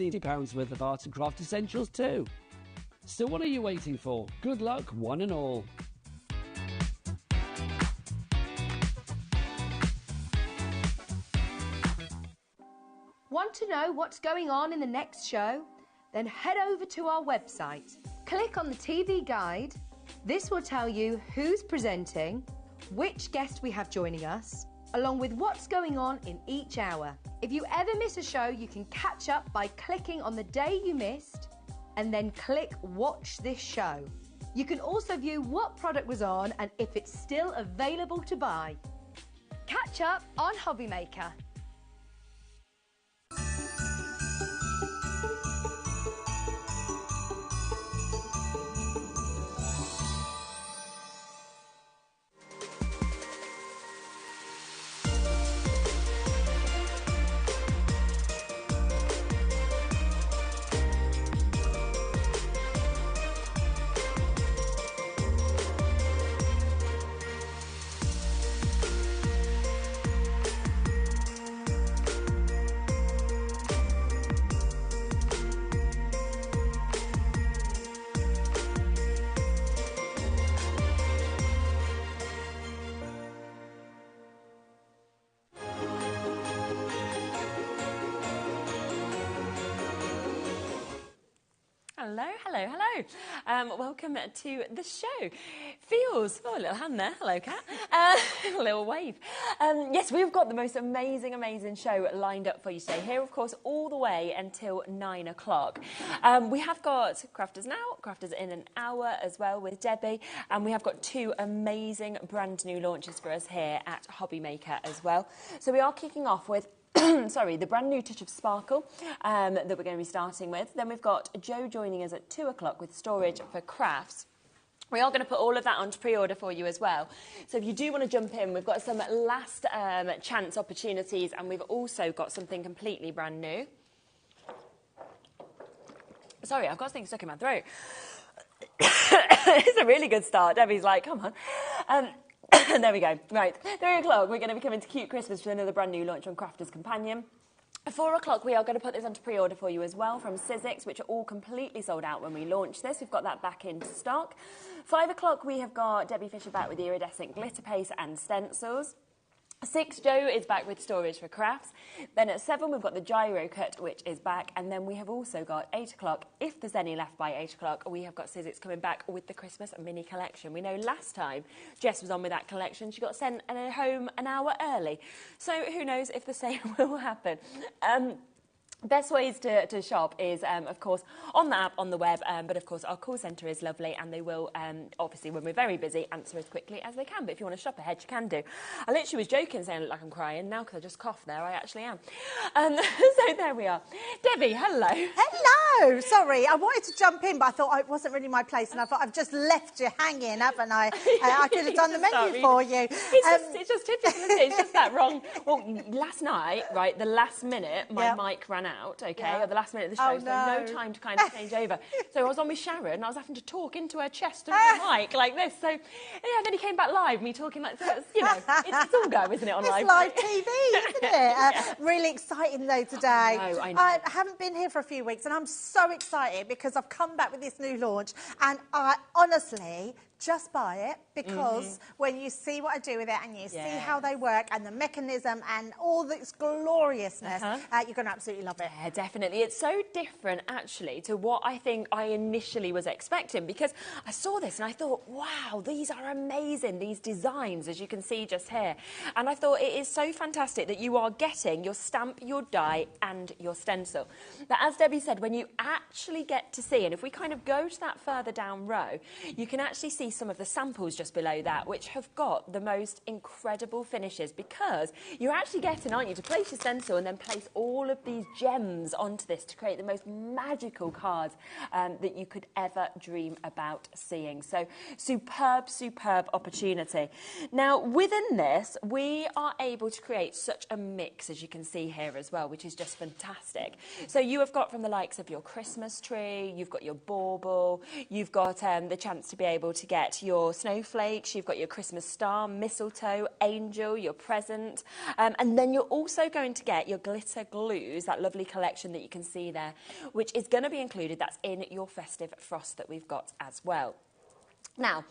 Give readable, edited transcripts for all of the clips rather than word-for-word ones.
£60 worth of art and craft essentials too. So what are you waiting for? Good luck, one and all. Want to know what's going on in the next show? Then head over to our website. Click on the TV guide. This will tell you who's presenting, which guest we have joining us, along with what's going on in each hour. If you ever miss a show, you can catch up by clicking on the day you missed and then click Watch This Show. You can also view what product was on and if it's still available to buy. Catch up on HobbyMaker. Hello, hello, hello. Welcome to the show. Feels, oh, a little hand there. Hello, Kat. A little wave. Yes, we've got the most amazing show lined up for you today. Here, of course, all the way until 9 o'clock. We have got Crafters Now, Crafters in an hour as well with Debbie. And we have got two amazing brand new launches for us here at HobbyMaker as well. So we are kicking off with sorry, the brand new touch of sparkle that we're going to be starting with. Then we've got Joe joining us at 2 o'clock with storage for crafts. We are going to put all of that onto pre-order for you as well. So if you do want to jump in, we've got some last chance opportunities, and we've also got something completely brand new. Sorry, I've got something stuck in my throat. It's a really good start. Debbie's like, come on. There we go. Right, 3 o'clock, we're going to be coming to Cute Christmas with another brand new launch on Crafters Companion. At 4 o'clock, we are going to put this onto pre-order for you as well from Sizzix, which are all completely sold out when we launch this. We've got that back into stock. 5 o'clock, we have got Debbie Fisher back with the iridescent glitter paste and stencils. 6, Joe is back with storage for crafts. Then at 7, we've got the gyro cut, which is back. And then we have also got 8 o'clock, if there's any left by 8 o'clock, we have got Sizzix coming back with the Christmas mini collection. We know last time Jess was on with that collection, she got sent home an hour early. So who knows if the same will happen. Best ways to shop is, of course, on the app, on the web, but of course our call centre is lovely and they will, obviously when we're very busy, answer as quickly as they can. But if you want to shop ahead, you can do. I literally was joking saying I look like I'm crying. Now, because I just coughed there, I actually am. So there we are. Debbie, hello. Hello. Sorry, I wanted to jump in, but I thought it wasn't really my place, and I thought I've just left you hanging, haven't I? I could have done the menu for you. It's just typical, isn't it? It's just that wrong. Well, last night, right, the last minute, my mic ran out, okay, at the last minute of the show, so no time to kind of change over. So I was on with Sharon, and I was having to talk into her chest of the mic like this. So, yeah, then he came back live, me talking like this. You know, it's all go, isn't it, on live? It's live TV, isn't it? Really exciting, though, today. I know. I haven't been here for a few weeks, and I'm so excited because I've come back with this new launch, and I honestly just buy it because when you see what I do with it and you see how they work and the mechanism and all this gloriousness, you're going to absolutely love it. Yeah, definitely. It's so different, actually, to what I think I initially was expecting, because I saw this and I thought, wow, these are amazing, these designs, as you can see just here. And I thought it is so fantastic that you are getting your stamp, your die and your stencil. But as Debbie said, when you actually get to see, and if we kind of go to that further down row, you can actually see some of the samples just below that, which have got the most incredible finishes, because you're actually getting, aren't you, to place your stencil and then place all of these gems onto this to create the most magical cards that you could ever dream about seeing. So superb, superb opportunity. Now, within this, we are able to create such a mix, as you can see here as well, which is just fantastic. So you have got from the likes of your Christmas tree, you've got your bauble, you've got the chance to be able to get get your snowflakes, you've got your Christmas star, mistletoe, angel, your present, and then you're also going to get your glitter glues, that lovely collection that you can see there, which is going to be included. That's in your festive frost that we've got as well. Now,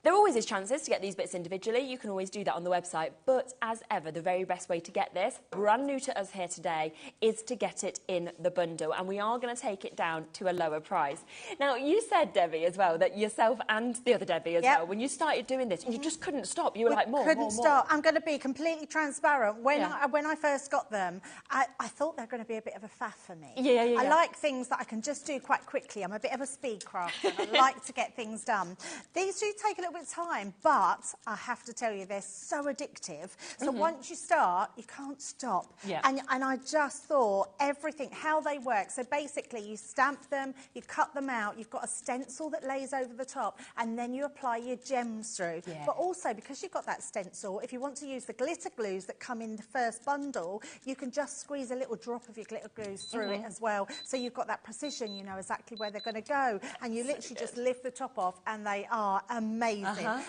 there always is chances to get these bits individually. You can always do that on the website. But as ever, the very best way to get this, brand new to us here today, is to get it in the bundle. And we are going to take it down to a lower price. Now, you said, Debbie, as well, that yourself and the other Debbie as well, when you started doing this, you just couldn't stop. You were like, more, couldn't stop. I'm going to be completely transparent. When I first got them, I thought they were going to be a bit of a faff for me. I like things that I can just do quite quickly. I'm a bit of a speed crafter. I like to get things done. These do take a little bit of time, but I have to tell you, they're so addictive. So once you start, you can't stop. And I just thought everything, how they work. So basically, you stamp them, you cut them out, you've got a stencil that lays over the top, and then you apply your gems through. But also, because you've got that stencil, if you want to use the glitter glues that come in the first bundle, you can just squeeze a little drop of your glitter glues through it as well. So you've got that precision, you know exactly where they're going to go. And you literally just lift the top off, and they are amazing.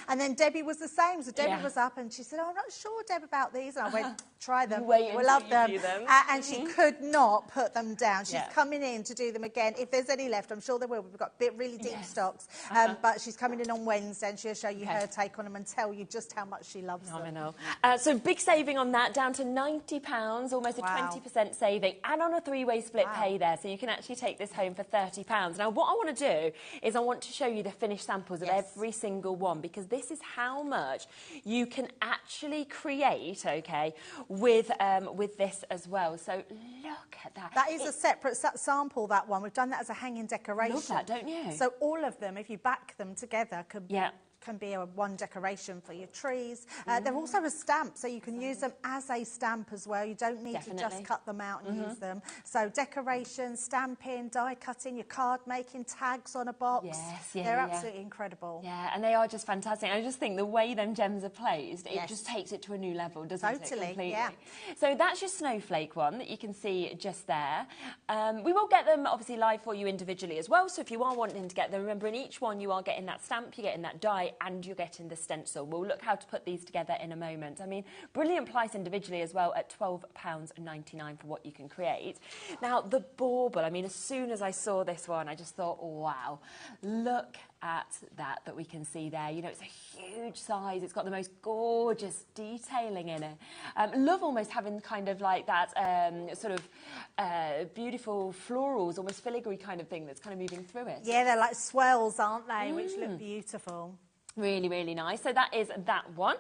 And then Debbie was the same. So Debbie was up, and she said, "Oh, I'm not sure, Deb, about these." And I went, "Try them. We'll love them." And she could not put them down. She's coming in to do them again. If there's any left, I'm sure there will. We've got really deep stocks. But she's coming in on Wednesday, and she'll show you her take on them and tell you just how much she loves them. So big saving on that, down to £90, almost a 20% saving, and on a three-way split pay there. So you can actually take this home for £30. Now, what I want to do is I want to show you the finished samples of every single one, because this is how much you can actually create, with this as well. So look at that. That is a separate sample, that one. We've done that as a hanging decoration. Love that, don't you? So all of them, if you back them together, could can be one decoration for your trees. They're also a stamp, so you can use them as a stamp as well. You don't need to just cut them out and use them. So decoration, stamping, die cutting, your card making, tags on a box. They're absolutely incredible. Yeah, and they are just fantastic. I just think the way them gems are placed, it just takes it to a new level, doesn't it? Completely. So that's your snowflake one that you can see just there. We will get them obviously live for you individually as well. So if you are wanting to get them, remember in each one you are getting that stamp, you're getting that die, and you're getting the stencil. We'll look how to put these together in a moment. I mean, brilliant price individually as well at £12.99 for what you can create. Now, the bauble, I mean, as soon as I saw this one, I just thought, wow, look at that we can see there. You know, it's a huge size. It's got the most gorgeous detailing in it. Love almost having kind of like that sort of beautiful florals, almost filigree kind of thing that's kind of moving through it. Yeah, they're like swells, aren't they, which look beautiful. Really, really nice. So that is that one.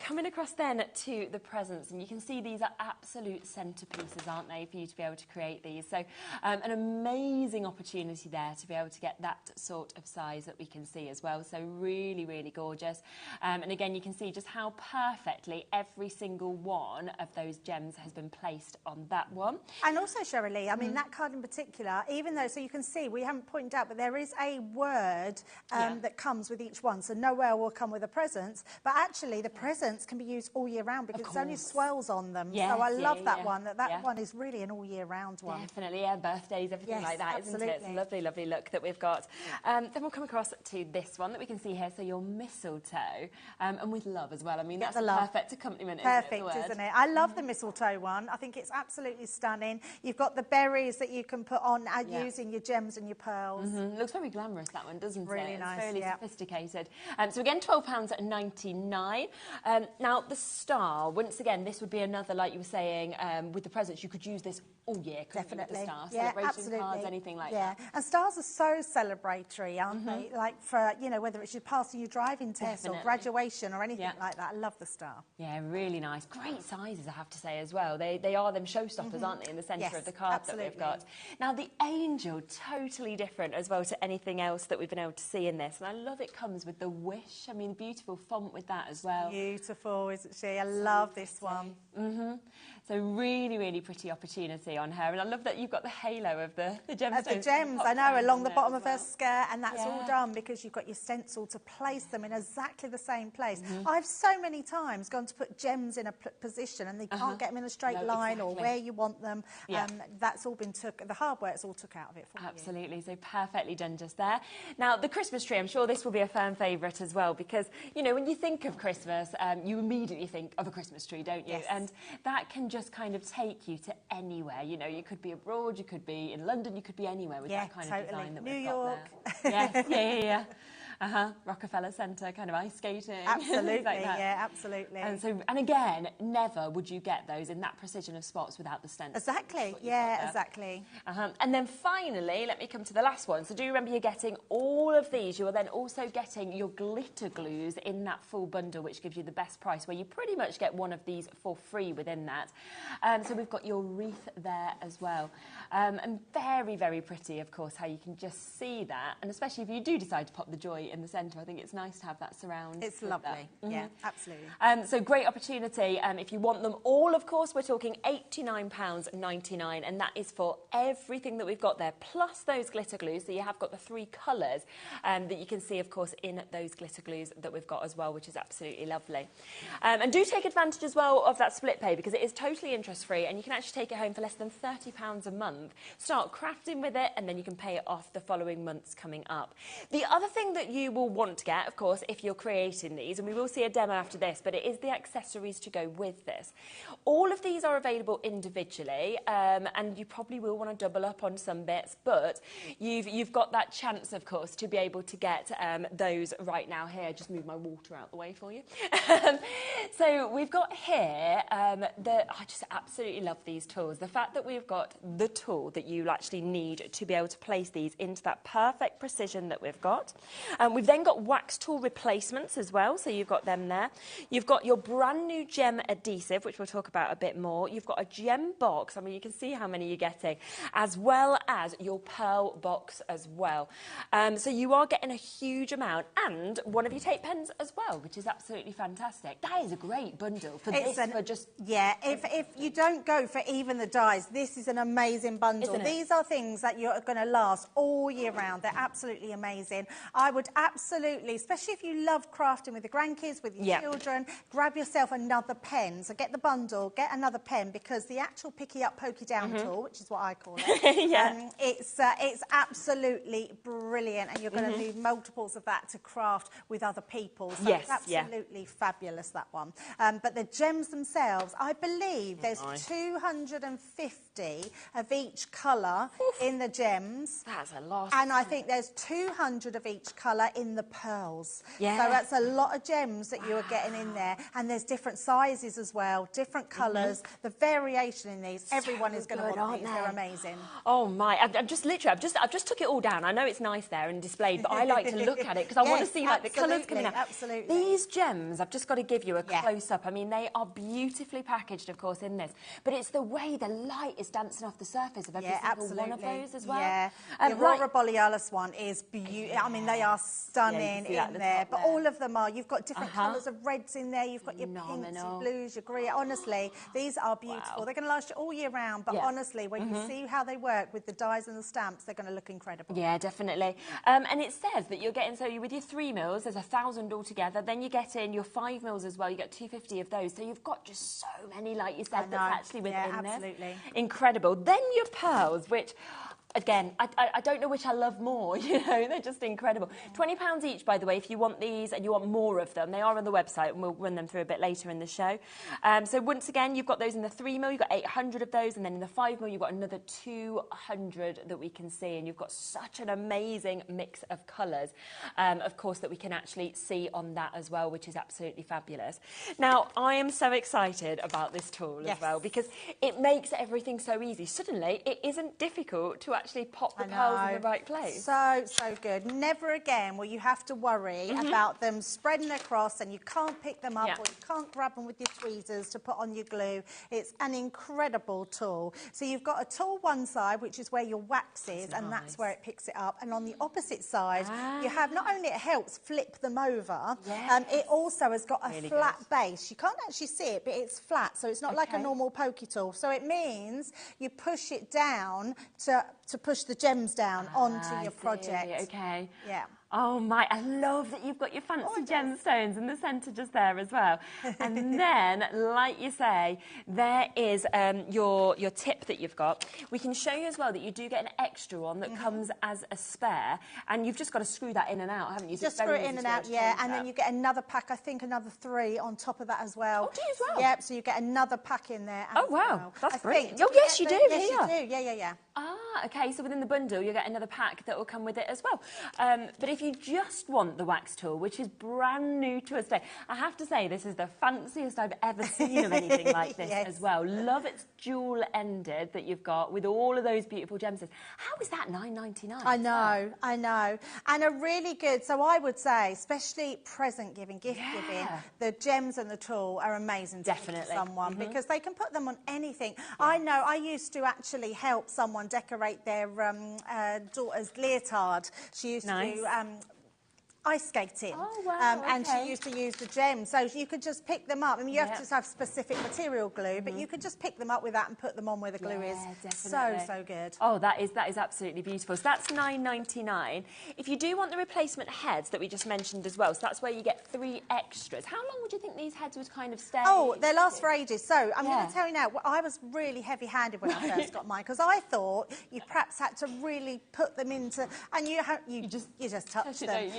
Coming across then to the presents, and you can see these are absolute centerpieces, aren't they, for you to be able to create these. So an amazing opportunity there to be able to get that sort of size that we can see as well. So really, really gorgeous. And again, you can see just how perfectly every single one of those gems has been placed on that one. And also, Cheryl Lee, I mean, that card in particular, even though, so you can see, we haven't pointed out, but there is a word that comes with each one. So nowhere will come with a present, but actually the presents can be used all year round because it's only swells on them. So I love that one. That one is really an all year round one. Definitely, birthdays, everything like that, isn't it? It's a lovely, lovely look that we've got. Then we'll come across to this one that we can see here. So your mistletoe, and with love as well. I mean, that's a perfect accompaniment, isn't it? I love the mistletoe one. I think it's absolutely stunning. You've got the berries that you can put on using your gems and your pearls. Looks very glamorous, that one, doesn't it? Really nice, it's fairly sophisticated. So again, £12.99. Now, the star, once again, this would be another, like you were saying, with the presents, you could use this all year, definitely. With the star, celebration cards, anything like that. And stars are so celebratory, aren't they? Like for, you know, whether it's your passing your driving test or graduation or anything like that. I love the star. Yeah, really nice. Great sizes, I have to say, as well. They are them showstoppers, aren't they, in the centre of the card that we've got. Now, the angel, totally different as well to anything else that we've been able to see in this. And I love it comes with the wish. I mean, beautiful font with that as well. Beautiful, isn't she? I love this one. So really, really pretty opportunity. lovely on her. And I love that you've got the halo of the gemstones. Of the gems, I know, along the bottom of her skirt, and that's all done because you've got your stencil to place them in exactly the same place. I've so many times gone to put gems in a position and they can't get them in a straight line or where you want them. That's all been the hard work's all took out of it for you. Absolutely, so perfectly done just there. Now, the Christmas tree, I'm sure this will be a fan favourite as well, because, you know, when you think of Christmas, you immediately think of a Christmas tree, don't you? Yes. And that can just kind of take you to anywhere. You know, you could be abroad, you could be in London, you could be anywhere with that kind of design that we've got there. Yeah. Rockefeller Centre, kind of ice skating. Absolutely, like that. yeah, absolutely. And again, never would you get those in that precision of spots without the stencil. Exactly, yeah, exactly. And then finally, let me come to the last one. So do remember you're getting all of these. You are then also getting your glitter glues in that full bundle, which gives you the best price, where you pretty much get one of these for free within that. So we've got your wreath there as well. And very, very pretty, of course, how you can just see that. And especially if you do decide to pop the joy in the centre, I think it's nice to have that surround. It's lovely, yeah, absolutely. So great opportunity. If you want them all, of course, we're talking £89.99, and that is for everything that we've got there, plus those glitter glues. So you have got the 3 colours that you can see, of course, in those glitter glues that we've got as well, which is absolutely lovely. And do take advantage as well of that split pay, because it is totally interest-free, and you can actually take it home for less than £30 a month. Start crafting with it, and then you can pay it off the following months coming up. The other thing that you will want to get, of course, if you're creating these, and we will see a demo after this, but it is the accessories to go with this. All of these are available individually, and you probably will want to double up on some bits, but you've got that chance, of course, to be able to get those right now here. Just move my water out the way for you. So we've got here, I just absolutely love these tools. The fact that we've got the tool that you actually need to be able to place these into that perfect precision that we've got. We've then got wax tool replacements as well, so you've got them there. You've got your brand new gem adhesive, which we'll talk about a bit more. You've got a gem box, I mean, you can see how many you're getting, as well as your pearl box as well. So you are getting a huge amount, and one of your tape pens as well, which is absolutely fantastic. That is a great bundle for if you don't go for even the dies, this is an amazing bundle. These are things that you're going to last all year round. They're absolutely amazing. I would absolutely, especially if you love crafting with the grandkids, with your children, grab yourself another pen. So get the bundle, get another pen, because the actual picky up, pokey down tool, which is what I call it, it's absolutely brilliant, and you're going to need multiples of that to craft with other people. So it's absolutely fabulous, that one. But the gems themselves, I believe there's 250 of each colour in the gems. That's a lot. And I think there's 200 of each colour in the pearls. Yeah. So that's a lot of gems that you are getting in there. And there's different sizes as well, different colours. The variation in these, everyone is going to want these. They're amazing. Oh my! I've just took it all down. I know it's nice there and displayed, but I like to look at it because I want to see like the colours coming out. Absolutely. These gems, I've just got to give you a close up. I mean, they are beautifully packaged, of course, in this, but it's the way the light is dancing off the surface of every single one of those as well. Yeah, the Aurora Borealis one is beautiful. I mean, they are stunning in there, but all of them are. You've got different colours of reds in there. You've got your pinks, your blues, your green. Honestly, these are beautiful. They're going to last you all year round, but honestly, when you see how they work with the dies and the stamps, they're going to look incredible. Yeah, definitely. And it says that you're getting, so with your 3 mils, there's 1,000 altogether. Then you get in your 5 mils as well. You get 250 of those. So you've got just so many, like you said, that's actually within this. Incredible. Then your pearls, which... Again, I don't know which I love more, you know, they're just incredible. £20 each, by the way, if you want these and you want more of them. They are on the website, and we'll run them through a bit later in the show. So once again, you've got those in the 3 mil, you've got 800 of those, and then in the 5 mil, you've got another 200 that we can see, and you've got such an amazing mix of colours, of course, that we can actually see on that as well, which is absolutely fabulous. Now, I am so excited about this tool as well, because it makes everything so easy. Suddenly, it isn't difficult to actually pop the pearls in the right place. So good. Never again will you have to worry about them spreading across and you can't pick them up or you can't grab them with your tweezers to put on your glue. It's an incredible tool. So you've got a tool one side, which is where your wax is, and that's where it picks it up. And on the opposite side, you have, not only it helps flip them over, it also has got a flat base. You can't actually see it, but it's flat, so it's not like a normal pokey tool. So it means you push it down to push the gems down onto your project. Okay. Yeah. Oh my, I love that you've got your fancy gemstones in the centre just there as well. And then, like you say, there is your tip that you've got. We can show you as well that you do get an extra one that comes as a spare, and you've just got to screw that in and out, haven't you? Just screw it in and out, and then you get another pack, I think another 3 on top of that as well. Oh, do you as well? Yep, so you get another pack in there as wow, that's brilliant. Oh, yes, you do, Yes, you do, yeah. Ah, okay, so within the bundle you'll get another pack that will come with it as well. But if you just want the wax tool, which is brand new to us today, I have to say this is the fanciest I've ever seen of anything like this as well. Love its dual-ended that you've got with all of those beautiful gemstones. How is that $9.99? I know. And a really good, so I would say, especially present giving, gift giving, the gems and the tool are amazing to give to someone because they can put them on anything. I know I used to actually help someone decorate their daughter's leotard. She used to do ice skating. Oh, wow, and she used to use the gems. So you could just pick them up. I mean, you have to have specific material glue, but you could just pick them up with that and put them on where the glue is. Definitely. So good. Oh, that is absolutely beautiful. So that's $9.99. If you do want the replacement heads that we just mentioned as well, so that's where you get 3 extras. How long would you think these heads would kind of stay? Oh, they last for ages. So I'm going to tell you now, I was really heavy-handed when I first got mine because I thought you perhaps had to really put them into, and you just touch them.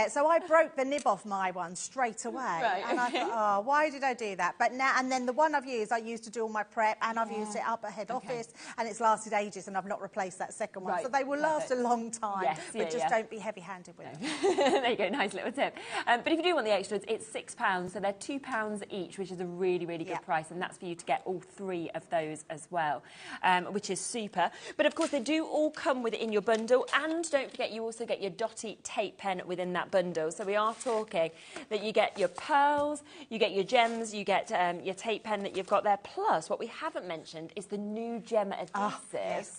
So I broke the nib off my one straight away. And I thought, oh, why did I do that? But now, and then the one I've used, I used to do all my prep, and I've used it up at head office, and it's lasted ages, and I've not replaced that second one. So they will last a long time, but just don't be heavy-handed with them. There you go, nice little tip. But if you do want the extras, it's £6, so they're £2 each, which is a really, really good price, and that's for you to get all 3 of those as well, which is super. But of course, they do all come with it in your bundle, and don't forget, you also get your dotty tape pen within that bundle. So we are talking that you get your pearls, you get your gems, you get your tape pen that you've got there. Plus, what we haven't mentioned is the new gem adhesive.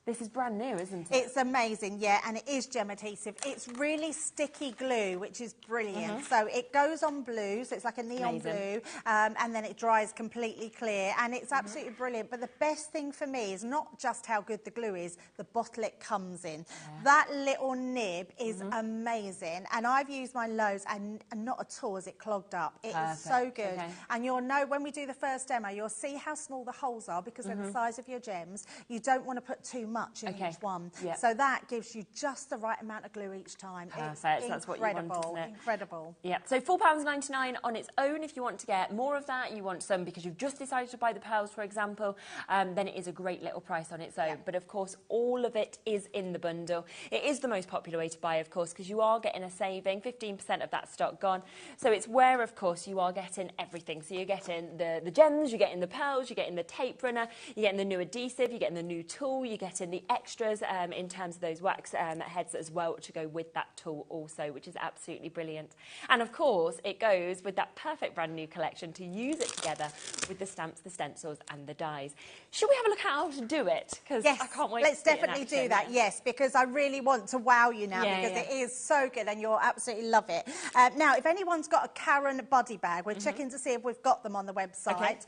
This is brand new, isn't it? It's amazing, and it is gem adhesive. It's really sticky glue, which is brilliant. So it goes on blue, so it's like a neon blue, and then it dries completely clear, and it's absolutely brilliant. But the best thing for me is not just how good the glue is, the bottle it comes in. That little nib is amazing, and I've used mine loads, and not at all is it clogged up. It is so good. And you'll know when we do the first demo, you'll see how small the holes are because they're the size of your gems. You don't want to put too much in each one. So that gives you just the right amount of glue each time. Perfect. That's what you want, isn't it? Incredible. Yeah. So £4.99 on its own. If you want to get more of that, you want some because you've just decided to buy the pearls, for example, then it is a great little price on its own. But of course, all of it is in the bundle. It is the most popular way to buy, of course, because you are getting a saving, 15% of that stock gone. So it's where, of course, you are getting everything. So you're getting the gems, you're getting the pearls, you're getting the tape runner, you're getting the new adhesive, you're getting the new tool, you're getting the extras in terms of those wax heads as well to go with that tool also, which is absolutely brilliant. And of course, it goes with that perfect brand new collection to use it together with the stamps, the stencils and the dies. Should we have a look at how to do it? Because I can't wait let's to see it in definitely action. do that, yes, because I really want to wow you now because it is so good and you'll absolutely love it. Now, if anyone's got a Karen body bag, we're checking to see if we've got them on the website.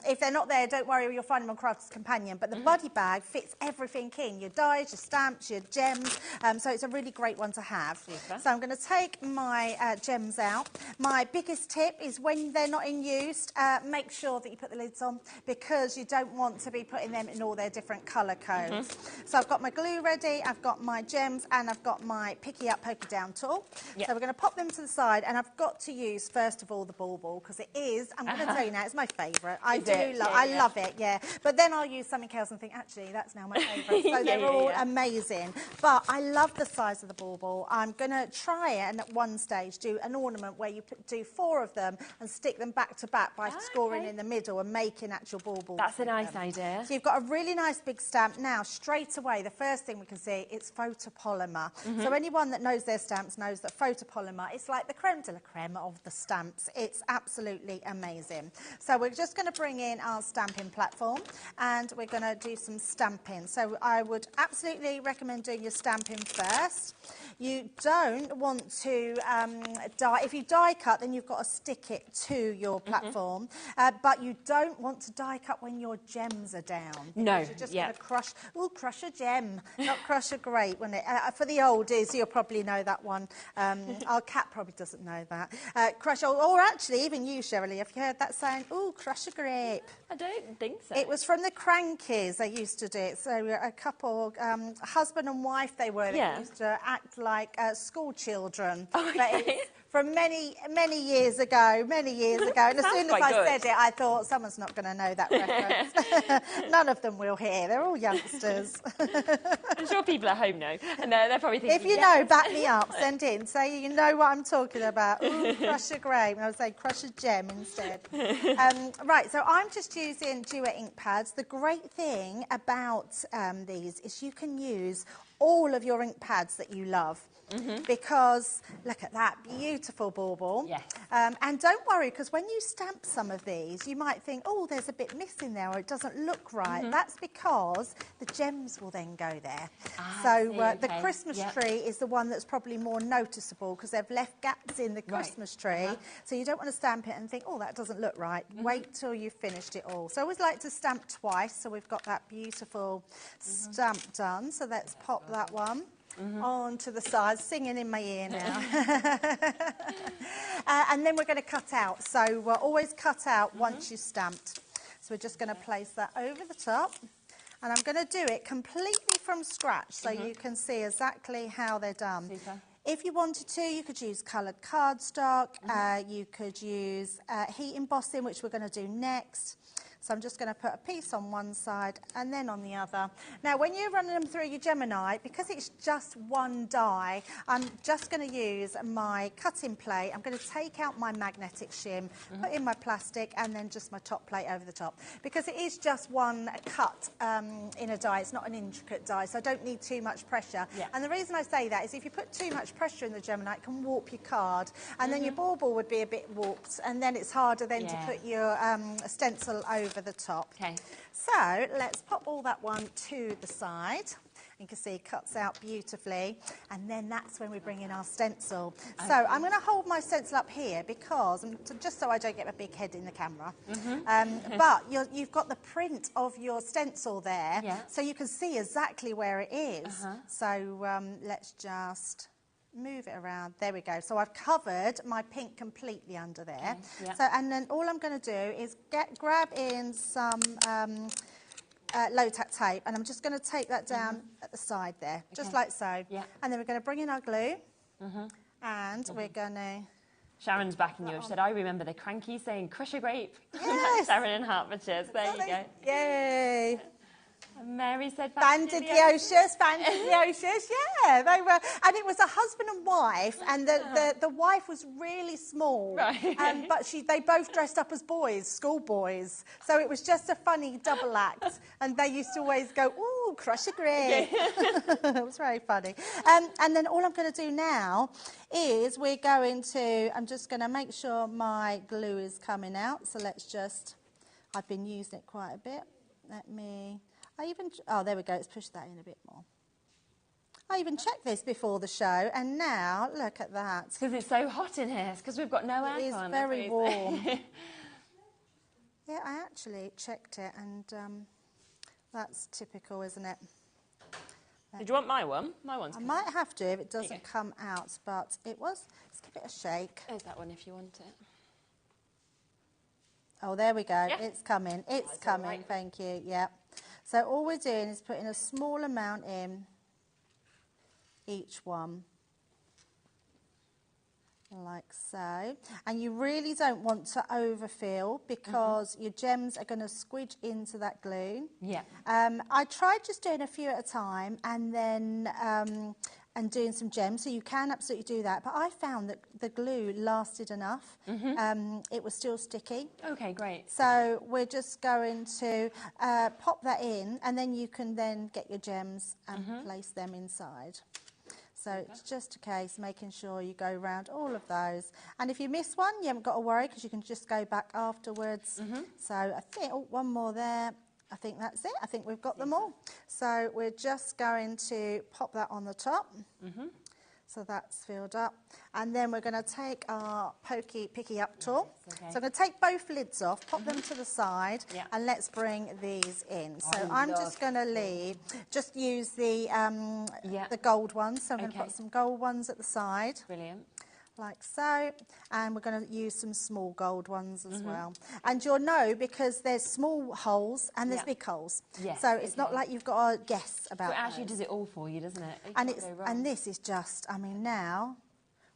If they're not there, don't worry, you'll find them on Crafters Companion. But the body bag fits everything in, your dies, your stamps, your gems, so it's a really great one to have. So I'm going to take my gems out. My biggest tip is when they're not in use, make sure that you put the lids on because you don't want to be putting them in all their different colour codes. So I've got my glue ready, I've got my gems and I've got my picky up, pokey down tool. So we're going to pop them to the side and I've got to use first of all the ball because it is, I'm going to tell you now, it's my favourite. I love it, but then I'll use something else and think actually that's now my favourite. So they're all amazing. But I love the size of the bauble. I'm going to try it and at one stage do an ornament where you do 4 of them and stick them back to back by scoring in the middle and making actual baubles. That's a nice idea. So you've got a really nice big stamp. Now, straight away, the first thing we can see, it's photopolymer. So anyone that knows their stamps knows that photopolymer, it's like the creme de la creme of the stamps. It's absolutely amazing. So we're just going to bring in our stamping platform and we're going to do some stamping. So I would absolutely recommend doing your stamping first. You don't want to die. If you die cut, then you've got to stick it to your platform. But you don't want to die cut when your gems are down. No, you're just going to crush a gem, not crush a grape. When it, for the oldies, you'll probably know that one. Our cat probably doesn't know that. Crush, or actually, even you, Shirley, have you heard that saying? Oh, crush a grape. I don't think so. It was from the Crankies. They used to do it. So a couple, husband and wife, they were. They used to act like school children. Okay. From many years ago, And as soon as I said it, I thought, someone's not going to know that reference. None of them will hear. They're all youngsters. I'm sure people at home know. And they're probably thinking, if you know, back me up, send in. Say you know what I'm talking about. Ooh, crush a grape. And I would say crush a gem instead. Right, so I'm just using Duet ink pads. The great thing about these is you can use all of your ink pads that you love. Because look at that beautiful bauble. Yes. And don't worry, because when you stamp some of these, you might think, oh, there's a bit missing there, or it doesn't look right. That's because the gems will then go there. The Christmas tree is the one that's probably more noticeable because they've left gaps in the Christmas tree. So you don't want to stamp it and think, oh, that doesn't look right. Wait till you've finished it all. So I always like to stamp twice, so we've got that beautiful stamp done. So let's pop that one. On to the side, singing in my ear now. And then we're going to cut out. So we'll always cut out once you've stamped. So we're just going to place that over the top. And I'm going to do it completely from scratch so you can see exactly how they're done. Super. If you wanted to, you could use coloured cardstock. You could use heat embossing, which we're going to do next. So I'm just going to put a piece on one side and then on the other. Now, when you're running them through your Gemini, because it's just one die, I'm just going to use my cutting plate. I'm going to take out my magnetic shim, put in my plastic, and then just my top plate over the top. Because it is just one cut in a die. It's not an intricate die, so I don't need too much pressure. Yeah. And the reason I say that is if you put too much pressure in the Gemini, it can warp your card. And then your bauble would be a bit warped. And then it's harder then to put your stencil over the top. Okay. So let's pop all that one to the side. You can see it cuts out beautifully, and then that's when we bring in our stencil. Okay. So I'm going to hold my stencil up here because, just so I don't get my big head in the camera, but you've got the print of your stencil there, so you can see exactly where it is. So let's just move it around. There we go. So I've covered my pink completely under there. So, and then all I'm going to do is grab in some low-tack tape, and I'm just going to tape that down at the side there, just like so. And then we're going to bring in our glue, and we're going to... Sharon's backing you. She said, I remember the Crankies saying, crush a grape. Yes. Sharon in Hertfordshire. There you go. Yay. And Mary said, Bandidiosis, yeah, they were, and it was a husband and wife, and the wife was really small, but they both dressed up as boys, schoolboys, so it was just a funny double act, and they used to always go, ooh, crush a grape. It was very funny. And then all I'm going to do now is I'm just going to make sure my glue is coming out, so I've been using it quite a bit. Oh, there we go, let's push that in a bit more. I even checked this before the show, and now, look at that. It's because it's so hot in here. It's because we've got no aircon. It is very warm. Yeah, I actually checked it, and that's typical, isn't it? Did you want my one? My one's coming. I might have to if it doesn't come out, but it was. Let's give it a shake. There's that one if you want it. Oh, there we go. Yeah. It's coming. It's coming. Right. Thank you. Yeah. So all we're doing is putting a small amount in each one. like so. And you really don't want to overfill because your gems are going to squidge into that glue. Yeah. I tried just doing a few at a time and then and doing some gems, so you can absolutely do that. But I found that the glue lasted enough. It was still sticky. Okay, great. So we're just going to pop that in, and then you can then get your gems and place them inside. So it's just a case making sure you go around all of those. And if you miss one, you haven't got to worry because you can just go back afterwards. So I think, oh, one more there. I think that's it. I think we've got them all. So we're just going to pop that on the top. So that's filled up. And then we're going to take our picky up tool. So I'm going to take both lids off, pop them to the side, and let's bring these in. So I'm just going to just use the gold ones. So I'm going to put some gold ones at the side. Brilliant. Like so, and we're going to use some small gold ones as well. And you'll know because there's small holes and there's big holes. Yes, so it's not like you've got to guess about it. So it actually does it all for you, doesn't it? And this is just, I mean, now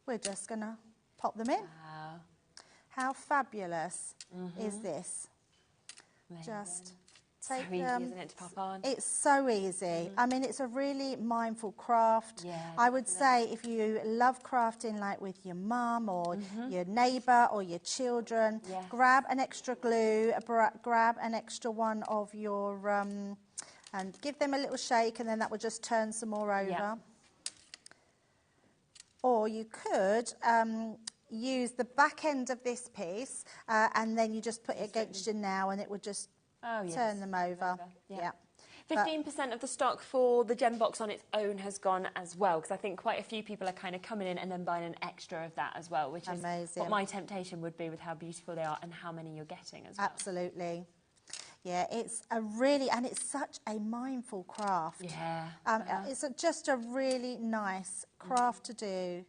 we're just going to pop them in. Wow. How fabulous is this? Amazing. Just so take easy, them. isn't it, to pop on? It's so easy. I mean, it's a really mindful craft. I would say if you love crafting like with your mum or your neighbour or your children, grab an extra glue, grab an extra one of your, and give them a little shake, and then that will just turn some more over. Or you could use the back end of this piece and then you just put it against your nail and it would just turn them over. 15% of the stock for the gem box on its own has gone as well, because I think quite a few people are kind of coming in and then buying an extra of that as well, which is what my temptation would be with how beautiful they are and how many you're getting as well. Absolutely. Yeah, it's a really, and it's such a mindful craft. It's just a really nice craft to do.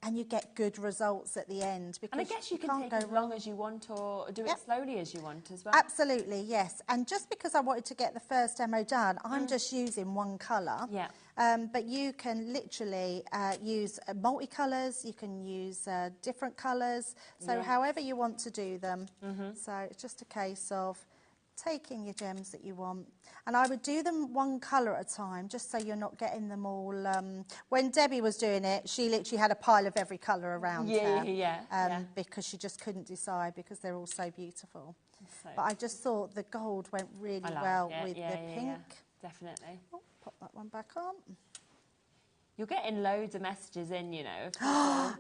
And you get good results at the end. Because and I guess you can take as long as you want or do it slowly as you want as well. Absolutely, yes. And just because I wanted to get the first demo done, I'm just using one colour. But you can literally use multicolours, you can use different colours, so however you want to do them. So it's just a case of taking your gems that you want. And I would do them one colour at a time, just so you're not getting them all. When Debbie was doing it, she literally had a pile of every colour around her. Because she just couldn't decide because they're all so beautiful. But I just thought the gold went really well with the pink. Definitely. Oh, pop that one back on. You're getting loads of messages in, you know.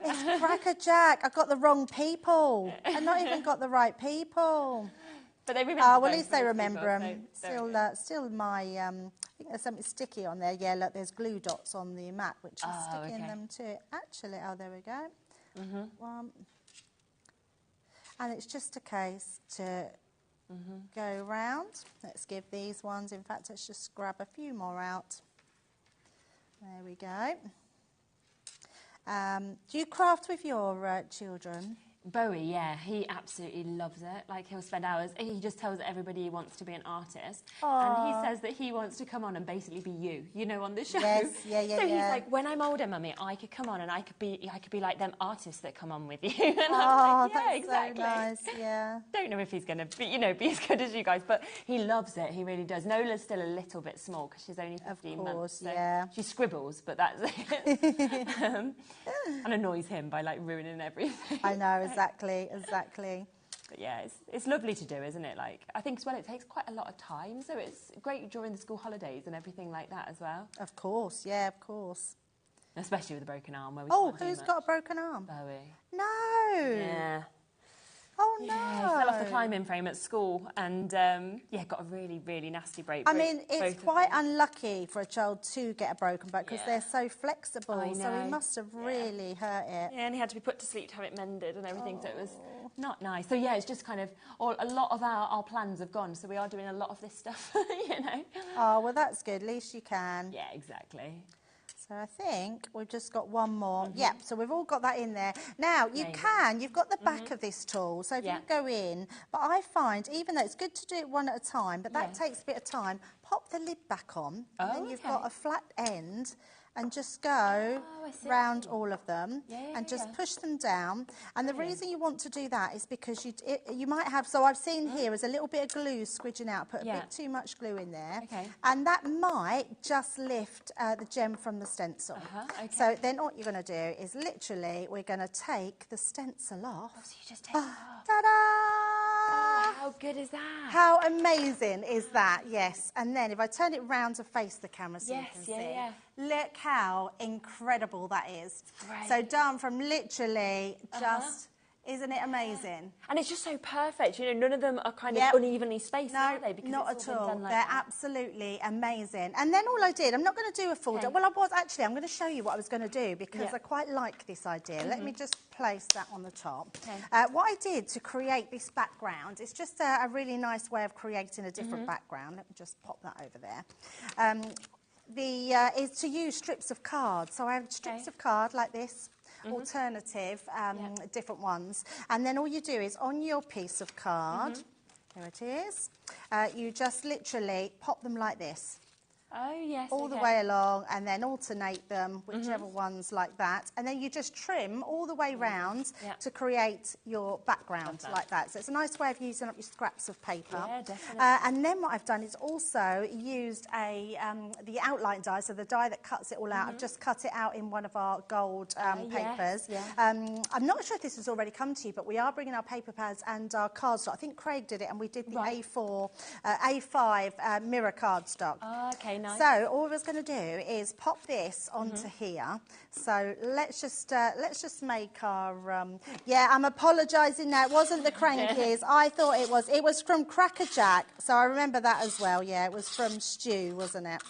It's crackerjack. I got the wrong people. I've not even got the right people. But they remember. Well, at least they remember them. Still my, I think there's something sticky on there. Yeah, look, there's glue dots on the mat, which is sticking them to it. Actually, there we go. One. And it's just a case to go round. Let's give these ones, in fact, let's just grab a few more out. There we go. Do you craft with your children? Bowie, yeah, he absolutely loves it. Like, he'll spend hours. He just tells everybody he wants to be an artist. And he says that he wants to come on and basically be you know, on the show. Yes, So he's like, when I'm older, Mummy, I could come on and I could be like them artists that come on with you. And I'm like, that's exactly. so nice, yeah. Don't know if he's going to be as good as you guys, but he loves it. He really does. Nola's still a little bit small because she's only 15 months. So she scribbles, but that's it. And annoys him by, like, ruining everything. I know, exactly. But yeah, it's lovely to do, isn't it? Like, I think as well it takes quite a lot of time, so it's great during the school holidays and everything like that as well. Of course, yeah, of course. Especially with a broken arm. Where we who's got a broken arm? Bowie. No. Yeah. Oh, no. Yeah, he fell off the climbing frame at school and, got a really, really nasty break. I mean, it's quite unlucky for a child to get a broken bone because they're so flexible. So he must have really hurt it. Yeah, and he had to be put to sleep to have it mended and everything, so it was not nice. So, yeah, it's just kind of, a lot of our plans have gone, so we are doing a lot of this stuff, you know. Oh, well, that's good. At least you can. Yeah, exactly. So I think we've just got one more. Yep, so we've all got that in there. Now, you've got the back of this tool, so if you go in, but I find, even though it's good to do it one at a time, but that takes a bit of time, pop the lid back on, and then you've okay. got a flat end, and just go round all of them and just push them down. And the reason you want to do that is because you might have, so I've seen here is a little bit of glue squidging out, put a bit too much glue in there, and that might just lift the gem from the stencil. So then what you're going to do is literally we're going to take the stencil off. Oh, so you just take it off. Ta-da! Oh, how good is that? How amazing is that? Yes. And then if I turn it round to face the camera so you can see, look how incredible that is. Great. So done from literally just, isn't it amazing? And it's just so perfect. You know, none of them are kind of unevenly spaced, are they? Because not it's at all. Done like They're that. absolutely amazing. And then all I did, I'm not going to do a full done. Well, I'm going to show you what I was going to do because I quite like this idea. Let me just place that on the top. What I did to create this background, it's just a really nice way of creating a different background. Let me just pop that over there. Is to use strips of card. So I have strips of card like this. Alternative, different ones. And then all you do is on your piece of card, there it is, you just literally pop them like this. Oh, yes. All the way along, and then alternate them, whichever ones like that. And then you just trim all the way round to create your background like that. So it's a nice way of using up your scraps of paper. Yeah, definitely. And then what I've done is also used the outline die, so the die that cuts it all out. I've just cut it out in one of our gold papers. I'm not sure if this has already come to you, but we are bringing our paper pads and our cardstock. I think Craig did it, and we did the A5 mirror cardstock. Oh, okay. Nice. So all we're going to do is pop this onto here. So let's just make our I'm apologising now. It wasn't the Crankies. I thought it was. It was from Cracker Jack. So I remember that as well. Yeah, it was from Stew, wasn't it?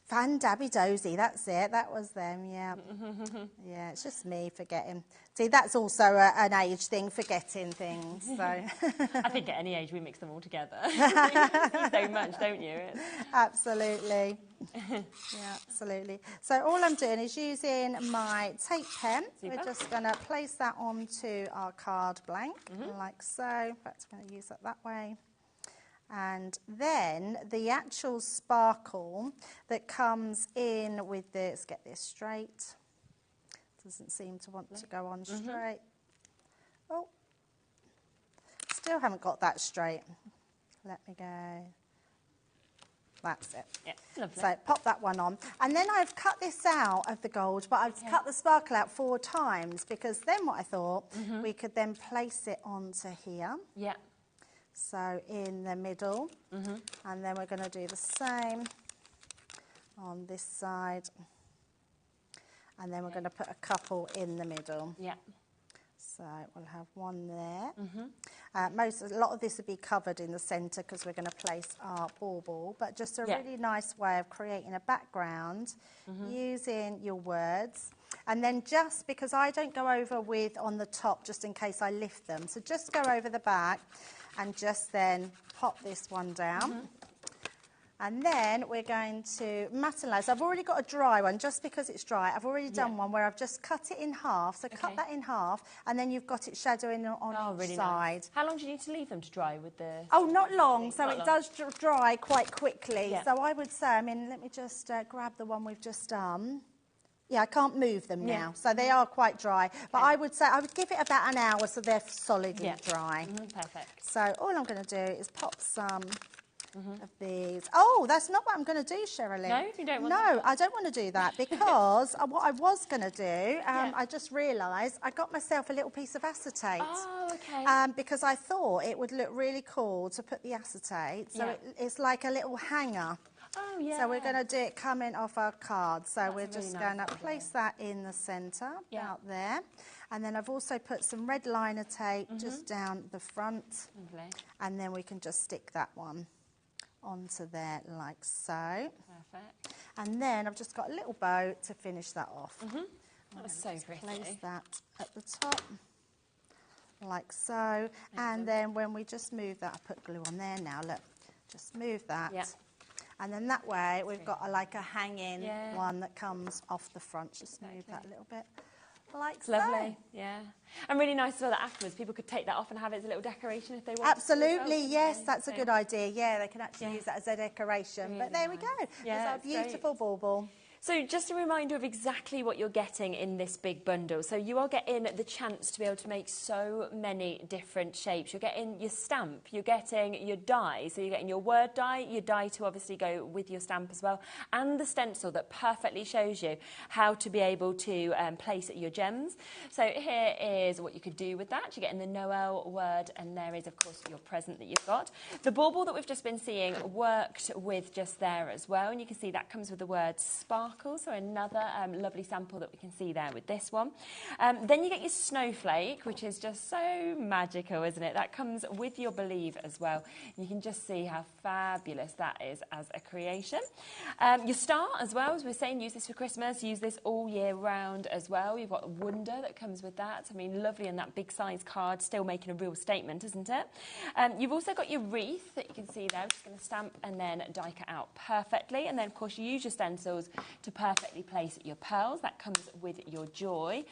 Fan Dabby Dozy, that's it. That was them, yeah. Yeah, it's just me forgetting. See, that's also an age thing, forgetting things. So I think at any age we mix them all together. You see so much, don't you? Absolutely. Yeah, absolutely. So all I'm doing is using my tape pen. Super. We're just going to place that onto our card blank, like so. In fact, I'm going to use that way. And then the actual sparkle that comes in with this, get this straight. Doesn't seem to want to go on straight. Oh, still haven't got that straight. Let me go. That's it. Yeah, lovely. So pop that one on. And then I've cut this out of the gold, but I've cut the sparkle out 4 times because then what I thought, we could then place it onto here. Yeah. So in the middle, and then we're going to do the same on this side, and then we're going to put a couple in the middle. Yeah. So we'll have one there. A lot of this will be covered in the centre because we're going to place our bauble, but just a really nice way of creating a background using your words. And then just because I don't go over with on the top just in case I lift them, so just go over the back and just then pop this one down. And then we're going to matalise. So I've already got a dry one, just because it's dry. I've already done one where I've just cut it in half. So cut that in half, and then you've got it shadowing on each side. Nice. How long do you need to leave them to dry with the... Oh, not long. So it does dry quite quickly. So I would say, I mean, let me just grab the one we've just done. Yeah, I can't move them now, so they are quite dry. But I would say I would give it about an hour so they're solidly dry. Perfect. So all I'm going to do is pop some of these. Oh, that's not what I'm going to do, Sherilyn. No, you don't want No, I don't want to do that because what I was going to do, I just realised I got myself a little piece of acetate. Oh, okay. Because I thought it would look really cool to put the acetate. So it's like a little hanger. Oh, yeah. So we're going to do it coming off our card. So we're just going to place that in the centre, out there. And then I've also put some red liner tape just down the front. Lovely. And then we can just stick that one onto there like so. Perfect. And then I've just got a little bow to finish that off. That's so pretty. Place that at the top like so. And then when we just move that, I put glue on there now, look. Just move that. Yeah. And then that way we've got like a hanging one that comes off the front. Just move that a little bit like It's lovely, yeah. And really nice as well that afterwards people could take that off and have it as a little decoration if they want. Absolutely, yes, that's a good idea. Yeah, they can actually use that as a decoration. Really but there we nice. go. Yeah, There's our beautiful bauble. So just a reminder of exactly what you're getting in this big bundle. So you are getting the chance to be able to make so many different shapes. You're getting your stamp, you're getting your die, so you're getting your word die, your die to obviously go with your stamp as well, and the stencil that perfectly shows you how to be able to place your gems. So here is what you could do with that. You're getting the Noel word, and there is, of course, your present that you've got. The bauble that we've just been seeing worked with just there as well, and you can see that comes with the word sparkle. So another lovely sample that we can see there with this one. Then you get your snowflake, which is just so magical, isn't it? That comes with your believe as well. You can just see how fabulous that is as a creation. Your star as well, as we're saying, use this for Christmas, use this all year round as well. You've got the wonder that comes with that. I mean, lovely, and that big size card, still making a real statement, isn't it? You've also got your wreath that you can see there. I'm just going to stamp and then die cut out perfectly. And then, of course, you use your stencils to perfectly place your pearls. That comes with your joy.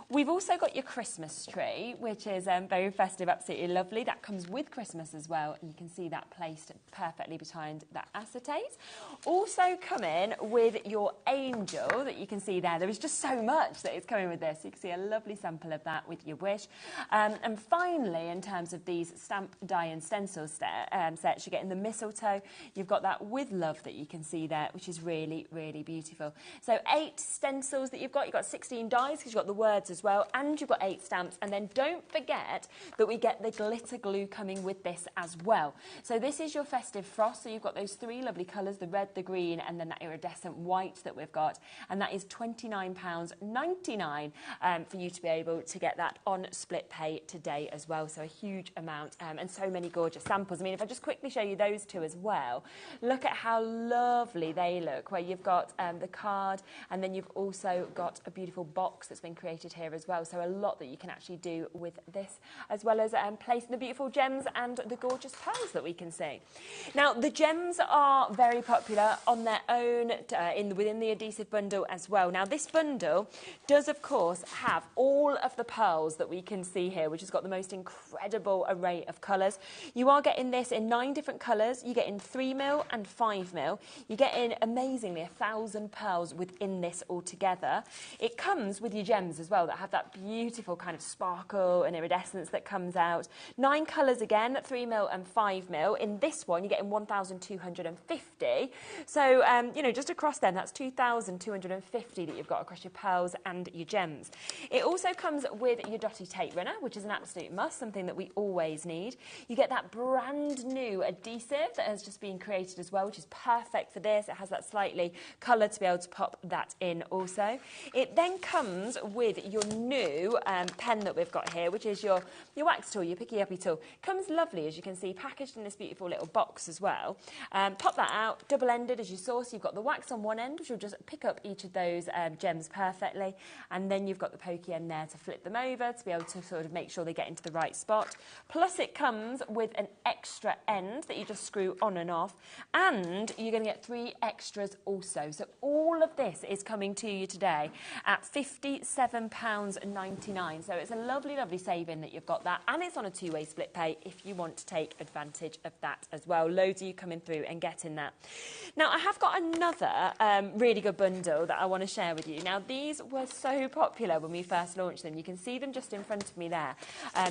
We've also got your Christmas tree, which is very festive, absolutely lovely. That comes with Christmas as well, and you can see that placed perfectly behind that acetate. Also coming with your angel that you can see there. There is just so much that is coming with this. You can see a lovely sample of that with your wish. And finally, in terms of these stamp, die and stencil sets, you're getting the mistletoe. You've got that with love that you can see there, which is really, really beautiful. So 8 stencils that you've got 16 dies because you've got the words as well, and you've got 8 stamps. And then don't forget that we get the glitter glue coming with this as well. So this is your festive frost. So you've got those 3 lovely colours, the red, the green, and then that iridescent white that we've got. And that is £29.99 for you to be able to get that on split pay today as well. So a huge amount and so many gorgeous samples. I mean, if I just quickly show you those 2 as well, look at how lovely they look, where you've got the card, and then you've also got a beautiful box that's been created here as well. So a lot that you can actually do with this, as well as placing the beautiful gems and the gorgeous pearls that we can see. Now, the gems are very popular on their own within the adhesive bundle as well. Now, this bundle does, of course, have all of the pearls that we can see here, which has got the most incredible array of colours. You are getting this in 9 different colours. You get in 3mm and 5mm. You get in, amazingly, 1,000 pearls within this altogether. It comes with your gems as well that have that beautiful kind of sparkle and iridescence that comes out. 9 colours again, 3mm and 5mm. In this one, you're getting 1,250. So, you know, just across them, that's 2,250 that you've got across your pearls and your gems. It also comes with your dotty tape runner, which is an absolute must, something that we always need. You get that brand new adhesive that has just been created as well, which is perfect for this. It has that slightly colour to be able to pop that in also. It then comes with your new pen that we've got here, which is your wax tool, your picky uppy tool. Comes lovely, as you can see, packaged in this beautiful little box as well. Pop that out, double-ended as you saw, so you've got the wax on one end, which will just pick up each of those gems perfectly, and then you've got the pokey end there to flip them over to be able to sort of make sure they get into the right spot. Plus it comes with an extra end that you just screw on and off, and you're going to get 3 extras also. So all of this is coming to you today at £57.99. So it's a lovely, lovely saving that you've got that, and it's on a 2-way split pay if you want to take advantage of that as well. Loads of you coming through and getting that. Now, I have got another really good bundle that I want to share with you. Now, these were so popular when we first launched them. You can see them just in front of me there,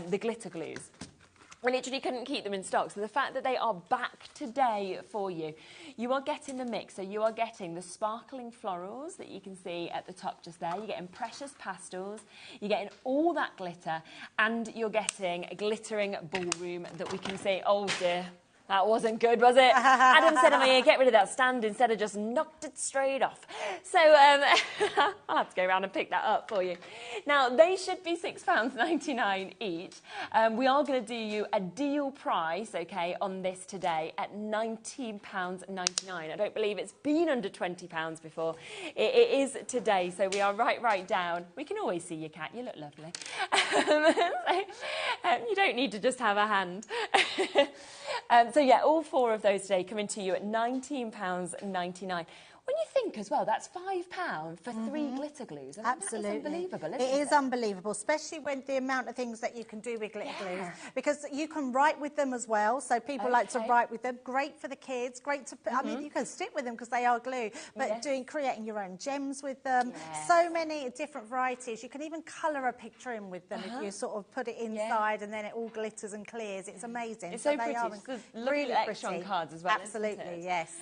the glitter glues. We literally couldn't keep them in stock. So the fact that they are back today for you, you are getting the mix. So you are getting the sparkling florals that you can see at the top just there. You're getting precious pastels. You're getting all that glitter. And you're getting a glittering ballroom that we can see. Oh, dear. That wasn't good, was it? Adam said, I'm going to get rid of that stand instead of just knocked it straight off. So I'll have to go around and pick that up for you. Now, they should be £6.99 each. We are going to do you a deal price, OK, on this today at £19.99. I don't believe it's been under £20 before. It is today, so we are right down. We can always see your cat. You look lovely. You don't need to just have a hand. So yeah, all 4 of those today coming to you at £19.99. When you think as well, that's £5 for 3 glitter glues. I mean, Absolutely. that is unbelievable, isn't It is unbelievable, especially when the amount of things that you can do with glitter glues. Because you can write with them as well, so people like to write with them. Great for the kids, great to put, I mean, you can stick with them because they are glue, but creating your own gems with them. So many different varieties. You can even colour a picture in with them if you sort of put it inside and then it all glitters and clears. It's amazing. It's so they pretty. are It's really extra pretty. on cards as well. Absolutely, yes.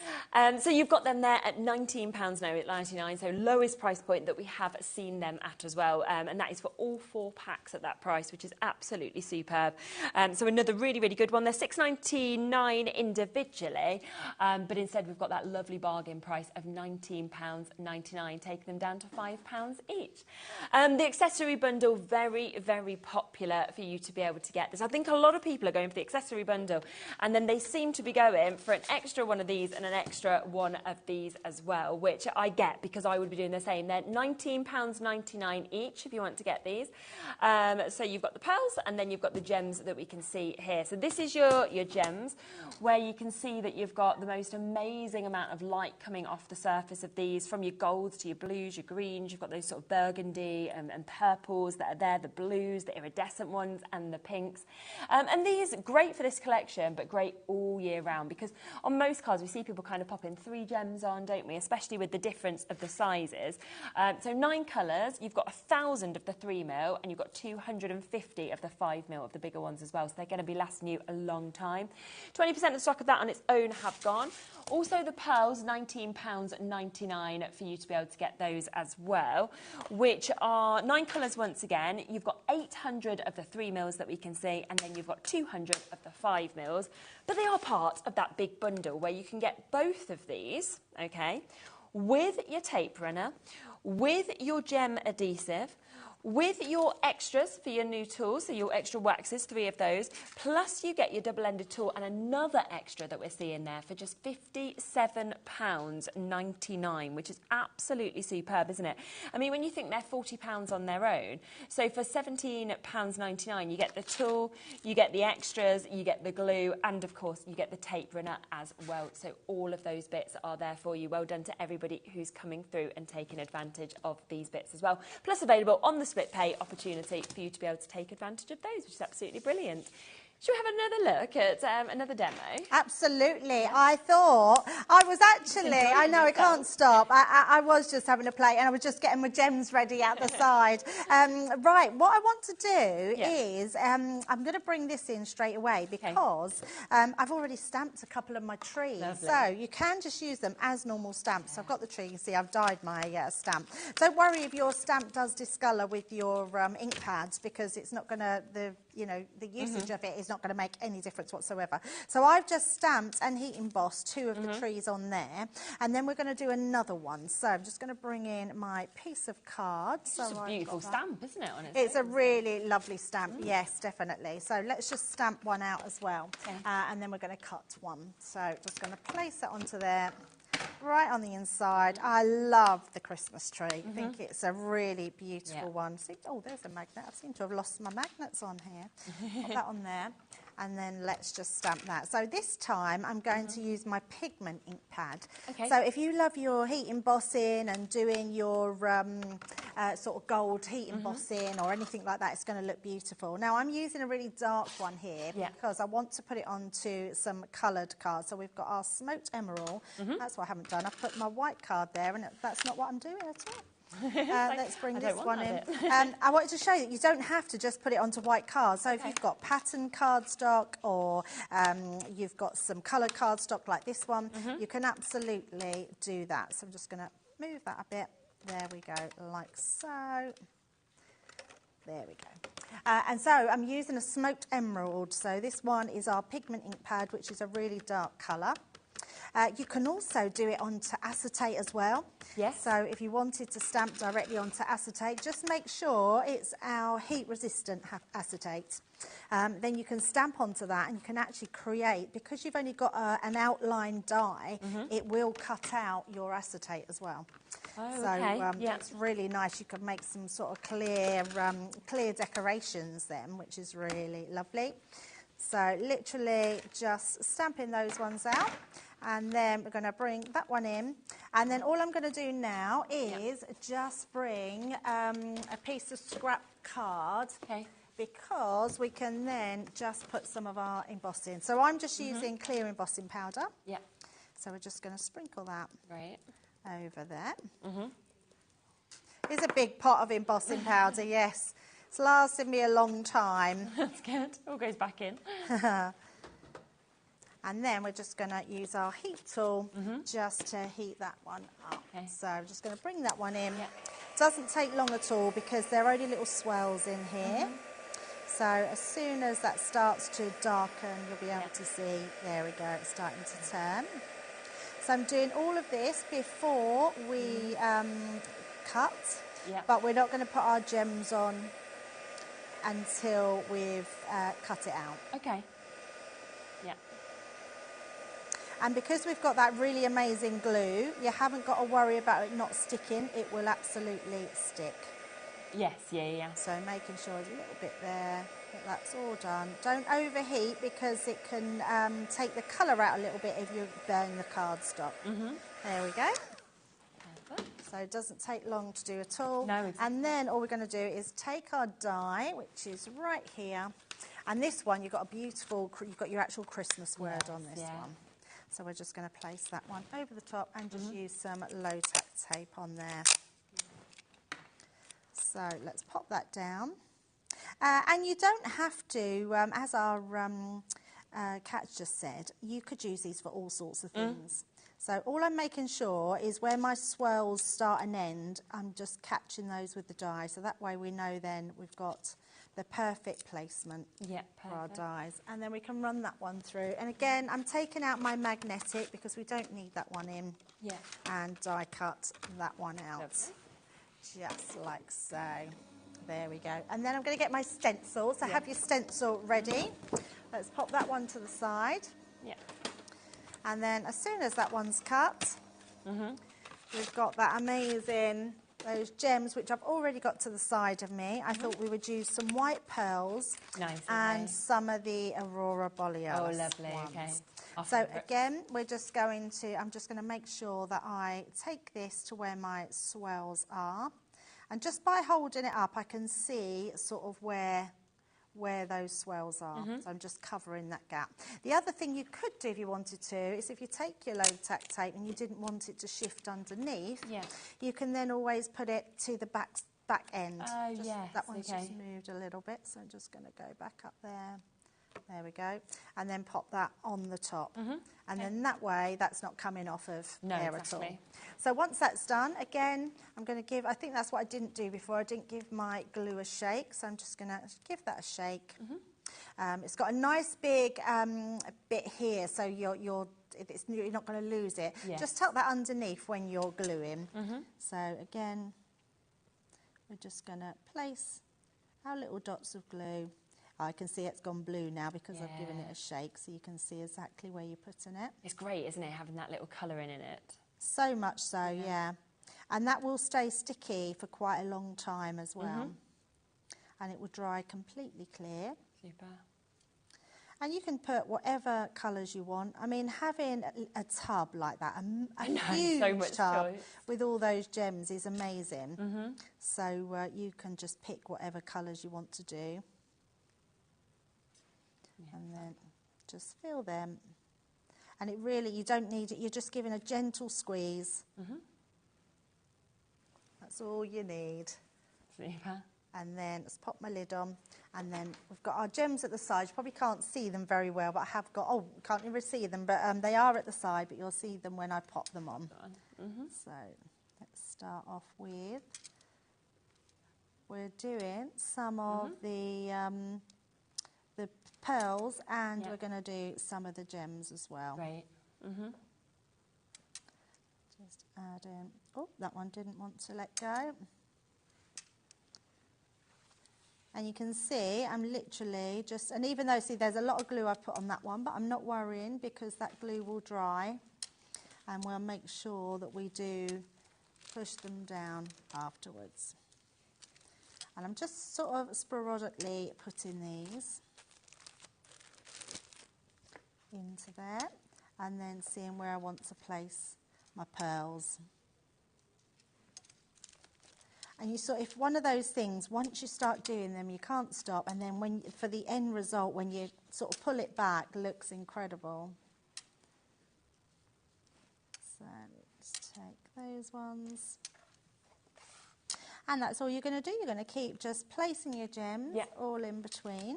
So you've got them there at £19 now at £99, so lowest price point that we have seen them at as well, and that is for all 4 packs at that price, which is absolutely superb. So another really, really good one. They're £6.99 individually, but instead we've got that lovely bargain price of £19.99, taking them down to £5 each. The accessory bundle, very, very popular for you to be able to get this. I think a lot of people are going for the accessory bundle, and then they seem to be going for an extra one of these and an extra one of these as well, which I get because I would be doing the same. They're £19.99 each if you want to get these. So you've got the pearls and then you've got the gems that we can see here. So this is your gems, where you can see that you've got the most amazing amount of light coming off the surface of these, from your golds to your blues, your greens. You've got those sort of burgundy and purples that are there, the blues, the iridescent ones and the pinks. And these, great for this collection, but great all year round, because on most cards we see people kind of popping 3 gems on, don't we? Especially with the difference of the sizes. So 9 colours, you've got 1,000 of the 3mm and you've got 250 of the 5mm of the bigger ones as well. So they're going to be lasting you a long time. 20% of the stock of that on its own have gone. Also the pearls, £19.99 for you to be able to get those as well, which are 9 colours once again. You've got 800 of the 3mm that we can see, and then you've got 200 of the 5mm. But they are part of that big bundle where you can get both of these, okay, with your tape runner, with your gem adhesive, with your extras for your new tools, so your extra waxes, 3 of those, plus you get your double-ended tool and another extra that we're seeing there for just £57.99, which is absolutely superb, isn't it? I mean, when you think they're £40 on their own, so for £17.99 you get the tool, you get the extras, you get the glue, and of course you get the tape runner as well. So all of those bits are there for you. Well done to everybody who's coming through and taking advantage of these bits as well. Plus available on the split pay opportunity for you to be able to take advantage of those, which is absolutely brilliant. Should we have another look at another demo? Absolutely. Yeah. I thought, I was actually, I know I can't stop. I was just having a play and I was just getting my gems ready out the side. Right, what I want to do is, I'm going to bring this in straight away because I've already stamped a couple of my trees. Lovely. So you can just use them as normal stamps. So I've got the tree, you can see I've dyed my stamp. Don't worry if your stamp does discolour with your ink pads, because it's not going to, the usage of it is not going to make any difference whatsoever. So I've just stamped and heat embossed 2 of the trees on there, and then we're going to do another one. So I'm just going to bring in my piece of card. It's just a beautiful stamp, isn't it? Honestly, it's a really lovely stamp. Yes, definitely. So let's just stamp one out as well, and then we're going to cut one. So just going to place it onto there. Right on the inside. I love the Christmas tree. I think it's a really beautiful one. See, oh, there's a magnet. I seem to have lost my magnets on here. Put that on there. And then let's just stamp that. So this time I'm going to use my pigment ink pad. Okay. So if you love your heat embossing and doing your sort of gold heat embossing or anything like that, it's going to look beautiful. Now I'm using a really dark one here because I want to put it onto some coloured cards. So we've got our smoked emerald. That's what I haven't done. I've put my white card there, and that's not what I'm doing at all. Let's bring this one in. I wanted to show you that you don't have to just put it onto white cards. So if you've got pattern cardstock or you've got some coloured cardstock like this one, you can absolutely do that. So I'm just going to move that a bit. There we go, like so. There we go. And so I'm using a smoked emerald. So this one is our pigment ink pad, which is a really dark colour. You can also do it onto acetate as well. Yes. So if you wanted to stamp directly onto acetate, just make sure it's our heat-resistant acetate. Then you can stamp onto that and you can actually create, because you've only got an outline die, it will cut out your acetate as well. Oh, so that's really nice. You can make some sort of clear decorations then, which is really lovely. So literally just stamping those ones out. And then we're going to bring that one in. And then all I'm going to do now is just bring a piece of scrap card. Okay. Because we can then just put some of our embossing. So I'm just using clear embossing powder. Yeah. So we're just going to sprinkle that over there. It's a big pot of embossing powder, yes. It's lasted me a long time. That's good. All goes back in. And then we're just going to use our heat tool just to heat that one up. Okay. So I'm just going to bring that one in. Doesn't take long at all because there are only little swells in here. So as soon as that starts to darken, you'll be able to see, there we go, it's starting to turn. So I'm doing all of this before we cut, but we're not going to put our gems on until we've cut it out. Okay. Yeah. And because we've got that really amazing glue, you haven't got to worry about it not sticking. It will absolutely stick. Yes, yeah. So making sure there's a little bit there, that's all done. Don't overheat because it can take the colour out a little bit if you burn the cardstock. There we go. So it doesn't take long to do at all. No, exactly. And then all we're going to do is take our die, which is right here. And this one, you've got a beautiful, you've got your actual Christmas word on this one. So we're just going to place that one over the top and just use some low-tack tape on there. So let's pop that down. And you don't have to, as our Kat just said, you could use these for all sorts of things. So all I'm making sure is where my swirls start and end, I'm just catching those with the die. So that way we know then we've got the perfect placement for our dies. And then we can run that one through. And again, I'm taking out my magnetic because we don't need that one in. And die cut that one out. Lovely. Just like so. There we go. And then I'm going to get my stencil. So have your stencil ready. Let's pop that one to the side. And then as soon as that one's cut, we've got that amazing, those gems, which I've already got to the side of me. I thought we would use some white pearls and some of the Aurora Borealis. Oh, lovely. ones. Okay. So again, we're just going to, I'm just going to make sure that I take this to where my swells are. And just by holding it up, I can see sort of where those swells are. So I'm just covering that gap. The other thing you could do if you wanted to is if you take your low-tack tape and you didn't want it to shift underneath, you can then always put it to the back end. That one's just moved a little bit, so I'm just going to go back up there. There we go. And then pop that on the top. And then that way, that's not coming off of there at all. So once that's done, again, I'm going to give, I think that's what I didn't do before. I didn't give my glue a shake, so I'm just going to give that a shake. It's got a nice big bit here, so you're not going to lose it. Just tuck that underneath when you're gluing. So again, we're just going to place our little dots of glue. I can see it's gone blue now because I've given it a shake, so you can see exactly where you're putting it. It's great, isn't it, having that little colouring in it? So much so, yeah. And that will stay sticky for quite a long time as well. And it will dry completely clear. Super. And you can put whatever colours you want. I mean, having a tub like that, a huge tub with all those gems is amazing. So you can just pick whatever colours you want to do. And then just fill them. And it really, you don't need it, you're just giving a gentle squeeze. That's all you need. Super. And then let's pop my lid on. And then we've got our gems at the side. You probably can't see them very well, but I have got, oh, can't even see them, but they are at the side, but you'll see them when I pop them on. So let's start off with, we're doing some of the pearls, and we're going to do some of the gems as well. Right. Just add in. Oh, that one didn't want to let go. And you can see I'm literally just, and even though, see, there's a lot of glue I've put on that one, but I'm not worrying because that glue will dry, and we'll make sure that we do push them down afterwards. And I'm just sort of sporadically putting these into there. and then seeing where I want to place my pearls. And you sort of, if one of those things, once you start doing them, you can't stop, and then when for the end result, when you sort of pull it back, looks incredible. So let's take those ones. And that's all you're going to do. You're going to keep just placing your gems all in between.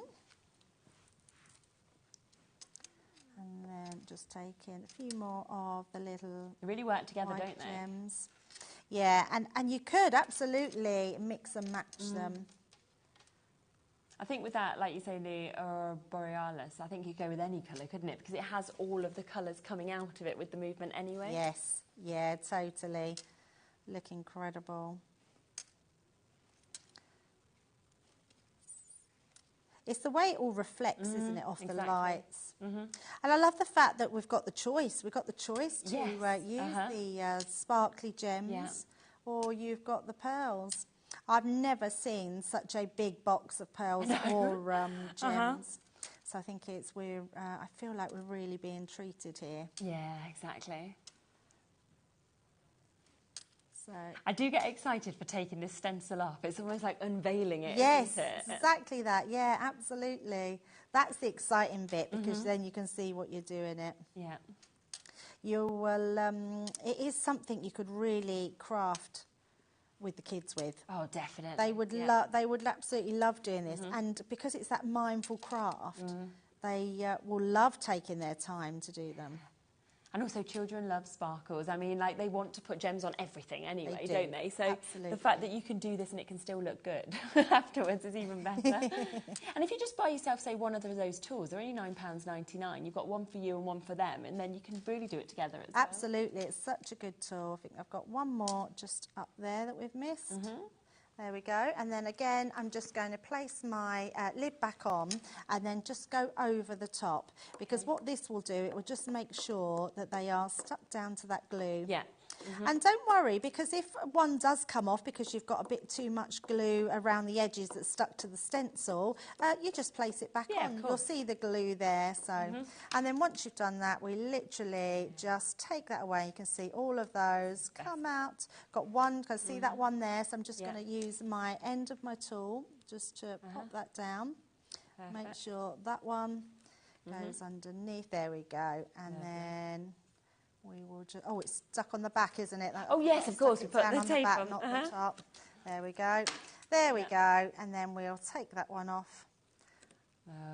And then just taking a few more of the little They really work together, white don't they? gems. Yeah, and you could absolutely mix and match them. I think with that, like you say, the Borealis, I think you could go with any colour, couldn't it? Because it has all of the colours coming out of it with the movement anyway. Yes, yeah, totally. Look incredible. It's the way it all reflects, isn't it, off the lights. And I love the fact that we've got the choice. We've got the choice to use the sparkly gems, or you've got the pearls. I've never seen such a big box of pearls or gems. So I think I feel like we're really being treated here. Yeah, exactly. So I do get excited for taking this stencil off. It's almost like unveiling it, yes, isn't it? exactly that. Yeah, absolutely. That's the exciting bit, because then you can see what you're doing it. Yeah. You will. It is something you could really craft with the kids with. Oh, definitely. They would They would absolutely love doing this, and because it's that mindful craft, they will love taking their time to do them. And also, children love sparkles. I mean, like, they want to put gems on everything anyway, They do. don't they? So Absolutely. the fact that you can do this and it can still look good afterwards is even better. And if you just buy yourself, say, one of those tools, they're only £9.99. You've got one for you and one for them, and then you can really do it together as well. Absolutely, it's such a good tool. I think I've got one more just up there that we've missed. There we go. And then again, I'm just going to place my lid back on and then just go over the top, because what this will do, it will just make sure that they are stuck down to that glue. Yeah. And don't worry, because if one does come off because you've got a bit too much glue around the edges that's stuck to the stencil, you just place it back on. You'll see the glue there. So, and then once you've done that, we literally just take that away. You can see all of those come out. Got one, can see that one there, so I'm just going to use my end of my tool just to pop that down. Make sure that one goes underneath. There we go. And then we will just, oh, it's stuck on the back, isn't it? Oh, yes, of course. We put the tape on. Not the top. There we go. There we go. And then we'll take that one off.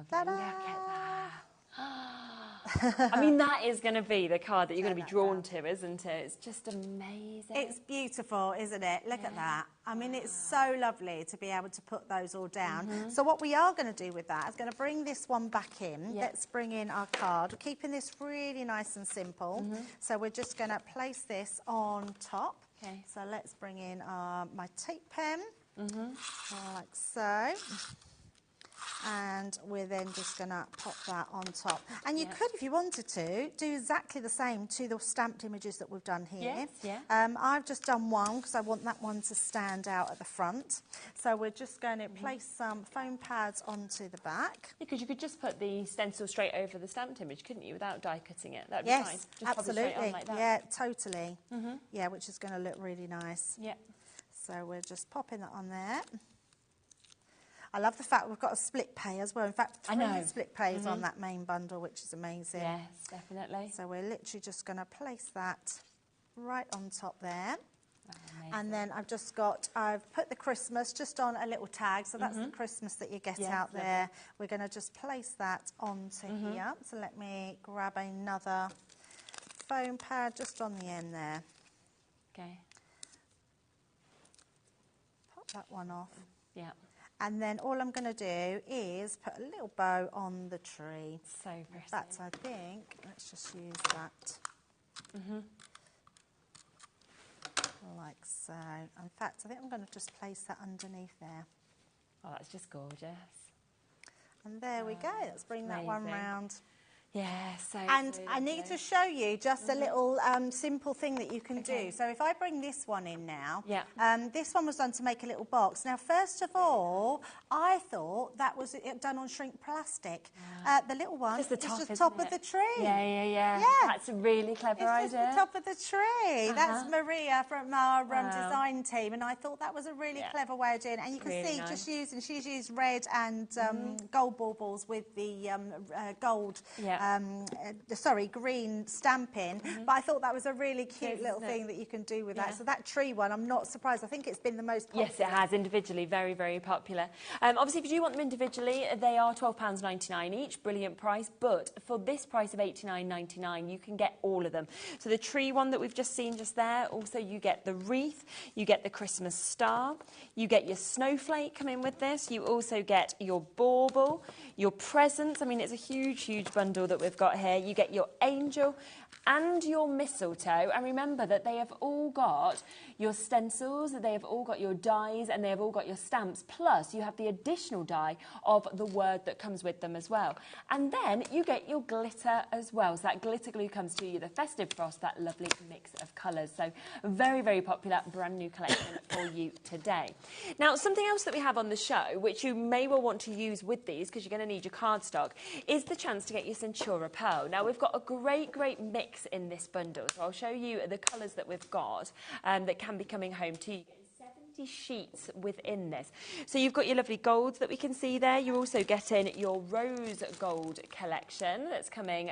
Lovely. Look at that. I mean, that is going to be the card that you're going to be drawn to, isn't it? It's just amazing. It's beautiful, isn't it? Look at that. I mean, it's so lovely to be able to put those all down. So what we are going to do with that is going to bring this one back in. Let's bring in our card. We're keeping this really nice and simple. So we're just going to place this on top. Okay. So let's bring in my tape pen, like so. And we're then just going to pop that on top. And you could, if you wanted to, do exactly the same to the stamped images that we've done here. Yes, I've just done one because I want that one to stand out at the front. So we're just going to place some foam pads onto the back. Because you could just put the stencil straight over the stamped image, couldn't you, without die cutting it? That would be fine. Yes, Just pop it absolutely. straight on like that. Yeah, totally. Yeah, which is going to look really nice. Yeah. So we're just popping that on there. I love the fact we've got a split pay as well. In fact, 3 split pays on that main bundle, which is amazing. Yes, definitely. So we're literally just going to place that right on top there. Amazing. And then I've put the Christmas just on a little tag. So that's the Christmas that you get out there. Lovely. We're going to just place that onto here. So let me grab another foam pad just on the end there. Okay. Pop that one off. Yeah. And then all I'm going to do is put a little bow on the tree. So pretty. That's, I think, let's just use that. Like so. In fact, I think I'm going to just place that underneath there. Oh, that's just gorgeous. And there we go. Let's bring that one amazing. round. Yeah, so I need to show you just a little simple thing that you can do. So if I bring this one in now, this one was done to make a little box. Now, first of all, I thought that was done on shrink plastic. The little one is just top of the tree. Yeah. That's a really clever idea. It's just the top of the tree. That's Maria from our design team, and I thought that was a really clever way of doing it. And you can see she's used red and gold baubles with the gold. Green stamping, but I thought that was a really cute little thing that you can do with that. So that tree one, I'm not surprised. I think it's been the most popular. Yes, it has, individually, very, very popular. Obviously, if you do want them individually, they are £12.99 each, brilliant price, but for this price of $89.99, you can get all of them. So the tree one that we've just seen just there, also you get the wreath, you get the Christmas star, you get your snowflake coming with this, you also get your bauble, your presents. I mean, it's a huge, huge bundle that we've got here. You get your angel and your mistletoe, and remember that they have all got your stencils, they have all got your dies, and they have all got your stamps, plus you have the additional die of the word that comes with them as well. And then you get your glitter as well, so that glitter glue comes to you, the festive frost, that lovely mix of colours. So very, very popular, brand new collection for you today. Now, something else that we have on the show, which you may well want to use with these, because you're going to need your cardstock, is the chance to get your Centura Pearl. Now, we've got a great, great mix in this bundle, so I'll show you the colours that we've got that can be coming home to you. 70 sheets within this. So you've got your lovely golds that we can see there. You're also getting your rose gold collection that's coming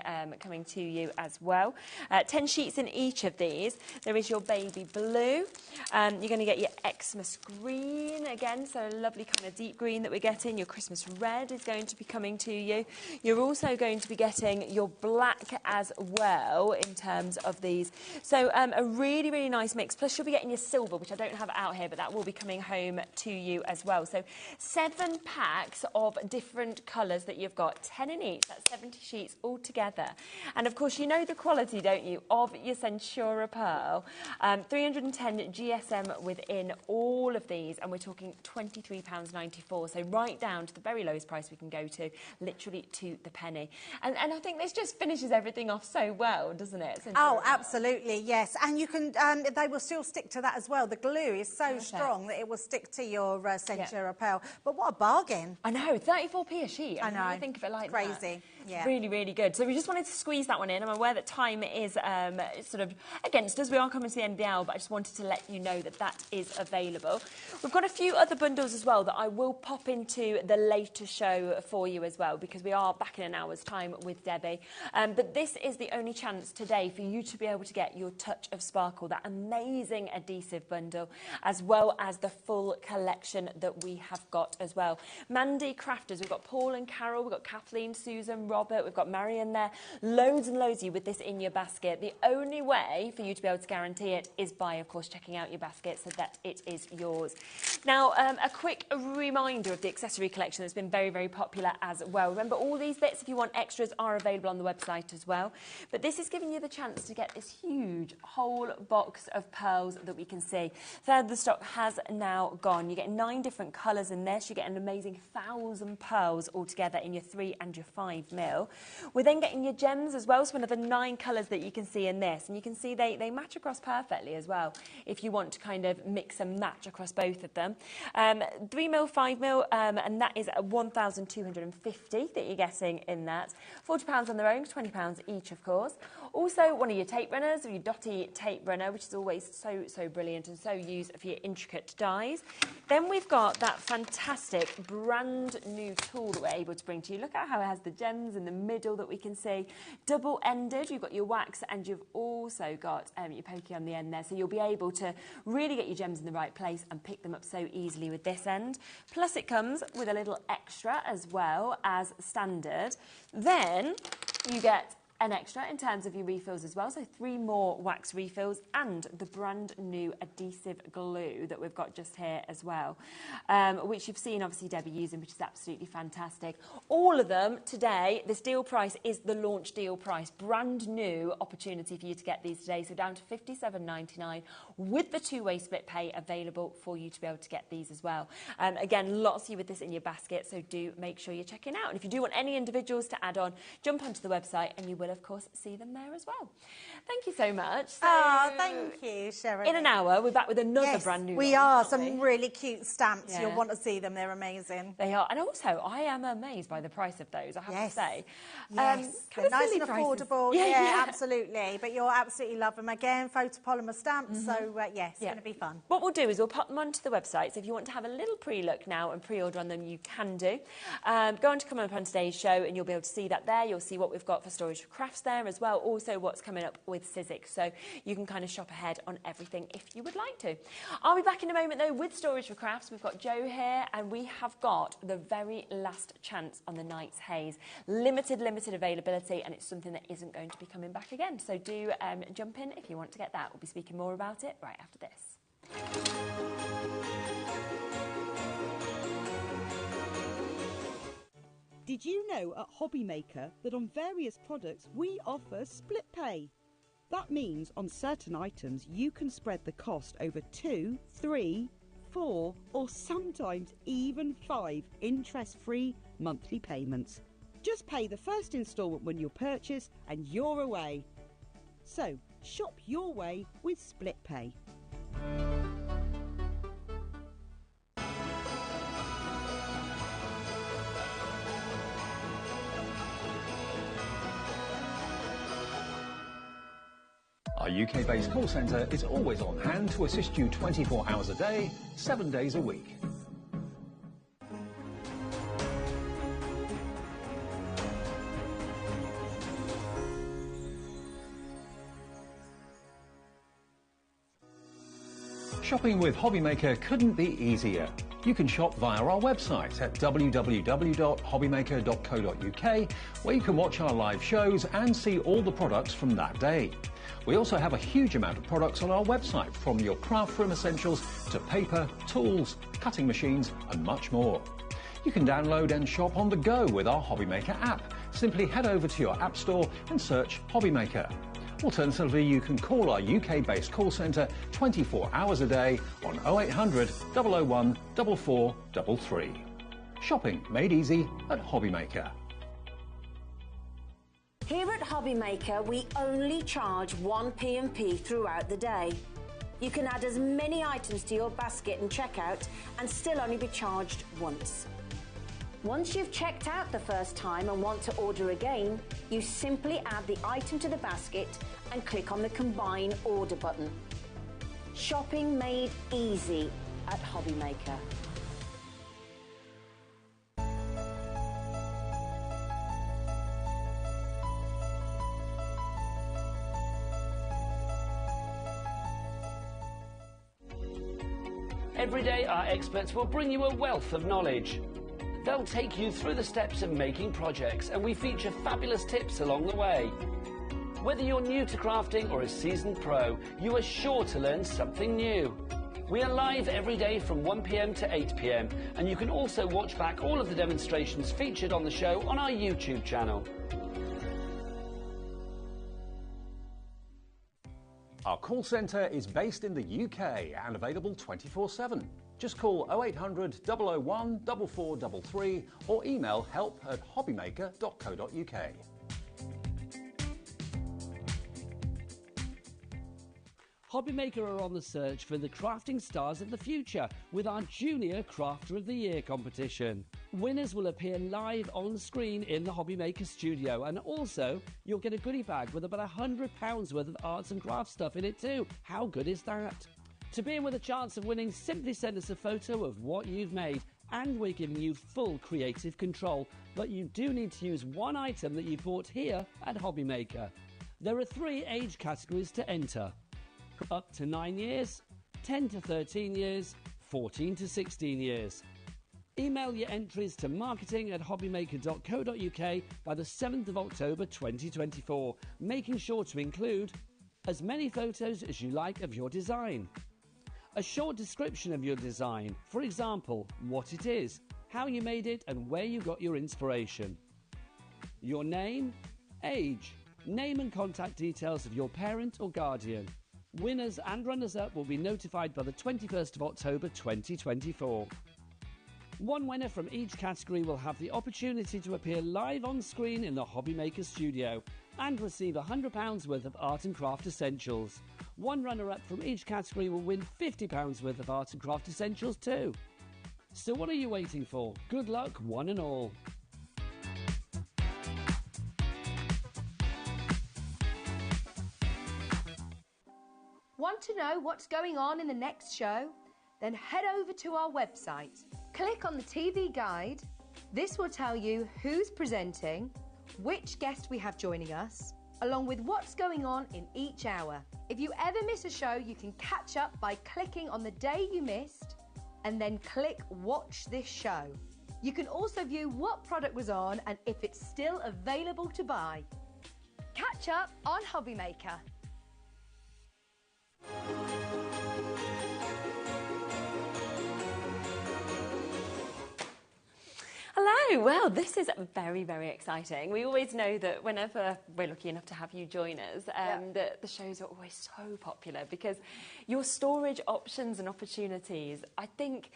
to you as well. 10 sheets in each of these. There is your baby blue. You're going to get your Xmas green again, so a lovely kind of deep green that we're getting. Your Christmas red is going to be coming to you. You're also going to be getting your black as well in terms of these. So a really, really nice mix. Plus you'll be getting your silver, which I don't have out here, but that will be coming home to you as well. So 7 packs of different colours that you've got, 10 in each. That's 70 sheets all together. And of course, you know the quality, don't you, of your Centura Pearl. 310 GSM within all of these, and we're talking £23.94. So right down to the very lowest price we can go to, literally to the penny. And I think this just finishes everything off so well, doesn't it? Centura Oh, absolutely, yes. And you can, they will still stick to that as well. The glue is so strong that it will stick to your Centura Pearl. But what a bargain. I know, 34p a sheet. I know. I think of it like crazy. That. Yeah. Really, really good. So we just wanted to squeeze that one in. I'm aware that time is sort of against us. We are coming to the end of the hour, but I just wanted to let you know that that is available. We've got a few other bundles as well that I will pop into the later show for you as well, because we are back in an hour's time with Debbie. But this is the only chance today for you to be able to get your Touch of Sparkle, that amazing adhesive bundle, as well as the full collection that we have got as well. Mandy Crafters, we've got Paul and Carol, we've got Kathleen, Susan, Robert, we've got Marion there. Loads and loads of you with this in your basket. The only way for you to be able to guarantee it is by, of course, checking out your basket so that it is yours. Now, a quick reminder of the accessory collection that's been very, very popular as well. Remember, all these bits, if you want extras, are available on the website as well. But this is giving you the chance to get this huge whole box of pearls that we can see. Third of the stock has now gone. You get 9 different colours in this. You get an amazing 1,000 pearls altogether in your 3 and your 5 mil. We're then getting your gems as well, so another 9 colours that you can see in this. And you can see they match across perfectly as well, if you want to kind of mix and match across both of them. 3 mil, 5 mil, and that is 1,250 that you're getting in that. £40 on their own, £20 each, of course. Also, one of your tape runners, or your dotty tape runner, which is always so brilliant and so used for your intricate dies. Then we've got that fantastic brand new tool that we're able to bring to you. Look at how it has the gems in the middle that we can see. Double-ended, you've got your wax, and you've also got your pokey on the end there. So you'll be able to really get your gems in the right place and pick them up so easily with this end. Plus it comes with a little extra as well as standard. Then you get an extra in terms of your refills as well. So 3 more wax refills and the brand new adhesive glue that we've got just here as well, which you've seen obviously Debbie using, which is absolutely fantastic. All of them today, this deal price is the launch deal price. Brand new opportunity for you to get these today. So down to £57.99 with the 2-way split pay available for you to be able to get these as well. Again, lots of you with this in your basket, so do make sure you're checking out. And if you do want any individuals to add on, jump onto the website and you will of course see them there as well. Thank you so much. So, thank you, Sharon. in an hour we're back with another brand new we launch, are. aren't Some we? really cute stamps. Yeah. You'll want to see them. They're amazing. They are. And also I am amazed by the price of those, I have to say. Yes, kind they're of nice silly and prices. affordable. Yeah, absolutely. But you'll absolutely love them. Again, photopolymer stamps. So yes, it's going to be fun. What we'll do is we'll pop them onto the website. So if you want to have a little pre-look now and pre-order on them, you can do. Go on to Come Up on Today's Show and you'll be able to see that there. You'll see what we've got for Storage for Crafts there as well. Also what's coming up with Sizzix. So you can kind of shop ahead on everything if you would like to. I'll be back in a moment though with Storage for Crafts. We've got Joe here and we have got the very last chance on the night's haze. Limited availability, and it's something that isn't going to be coming back again. So do jump in if you want to get that. We'll be speaking more about it right after this. Did you know at HobbyMaker that on various products we offer split pay? That means on certain items you can spread the cost over 2, 3, 4 or sometimes even 5 interest-free monthly payments. Just pay the first instalment when you purchase and you're away. So shop your way with split pay. Our UK-based call centre is always on hand to assist you 24 hours a day, 7 days a week. Shopping with HobbyMaker couldn't be easier. You can shop via our website at www.hobbymaker.co.uk, where you can watch our live shows and see all the products from that day. We also have a huge amount of products on our website, from your craft room essentials to paper, tools, cutting machines and much more. You can download and shop on the go with our HobbyMaker app. Simply head over to your app store and search HobbyMaker. Alternatively, you can call our UK-based call centre 24 hours a day on 0800 001 4433. Shopping made easy at HobbyMaker. Here at HobbyMaker, we only charge 1 P&P throughout the day. You can add as many items to your basket and checkout and still only be charged once. Once you've checked out the first time and want to order again, you simply add the item to the basket and click on the Combine Order button. Shopping made easy at HobbyMaker. Every day, our experts will bring you a wealth of knowledge. They'll take you through the steps of making projects, and we feature fabulous tips along the way. Whether you're new to crafting or a seasoned pro, you are sure to learn something new. We are live every day from 1 PM to 8 PM, and you can also watch back all of the demonstrations featured on the show on our YouTube channel. Our call centre is based in the UK and available 24/7. Just call 0800 001 4433 or email help@hobbymaker.co.uk. HobbyMaker are on the search for the crafting stars of the future with our Junior Crafter of the Year competition. Winners will appear live on screen in the HobbyMaker studio, and also you'll get a goodie bag with about £100 worth of arts and crafts stuff in it too. How good is that? To be in with a chance of winning, simply send us a photo of what you've made, and we're giving you full creative control, but you do need to use one item that you bought here at HobbyMaker. There are 3 age categories to enter: up to 9 years, 10 to 13 years, 14 to 16 years. Email your entries to marketing@hobbymaker.co.uk by the 7th of October 2024, making sure to include as many photos as you like of your design, a short description of your design, for example, what it is, how you made it and where you got your inspiration, your name, age, name and contact details of your parent or guardian. Winners and runners-up will be notified by the 21st of October 2024. One winner from each category will have the opportunity to appear live on screen in the HobbyMaker studio and receive £100 worth of art and craft essentials. One runner-up from each category will win £50 worth of art and craft essentials too. So what are you waiting for? Good luck, one and all. Want to know what's going on in the next show? Then head over to our website. Click on the TV guide. This will tell you who's presenting, which guest we have joining us, along with what's going on in each hour. If you ever miss a show, you can catch up by clicking on the day you missed and then click Watch This Show. You can also view what product was on and if it's still available to buy. Catch up on HobbyMaker. Hello, well, this is very, very exciting. We always know that whenever we're lucky enough to have you join us, that the shows are always so popular because your storage options and opportunities, I think,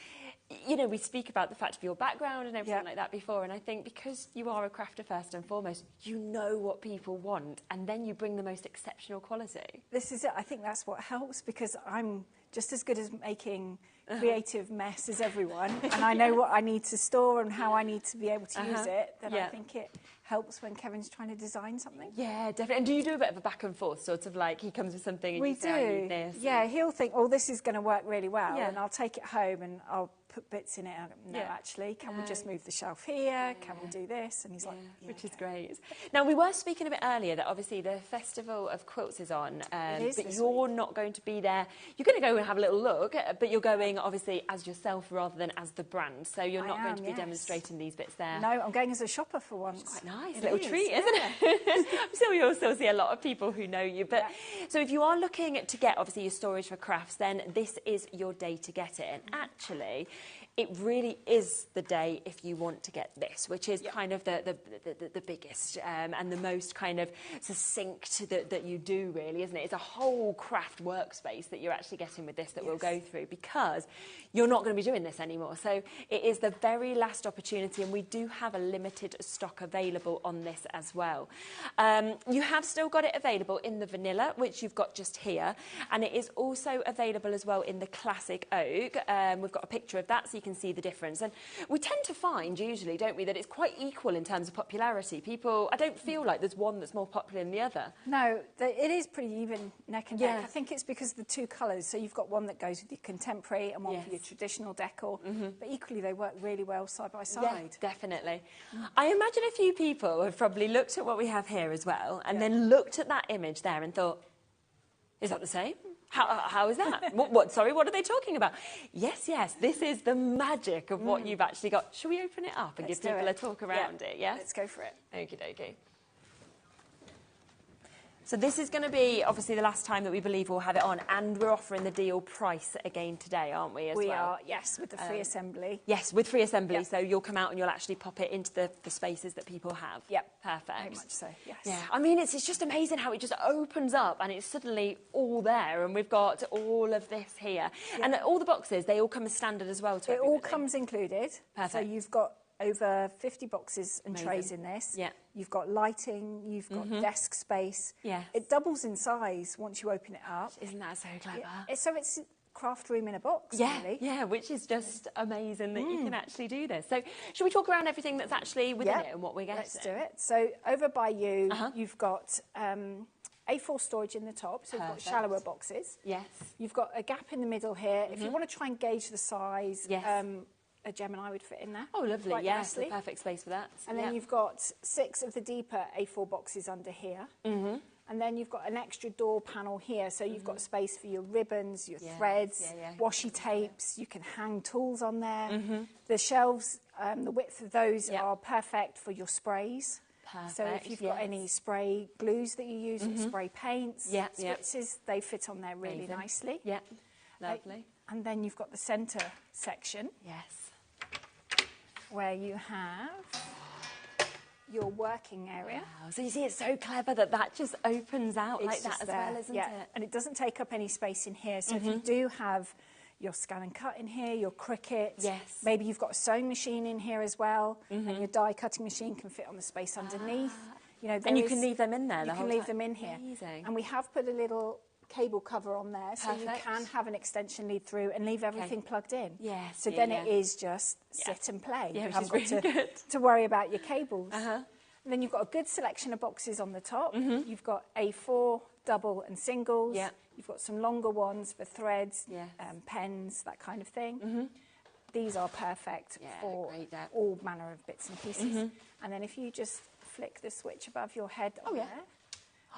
you know, we speak about the fact of your background and everything like that before, and I think because you are a crafter first and foremost, you know what people want, and then you bring the most exceptional quality. This is it. I think that's what helps because I'm just as good as making creative mess as everyone, and I know what I need to store and how I need to be able to use it, then I think it helps when Kevin's trying to design something. Yeah, definitely. And do you do a bit of a back and forth, sort of like he comes with something and We you say, I need this? Yeah, he'll think, oh, this is going to work really well, and I'll take it home and I'll put bits in it. And no, actually, can we just move the shelf here? Can we do this? And he's like, which is great. Now, we were speaking a bit earlier that obviously the Festival of Quilts is on, but you're not going to be there. You're going to go and have a little look, but you're going obviously as yourself rather than as the brand. So you're not going to be demonstrating these bits there. No, I'm going as a shopper for once. It's quite nice, a little treat, isn't it? I'm sure you'll still see a lot of people who know you. But so if you are looking to get obviously your storage for crafts, then this is your day to get it. And actually, it really is the day if you want to get this, which is kind of the biggest and the most kind of succinct that you do, really, isn't it? It's a whole craft workspace that you're actually getting with this that we'll go through because you're not going to be doing this anymore. So it is the very last opportunity, and we do have a limited stock available on this as well. You have still got it available in the vanilla, which you've got just here, and it is also available as well in the classic oak. We've got a picture of that so you can see the difference. And we tend to find, usually, don't we, that it's quite equal in terms of popularity. People, I don't feel like there's one that's more popular than the other. No, it is pretty even neck and neck. I think it's because of the two colours. So you've got one that goes with your contemporary and one for your traditional decor, but equally they work really well side by side. Yeah, definitely. I imagine a few people have probably looked at what we have here as well and then looked at that image there and thought, is that the same? How is that? Sorry, what are they talking about? Yes, this is the magic of what you've actually got. Shall we open it up and give people a talk around it? Yes? Let's go for it. Okie dokie. So this is going to be, obviously, the last time that we believe we'll have it on, and we're offering the deal price again today, aren't we, as well? We are, yes, with the free assembly. Yes, with free assembly, so you'll come out and you'll actually pop it into the spaces that people have. Yep. Perfect. Very much so, yes. Yeah, I mean, it's just amazing how it just opens up and it's suddenly all there, and we've got all of this here. And all the boxes, they all come as standard as well to everybody? It all comes included. Perfect. So you've got over 50 boxes and trays in this. Yeah. You've got lighting, you've got desk space. Yes. It doubles in size once you open it up. Isn't that so clever? Yeah. So it's craft room in a box, really. Yeah, which is just amazing that you can actually do this. So should we talk around everything that's actually within it and what we're getting? Let's do it. So over by you, you've got A4 storage in the top, so you've got shallower boxes. Yes. You've got a gap in the middle here. If you want to try and gauge the size, a Gemini would fit in there. Oh, lovely. Yes, the perfect space for that. And then you've got 6 of the deeper A4 boxes under here. And then you've got an extra door panel here, so you've got space for your ribbons, your threads, washi tapes. You can hang tools on there. The shelves, the width of those are perfect for your sprays. Perfect, so if you've got any spray glues that you use, or spray paints, spritzes, they fit on there really nicely. Yeah, lovely. And then you've got the centre section. Yes. Where you have your working area. Wow. So you see, it's so clever that that just opens out like that as well, isn't it? And it doesn't take up any space in here. So if you do have your scan and cut in here, your Cricut, maybe you've got a sewing machine in here as well, and your die cutting machine can fit on the space underneath. You know, and you can leave them in there. You can leave them in here. Amazing. And we have put a little cable cover on there, so you can have an extension lead through and leave everything plugged in. Yes. So then it is just sit and play. Yeah, you which is really good. to worry about your cables. And then you've got a good selection of boxes on the top. You've got A4, double and singles. You've got some longer ones for threads, pens, that kind of thing. These are perfect for all manner of bits and pieces. And then if you just flick the switch above your head on there,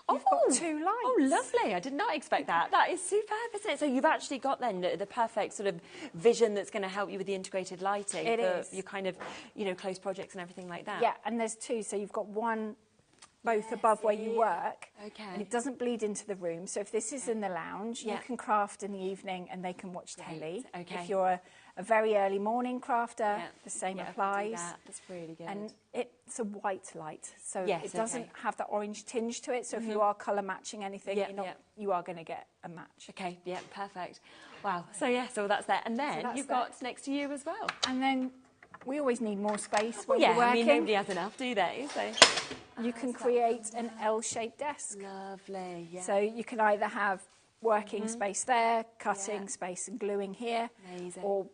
you've got 2 lights. Oh, lovely. I did not expect that. That is superb, isn't it? So you've actually got then the perfect sort of vision that's going to help you with the integrated lighting for your kind of, you know, close projects and everything like that. Yeah, and there's 2. So you've got one both above where you work. Okay. And it doesn't bleed into the room. So if this is in the lounge, you can craft in the evening and they can watch telly. Okay. If you're a very early morning crafter, the same applies. That's really good. And it's a white light, so it doesn't have that orange tinge to it. So if you are colour matching anything, you are going to get a match. Okay, yeah, perfect. Wow. So so that's there. And then you've got next to you as well. And then we always need more space when we're working. I mean, nobody has enough, do they? So you can create an L-shaped desk. Lovely. Yeah. So you can either have working space there, cutting space and gluing here, or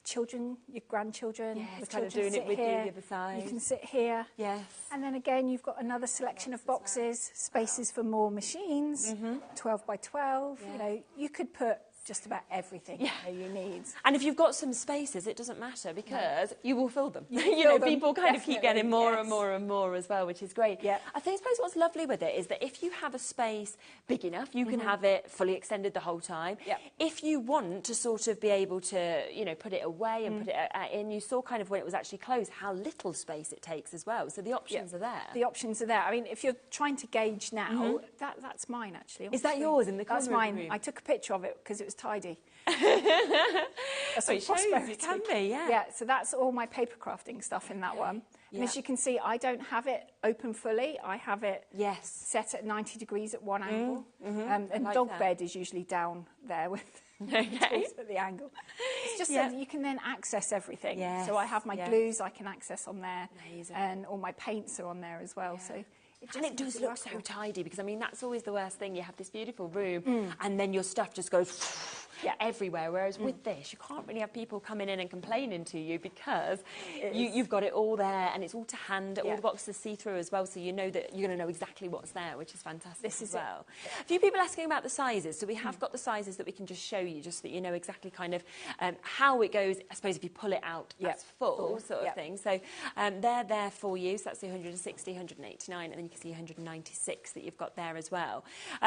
children, your grandchildren, the kind of doing it with you the other side. You can sit here. Yes. And then again, you've got another selection of boxes, spaces for more machines, 12 by 12. You know, you could put just about everything that you need. And if you've got some spaces, it doesn't matter because you will fill them. You know, people kind of keep getting more and more and more as well, which is great. Yeah. I suppose what's lovely with it is that if you have a space big enough, you can have it fully extended the whole time. Yeah. If you want to sort of be able to, you know, put it away and put it in, you saw kind of when it was actually closed how little space it takes as well. So the options are there. The options are there. I mean, if you're trying to gauge now, that's mine actually. Is that yours in the corner? That's mine. I took a picture of it because it was tidy. That's what it shows. It can be, Yeah, so that's all my paper crafting stuff in that one. And as you can see, I don't have it open fully. I have it set at 90 degrees at one angle. And like dog bed is usually down there with at the angle. It's just so that you can then access everything. So I have my glues I can access on there. Amazing. And all my paints are on there as well. So and it does look so tidy because, I mean, that's always the worst thing. You have this beautiful room and then your stuff just goes everywhere. Whereas with this, you can't really have people coming in and complaining to you because you've got it all there and it's all to hand. All the boxes see through as well, so you know that you're going to know exactly what's there, which is fantastic. This is as well. A few people asking about the sizes. So we have got the sizes that we can just show you, just so that you know exactly kind of how it goes. I suppose if you pull it out, that's full sort of thing. So they're there for you. So that's the 160, 189, and then you can see 196 that you've got there as well.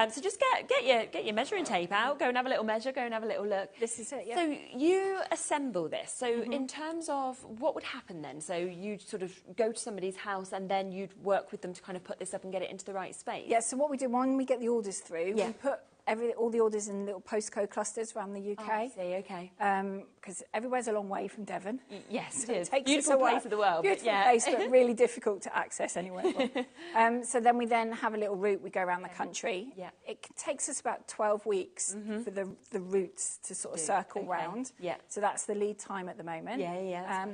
So just get your measuring tape out. Go and have a little measure. Go and have a little look. This is it, So you assemble this. So in terms of what would happen then? So you'd sort of go to somebody's house and then you'd work with them to kind of put this up and get it into the right space? Yeah, so what we do when we get the orders through, we put all the orders in little postcode clusters around the UK. Oh, I see, okay. Because everywhere's a long way from Devon. Yes, so it is. Takes Beautiful place of the world. Beautiful place, but really difficult to access anywhere. So then we have a little route. We go around the country. Yeah. It takes us about 12 weeks for the routes to sort of circle round. Yeah. So that's the lead time at the moment. Yeah.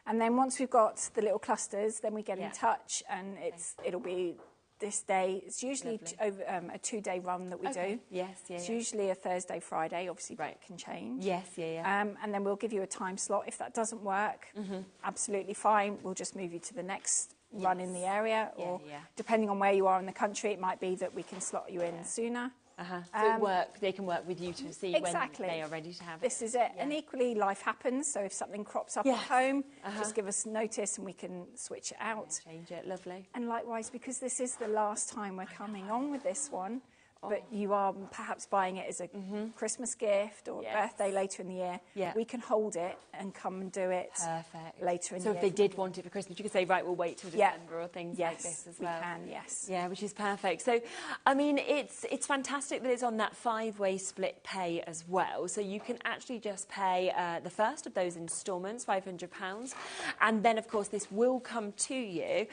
And then once we've got the little clusters, then we get in touch, and it'll be this day. It's usually over a 2-day run that we do. Yes, It's usually a Thursday, Friday. Obviously, that can change. Yes, and then we'll give you a time slot. If that doesn't work, absolutely fine. We'll just move you to the next run in the area, or depending on where you are in the country, it might be that we can slot you in sooner. So they can work with you to see exactly. when they are ready to have This is it. And equally, life happens. So if something crops up at home, just give us notice and we can switch it out. Change it, lovely. And likewise, because this is the last time we're coming on with this one, but you are perhaps buying it as a Christmas gift or birthday later in the year, we can hold it and come and do it later in the year. So if they did want it for Christmas, you could say, right, we'll wait till December or things like this as well. We can, yes. Yeah, which is perfect. So, I mean, it's fantastic that it's on that 5-way split pay as well. So you can actually just pay the first of those instalments, £500. And then, of course, this will come to you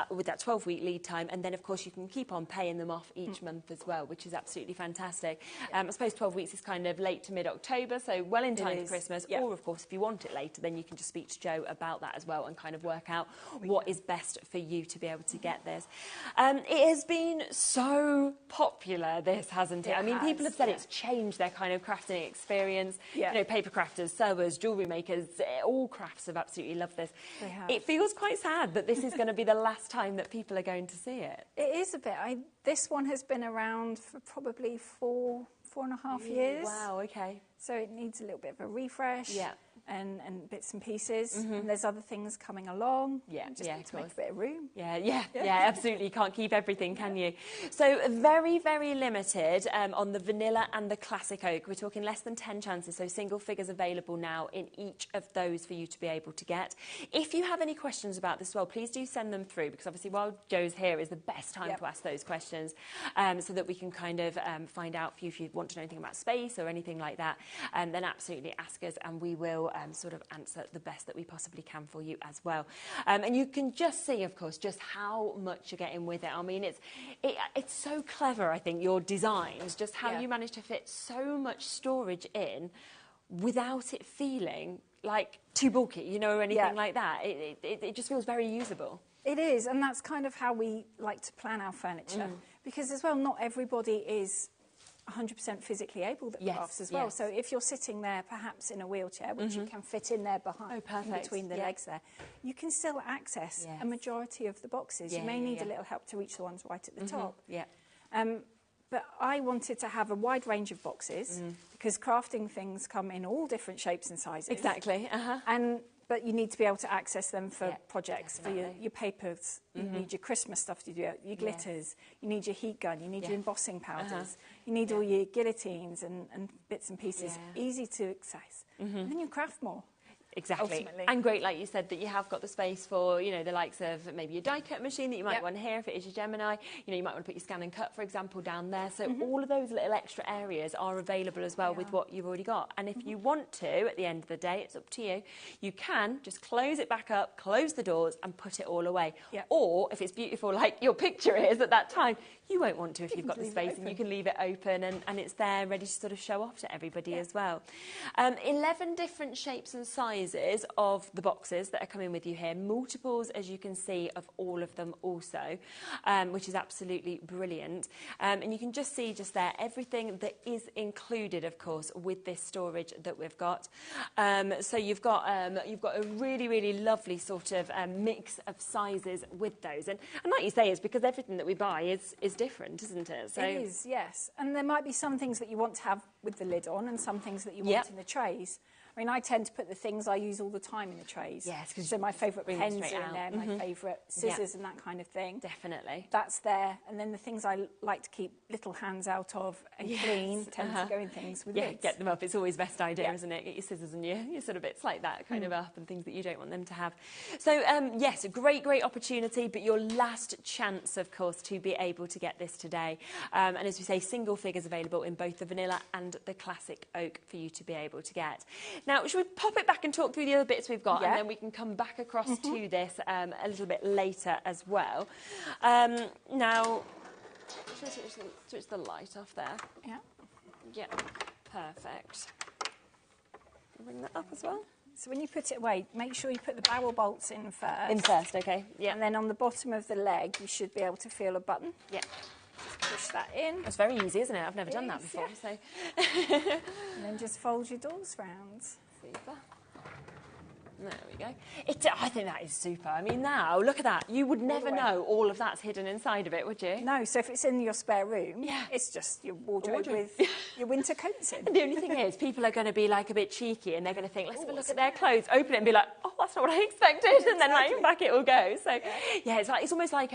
with that 12-week lead time. And then, of course, you can keep on paying them off each month as well, which is absolutely fantastic. I suppose 12 weeks is kind of late to mid-October, so well in time for Christmas. Or, of course, if you want it later, then you can just speak to Jo about that as well and kind of work out what is best for you to be able to get this. It has been so popular, this, hasn't it? I mean, people have said it's changed their kind of crafting experience. You know, paper crafters, sewers, jewellery makers, all crafts have absolutely loved this. They have. It feels quite sad that this is going to be the last time that people are going to see it. It is a bit. This one has been around for probably 4.5 years. Wow, okay. So it needs a little bit of a refresh. Yeah. And bits and pieces. And there's other things coming along. Just need to make a bit of room. Yeah, absolutely. You can't keep everything, can you? So very, very limited on the vanilla and the classic oak. We're talking less than 10 chances, so single figures available now in each of those for you to be able to get. If you have any questions about this as well, please do send them through, because obviously while Jo's here is the best time to ask those questions, so that we can kind of find out for you if you want to know anything about space or anything like that. Then absolutely ask us and we will sort of answer the best that we possibly can for you as well. And you can just see, of course, just how much you're getting with it. I mean, it's so clever, I think, your designs, just how you manage to fit so much storage in without it feeling like too bulky, you know, or anything like that. It just feels very usable. It is, and that's kind of how we like to plan our furniture. Because as well, not everybody is 100% physically able that crafts as well. So if you're sitting there perhaps in a wheelchair, which you can fit in there behind, in between the legs there, you can still access a majority of the boxes. You may need a little help to reach the ones right at the top. But I wanted to have a wide range of boxes because crafting things come in all different shapes and sizes. Exactly. But you need to be able to access them for projects, for your papers. You need your Christmas stuff to do, your glitters. You need your heat gun. You need your embossing powders. You need all your guillotines and bits and pieces, easy to access. And then you craft more. Exactly. Ultimately. And great, like you said, that you have got the space for, you know, the likes of maybe your die cut machine that you might want here if it is your Gemini. You know, you might want to put your scan and cut, for example, down there. So all of those little extra areas are available as well with what you've already got. And if you want to, at the end of the day, it's up to you. You can just close it back up, close the doors and put it all away. Or if it's beautiful like your picture is at that time, you won't want to if you've got the space and you can leave it open and it's there ready to sort of show off to everybody as well. 11 different shapes and sizes of the boxes that are coming with you here. Multiples, as you can see, of all of them also, which is absolutely brilliant. And you can just see just there everything that is included, of course, with this storage that we've got. So you've got a really, really lovely sort of mix of sizes with those. And like you say, it's because everything that we buy is different, isn't it? So it is, yes. And there might be some things that you want to have with the lid on and some things that you want in the trays. I mean, I tend to put the things I use all the time in the trays. Yes, because so my favourite pens are in there, my favourite scissors and that kind of thing. Definitely. That's there. And then the things I like to keep little hands out of and clean tend to go in things with lids. Get them up. It's always best idea, isn't it? Get your scissors and your sort of bits like that kind of up and things that you don't want them to have. So, yes, a great, great opportunity, but your last chance, of course, to be able to get this today. And as we say, single figures available in both the vanilla and the classic oak for you to be able to get. Now, should we pop it back and talk through the other bits we've got, and then we can come back across to this a little bit later as well. Now, switch the light off there. Yeah, perfect. Bring that up as well. So when you put it away, make sure you put the barrel bolts in first. In first, okay. Yeah. And then on the bottom of the leg, you should be able to feel a button. Yeah. Push that in. It's very easy, isn't it? I've never done that before. So. And then just fold your doors round. Super. There we go. I think that is super. I mean, now, look at that. You would never know all of that's hidden inside of it, would you? No, so if it's in your spare room, it's just your wardrobe with your winter coats in. And the only thing is, people are going to be like a bit cheeky and they're going to think, let's have a look at their clothes, open it and be like, oh, that's not what I expected. And then right back it will go. So, yeah, it's almost like,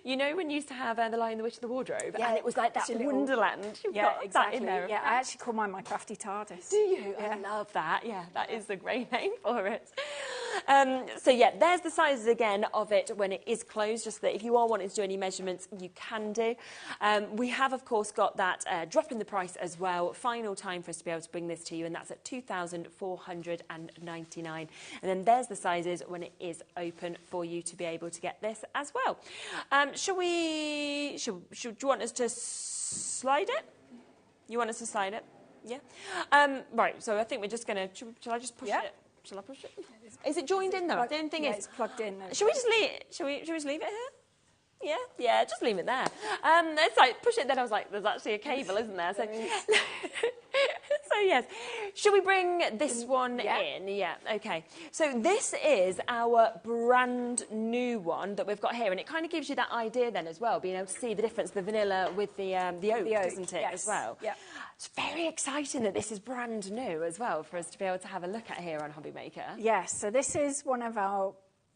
you know, when you used to have The Lion, the Witch, and the Wardrobe, and it was like that wonderland. You've got exactly. That in there. Yeah, I actually call mine my crafty TARDIS. Do you? Yeah. I love that. Yeah, that is a great name for it. So yeah, there's the sizes again of it when it is closed, just that if you are wanting to do any measurements, you can do. We have, of course, got that drop in the price as well. Final time for us to be able to bring this to you, and that's at $2,499. And then there's the sizes when it is open for you to be able to get this as well. Do you want us to slide it? You want us to slide it? Yeah. Right, so I think we're just going to... Shall I just push it? Shall I push it? Is it joined in though? The only thing is... it's plugged in. Should we just leave it? Should we just leave it here? Yeah, just leave it there. It's like, push it, then I was like, there's actually a cable, isn't there? So, so yes. Should we bring this one in? Yeah, okay. So this is our brand new one that we've got here, and it kind of gives you that idea then as well, being able to see the difference, the vanilla with the oak, doesn't it, as well? Yeah. It's very exciting that this is brand new as well for us to be able to have a look at here on HobbyMaker. Yes, so this is one of our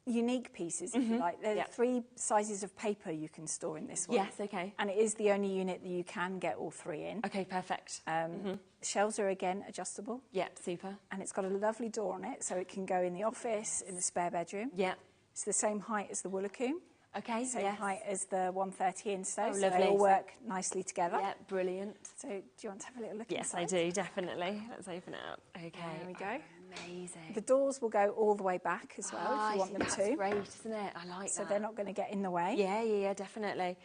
unique pieces, if you like. There are 3 sizes of paper you can store in this one. Yes, okay. And it is the only unit that you can get all 3 in. Okay, perfect. The shelves are, again, adjustable. Yeah, super. And it's got a lovely door on it, so it can go in the office, in the spare bedroom. Yeah. It's the same height as the Woolacoom. Okay, same height as the 130 inch though, so lovely. they all work nicely together. Yeah, brilliant. So do you want to have a little look inside? Yes, I do, definitely. Let's open it up. Okay. There we go. Amazing. The doors will go all the way back as well if you want them to. That's great, isn't it? I like that. So they're not going to get in the way. Yeah, definitely.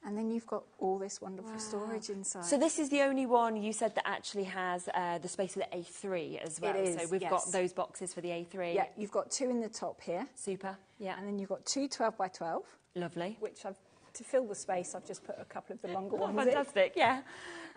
And then you've got all this wonderful storage inside. So this is the only one you said that actually has the space for the A3 as well. It is, so we've got those boxes for the A3. Yeah, you've got 2 in the top here. Super. Yeah. And then you've got 2 12 by 12. Lovely. Which to fill the space, I've just put a couple of the longer ones in. Fantastic, yeah.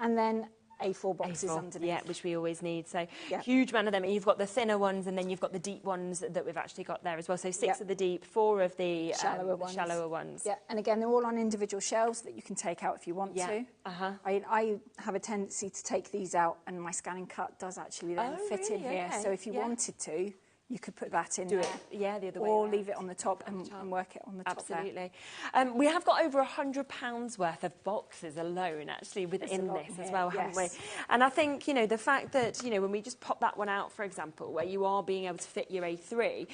And then A4 boxes underneath. Yeah, which we always need. So huge amount of them. And you've got the thinner ones, and then you've got the deep ones that we've actually got there as well. So 6 of the deep, 4 of the shallower ones. Yeah, and again, they're all on individual shelves that you can take out if you want to. I have a tendency to take these out, and my scanning cut does actually then fit in here. So if you wanted to, you could put that in there. Yeah, the other way. Or leave it on the top and work it on the top. Absolutely. We have got over £100 worth of boxes alone, actually, within this as well, haven't we? And I think, you know, the fact that, you know, when we just pop that one out, for example, where you are being able to fit your A3,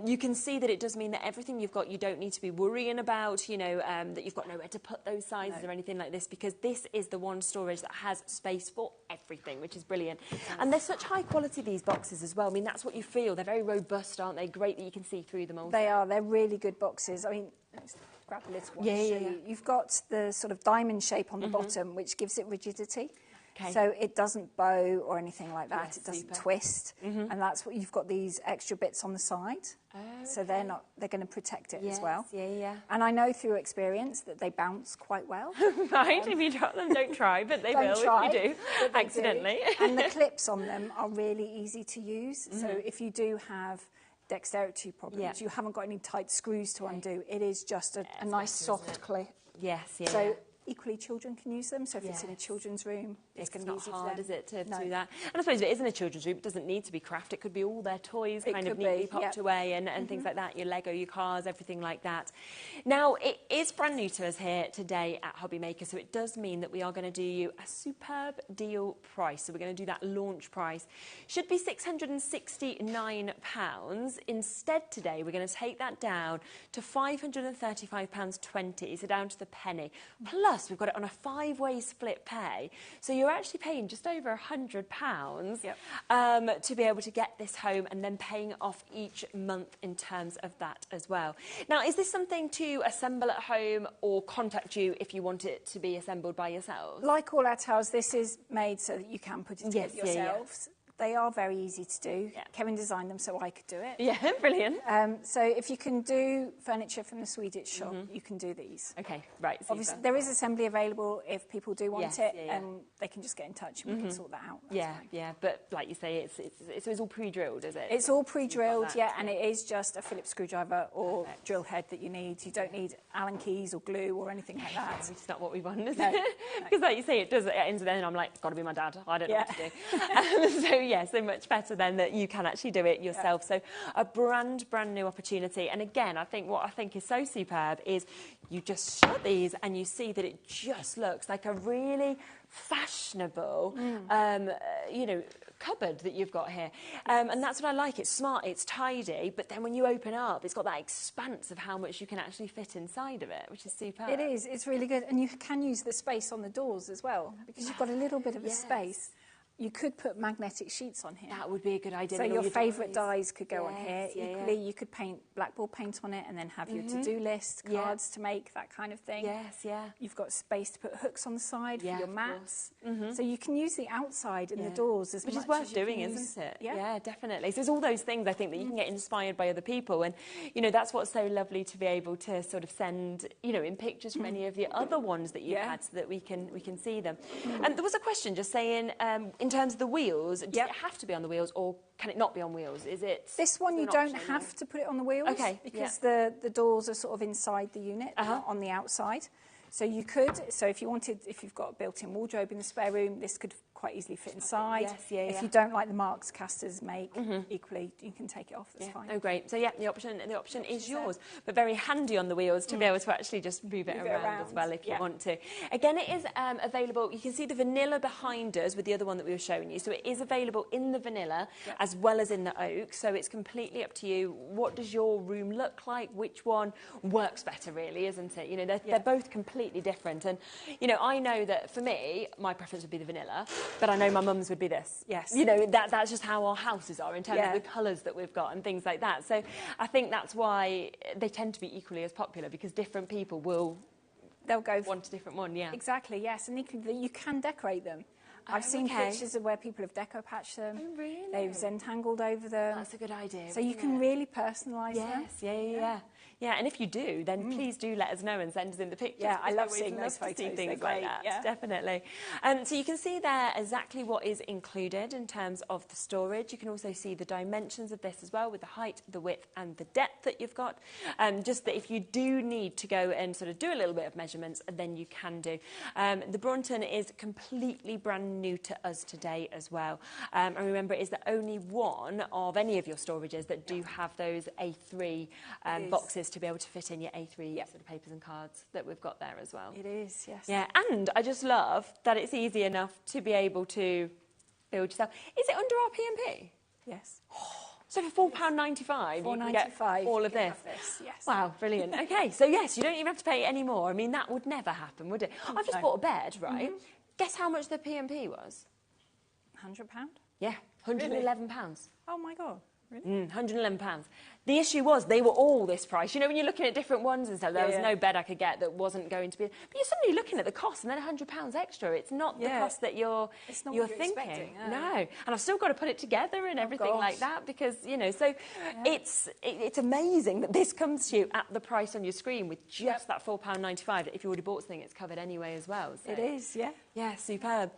you can see that it does mean that everything you've got, you don't need to be worrying about, you know, that you've got nowhere to put those sizes or anything like this, because this is the one storage that has space for everything, which is brilliant. And they're such high quality, these boxes as well. I mean, that's what you feel. They're very robust, aren't they? Great that you can see through them all. They are. They're really good boxes. I mean, let's grab a little one to show you. You've got the sort of diamond shape on the bottom, which gives it rigidity. Okay. So it doesn't bow or anything like that. It doesn't twist. And that's what you've got, these extra bits on the side. So they're going to protect it as well. And I know through experience that they bounce quite well. Right, if you drop them, don't try, but they will if you do, accidentally. And the clips on them are really easy to use. So if you do have dexterity problems, you haven't got any tight screws to undo, it is just a nice soft clip. So equally, children can use them. So if it's in a children's room, it's going to be easy for them. It's not hard, is it, to do that? And I suppose if it is in a children's room, it doesn't need to be craft. It could be all their toys kind of neatly popped away and things like that, your Lego, your cars, everything like that. Now, it is brand new to us here today at HobbyMaker, so it does mean that we are going to do you a superb deal price. So we're going to do that launch price. Should be £669. Instead today, we're going to take that down to £535.20, so down to the penny. Plus, we've got it on a 5-way split pay, so you're actually paying just over £100 to be able to get this home, and then paying off each month in terms of that as well. Now, is this something to assemble at home, or contact you if you want it to be assembled by yourselves? Like all our towels, this is made so that you can put it together yourselves. They are very easy to do. Yeah. Kevin designed them so I could do it. Yeah, brilliant. So if you can do furniture from the Swedish shop, you can do these. Okay, right. Super. Obviously, there is assembly available if people do want Yes, it, yeah, yeah. and they can just get in touch and we can sort that out. That's Yeah, fine. yeah. But like you say, it's all pre-drilled, is it? It's all pre-drilled, that, yeah, and it is just a Phillips screwdriver or drill head that you need. You don't need Allen keys or glue or anything like that. It's not what we want, is No, it? Because like you say, it ends then I'm like, got to be my dad. I don't know what to do. So much better then that you can actually do it yourself. So a brand new opportunity. And again, I think what I think is so superb is you just shut these and you see that it just looks like a really fashionable, cupboard that you've got here. And that's what I like. It's smart, it's tidy, but then when you open up, it's got that expanse of how much you can actually fit inside of it, which is superb. It is. It's really good. And you can use the space on the doors as well, because you've got a little bit of a space. You could put magnetic sheets on here. That would be a good idea. So your favourite dies could go on here. Yeah, Equally, you could paint blackboard paint on it and then have your to-do list, cards to make, that kind of thing. Yes, yeah. You've got space to put hooks on the side for your mats. Mm-hmm. So you can use the outside and the doors as Which much is worth as you doing, can use. isn't it? Yeah. Definitely. So there's all those things I think that you can get inspired by other people, and that's what's so lovely to be able to sort of send in pictures from any of the other ones that you've had, so that we can see them. And there was a question just saying in terms of the wheels. Does it have to be on the wheels, or can it not be on wheels? Is it this one? You don't have to put it on the wheels, because the doors are sort of inside the unit, not on the outside. So you could. So if you've got a built-in wardrobe in the spare room, this could quite easily fit inside. Yes, if you don't like the marks casters make, equally you can take it off. That's fine. Oh, great. So the option is yours, but very handy on the wheels to be able to actually just move it around as well if you want to. Again, it is available. You can see the vanilla behind us with the other one that we were showing you. So it is available in the vanilla as well as in the oak. So it's completely up to you. What does your room look like? Which one works better, really, isn't it? They're both completely different. And I know that for me, my preference would be the vanilla. But I know my mum's would be this. Yes. That's just how our houses are in terms of the colours that we've got and things like that. So I think that's why they tend to be equally as popular, because different people they'll go want a different one, Exactly, yes. And equally, you can decorate them. I've seen pictures of where people have deco patched them. Oh, really? They've Zentangled over them. That's a good idea. So you can really personalise them. Yes, yeah. And if you do, then please do let us know and send us in the pictures. Yeah, I love always seeing those to see photos. things They're like great, that. Definitely. So you can see there exactly what is included in terms of the storage. You can also see the dimensions of this as well, with the height, the width and the depth that you've got. Just that if you do need to go and sort of do a little bit of measurements, then you can do. The Bronton is completely brand new to us today as well. And remember, it is the only one of any of your storages that do have those A3 boxes to be able to fit in your A3 sort of papers and cards that we've got there as well. It is, yes. Yeah, and I just love that it's easy enough to be able to build yourself. Is it under our P&P? Yes. So for £4.95, you can get all of this? Yes. Wow, brilliant. Okay, so yes, you don't even have to pay any more. I mean, that would never happen, would it? I've just bought a bed, right? Guess how much the P&P was? £100? Yeah, £111. Oh, my God. Really? £111. The issue was they were all this price. When you're looking at different ones and stuff, there was no bed I could get that wasn't going to be. But you're suddenly looking at the cost, and then £100 extra. It's not the cost that you're thinking. No, and I've still got to put it together and everything like that, because so it's amazing that this comes to you at the price on your screen with just that £4.95. If you already bought something, it's covered anyway as well. So. It is, yeah. Yeah, superb.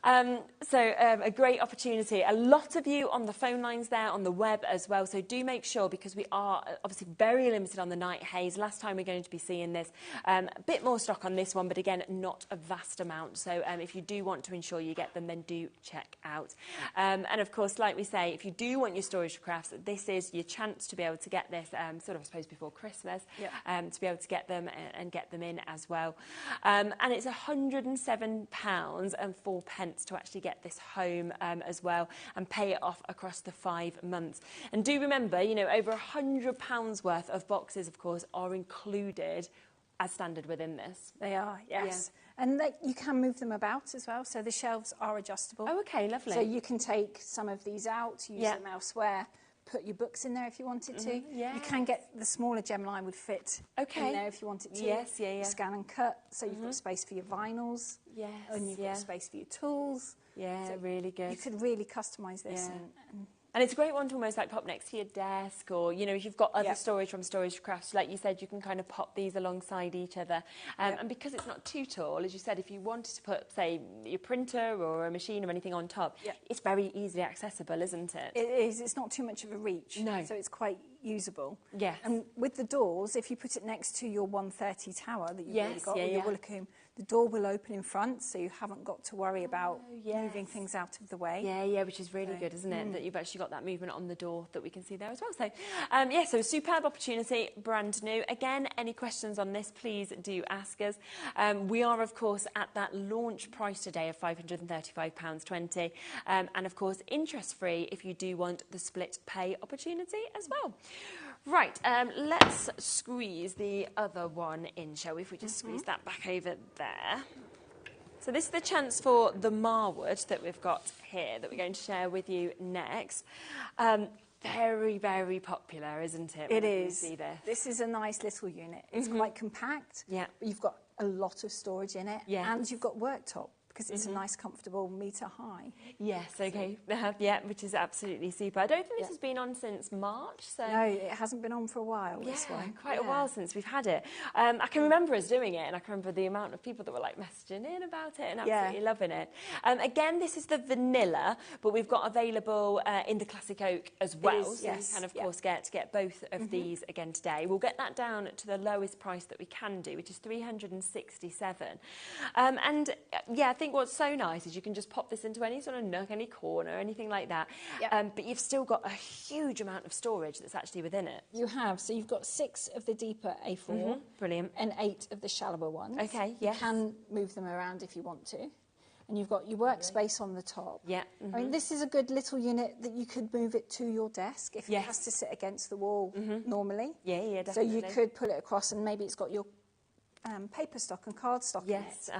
A great opportunity. A lot of you on the phone lines there, on the web as well. So do make sure, because we are obviously very limited on the night haze. Last time we're going to be seeing this. A bit more stock on this one, but again, not a vast amount. So if you do want to ensure you get them, then do check out. And of course, like we say, if you do want your storage for crafts, this is your chance to be able to get this sort of, I suppose, before Christmas, to be able to get them and get them in as well. And it's £107.04 to actually get this home as well, and pay it off across the 5 months. And do remember, over £100 worth of boxes, of course, are included as standard within this. They are, yes. Yeah. And you can move them about as well, so the shelves are adjustable. Oh, okay, lovely. So you can take some of these out, use them elsewhere, put your books in there if you wanted to. You can get the smaller Gemini would fit in there if you wanted to. Yes, Scan and cut, so you've got space for your vinyls. Yes, and you've got space for your tools. Yeah, so really good. You could really customise this. And it's a great one to almost like pop next to your desk, or, you know, if you've got other storage from Storage for Crafts, like you said, you can kind of pop these alongside each other. And because it's not too tall, as you said, if you wanted to put, say, your printer or a machine or anything on top, it's very easily accessible, isn't it? It is. It's not too much of a reach. No. So it's quite usable. Yes. And with the doors, if you put it next to your 130 tower that you've already got, or your Willicombe, the door will open in front, so you haven't got to worry about moving things out of the way. Yeah, which is really good, isn't it? That you've actually got that movement on the door that we can see there as well. So, so a superb opportunity, brand new. Again, any questions on this, please do ask us. We are, of course, at that launch price today of £535.20. And, of course, interest-free if you do want the split pay opportunity as well. Right, let's squeeze the other one in, shall we? If we just squeeze that back over there. So this is the chance for the Marwood that we've got here that we're going to share with you next. Very, very popular, isn't it? It is. See this? This is a nice little unit. It's quite compact. Yeah. But you've got a lot of storage in it. Yeah. And you've got worktop, because it's a nice, comfortable metre high. Yes, okay. Which is absolutely super. I don't think this has been on since March. So no, it hasn't been on for a while, this one. Quite a while since we've had it. I can remember us doing it, and I can remember the amount of people that were like messaging in about it and absolutely loving it. Again, this is the vanilla, but we've got available in the classic oak as well. So you can, of course, get both of these again today. We'll get that down to the lowest price that we can do, which is $367. And I think what's so nice is you can just pop this into any sort of nook, any corner, anything like that. But you've still got a huge amount of storage that's actually within it. You have. So you've got 6 of the deeper A4. Brilliant. And 8 of the shallower ones. Okay, You can move them around if you want to. And you've got your workspace on the top. Yeah. I mean, this is a good little unit that you could move it to your desk if it has to sit against the wall normally. Yeah, definitely. So you could pull it across, and maybe it's got your paper stock and card stock in it.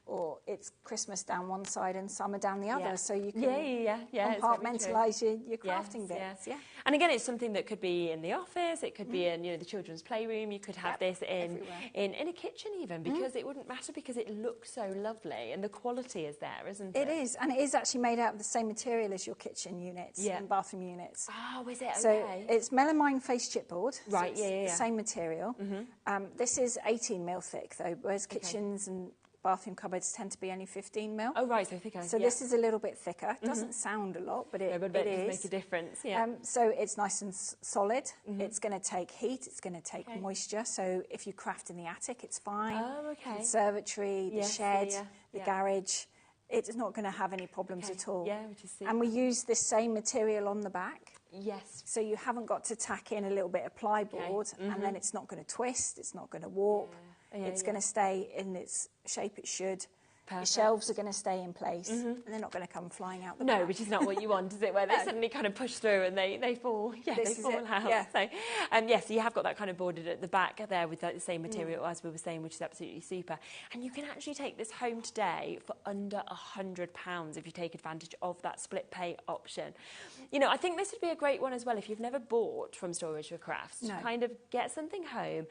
Or it's Christmas down one side and summer down the other, so you can compartmentalise your crafting bits. And again, it's something that could be in the office, it could be in the children's playroom, you could have this in a kitchen even, because it wouldn't matter, because it looks so lovely and the quality is there, isn't it? It is, and it is actually made out of the same material as your kitchen units and bathroom units. Oh, is it? So it's melamine face chipboard. Right, so it's the same material. This is 18mm thick though, whereas kitchens and bathroom cupboards tend to be only 15mm. Oh, right, so thicker. So this is a little bit thicker. It doesn't sound a lot, but it is. Make a difference, so it's nice and solid. It's going to take heat. It's going to take moisture. So if you craft in the attic, it's fine. Oh, okay. Conservatory, the shed, the garage. It's not going to have any problems at all. Yeah, which is super. And we use this same material on the back. Yes. So you haven't got to tack in a little bit of plyboard, and then it's not going to twist. It's not going to warp. It's going to stay in its shape it should. Perfect. The shelves are going to stay in place, and they're not going to come flying out the back. No, which is not what you want, is it? Where they suddenly kind of push through and they fall. Yeah, they fall out. Yeah. So, so you have got that kind of boarded at the back there with the same material as we were saying, which is absolutely super. And you can actually take this home today for under £100 if you take advantage of that split pay option. You know, I think this would be a great one as well if you've never bought from Storage for Crafts to kind of get something home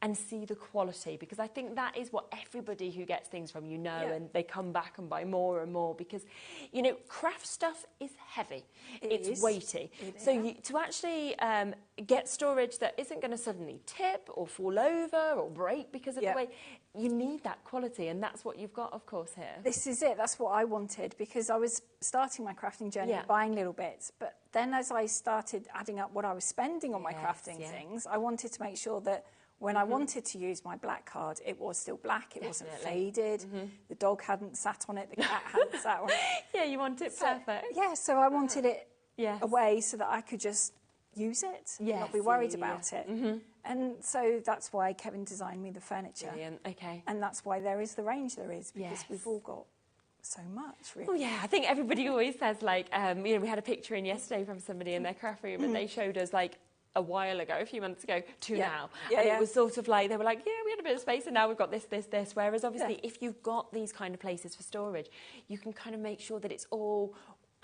and see the quality, because I think that is what everybody who gets things from and they come back and buy more and more, because craft stuff is heavy, it's weighty, to actually get storage that isn't going to suddenly tip or fall over or break because of the way, you need that quality, and that's what you've got, of course, here. This is it. That's what I wanted, because I was starting my crafting journey buying little bits, but then as I started adding up what I was spending on my crafting things, I wanted to make sure that when I wanted to use my black card, it was still black, it wasn't faded, the dog hadn't sat on it, the cat hadn't sat on it. Yeah, you want it perfect. Yeah, so I wanted it away so that I could just use it, not be worried about it. And so that's why Kevin designed me the furniture. Brilliant, okay. And that's why there is the range there is, because we've all got so much, really. Well, yeah, I think everybody always says, like, we had a picture in yesterday from somebody in their craft room, and they showed us, like, a while ago, a few months ago, to now. And it was sort of like, they were like, we had a bit of space and now we've got this. Whereas obviously if you've got these kind of places for storage, you can kind of make sure that it's all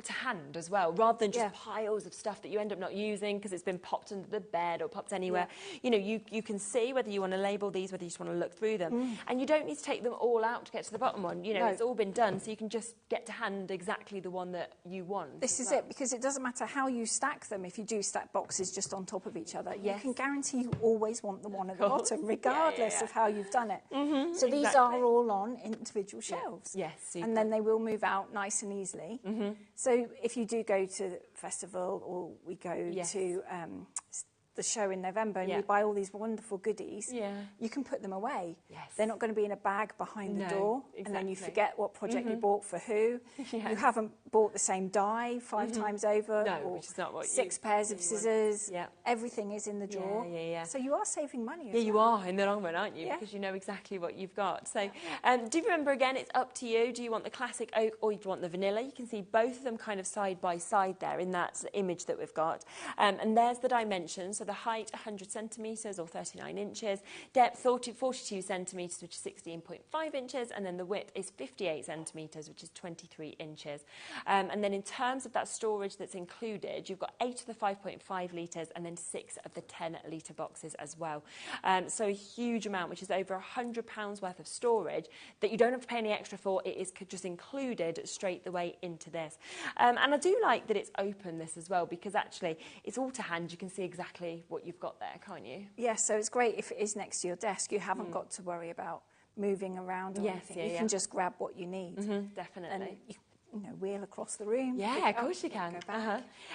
to hand as well, rather than just piles of stuff that you end up not using because it's been popped under the bed or popped anywhere. You know, you can see whether you want to label these, whether you just want to look through them, and you don't need to take them all out to get to the bottom one. You know, it's all been done, so you can just get to hand exactly the one that you want. This is it, because it doesn't matter how you stack them. If you do stack boxes just on top of each other, you can guarantee you always want the one at the bottom, regardless of how you've done it. So these are all on individual shelves. Yes, super. And then they will move out nice and easily. So if you do go to the festival, or we go to the show in November and we buy all these wonderful goodies, you can put them away. They're not going to be in a bag behind the door, and then you forget what project you bought for who. You haven't bought the same die 5 times over, or which is not what 6 pairs of scissors. Everything is in the drawer. So you are saving money as well. You are in the long run, aren't you? Because you know exactly what you've got. So do remember, again, it's up to you. Do you want the classic oak or do you want the vanilla? You can see both of them kind of side by side there in that image that we've got. And there's the dimensions. So the height, 100 centimetres or 39 inches. Depth, 42 centimetres, which is 16.5 inches. And then the width is 58 centimetres, which is 23 inches. And then in terms of that storage that's included, you've got 8 of the 5.5 litres and then 6 of the 10-litre boxes as well. So a huge amount, which is over £100 worth of storage that you don't have to pay any extra for. It is just included straight the way into this. And I do like that it's open, this as well, because actually it's all to hand. You can see exactly what you've got there, can't you? Yes, so it's great if it is next to your desk. You haven't got to worry about moving around or anything. You can just grab what you need. Definitely. And you know, wheel across the room. Yeah, of course you can.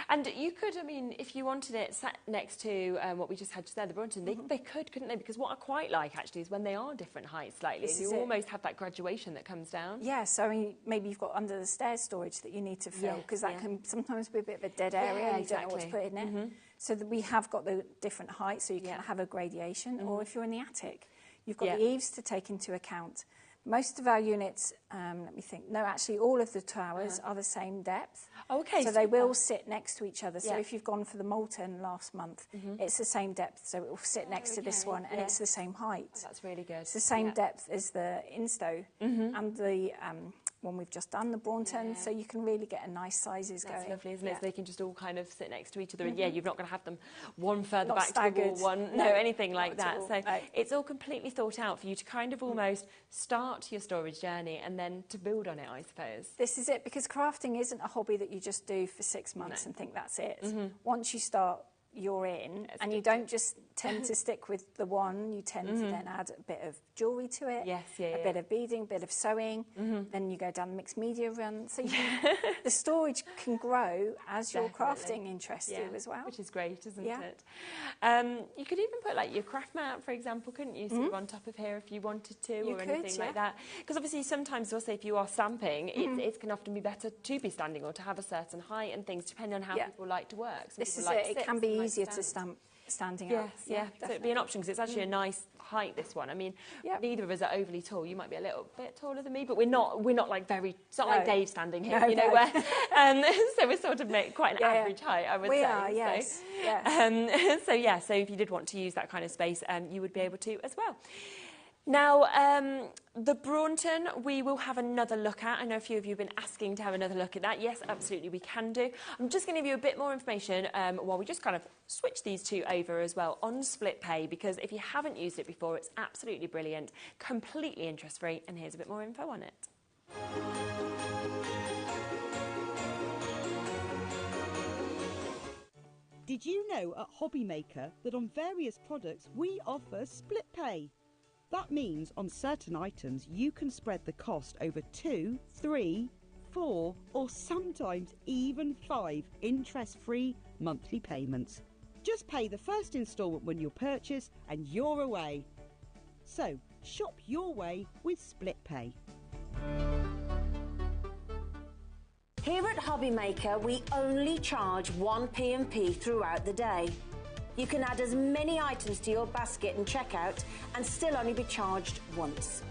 And you could, I mean, if you wanted it sat next to what we just had just there, the Bronton, they could, couldn't they? Because what I quite like, actually, is when they are different heights slightly, and you almost have that graduation that comes down. Yeah, so I mean, maybe you've got under the stairs storage that you need to fill, because that can sometimes be a bit of a dead area and you don't know what to put in it. So that we have got the different heights, so you can have a gradation, or if you're in the attic, you've got the eaves to take into account. Most of our units, let me think, no, actually all of the towers are the same depth. So they will sit next to each other. So if you've gone for the Molten last month, it's the same depth, so it will sit next to this one, and it's the same height. That's really good. It's the same depth as the Insto and the one we've just done, the Bronton, so you can really get a nice sizes going. That's lovely, isn't it? So they can just all kind of sit next to each other, and you're not going to have them one further back to the wall, one, anything like that. So it's all completely thought out for you to kind of almost start your storage journey and then to build on it, I suppose. This is it, because crafting isn't a hobby that you just do for 6 months and think that's it. Once you start, you're in, and you don't just tend to stick with the one, you tend to then add a bit of jewellery to it, a bit of beading, a bit of sewing, then you go down the mixed media run, so the storage can grow as your crafting interests you as well. Which is great, isn't it? You could even put like your craft mat, for example, couldn't you, sort of on top of here if you wanted to, or anything like that. Because obviously sometimes we'll say if you are stamping, it can often be better to be standing or to have a certain height and things, depending on how people like to work. Some this is it, it can be easier to stamp standing up. So it'd be an option, because it's actually a nice height, this one. I mean, neither of us are overly tall. You might be a little bit taller than me, but we're not like very, it's not like Dave standing here, you know, where, so we're sort of quite an average height, I would say. We are, yes. So if you did want to use that kind of space, you would be able to as well. Now, the Bronton, we will have another look at. I know a few of you have been asking to have another look at that. Yes, absolutely, we can do. I'm just going to give you a bit more information while we just kind of switch these two over as well on split pay, because if you haven't used it before, it's absolutely brilliant, completely interest-free, and here's a bit more info on it. Did you know at HobbyMaker that on various products we offer split pay? That means on certain items you can spread the cost over 2, 3, 4 or sometimes even 5 interest-free monthly payments. Just pay the first instalment when you purchase and you're away. So shop your way with split pay. Here at HobbyMaker, we only charge 1 P&P throughout the day. You can add as many items to your basket and checkout and still only be charged once.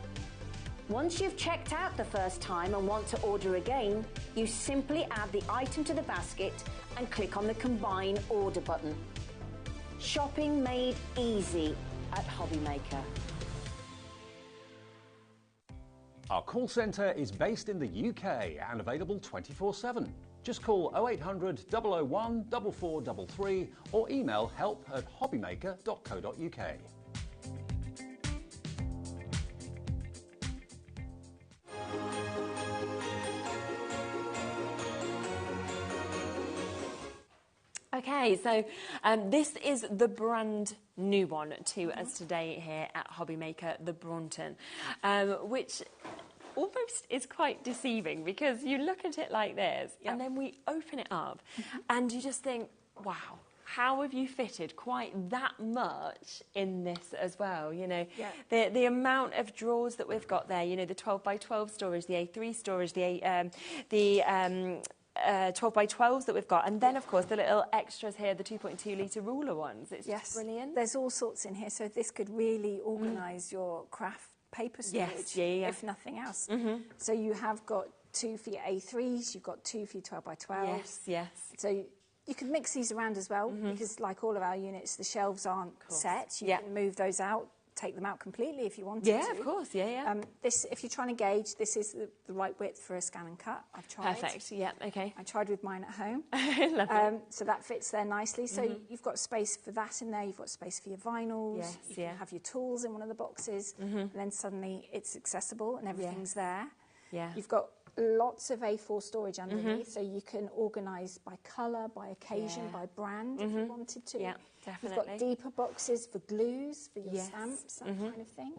Once you've checked out the first time and want to order again, you simply add the item to the basket and click on the Combine Order button. Shopping made easy at HobbyMaker. Our call centre is based in the UK and available 24/7. Just call 0800 001 4433 or email help@hobbymaker.co.uk. Okay, so this is the brand new one to us today here at HobbyMaker, the Bronton, which almost is quite deceiving because you look at it like this and then we open it up and you just think, wow, how have you fitted quite that much in this as well? You know, the amount of drawers that we've got there, you know, the 12 by 12 storage, the A3 storage, the 12 by 12s that we've got, and then of course the little extras here, the 2.2 litre ruler ones. It's just brilliant. There's all sorts in here, so this could really organise your craft paper storage, if nothing else. So you have got 2 for your A3s, you've got 2 for your 12 by 12s. Yes. So you can mix these around as well, because like all of our units, the shelves aren't set. You can move those out, take them out completely if you wanted to. Yeah, of course, This, if you're trying to gauge, this is the right width for a scan and cut. I've tried. Perfect, yeah, okay. I tried with mine at home. Lovely. So that fits there nicely. So you've got space for that in there, you've got space for your vinyls, you can have your tools in one of the boxes, and then suddenly it's accessible and everything's there. You've got lots of A4 storage underneath, so you can organise by colour, by occasion, by brand if you wanted to. Yeah, definitely. You've got deeper boxes for glues, for your stamps, that kind of thing.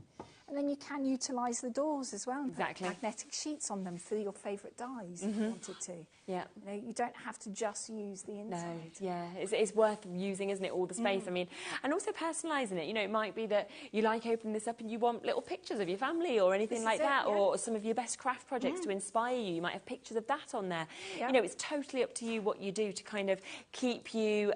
And then you can utilise the doors as well. Exactly. Put magnetic sheets on them for your favourite dies if you wanted to. Yeah. You know, you don't have to just use the inside. No, it's worth using, isn't it, all the space. I mean, and also personalising it. You know, it might be that you like opening this up and you want little pictures of your family or anything like that, or some of your best craft projects to inspire you. You might have pictures of that on there. You know, it's totally up to you what you do to kind of keep you,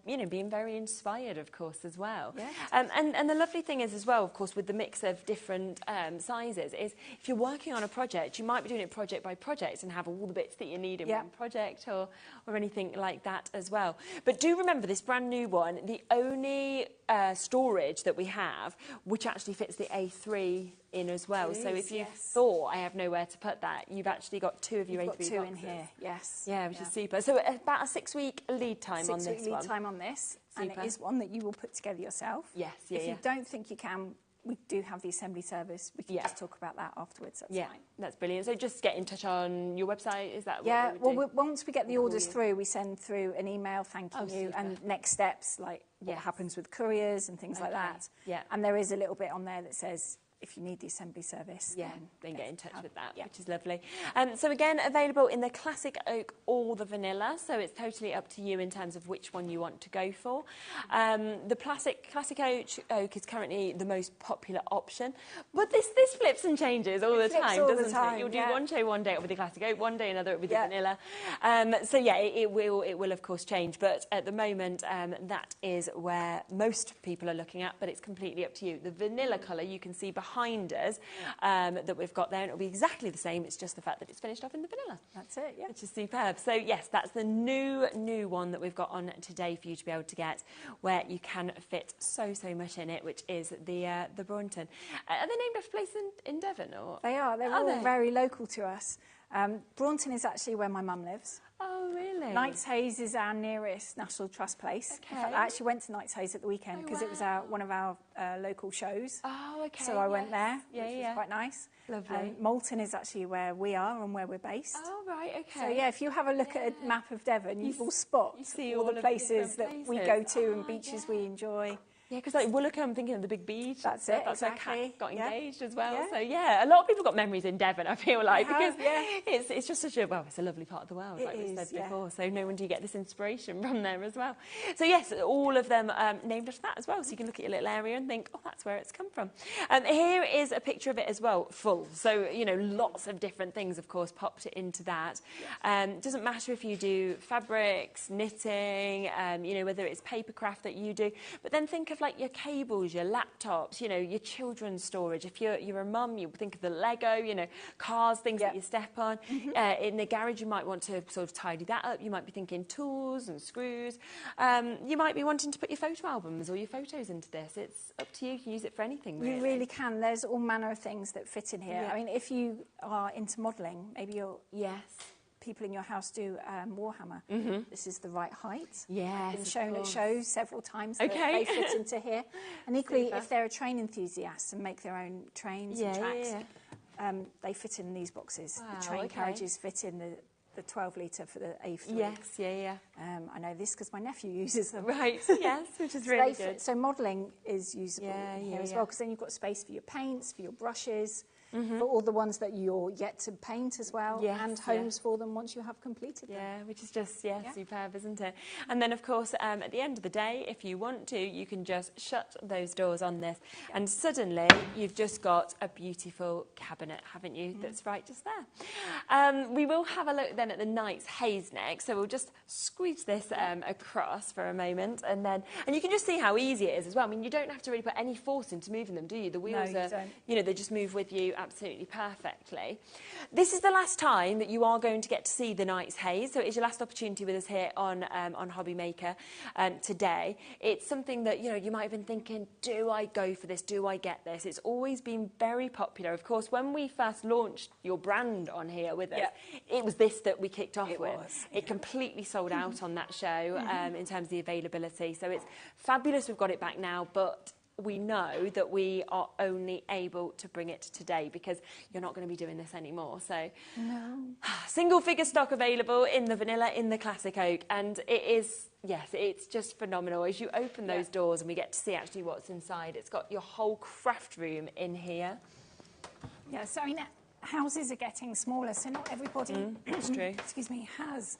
you know, being very inspired, of course, as well. And the lovely thing is as well, of course, with the mix of different sizes, is if you're working on a project, you might be doing it project by project and have all the bits that you need in one project or anything like that as well. But do remember this brand new one, the only storage that we have, which actually fits the A3 in as well. So if you thought I have nowhere to put that, you've actually got 2 of your A3 boxes. You've got 2 in here, yes. Yeah, which is super. So about a 6-week lead time on this one. 6-week lead time on this, and it is one that you will put together yourself. Yes, If you don't think you can, we do have the assembly service. We can just talk about that afterwards. That's fine. That's brilliant. So just get in touch on your website. Is that what we would do? Once we get the orders through, we send through an email thanking you and next steps, like what happens with couriers and things like that. And there is a little bit on there that says, if you need the assembly service, then get in touch with that, which is lovely. So again, available in the classic oak or the vanilla, so it's totally up to you in terms of which one you want to go for. The classic oak is currently the most popular option, but this flips and changes all the time, doesn't it? You'll do one show one day with the classic oak, one day another with the vanilla. So yeah, it will of course change, but at the moment that is where most people are looking at, but it's completely up to you. The vanilla colour you can see behind us that we've got there, and it'll be exactly the same. It's just the fact that it's finished off in the vanilla. That's it, which is superb. So yes, that's the new one that we've got on today for you to be able to get, where you can fit so much in it, which is the Bronton. Are they named after a place in Devon, or they are? They're all very local to us. Bronton is actually where my mum lives. Oh, really? Knights Haze is our nearest National Trust place. In fact, I actually went to Knights Haze at the weekend because it was one of our local shows. Oh, okay. So I went there, which was quite nice. Lovely. Moulton is actually where we are and where we're based. Oh, right, okay. So, yeah, if you have a look at a map of Devon, you will spot all the places that we go to and beaches we enjoy. Yeah, because like Woolwich, I'm thinking of the big beach. That's it, That's exactly. where Kat got engaged as well. So yeah, a lot of people got memories in Devon, I feel like, because it's just such a, well, it's a lovely part of the world, like we said before. So no wonder you get this inspiration from there as well. So yes, all of them named after that as well. So you can look at your little area and think, oh, that's where it's come from. Here is a picture of it as well, full. So, you know, lots of different things, of course, popped into that. Doesn't matter if you do fabrics, knitting, you know, whether it's paper craft that you do, but then think of like your cables, your laptops, you know, your children's storage. If you're a mum, you think of the Lego, you know, cars, things that you step on. In the garage, you might want to sort of tidy that up. You might be thinking tools and screws. You might be wanting to put your photo albums or your photos into this. It's up to you. You can use it for anything, really. You really can. There's all manner of things that fit in here. I mean, if you are into modelling, maybe you're people in your house do Warhammer. This is the right height. Yes, I've been shown at shows several times that Okay. they fit into here. And equally, if they're a train enthusiast and make their own trains and tracks, they fit in these boxes. Wow, the train okay. carriages fit in the 12 litre for the A3. Yes, yeah. I know this because my nephew uses them. Right, yes, which is really good. So modelling is usable here as well, because then you've got space for your paints, for your brushes, for all the ones that you're yet to paint as well, and homes for them once you have completed them. Yeah, which is just, superb, isn't it? And then, of course, at the end of the day, if you want to, you can just shut those doors on this, and suddenly you've just got a beautiful cabinet, haven't you? That's right just there. We will have a look then at the Knight's Haze next, so we'll just squeeze this across for a moment, and you can just see how easy it is as well. I mean, you don't have to really put any force into moving them, do you? The wheels they just move with you absolutely perfectly. This is the last time that you are going to get to see the Knight's Haze, so it is your last opportunity with us here on HobbyMaker today. It's something that, you might have been thinking, do I go for this? Do I get this? It's always been very popular. Of course, when we first launched your brand on here with us, it was this that we kicked off with. It completely sold out on that show in terms of the availability. So it's fabulous we've got it back now, but we know that we are only able to bring it today because you're not going to be doing this anymore. So single figure stock available in the vanilla, in the classic oak, and it is, it's just phenomenal. As you open those doors and we get to see actually what's inside, it's got your whole craft room in here. Yeah, so I mean, houses are getting smaller, so not everybody That's true. excuse me, has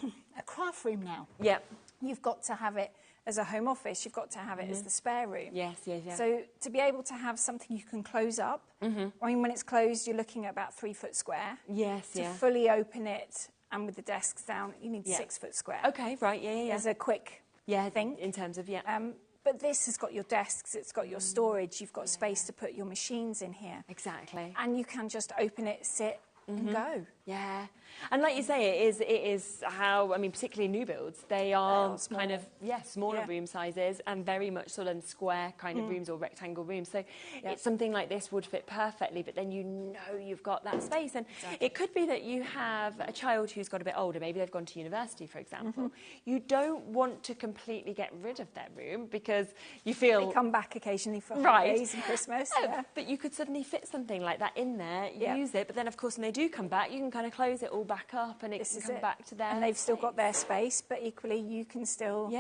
a craft room now. Yep. You've got to have it as a home office, you've got to have it as the spare room. Yes. So to be able to have something you can close up, I mean, when it's closed, you're looking at about 3 foot square. Yes, To fully open it, and with the desks down, you need 6 foot square. Okay, right, As a quick thing. in terms of, But this has got your desks, it's got your storage, you've got space to put your machines in here. Exactly. And you can just open it, sit, and go. Yeah. And like you say, it is how, I mean, particularly new builds, they are kind of, smaller room sizes and very much sort of square kind of rooms or rectangle rooms. So it's something like this would fit perfectly, but then you've got that space. And it could be that you have a child who's got a bit older, maybe they've gone to university, for example. You don't want to completely get rid of their room because you feel... They come back occasionally for holidays and Christmas. But you could suddenly fit something like that in there, use it, but then of course when they do come back, you can kind of close it all back up and it can come back to their And they've still got their space, but equally you can still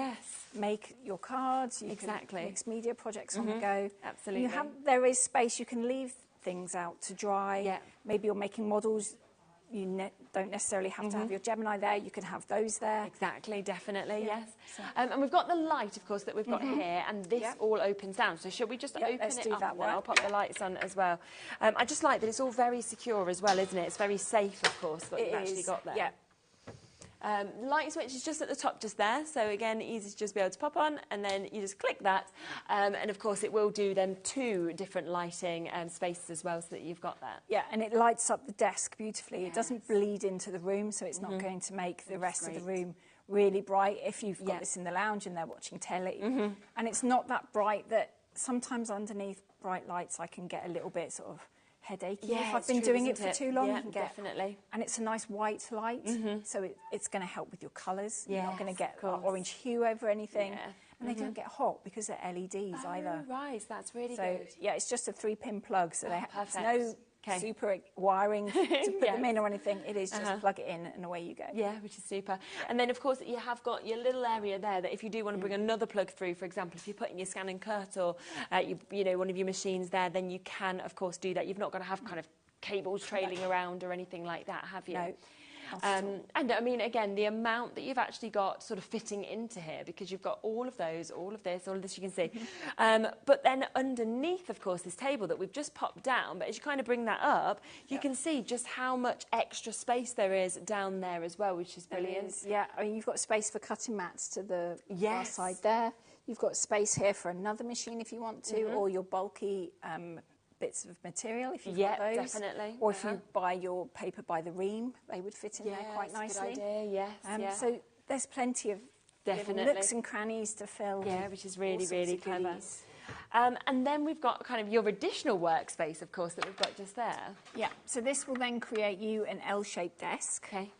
make your cards, you can mix media projects on the go. Absolutely. There is space, you can leave things out to dry. Maybe you're making models, you don't necessarily have to have your Gemini there, you can have those there. Exactly, definitely, yes. So. And we've got the light, of course, that we've got here, and this all opens down. So shall we just open it up and then I'll pop the lights on as well. I just like that it's all very secure as well, isn't it? It's very safe, of course, that we've actually got there. Yeah. Light switch is just at the top just there, so again easy to just be able to pop on, and then you just click that, and of course it will do them 2 different lighting spaces as well, so that you've got that. Yeah, and it lights up the desk beautifully. It doesn't bleed into the room, so it's not going to make the rest of the room really bright if you've got this in the lounge and they're watching telly. And it's not that bright that sometimes underneath bright lights I can get a little bit sort of headachy if I've been doing it for too long. Yeah, definitely. And it's a nice white light, so it's going to help with your colours. You're not going to get orange hue over anything. And they don't get hot because they're LEDs either. Right, that's really So, good. yeah, it's just a 3-pin plug, so they have perfect. no super wiring to put them in or anything. It is just plug it in and away you go. Yeah, which is super. And then, of course, you have got your little area there that if you do want to bring another plug through, for example, if you're putting your scan and cut or, one of your machines there, then you can, of course, do that. You've not got to have kind of cables trailing around or anything like that, have you? No. And I mean, again, the amount that you've actually got sort of fitting into here, because you've got all of those, all of this you can see. But then underneath, of course, this table that we've just popped down, but as you kind of bring that up, you can see just how much extra space there is down there as well, which is brilliant. Yeah, I mean, you've got space for cutting mats to the far side there. You've got space here for another machine if you want to, or your bulky bits of material if you've got those. Definitely. Or if you buy your paper by the ream, they would fit in there quite nicely. Good idea. Yes. So there's plenty of definitely nooks and crannies to fill. Yeah, which is really, really clever. And then we've got kind of your additional workspace, of course, that we've got just there. Yeah, so this will then create you an L-shaped desk. Okay.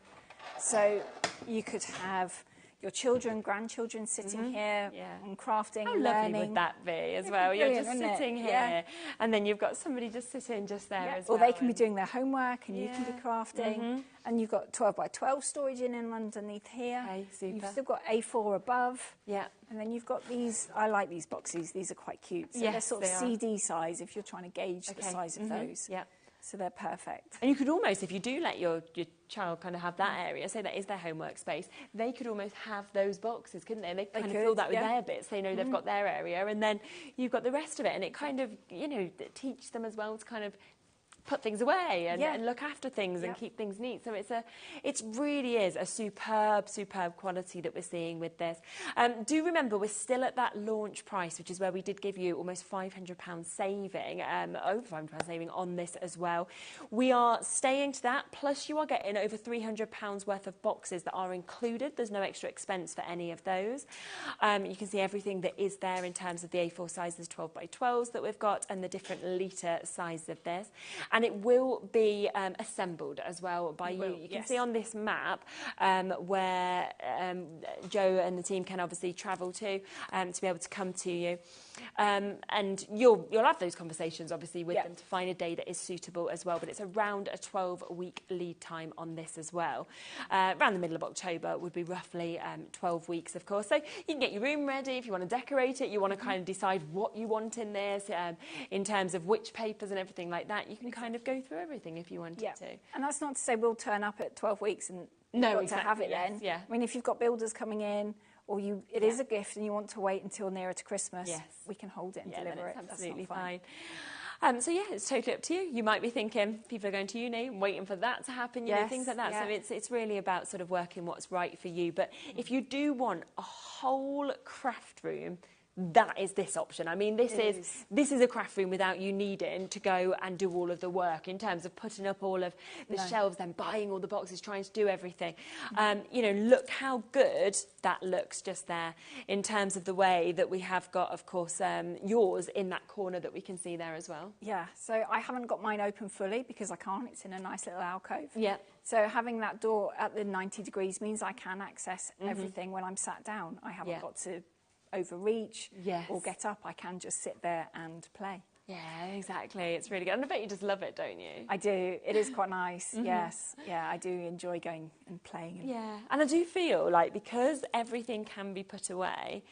So you could have your children, grandchildren sitting here and crafting, How learning. lovely would that be as well? You're just sitting here, and then you've got somebody just sitting just there as well. Or they can be doing their homework, and you can be crafting. And you've got 12 by 12 storage in underneath here. Okay, super. You've still got A4 above. Yeah. And then you've got these, I like these boxes, these are quite cute. So they're sort of CD size if you're trying to gauge the size of those. Yeah. So they're perfect. And you could almost, if you do let your child kind of have that area, say that is their homework space, they could almost have those boxes, couldn't they? And they kind of fill that with their bits. They know they've got their area, and then you've got the rest of it. And it kind of, you know, teach them as well to kind of put things away and look after things and keep things neat. So it really is a superb quality that we're seeing with this. Do remember, we're still at that launch price, which is where we did give you almost £500 saving, over £500 saving on this as well. We are staying to that, plus you are getting over £300 worth of boxes that are included. There's no extra expense for any of those. You can see everything that is there in terms of the A4 sizes, 12 by 12s that we've got, and the different litre size of this. And it will be assembled as well by you. You can see on this map where Joe and the team can obviously travel to be able to come to you. And you'll have those conversations, obviously, with them to find a day that is suitable as well. But it's around a 12-week lead time on this as well. Around the middle of October would be roughly 12 weeks, of course. So you can get your room ready if you want to decorate it. You want to kind of decide what you want in this, in terms of which papers and everything like that. You can kind of go through everything if you wanted to. And that's not to say we'll turn up at 12 weeks and to have it then. Yeah. I mean, if you've got builders coming in, or it is a gift and you want to wait until nearer to Christmas, we can hold it and deliver it. That's absolutely fine. So yeah, it's totally up to you. You might be thinking people are going to uni, waiting for that to happen, you know, things like that. So it's really about sort of working what's right for you. But if you do want a whole craft room, that is this option. I mean, this is a craft room without you needing to go and do all of the work in terms of putting up all of the shelves, then buying all the boxes, trying to do everything. You know, look how good that looks just there in terms of the way that we have got, of course, yours in that corner that we can see there as well. Yeah, so I haven't got mine open fully because I can't. It's in a nice little alcove. Yeah. So having that door at the 90 degrees means I can access everything when I'm sat down. I haven't got to overreach or get up. I can just sit there and play. Yeah, exactly. It's really good. And I bet you just love it, don't you? I do. It is quite nice. Yes. Yeah, I do enjoy going and playing. Yeah. And I do feel like because everything can be put away,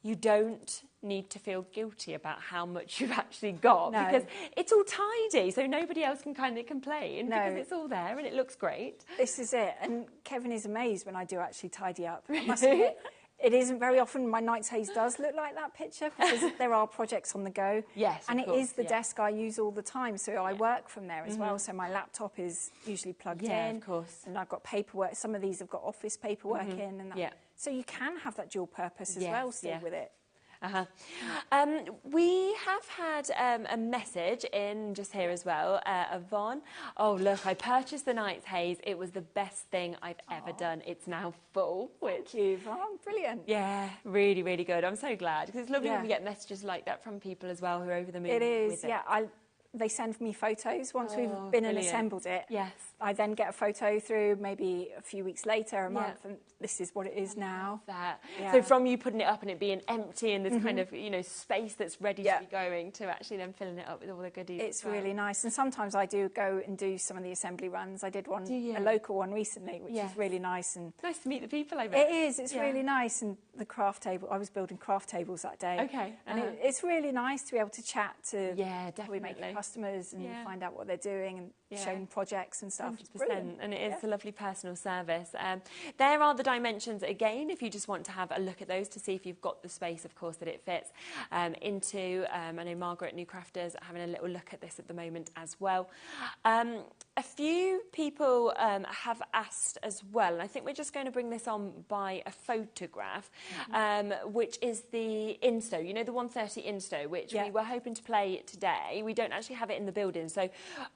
you don't need to feel guilty about how much you've actually got because it's all tidy, so nobody else can kind of complain because it's all there and it looks great. This is it. And Kevin is amazed when I do actually tidy up. I must admit, it isn't very often my night's haze does look like that picture because there are projects on the go. Yes, and it is the desk I use all the time, so I work from there as well. So my laptop is usually plugged in. Yeah, of course. And I've got paperwork. Some of these have got office paperwork in. And that. So you can have that dual purpose as well still with it. We have had a message in just here as well, Yvonne. Oh, look, I purchased the Night's Haze. It was the best thing I've ever done. It's now full. Thank you, Yvonne. Brilliant. Yeah, really, really good. I'm so glad because it's lovely when we get messages like that from people as well who are over the moon. It is, with it. yeah. They send me photos once we've been and assembled it. Yes. I then get a photo through maybe a few weeks later, a month, and this is what it is now. That. Yeah. So from you putting it up and it being empty and this kind of, you know, space that's ready to be going to actually then filling it up with all the goodies. It's really nice. And sometimes I do go and do some of the assembly runs. I did one, a local one recently, which is really nice. And nice to meet the people, I bet. It is. It's really nice. And the craft table, I was building craft tables that day. Okay. And it's really nice to be able to chat to definitely. customers and find out what they're doing and showing projects and stuff. 100%. And it is a lovely personal service. There are the dimensions again, if you just want to have a look at those to see if you've got the space, of course, that it fits into. I know Margaret, New Crafters, are having a little look at this at the moment as well. A few people have asked as well, and I think we're just going to bring this on by a photograph, which is the Insto, you know, the 130 Insto, which we were hoping to play today. We don't actually have it in the building, so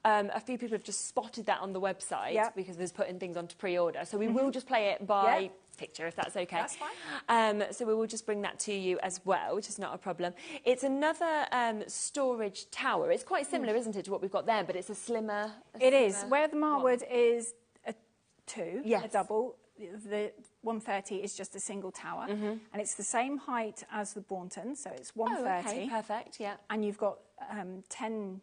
a few people have just spotted that on the website because there's putting things onto pre-order. So we will just play it by picture, if that's okay. That's fine. So we will just bring that to you as well, which is not a problem. It's another storage tower. It's quite similar, isn't it, to what we've got there, but it's a slimmer... It is. Where the Marwood is a 2, Yes. a double, the 130 is just a single tower. And it's the same height as the Bronton, so it's 130. Oh, okay, perfect, yeah. And you've got 10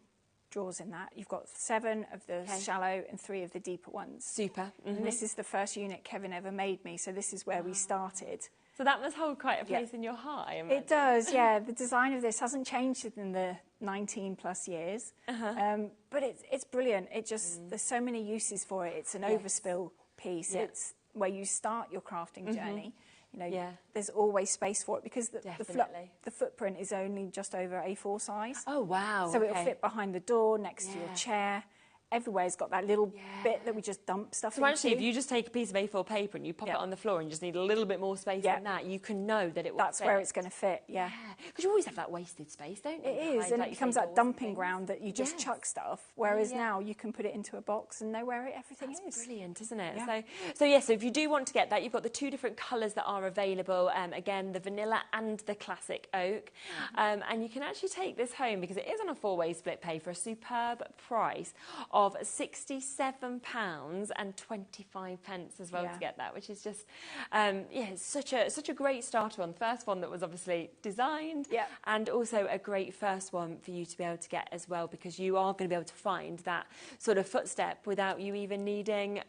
drawers in that. You've got 7 of the shallow and 3 of the deeper ones. Super. And this is the first unit Kevin ever made me, so this is where we started. So that must hold quite a place in your heart, I imagine. It does, yeah. The design of this hasn't changed in the 19 plus years, but it's brilliant. It just, there's so many uses for it. It's an overspill piece. Yeah. It's where you start your crafting journey. You know, there's always space for it because the footprint is only just over A4 size. Oh, wow. So it'll fit behind the door, next to your chair. Everywhere's got that little bit that we just dump stuff into. So actually, if you just take a piece of A4 paper and you pop it on the floor and you just need a little bit more space than that, you can know that it will That's fit. where it's going to fit, yeah. Because you always have that wasted space, don't you? It is, and it becomes that dumping ground that you just chuck stuff, whereas now you can put it into a box and know where everything is. That's brilliant, isn't it? Yeah. So if you do want to get that, you've got the 2 different colours that are available, again, the vanilla and the classic oak. And you can actually take this home because it is on a 4-way split pay for a superb price of £67.25 as well to get that, which is just, it's such a great starter one. The first one that was obviously designed, and also a great first one for you to be able to get as well, because you are going to be able to find that sort of footstep without you even needing,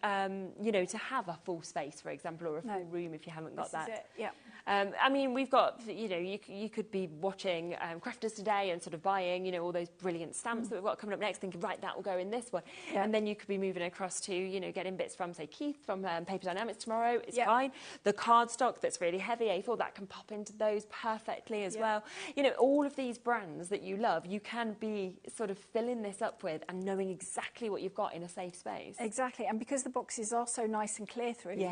you know, to have a full space, for example, or a full room if you haven't got that. This is it, yeah. I mean, we've got, you know, you could be watching Crafters Today and sort of buying, you know, all those brilliant stamps that we've got coming up next, thinking, right, that will go in this one. And then you could be moving across to, you know, getting bits from, say, Keith from Paper Dynamics tomorrow. It's fine. The cardstock that's really heavy A4, that can pop into those perfectly as well. You know, all of these brands that you love, you can be sort of filling this up with and knowing exactly what you've got in a safe space. Exactly, and because the boxes are so nice and clear through,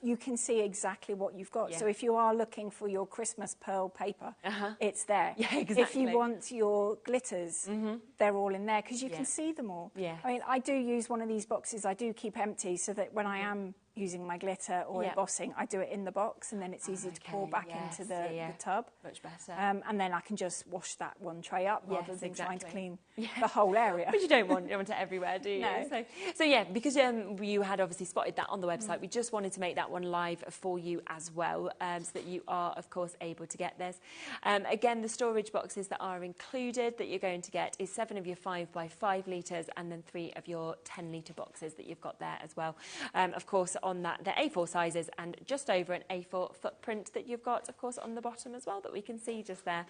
you can see exactly what you've got. Yeah. So if you are looking for your Christmas pearl paper, it's there. Yeah, exactly. If you want your glitters, they're all in there because you can see them all. Yeah. I mean, I do use one of these boxes. I do keep empty so that when I am using my glitter or embossing, I do it in the box, and then it's easy to pour back into the tub. Much better. And then I can just wash that one tray up rather than trying to clean the whole area. But you don't want it everywhere, do you? No. So yeah, because you had obviously spotted that on the website, we just wanted to make that one live for you as well, so that you are, of course, able to get this. Again, the storage boxes that are included that you're going to get is 7 of your 5 by 5 litres and then 3 of your 10 litre boxes that you've got there as well. Of course, on that, the A4 sizes and just over an A4 footprint that you've got, of course, on the bottom as well that we can see just there.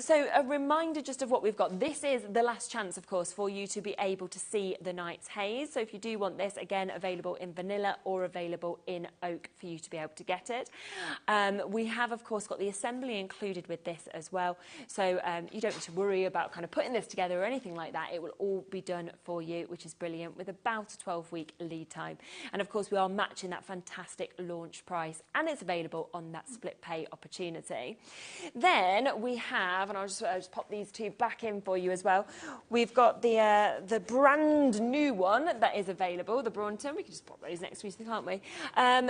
So a reminder just of what we've got. This is the last chance, of course, for you to be able to see the night's haze. So if you do want this, again, available in vanilla or available in oak for you to be able to get it. We have, of course, got the assembly included with this as well. So you don't need to worry about kind of putting this together or anything like that. It will all be done for you, which is brilliant, with about a 12-week lead time. And, of course, we are matching that fantastic launch price, and it's available on that split pay opportunity. Then we have, and I'll just pop these 2 back in for you as well. We've got the brand new one that is available, the Bronton. We can just pop those next to each other, can't we?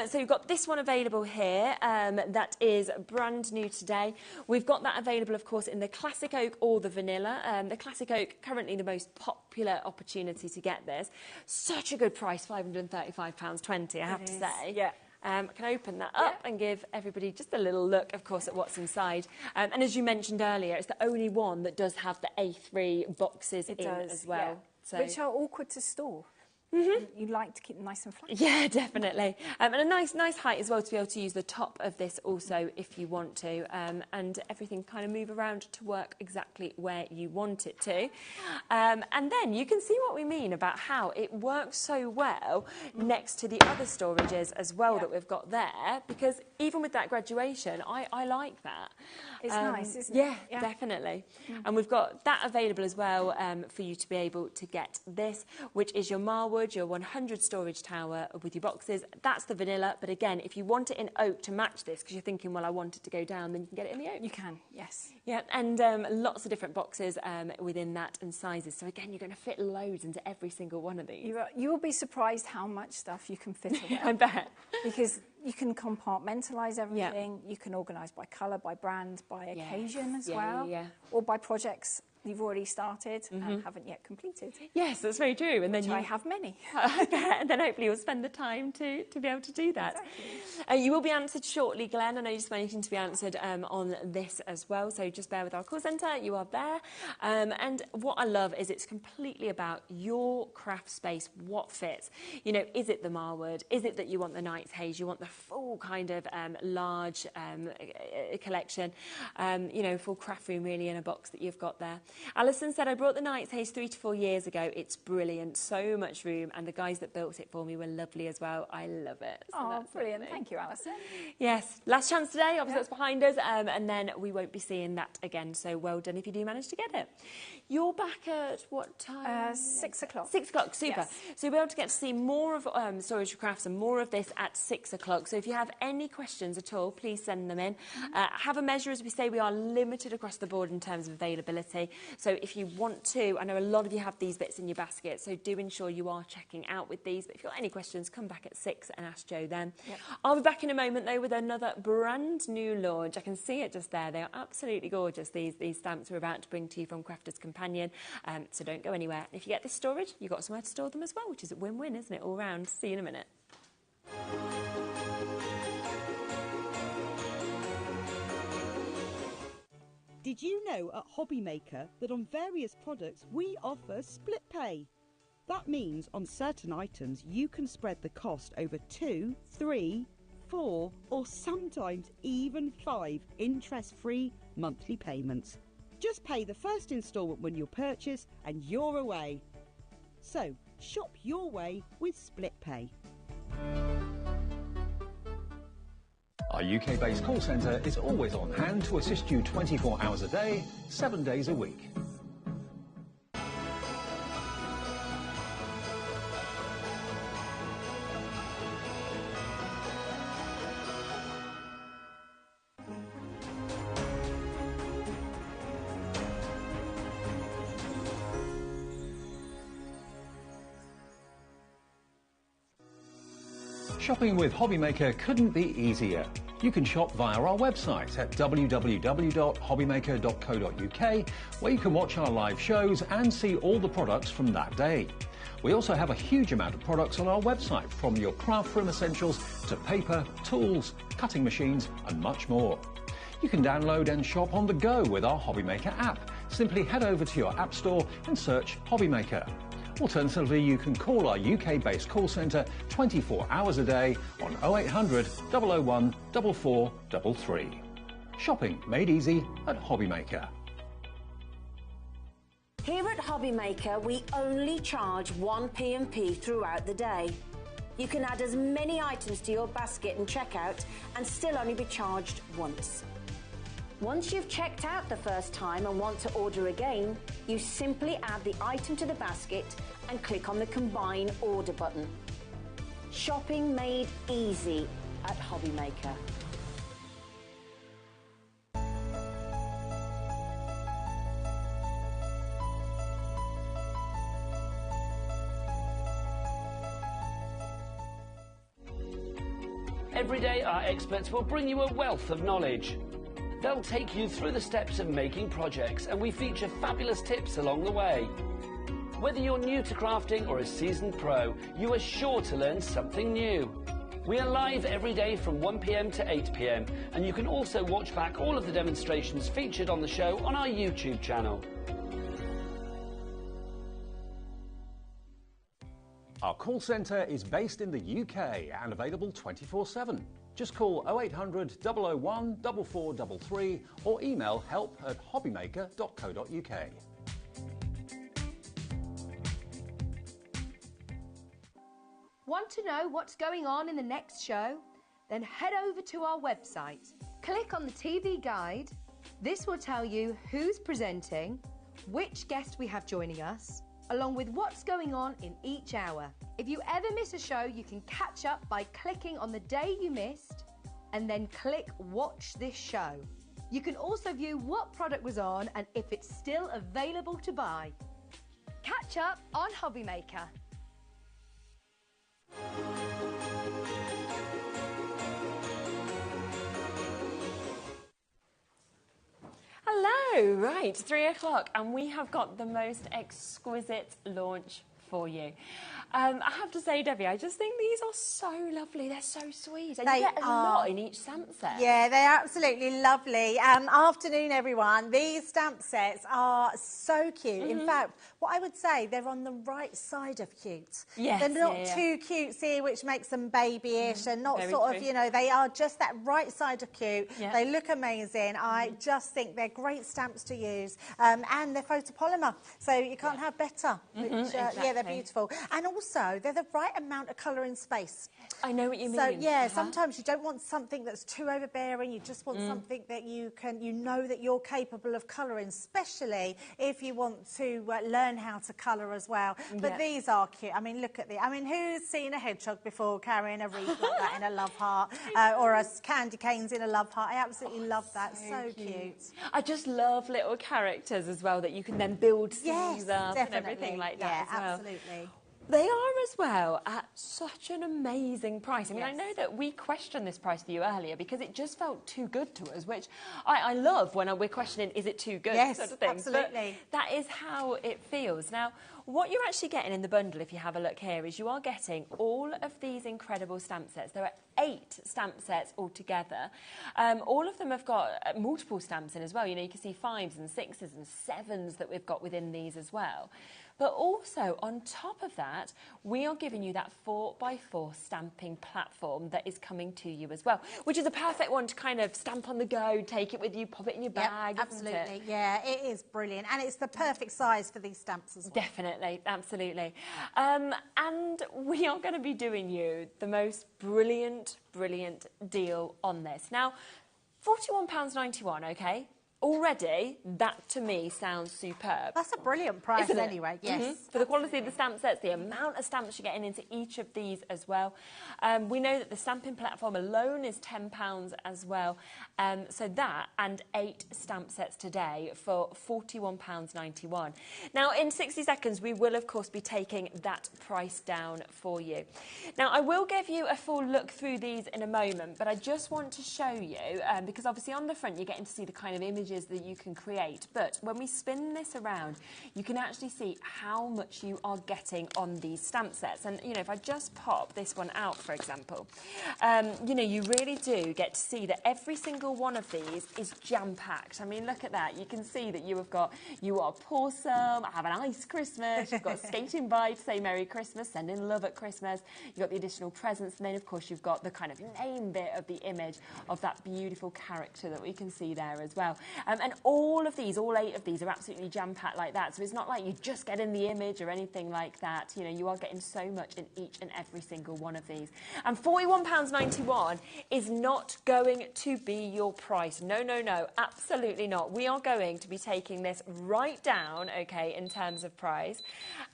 So you've got this one available here. That is brand new today. We've got that available, of course, in the classic oak or the vanilla. The classic oak, currently the most popular opportunity to get this. Such a good price, £535.20, I have to say. Yeah. I can open that up and give everybody just a little look, of course, at what's inside. And as you mentioned earlier, it's the only one that does have the A3 boxes as well. Yeah. So. Which are awkward to store. You like to keep them nice and flat. Yeah, definitely. And a nice height as well to be able to use the top of this also if you want to. And everything kind of move around to work exactly where you want it to. And then you can see what we mean about how it works so well next to the other storages as well that we've got there. Because even with that graduation, I like that. It's nice, isn't it? Yeah, definitely. And we've got that available as well for you to be able to get this, which is your Marwood, your 100 storage tower with your boxes. That's the vanilla, but again, if you want it in oak to match this, because you're thinking, well, I want it to go down, then you can get it in the oak. You can, yes. Yeah, and lots of different boxes within that and sizes. So again, you're going to fit loads into every single one of these. You will be surprised how much stuff you can fit away. I bet. Because You can compartmentalise everything. You can organise by colour, by brand, by occasion as well. Or by projects you've already started and haven't yet completed. Yes, that's very true. And then I have many. And then hopefully you'll spend the time to be able to do that. Exactly. You will be answered shortly, Glenn. I know you're just waiting to be answered on this as well. So just bear with our call centre. You are there. And what I love is it's completely about your craft space, what fits. You know, is it the Marwood? Is it that you want the Night's Haze? You want the full kind of large collection, you know, full craft room really in a box that you've got there. Alison said, I brought the Night's Haze 3 to 4 years ago. It's brilliant. So much room. And the guys that built it for me were lovely as well. I love it. So oh, brilliant. Thank you, Alison. Yes. Last chance today. Obviously, that's behind us. And then we won't be seeing that again. So well done if you do manage to get it. You're back at what time? 6 o'clock. 6 o'clock. Super. Yes. So you'll be able to get to see more of Storage for Crafts and more of this at 6 o'clock. So if you have any questions at all, please send them in. Have a measure. As we say, we are limited across the board in terms of availability. So if you want to, I know a lot of you have these bits in your basket, so do ensure you are checking out with these. But if you've got any questions, come back at 6 and ask Jo then. Yep. I'll be back in a moment, though, with another brand new launch. I can see it just there. They are absolutely gorgeous, these stamps we're about to bring to you from Crafter's Companion. So don't go anywhere. And if you get this storage, you've got somewhere to store them as well, which is a win-win, isn't it, all round? See you in a minute. Did you know at HobbyMaker that on various products we offer split pay? That means on certain items you can spread the cost over 2, 3, 4 or sometimes even 5 interest-free monthly payments. Just pay the first instalment when you purchase and you're away. So shop your way with split pay. Our UK-based call centre is always on hand to assist you 24 hours a day, 7 days a week. Shopping with HobbyMaker couldn't be easier. You can shop via our website at www.hobbymaker.co.uk, where you can watch our live shows and see all the products from that day. We also have a huge amount of products on our website, from your craft room essentials to paper, tools, cutting machines and much more. You can download and shop on the go with our HobbyMaker app. Simply head over to your app store and search HobbyMaker. Alternatively, you can call our UK-based call centre 24 hours a day on 0800 001 4433. Shopping made easy at HobbyMaker. Here at HobbyMaker, we only charge 1 P&P throughout the day. You can add as many items to your basket and checkout and still only be charged once. Once you've checked out the first time and want to order again, you simply add the item to the basket and click on the Combine Order button. Shopping made easy at HobbyMaker. Every day, our experts will bring you a wealth of knowledge. They'll take you through the steps of making projects, and we feature fabulous tips along the way. Whether you're new to crafting or a seasoned pro, you are sure to learn something new. We are live every day from 1 PM to 8 PM, and you can also watch back all of the demonstrations featured on the show on our YouTube channel. Our call centre is based in the UK and available 24/7. Just call 0800 001 4433 or email help@hobbymaker.co.uk. Want to know what's going on in the next show? Then head over to our website. Click on the TV guide. This will tell you who's presenting, which guest we have joining us, along with what's going on in each hour. If you ever miss a show, you can catch up by clicking on the day you missed and then click Watch This Show. You can also view what product was on and if it's still available to buy. Catch up on HobbyMaker. So, right, 3 o'clock, and we have got the most exquisite launch for you. I have to say, Debbie, I just think these are so lovely. They're so sweet. And you get a lot in each stamp set. Yeah, they're absolutely lovely. Afternoon, everyone. These stamp sets are so cute. In fact, what I would say, they're on the right side of cute. Yes, they're not too cutesy, which makes them babyish, and not Very sort of, true. you know, they are just that right side of cute. Yeah. They look amazing. I just think they're great stamps to use. And they're photopolymer, so you can't have better. Which, yeah, they're beautiful. And also, they're the right amount of colour and space. I know what you mean. So, yeah, sometimes you don't want something that's too overbearing. You just want something that you know that you're capable of colouring, especially if you want to learn how to colour as well. But these are cute. I mean, look at the... I mean, who's seen a hedgehog before carrying a wreath like that in a love heart? Or a candy canes in a love heart? I absolutely love that. So cute. I just love little characters as well that you can then build scenes up definitely. and everything like that as well. Absolutely. They are as well at such an amazing price. I mean, I know that we questioned this price for you earlier because it just felt too good to us, which I love when we're questioning, is it too good? Yes, sort of thing. absolutely. But that is how it feels. Now, what you're actually getting in the bundle, if you have a look here, is you are getting all of these incredible stamp sets. There are 8 stamp sets altogether. All of them have got multiple stamps in as well. You know, you can see 5s and 6s and 7s that we've got within these as well. But also, on top of that, we are giving you that 4x4 stamping platform that is coming to you as well, which is a perfect one to kind of stamp on the go, take it with you, pop it in your bag, absolutely. Isn't it? Yeah, it is brilliant. And it's the perfect size for these stamps as well. Definitely, absolutely. And we are going to be doing you the most brilliant deal on this. Now, £41.91, okay? Already, that to me sounds superb. That's a brilliant price anyway, yes. For the quality of the stamp sets, the amount of stamps you're getting into each of these as well. We know that the stamping platform alone is £10 as well. So that and 8 stamp sets today for £41.91. Now, in 60 seconds, we will, of course, be taking that price down for you. Now, I will give you a full look through these in a moment, but I just want to show you, because obviously on the front, you're getting to see the kind of images that you can create, but when we spin this around you can actually see how much you are getting on these stamp sets. And you know, if I just pop this one out, for example, you know, you really do get to see that every single one of these is jam-packed. I mean, look at that. You can see that you are pour some, have a nice Christmas, you've got skating by to say Merry Christmas, sending love at Christmas, you've got the additional presents, and then of course you've got the kind of name bit of the image of that beautiful character that we can see there as well. And all of these, all 8 of these, are absolutely jam-packed like that. So it's not like you just get in the image or anything like that. You know, you are getting so much in each and every single one of these. And £41.91 is not going to be your price. No, no, no, absolutely not. We are going to be taking this right down, okay, in terms of price.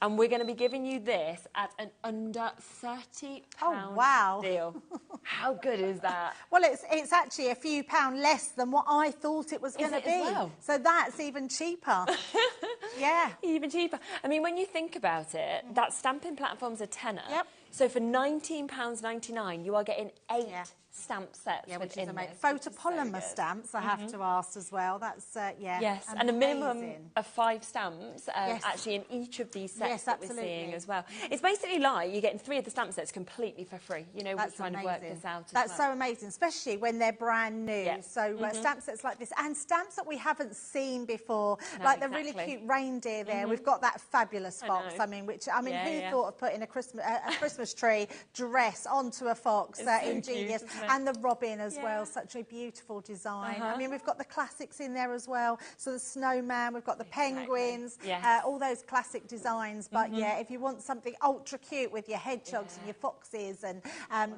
And we're going to be giving you this at an under £30 deal. How good is that? Well, it's actually a few pound less than what I thought it was going to be. Well? So that's even cheaper. Yeah. Even cheaper. I mean, when you think about it, that stamping platform's a tenner. Yep. So for £19.99, you are getting 8 stamp sets which is within amazing. this. Photopolymer stamps, I have to ask as well. That's, Yes, and a minimum of 5 stamps actually in each of these sets that we're seeing as well. It's basically like you're getting 3 of the stamp sets completely for free. You know, we're trying to work this out as well. That's so amazing, especially when they're brand new. Yeah. So stamp sets like this, and stamps that we haven't seen before, like the really cute reindeer there. We've got that fabulous fox. I mean, who thought of putting a Christmas tree dress onto a fox? Ingenious. And the robin as well, such a beautiful design. I mean, we've got the classics in there as well. So the snowman, we've got the penguins, all those classic designs. But yeah, if you want something ultra cute with your hedgehogs and your foxes and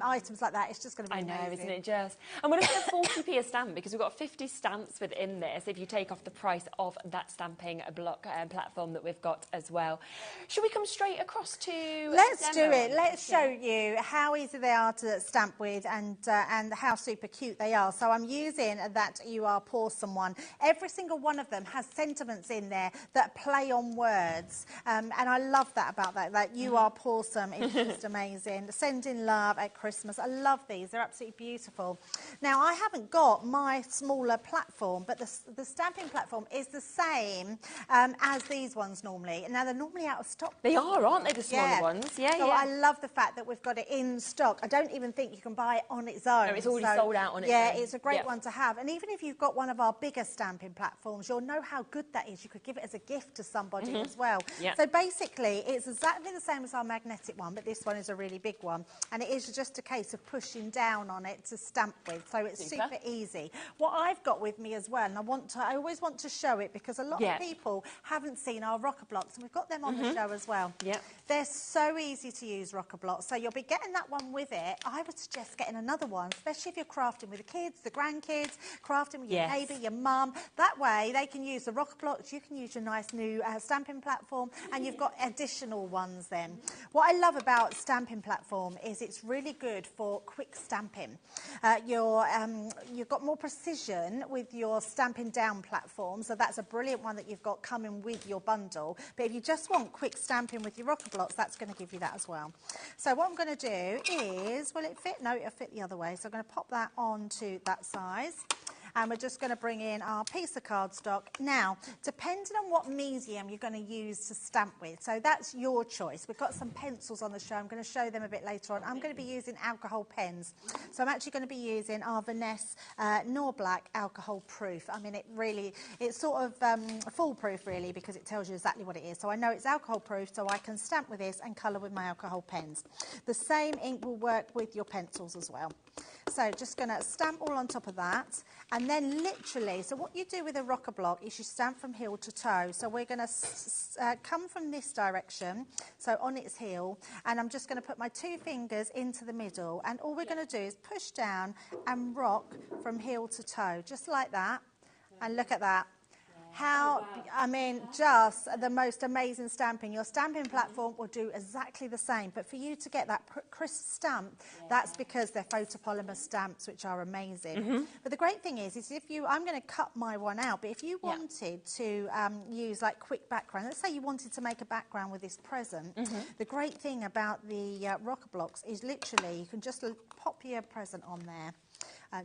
items like that, it's just going to be amazing. I know, isn't it just? And we're looking at 40p a stamp because we've got 50 stamps within this if you take off the price of that stamping block platform that we've got as well. Should we come straight across to Let's do it. Let's show you how easy they are to stamp with, and and how super cute they are. So I'm using that You Are Pawsome one. Every single one of them has sentiments in there that play on words. And I love that about that You Are Pawsome is just amazing. Sending love at Christmas. I love these. They're absolutely beautiful. Now, I haven't got my smaller platform, but the stamping platform is the same as these ones normally. Now, they're normally out of stock. They are, aren't they, the smaller ones? Yeah, so I love the fact that we've got it in stock. I don't even think you can buy it on its own. No, it's already sold out on its own. Yeah, it's a great one to have. And even if you've got one of our bigger stamping platforms, you'll know how good that is. You could give it as a gift to somebody as well. Yeah. So basically, it's exactly the same as our magnetic one, but this one is a really big one. And it is just a case of pushing down on it to stamp with. So it's super easy. What I've got with me as well, and I always want to show it because a lot of people haven't seen our rocker blocks, and we've got them on the show as well. They're so easy to use, rocker blocks. So you'll be getting that one with it. I would suggest getting another one, especially if you're crafting with the kids, the grandkids, crafting with your neighbour, your mum. That way they can use the rocker blocks, you can use your nice new stamping platform, and you've got additional ones then. What I love about stamping platform is it's really good for quick stamping. You've got more precision with your stamping down platform, so that's a brilliant one that you've got coming with your bundle. But if you just want quick stamping with your rocker blocks, that's going to give you that as well. So what I'm going to do is, will it fit? No, it'll fit the other way. So I'm going to pop that onto that size. And we're just going to bring in our piece of cardstock. Now, depending on what medium you're going to use to stamp with, so that's your choice. We've got some pencils on the show. I'm going to show them a bit later on. I'm going to be using alcohol pens. So I'm actually going to be using our Vanessa Nor Black alcohol proof. I mean, it's sort of foolproof, really, because it tells you exactly what it is. So I know it's alcohol proof, so I can stamp with this and colour with my alcohol pens. The same ink will work with your pencils as well. So just going to stamp all on top of that. And then literally, so what you do with a rocker block is you stamp from heel to toe. So we're going to come from this direction, so on its heel, and I'm just going to put my 2 fingers into the middle. And all we're going to do is push down and rock from heel to toe, just like that. And look at that. How, I mean, just the most amazing stamping. Your stamping platform will do exactly the same, but for you to get that crisp stamp, that's because they're photopolymer stamps, which are amazing. But the great thing is if you, I'm going to cut my one out, but if you wanted to use like quick background, let's say you wanted to make a background with this present, the great thing about the rocker blocks is literally you can just pop your present on there.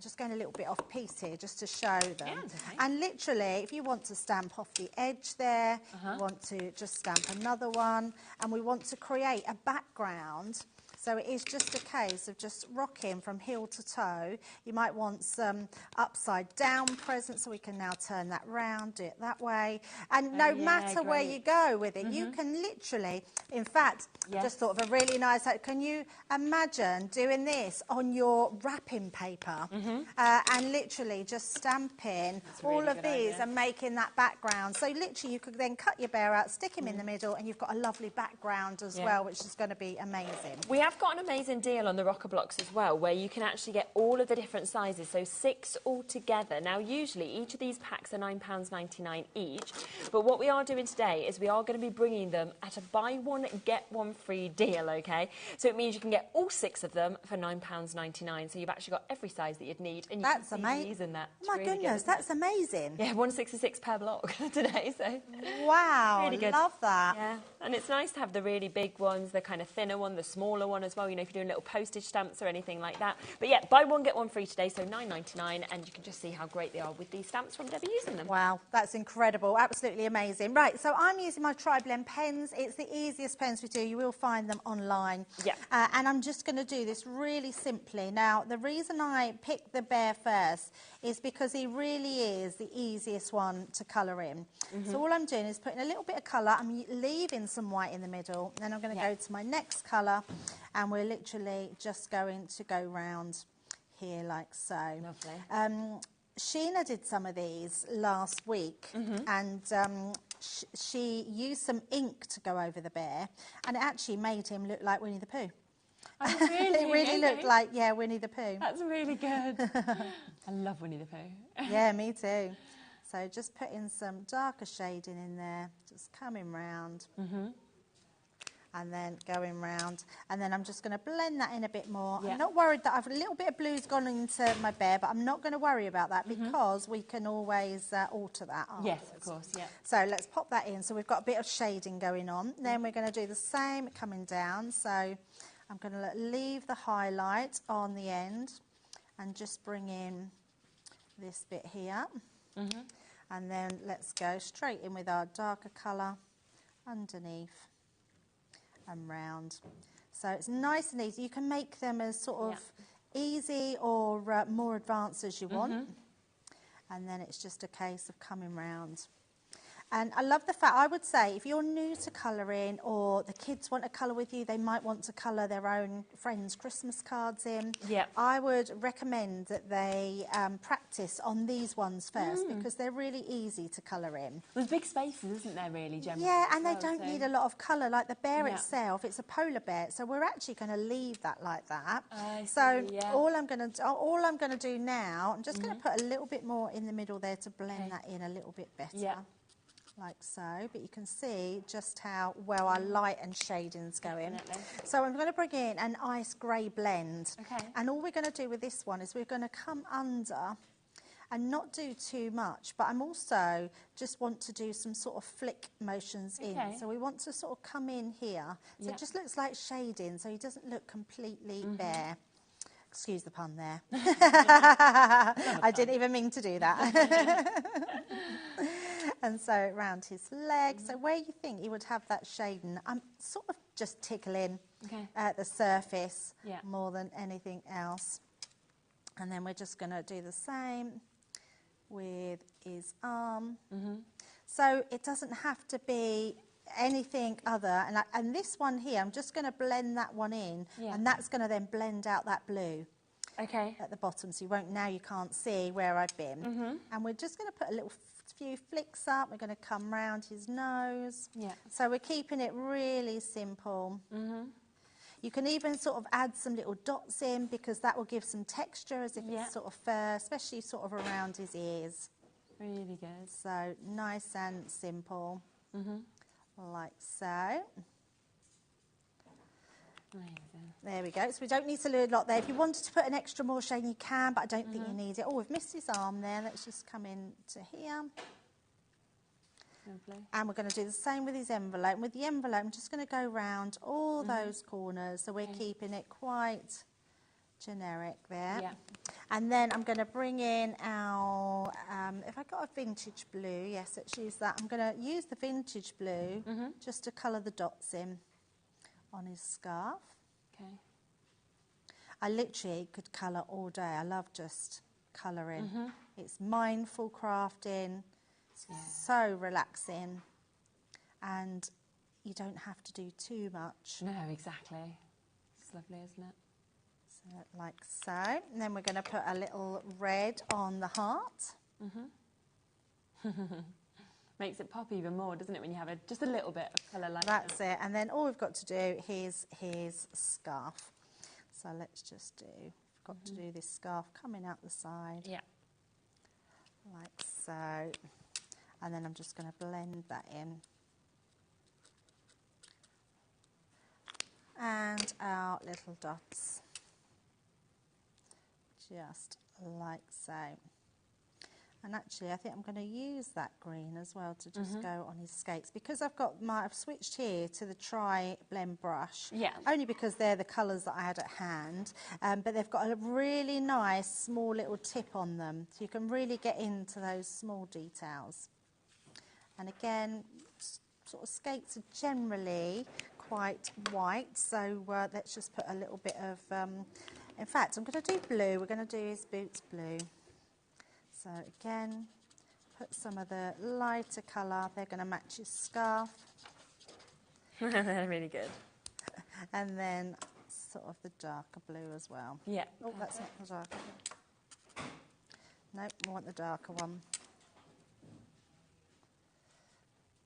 Just going a little bit off piece here just to show them. And literally, if you want to stamp off the edge there, you want to just stamp another one, and we want to create a background. So it is just a case of just rocking from heel to toe. You might want some upside down present, so we can now turn that round, do it that way. And no matter where you go with it, you can literally, in fact, just thought of a really nice, can you imagine doing this on your wrapping paper and literally just stamping all of these and making that background. So literally you could then cut your bear out, stick him in the middle, and you've got a lovely background as well, which is going to be amazing. We have got an amazing deal on the rocker blocks as well, where you can actually get all of the different sizes, so 6 altogether. Now, usually each of these packs are £9.99 each, but what we are doing today is we are going to be bringing them at a buy one, get one free deal, okay? So it means you can get all 6 of them for £9.99, so you've actually got every size that you'd need, and you can see these in that. Oh my goodness, that's amazing. Yeah, £1.66 per block today, so... Wow, really good. Love that. Yeah, and it's nice to have the really big ones, the kind of thinner one, the smaller one as well, you know, if you're doing little postage stamps or anything like that. But yeah, buy one, get one free today, so £9.99, and you can just see how great they are with these stamps from Debbie using them. Wow, that's incredible, absolutely amazing. Right, so I'm using my Tri-Blend pens. It's the easiest pens we do. You will find them online. Yeah. And I'm just going to do this really simply. Now, the reason I picked the bear first is because he really is the easiest one to colour in. So all I'm doing is putting a little bit of colour. I'm leaving some white in the middle. Then I'm going to go to my next colour, and we're literally just going to go round here like so. Lovely. Sheena did some of these last week, and she used some ink to go over the bear, and it actually made him look like Winnie the Pooh. Oh, really? It really looked like, Winnie the Pooh. That's really good. I love Winnie the Pooh. Yeah, me too. So just putting some darker shading in there, just coming round. and then going round, and then I'm just going to blend that in a bit more. Yeah. I'm not worried that I've a little bit of blue's gone into my bear, but I'm not going to worry about that because we can always alter that afterwards. Yes, of course, yeah. So let's pop that in. So we've got a bit of shading going on. Then we're going to do the same coming down. So I'm going to leave the highlight on the end and just bring in this bit here. And then let's go straight in with our darker colour underneath and round. So it's nice and easy. You can make them as sort of easy or more advanced as you want. And then it's just a case of coming round. And I love the fact, I would say, if you're new to colouring or the kids want to colour with you, they might want to colour their own friends' Christmas cards in. Yep. I would recommend that they practice on these ones first because they're really easy to colour in. There's big spaces, isn't there, really, generally? Yeah, and as they well, don't need a lot of colour. Like the bear Yeah. itself, it's a polar bear, so we're actually going to leave that like that. I So see, yeah. all I'm going to do now, I'm just going to put a little bit more in the middle there to blend that in a little bit better. Yeah. Like so, but you can see just how well our light and shading's going. Definitely. So I'm going to bring in an ice grey blend. Okay. And all we're going to do with this one is we're going to come under and not do too much, but I'm also just want to do some sort of flick motions in. So we want to sort of come in here. So it just looks like shading, so he doesn't look completely bare. Excuse the pun there. I didn't even mean to do that. And so around his legs, so where you think you would have that shading, I'm sort of just tickling at the surface more than anything else. And then we're just going to do the same with his arm. So it doesn't have to be anything other. And this one here, I'm just going to blend that one in, and that's going to then blend out that blue. At the bottom, so you can't see where I've been. And we're just going to put a little few flicks up. We're going to come round his nose. So we're keeping it really simple. You can even sort of add some little dots in because that will give some texture as if it's sort of fur, especially sort of around his ears. Really good. So nice and simple, like so. Amazing. There we go. So we don't need to do a lot there. If you wanted to put an extra more shading, you can, but I don't think you need it. Oh, we've missed his arm there. Let's just come in to here. Lovely. And we're going to do the same with his envelope. And with the envelope, I'm just going to go round all those corners. So we're keeping it quite generic there. And then I'm going to bring in our, if I got a vintage blue, yes, let's use that. I'm going to use the vintage blue just to colour the dots in on his scarf. I literally could colour all day. I love just colouring. It's mindful crafting. It's so relaxing. And you don't have to do too much. No, exactly. It's lovely, isn't it? So, like so. And then we're going to put a little red on the heart. Makes it pop even more, doesn't it, when you have just a little bit of colour like that. That's it. And then all we've got to do is his scarf. So let's just do, we've got to do this scarf coming out the side. Like so. And then I'm just going to blend that in. And our little dots. Just like so. And actually, I think I'm going to use that green as well to just go on his skates. Because I've switched here to the tri-blend brush. Only because they're the colours that I had at hand. But they've got a really nice small little tip on them. So you can really get into those small details. And again, sort of skates are generally quite white. So let's just put a little bit of... in fact, I'm going to do blue. We're going to do his boots blue. So again, put some of the lighter colour. They're going to match his scarf. They're really good. And then sort of the darker blue as well. Oh, that's not the darker one. Nope, I want the darker one.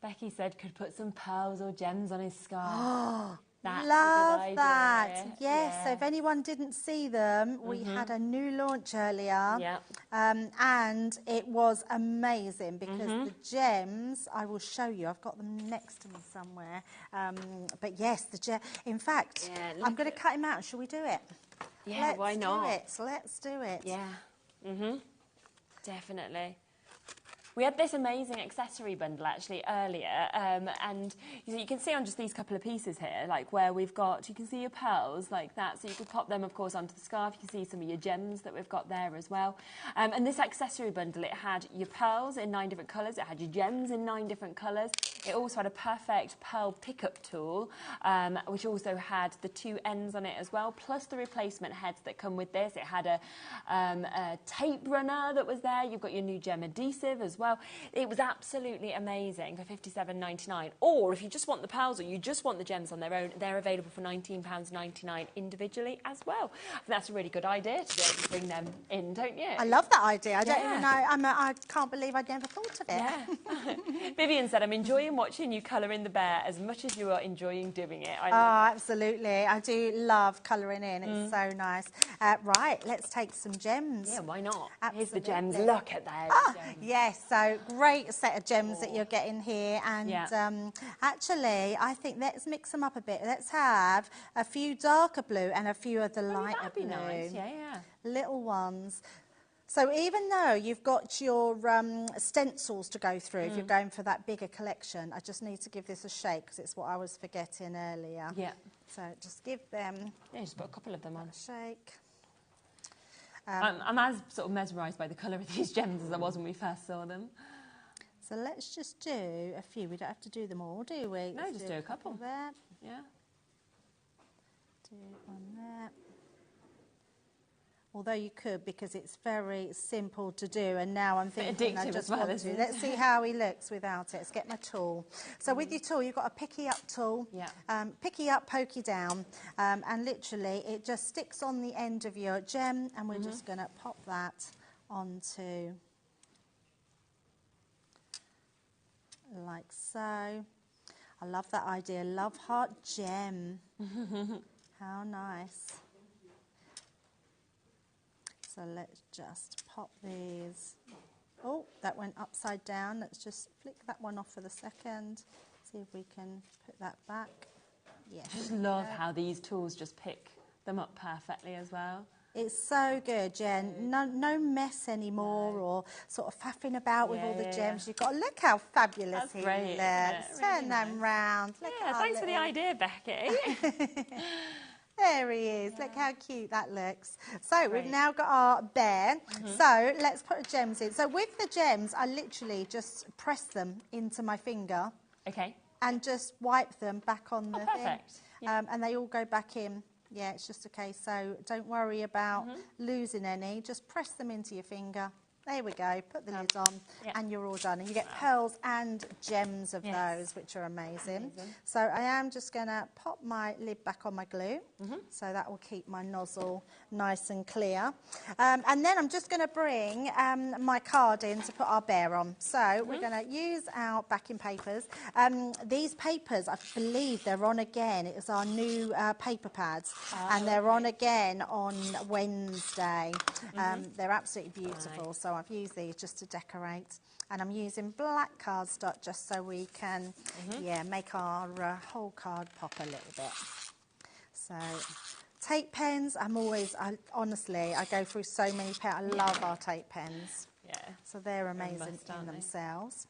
Becky said could put some pearls or gems on his scarf. Love that. Yes, so if anyone didn't see them, we had a new launch earlier. And it was amazing because the gems, I will show you, I've got them next to me somewhere. But yes, the gem, in fact, I'm going to cut him out. Shall we do it? Yeah, why not? Let's do it. Yeah. Definitely. We had this amazing accessory bundle actually earlier, and you can see on just these couple of pieces here, like where we've got, you can see your pearls like that, so you could pop them of course onto the scarf. You can see some of your gems that we've got there as well. And this accessory bundle, it had your pearls in 9 different colours, it had your gems in 9 different colours. It also had a perfect pearl pickup tool, which also had the 2 ends on it as well, plus the replacement heads that come with this. It had a tape runner that was there. You've got your new gem adhesive as well. It was absolutely amazing for £57.99. Or if you just want the pearls or you just want the gems on their own, they're available for £19.99 individually as well. I think that's a really good idea to be able to bring them in, don't you? I love that idea. I don't even know. I can't believe I'd never thought of it. Yeah. Vivian said, I'm enjoying watching you colour in the bear as much as you are enjoying doing it. I love it. Absolutely. I do love colouring in. It's so nice. Right, let's take some gems. Yeah, why not? Absolutely. Here's the gems. Look at those gems. Yes, so great set of gems that you're getting here. And actually, I think let's mix them up a bit. Let's have a few darker blue and a few of the lighter blue. Nice. Yeah. Little ones. So even though you've got your stencils to go through, if you're going for that bigger collection, I just need to give this a shake because it's what I was forgetting earlier. Yeah. So just give them just put a couple of them on. a shake. I'm as sort of mesmerised by the colour of these gems as I was when we first saw them. So let's just do a few. We don't have to do them all, do we? No, just do a couple. There. Yeah. Do one there. Although you could, because it's very simple to do, and now I'm thinking I just want to. Let's see how he looks without it. Let's get my tool. So with your tool, you've got a picky up tool. Yeah. Picky up, pokey down, and literally it just sticks on the end of your gem, and we're just going to pop that onto like so. I love that idea. Love heart gem. How nice. So let's just pop these. Oh, that went upside down. Let's just flick that one off for the second. See if we can put that back. Yes. I just love how these tools just pick them up perfectly as well. It's so good, Jen. No mess anymore or sort of faffing about with all the gems. You've got, look how fabulous he looks. Turn them round. Look thanks for the idea, Becky. There he is. Look how cute that looks. So we've now got our bear. So let's put the gems in. So with the gems, I literally just press them into my finger. Okay. And just wipe them back on the thing. Perfect. Yeah. And they all go back in. Yeah, it's just okay. So don't worry about losing any. Just press them into your finger. There we go. Put the lid on and you're all done. And you get pearls and gems of those, which are amazing. So I am just going to pop my lid back on my glue. So that will keep my nozzle nice and clear. And then I'm just going to bring my card in to put our bear on. So we're going to use our backing papers. These papers, I believe they're on again. It was our new paper pads. And they're on again on Wednesday. They're absolutely beautiful. So I've used these just to decorate, and I'm using black cardstock just so we can, make our whole card pop a little bit. So tape pens, honestly, I go through so many pens. I love our tape pens. Yeah. So they're amazing in themselves.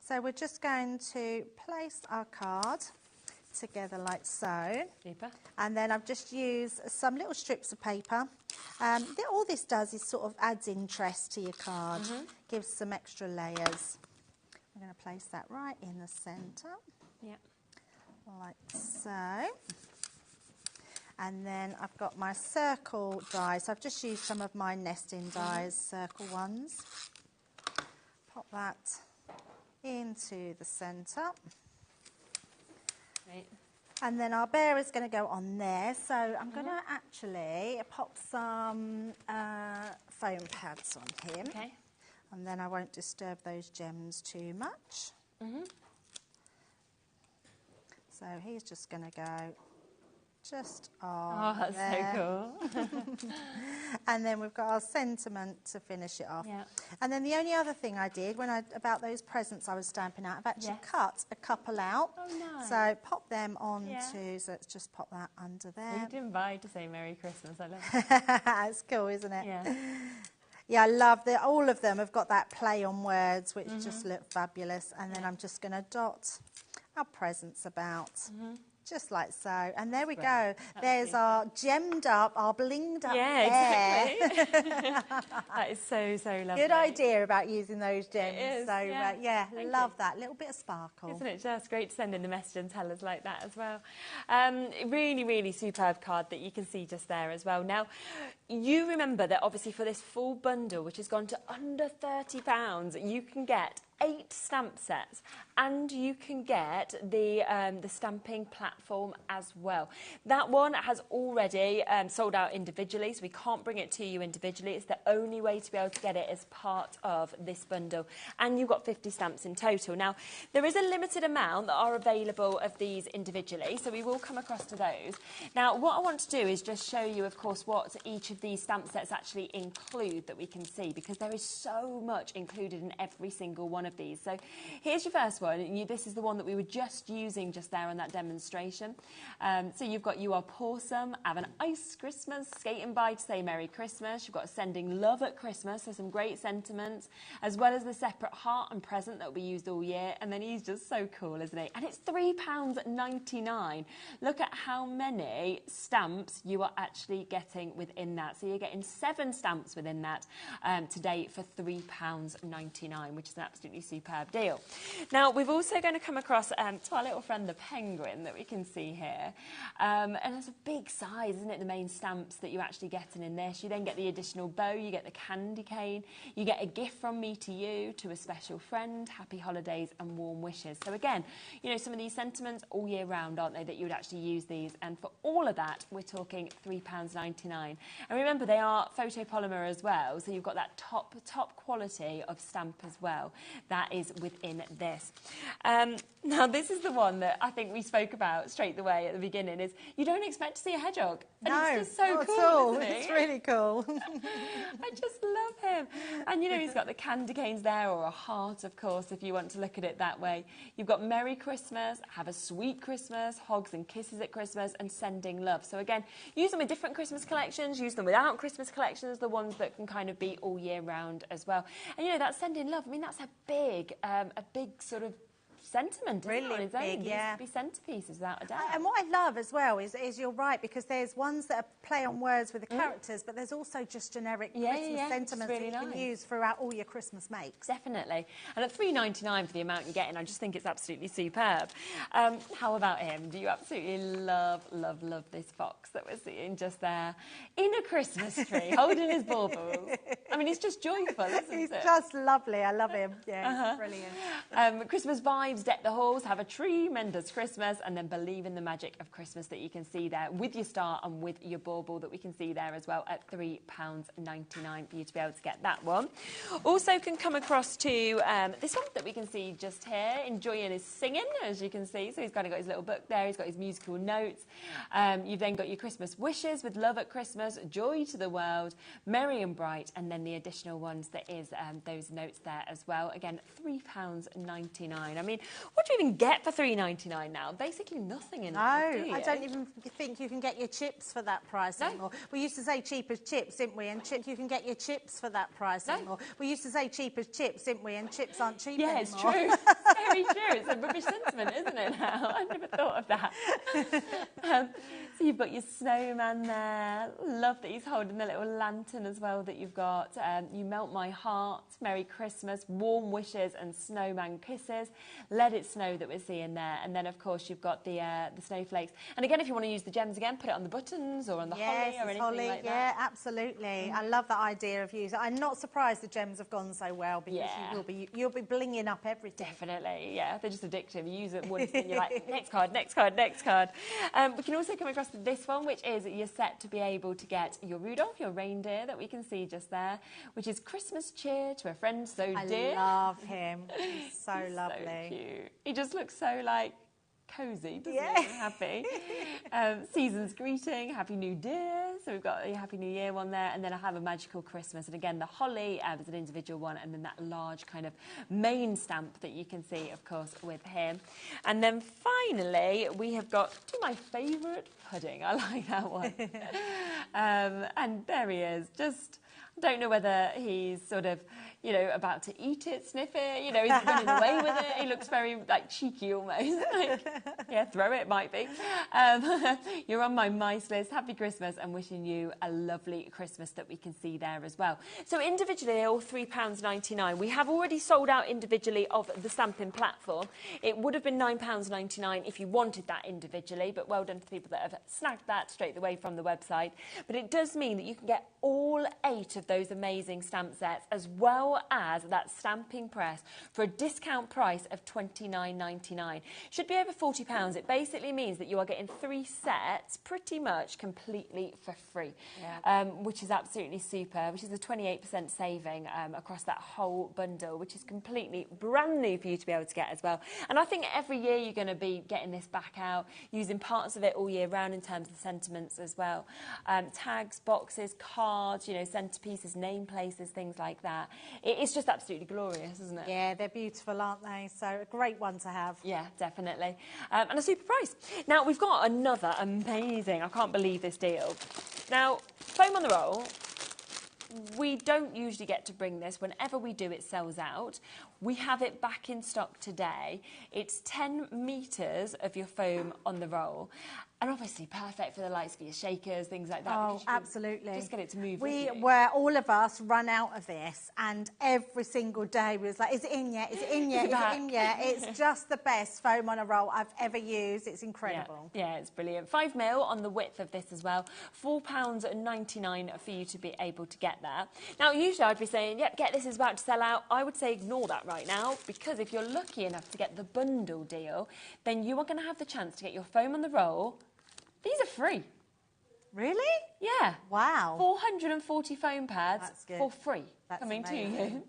So we're just going to place our card together like so. Super. And then I've just used some little strips of paper. All this does is sort of adds interest to your card, gives some extra layers. I'm going to place that right in the centre. Yeah. Like so. And then I've got my circle dies. So I've just used some of my nesting dies, circle ones. Pop that into the centre. Right. And then our bear is going to go on there. So I'm going to actually pop some foam pads on him. Okay. And then I won't disturb those gems too much. So he's just going to go just that's there. so cool. And then we've got our sentiment to finish it off. Yeah. And then the only other thing I did about those presents I was stamping out, I've actually cut a couple out. Oh, nice. So pop them onto, so let's just pop that under there. You didn't buy to say Merry Christmas, I love it. It's cool, isn't it? Yeah. Yeah, I love all of them have got that play on words, which just look fabulous. And then I'm just going to dot our presents about. Just like so. And there we go. There's our gemmed up, our blinged up hair. Exactly. That is so, so lovely. Good idea about using those gems. It is, so, yeah. love that. Little bit of sparkle. Isn't it just great to send in the message and tell us like that as well? Really, really superb card that you can see just there as well. Now, you remember that obviously for this full bundle, which has gone to under £30, you can get 8 stamp sets, and you can get the stamping platform as well. That one has already sold out individually, so we can't bring it to you individually. It's the only way to be able to get it as part of this bundle, and you've got 50 stamps in total. Now, there is a limited amount that are available of these individually, so we will come across to those. Now, what I want to do is just show you, of course, what each of these stamp sets actually include that we can see, because there is so much included in every single one of these. So here's your first one. This is the one that we were just using just there on that demonstration. So you've got You Are Pawsome, Have an Ice Christmas, Skating By to say Merry Christmas. You've got Sending Love at Christmas, so some great sentiments, as well as the separate heart and present that will be used all year. And then he's just so cool, isn't he? And it's £3.99. Look at how many stamps you are actually getting within that. So you're getting 7 stamps within that today for £3.99, which is an absolutely superb deal. Now, we've also going to come across to our little friend the penguin that we can see here, and it's a big size, isn't it, the main stamps that you're actually getting in this. You then get the additional bow, you get the candy cane, you get a gift from me to you, to a special friend, happy holidays and warm wishes. So again, you know, some of these sentiments all year round, aren't they, that you would actually use these, and for all of that we're talking £3.99. And remember, they are photopolymer as well, so you've got that top quality of stamp as well. That is within this. Now, this is the one that I think we spoke about straight away at the beginning, is you don't expect to see a hedgehog. And no, it's just so not cool, at all. isn't it? It's really cool. I just love him. And, you know, he's got the candy canes there, or a heart, of course, if you want to look at it that way. You've got Merry Christmas, Have a Sweet Christmas, Hugs and Kisses at Christmas, and Sending Love. So, again, use them with different Christmas collections, use them without Christmas collections, the ones that can kind of be all year round as well. And, you know, that Sending Love, I mean, that's a big sort of sentiment, really big, yeah. These be centerpieces without a doubt. And what I love as well is you're right, because there's ones that are play on words with the characters, but there's also just generic Christmas sentiments really that you can use throughout all your Christmas makes. Definitely. And at £3.99 for the amount you're getting, I just think it's absolutely superb. How about him? Do you absolutely love this fox that we're seeing just there in a Christmas tree, holding his baubles? I mean, he's just joyful, isn't He's it? just lovely. I love him. Yeah, brilliant. Christmas vibes, deck the halls, have a tremendous Christmas, and then believe in the magic of Christmas that you can see there with your star and with your bauble that we can see there as well at £3.99 for you to be able to get that one. Also can come across to this one that we can see just here, enjoying his singing, as you can see. So he's kind of got his little book there, he's got his musical notes. You've then got your Christmas wishes with love at Christmas, joy to the world, merry and bright, and then the additional ones that is those notes there as well. Again, £3.99. I mean, what do you even get for £3.99 now? Basically nothing in it. No, I don't even think you can get your chips for that price anymore. We used to say cheap as chips, didn't we? And you can get your chips for that price anymore. We used to say cheap as chips, didn't we? And chips aren't cheap anymore. Yeah, it's true. It's very true. It's a rubbish sentiment, isn't it now? I never thought of that. So you've got your snowman there. Love that he's holding the little lantern as well that you've got. You melt my heart, Merry Christmas, warm wishes and snowman kisses. Let it snow that we're seeing there. And then, of course, you've got the snowflakes. And again, if you want to use the gems again, put it on the buttons or on the holly or anything like that. Yeah, absolutely. I love that idea of using. I'm not surprised the gems have gone so well, because you'll be blinging up everything. Definitely, yeah. They're just addictive. You use it once and you're like, next card, next card, next card. We can also come across this one, which is you're set to be able to get your Rudolph, your reindeer that we can see just there, which is Christmas cheer to a friend so dear. I love him. He's so lovely. So cute. He just looks so like cosy, doesn't it? I'm happy. Season's greeting, Happy New Year. So we've got a Happy New Year one there, and then I have a Magical Christmas. And again, the holly is an individual one, and then that large kind of main stamp that you can see, of course, with him. And then finally, we have got my favourite pudding. I like that one. And there he is, just... I don't know whether he's sort of, you know, about to eat it, sniff it, you know, he's running away with it. He looks very, like, cheeky almost. Like, yeah, throw it, might be. You're on my mice list. Happy Christmas, and wishing you a lovely Christmas that we can see there as well. So individually, they're all £3.99. We have already sold out individually of the stamping platform. It would have been £9.99 if you wanted that individually, but well done to the people that have snagged that straight away from the website. But it does mean that you can get all 8 of those amazing stamp sets, as well as that stamping press, for a discount price of £29.99. Should be over £40. It basically means that you are getting 3 sets pretty much completely for free, which is absolutely super, which is a 28% saving across that whole bundle, which is completely brand new for you to be able to get as well. And I think every year you're going to be getting this back out, using parts of it all year round in terms of sentiments as well. Tags, boxes, cards, you know, centerpieces, name places, things like that. It's just absolutely glorious, isn't it? Yeah, they're beautiful, aren't they? So a great one to have. Yeah, definitely. And a super price. Now, we've got another amazing, I can't believe this deal. Now, foam on the roll, we don't usually get to bring this. Whenever we do, it sells out. We have it back in stock today. It's 10 metres of your foam on the roll. And obviously perfect for the likes of your shakers, things like that. Oh, absolutely. Just get it to move. All of us run out of this, and every single day we was like, is it in yet? Is it in yet? Is it in yet? It's just the best foam on a roll I've ever used. It's incredible. Yeah, it's brilliant. 5mm on the width of this as well. £4.99 for you to be able to get that. Now, usually I'd be saying, yep, get this, is about to sell out. I would say ignore that right now, because if you're lucky enough to get the bundle deal, then you are going to have the chance to get your foam on the roll. These are free. Really? Yeah. Wow. 440 foam pads for free. That's coming amazing. to you.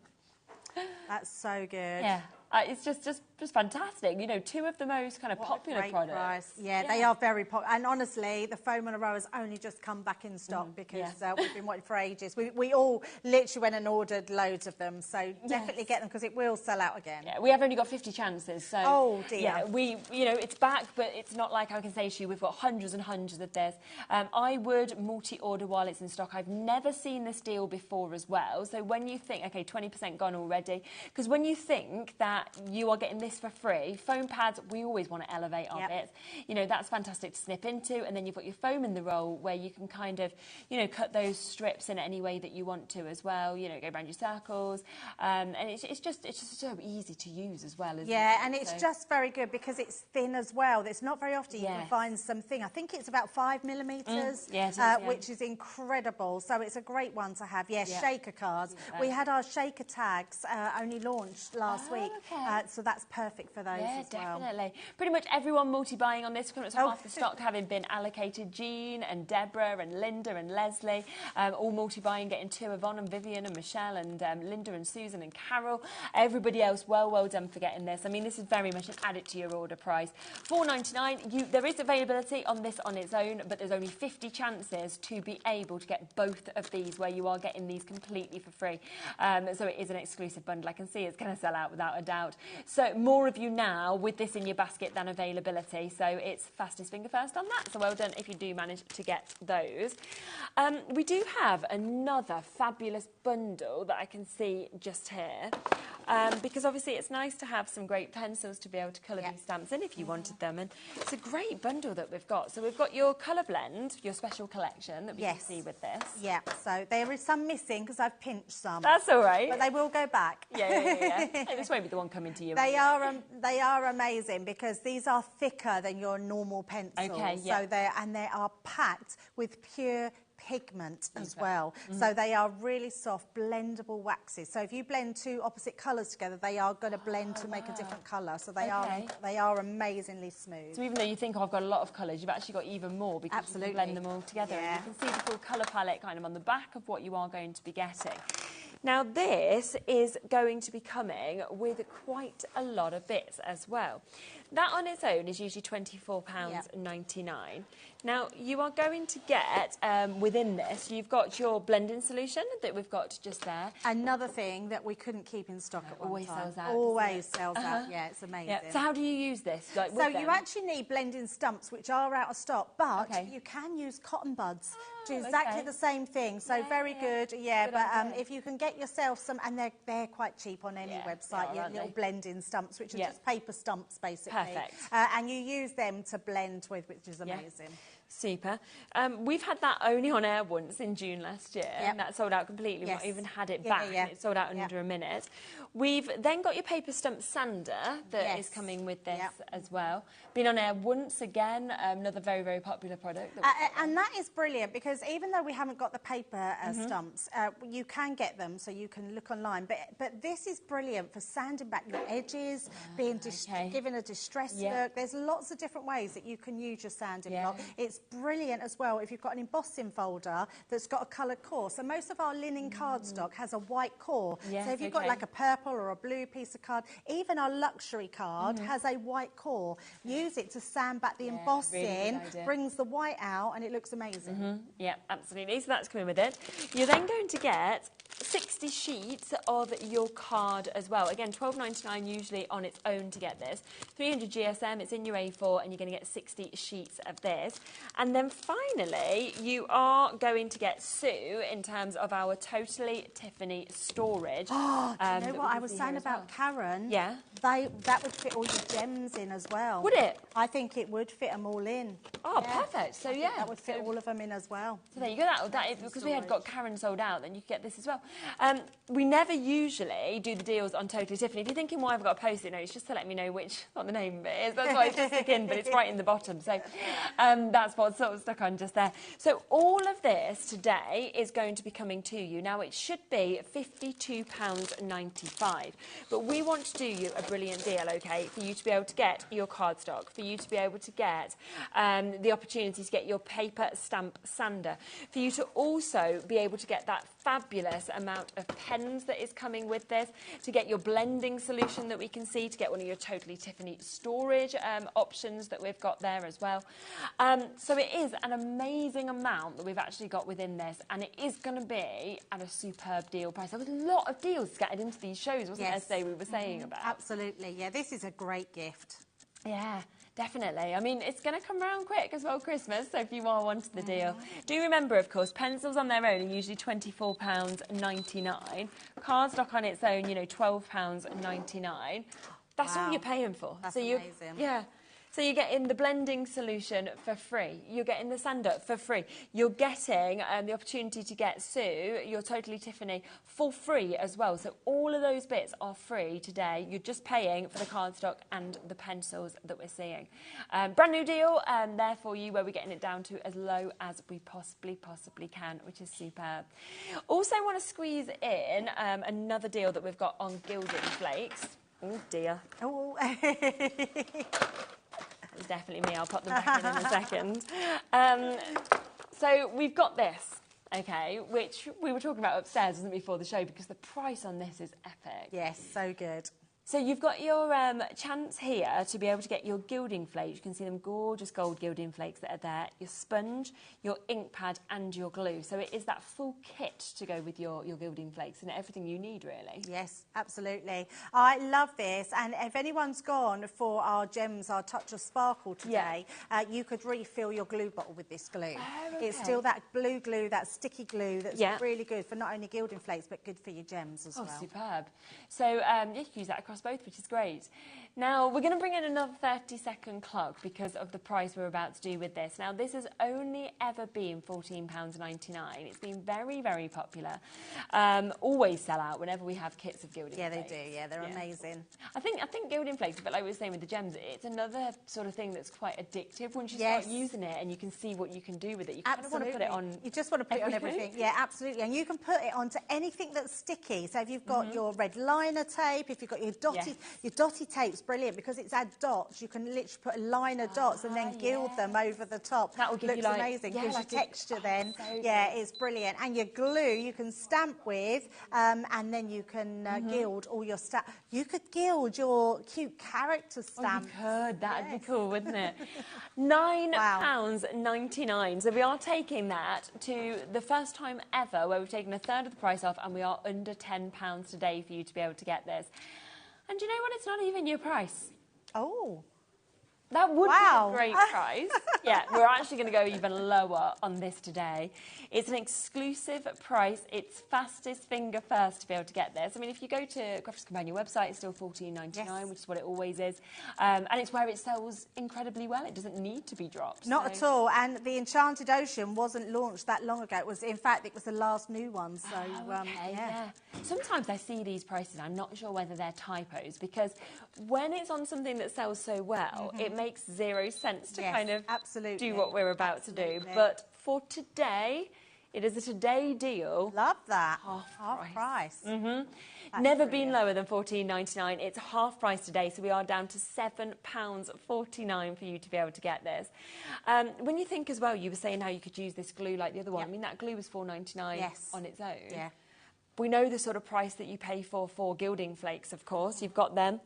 That's so good. Yeah. It's just fantastic. You know, 2 of the most kind of popular products. Price. Yeah, they are very popular. And honestly, the foam on a roll has only just come back in stock because we've been waiting for ages. We all literally went and ordered loads of them. So definitely get them, because it will sell out again. Yeah, we have only got 50 chances. So oh dear. Yeah, you know, it's back, but it's not like I can say to you, we've got hundreds and hundreds of this. I would multi-order while it's in stock. I've never seen this deal before as well. So when you think, okay, 20% gone already, because when you think that you are getting this for free, foam pads, we always want to elevate our bits. You know, that's fantastic to snip into, and then you've got your foam in the roll where you can kind of, you know, cut those strips in any way that you want to as well, you know, go around your circles, and it's just so easy to use as well, isn't it? And it's just very good because it's thin as well. It's not very often you can find something. I think it's about 5mm, which is incredible. So it's a great one to have. Shaker cards. We had our shaker tags only launched last week. So that's perfect for those as well. Definitely. Pretty much everyone multi-buying on this. Half the stock having been allocated. Jean and Deborah and Linda and Leslie, all multi-buying, getting 2 of Yvonne and Vivian and Michelle and Linda and Susan and Carol. Everybody else, well done for getting this. I mean, this is very much an add it to your order price. £4.99. There is availability on this on its own, but there's only 50 chances to be able to get both of these, where you are getting these completely for free. So it is an exclusive bundle. I can see it's going to sell out without a doubt. So more of you now with this in your basket than availability. So it's fastest finger first on that. So well done if you do manage to get those. We do have another fabulous bundle that I can see just here. Because obviously it's nice to have some great pencils to be able to colour these stamps in if you wanted them. And it's a great bundle that we've got. So we've got your colour blend, your special collection that we can see with this. Yeah, so there is some missing because I've pinched some. That's all right. But they will go back. Hey, this won't be the one coming to you. They are amazing because these are thicker than your normal pencils. Okay, so they are packed with pure pigment as well. So they are really soft, blendable waxes. So if you blend 2 opposite colours together, they are going to blend to make a different colour. So they are amazingly smooth. So even though you think, oh, I've got a lot of colours, you've actually got even more because you can blend them all together. And you can see the full colour palette kind of on the back of what you are going to be getting. Now this is going to be coming with quite a lot of bits as well. That on its own is usually £24.99. Now you are going to get, within this, you've got your blending solution that we've got just there. Another thing that we couldn't keep in stock at one Always time. sells out. Always sells out, yeah, it's amazing. Yeah. So how do you use this? Like, So you actually need blending stumps, which are out of stock, but you can use cotton buds. Do exactly the same thing. So very good, yeah. But if you can get yourself some, and they're quite cheap on any website, your little blending stumps, which are just paper stumps, basically. Perfect. And you use them to blend with, which is amazing. Super. We've had that only on air once in June last year, and that sold out completely. We've not even had it back. It sold out in under a minute. We've then got your paper stump sander that is coming with this as well. Been on air once again, another very, very popular product. And that is brilliant, because even though we haven't got the paper stumps, you can get them, so you can look online. But this is brilliant for sanding back your edges, being giving a distressed look. There's lots of different ways that you can use your sanding block. It's brilliant as well if you've got an embossing folder that's got a coloured core. So most of our linen cardstock has a white core. So if you've got like a purple or a blue piece of card, even our luxury card has a white core. Use it to sand back the embossing, brings the white out, and it looks amazing. Yeah, absolutely. So that's coming with it. You're then going to get 60 sheets of your card as well. Again, £12.99 usually on its own to get this. 300 GSM, it's in your A4, and you're going to get 60 sheets of this. And then finally, you are going to get Sue in terms of our Totally Tiffany storage. Oh, do you know what I was saying about Karen? Yeah. That would fit all your gems in as well. Would it? I think it would fit them all in. Oh, perfect. So, yeah. That would fit all of them in as well. So there you go. That is, because we had got Karen sold out, then you could get this as well. We never usually do the deals on Totally Tiffany. If you're thinking why I've got a post-it note, it's just to let me know what the name of it is. That's why it's just stuck in, but it's right in the bottom. So that's what's sort of stuck on just there. So all of this today is going to be coming to you. Now, it should be £52.95, but we want to do you a brilliant deal, OK, for you to be able to get your cardstock, for you to be able to get the opportunity to get your paper stamp sander, for you to also be able to get that fabulous amount of pens that is coming with this, to get your blending solution that we can see, to get one of your Totally Tiffany storage options that we've got there as well. So it is an amazing amount that we've actually got within this, and it is going to be at a superb deal price. There was a lot of deals scattered into these shows, wasn't there, today we were saying about? Absolutely, yeah, this is a great gift. Yeah, definitely. I mean, it's going to come around quick as well, Christmas, so if you are wanting the deal. Do remember, of course, pencils on their own are usually £24.99. Cardstock on its own, you know, £12.99. That's all you're paying for. That's amazing. Yeah. So you're getting the blending solution for free. You're getting the sander for free. You're getting the opportunity to get Sue, your Totally Tiffany, for free as well. So all of those bits are free today. You're just paying for the cardstock and the pencils that we're seeing. Brand new deal there for you, where we're getting it down to as low as we possibly can, which is superb. Also want to squeeze in another deal that we've got on gilding flakes. Oh dear. Oh. It's definitely me. I'll pop them back in a second. So we've got this, okay, which we were talking about upstairs, wasn't it, before the show, because the price on this is epic. Yes, so good. So you've got your chance here to be able to get your gilding flakes. You can see them gorgeous gold gilding flakes that are there. Your sponge, your ink pad and your glue. So it is that full kit to go with your gilding flakes and everything you need, really. Yes, absolutely. I love this. And if anyone's gone for our gems, our Touch of Sparkle today, you could refill your glue bottle with this glue. Oh, okay. It's still that blue glue, that sticky glue that's really good for not only gilding flakes but good for your gems as well. Oh, superb. So you can use that across both, which is great. Now, we're going to bring in another 30-second clock because of the price we're about to do with this. Now, this has only ever been £14.99. It's been very, very popular. Always sell out whenever we have kits of gilding flakes. Yeah, they do. Yeah, they're amazing. I think gilding flakes, a bit like we were saying with the gems, it's another sort of thing that's quite addictive once you start using it and you can see what you can do with it. You kind of want to put it on. You just want to put it on everything. Yeah, absolutely. And you can put it onto anything that's sticky. So if you've got your red liner tape, if you've got your dotty tape's brilliant because it's had dots. You can literally put a line of dots and then gild them over the top. That will give Looks you amazing. Gives you texture then. So it's brilliant. And your glue you can stamp with, and then you can gild all your stamp. You could gild your cute character stamp. You could. That'd be cool, wouldn't it? £9.99. So we are taking that to the first time ever where we've taken a third of the price off, and we are under £10 today for you to be able to get this. And you know what? It's not even your price. Oh. That would be a great price. Yeah, we're actually going to go even lower on this today. It's an exclusive price. It's fastest finger first to be able to get this. I mean, if you go to Crafters Companion website, it's still $14.99, which is what it always is. And it's where it sells incredibly well. It doesn't need to be dropped. Not at all. And the Enchanted Ocean wasn't launched that long ago. It was, in fact, it was the last new one. So, yeah. Sometimes I see these prices. I'm not sure whether they're typos, because when it's on something that sells so well, it makes zero sense to kind of do what we're about to do. But for today, it is a today deal. Love that. Half price. Never been lower than $14.99. It's half price today, so we are down to £7.49 for you to be able to get this. When you think as well, you were saying how you could use this glue like the other one. I mean, that glue was $4.99 on its own. Yeah. We know the sort of price that you pay for gilding flakes, of course. You've got them.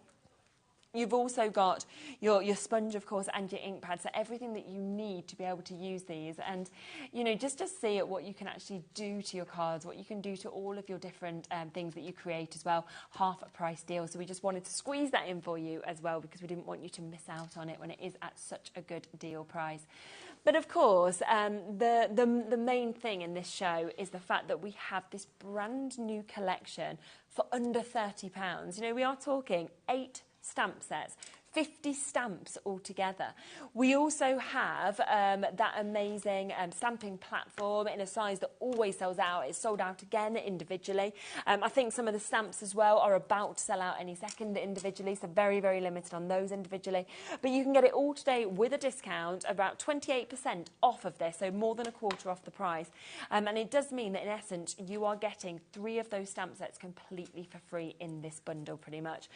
You've also got your sponge, of course, and your ink pad, so everything that you need to be able to use these. And, you know, just see at what you can actually do to your cards, what you can do to all of your different things that you create as well. Half a price deal. So we just wanted to squeeze that in for you as well, because we didn't want you to miss out on it when it is at such a good deal price. But of course, the main thing in this show is the fact that we have this brand new collection for under £30. You know, we are talking 8 stamp sets, 50 stamps altogether. We also have that amazing stamping platform in a size that always sells out. It's sold out again individually. I think some of the stamps as well are about to sell out any second individually, so very, very limited on those individually. But you can get it all today with a discount, about 28% off of this, so more than a quarter off the price. And it does mean that in essence you are getting 3 of those stamp sets completely for free in this bundle pretty much,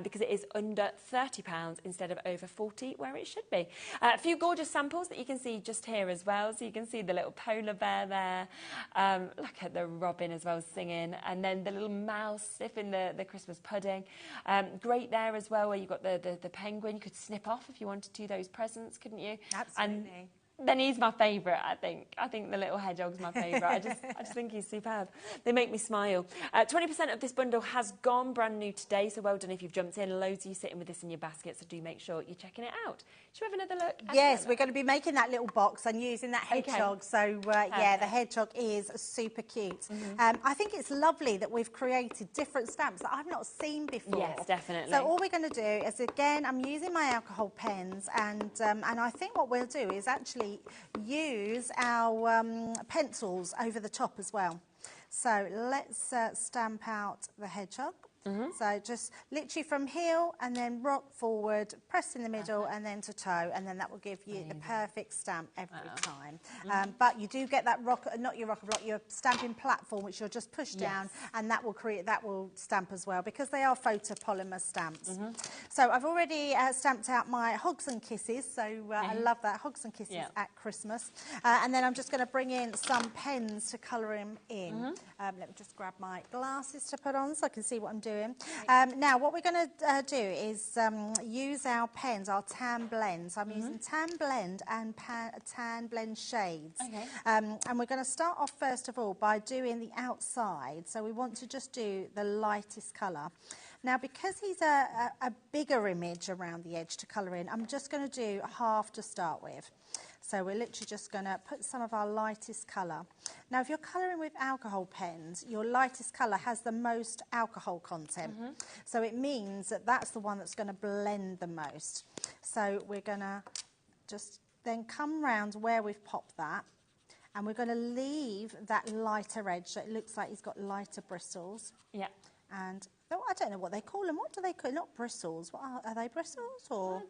because it is under £30 instead of over 40 where it should be. A few gorgeous samples that you can see just here as well. So you can see the little polar bear there. Look at the robin as well singing. And then the little mouse sniffing the Christmas pudding. Great there as well where you've got the penguin. You could snip off if you wanted to those presents, couldn't you? Absolutely. And then he's my favourite, I think. I think the little hedgehog's my favourite. I just think he's superb. They make me smile. 20% of this bundle has gone brand new today, so well done if you've jumped in. Loads of you sitting with this in your basket, so do make sure you're checking it out. Should we have another look? Yes, we're going to be making that little box and using that hedgehog. So, yeah, the hedgehog is super cute. I think it's lovely that we've created different stamps that I've not seen before. Yes, definitely. So all we're going to do is, again, I'm using my alcohol pens, and I think what we'll do is actually use our pencils over the top as well. So let's stamp out the hedgehog. So just literally from heel and then rock forward, press in the middle and then to toe, and then that will give you the perfect stamp every time. But you do get that not your rocker block, your stamping platform, which you'll just push down, and that will stamp as well, because they are photopolymer stamps. So I've already stamped out my Hugs and Kisses, so I love that, Hugs and Kisses at Christmas. And then I'm just going to bring in some pens to colour him in. Let me just grab my glasses to put on so I can see what I'm doing. Now, what we're going to do is use our pens, our Tan Blend. So I'm using Tan Blend and Tan Blend shades. And we're going to start off, first of all, by doing the outside. So we want to just do the lightest colour. Now, because he's a bigger image around the edge to colour in, I'm just going to do half to start with. So we're literally just going to put some of our lightest colour. Now, if you're colouring with alcohol pens, your lightest colour has the most alcohol content. So it means that that's the one that's going to blend the most. So we're going to just then come round where we've popped that, and we're going to leave that lighter edge so it looks like he's got lighter bristles. And I don't know what they call them. What do they call? Not bristles. What are they? Bristles, or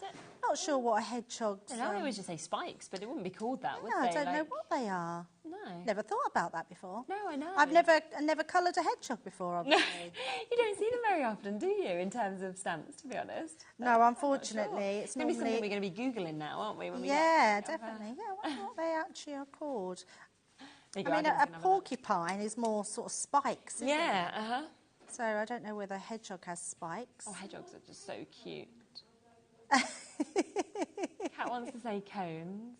not sure what a hedgehog. I always just say spikes, but it wouldn't be called that, would they? I don't know what they are. No. Never thought about that before. No, I know. I've never coloured a hedgehog before, obviously. You don't see them very often, do you, in terms of stamps, to be honest? No, unfortunately. It's going to be normally... something we're going to be Googling now, aren't we? When we definitely. Yeah, I wonder what they actually are called. I mean, a porcupine is more sort of spikes, isn't it? So I don't know whether a hedgehog has spikes. Oh, hedgehogs are just so cute. Kat wants to say cones.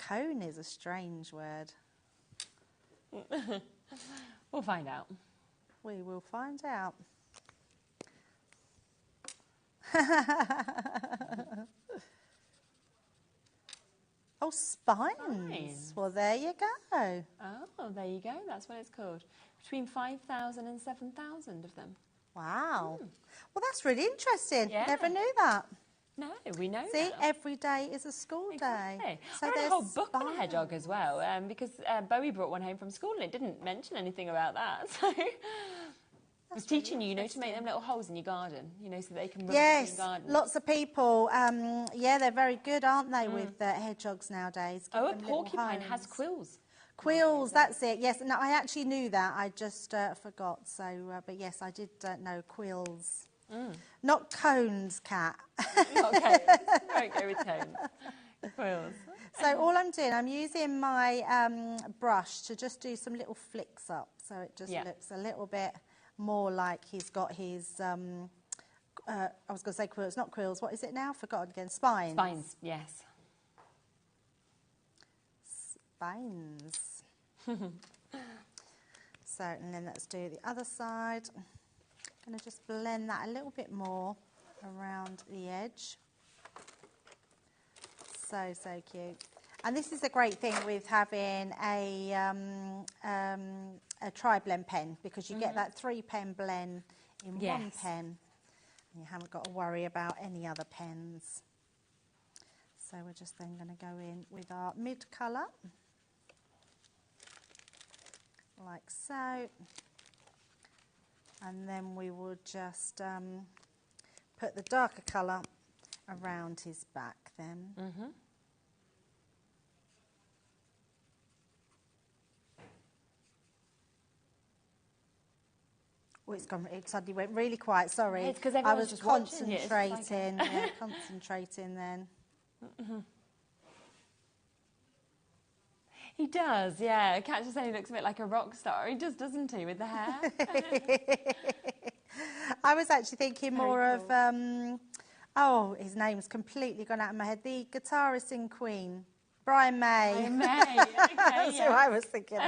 Cone is a strange word. We'll find out. We will find out. Oh, spines. Well, there you go. Oh, there you go. That's what it's called. Between 5,000 and 7,000 of them. Wow. Well, that's really interesting. Yeah. Never knew that. No, we know See, now. every day is a school day. So I read a whole book on a hedgehog as well, because Bowie brought one home from school and it didn't mention anything about that. So it was teaching you, to make them little holes in your garden, so they can run in your garden. Lots of people, they're very good, aren't they, with hedgehogs nowadays? Oh, a porcupine has quills. Quills, that's it, yes. No, I actually knew that, I just forgot. So, but yes, I did know quills. Not cones, Kat. Not cones. Won't go with cones. Quills. So all I'm doing, I'm using my brush to just do some little flicks up. So it just looks a little bit more like he's got his, I was going to say quills, not quills. What is it now? Forgotten again. Spines. Spines, yes. Spines. So, and then let's do the other side. I'm going to just blend that a little bit more around the edge. So cute. And this is a great thing with having a tri-blend pen, because you get that 3-pen blend in one pen. And you haven't got to worry about any other pens. So we're just then going to go in with our mid colour, like so. And then we will just put the darker colour around his back then. Oh, it suddenly went really quiet, sorry. It's because I was just concentrating, concentrating then. He does, yeah. Kat just said he looks a bit like a rock star. He does, doesn't he, with the hair? I was actually thinking more of, his name's completely gone out of my head. The guitarist in Queen, Brian May. Brian May, okay, That's who I was thinking of.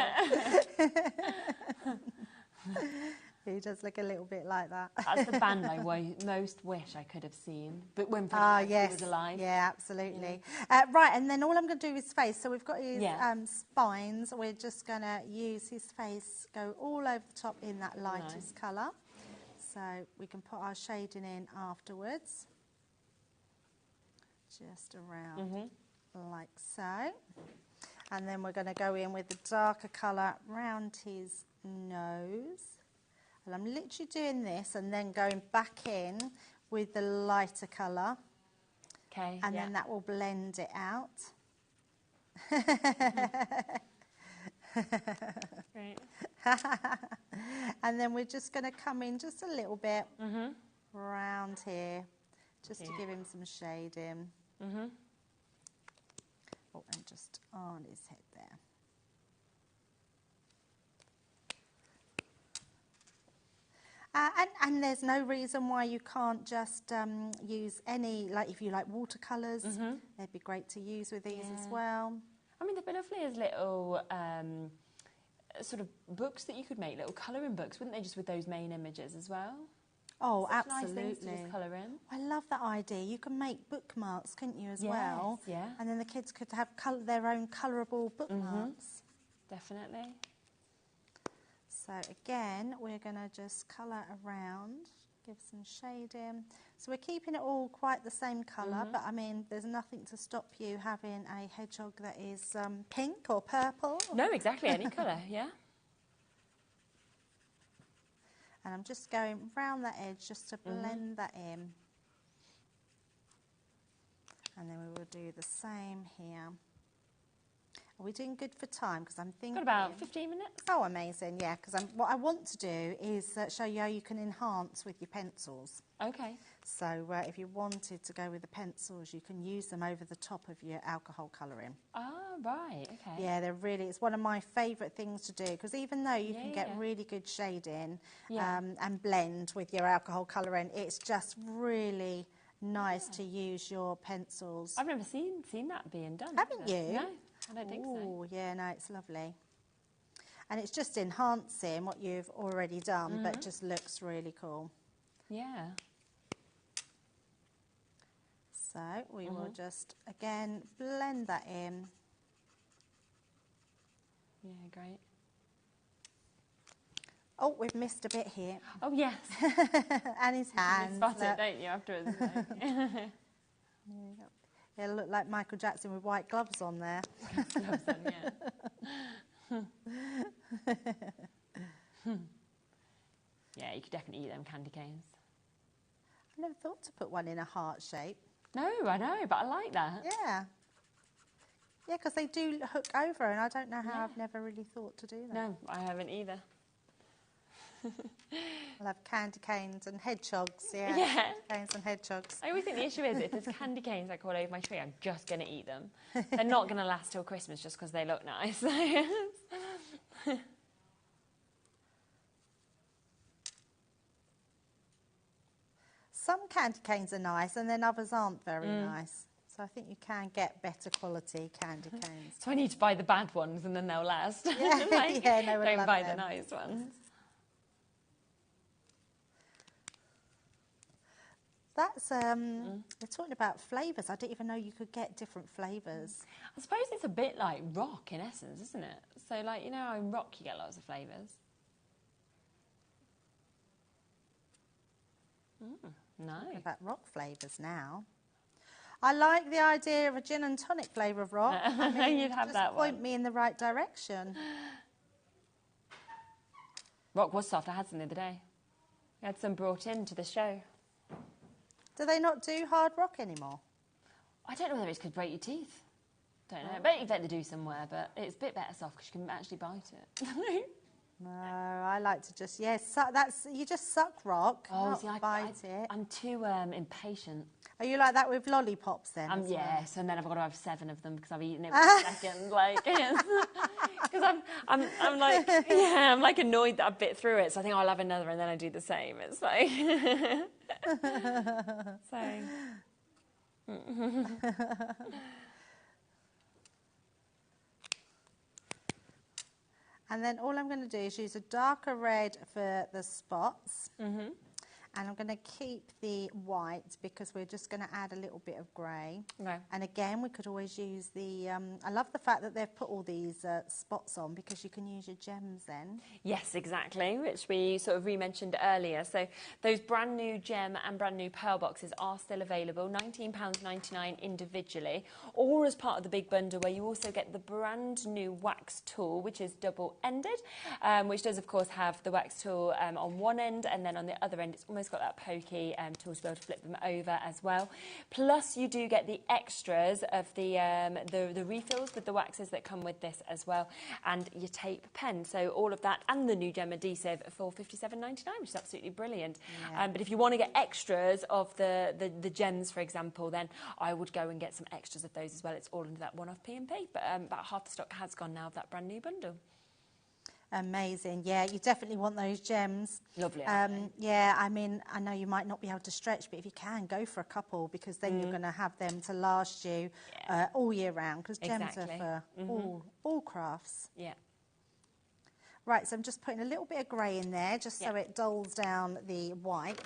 He does look a little bit like that. That's the band I most wish I could have seen. But when he was alive. Yeah, absolutely. Yeah. Right, and then all I'm going to do is face. So we've got his spines. We're just going to use his face, go all over the top in that lightest colour. So we can put our shading in afterwards. Just around like so. And then we're going to go in with the darker colour around his nose. And I'm literally doing this and then going back in with the lighter colour. Okay. And then that will blend it out. Great. And then we're just going to come in just a little bit around here, just to give him some shading. Oh, and just on his head there. And there's no reason why you can't just use any, like if you like watercolours, they'd be great to use with these as well. I mean, they'd be lovely as little sort of books that you could make, little colouring books, wouldn't they, just with those main images as well? Oh, such absolutely. Nice things to just colour in. I love that idea. You can make bookmarks, couldn't you, as well? Yeah. And then the kids could have their own colourable bookmarks. Definitely. So again, we're going to just colour around, give some shading. So we're keeping it all quite the same colour, but I mean, there's nothing to stop you having a hedgehog that is pink or purple. No, exactly, any colour, yeah. And I'm just going round that edge just to blend that in. And then we will do the same here. Are we doing good for time? Because I'm thinking... Got about 15 minutes. Oh, amazing, yeah, because what I want to do is show you how you can enhance with your pencils. Okay. So if you wanted to go with the pencils, you can use them over the top of your alcohol colouring. Ah, right, okay. Yeah, it's one of my favourite things to do, because even though you can get really good shading and blend with your alcohol colouring, it's just really nice to use your pencils. I've never seen that being done. Haven't you? No, I don't think so. Oh, yeah, no, it's lovely. And it's just enhancing what you've already done, but just looks really cool. Yeah. So we will just, again, blend that in. Yeah, great. Oh, we've missed a bit here. Oh, yes. And his hands. You spot it, don't you, afterwards? Yeah, look like Michael Jackson with white gloves on there. Gloves on, yeah. Yeah, you could definitely eat them candy canes. I never thought to put one in a heart shape. No, I know, but I like that. Yeah. Yeah, because they do hook over, and I don't know how I've never really thought to do that. No, I haven't either. I'll have candy canes and hedgehogs, yeah. Yeah. Canes and hedgehogs. I always think the issue is if there's candy canes like all over my tree, I'm just going to eat them. They're not going to last till Christmas just because they look nice. Some candy canes are nice, and then others aren't very nice. So I think you can get better quality candy canes. So I need to buy the bad ones and then they'll last. Yeah, Like, yeah, no, we'll don't love buy them. the nice ones. That's, they're talking about flavours. I didn't even know you could get different flavours. I suppose it's a bit like rock in essence, isn't it? So like, you know how in rock you get lots of flavours? Nice. About rock flavours now. I like the idea of a gin and tonic flavour of rock. I mean, You'd have just that point one. me in the right direction. Rock was soft. I had some the other day. I had some brought in to the show. Do they not do hard rock anymore? I don't know whether it's because break your teeth. Don't know. I bet you they do somewhere, but it's a bit better soft because you can actually bite it. No, I like to just, you just suck rock, not bite it. I'm too impatient. Are you like that with lollipops then? as well? Yes, and then I've got to have 7 of them because I've eaten it in a second. Like, because I'm like, I'm like annoyed that I've bit through it, so I think I'll have another and then I do the same. It's like, so. And then all I'm going to do is use a darker red for the spots. And I'm going to keep the white because we're just going to add a little bit of grey. Okay. And again, we could always use the... I love the fact that they've put all these spots on because you can use your gems then. Yes, exactly, which we sort of re-mentioned earlier. So those brand new gem and brand new pearl boxes are still available, £19.99 individually, or as part of the big bundle where you also get the brand new wax tool, which is double-ended, which does, of course, have the wax tool on one end, and then on the other end it's almost got that pokey tool to be able to flip them over as well. Plus, you do get the extras of the refills with the waxes that come with this as well, and your tape pen. So all of that and the new gem adhesive for £57.99, which is absolutely brilliant. Yeah. But if you want to get extras of the gems, for example, then I would go and get some extras of those as well. It's all under that one-off P&P, but about half the stock has gone now of that brand new bundle. Amazing. Yeah, you definitely want those gems. Lovely. Yeah, I mean, I know you might not be able to stretch, but if you can, go for a couple because then you're going to have them to last you all year round because gems are for all crafts. Yeah. Right, so I'm just putting a little bit of grey in there just so it dulls down the white.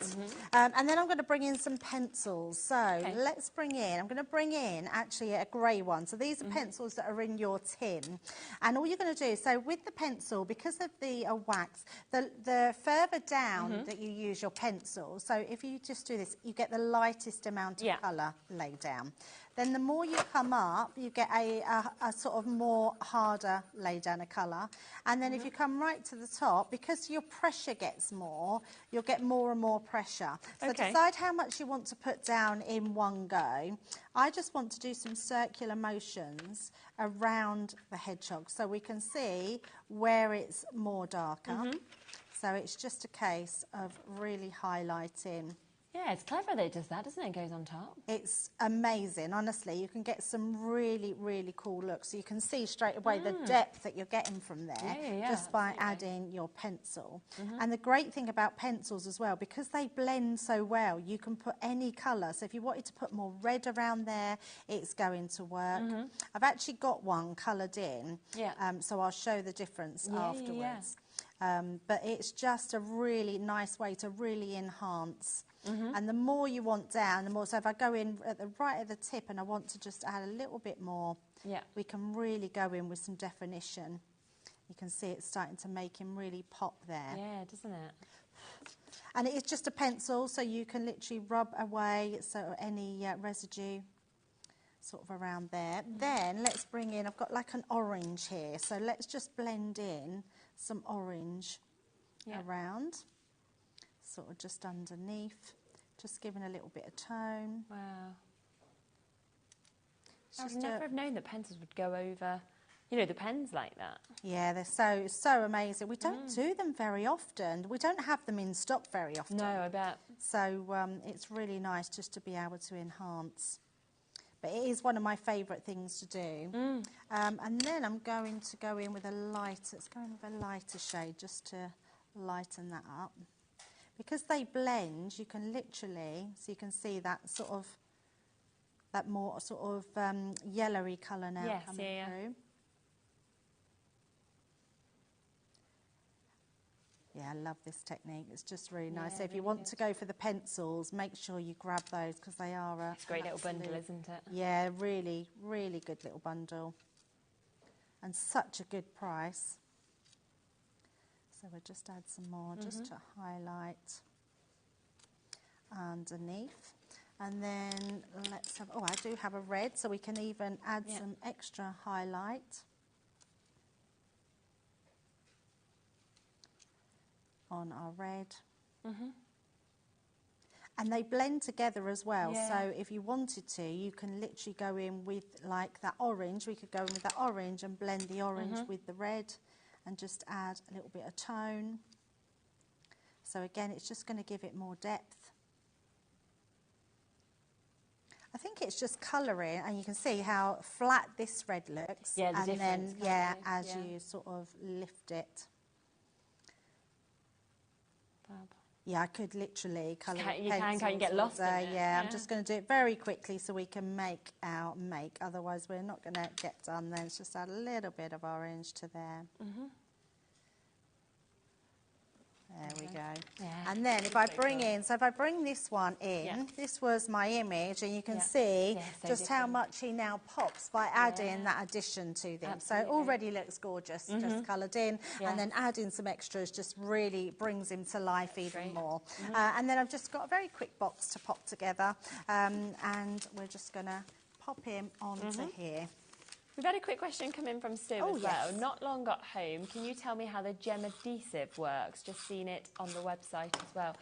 And then I'm going to bring in some pencils. So I'm going to bring in actually a grey one. So these are pencils that are in your tin. And all you're going to do, so with the pencil, because of the wax, the further down that you use your pencil, so if you just do this, you get the lightest amount of colour laid down. Then the more you come up, you get a sort of more harder lay down of colour. And then if you come come right to the top, because your pressure gets more, you'll get more and more pressure. So decide how much you want to put down in one go. I just want to do some circular motions around the hedgehog so we can see where it's more darker. So it's just a case of really highlighting. Yeah, it's clever that it does that, doesn't it? It goes on top. It's amazing, honestly. You can get some really, really cool looks. So you can see straight away the depth that you're getting from there just by adding your pencil. And the great thing about pencils as well, because they blend so well, you can put any colour. So if you wanted to put more red around there, it's going to work. I've actually got one coloured in, so I'll show the difference afterwards. But it's just a really nice way to really enhance. And the more you want down, the more. So if I go in at the right at the tip and I want to just add a little bit more, we can really go in with some definition. You can see it's starting to make him really pop there. Yeah, doesn't it? And it is just a pencil, so you can literally rub away any residue sort of around there. Then let's bring in, I've got like an orange here, so let's just blend in some orange around, sort of just underneath, just giving a little bit of tone. Wow. I would never have known that pencils would go over, you know, the pens like that. Yeah, they're so amazing. We don't do them very often. We don't have them in stock very often. No, I bet. So it's really nice just to be able to enhance. But it is one of my favourite things to do. And then I'm going to go in with a lighter shade just to lighten that up. Because they blend, you can literally, so you can see that sort of, that more sort of yellowy colour now coming through. Yeah, I love this technique. It's just really nice. So if you want to go for the pencils, make sure you grab those because they are it's a great little bundle, isn't it? Yeah, really, really good little bundle. And such a good price. So we'll just add some more just to highlight underneath. And then let's have, I do have a red, so we can even add some extra highlight on our red. And they blend together as well, so if you wanted to, you can literally go in with like that orange. We could go in with that orange and blend the orange with the red and just add a little bit of tone. So again, it's just going to give it more depth. I think it's just colouring, and you can see how flat this red looks. Yeah, the and difference, then, as you sort of lift it. Yeah, I could literally colour it. You can get lost in it. Yeah, I'm just going to do it very quickly so we can make our make. Otherwise, we're not going to get done. Then let's just add a little bit of orange to there. There we go. Yeah. And then if I bring in, so if I bring this one in, this was my image, and you can see just how much he now pops by adding that addition to them. Absolutely. So it already looks gorgeous, just coloured in, and then adding some extras just really brings him to life even more. And then I've just got a very quick box to pop together, and we're just going to pop him onto here. We've had a quick question come in from Sue as well. Not long got home. Can you tell me how the gem adhesive works? Just seen it on the website as well.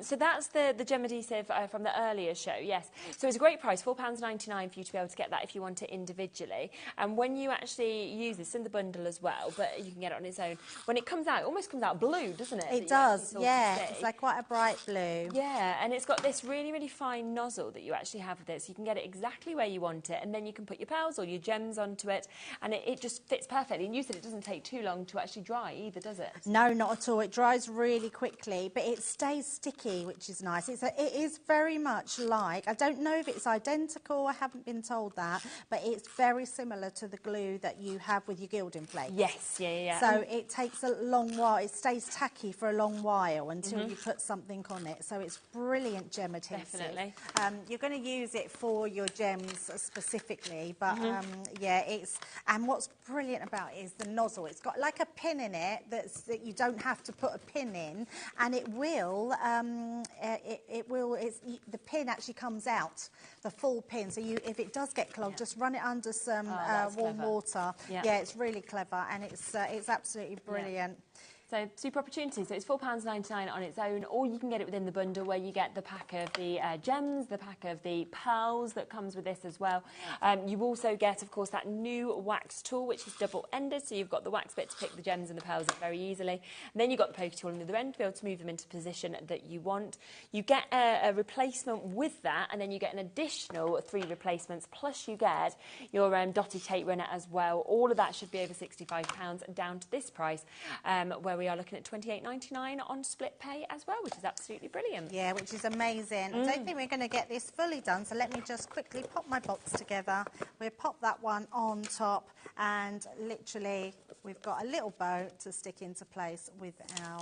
So that's the gem adhesive from the earlier show, yes. So it's a great price, £4.99 for you to be able to get that if you want it individually. And when you actually use this in the bundle as well, but you can get it on its own, when it comes out, it almost comes out blue, doesn't it? It does, yeah. It's like quite a bright blue. Yeah, and it's got this really, really fine nozzle that you actually have with it, so you can get it exactly where you want it, and then you can put your pearls or your gems onto it, and it just fits perfectly. And you said it doesn't take too long to actually dry either, does it? No, not at all. It dries really quickly, but it stays sticky, which is nice. It is very much like, I don't know if it's identical, I haven't been told that, but it's very similar to the glue that you have with your gilding plate. Yes, yeah. So it takes a long while, it stays tacky for a long while until you put something on it. So it's brilliant gem adhesive. Definitely. You're going to use it for your gems specifically, but and what's brilliant about it is the nozzle. It's got like a pin in it that you don't have to put a pin in, and the pin pin actually comes out, the full pin. So if it does get clogged, just run it under some warm water. Yeah, it's really clever, and it's absolutely brilliant. So super opportunity. So it's £4.99 on its own, or you can get it within the bundle where you get the pack of the gems, the pack of the pearls that comes with this as well. You also get, of course, that new wax tool, which is double-ended. So you've got the wax bit to pick the gems and the pearls up very easily. And then you've got the poke tool on the other end to be able to move them into position that you want. You get a replacement with that, and then you get an additional 3 replacements, plus you get your dotty tape runner as well. All of that should be over £65 down to this price, where we are looking at £28.99 on split pay as well, which is absolutely brilliant. Yeah, which is amazing. I don't think we're going to get this fully done, so let me just quickly pop my box together. We'll pop that one on top, and literally we've got a little bow to stick into place with our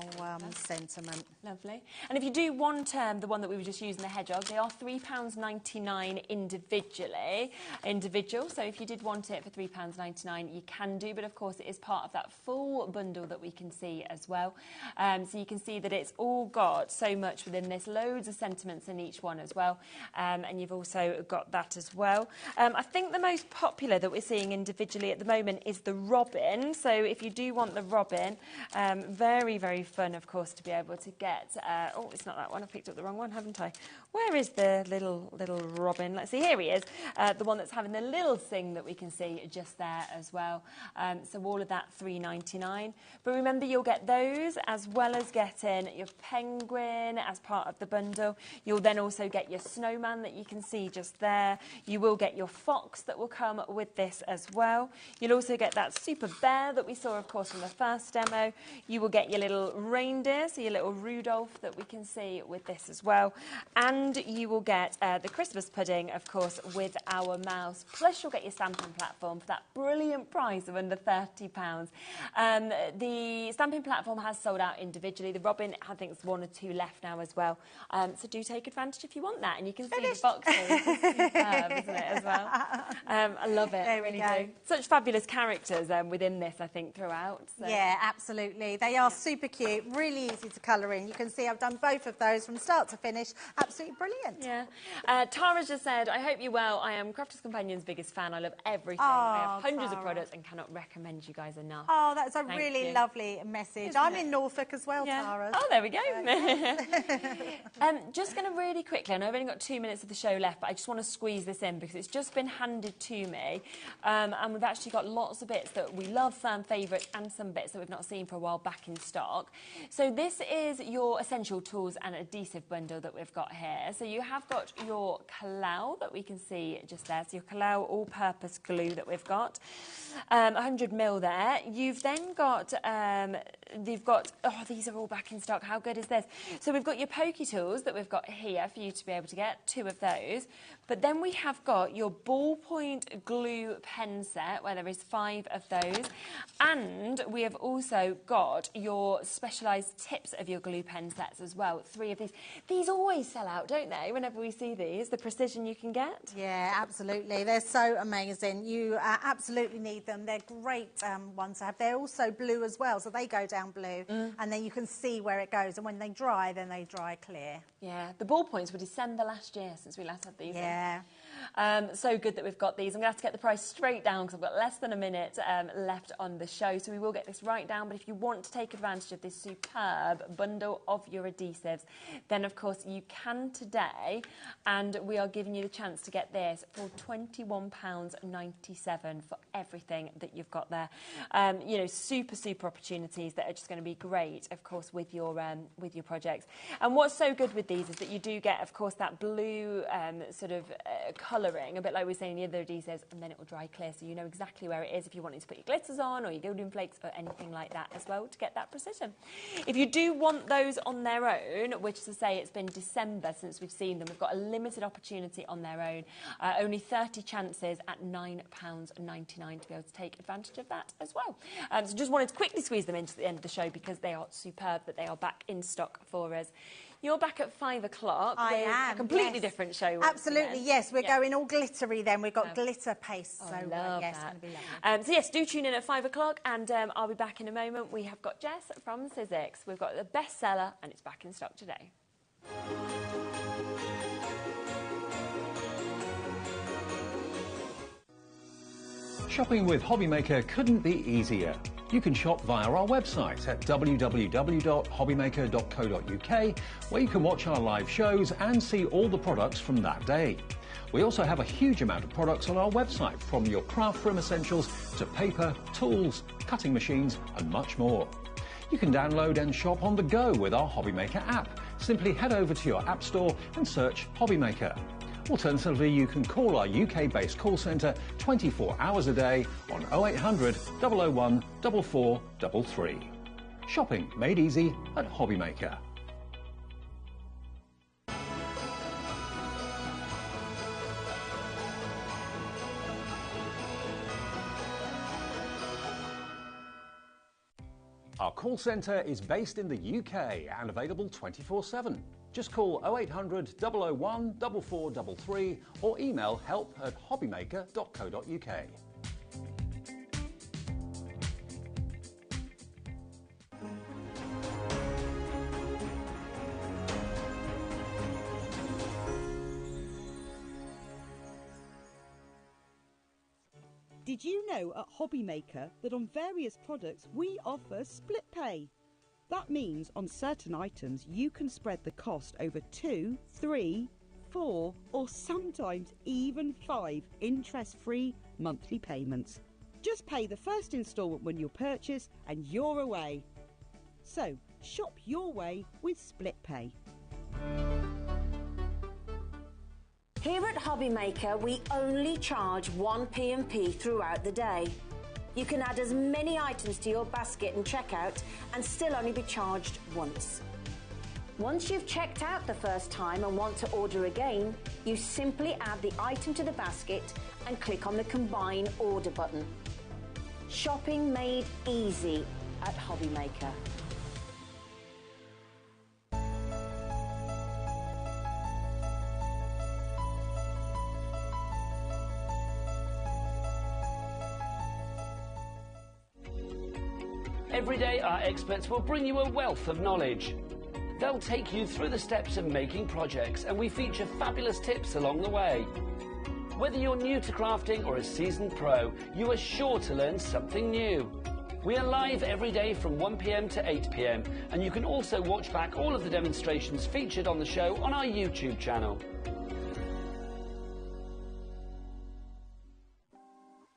sentiment. Lovely. And if you do want the one that we were just using, the hedgehog, they are £3.99 individual. So if you did want it for £3.99, you can do, but of course it is part of that full bundle that we can see as well. So you can see that it's all got so much within this, loads of sentiments in each one as well. And you've also got that as well. I think the most popular that we're seeing individually at the moment is the robin. So if you do want the robin, very, very fun, of course, to be able to get. Oh, it's not that one. I picked up the wrong one, haven't I? Where is the little robin? Let's see. Here he is. The one that's having the little thing that we can see just there as well. So all of that £3.99. But remember, you'll get those as well as getting your penguin as part of the bundle. You'll then also get your snowman that you can see just there. You will get your fox that will come with this as well. You'll also get that super bear that we saw, of course, from the first demo. You will get your little reindeer, so your little Rudolph that we can see with this as well. And you will get the Christmas pudding, of course, with our mouse. Plus, you'll get your stamping platform for that brilliant price of under £30. The stamping platform has sold out individually. The robin, I think, there's 1 or 2 left now as well. So do take advantage if you want that. And you can see the boxes. It's superb, isn't it, as well? I love it. There we go. Such fabulous characters within this, I think, throughout. So. Yeah, absolutely. They are super cute, really easy to colour in. You can see I've done both of those from start to finish. Absolutely brilliant. Yeah. Tara just said, I hope you're well. I am Crafters Companion's biggest fan. I love everything. I have hundreds of products and cannot recommend you guys enough. Oh, that's a really lovely message. I'm in Norfolk as well, Tara. Oh, there we go. Just going to really quickly, I know I've only got 2 minutes of the show left, but I just want to squeeze this in because it's just been handed to me. And we've actually got lots of bits that we love, fan favourites, and some bits that we've not seen for a while back in stock. So this is your essential tools and adhesive bundle that we've got here. So you have got your Kalau that we can see just there. So your Kalau all-purpose glue that we've got. 100ml there. You've then got, oh, these are all back in stock. How good is this? So we've got your pokey tools that we've got here for you to be able to get 2 of those. But then we have got your ballpoint glue pen set where there is 5 of those. And we have also got your specialised tips of your glue pen sets as well. 3 of these. These always sell out, don't they, whenever we see these, the precision you can get? Yeah, absolutely. They're so amazing. You absolutely need them. They're great ones to have. They're also blue as well, so they go down blue, and then you can see where it goes. And when they dry, then they dry clear. Yeah, the ballpoints were December last year since we last had these. Yeah. So good that we've got these. I'm going to have to get the price straight down because I've got less than a minute left on the show, so we will get this right down. But if you want to take advantage of this superb bundle of your adhesives, then of course you can today, and we are giving you the chance to get this for £21.97 for everything that you've got there. You know, super opportunities that are just going to be great, of course, with your projects. And what's so good with these is that you do get, of course, that blue sort of colouring, a bit like we were saying in the other adhesives, and then it will dry clear, so you know exactly where it is if you wanted to put your glitters on or your gilding flakes or anything like that as well to get that precision. If you do want those on their own, which is to say it's been December since we've seen them, we've got a limited opportunity on their own, only 30 chances at £9.99 to be able to take advantage of that as well. So just wanted to quickly squeeze them into the end of the show because they are superb that they are back in stock for us. You're back at 5 o'clock. I am. A completely different show. Absolutely, yes. We're going all glittery then. We've got glitter paste. So, love yes, that. it's going to be lovely. So, yes, do tune in at 5 o'clock and I'll be back in a moment. We have got Jess from Sizzix. We've got the bestseller and it's back in stock today. Shopping with HobbyMaker couldn't be easier. You can shop via our website at www.hobbymaker.co.uk, where you can watch our live shows and see all the products from that day. We also have a huge amount of products on our website, from your craft room essentials to paper, tools, cutting machines and much more. You can download and shop on the go with our HobbyMaker app. Simply head over to your app store and search HobbyMaker. Alternatively, you can call our UK-based call centre 24 hours a day on 0800 001 4433. Shopping made easy at HobbyMaker. Our call centre is based in the UK and available 24/7. Just call 0800 001 4433 or email help@hobbymaker.co.uk. Did you know at HobbyMaker that on various products we offer split pay? That means on certain items you can spread the cost over 2, 3, 4 or sometimes even 5 interest-free monthly payments. Just pay the first instalment when you purchase and you're away. So shop your way with split pay. Here at HobbyMaker, we only charge 1 P&P throughout the day. You can add as many items to your basket and checkout and still only be charged once. Once you've checked out the first time and want to order again, you simply add the item to the basket and click on the Combine Order button. Shopping made easy at HobbyMaker. Every day, our experts will bring you a wealth of knowledge. They'll take you through the steps of making projects, and we feature fabulous tips along the way. Whether you're new to crafting or a seasoned pro, you are sure to learn something new. We are live every day from 1 p.m. to 8 p.m, and you can also watch back all of the demonstrations featured on the show on our YouTube channel.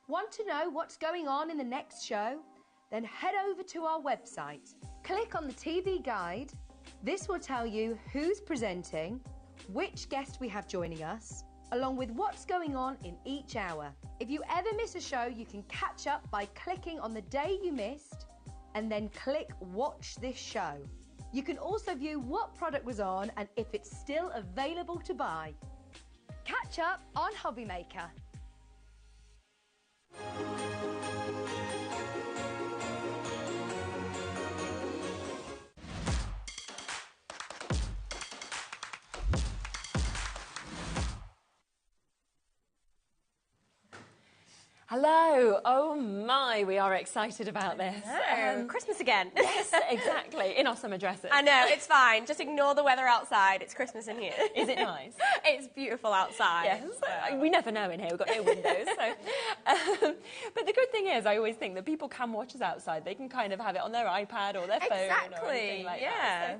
Want to know what's going on in the next show? Then head over to our website. Click on the TV guide. This will tell you who's presenting, which guest we have joining us, along with what's going on in each hour. If you ever miss a show, you can catch up by clicking on the day you missed and then click Watch This Show. You can also view what product was on and if it's still available to buy. Catch up on HobbyMaker. Hello. Oh my, we are excited about this. Christmas again. Yes, exactly. In our summer dresses. I know, it's fine. Just ignore the weather outside. It's Christmas in here. Is it nice? It's beautiful outside. Yes. We never know in here. We've got no windows. But the good thing is, I always think that people can watch us outside. They can kind of have it on their iPad or their phone or anything like that.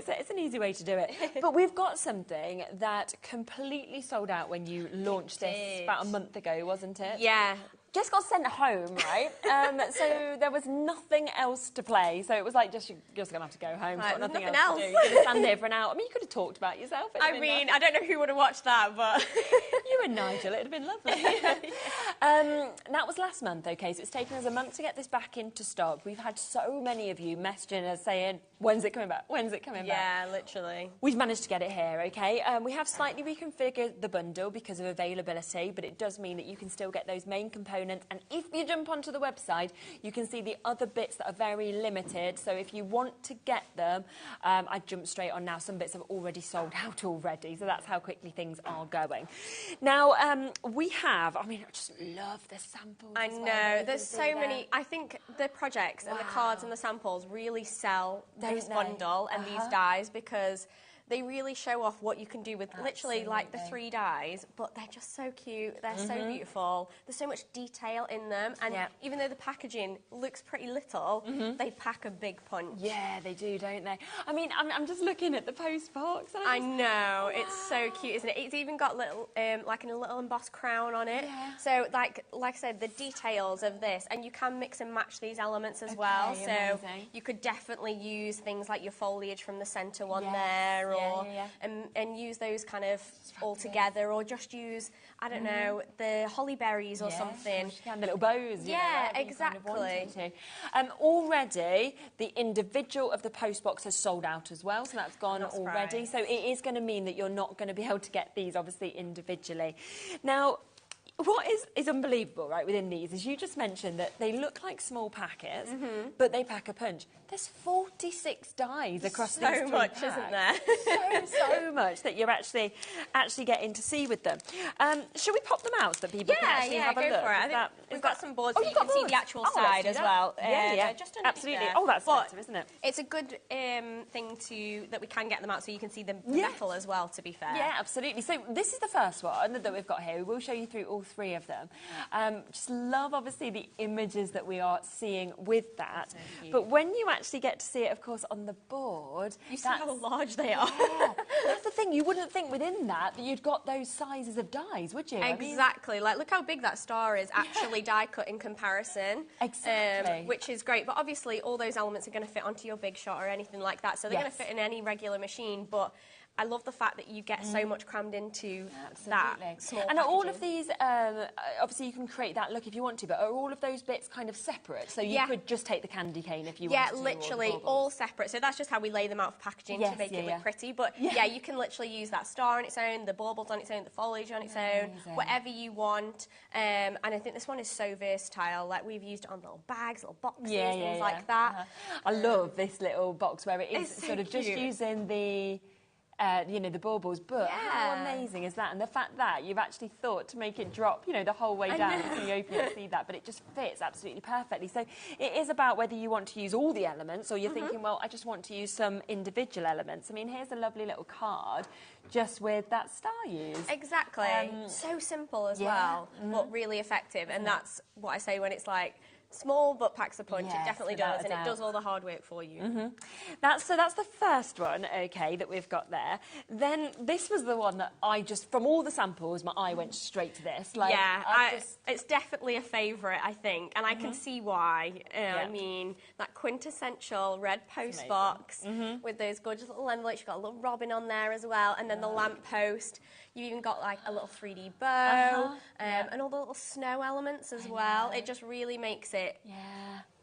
So it's an easy way to do it. But we've got something that completely sold out when you launched this about a month ago, wasn't it? Yeah. Just got sent home, right? So there was nothing else to play. So it was like, you're just going to have to go home. Right, nothing else else to do. You're going to stand there for an hour. I mean, you could have talked about yourself. I mean, I don't know who would have watched that, but... You and Nigel, it would have been lovely. That was last month, OK? So it's taken us a month to get this back into stock. We've had so many of you messaging us saying, when's it coming back? When's it coming back? Yeah, literally. We've managed to get it here, OK? We have slightly reconfigured the bundle because of availability, but it does mean that you can still get those main components. And if you jump onto the website, you can see the other bits that are very limited. So if you want to get them, I'd jump straight on now. Some bits have already sold out already, so that's how quickly things are going. Now, we have, I mean, I just love the samples. I know, there's so many. I think the projects and the cards and the samples really sell this bundle and these dies because they really show off what you can do with literally like the 3 dies, but they're just so cute. They're so beautiful. There's so much detail in them, and even though the packaging looks pretty little, they pack a big punch. Yeah, they do, don't they? I mean, I'm just looking at the post box. And I know, it's so cute, isn't it? It's even got little, like a little embossed crown on it. Yeah. So, like I said, the details of this, and you can mix and match these elements as well. So amazing. you could definitely use things like your foliage from the centre one there, or and use those kind of all together, or just use, I don't know, the holly berries or something. The little bows. Yeah, exactly. Already, the individual of the post box has sold out as well, so that's gone already. So it is going to mean that you're not going to be able to get these, obviously, individually. Now, what is unbelievable, right, within these is you just mentioned that they look like small packets, but they pack a punch. There's 46 dies across these 3 packs. Isn't there? so much that you're actually getting to see with them. Should we pop them out so that people can actually have a look? Yeah, go for it. I think we've got some boards so you can see the actual side as well. Yeah, just absolutely. There. Oh, that's better, isn't it? It's a good thing that we can get them out so you can see the metal as well, to be fair. Yeah, absolutely. So this is the first one that we've got here. We will show you through all 3 of them. Just love, obviously, the images that we are seeing with that. But when you actually get to see it, of course, on the board... You see how large they are. Yeah, that's the thing. You wouldn't think within that you'd got those sizes of dies, would you? Exactly. Like, look how big that star is actually die cut in comparison. Exactly. Which is great. But obviously, all those elements are going to fit onto your Big Shot or anything like that. So they're going to fit in any regular machine. But I love the fact that you get so much crammed into that small And packaging. are all of these, obviously you can create that look if you want to, but are all of those bits kind of separate? So you could just take the candy cane if you want to. Yeah, literally all separate. So that's just how we lay them out for packaging to make it look pretty. But yeah, you can literally use that star on its own, the baubles on its own, the foliage on its own, whatever you want. And I think this one is so versatile. Like, we've used it on little bags, little boxes, things like that. I love this little box where it is sort of cute. just using the... you know, the baubles, but how amazing is that? And the fact that you've actually thought to make it drop, you know, the whole way down, so you open it and see that, but it just fits absolutely perfectly. So it is about whether you want to use all the elements or you're thinking, well, I just want to use some individual elements. I mean, here's a lovely little card just with that star used. Exactly. So simple as well, but really effective. And that's what I say when it's like, small but packs a punch. It definitely does, and it does all the hard work for you. That's the first one, okay, that we've got there. Then this was the one that I just, from all the samples, my eye went straight to this. Like, it's definitely a favourite, I think, and I can see why. I mean, that quintessential red post box with those gorgeous little envelopes. You've got a little robin on there as well, and then the lamp post. You've even got like a little 3D bow and all the little snow elements as well. It just really makes it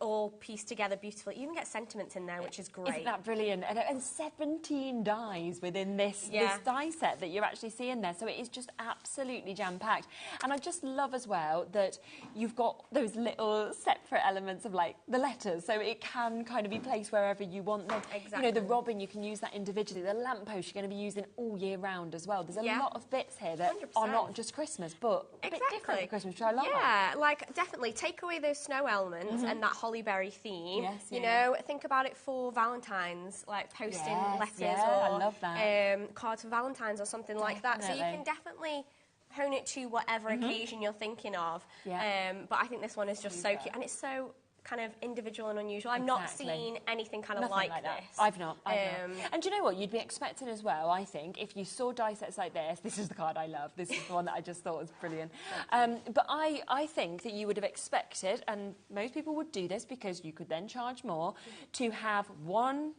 all pieced together beautifully. You even get sentiments in there, which is great. Isn't that brilliant? And 17 dies within this die set that you're actually seeing there. So it is just absolutely jam-packed. And I just love as well that you've got those little separate elements of like the letters. So it can kind of be placed wherever you want them. Exactly. You know, the robin, you can use that individually. The lamppost, you're going to be using all year round as well. There's a lot of bits here that 100%. are not just Christmas, but a bit different for Christmas, which I love. Yeah, like definitely take away those snow elements and that hollyberry theme. You know, think about it for Valentine's, like posting letters or I love that. cards for Valentine's or something like that. So you can definitely hone it to whatever occasion you're thinking of. But I think this one is just so cute, and it's so kind of individual and unusual. I've not seen anything kind of like that. this. I've not. And do you know what? You'd be expecting as well, I think, if you saw die sets like this is the card I love. This is the one that I just thought was brilliant. But I think that you would have expected, and most people would do this because you could then charge more, to have one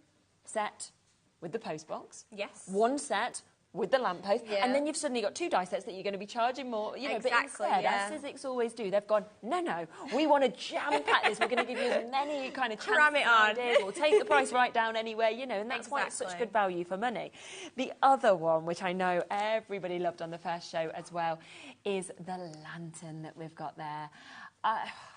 set with the post box. Yes. One set with the lamppost, and then you've suddenly got 2 die sets that you're going to be charging more, you know, but instead, as Sizzix always do, they've gone, no, we want to jam-pack this, we're going to give you as many kind of chances ideas, or take the price right down anywhere, you know, and that's why it's such good value for money. The other one, which I know everybody loved on the first show as well, is the lantern that we've got there.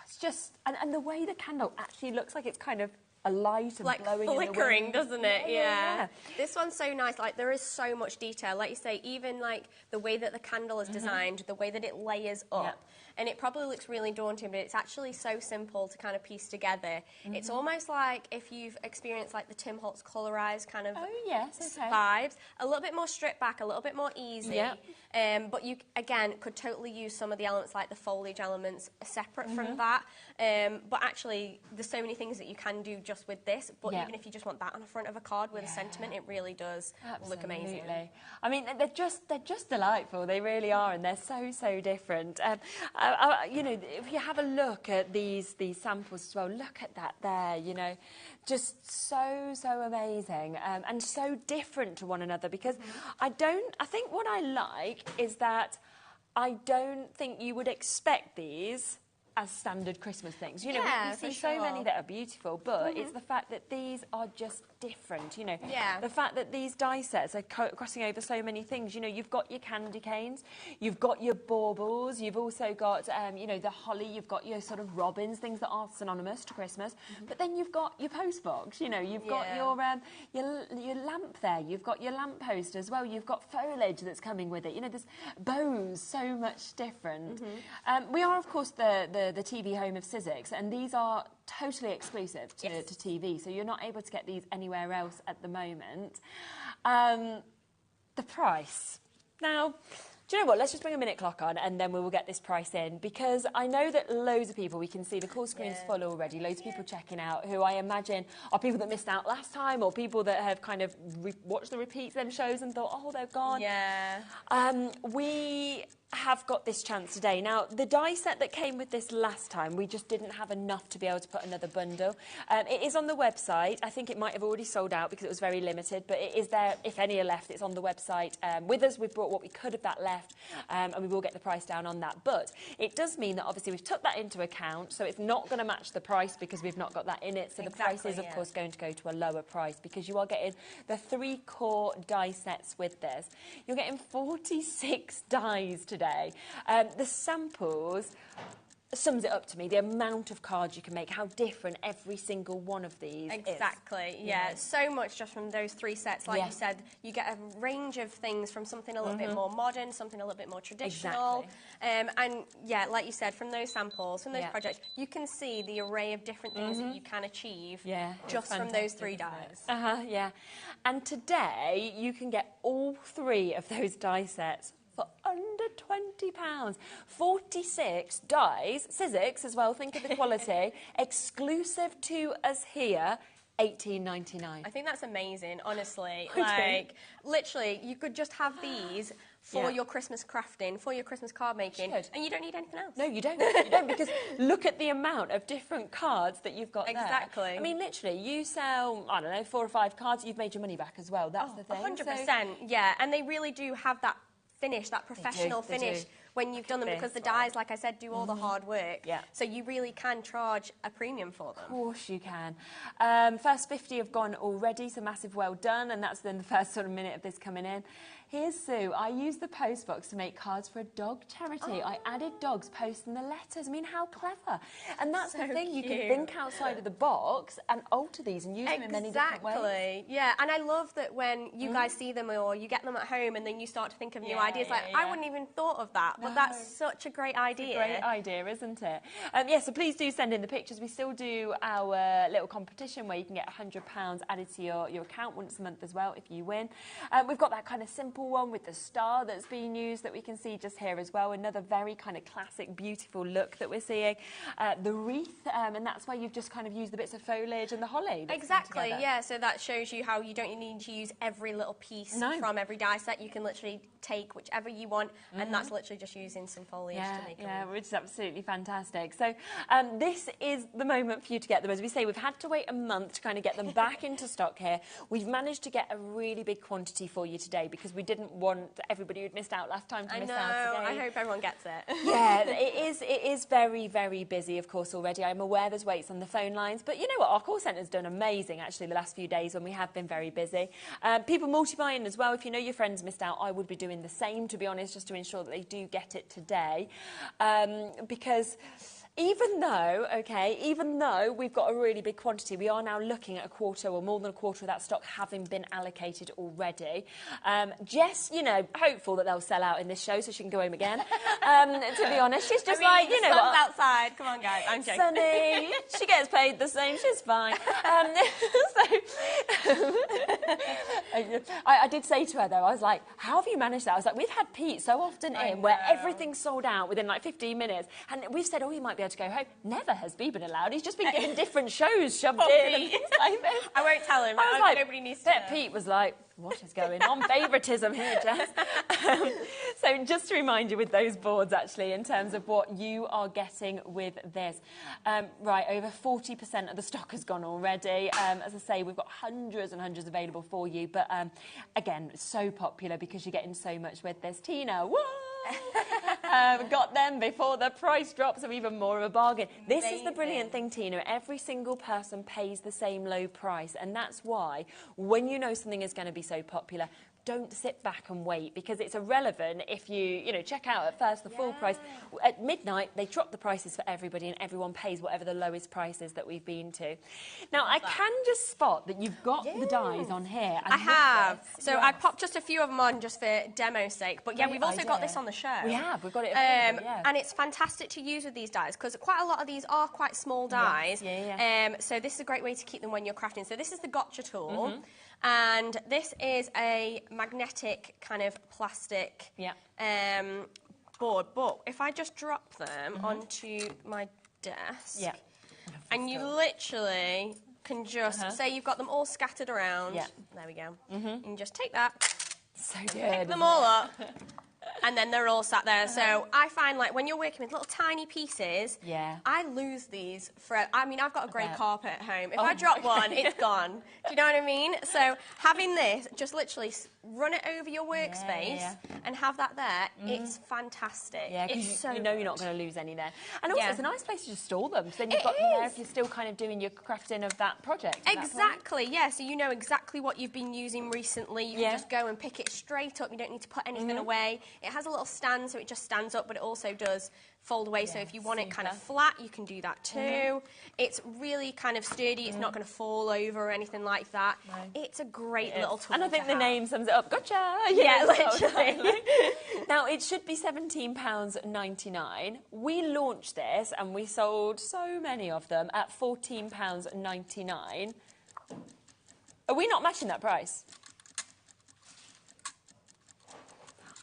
It's just, and the way the candle actually looks like it's kind of a light and like blowing flickering, in the wind. doesn't it? Yeah. This one's so nice. Like, there is so much detail. Like you say, even like the way that the candle is designed, the way that it layers up. And it probably looks really daunting, but it's actually so simple to kind of piece together. It's almost like if you've experienced like the Tim Holtz colorized kind of vibes. A little bit more stripped back, a little bit more easy. But you, again, could totally use some of the elements like the foliage elements separate from that. But actually, there's so many things that you can do just with this. But even if you just want that on the front of a card with a sentiment, it really does look amazing. I mean, they're just delightful. They really are, and they're so different. You know, if you have a look at these samples as well, look at that there. You know, just so amazing and so different to one another. Because I think what I like is that I don't think you would expect these as standard Christmas things. You know, we see so many that are beautiful, but it's the fact that these are just different, you know. The fact that these die sets are crossing over so many things. You know, you've got your candy canes, you've got your baubles, you've also got, you know, the holly, you've got your sort of robins, things that are synonymous to Christmas, but then you've got your post box, you know, you've got your lamp there, you've got your lamp post as well, you've got foliage that's coming with it, you know, there's bows, so much different. We are, of course, the TV home of Sizzix, and these are totally exclusive to TV, so you're not able to get these anywhere else at the moment. The price. Now, do you know what? Let's just bring a minute clock on and then we will get this price in, because I know that loads of people, we can see the call screen's full already, loads of people checking out, who I imagine are people that missed out last time or people that have kind of watched the repeats of them shows and thought, oh, they're gone. We have got this chance today. Now, the die set that came with this last time, we just didn't have enough to be able to put another bundle. It is on the website. I think it might have already sold out because it was very limited, but it is there. If any are left, it's on the website. With us, we've brought what we could of that left, and we will get the price down on that. But it does mean that obviously we've took that into account, so it's not going to match the price because we've not got that in it. So the price is, of course, going to go to a lower price because you are getting the 3 core die sets with this. You're getting 46 dies today. The samples sums it up to me, the amount of cards you can make, how different every single one of these is. Yeah, so much just from those 3 sets. Like you said, you get a range of things from something a little bit more modern, something a little bit more traditional. And yeah, like you said, from those samples, from those projects, you can see the array of different things that you can achieve just from those 3 dies. And today, you can get all 3 of those die sets for under £20. 46 dies, Sizzix as well, think of the quality, exclusive to us here, $18.99. I think that's amazing, honestly. Like, literally, you could just have these for your Christmas crafting, for your Christmas card making, and you don't need anything else. No, you don't. You don't, because look at the amount of different cards that you've got there. I mean, literally, you sell, I don't know, 4 or 5 cards, you've made your money back as well. That's the thing. 100%, yeah. And they really do have that finish, that professional finish when you've done them, because the dies, like I said, do all the hard work. So you really can charge a premium for them. Of course you can. First 50 have gone already, so massive well done, and that's then the first sort of minute of this coming in. Here's Sue. I used the post box to make cards for a dog charity. I added dogs posting the letters. I mean, how clever. And that's the thing, you can think outside of the box and alter these and use them in many different ways. Yeah, and I love that when you guys see them or you get them at home and then you start to think of new ideas. Like, I wouldn't even thought of that, but that's such a great idea. It's a great idea, isn't it? Yeah, so please do send in the pictures. We still do our little competition where you can get £100 added to your account once a month as well if you win. We've got that kind of simple one with the star that's being used that we can see just here as well. Another very kind of classic, beautiful look that we're seeing. The wreath, and that's where you've just kind of used the bits of foliage and the holly. Exactly, yeah. So that shows you how you don't need to use every little piece from every die set. You can literally take whichever you want, and that's literally just using some foliage to make them. Which is absolutely fantastic. So this is the moment for you to get them. As we say, we've had to wait a month to kind of get them back into stock here. We've managed to get a really big quantity for you today because we didn't want everybody who'd missed out last time to miss out today. I hope everyone gets it. Yeah, it is very, very busy, of course, already. I'm aware there's waits on the phone lines, but you know what? Our call centre's done amazing, actually, the last few days when we have been very busy. People multi-buying as well. If you know your friends missed out, I would be doing the same, to be honest, just to ensure that they do get it today. Because even though we've got a really big quantity, we are now looking at a quarter or more than a quarter of that stock having been allocated already. Jess, you know, hopeful that they'll sell out in this show so she can go home again. To be honest, she's just like, you know sun's what? outside. Come on, guys. I'm joking. Sunny. She gets paid the same. She's fine. I did say to her, though, I was like, how have you managed that? I was like, we've had Pete so often where everything's sold out within like 15 minutes. And we've said, oh, he might be able to go home. Never has Bea been allowed. He's just been given different shows shoved in and things like this. I won't tell him. I was like, nobody needs to know. Pete was like, what is going on? Favouritism here, Jess. So just to remind you with those boards, actually, in terms of what you are getting with this. Right, over 40% of the stock has gone already. As I say, we've got hundreds and hundreds available for you. But again, so popular because you're getting so much with this. Tina, whoa! Got them before the price drops, so even more of a bargain. This is the brilliant thing, Tina. Every single person pays the same low price, and that's why when you know something is going to be so popular, don't sit back and wait, because it's irrelevant if you know, check out at first the full price. At midnight, they drop the prices for everybody and everyone pays whatever the lowest price is that we've been to. Now, I can just spot that you've got the dies on here. I have. So I popped just a few of them on just for demo's sake. But yeah, we've also got this on the show. We have. We've got it available, and it's fantastic to use with these dies because quite a lot of these are quite small dies. So this is a great way to keep them when you're crafting. So this is the gotcha tool. And this is a magnetic kind of plastic board. But if I just drop them onto my desk, and you literally can just say you've got them all scattered around. There we go. You can just take that, pick them all up. And then they're all sat there. So I find, like, when you're working with little tiny pieces, I lose these for... I mean, I've got a grey carpet at home. If I drop one, it's gone. Do you know what I mean? So having this, just literally run it over your workspace and have that there, it's fantastic. Yeah, because you know you're not going to lose any there. And also, it's a nice place to just store them. So then you've got them there if you're still kind of doing your crafting of that project. Exactly, yeah. So you know exactly what you've been using recently. You can just go and pick it straight up. You don't need to put anything away. It has a little stand, so it just stands up, but it also does fold away. So if you want it kind of flat, you can do that too. It's really kind of sturdy. It's not going to fall over or anything like that. It's a great little tool. And I think the name sums it up. Gotcha! Yeah, literally. Now, it should be £17.99. We launched this and we sold so many of them at £14.99. Are we not matching that price?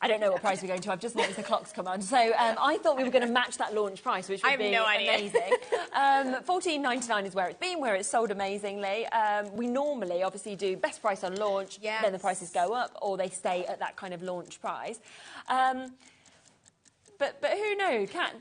I don't know what price we're going to. I've just noticed the clock's come on. So I thought we were going to match that launch price, which would be amazing. £14.99 is where it's been, where it's sold amazingly. We normally, obviously, do best price on launch, then the prices go up, or they stay at that kind of launch price. But who knows? Kat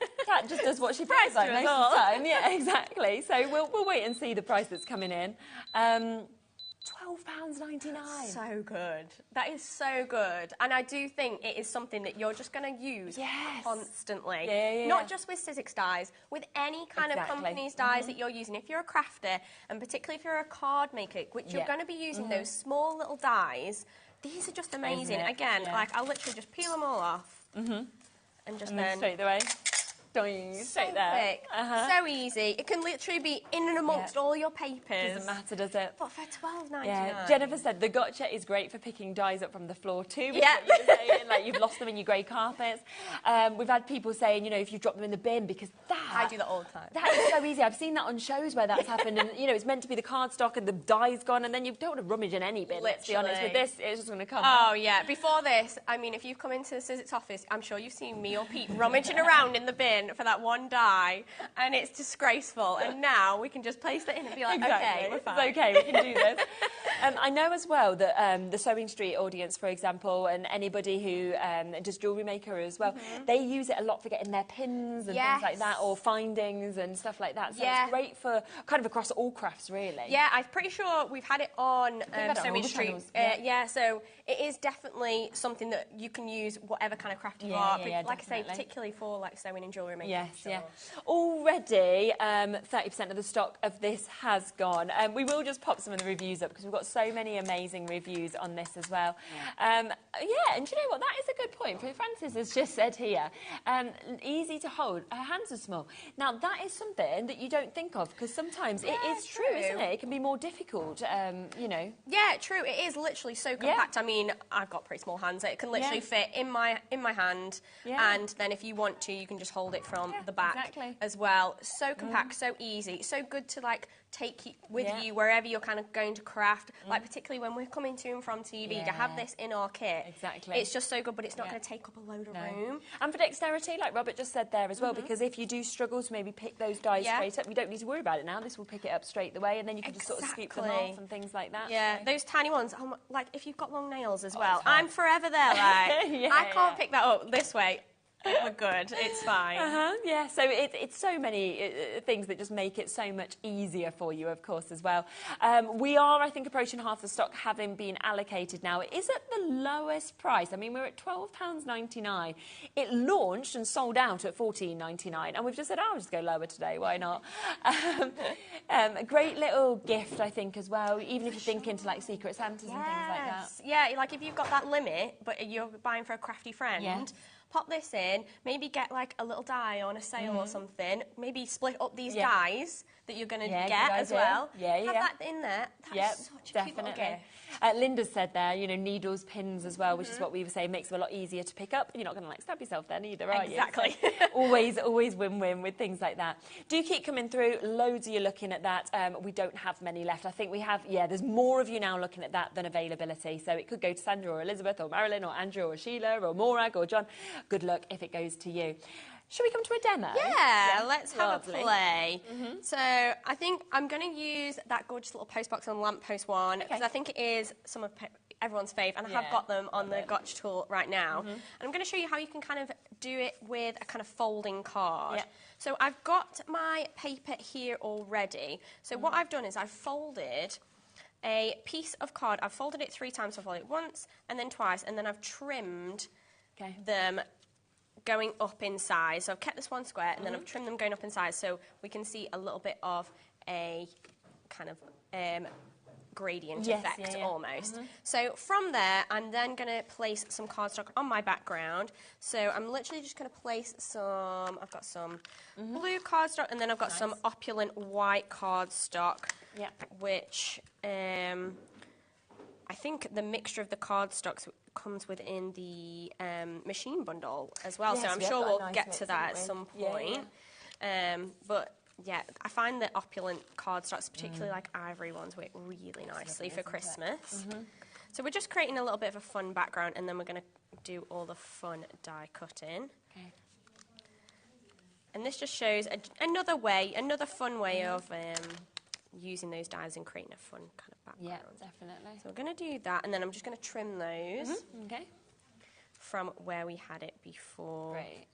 just does what she feels like most of the time. Yeah, exactly. So we'll wait and see the price that's coming in. £12.99. So good. That is so good. And I do think it is something that you're just going to use constantly. Not just with Sizzix dies, with any kind of company's dies that you're using. If you're a crafter, and particularly if you're a card maker, which you're going to be using those small little dies, these are just amazing. Again, like, I'll literally just peel them all off. And just then... straight away. Straight there. So easy. It can literally be in and amongst all your papers. Doesn't matter, does it? But for £12.99. Yeah. Jennifer said the gotcha is great for picking dies up from the floor too. Yeah. You were saying, like, you've lost them in your grey carpets. We've had people saying, you know, if you drop them in the bin, because I do that all the time. That is so easy. I've seen that on shows where that's happened, and you know, it's meant to be the cardstock and the die's gone, and then you don't want to rummage in any bin. Let's be honest. With this, it's just going to come. Oh yeah. Before this, I mean, if you've come into the Sizzix office, I'm sure you've seen me or Pete rummaging around in the bin for that one die, and it's disgraceful. And now we can just place it in and be like, okay, we're fine. It's okay, we can do this. I know as well that the Sewing Street audience, for example, and anybody who does jewellery maker as well, they use it a lot for getting their pins and things like that, or findings and stuff like that. So it's great for kind of across all crafts, really. Yeah, I'm pretty sure we've had it on Sewing Street. So it is definitely something that you can use whatever kind of craft you are. Like I say, particularly for like sewing and jewellery making. Already, 30% of the stock of this has gone. We will just pop some of the reviews up because we've got so many amazing reviews on this as well. Yeah, and do you know what? That is a good point. Francis has just said here, easy to hold. Her hands are small. Now, that is something that you don't think of, because sometimes it is true, isn't it? It can be more difficult, you know. Yeah, true. It is literally so compact. I mean, I've got pretty small hands. It can literally fit in my hand, and then if you want to, you can just hold it from the back as well. So compact, so easy, so good to, like, take with you wherever you're kind of going to craft, like particularly when we're coming to and from TV, to have this in our kit. Exactly. It's just so good, but it's not going to take up a load of room. And for dexterity, like Robert just said there as well, because if you do struggle to maybe pick those dies straight up, you don't need to worry about it now. This will pick it up straight away, and then you can just sort of scoop them off and things like that. Yeah, those tiny ones, like if you've got long nails as well, I'm forever there, like, I can't pick that up this way. We're good, it's fine. Yeah, so it's so many things that just make it so much easier for you, of course, as well. We are, I think, approaching half the stock having been allocated now. It is at the lowest price. I mean, we're at £12.99. It launched and sold out at £14.99, and we've just said, oh, I'll just go lower today, why not? A great little gift, I think, as well, even if you're thinking to, like, Secret Santas and things like that. Yeah, like if you've got that limit, but you're buying for a crafty friend, pop this in, maybe get like a little die on a sale or something, maybe split up these dies that you're going to get as well. Have that in there. That's such a cute little gift. Linda said there, you know, needles, pins as well, which is what we were saying, makes them a lot easier to pick up. You're not going to, like, stab yourself then either, are you? Exactly. So always win-win with things like that. Do keep coming through. Loads of you looking at that. We don't have many left. I think we have, there's more of you now looking at that than availability. So it could go to Sandra or Elizabeth or Marilyn or Andrew or Sheila or Morag or John. Good luck if it goes to you. Should we come to a demo? Yeah, let's have a play. So I think I'm going to use that gorgeous little postbox on lamppost one, because I think it is some of everyone's fave, and I have got them on the gotcha tool right now. And I'm going to show you how you can kind of do it with a kind of folding card. So I've got my paper here already. So what I've done is I've folded a piece of card. I've folded it 3 times. I've folded it once and then twice, and then I've trimmed them going up in size. So I've kept this one square, and then I've trimmed them going up in size, so we can see a little bit of a kind of gradient effect almost. So from there, I'm then going to place some cardstock on my background. So I'm literally just going to place some, I've got some blue cardstock, and then I've got some opulent white cardstock, which I think the mixture of the cardstocks comes within the machine bundle as well, so I'm sure we'll get to that at some point. But yeah, I find that opulent cardstocks, particularly like ivory ones, work really nicely for Christmas. So we're just creating a little bit of a fun background, and then we're going to do all the fun die cutting. And this just shows another fun way of using those dies and creating a fun kind of background. Yeah, definitely. So we're going to do that, and then I'm just going to trim those from where we had it before. Great.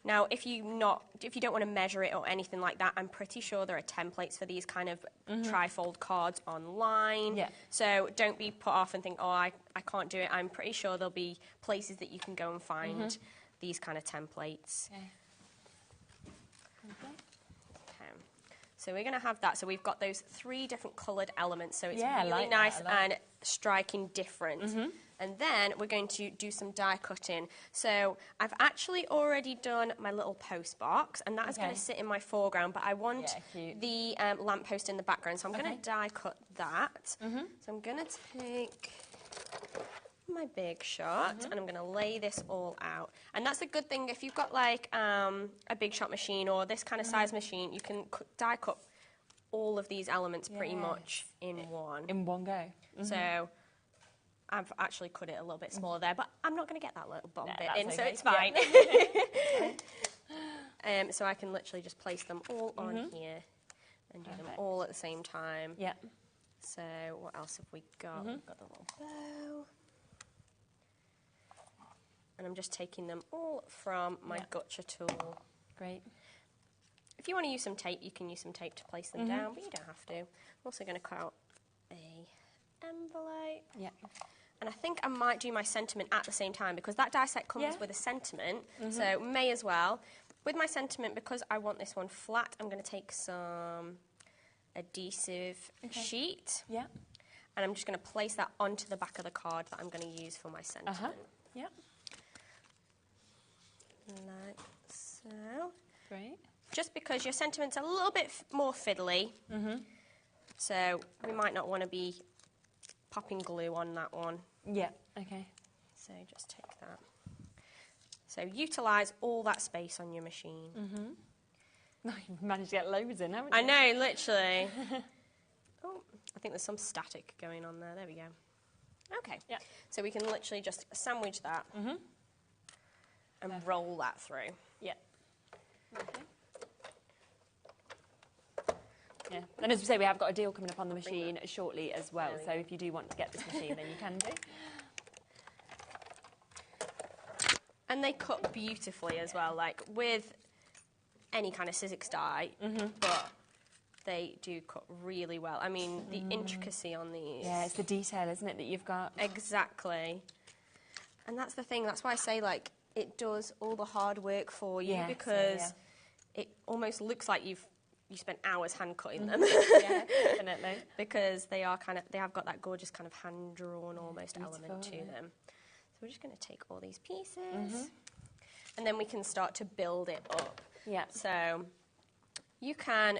Now, if you don't want to measure it or anything like that, I'm pretty sure there are templates for these kind of trifold cards online. So don't be put off and think, oh, I can't do it. I'm pretty sure there'll be places that you can go and find these kind of templates. So we're going to have that. So we've got those 3 different coloured elements. So it's really nice and striking different. And then we're going to do some die cutting. So I've actually already done my little post box, and that is going to sit in my foreground, but I want the lamppost in the background. So I'm going to die cut that. So I'm going to take my big shot, and I'm going to lay this all out. And that's a good thing if you've got like a big shot machine or this kind of size machine, you can die cut all of these elements pretty much in one. In one go. So I've actually cut it a little bit smaller there, but I'm not going to get that little bottom bit in, so it's fine. So I can literally just place them all on here and do them all at the same time. So what else have we got? We've got the little bow. And I'm just taking them all from my gotcha tool. Great. If you want to use some tape, you can use some tape to place them down, but you don't have to. I'm also going to cut out a envelope. And I think I might do my sentiment at the same time, because that die set comes with a sentiment, so may as well. With my sentiment, because I want this one flat, I'm going to take some adhesive sheet. And I'm just going to place that onto the back of the card that I'm going to use for my sentiment. Yep. Like so. Great. Just because your sentiment's a little bit more fiddly, so we might not want to be popping glue on that one. Yeah, okay. So just take that. So utilise all that space on your machine. You've managed to get loads in, haven't you? I know, literally. Oh, I think there's some static going on there. There we go. Okay. Yeah. So we can literally just sandwich that and roll that through. Yeah. Okay. Yeah, and as we say, we have got a deal coming up on the machine shortly as well, so if you do want to get this machine, then you can do. And they cut beautifully as well, like with any kind of Sizzix die, but they do cut really well. I mean, the intricacy on these. Yeah, it's the detail, isn't it, that you've got? Exactly. And that's the thing, that's why I say, like, it does all the hard work for you, because it almost looks like you spent hours hand cutting them. Yeah, definitely. Because they have got that gorgeous kind of hand-drawn almost element to them. So we're just going to take all these pieces, and then we can start to build it up. Yeah. So you can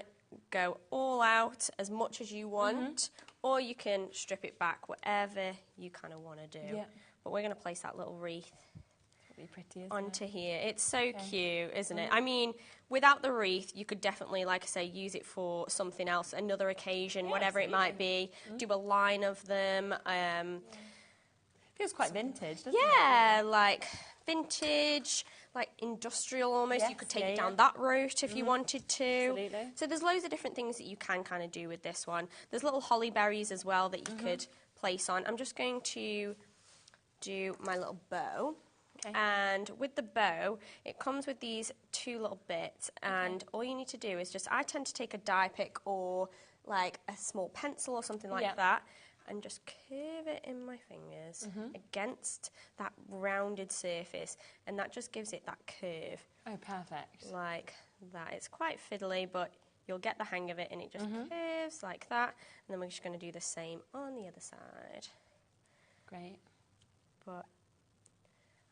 go all out as much as you want, or you can strip it back, whatever you kind of want to do. Yeah. But we're going to place that little wreath Pretty, onto here. It's so cute, isn't it? I mean, without the wreath, you could definitely, like I say, use it for something else, another occasion, whatever it might be. Do a line of them. Feels quite vintage, doesn't it? Yeah, like vintage, like industrial almost. Yes, you could take it down that route if you wanted to. Absolutely. So there's loads of different things that you can kind of do with this one. There's little holly berries as well that you could place on. I'm just going to do my little bow. Okay. And with the bow, it comes with these two little bits, and all you need to do is I tend to take a die pick or like a small pencil or something like that, and just curve it in my fingers against that rounded surface, and that just gives it that curve. Oh, perfect. Like that. It's quite fiddly, but you'll get the hang of it, and it just curves like that, and then we're just going to do the same on the other side. Great. But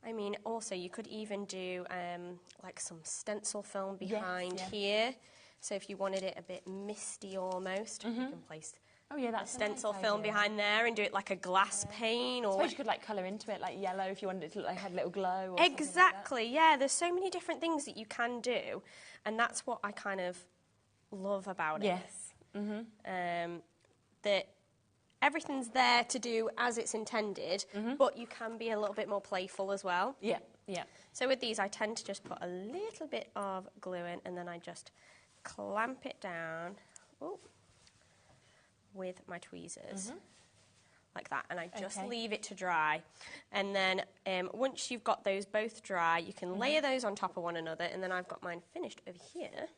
I mean, also, you could even do like some stencil film behind here. So if you wanted it a bit misty almost, you can place a stencil film behind there and do it like a glass pane. Or I suppose you could like colour into it like yellow if you wanted it to look like it had a little glow. Or exactly, like yeah. There's so many different things that you can do, and that's what I kind of love about it. Yes. That everything's there to do as it's intended, but you can be a little bit more playful as well. Yeah, yeah. So with these, I tend to just put a little bit of glue in, and then I just clamp it down with my tweezers, like that, and I just leave it to dry. And then once you've got those both dry, you can layer those on top of one another, and then I've got mine finished over here.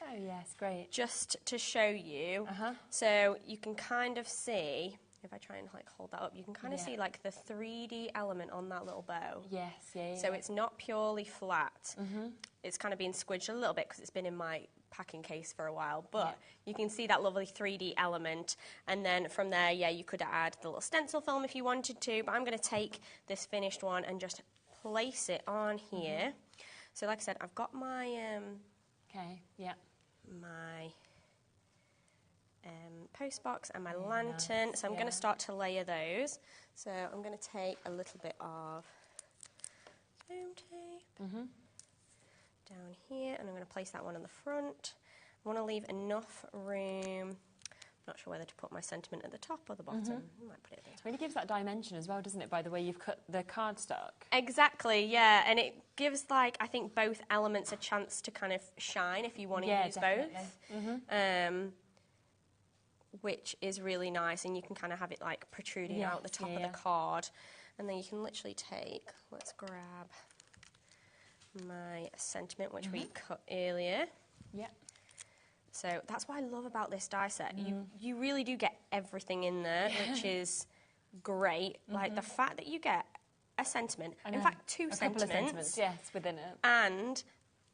Oh, yes, great. Just to show you. So you can kind of see, if I try and like hold that up, you can kind of see like the 3D element on that little bow. Yes, yeah. So it's not purely flat. It's kind of been squidged a little bit because it's been in my packing case for a while, but you can see that lovely 3D element. And then from there, yeah, you could add the little stencil film if you wanted to, but I'm going to take this finished one and just place it on here. So like I said, I've got my... my post box and my lantern. So I'm going to start to layer those. So I'm going to take a little bit of foam tape down here, and I'm going to place that one on the front. I want to leave enough room. I'm not sure whether to put my sentiment at the top or the bottom. I might put it at the top. It really gives that dimension as well, doesn't it, by the way you've cut the cardstock? Exactly, yeah, and it gives, like, I think both elements a chance to kind of shine if you want to use both. Which is really nice, and you can kind of have it, like, protruding out the top of the card. And then you can literally take, let's grab my sentiment, which we cut earlier. Yeah. So that's what I love about this die set. You really do get everything in there, which is great. Like the fact that you get a sentiment, in fact two sentiments, yes, within it, and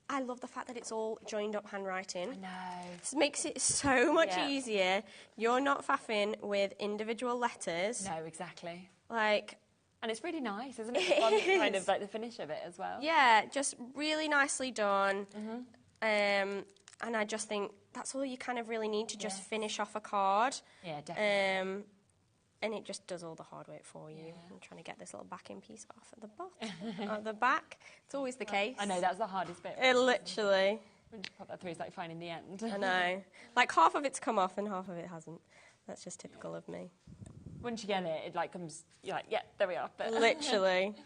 I love the fact that it's all joined up handwriting. I know. This makes it so much easier. You're not faffing with individual letters. No, exactly. Like... And it's really nice, isn't it? It kind of like the finish of it as well. Yeah, just really nicely done. And I just think that's all you kind of really need to just finish off a card. Yeah, definitely. And it just does all the hard work for you. I'm trying to get this little backing piece off at the bottom, at the back. It's always the case. I know, that's the hardest bit. Literally. When you pop that through, it's like fine in the end. I know. Like half of it's come off and half of it hasn't. That's just typical of me. Once you get it, it like comes, you're like, yeah, there we are. But Literally.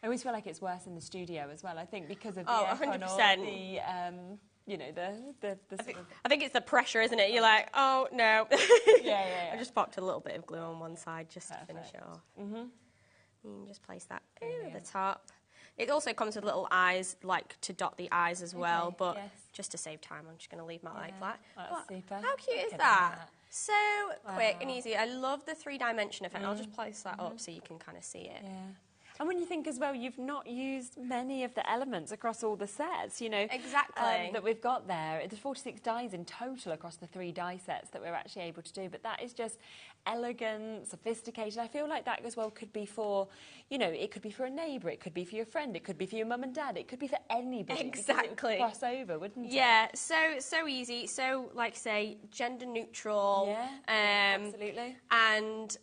I always feel like it's worse in the studio as well, I think, because of the 100%. the, you know, the sort of... I think it's the pressure, isn't it? You're like, oh, no. Yeah. I just popped a little bit of glue on one side just to finish it off. You can just place that over the top. It also comes with little eyes, like to dot the eyes as well, but just to save time, I'm just going to leave my light flat. That's super. How cute is that? So quick and easy. I love the 3-dimension effect. I'll just place that up so you can kind of see it. Yeah. And when you think as well, you've not used many of the elements across all the sets, you know. Exactly. That we've got there. There's 46 dies in total across the 3 die sets that we're actually able to do. But that is just elegant, sophisticated. I feel like that as well could be for, you know, it could be for a neighbour, it could be for your friend, it could be for your mum and dad, it could be for anybody. Exactly. Cross over, wouldn't it? Yeah, so easy. So, like say, gender neutral. Yeah, absolutely. And...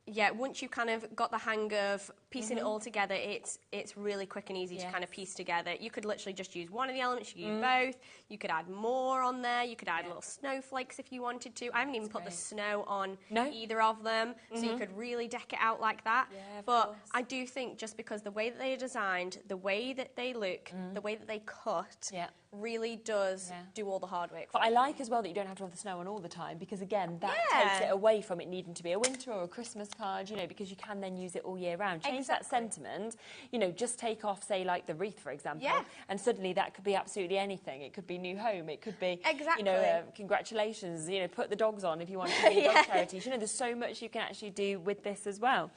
yeah, once you've kind of got the hang of piecing it all together, it's really quick and easy to kind of piece together. You could literally just use one of the elements, you could use both. You could add more on there. You could add little snowflakes if you wanted to. I haven't even put the snow on either of them, so you could really deck it out like that. Yeah, but I do think just because the way that they are designed, the way that they look, the way that they cut, really does do all the hard work. But I like as well that you don't have to have the snow on all the time, because again, that takes it away from it needing to be a winter or a Christmas card, you know, because you can then use it all year round. Change that sentiment, you know, just take off, say, like the wreath, for example, and suddenly that could be absolutely anything. It could be new home, it could be, you know, congratulations, you know, put the dogs on if you want to be dog charities. You know, there's so much you can actually do with this as well.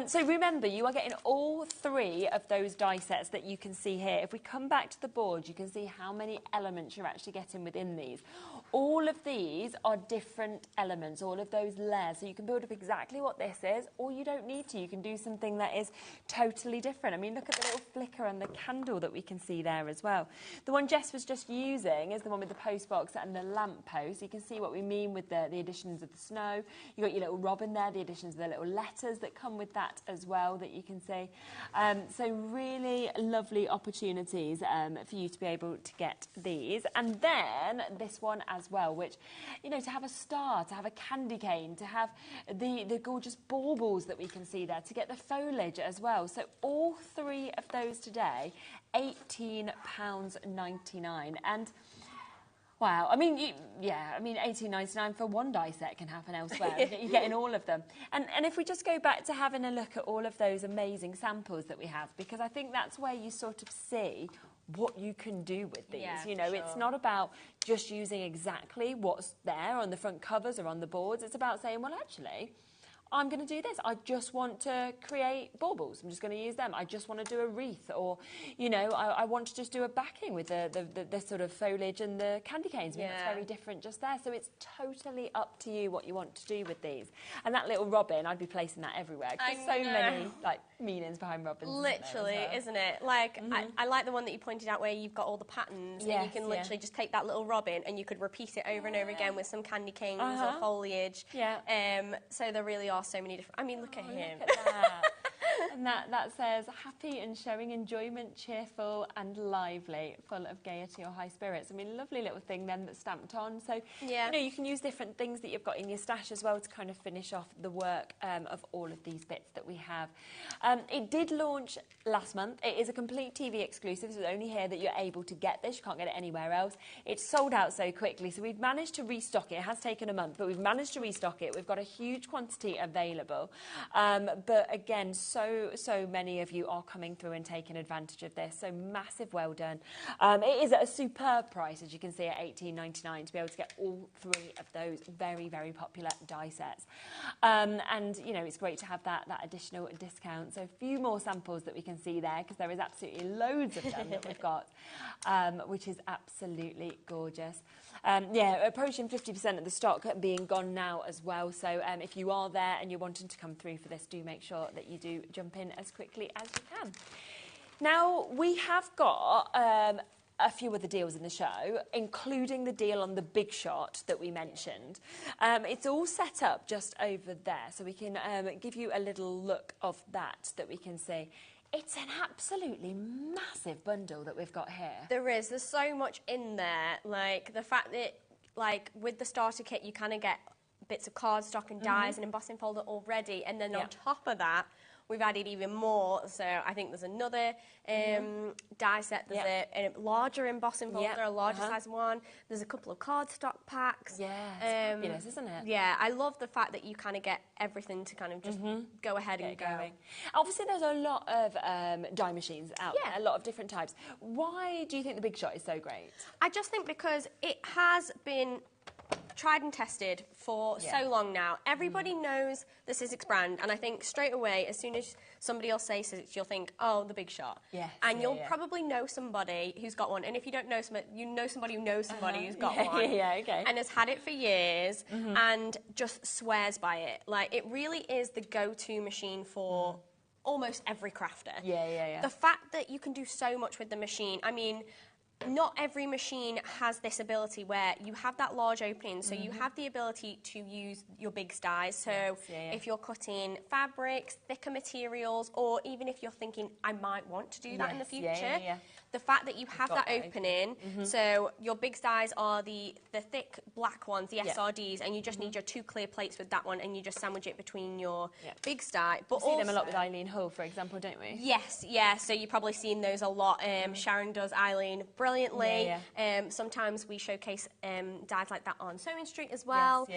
So remember, you are getting all 3 of those die sets that you can see here. If we come back to the board, you can see how many elements you're actually getting within these. All of these are different elements, all of those layers. So you can build up exactly what this is, or you don't need to. You can do something that is totally different. I mean, look at the little flicker and the candle that we can see there as well. The one Jess was just using is the one with the post box and the lamp post. You can see what we mean with the additions of the snow. You've got your little robin there, the additions of the little letters that come with that as well that you can see. So really lovely opportunities for you to be able to get these. And then this one as well, which, you know, to have a star, to have a candy cane, to have the gorgeous baubles that we can see there, to get the foliage as well. So all 3 of those today, £18.99. And wow, I mean, £18.99 for one die set can happen elsewhere. You're getting all of them. And if we just go back to having a look at all of those amazing samples that we have, because I think that's where you sort of see what you can do with these. You know, it's not about just using exactly what's there on the front covers or on the boards. It's about saying, well, actually, I'm going to do this. I just want to create baubles. I'm just going to use them. I just want to do a wreath, or, you know, I want to just do a backing with the sort of foliage and the candy canes. I mean, it's very different just there. So it's totally up to you what you want to do with these. And that little robin, I'd be placing that everywhere. There's so many, like, meanings behind robins. Literally, isn't it? Like, I like the one that you pointed out where you've got all the patterns, and you can literally just take that little robin and you could repeat it over and over again with some candy canes or foliage. So there really are so many different... I mean, look at him. Look at that. And that says, happy and showing enjoyment, cheerful and lively, full of gaiety or high spirits. I mean, lovely little thing then that's stamped on. So, you know, you can use different things that you've got in your stash as well to kind of finish off the work of all of these bits that we have. It did launch last month. It is a complete TV exclusive, so it's only here that you're able to get this. You can't get it anywhere else. It's sold out so quickly, so we've managed to restock it. It has taken a month, but we've managed to restock it. We've got a huge quantity available. But again, so so many of you are coming through and taking advantage of this. So massive well done. It is at a superb price, as you can see, at £18.99 to be able to get all 3 of those very, very popular die sets. And, you know, it's great to have that additional discount. So a few more samples that we can see there, because there is absolutely loads of them that we've got, which is absolutely gorgeous. Yeah, approaching 50% of the stock being gone now as well. So if you are there and you're wanting to come through for this, do make sure that you do jump in as quickly as you can. Now, we have got a few other deals in the show, including the deal on the Big Shot that we mentioned. It's all set up just over there, so we can give you a little look of that we can see. It's an absolutely massive bundle that we've got here. There is. There's so much in there. Like, the fact that, like, with the starter kit, you kind of get bits of cardstock and dies and embossing folder already. And then on top of that, we've added even more. So I think there's another die set. There's a larger embossing folder, a larger size one. There's a couple of cardstock packs. Yeah, it's fabulous, isn't it? Yeah, I love the fact that you kind of get everything to kind of just go ahead and go. Going. Obviously, there's a lot of die machines out there, a lot of different types. Why do you think the Big Shot is so great? I just think because it has been tried and tested for so long now. Everybody knows the Sizzix brand, and I think straight away, as soon as somebody else says Sizzix, you'll think, oh, the Big Shot. Yes, and you'll probably know somebody who's got one. And if you don't know somebody, you know somebody who knows somebody who's got one. And has had it for years and just swears by it. Like, it really is the go-to machine for almost every crafter. The fact that you can do so much with the machine, I mean, not every machine has this ability where you have that large opening, so you have the ability to use your big dies. So if you're cutting fabrics, thicker materials, or even if you're thinking, I might want to do that in the future, the fact that you have that opening, so your big dies are the thick black ones, the SRDs, and you just need your 2 clear plates with that one, and you just sandwich it between your big die. But we see them a lot with Eileen Hull, for example, don't we? Yes, so you've probably seen those a lot. Sharon does Eileen brilliantly. Sometimes we showcase dies like that on Sewing Street as well.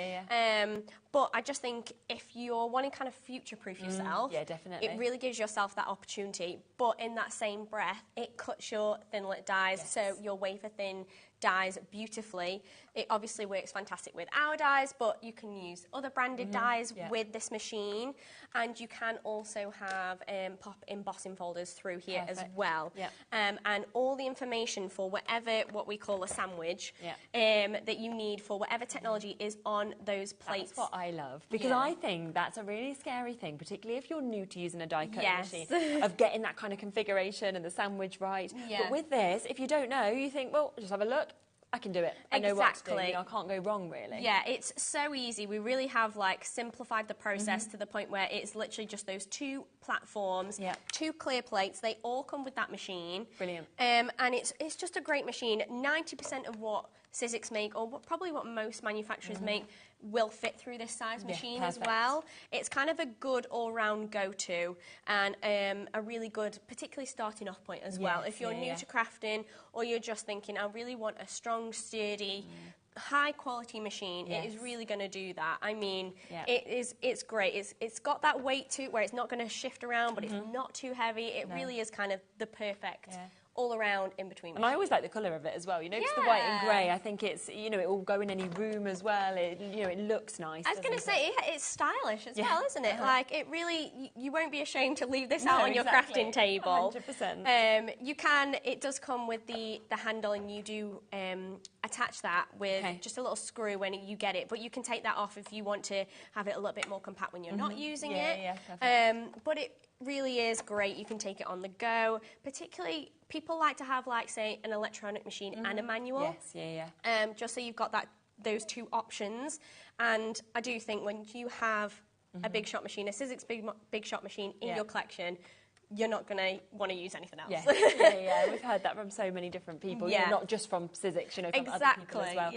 But I just think if you're wanting kind of future-proof yourself, definitely, it really gives yourself that opportunity. But in that same breath, it cuts your thin-lit dies, so your wafer-thin dies beautifully. It obviously works fantastic with our dies, but you can use other branded dies with this machine, and you can also have pop embossing folders through here as well. And all the information for what we call a sandwich that you need for whatever technology is on those plates. That's what I love, because I think that's a really scary thing, particularly if you're new to using a die cutting machine, of getting that kind of configuration and the sandwich right. But with this, if you don't know, you think, well, just have a look. I can do it. I know what to do. You know, I can't go wrong, really. Yeah, it's so easy. We really have, like, simplified the process to the point where it's literally just those 2 platforms, 2 clear plates. They all come with that machine. Brilliant. And it's just a great machine. 90% of what Sizzix make, or probably what most manufacturers make, will fit through this size machine as well. It's kind of a good all-round go-to, and a really good, particularly starting off point as well. If you're new to crafting, or you're just thinking, I really want a strong, sturdy, high-quality machine, it is really going to do that. I mean, it's great. It's got that weight to it where it's not going to shift around, but it's not too heavy. It really is kind of the perfect all around in between. And I always like the colour of it as well. You know, just the white and grey. I think it's, you know, it will go in any room as well. It, you know, it looks nice. I was going to say, it's stylish as well, isn't it? Like, it really, you won't be ashamed to leave this out on your crafting table. 100%. You can, it does come with the handle, and you do attach that with just a little screw when you get it. But you can take that off if you want to have it a little bit more compact when you're not using it. But it really is great. You can take it on the go. Particularly, people like to have, like, say, an electronic machine and a manual. Just so you've got those 2 options. And I do think when you have a Big Shot machine, a Sizzix Big Shot machine in your collection, you're not going to want to use anything else. Yeah. We've heard that from so many different people, you know, not just from Sizzix, you know, from other people as well.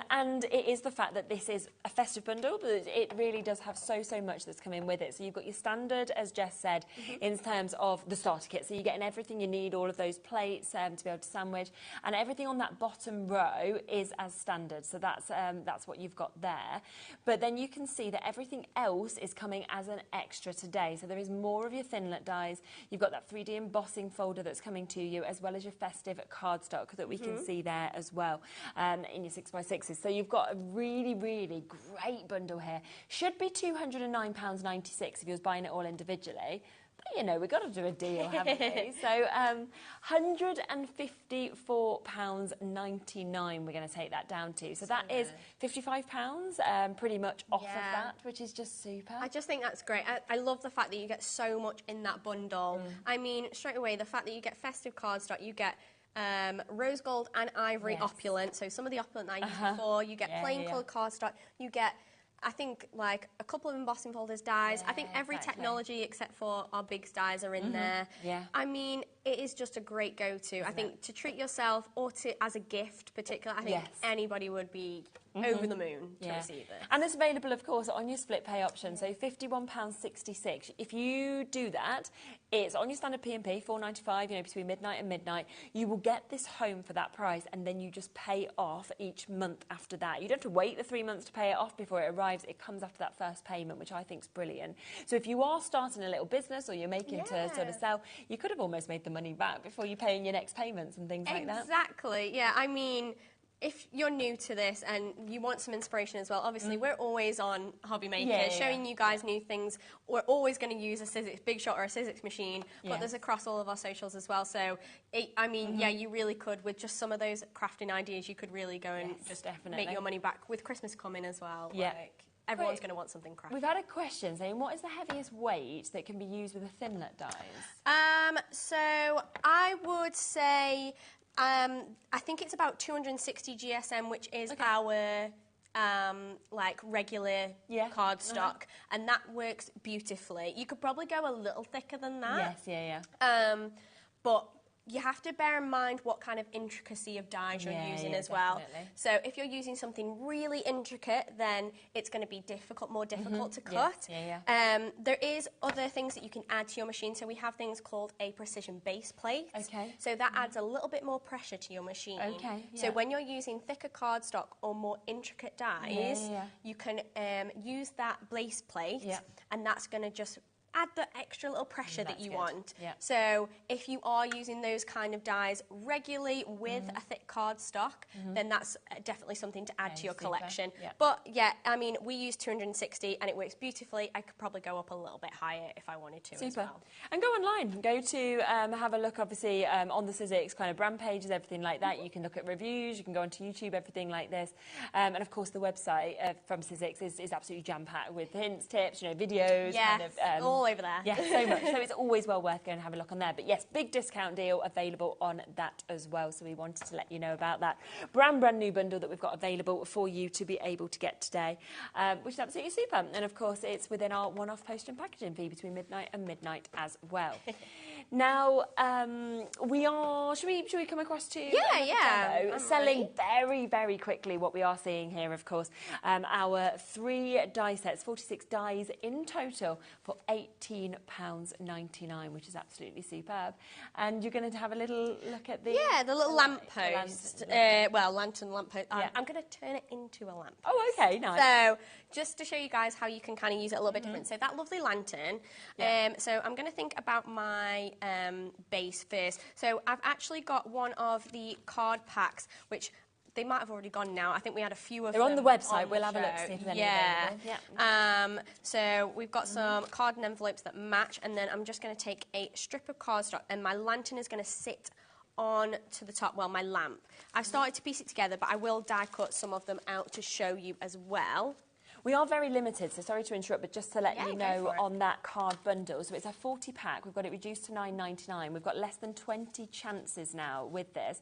And it is the fact that this is a festive bundle, but it really does have so much that's come in with it. So you've got your standard, as Jess said, in terms of the starter kit. So you're getting everything you need, all of those plates to be able to sandwich, and everything on that bottom row is as standard. So that's what you've got there. But then you can see that everything else is coming as an extra today. So there is more of your Thinlet dies. You've got that 3D embossing folder that's coming to you, as well as your festive cardstock that we can see there as well in your 6x6s. So you've got a really great bundle here. Should be £209.96 if you was buying it all individually. But, you know, we've got to do a deal, haven't we? So £154.99 we're going to take that down to. So that is £55 pretty much off of that, which is just super. I just think that's great. I love the fact that you get so much in that bundle. I mean, straight away, the fact that you get festive cardstock, you get rose gold and ivory opulent. So some of the opulent that I used before, you get plain coloured cardstock, you get, I think, like a couple of embossing folders, dies. I think every technology except for our big dies are in there. I mean, it is just a great go-to. I think to treat yourself or as a gift, particularly, I think anybody would be over the moon to receive this. And it's available, of course, on your split pay option, so £51.66. If you do that, it's on your standard P&P, $4.95, you know, between midnight and midnight. You will get this home for that price, and then you just pay off each month after that. You don't have to wait the 3 months to pay it off before it arrives. It comes after that first payment, which I think is brilliant. So if you are starting a little business or you're making to sort of sell, you could have almost made the money back before you pay in your next payments and things like that. Exactly, yeah. I mean, if you're new to this and you want some inspiration as well, obviously we're always on HobbyMaker, showing you guys new things. We're always going to use a Sizzix Big Shot or a Sizzix machine, but there's across all of our socials as well. So, I mean, you really could, with just some of those crafting ideas, you could really go and just make your money back with Christmas coming as well. Like, everyone's going to want something crafty. We've had a question saying, what is the heaviest weight that can be used with a Thinlet dies? So I would say, I think it's about 260 GSM, which is our like regular cardstock, and that works beautifully. You could probably go a little thicker than that. But you have to bear in mind what kind of intricacy of dyes you're using as well. So if you're using something really intricate, then it's going to be more difficult to cut. There is other things that you can add to your machine. So we have things called a precision base plate. So that adds a little bit more pressure to your machine. So when you're using thicker cardstock or more intricate dyes, you can use that base plate, and that's going to just add the extra little pressure that you want. So if you are using those kind of dyes regularly with a thick cardstock, then that's definitely something to add to your collection. But yeah, I mean, we use 260 and it works beautifully. I could probably go up a little bit higher if I wanted to as well. And go online. Go to have a look, obviously, on the Sizzix kind of brand pages, everything like that. You can look at reviews, you can go onto YouTube, everything like this. And of course, the website from Sizzix is absolutely jam-packed with hints, tips, you know, videos. Kind of, all over there. Yeah, so much. So it's always well worth going and have a look on there. But yes, big discount deal available on that as well. So we wanted to let you know about that brand new bundle that we've got available for you to be able to get today, which is absolutely super. And of course, it's within our one-off post and packaging fee between midnight and midnight as well. Now, should we come across to demo? Selling very, very quickly what we are seeing here, of course. Our 3 die sets, 46 dies in total for £18.99, which is absolutely superb. And you're going to have a little look at the... Yeah, the little lamppost. Lantern lamppost. I'm going to turn it into a lamp. Oh, okay, nice. So, just to show you guys how you can kind of use it a little bit different. So, that lovely lantern. So, I'm going to think about my base first. So, I've actually got one of the card packs, which... They might have already gone now. I think we had a few of them. They're on the website. We'll have a look, see if there's any available. So we've got some card and envelopes that match, and then I'm just going to take a strip of cardstock, and my lantern is going to sit on to the top, my lamp. I've started to piece it together, but I will die cut some of them out to show you as well. We are very limited, so sorry to interrupt, but just to let you know on that card bundle, so it's a 40-pack. We've got it reduced to £9.99. We've got less than 20 chances now with this.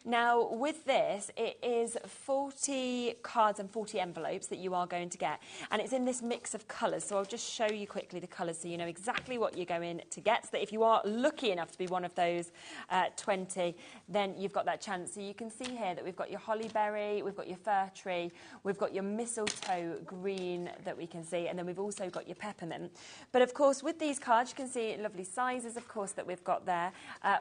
Now, with this, it is 40 cards and 40 envelopes that you are going to get, and it's in this mix of colours, so I'll just show you quickly the colours so you know exactly what you're going to get, so that if you are lucky enough to be one of those 20, then you've got that chance. So you can see here that we've got your hollyberry, we've got your fir tree, we've got your mistletoe green that we can see, and then we've also got your peppermint. But of course, with these cards, you can see lovely sizes, of course, that we've got there.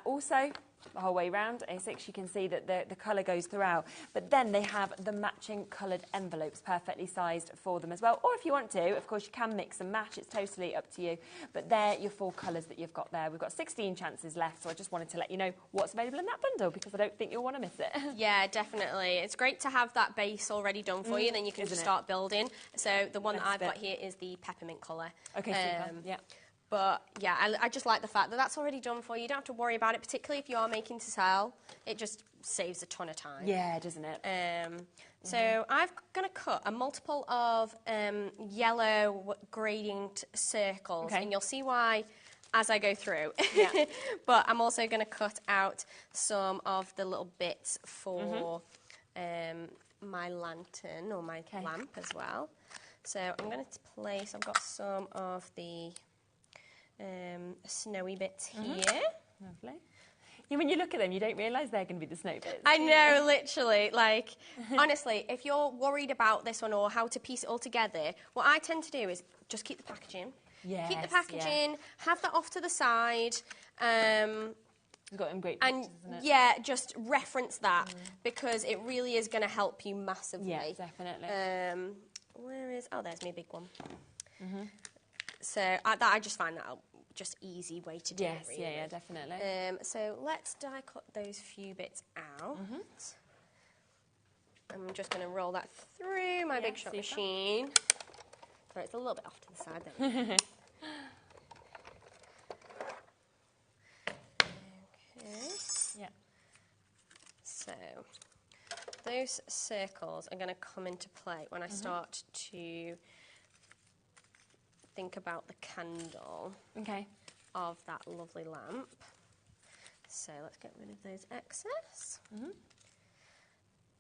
Also, the whole way round, A6, you can see that the colour goes throughout. But then they have the matching coloured envelopes, perfectly sized for them as well. Or if you want to, of course, you can mix and match. It's totally up to you. But they're your 4 colours that you've got there. We've got 16 chances left, so I just wanted to let you know what's available in that bundle, because I don't think you'll want to miss it. Yeah, definitely. It's great to have that base already done for you, and then you can just start building. So the one that I've got here is the peppermint colour. Okay, super. Yeah. But, yeah, I just like the fact that that's already done for you. You don't have to worry about it, particularly if you are making to sell. It just saves a ton of time. Yeah, doesn't it? So I'm going to cut a multiple of yellow gradient circles, and you'll see why as I go through. Yeah. But I'm also going to cut out some of the little bits for my lantern or my lamp as well. So I'm going to place, I've got some of the snowy bits here. Lovely. Yeah, when you look at them, you don't realise they're going to be the snow bits. I know, literally. Like, honestly, if you're worried about this one or how to piece it all together, what I tend to do is just keep the packaging. Yes, keep the packaging, have that off to the side. You've got them great pictures, isn't it? Yeah, just reference that because it really is going to help you massively. Yeah, definitely. Where is... Oh, there's my big one. So I just find that just easy way to do it, really. Yeah, definitely. So let's die cut those few bits out. I'm just going to roll that through my big shot machine. Sorry, it's a little bit off to the side there. Okay. Yeah. So those circles are going to come into play when I start to think about the candle of that lovely lamp. So let's get rid of those excess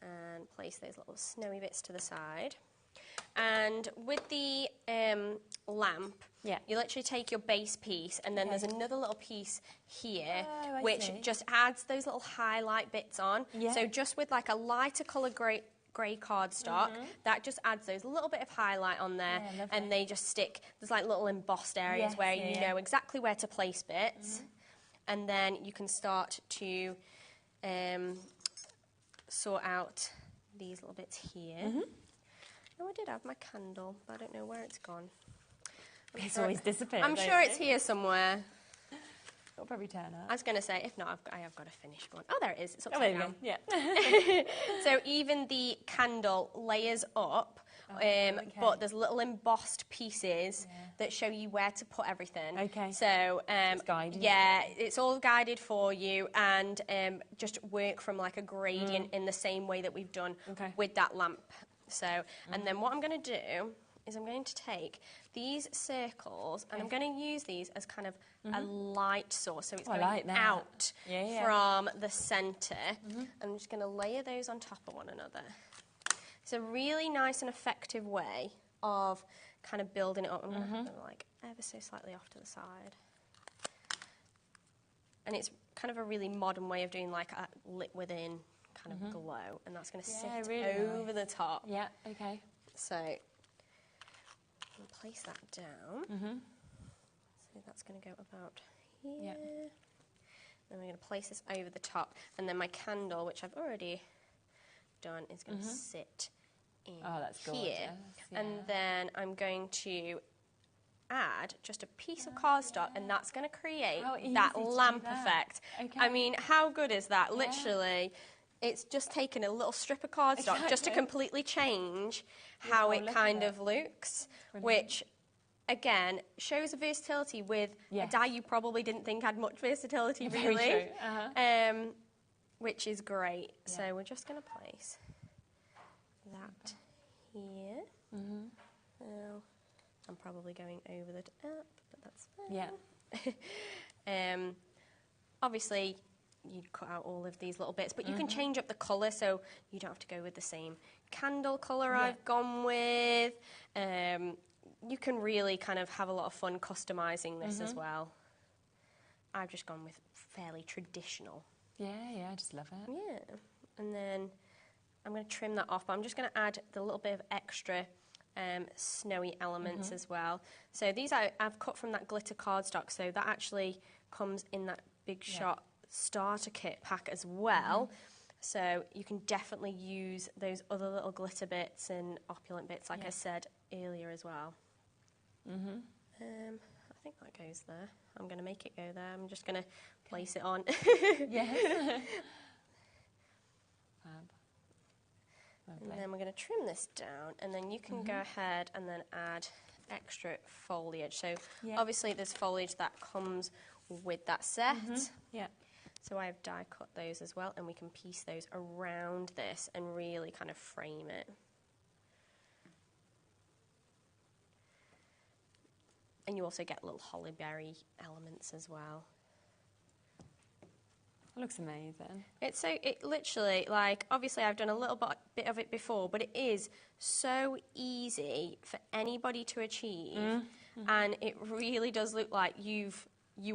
and place those little snowy bits to the side. And with the lamp, you literally take your base piece and then there's another little piece here which just adds those little highlight bits on. So just with like a lighter colour grey cardstock, that just adds those little bit of highlight on there, and they just stick. There's like little embossed areas where you know exactly where to place bits, and then you can start to sort out these little bits here. Oh, I did have my candle, but I don't know where it's gone. It's always disappeared. I'm sure it's here somewhere. It'll probably turn up. I was going to say, if not, I have got a finished one. Oh, there it is. It's upside there down. Yeah. So even the candle layers up, but there's little embossed pieces that show you where to put everything. Okay. So it's guided. Yeah, it's all guided for you, and just work from like a gradient in the same way that we've done with that lamp. So, and then what I'm going to do is I'm going to take these circles and I'm going to use these as kind of a light source. So it's going out from the centre. I'm just going to layer those on top of one another. It's a really nice and effective way of kind of building it up. I'm going to put them like ever so slightly off to the side. And it's kind of a really modern way of doing like a lit within kind of glow, and that's going to sit over the top. Yeah, okay. So I'm going to place that down. So that's going to go about here. Yeah. Then we're going to place this over the top, and then my candle, which I've already done, is going to sit in here. And then I'm going to add just a piece of cardstock, and that's going to create that lamp effect. Okay. I mean, how good is that? Literally, it's just taken a little strip of cardstock just to completely change how it kind of looks, which, again, shows a versatility with a dye you probably didn't think had much versatility, really, which is great. So we're just going to place that here. Now, I'm probably going over the top, but that's fine. Yeah. Obviously, you'd cut out all of these little bits, but you can change up the colour, so you don't have to go with the same candle colour I've gone with. You can really kind of have a lot of fun customising this as well. I've just gone with fairly traditional. Yeah, I just love it. Yeah. And then I'm going to trim that off, but I'm just going to add the little bit of extra snowy elements as well. So these I've cut from that glitter cardstock, so that actually comes in that Big Shot starter kit pack as well. So you can definitely use those other little glitter bits and opulent bits, like I said earlier as well. I think that goes there. I'm going to make it go there. I'm just going to place it on. Yes. And then we're going to trim this down, and then you can go ahead and then add extra foliage. So obviously there's foliage that comes with that set. Yeah. So I've die cut those as well, and we can piece those around this and really kind of frame it. And you also get little hollyberry elements as well. It looks amazing. It literally, like, obviously I've done a little bit of it before, but it is so easy for anybody to achieve, and it really does look like you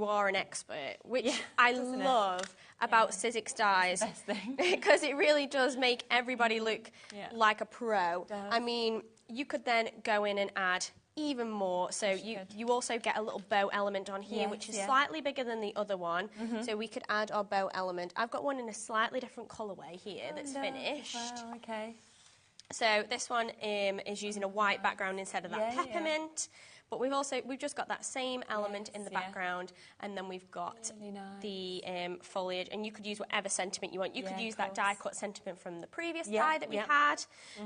are an expert, which I love about Sizzix dies. Best thing. Because it really does make everybody look like a pro. I mean, you could then go in and add even more. So you also get a little bow element on here, which is slightly bigger than the other one. So we could add our bow element. I've got one in a slightly different colourway here that's finished. Wow, okay. So this one is using a white background instead of that peppermint. But we've just got that same element in the background, and then we've got the foliage, and you could use whatever sentiment you want. You could use that die-cut sentiment from the previous die that we had,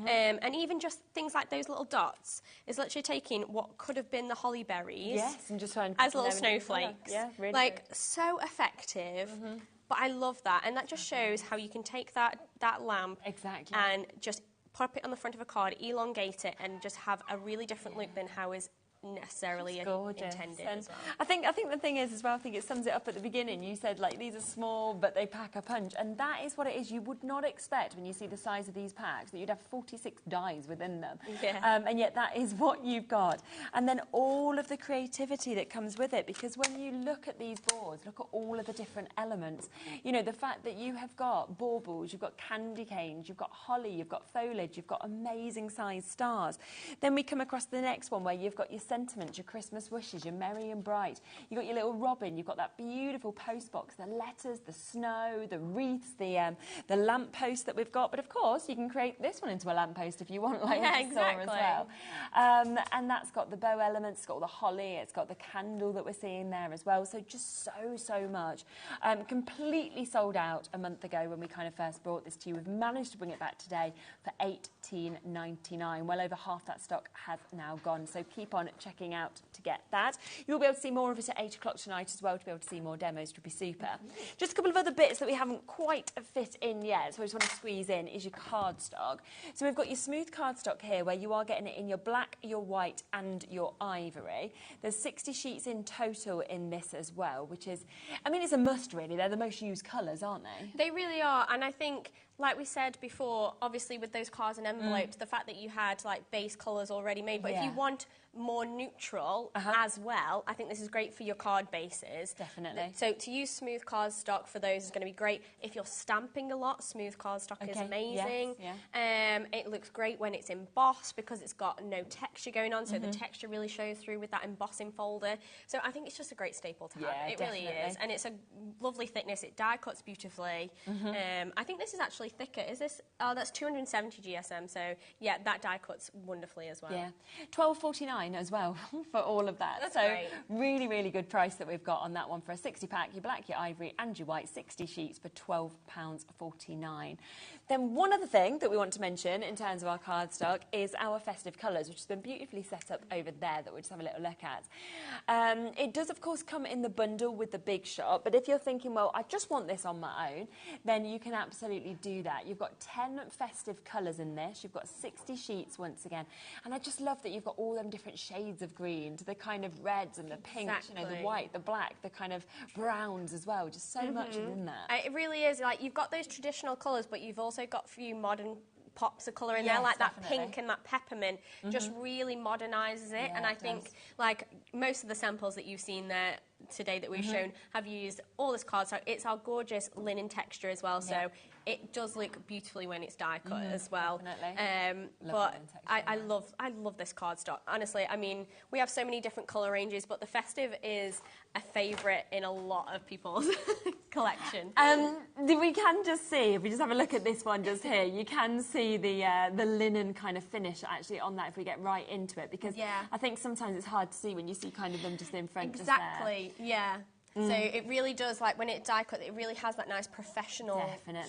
and even just things like those little dots is literally taking what could have been the holly berries and just trying as little snowflakes. Yeah, really like good. So effective. But I love that, and that just shows how you can take that lamp and just pop it on the front of a card, elongate it, and just have a really different look than how is necessarily intended as well. I think the thing is as well, I think it sums it up at the beginning. You said, like, these are small, but they pack a punch, and that is what it is. You would not expect when you see the size of these packs that you'd have 46 dies within them. And yet that is what you've got. And then all of the creativity that comes with it, because when you look at these boards, look at all of the different elements. You know, the fact that you have got baubles, you've got candy canes, you've got holly, you've got foliage, you've got amazing sized stars. Then we come across the next one where you've got your sentiments, your Christmas wishes, your merry and bright. You've got your little robin, you've got that beautiful post box, the letters, the snow, the wreaths, the lamp post that we've got. But of course, you can create this one into a lamp post if you want, like we saw as well. And that's got the bow elements, it's got all the holly, it's got the candle that we're seeing there as well. So just so much. Completely sold out a month ago when we kind of first brought this to you. We've managed to bring it back today for $18.99. Well over half that stock has now gone. So keep on checking out to get that. You'll be able to see more of it at 8 o'clock tonight as well, to be able to see more demos, which would be super. Just a couple of other bits that we haven't quite fit in yet, so I just want to squeeze in, is your cardstock. So we've got your smooth cardstock here, where you are getting it in your black, your white and your ivory. There's 60 sheets in total in this as well, which is, I mean, it's a must really. They're the most used colours, aren't they? They really are, and I think, like we said before, obviously with those cards and envelopes, the fact that you had like base colours already made, but if you want more neutral as well, I think this is great for your card bases. Definitely. So to use smooth cardstock for those is going to be great. If you're stamping a lot, smooth cardstock is amazing. It looks great when it's embossed because it's got no texture going on, so the texture really shows through with that embossing folder. So I think it's just a great staple to have. It really is, and it's a lovely thickness. It die cuts beautifully. I think this is actually thicker. Is this? Oh, that's 270 GSM. So yeah, that die cuts wonderfully as well. Yeah, $12.49 $9.99 as well for all of that. That's so great. really, really good price that we've got on that one for a 60-pack, your black, your ivory and your white, 60 sheets for £12.49. Then one other thing that we want to mention in terms of our cardstock is our festive colours, which has been beautifully set up over there that we'll just have a little look at. It does, of course, come in the bundle with the big shot, but if you're thinking, well, I just want this on my own, then you can absolutely do that. You've got 10 festive colours in this. You've got 60 sheets once again. And I just love that you've got all them different shades of green, to the kind of reds and the pinks, you know, the white, the black, the kind of browns as well. Just so much within that. It really is. Like, you've got those traditional colours, but you've also got a few modern pops of colour in there, like that pink and that peppermint just really modernises it. And I think, like, most of the samples that you've seen there today that we've shown have used all this cardstock. It's our gorgeous linen texture as well, so it does look beautifully when it's die cut as well. But I love this cardstock. Honestly, I mean, we have so many different colour ranges, but the festive is a favourite in a lot of people's collection. We can just see, if we just have a look at this one just here, you can see the linen kind of finish actually on that if we get right into it, because I think sometimes it's hard to see when you see kind of them just in front. Exactly, yeah. So it really does, like, when it die cut, it really has that nice professional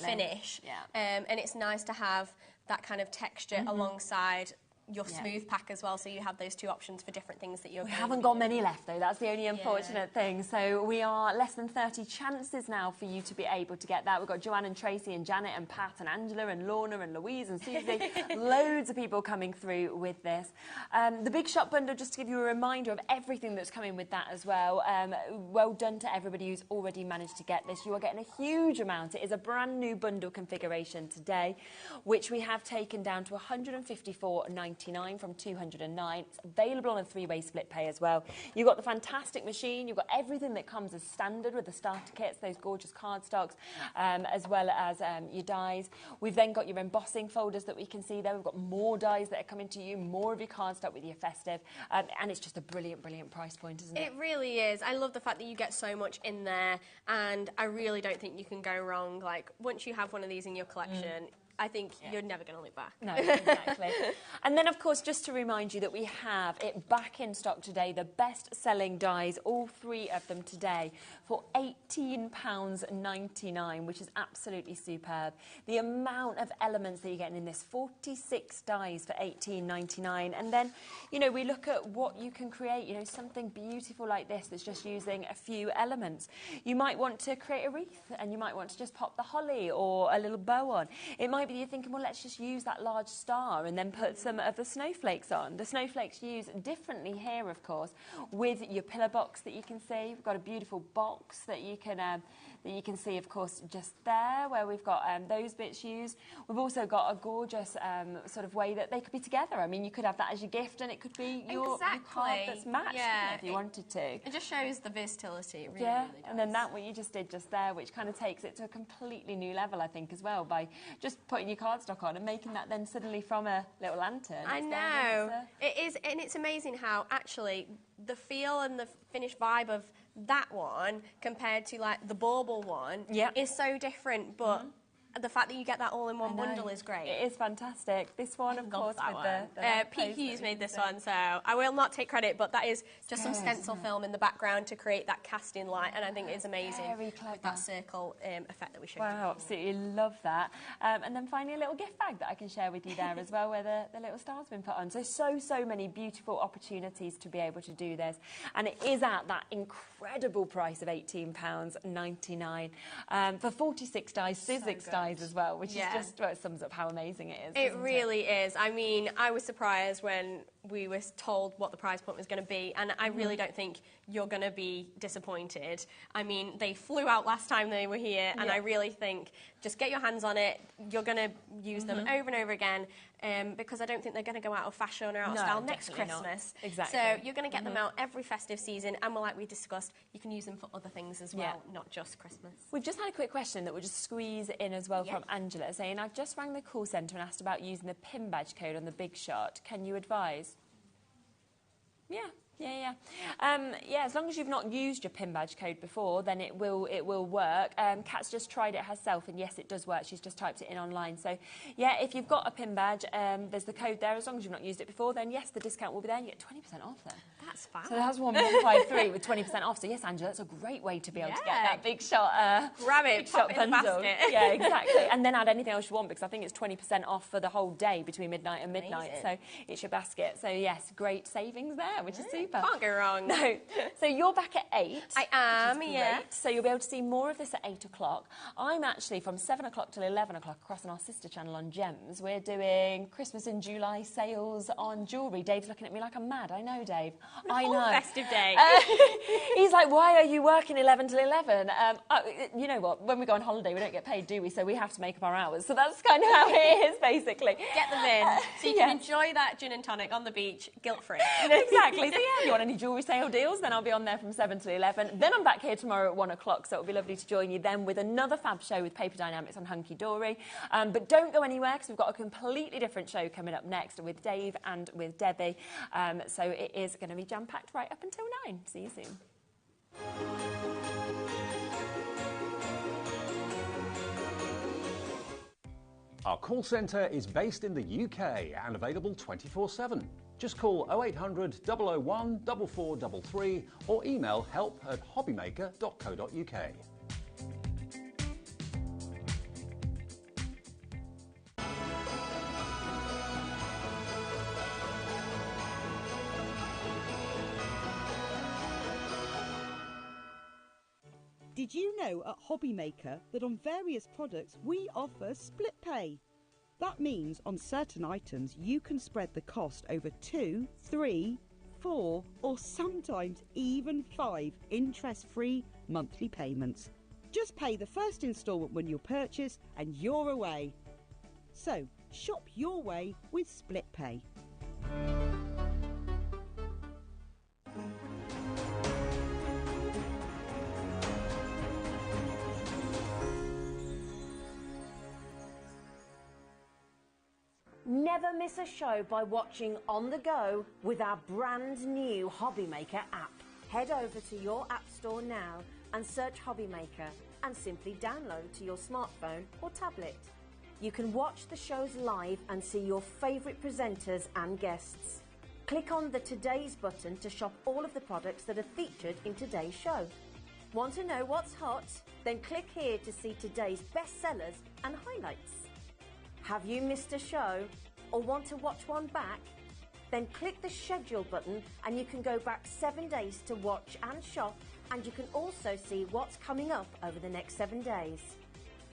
finish. And it's nice to have that kind of texture alongside your smooth pack as well, so you have those two options for different things that you're We haven't got many left though, that's the only unfortunate thing. So we are less than 30 chances now for you to be able to get that. We've got Joanne and Tracy and Janet and Pat and Angela and Lorna and Louise and Susie. Loads of people coming through with this. The Big Shot bundle, just to give you a reminder of everything that's coming with that as well. Well done to everybody who's already managed to get this. You are getting a huge amount. It is a brand new bundle configuration today, which we have taken down to $154.99 from $209. It's available on a 3-way split pay as well. You've got the fantastic machine. You've got everything that comes as standard with the starter kits, those gorgeous cardstocks, as well as your dies. We've then got your embossing folders that we can see there. We've got more dies that are coming to you, more of your cardstock with your festive, and it's just a brilliant, brilliant price point, isn't it? It really is. I love the fact that you get so much in there, and I really don't think you can go wrong. Like, once you have one of these in your collection, I think you're never going to look back. No, exactly. And then, of course, just to remind you that we have it back in stock today, the best-selling dies, all 3 of them today, for £18.99, which is absolutely superb. The amount of elements that you're getting in this, 46 dies for £18.99. And then, you know, we look at what you can create, you know, something beautiful like this that's just using a few elements. You might want to create a wreath, and you might want to just pop the holly or a little bow on. It might be you're thinking, well, let's just use that large star and then put some of the snowflakes on. The snowflakes used differently here, of course, with your pillar box that you can see. We've got a beautiful box that you can see, of course, just there, where we've got those bits used. We've also got a gorgeous sort of way that they could be together. I mean, you could have that as your gift, and it could be your card that's matched if you wanted to. It just shows the versatility. It really, really does. And then that what you just did just there, which kind of takes it to a completely new level, I think, as well, by just putting your cardstock on and making that then suddenly from a little lantern. I know. It is, and it's amazing how actually the feel and the finished vibe of that one compared to like the bauble one is so different, but the fact that you get that all in one bundle is great. It is fantastic. This one, of course, with the Pete Hughes made this one, so I will not take credit, but that is just some stencil film in the background to create that casting light, and I think it's amazing. Very clever. With that circle effect that we showed. Wow, absolutely love that. And then finally a little gift bag that I can share with you there as well, where the little star's been put on. So many beautiful opportunities to be able to do this, and it is at that incredible price of £18.99 for 46 dies, physics dies as well, which is just, well, it sums up how amazing it is. It really is. I mean, I was surprised when we were told what the prize point was going to be, and I really don't think you're going to be disappointed. I mean, they flew out last time they were here, and I really think just get your hands on it. You're going to use them over and over again, because I don't think they're going to go out of fashion or out of style next Christmas. Exactly. So you're going to get them out every festive season, and like we discussed, you can use them for other things as well, not just Christmas. We've just had a quick question that we'll just squeeze in as well from Angela, saying, I've just rang the call centre and asked about using the PIN badge code on the Big Shot. Can you advise? Yeah. As long as you've not used your pin badge code before, then it will work. Kat's just tried it herself, and yes, it does work. She's just typed it in online. So, yeah, if you've got a pin badge, there's the code there. As long as you've not used it before, then yes, the discount will be there. And you get 20% off there. That's fab. So that's 1153 with 20% off. So yes, Angela, that's a great way to be able to get that big shot. Grab it, pop it in the basket. Yeah, exactly. And then add anything else you want, because I think it's 20% off for the whole day between midnight and midnight. Amazing. So it's your basket. So yes, great savings there, which is super. Can't go wrong. No. So you're back at 8. I am, yeah. So you'll be able to see more of this at 8 o'clock. I'm actually from 7 o'clock till 11 o'clock across on our sister channel on Gems. We're doing Christmas in July sales on jewellery. Dave's looking at me like I'm mad. I know, Dave. I know. Festive day. He's like, why are you working 11 till 11? You know what? When we go on holiday, we don't get paid, do we? So we have to make up our hours. So that's kind of how it is, basically. Get them in so you can enjoy that gin and tonic on the beach, guilt-free. Exactly. So yeah, if you want any jewellery sale deals, then I'll be on there from 7 till 11. Then I'm back here tomorrow at 1 o'clock, so it'll be lovely to join you then with another fab show with Paper Dynamics on Hunky Dory. But don't go anywhere, because we've got a completely different show coming up next with Dave and with Debbie. So it is going to be jam-packed right up until 9. See you soon. Our call centre is based in the UK and available 24/7. Just call 0800 001 4433 or email help@hobbymaker.co.uk. Did you know at HobbyMaker that on various products we offer split pay? That means on certain items you can spread the cost over 2, 3, 4 or sometimes even 5 interest-free monthly payments. Just pay the first instalment when you purchase and you're away. So shop your way with split pay. Never miss a show by watching on the go with our brand new HobbyMaker app. Head over to your app store now and search HobbyMaker and simply download to your smartphone or tablet. You can watch the shows live and see your favourite presenters and guests. Click on the Today's button to shop all of the products that are featured in today's show. Want to know what's hot? Then click here to see today's bestsellers and highlights. Have you missed a show or want to watch one back? Then click the schedule button and you can go back 7 days to watch and shop, and you can also see what's coming up over the next 7 days.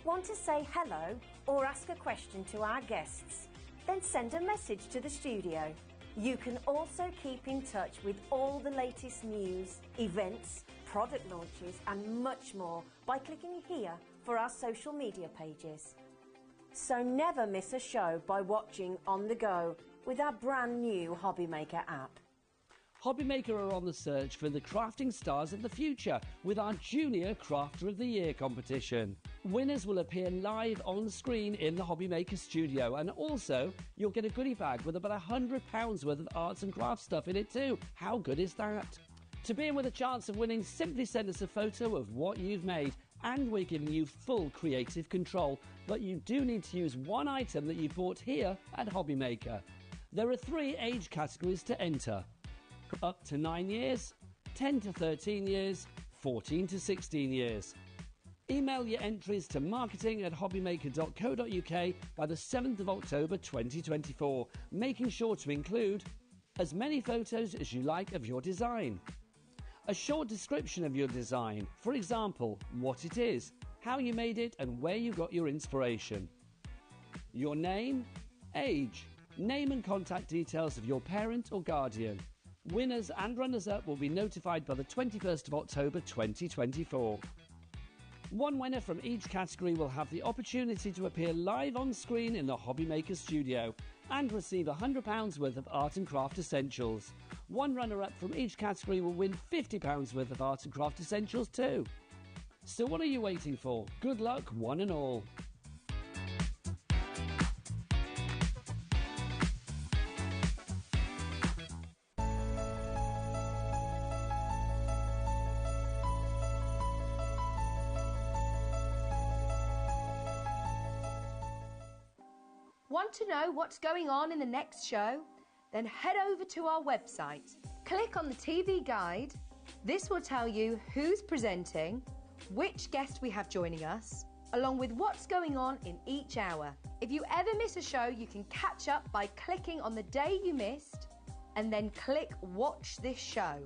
Want to say hello or ask a question to our guests? Then send a message to the studio. You can also keep in touch with all the latest news, events, product launches and much more by clicking here for our social media pages. So never miss a show by watching on the go with our brand new HobbyMaker app. HobbyMaker are on the search for the crafting stars of the future with our Junior Crafter of the Year competition. Winners will appear live on screen in the HobbyMaker studio, and also you'll get a goodie bag with about £100 worth of arts and crafts stuff in it too. How good is that? To be in with a chance of winning, simply send us a photo of what you've made, and we're giving you full creative control. But you do need to use one item that you bought here at HobbyMaker. There are 3 age categories to enter: up to 9 years, 10 to 13 years, 14 to 16 years. Email your entries to marketing@hobbymaker.co.uk by the 7th of October 2024, making sure to include as many photos as you like of your design, a short description of your design, for example, what it is, how you made it and where you got your inspiration, your name, age, name and contact details of your parent or guardian. Winners and runners-up will be notified by the 21st of October 2024. One winner from each category will have the opportunity to appear live on screen in the HobbyMaker studio and receive £100 worth of art and craft essentials. One runner-up from each category will win £50 worth of art and craft essentials too. So what are you waiting for? Good luck, one and all. Want to know what's going on in the next show? Then head over to our website. Click on the TV guide. This will tell you who's presenting, which guest we have joining us, along with what's going on in each hour. If you ever miss a show, you can catch up by clicking on the day you missed and then click Watch This Show.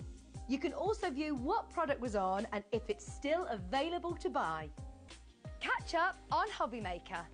You can also view what product was on and if it's still available to buy. Catch up on HobbyMaker.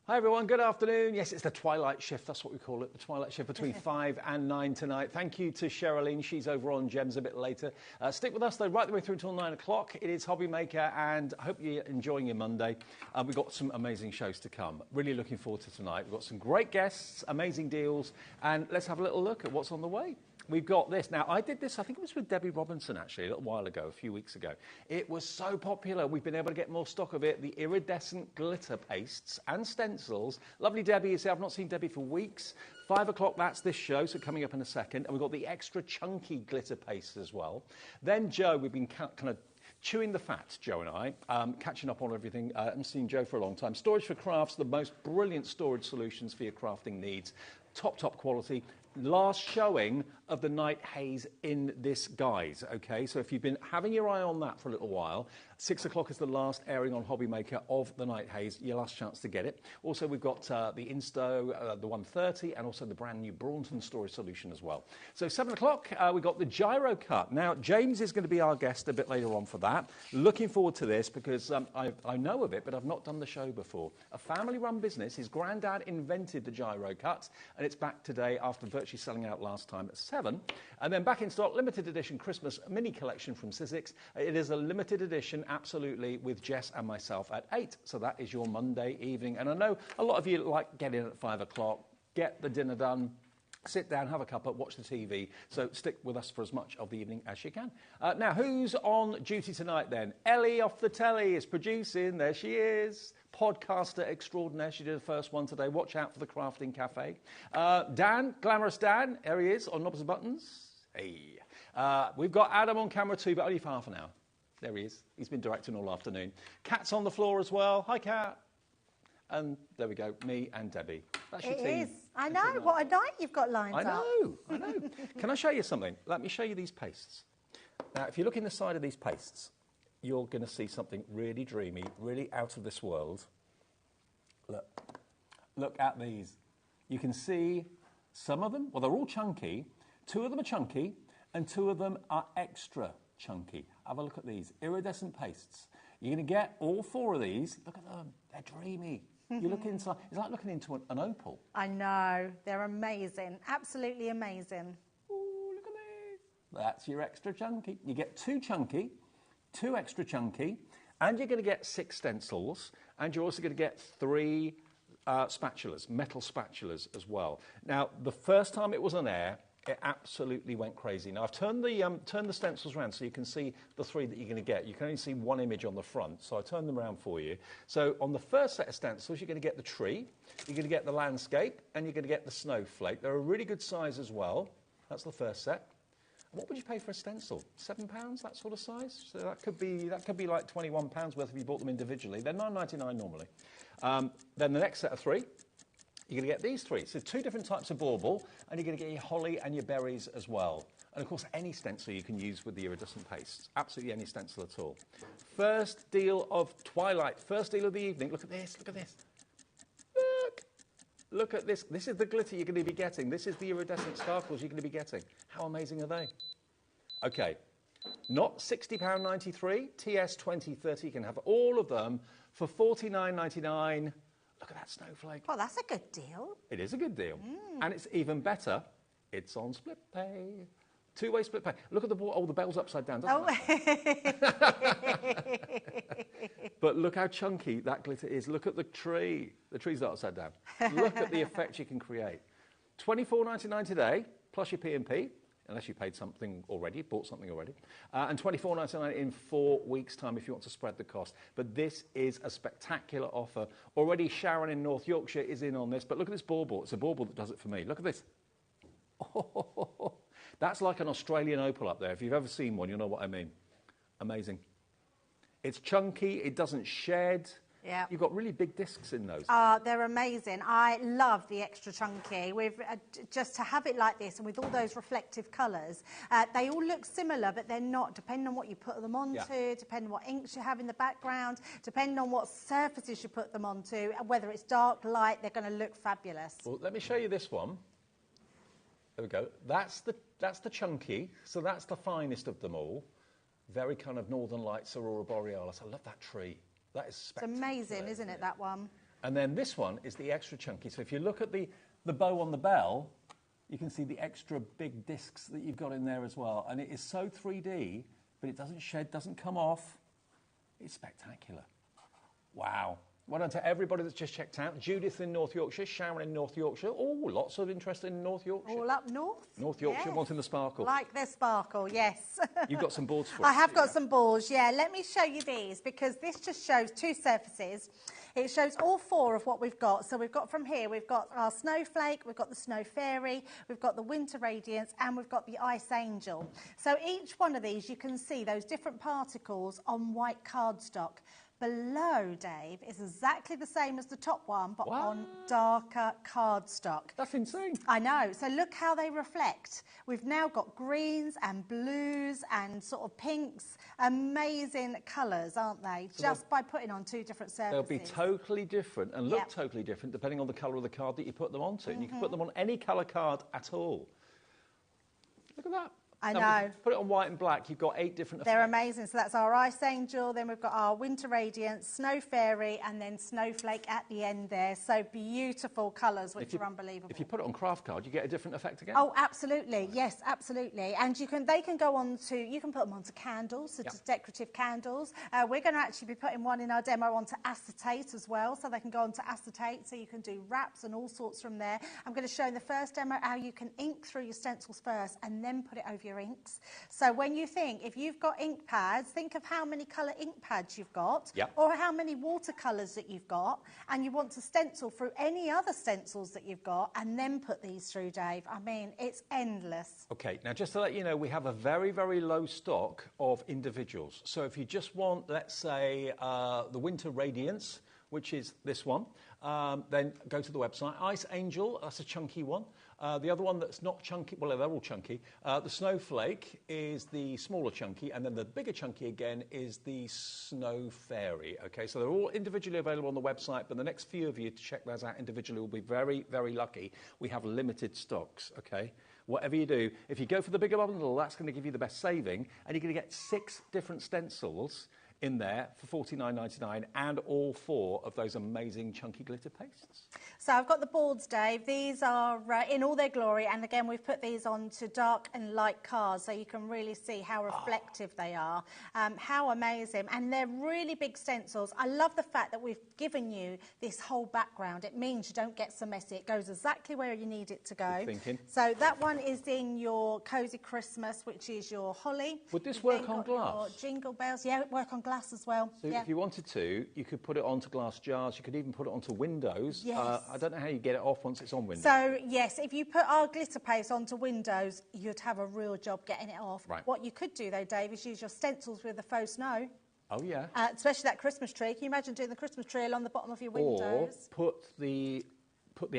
Hi everyone, good afternoon. Yes, it's the twilight shift, that's what we call it, the twilight shift between 5 and 9 tonight. Thank you to Sherilyn, she's over on Gems a bit later. Stick with us though, right the way through until 9 o'clock. It is HobbyMaker and I hope you're enjoying your Monday. We've got some amazing shows to come. Really looking forward to tonight. We've got some great guests, amazing deals, and let's have a little look at what's on the way. We've got this. Now, I did this, I think it was with Debbie Robinson, actually, a little while ago, a few weeks ago. It was so popular. We've been able to get more stock of it. The iridescent glitter pastes and stencils. Lovely Debbie. You see, I've not seen Debbie for weeks. 5 o'clock, that's this show, so coming up in a second. And we've got the extra chunky glitter pastes as well. Then Joe, we've been kind of chewing the fat, Joe and I, catching up on everything. I haven't seen Joe for a long time. Storage for Crafts, the most brilliant storage solutions for your crafting needs. Top quality. Last showing of the Night Haze in this guise, okay? So if you've been having your eye on that for a little while, 6 o'clock is the last airing on HobbyMaker of the Night Haze, your last chance to get it. Also, we've got the Insto, the 130, and also the brand new Bronton storage solution as well. So 7 o'clock, we've got the Gyro Cut. Now, James is going to be our guest a bit later on for that. Looking forward to this because I know of it, but I've not done the show before. A family-run business. His granddad invented the Gyro Cut, and it's back today after virtually selling out last time at 7. And then back in stock, limited edition Christmas mini collection from Sizzix. It is a limited edition, absolutely, with Jess and myself at 8. So that is your Monday evening. And I know a lot of you like getting in at 5 o'clock, get the dinner done, sit down, have a cuppa, watch the TV. So stick with us for as much of the evening as you can. Now, who's on duty tonight then? Ellie off the telly is producing. There she is. Podcaster extraordinaire. She did the first one today. Watch out for the Crafting Cafe. Dan, Glamorous Dan, there he is on Knobs and Buttons. Hey. We've got Adam on camera too, but only for half an hour. There he is. He's been directing all afternoon. Kat's on the floor as well. Hi, Kat. And there we go, me and Debbie. That's your team. It is. I know. What a night you've got lined up. I know. Can I show you something? Let me show you these pastes. Now, if you look in the side of these pastes, you're going to see something really dreamy, really out of this world. Look at these. You can see some of them, well, they're all chunky. 2 of them are chunky, and 2 of them are extra chunky. Have a look at these, iridescent pastes. You're going to get all 4 of these. Look at them, they're dreamy. You look inside, it's like looking into an opal. I know, they're amazing, absolutely amazing. Oh, look at these. That's your extra chunky. You get 2 chunky, 2 extra chunky, and you're going to get 6 stencils, and you're also going to get 3 spatulas, metal spatulas as well. Now, the first time it was on air, it absolutely went crazy. Now, I've turned the stencils around so you can see the 3 that you're going to get. You can only see 1 image on the front, so I turned them around for you. So on the first set of stencils, you're going to get the tree, you're going to get the landscape, and you're going to get the snowflake. They're a really good size as well. That's the first set. What would you pay for a stencil? £7, that sort of size? So that could be like £21 worth if you bought them individually. They're £9.99 normally. Then the next set of 3, you're going to get these 3. So 2 different types of bauble, and you're going to get your holly and your berries as well. And of course, any stencil you can use with the iridescent pastes. Absolutely any stencil at all. First deal of Twilight. First deal of the evening. Look at this. Look at this. Look at this. This is the glitter you're going to be getting. This is the iridescent sparkles you're going to be getting. How amazing are they? Okay. Not £60.93. TS 2030. You can have all of them for £49.99. Look at that snowflake. Oh, that's a good deal. It is a good deal. And it's even better. It's on split pay. 2-way split pay. Look at the ball. Oh, the bell's upside down, doesn't it? But look how chunky that glitter is. Look at the tree. The tree's not upside down. Look at the effect you can create. £24.99 today, plus your P&P, unless you paid something already, bought something already. And £24.99 in 4 weeks' time if you want to spread the cost. But this is a spectacular offer. Already Sharon in North Yorkshire is in on this. But look at this bauble. It's a bauble that does it for me. Look at this. Oh, that's like an Australian opal up there. If you've ever seen one, you'll know what I mean. Amazing. It's chunky, it doesn't shed. Yeah. You've got really big discs in those. They're amazing. I love the extra chunky. Just to have it like this and with all those reflective colours, they all look similar, but they're not, depending on what you put them onto, depending on what inks you have in the background, depending on what surfaces you put them onto, whether it's dark, light, they're going to look fabulous. Well, let me show you this one. There we go. That's the chunky, so that's the finest of them all. Very kind of Northern Lights, Aurora Borealis. I love that tree. That is spectacular. It's amazing, isn't it, that one? And then this one is the extra chunky. So if you look at the bow on the bell, you can see the extra big discs that you've got in there as well. And it is so 3D, but it doesn't shed, doesn't come off. It's spectacular. Wow. Well done to everybody that's just checked out. Judith in North Yorkshire, Sharon in North Yorkshire. Oh, lots of interest in North Yorkshire. All up north. North Yorkshire, wanting the sparkle. Like their sparkle, yes. You've got some boards for us. I have got some balls, yeah. Let me show you these because this just shows two surfaces. It shows all four of what we've got. So we've got from here, we've got our snowflake, we've got the snow fairy, we've got the winter radiance, and we've got the ice angel. So each one of these, you can see those different particles on white cardstock. Below, Dave, is exactly the same as the top one, but on darker cardstock. That's insane. I know. So look how they reflect. We've now got greens and blues and sort of pinks. Amazing colours, aren't they? So just by putting on two different surfaces. They'll be totally different and look totally different depending on the colour of the card that you put them onto. And you can put them on any colour card at all. Look at that. I know. Put it on white and black, you've got 8 different effects. They're amazing. So that's our Ice Angel, then we've got our Winter Radiance, Snow Fairy, and then Snowflake at the end there. So beautiful colours, which are unbelievable. If you put it on craft card, you get a different effect again? Oh, absolutely. Yes, absolutely. And they can go on to, you can put them onto candles, such as decorative candles. We're going to actually be putting one in our demo onto acetate as well, so they can go onto acetate, so you can do wraps and all sorts from there. I'm going to show in the first demo how you can ink through your stencils first and then put it over your inks. So when you think, if you've got ink pads, think of how many colour ink pads you've got, or how many watercolours that you've got, and you want to stencil through any other stencils that you've got, and then put these through, Dave. I mean, it's endless. Okay, now just to let you know, we have a very, very low stock of individuals. So if you just want, let's say, the Winter Radiance, which is this one, then go to the website. Ice Angel, that's a chunky one. The other one that's not chunky, well, they're all chunky. The Snowflake is the smaller chunky, and then the bigger chunky again is the Snow Fairy. Okay, so they're all individually available on the website, but the next few of you to check those out individually will be very, very lucky. We have limited stocks, okay? Whatever you do, if you go for the bigger bundle, that's going to give you the best saving, and you're going to get 6 different stencils in there for $49.99 and all 4 of those amazing chunky glitter pastes. So I've got the boards, Dave. These are in all their glory, and again we've put these onto dark and light cards so you can really see how reflective they are. How amazing. And they're really big stencils. I love the fact that we've given you this whole background. It means you don't get so messy. It goes exactly where you need it to go. Good thinking. So that one is in your Cozy Christmas, which is your holly. Would this work on glass? Jingle bells. Yeah, it work on glass as well. So if you wanted to, you could put it onto glass jars. You could even put it onto windows. Yes. I don't know how you get it off once it's on windows. So, yes, if you put our glitter paste onto windows, you'd have a real job getting it off. Right. What you could do, though, Dave, is use your stencils with the faux snow. Oh, yeah. Especially that Christmas tree. Can you imagine doing the Christmas tree along the bottom of your windows? Or put the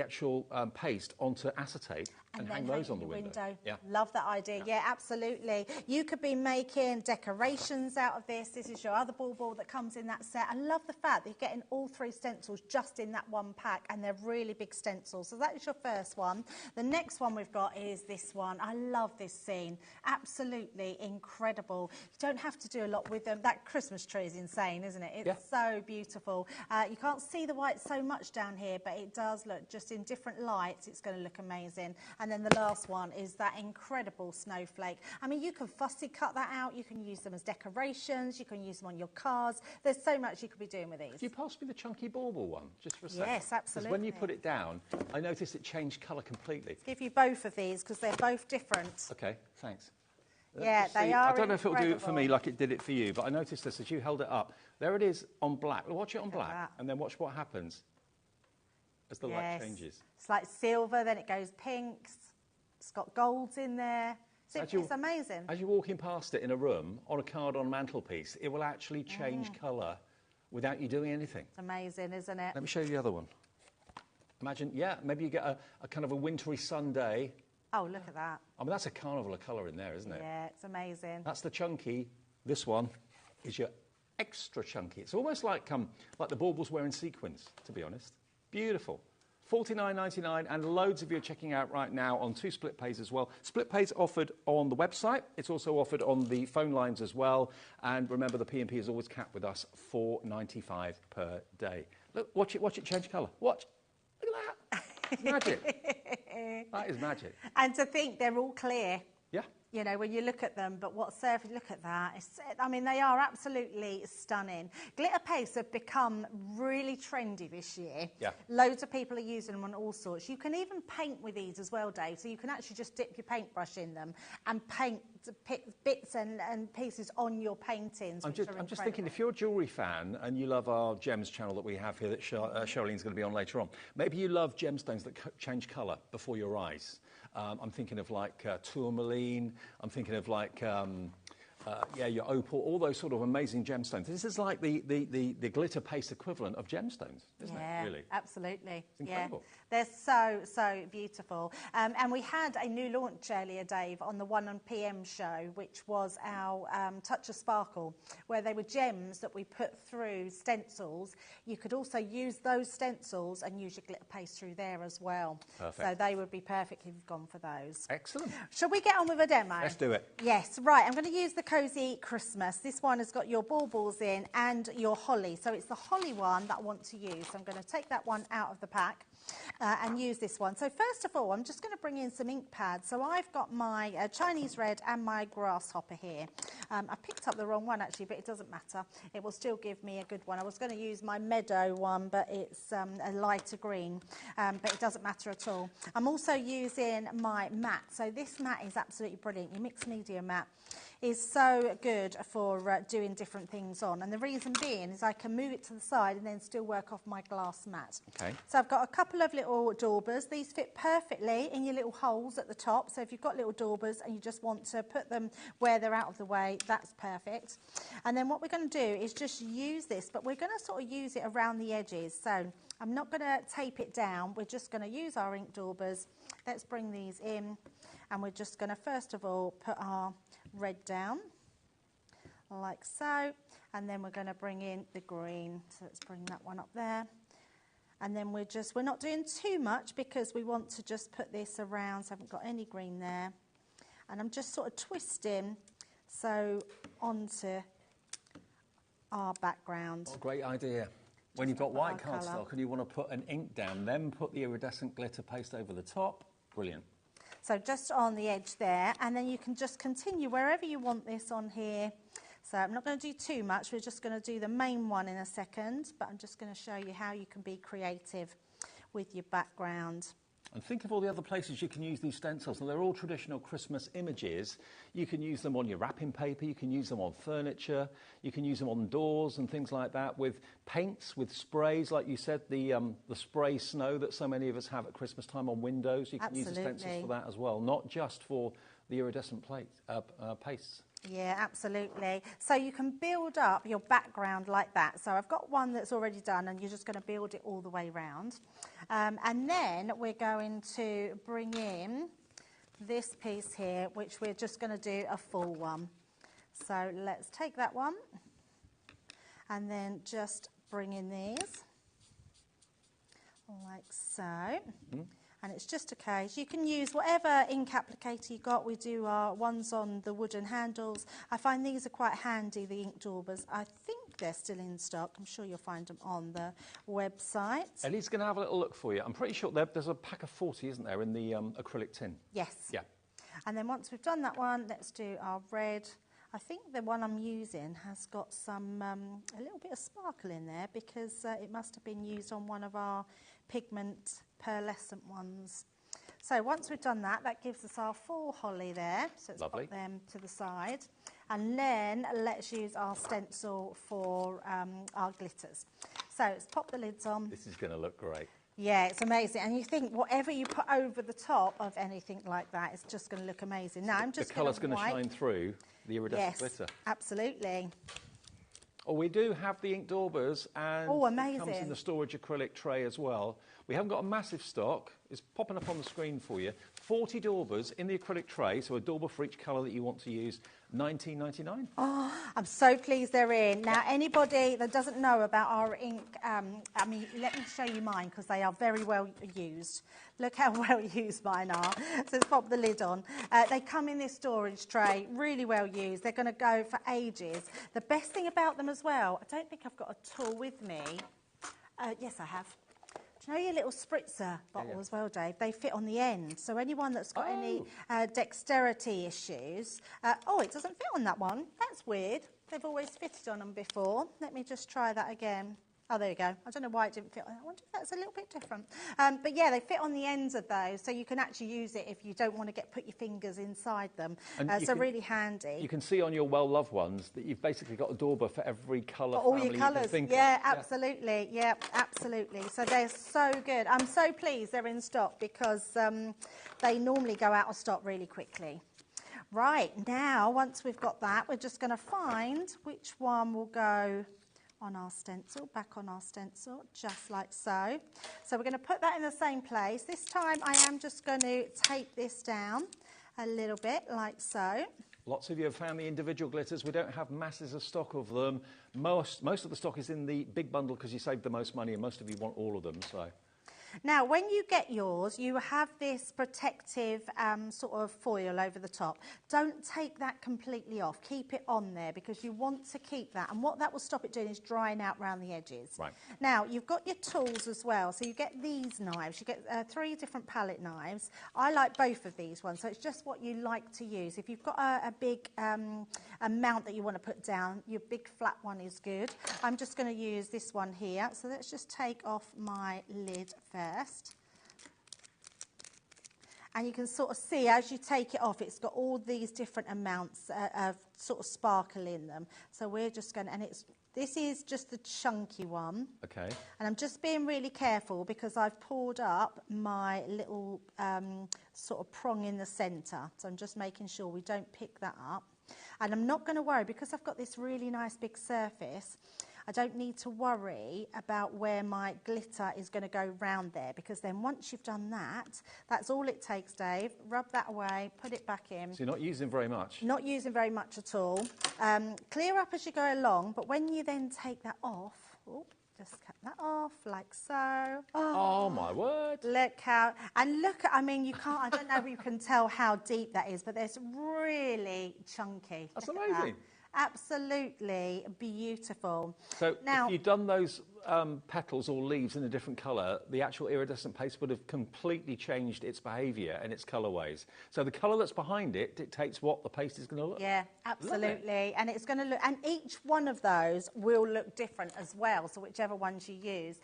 actual paste onto acetate and hang those on the window. Yeah. Love that idea. Yeah, absolutely. You could be making decorations out of this. This is your other ball that comes in that set. I love the fact that you're getting all 3 stencils just in that one pack, and they're really big stencils. So that is your first one. The next one we've got is this one. I love this scene. Absolutely incredible. You don't have to do a lot with them. That Christmas tree is insane, isn't it? It's so beautiful. You can't see the white so much down here, but it does look just in different lights. It's going to look amazing. And then the last one is that incredible snowflake. I mean, you can fussy cut that out. You can use them as decorations. You can use them on your cards. There's so much you could be doing with these. Could you pass me the chunky bauble one, just for a second? Yes, absolutely. Because when you put it down, I noticed it changed colour completely. Let's give you both of these because they're both different. Okay, thanks. Yeah, they are. I don't know if it'll do it for me like it did it for you, but I noticed this as you held it up. There it is on black. Watch it on black, and then watch what happens as the light changes. It's like silver, then it goes pinks. It's got golds in there. It's amazing. As you're walking past it in a room, on a card on a mantelpiece, it will actually change colour without you doing anything. It's amazing, isn't it? Let me show you the other one. Imagine, maybe you get a kind of a wintry Sunday. Oh, look at that. I mean, that's a carnival of colour in there, isn't it? Yeah, it's amazing. That's the chunky. This one is your extra chunky. It's almost like the baubles wearing sequins, to be honest. Beautiful. $49.99, and loads of you are checking out right now on 2 split pays as well. Split pays offered on the website. It's also offered on the phone lines as well. And remember, the P&P is always capped with us, $4.95 per day. Look, watch it change colour. Watch. Look at that. It's magic. That is magic. And to think they're all clear. Yeah. You know, when you look at them, but what surface, look at that. I mean, they are absolutely stunning. Glitter pastes have become really trendy this year. Yeah. Loads of people are using them on all sorts. You can even paint with these as well, Dave. So you can actually just dip your paintbrush in them and paint bits and pieces on your paintings. I'm just thinking, if you're a jewellery fan and you love our gems channel that we have here that Charlene's going to be on later on, maybe you love gemstones that change colour before your eyes. I'm thinking of like tourmaline. I'm thinking of like your opal. All those sort of amazing gemstones. This is like the glitter paste equivalent of gemstones, isn't it? Really, absolutely. It's incredible. Yeah. They're so beautiful. And we had a new launch earlier, Dave, on the 1 PM show, which was our Touch of Sparkle, where they were gems that we put through stencils. You could also use those stencils and use your glitter paste through there as well. Perfect. So they would be perfect if you've gone for those. Excellent. Shall we get on with a demo? Let's do it. Yes, right. I'm going to use the Cozy Christmas. This one has got your baubles in and your holly. So it's the holly one that I want to use. So I'm going to take that one out of the pack. And use this one. So first of all, I'm just going to bring in some ink pads. So I've got my Chinese red and my grasshopper here. I picked up the wrong one actually, but it doesn't matter. It will still give me a good one. I was going to use my meadow one, but it's a lighter green, but it doesn't matter at all. I'm also using my matte. So this matte is absolutely brilliant. Your mixed media matte is so good for doing different things on. And the reason being is I can move it to the side and then still work off my glass mat. Okay. So I've got a couple of little daubers. These fit perfectly in your little holes at the top. So if you've got little daubers and you just want to put them where they're out of the way, that's perfect. And then what we're going to do is just use this, but we're going to sort of use it around the edges. So I'm not going to tape it down. We're just going to use our ink daubers. Let's bring these in. And we're just going to, first of all, put our red down, like so. And then we're going to bring in the green. So let's bring that one up there. And then we're not doing too much because we want to just put this around. So I haven't got any green there. And I'm just sort of twisting so onto our background. What a great idea. When you've got white cardstock and you want to put an ink down, then put the iridescent glitter paste over the top. Brilliant. So just on the edge there, and then you can just continue wherever you want this on here. So I'm not going to do too much. We're just going to do the main one in a second, but I'm just going to show you how you can be creative with your background. And think of all the other places you can use these stencils. And they're all traditional Christmas images. You can use them on your wrapping paper. You can use them on furniture. You can use them on doors and things like that with paints, with sprays. Like you said, the spray snow that so many of us have at Christmas time on windows. You can use the stencils for that as well, not just for the iridescent pastes. Yeah, absolutely. So you can build up your background like that. So I've got one that's already done and you're just going to build it all the way round. And then we're going to bring in this piece here, which we're just going to do a full one. So let's take that one and then just bring in these like so. Mm-hmm. And it's just a case. You can use whatever ink applicator you got. We do our ones on the wooden handles. I find these are quite handy, the ink daubers. I think they're still in stock. I'm sure you'll find them on the website. Ellie's going to have a little look for you. I'm pretty sure there's a pack of 40, isn't there, in the acrylic tin? Yes. Yeah. And then once we've done that one, let's do our red. I think the one I'm using has got some a little bit of sparkle in there because it must have been used on one of our pigment pearlescent ones. So once we've done that, that gives us our full holly there. So let's pop them to the side. And then let's use our stencil for our glitters. So let's pop the lids on. This is going to look great. Yeah, it's amazing. And you think whatever you put over the top of anything like that, it's just going to look amazing. Now, I'm just the colour's going to shine through the iridescent glitter. Absolutely. Oh, we do have the ink daubers, and amazing. It comes in the storage acrylic tray as well. We haven't got a massive stock. It's popping up on the screen for you. 40 daubers in the acrylic tray, so a dauber for each colour that you want to use. $19.99. Oh, I'm so pleased they're in. Now, anybody that doesn't know about our ink, let me show you mine because they are very well used. Look how well used mine are. So let's pop the lid on. They come in this storage tray, really well used. They're going to go for ages. The best thing about them as well, I don't think I've got a tool with me. Yes, I have. Do you know your little spritzer bottle as well, Dave? They fit on the end. So anyone that's got any dexterity issues... it doesn't fit on that one. That's weird. They've always fitted on them before. Let me just try that again. Oh, there you go. I don't know why it didn't fit on. I wonder if that's a little bit different. But yeah, they fit on the ends of those, so you can actually use it if you don't want to put your fingers inside them. So really handy. You can see on your well-loved ones that you've basically got a dauber for every colour all family your colours. You can think Yeah, of. absolutely. Yeah, absolutely. So they're so good. I'm so pleased they're in stock because they normally go out of stock really quickly. Right, now, once we've got that, we're just going to find which one will go on our stencil, back on our stencil, just like so. So we're going to put that in the same place. This time I am just going to tape this down a little bit, like so. Lots of you have found the individual glitters. We don't have masses of stock of them. Most of the stock is in the big bundle because you save the most money, and most of you want all of them. So. Now, when you get yours, you have this protective sort of foil over the top. Don't take that completely off. Keep it on there because you want to keep that. And what that will stop it doing is drying out around the edges. Right. Now, you've got your tools as well. So you get these knives. You get 3 different palette knives. I like both of these ones. So it's just what you like to use. If you've got a big amount that you want to put down, your big flat one is good. I'm just going to use this one here. So let's just take off my lid first. And you can sort of see as you take it off, it's got all these different amounts of sort of sparkle in them. So we're just going to, and this is just the chunky one. Okay. And I'm just being really careful because I've poured up my little sort of prong in the centre. So I'm just making sure we don't pick that up. And I'm not going to worry because I've got this really nice big surface. I don't need to worry about where my glitter is going to go round there because then once you've done that, that's all it takes, Dave. Rub that away, put it back in. So you're not using very much? Not using very much at all. Clear up as you go along, but when you then take that off, just cut that off like so. Oh my word. Look how, and look, I mean, you can't, I don't know if you can tell how deep that is, but it's really chunky. That's amazing. Absolutely beautiful. So now, if you'd done those petals or leaves in a different colour, the actual iridescent paste would have completely changed its behaviour and its colourways. So the colour that's behind it dictates what the paste is going to look. Yeah, absolutely. And it's going to look, and each one of those will look different as well, so whichever ones you use.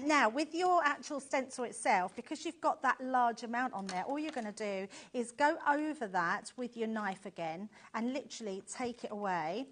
Now, with your actual stencil itself, because you've got that large amount on there, all you're going to do is go over that with your knife again and literally take it away.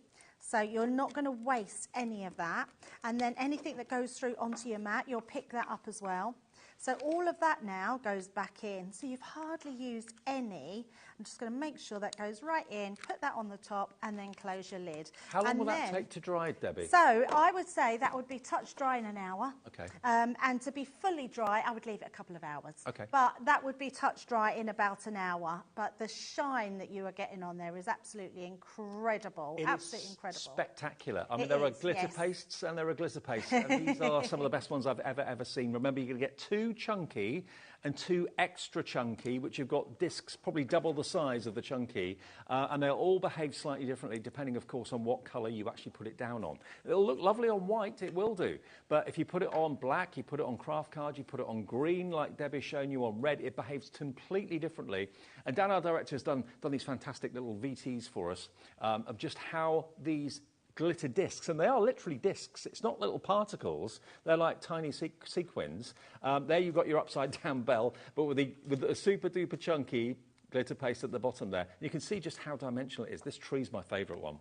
So you're not going to waste any of that. And then anything that goes through onto your mat, you'll pick that up as well. So all of that now goes back in. So you've hardly used any. I'm just going to make sure that goes right in, put that on the top, and then close your lid. How long will that take to dry, Debbie? So I would say that would be touch dry in an hour. Okay. And to be fully dry, I would leave it a couple of hours. Okay. But that would be touch dry in about an hour. But the shine that you are getting on there is absolutely incredible. Absolutely incredible. Spectacular. I mean, there are glitter pastes and there are glitter pastes. And these are some of the best ones I've ever seen. Remember, you're going to get 2 chunky and 2 extra chunky, which have got discs probably double the size of the chunky, and they'll all behave slightly differently depending, of course, on what colour you actually put it down on. It'll look lovely on white, it will do, but if you put it on black, you put it on craft card, you put it on green, like Debbie's shown you, on red, it behaves completely differently. And Dan, our director, has done these fantastic little VTs for us of just how these glitter discs, and they are literally discs. It's not little particles. They're like tiny sequins. There you've got your upside down bell, but with a super duper chunky glitter paste at the bottom there. You can see just how dimensional it is. This tree's my favourite one.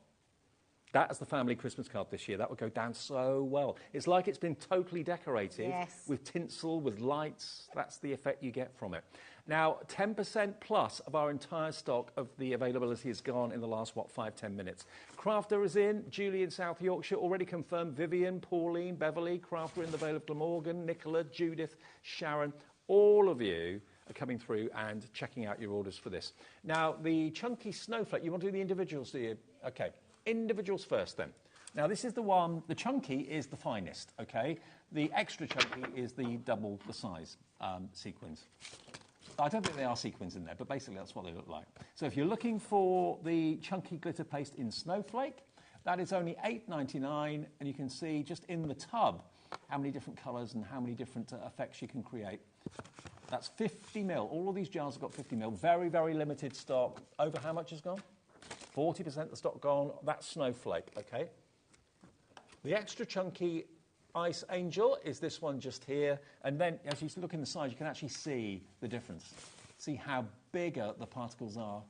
That is the family Christmas card this year. That would go down so well. It's like it's been totally decorated with tinsel, with lights. That's the effect you get from it. Now, 10% plus of our entire stock of the availability is gone in the last, 5-10 minutes. Crafter is in. Julie in South Yorkshire already confirmed. Vivian, Pauline, Beverly, Crafter in the Vale of Glamorgan, Nicola, Judith, Sharon. All of you are coming through and checking out your orders for this. Now, the chunky snowflake, you want to do the individuals, do you? Okay. Individuals first then. Now this is the one, the chunky is the finest, okay? The extra chunky is the double the size sequins. I don't think they are sequins in there, but basically that's what they look like. So if you're looking for the chunky glitter paste in Snowflake, that is only $8.99, and you can see just in the tub how many different colours and how many different effects you can create. That's 50 mil. All of these jars have got 50 mil. Very, very limited stock. Over how much has gone? 40% of the stock gone. That's Snowflake, okay? The extra chunky Ice Angel is this one just here. And then as you look in the size, you can actually see the difference. See how bigger the particles are.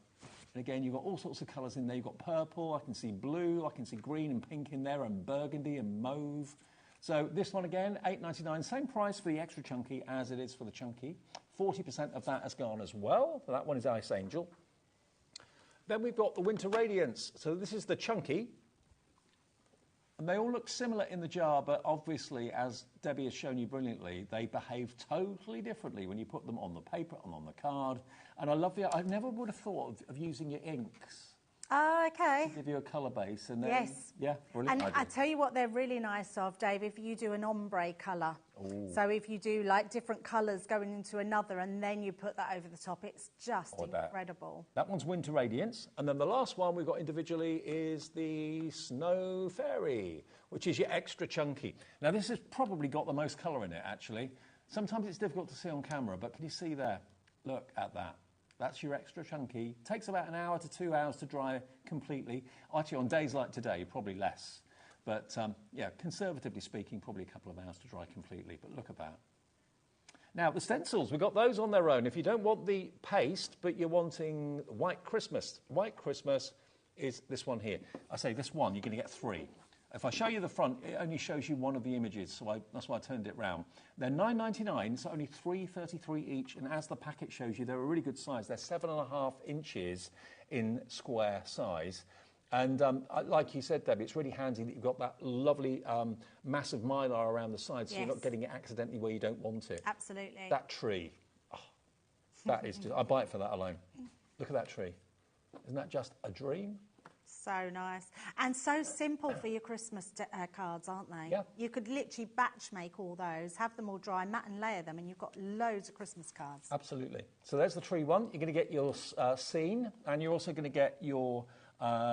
And again, you've got all sorts of colours in there. You've got purple, I can see blue, I can see green and pink in there, and burgundy and mauve. So this one again, $8.99. Same price for the extra chunky as it is for the chunky. 40% of that has gone as well. So that one is Ice Angel. Then we've got the Winter Radiance. So this is the chunky. And they all look similar in the jar, but obviously, as Debbie has shown you brilliantly, they behave totally differently when you put them on the paper and on the card. And I love I never would have thought of using your inks. Oh, okay. To give you a colour base. And then, yes. Yeah, brilliant. And I tell you what they're really nice of, Dave, if you do an ombre colour. Ooh. So if you do like different colours going into another and then you put that over the top, it's just incredible. That one's Winter Radiance. And then the last one we've got individually is the Snow Fairy, which is your extra chunky. Now this has probably got the most colour in it, actually. Sometimes it's difficult to see on camera, but can you see there? Look at that. That's your extra chunky. Takes about an hour to 2 hours to dry completely. Actually, on days like today, probably less. But, yeah, conservatively speaking, probably a couple of hours to dry completely. But look at that. Now, the stencils, we've got those on their own. If you don't want the paste, but you're wanting White Christmas is this one here. I say this one, you're going to get 3. If I show you the front, it only shows you one of the images, so that's why I turned it round. They're $9.99, so only $3.33 each, and as the packet shows you, they're a really good size. They're 7.5 inches in square size. And like you said, Debbie, it's really handy that you've got that lovely massive mylar around the side, so you're not getting it accidentally where you don't want it. Absolutely. That tree, that is just, I buy it for that alone. Look at that tree. Isn't that just a dream? So nice. And so simple for your Christmas cards, aren't they? Yeah. You could literally batch make all those, have them all dry, mat and layer them, and you've got loads of Christmas cards. Absolutely. So there's the tree one. You're going to get your scene, and you're also going to get your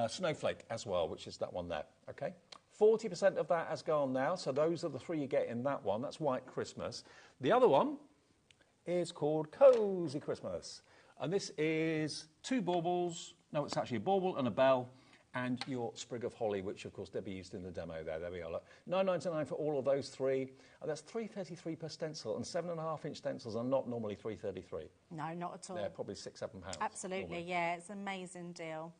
snowflake as well, which is that one there. Okay. 40% of that has gone now, so those are the 3 you get in that one. That's White Christmas. The other one is called Cozy Christmas. And this is 2 baubles. No, it's actually a bauble and a bell, and your sprig of holly, which, of course, Debbie used in the demo there. There we are. Look. $9.99 for all of those 3. And that's $3.33 per stencil, and 7.5-inch stencils are not normally $3.33. No, not at all. They're probably £6-7. Absolutely, normally. yeah. It's an amazing deal.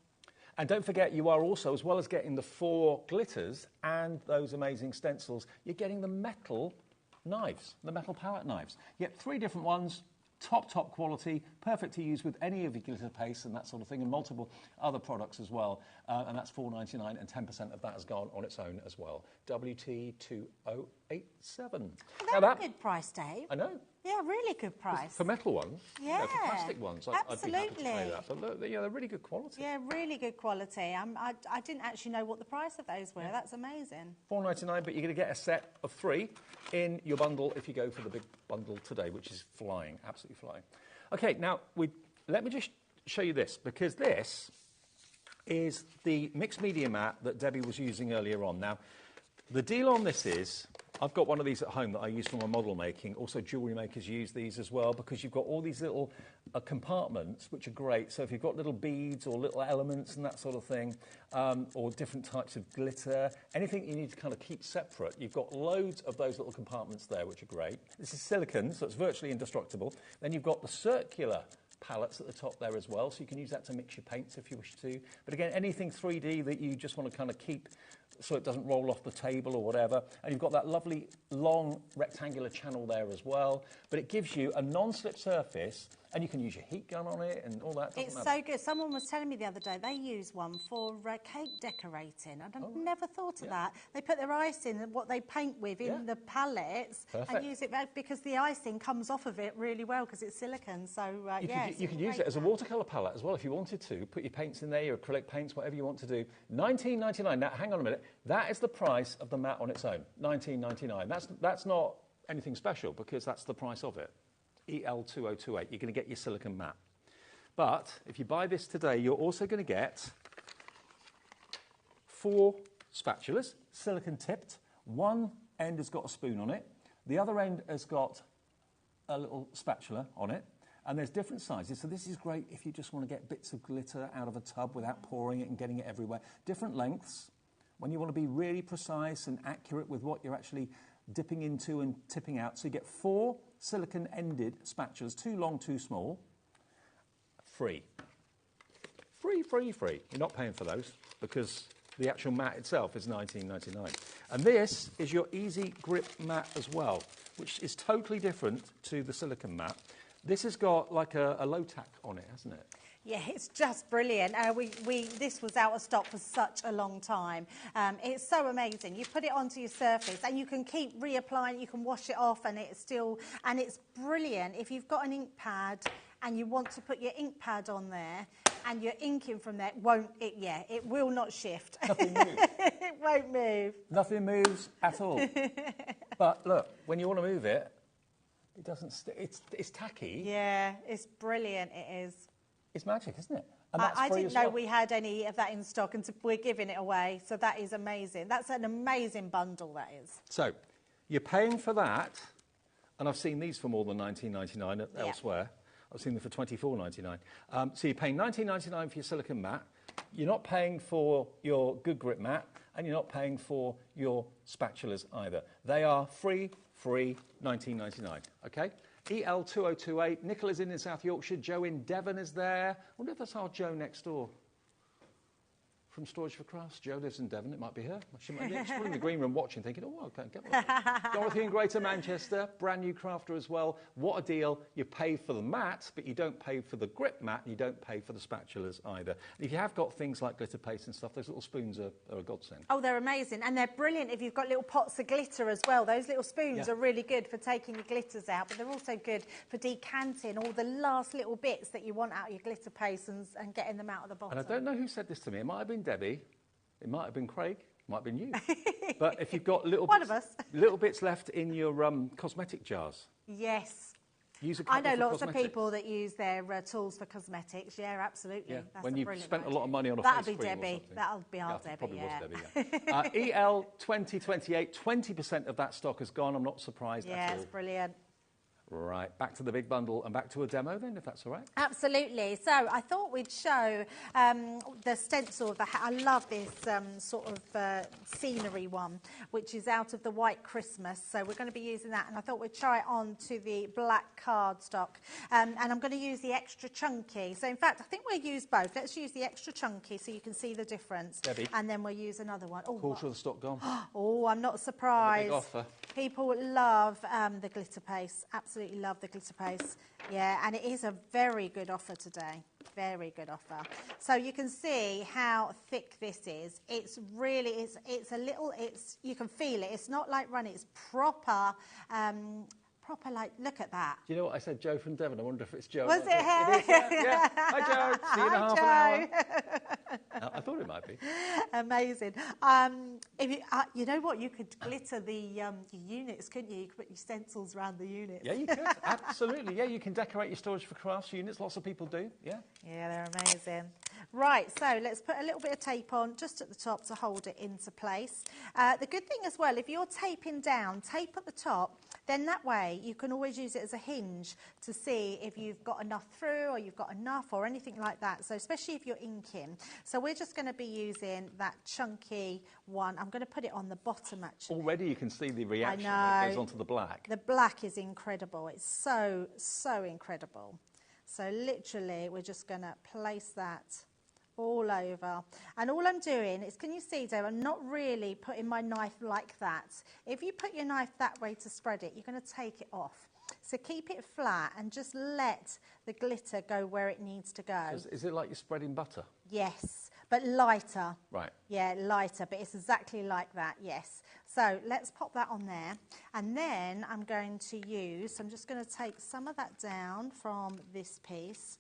And don't forget, you are also, as well as getting the 4 glitters and those amazing stencils, you're getting the metal knives, the metal palette knives. You get 3 different ones. Top quality, perfect to use with any of your glitter paste and that sort of thing, and multiple other products as well. And that's $4.99, and 10% of that has gone on its own as well. WT2087. Well, that's a good price, Dave. I know. Yeah, really good price. For metal ones. Yeah. For plastic ones, absolutely. I'd be happy to pay that. But look, they're really good quality. Yeah, really good quality. I didn't actually know what the price of those were. Yeah. That's amazing. $4.99, but you're going to get a set of 3 in your bundle if you go for the big bundle today, which is flying, absolutely flying. Okay, now, let me just show you this, because this is the mixed media mat that Debbie was using earlier on. Now, the deal on this is, I've got one of these at home that I use for my model making. Also, jewellery makers use these as well, because you've got all these little compartments, which are great. So if you've got little beads or little elements and that sort of thing, or different types of glitter, anything you need to kind of keep separate, you've got loads of those little compartments there, which are great. This is silicone, so it's virtually indestructible. Then you've got the circular palettes at the top there as well, so you can use that to mix your paints if you wish to. But again, anything 3D that you just want to kind of keep so it doesn't roll off the table or whatever. And you've got that lovely long rectangular channel there as well, but it gives you a non-slip surface, and you can use your heat gun on it and all that. It's so good. Someone was telling me the other day they use one for cake decorating. I've never thought of that. They put their icing, what they paint with, in the pallets and use it because the icing comes off of it really well because it's silicone. So you could use it as a watercolour palette as well if you wanted to. Put your paints in there, your acrylic paints, whatever you want to do. $19.99. Now, hang on a minute. That is the price of the mat on its own. $19.99. That's not anything special because that's the price of it. EL2028. You're going to get your silicone mat. But if you buy this today, you're also going to get 4 spatulas, silicone tipped. One end has got a spoon on it. The other end has got a little spatula on it. And there's different sizes. So this is great if you just want to get bits of glitter out of a tub without pouring it and getting it everywhere. Different lengths. When you want to be really precise and accurate with what you're actually dipping into and tipping out. So you get 4 silicone-ended spatulas, 2 long, 2 small, free. Free. You're not paying for those because the actual mat itself is $19.99. And this is your easy grip mat as well, which is totally different to the silicone mat. This has got like a low tack on it, hasn't it? Yeah, it's just brilliant. This was out of stock for such a long time. It's so amazing. You put it onto your surface and you can keep reapplying. You can wash it off, and it's brilliant. If you've got an ink pad and you want to put your ink pad on there and you're inking from there, it will not shift. Nothing moves. It won't move. Nothing moves at all. But look, when you want to move it, it doesn't. It's tacky. Yeah, it's brilliant. It is. It's magic, isn't it? And that's I free didn't as know well. we had any of that in stock, and we're giving it away. So that is amazing. That's an amazing bundle, that is. So you're paying for that, and I've seen these for more than $19.99 elsewhere. I've seen them for $24.99. So you're paying $19.99 for your silicone mat. You're not paying for your good grip mat, and you're not paying for your spatulas either. They are free, $19.99. Okay? EL2028. Nicola's in South Yorkshire. Joe in Devon is there. I wonder if that's our Joe next door from Storage for Crafts. Joe lives in Devon. It might be her. She's probably in the green room watching, thinking, oh, I can't get one. Dorothy in Greater Manchester. Brand new crafter as well. What a deal. You pay for the mat, but you don't pay for the grip mat, and you don't pay for the spatulas either. And if you have got things like glitter paste and stuff, those little spoons are a godsend. Oh, they're amazing. And they're brilliant if you've got little pots of glitter as well. Those little spoons are really good for taking your glitters out, but they're also good for decanting all the last little bits that you want out of your glitter paste and getting them out of the bottom. And I don't know who said this to me. It might have been Debbie. It might have been Craig. It might have been you. But if you've got little bits left in your cosmetic jars. Yes. Use a couple I know for lots cosmetics. of people that use their tools for cosmetics. Yeah, absolutely. Yeah. That's When you've spent idea. a lot of money on a That'll face be cream Debbie. or something. That'll be our Debbie. Probably yeah. was Debbie, yeah. EL2028, 20% of that stock has gone. I'm not surprised at all. Yeah, it's brilliant. Right, back to the big bundle and back to a demo then, if that's all right. Absolutely. So I thought we'd show the stencil of the hat. I love this sort of scenery one, which is out of the White Christmas. So we're going to be using that, and I thought we'd try it on to the black cardstock. And I'm going to use the extra chunky. So in fact, I think we'll use both. Let's use the extra chunky so you can see the difference. Debbie. And then we'll use another one. Oh, Quarter of the stock gone. Oh, I'm not surprised. Big offer. People love the glitter paste. Absolutely love the glitter paste. Yeah, and it is a very good offer today. Very good offer. So you can see how thick this is. It's really, it's a little, you can feel it. It's not like runny. It's proper, like, look at that. Do you know what I said, Joe from Devon? I wonder if it's Joe. Was it her? It is, yeah. Hi, Joe. See you in half an hour. I thought it might be. Amazing. If you know what, you could glitter the your units, couldn't you? You could put your stencils around the units. Yeah, you could. Absolutely. Yeah, you can decorate your Storage for Crafts units. Lots of people do. Yeah. Yeah, they're amazing. Right, so let's put a little bit of tape on just at the top to hold it into place. The good thing as well, if you're taping down, tape at the top, then that way you can always use it as a hinge to see if you've got enough through or you've got enough or anything like that. So especially if you're inking. So we're just going to be using that chunky one. I'm going to put it on the bottom actually. Already you can see the reaction I when it know. goes onto the black. The black is incredible. It's so, so incredible. So literally, we're just going to place that all over. And all I'm doing is, can you see, Dave, I'm not really putting my knife like that. If you put your knife that way to spread it, you're going to take it off. So keep it flat and just let the glitter go where it needs to go. So is it like you're spreading butter? Yes, but lighter. Right. Yeah, lighter, but it's exactly like that, yes. So let's pop that on there. And then I'm going to use, I'm just going to take some of that down from this piece.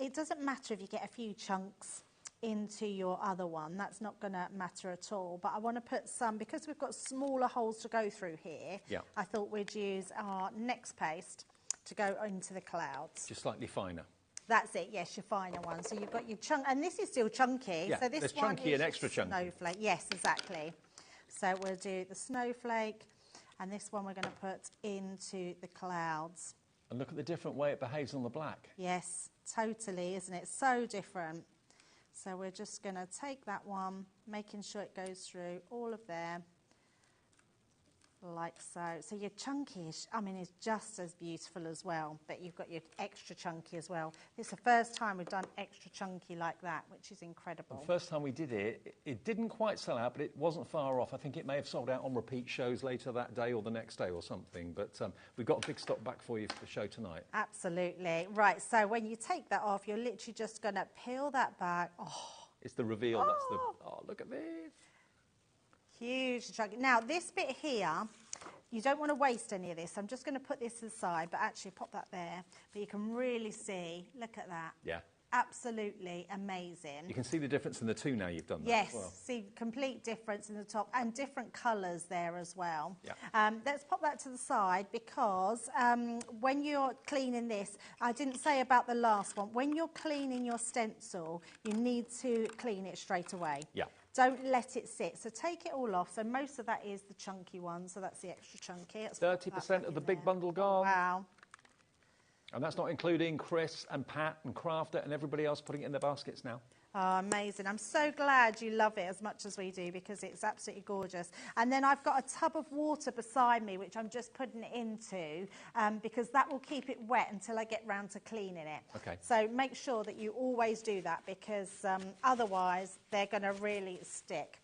It doesn't matter if you get a few chunks into your other one. That's not going to matter at all. But I want to put some, because we've got smaller holes to go through here, I thought we'd use our next paste to go into the clouds. Just slightly finer. That's it, yes, your finer one. So you've got your chunk, and this is still chunky. Yeah, so this there's one chunky is and extra chunky. Snowflake, yes, exactly. So we'll do the snowflake, and this one we're going to put into the clouds. And look at the different way it behaves on the black. Yes, totally, isn't it? So different. So we're just going to take that one, making sure it goes through all of there, like so. So your chunky-ish, I mean, is just as beautiful as well, but you've got your extra chunky as well. It's the first time we've done extra chunky like that, which is incredible. The first time we did it, it didn't quite sell out, but it wasn't far off. I think it may have sold out on repeat shows later that day or the next day or something, but we've got a big stock back for you for the show tonight. Absolutely. Right, so when you take that off, you're literally just going to peel that back. Oh, it's the reveal. That's the, oh, look at this. Huge chunk. Now, this bit here, you don't want to waste any of this. I'm just going to put this aside, but actually pop that there. But you can really see, look at that. Yeah. Absolutely amazing. You can see the difference in the two now you've done that yes, as well. See complete difference in the top and different colours there as well. Yeah. Let's pop that to the side because when you're cleaning this, I didn't say about the last one, when you're cleaning your stencil, you need to clean it straight away. Yeah. Don't let it sit. So take it all off. So most of that is the chunky one, so that's the extra chunky. 30% of the big bundle gone. Wow. And that's not including Chris and Pat and Crafter and everybody else putting it in their baskets now. Oh, amazing. I'm so glad you love it as much as we do because it's absolutely gorgeous. And then I've got a tub of water beside me, which I'm just putting it into because that will keep it wet until I get round to cleaning it. Okay. So make sure that you always do that because otherwise they're going to really stick.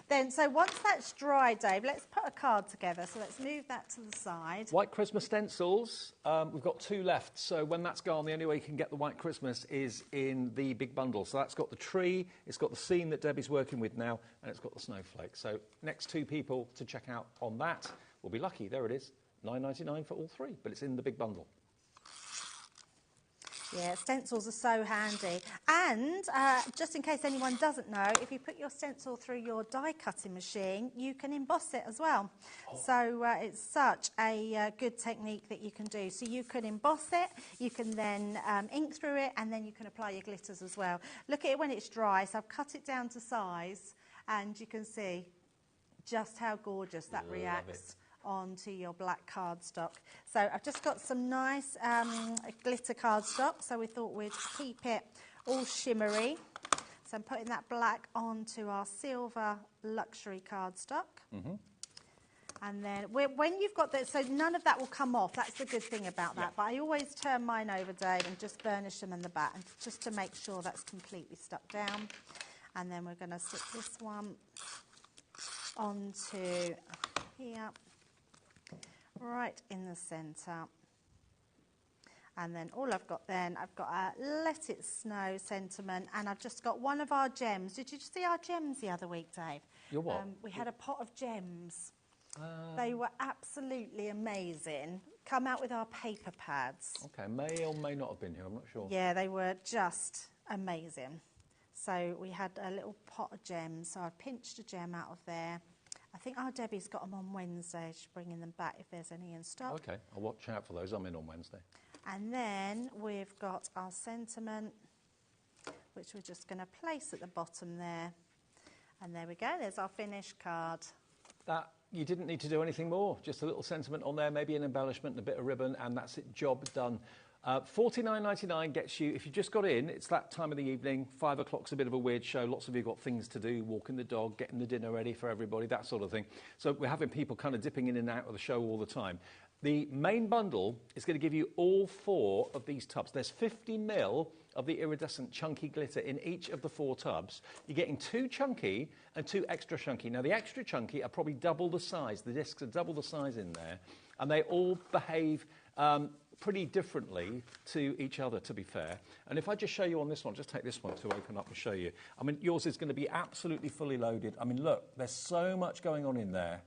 Then, so once that's dry, Dave, let's put a card together. So let's move that to the side. White Christmas stencils, we've got 2 left. So when that's gone, the only way you can get the White Christmas is in the big bundle. So that's got the tree, it's got the scene that Debbie's working with now, and it's got the snowflake. So next 2 people to check out on that will be lucky. There it is, $9.99 for all 3, but it's in the big bundle. Yeah, stencils are so handy. And just in case anyone doesn't know, if you put your stencil through your die cutting machine, you can emboss it as well. Oh. So it's such a good technique that you can do. So you can emboss it, you can then ink through it, and then you can apply your glitters as well. Look at it when it's dry. So I've cut it down to size, and you can see just how gorgeous that reacts onto your black cardstock. So I've just got some nice glitter cardstock, so we thought we'd keep it all shimmery. So I'm putting that black onto our silver luxury cardstock. Mm-hmm. And then when you've got that, so none of that will come off. That's the good thing about that. But I always turn mine over, Dave, and just burnish them in the back, and just to make sure that's completely stuck down. And then we're going to stick this one onto here. Right in the centre. And then all I've got then, I've got a Let It Snow sentiment, and I've just got one of our gems. Did you see our gems the other week, Dave? Your what? We had a pot of gems. They were absolutely amazing. Come out with our paper pads. Okay, may or may not have been here, I'm not sure. Yeah, they were just amazing. So we had a little pot of gems, so I pinched a gem out of there. I think our Debbie's got them on Wednesday. She's bringing them back if there's any in stock. Okay, I'll watch out for those. I'm in on Wednesday. And then we've got our sentiment, which we're just going to place at the bottom there. And there we go. There's our finished card. That you didn't need to do anything more. Just a little sentiment on there, maybe an embellishment and a bit of ribbon, and that's it. Job done. $49.99 gets you, if you just got in, it's that time of the evening, 5 o'clock's a bit of a weird show, lots of you got things to do, walking the dog, getting the dinner ready for everybody, that sort of thing. So we're having people kind of dipping in and out of the show all the time. The main bundle is going to give you all 4 of these tubs. There's 50 ml of the iridescent chunky glitter in each of the 4 tubs. You're getting 2 chunky and 2 extra chunky. Now, the extra chunky are probably double the size. The discs are double the size in there. And they all behave pretty differently to each other, to be fair. And if I just show you on this one, just take this one to open up and show you. I mean, yours is going to be absolutely fully loaded. I mean, look, there's so much going on in there.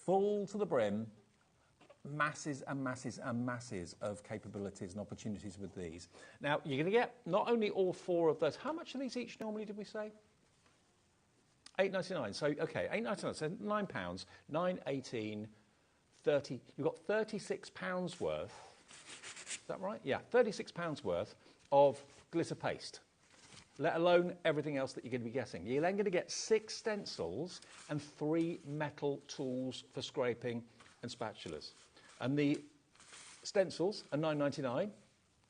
Full to the brim. Masses and masses and masses of capabilities and opportunities with these. Now, you're going to get not only all 4 of those. How much are these each normally, did we say? £8.99. So, OK, £8.99, so £9, 9.18, 30. You've got £36 worth. Is that right? Yeah, £36 worth of glitter paste, let alone everything else that you're going to be getting. You're then going to get 6 stencils and 3 metal tools for scraping and spatulas. And the stencils are £9.99,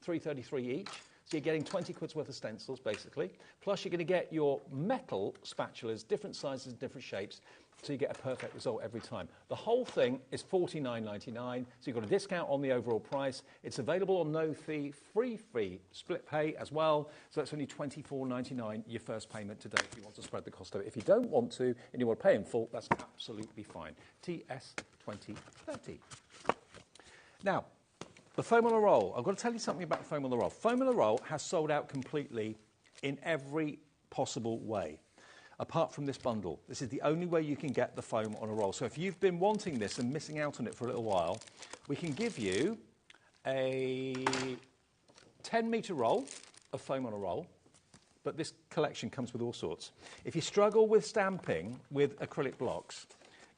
£3.33 each. So you're getting 20 quid's worth of stencils, basically. Plus, you're going to get your metal spatulas, different sizes, different shapes, so you get a perfect result every time. The whole thing is $49.99, so you've got a discount on the overall price. It's available on no fee, free split pay as well. So that's only $24.99 your first payment today if you want to spread the cost of it. If you don't want to and you want to pay in full, that's absolutely fine. TS 2030. Now, the foam on a roll. I've got to tell you something about the foam on the roll. Foam on the roll has sold out completely in every possible way, apart from this bundle. This is the only way you can get the foam on a roll. So if you've been wanting this and missing out on it for a little while, we can give you a 10-metre roll of foam on a roll, but this collection comes with all sorts. If you struggle with stamping with acrylic blocks,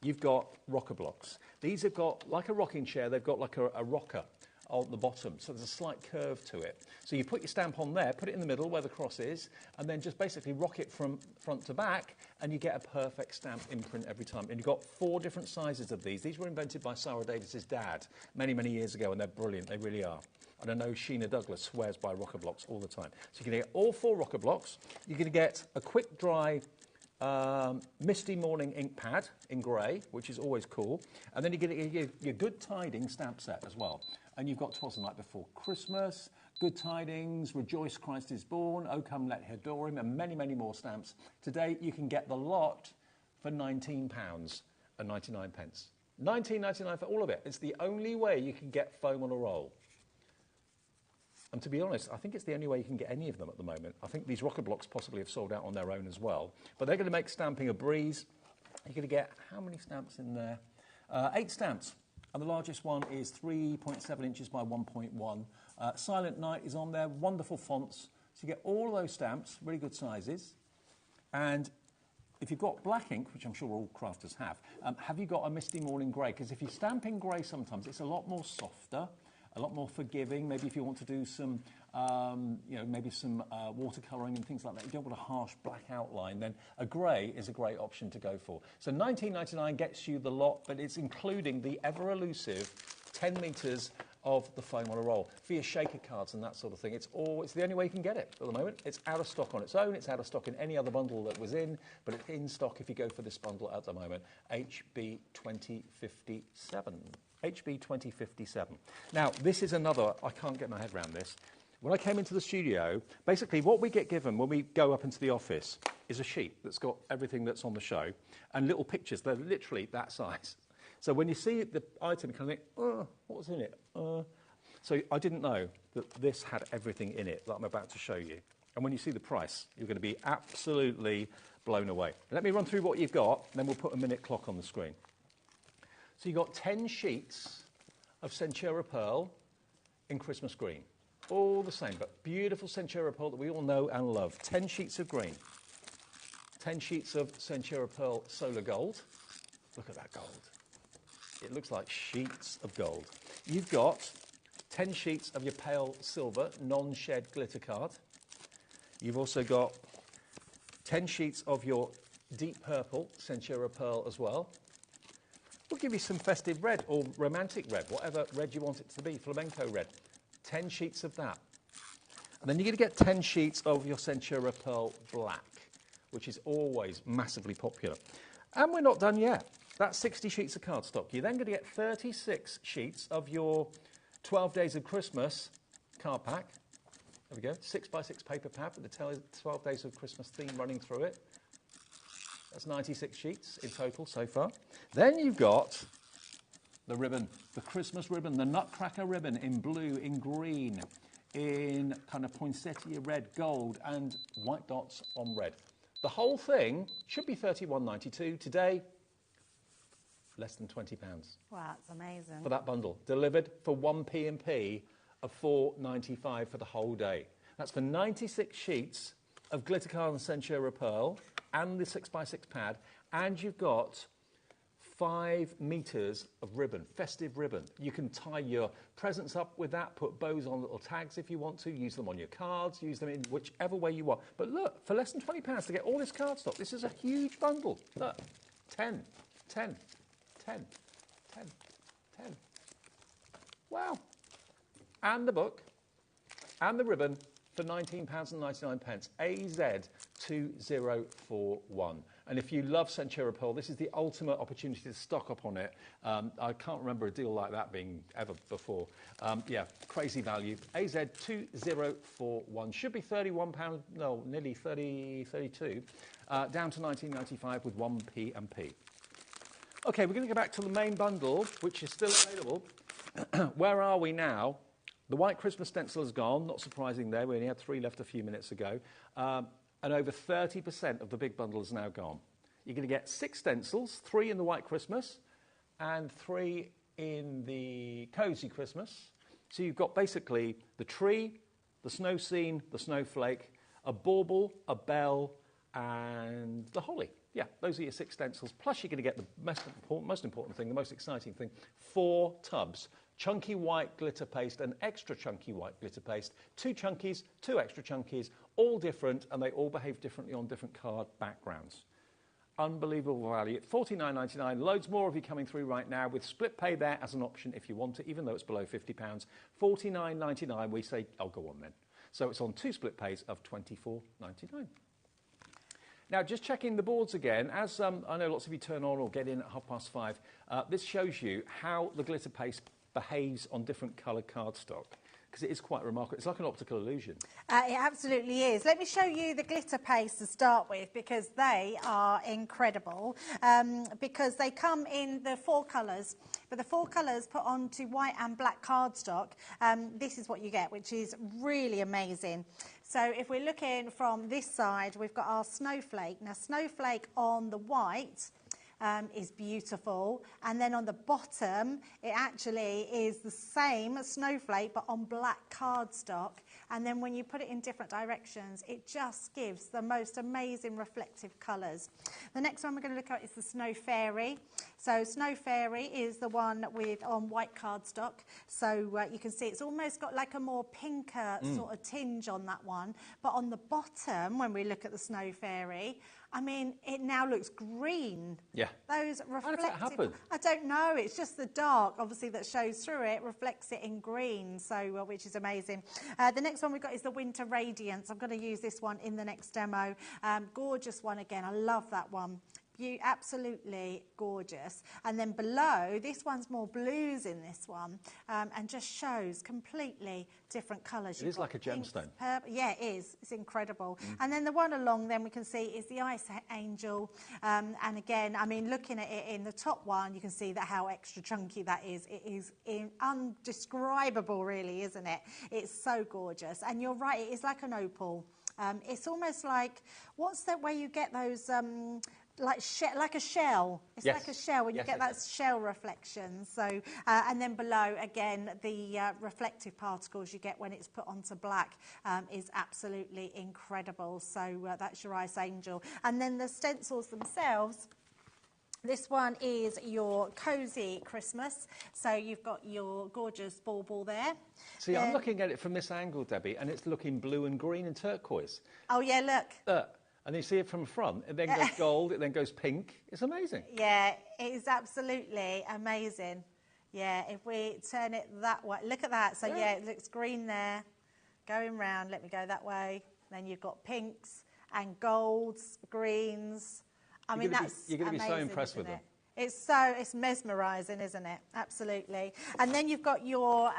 you've got rocker blocks. These have got, like a rocking chair, they've got like a rocker on the bottom, so there's a slight curve to it. So you put your stamp on there, put it in the middle where the cross is, and then just basically rock it from front to back, and you get a perfect stamp imprint every time. And you've got 4 different sizes of these. These were invented by Sarah Davis's dad many, many years ago, and they're brilliant. They really are. And I know Sheena Douglas swears by rocker blocks all the time. So you're going to get all 4 rocker blocks. You're going to get a quick dry Misty Morning ink pad in grey, which is always cool. And then you're going to get your Good Tidings stamp set as well. And you've got 'Twas the Night Before Christmas, Good Tidings, Rejoice Christ is Born, O Come Let Her Adore Him, and many, many more stamps. Today you can get the lot for £19.99. £19.99 for all of it. It's the only way you can get foam on a roll. And to be honest, I think it's the only way you can get any of them at the moment. I think these rocker blocks possibly have sold out on their own as well. But they're going to make stamping a breeze. You're going to get how many stamps in there? 8 stamps. And the largest one is 3.7 inches by 1.1. Silent Night is on there. Wonderful fonts. So you get all of those stamps, really good sizes. And if you've got black ink, which I'm sure all crafters have you got a Misty Morning grey? Because if you stamp in grey sometimes, it's a lot more softer, a lot more forgiving. Maybe if you want to do some, maybe some watercolouring and things like that, you don't want a harsh black outline, then a grey is a great option to go for. So £19.99 gets you the lot, but it's including the ever-elusive 10 metres of the foam on a roll for your shaker cards and that sort of thing. It's the only way you can get it at the moment. It's out of stock on its own. It's out of stock in any other bundle that was in, but it's in stock if you go for this bundle at the moment. HB 2057. HB 2057. Now, this is another, I can't get my head around this. When I came into the studio, basically what we get given when we go up into the office is a sheet that's got everything that's on the show and little pictures. They're literally that size. So when you see the item, you kind of think, oh, what was in it? So I didn't know that this had everything in it that I'm about to show you. And when you see the price, you're going to be absolutely blown away. Let me run through what you've got, and then we'll put a minute clock on the screen. So you've got 10 sheets of Centura Pearl in Christmas green. All the same, but beautiful Centura Pearl that we all know and love. 10 sheets of green. 10 sheets of Centura Pearl Solar Gold. Look at that gold. It looks like sheets of gold. You've got 10 sheets of your pale silver non-shed glitter card. You've also got 10 sheets of your deep purple Centura Pearl as well. We'll give you some festive red or romantic red, whatever red you want it to be, flamenco red. 10 sheets of that. And then you're going to get 10 sheets of your Centura Pearl Black, which is always massively popular. And we're not done yet. That's 60 sheets of cardstock. You're then going to get 36 sheets of your 12 Days of Christmas card pack. There we go, 6x6 paper pad with the 12 Days of Christmas theme running through it. That's 96 sheets in total so far. Then you've got the ribbon, the Christmas ribbon, the Nutcracker ribbon in blue, in green, in kind of poinsettia red, gold, and white dots on red. The whole thing should be $31.92. Today, less than £20. Wow, that's amazing. For that bundle. Delivered for 1 P&P of $4.95 for the whole day. That's for 96 sheets of glitter card and Centura Pearl and the 6x6 pad, and you've got 5 meters of ribbon, festive ribbon. You can tie your presents up with that, put bows on little tags if you want to, use them on your cards, use them in whichever way you want. But look, for less than £20 to get all this cardstock, this is a huge bundle. Look, 10, 10, 10, 10, 10. Wow. And the book, and the ribbon for £19.99, AZ2041. And if you love Centura Pearl, this is the ultimate opportunity to stock up on it. I can't remember a deal like that being ever before. Yeah, crazy value. AZ2041 should be £31, no, nearly 32, down to £19.95 with 1 P&P. Okay, we're going to go back to the main bundle, which is still available. Where are we now? The white Christmas stencil is gone, not surprising there. We only had 3 left a few minutes ago. And over 30% of the big bundle is now gone. You're going to get 6 stencils, 3 in the white Christmas and 3 in the cozy Christmas. So you've got basically the tree, the snow scene, the snowflake, a bauble, a bell, and the holly. Yeah, those are your 6 stencils. Plus you're going to get the most important thing, the most exciting thing, 4 tubs. Chunky white glitter paste and extra chunky white glitter paste. 2 chunkies, 2 extra chunkies, all different, and they all behave differently on different card backgrounds. Unbelievable value. $49.99. Loads more of you coming through right now with split pay there as an option if you want it, even though it's below £50. $49.99. We say, oh, go on then. So it's on 2 split pays of $24.99. Now, just checking the boards again, as I know lots of you turn on or get in at 5:30, this shows you how the glitter paste behaves on different coloured cardstock, because it is quite remarkable. It's like an optical illusion. It absolutely is. Let me show you the glitter paste to start with, because they are incredible, because they come in the 4 colours, but the 4 colours put onto white and black cardstock, this is what you get, which is really amazing. So if we're looking from this side, we've got our snowflake. Now, snowflake on the white is beautiful, and then on the bottom it actually is the same snowflake but on black cardstock, and then when you put it in different directions it just gives the most amazing reflective colours. The next one we're going to look at is the Snow Fairy. So Snow Fairy is the one with on white cardstock, so you can see it's almost got like a more pinker sort of tinge on that one, but on the bottom when we look at the Snow Fairy, I mean, it now looks green. Yeah. Those reflective... How does that happen? I don't know. It's just the dark, obviously, that shows through it, reflects it in green, so which is amazing. The next one we've got is the Winter Radiance. I'm going to use this one in the next demo. Gorgeous one again. I love that one. Absolutely gorgeous. And then below, this one's more blues in this one, and just shows completely different colours. It is like a gemstone. Purple. Yeah, it is. It's incredible. And then the one along then we can see is the Ice Angel. And again, I mean, looking at it in the top one, you can see that how extra chunky that is. It is undescribable, really, isn't it? It's so gorgeous. And you're right, it is like an opal. It's almost like, what's that where you get those... like a shell. It's like a shell when you get that shell reflection. So, and then below, again, the reflective particles you get when it's put onto black is absolutely incredible. So that's your Ice Angel. And then the stencils themselves, this one is your Cozy Christmas. So you've got your gorgeous bauble there. See, I'm looking at it from this angle, Debbie, and it's looking blue and green and turquoise. Oh, yeah, look. And you see it from the front. It then goes gold. It then goes pink. It's amazing. Yeah, it is absolutely amazing. Yeah, if we turn it that way, look at that. So yeah, it looks green there, going round. Let me go that way. Then you've got pinks and golds, greens. I mean, that's you're going to be so impressed with them. It's mesmerising, isn't it? Absolutely. And then you've got your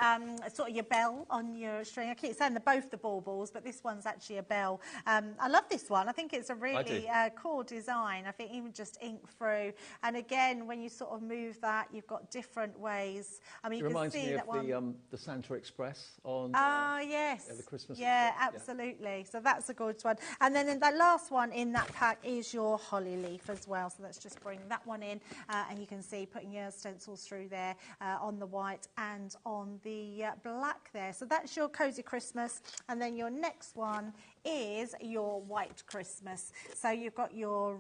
sort of your bell on your string. I keep saying they're both the baubles, but this one's actually a bell. I love this one. I think it's a really cool design. I think even just ink through. And again, when you sort of move that, you've got different ways. I mean, you can see that one. It reminds me of the Santa Express on yes. the Christmas Yeah, Express. absolutely. So that's a gorgeous one. And then the last one in that pack is your holly leaf as well. So let's just bring that one in. And you can see putting your stencils through there on the white and on the black there. So that's your Cozy Christmas. And then your next one is your White Christmas. So you've got your,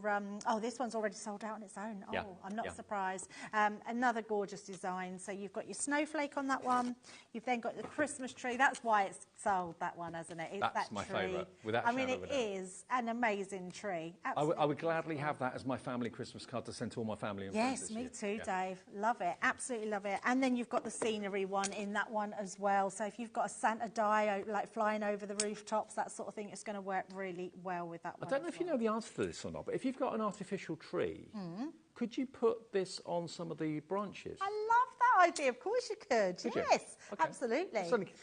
this one's already sold out on its own. Oh, I'm not surprised. Another gorgeous design. So you've got your snowflake on that one. You've then got the Christmas tree. That's why it's sold, that one, hasn't it? It's That's that my tree. favourite, without a shadow of a doubt. It is an amazing tree. I would gladly have that as my family Christmas card to send to all my family and friends. Yes, me too, Dave. Love it. Absolutely love it. And then you've got the scenery one in that one as well. So if you've got a Santa die like flying over the rooftops, that sort of thing, it's going to work really well with that one. I don't know if you know the answer to this or not, but if you've got an artificial tree, could you put this on some of the branches? I love that idea. Of course you could. Yes, okay. Absolutely.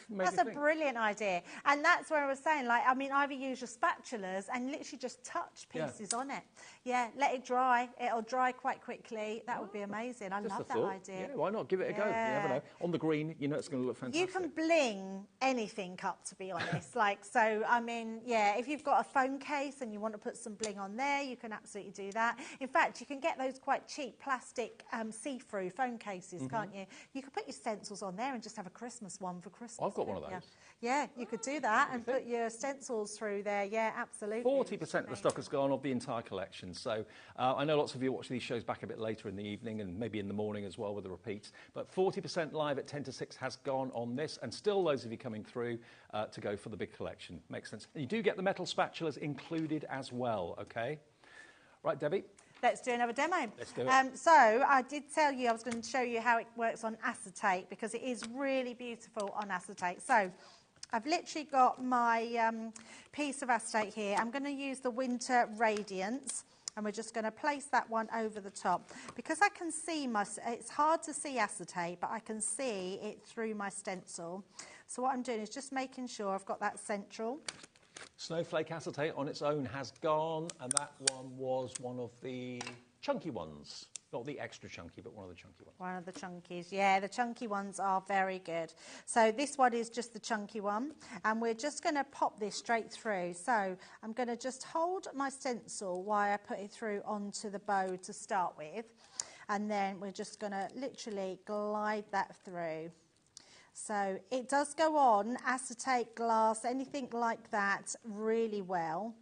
That's a brilliant idea. And that's where I was saying, like, I mean, either use your spatulas and literally just touch pieces on it. Yeah, let it dry. It'll dry quite quickly. That would be amazing. I love that idea. Yeah, why not? Give it a go. You never know. On the green, you know it's going to look fantastic. You can bling anything up, to be honest. I mean, yeah, if you've got a phone case and you want to put some bling on there, you can absolutely do that. In fact, you can get those quite cheap plastic see-through phone cases, can't you? You could put your stencils on there and just have a Christmas one for Christmas. I've got one of those. Yeah, you could do that and put your stencils through there. Yeah, absolutely. 40% of the stock has gone of the entire collection. So I know lots of you watch these shows back a bit later in the evening and maybe in the morning as well with the repeats. But 40% live at 10 to 6 has gone on this, and still loads of you coming through to go for the big collection. Makes sense. And you do get the metal spatulas included as well, okay? Right, Debbie? Let's do another demo. Let's do it. So I did tell you I was going to show you how it works on acetate, because it is really beautiful on acetate. So I've literally got my piece of acetate here. I'm going to use the Winter Radiance, and we're just going to place that one over the top. Because I can see it's hard to see acetate, but I can see it through my stencil. So what I'm doing is just making sure I've got that central. Snowflake acetate on its own has gone, and that one was one of the chunky ones. Not the extra chunky, but one of the chunky ones. One of the chunkies, yeah, the chunky ones are very good. So this one is just the chunky one, and we're just going to pop this straight through. So I'm going to just hold my stencil while I put it through onto the bow to start with, and then we're just going to literally glide that through. So it does go on, acetate, glass, anything like that, really well.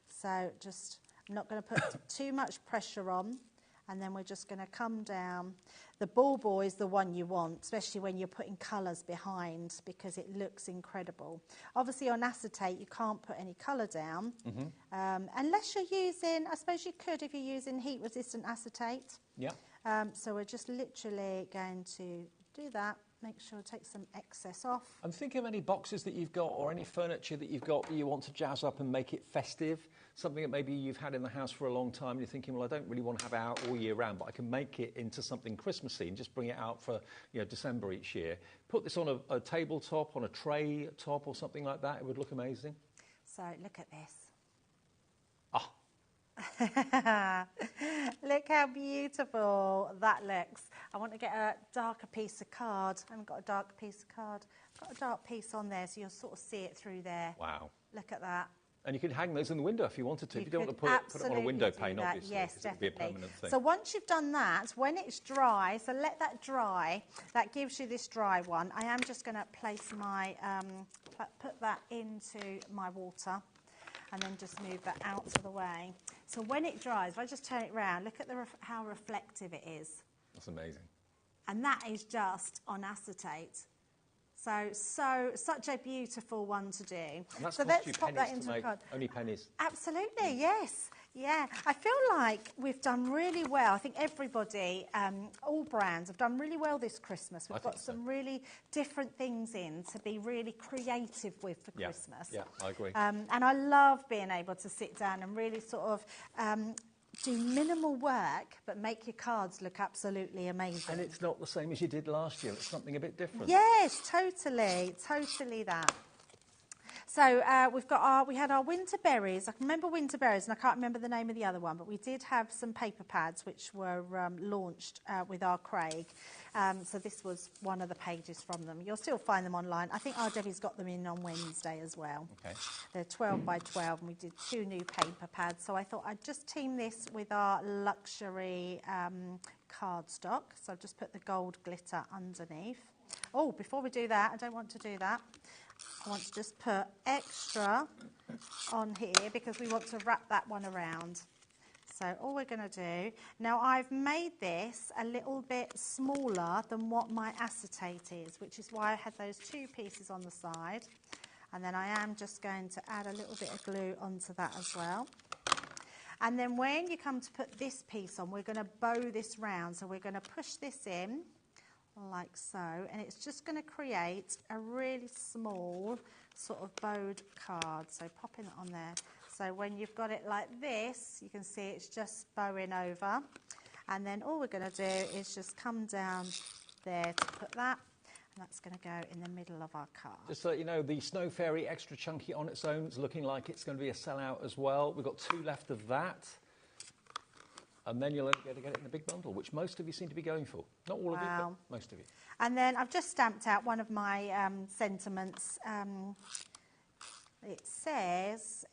So I'm not going to put too much pressure on, and then we're just going to come down. The bauble is the one you want, especially when you're putting colours behind, because it looks incredible. Obviously on acetate you can't put any colour down, unless you're using, I suppose you could if you're using heat resistant acetate. Yeah. So we're just literally going to do that. Make sure to take some excess off. I'm thinking of any boxes that you've got or any furniture that you've got that you want to jazz up and make it festive. Something that maybe you've had in the house for a long time and you're thinking, well, I don't really want to have it out all year round, but I can make it into something Christmassy and just bring it out for December each year. Put this on a tabletop, on a tray top or something like that. It would look amazing. So look at this. Look how beautiful that looks. I want to get a darker piece of card. I haven't got a dark piece of card. I've got a dark piece on there, so you'll sort of see it through there. Wow. Look at that. And you could hang those in the window if you wanted to. If you don't want to put it on a window pane, obviously. Yes, definitely. It would be a permanent thing. So once you've done that, when it's dry, so let that dry. That gives you this dry one. I am just going to place my, put that into my water, and then just move that out of the way. So when it dries, if I just turn it round, look at how reflective it is. That's amazing. And that is just on acetate. So such a beautiful one to do. And that's so let's pop that into the card. Only pennies. Absolutely, yes. Yeah, I feel like we've done really well. I think everybody, all brands, have done really well this Christmas. We've got some really different things in to be really creative with for Christmas. Yeah, I agree. And I love being able to sit down and really sort of do minimal work, but make your cards look absolutely amazing. And it's not the same as you did last year. It's something a bit different. Yes, totally that. So we had our winter berries. I can remember winter berries, and I can't remember the name of the other one, but we did have some paper pads which were launched with our Craig. So this was one of the pages from them. You'll still find them online. I think our Debbie's got them in on Wednesday as well. Okay. They're 12 by 12, and we did 2 new paper pads. So I thought I'd just team this with our luxury cardstock. So I've just put the gold glitter underneath. Oh, before we do that, I don't want to do that. I want to just put extra on here because we want to wrap that one around. So all we're going to do, now I've made this a little bit smaller than what my acetate is, which is why I had those 2 pieces on the side. And then I am just going to add a little bit of glue onto that as well. And then when you come to put this piece on, we're going to bow this round. So we're going to push this in like so, and it's just going to create a really small sort of bowed card. So popping it on there. So when you've got it like this, you can see it's just bowing over. And then all we're going to do is just come down there to put that, and that's going to go in the middle of our card. Just so that you know, the Snow Fairy Extra Chunky on its own is looking like it's going to be a sellout as well. We've got 2 left of that. And then you'll only be able to get it in a big bundle, which most of you seem to be going for. Not all of you, but most of you. And then I've just stamped out one of my sentiments. It says,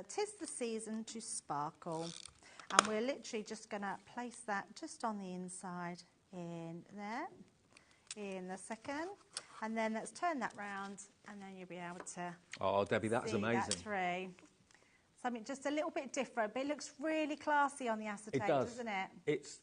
"'Tis the season to sparkle." And we're literally just going to place that just on the inside in there, in the second. And then let's turn that round, and then you'll be able to Oh, Debbie, that's amazing. That through. Something just a little bit different, but it looks really classy on the acetate, it does. Doesn't it?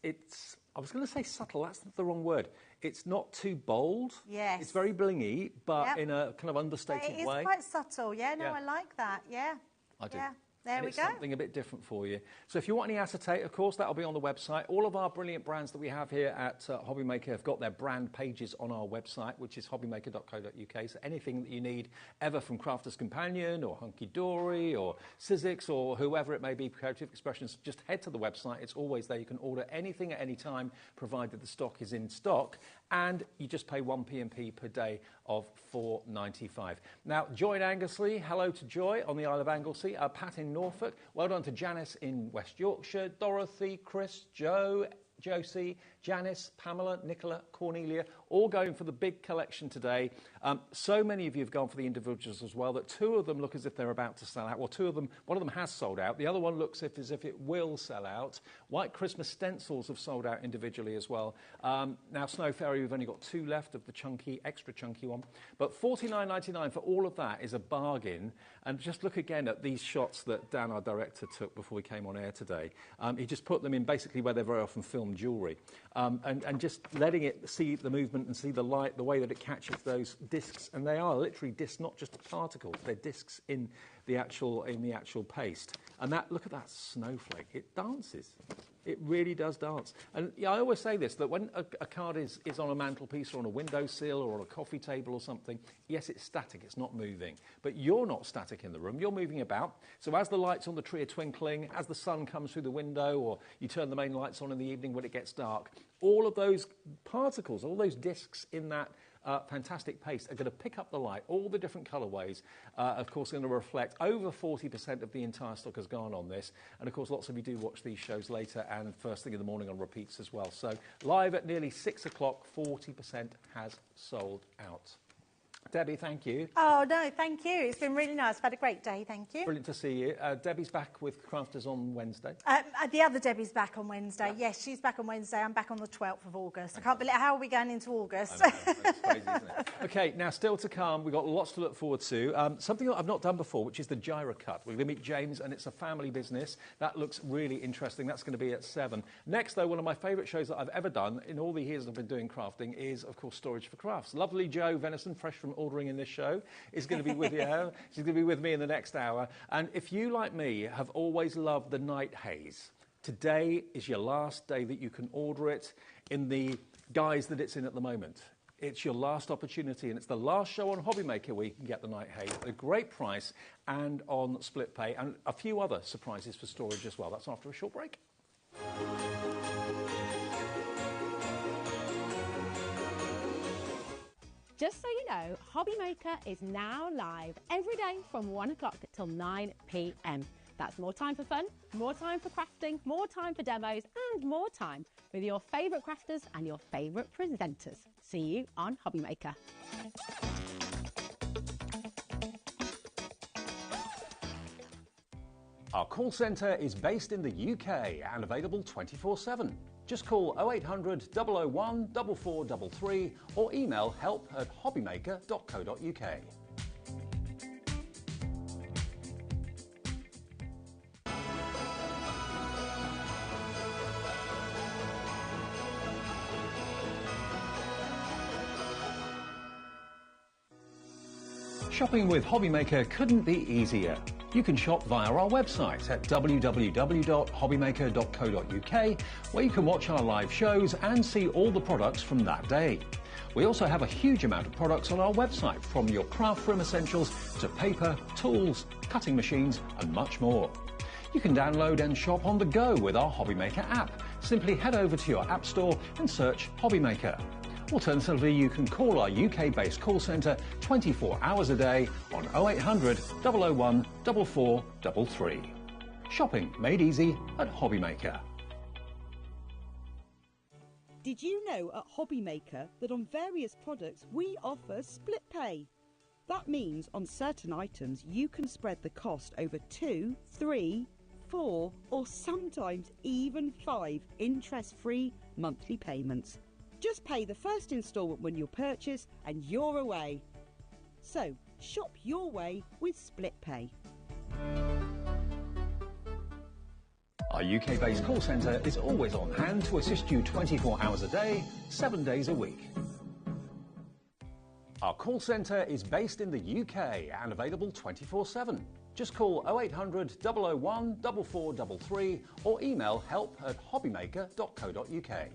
It's. I was going to say subtle. That's the wrong word. It's not too bold. Yes. It's very blingy, but in a kind of understated it is way. quite subtle. Yeah, no, I like that. Yeah. I do. Yeah. There we it's go. Something a bit different for you. So if you want any acetate, of course, that'll be on the website. All of our brilliant brands that we have here at HobbyMaker have got their brand pages on our website, which is hobbymaker.co.uk. So anything that you need, ever from Crafter's Companion or Hunky Dory or Sizzix or whoever it may be, Creative Expressions, just head to the website. It's always there. You can order anything at any time, provided the stock is in stock. And you just pay 1 P&P per day of $4.95. Now, Joy in Anglesey, hello to Joy on the Isle of Anglesey. Pat in Norfolk, well done to Janice in West Yorkshire, Dorothy, Chris, Joe, Josie, Janice, Pamela, Nicola, Cornelia, all going for the big collection today. So many of you have gone for the individuals as well that 2 of them look as if they're about to sell out. Well, 2 of them, one of them has sold out. The other one looks as if it will sell out. White Christmas stencils have sold out individually as well. Now, Snow Fairy, we've only got 2 left of the chunky, extra chunky one. But $49.99 for all of that is a bargain. And just look again at these shots that Dan, our director, took before we came on air today. He just put them in basically where they very often film jewellery. And just letting it see the movement and see the light, the way that it catches those discs. And they are literally discs, not just particles. They're discs in the actual paste. And look at that snowflake. It dances. It really does dance. And I always say this, that when a card is on a mantelpiece or on a windowsill or on a coffee table or something, yes, it's static, it's not moving. But you're not static in the room, you're moving about. So as the lights on the tree are twinkling, as the sun comes through the window, or you turn the main lights on in the evening when it gets dark, all of those particles, all those discs in that fantastic paste are going to pick up the light. All the different colourways, of course, are going to reflect. Over 40% of the entire stock has gone on this. And, of course, lots of you do watch these shows later and first thing in the morning on repeats as well. So live at nearly 6 o'clock, 40% has sold out. Debbie, thank you. Oh, no, thank you. It's been really nice. I've had a great day, thank you. Brilliant to see you. Debbie's back with Crafters on Wednesday. The other Debbie's back on Wednesday. Yeah. Yes, she's back on Wednesday. I'm back on the 12th of August. I can't believe, how are we going into August? I know, it's crazy, isn't it? OK, now still to come. We've got lots to look forward to. Something that I've not done before, which is the gyro cut. We're going to meet James, and it's a family business. That looks really interesting. That's going to be at 7. Next, though, one of my favourite shows that I've ever done in all the years I've been doing crafting is, of course, Storage for Crafts. Lovely Jo Venison, fresh from ordering in this show, is going to be with you. She's going to be with me in the next hour. And if you, like me, have always loved the night haze, today is your last day that you can order it in the guise that it's in at the moment. It's your last opportunity, and it's the last show on HobbyMaker where you can get the Night Haze at a great price and on split pay, and a few other surprises for storage as well. That's after a short break. Just so you know, HobbyMaker is now live every day from 1 o'clock till 9 p.m. That's more time for fun, more time for crafting, more time for demos, and more time with your favourite crafters and your favourite presenters. See you on HobbyMaker. Our call centre is based in the UK and available 24/7. Just call 0800 001 4433 or email help@hobbymaker.co.uk. Shopping with HobbyMaker couldn't be easier. You can shop via our website at www.hobbymaker.co.uk, where you can watch our live shows and see all the products from that day. We also have a huge amount of products on our website, from your craft room essentials to paper, tools, cutting machines and much more. You can download and shop on the go with our HobbyMaker app. Simply head over to your app store and search HobbyMaker. Alternatively, you can call our UK-based call centre 24 hours a day on 0800 001 4433. Shopping made easy at HobbyMaker. Did you know at HobbyMaker that on various products we offer split pay? That means on certain items you can spread the cost over 2, 3, 4 or sometimes even 5 interest-free monthly payments. Just pay the first instalment when you purchase and you're away. So, shop your way with split pay. Our UK-based call centre is always on hand to assist you 24 hours a day, 7 days a week. Our call centre is based in the UK and available 24/7. Just call 0800 001 4433 or email help@hobbymaker.co.uk.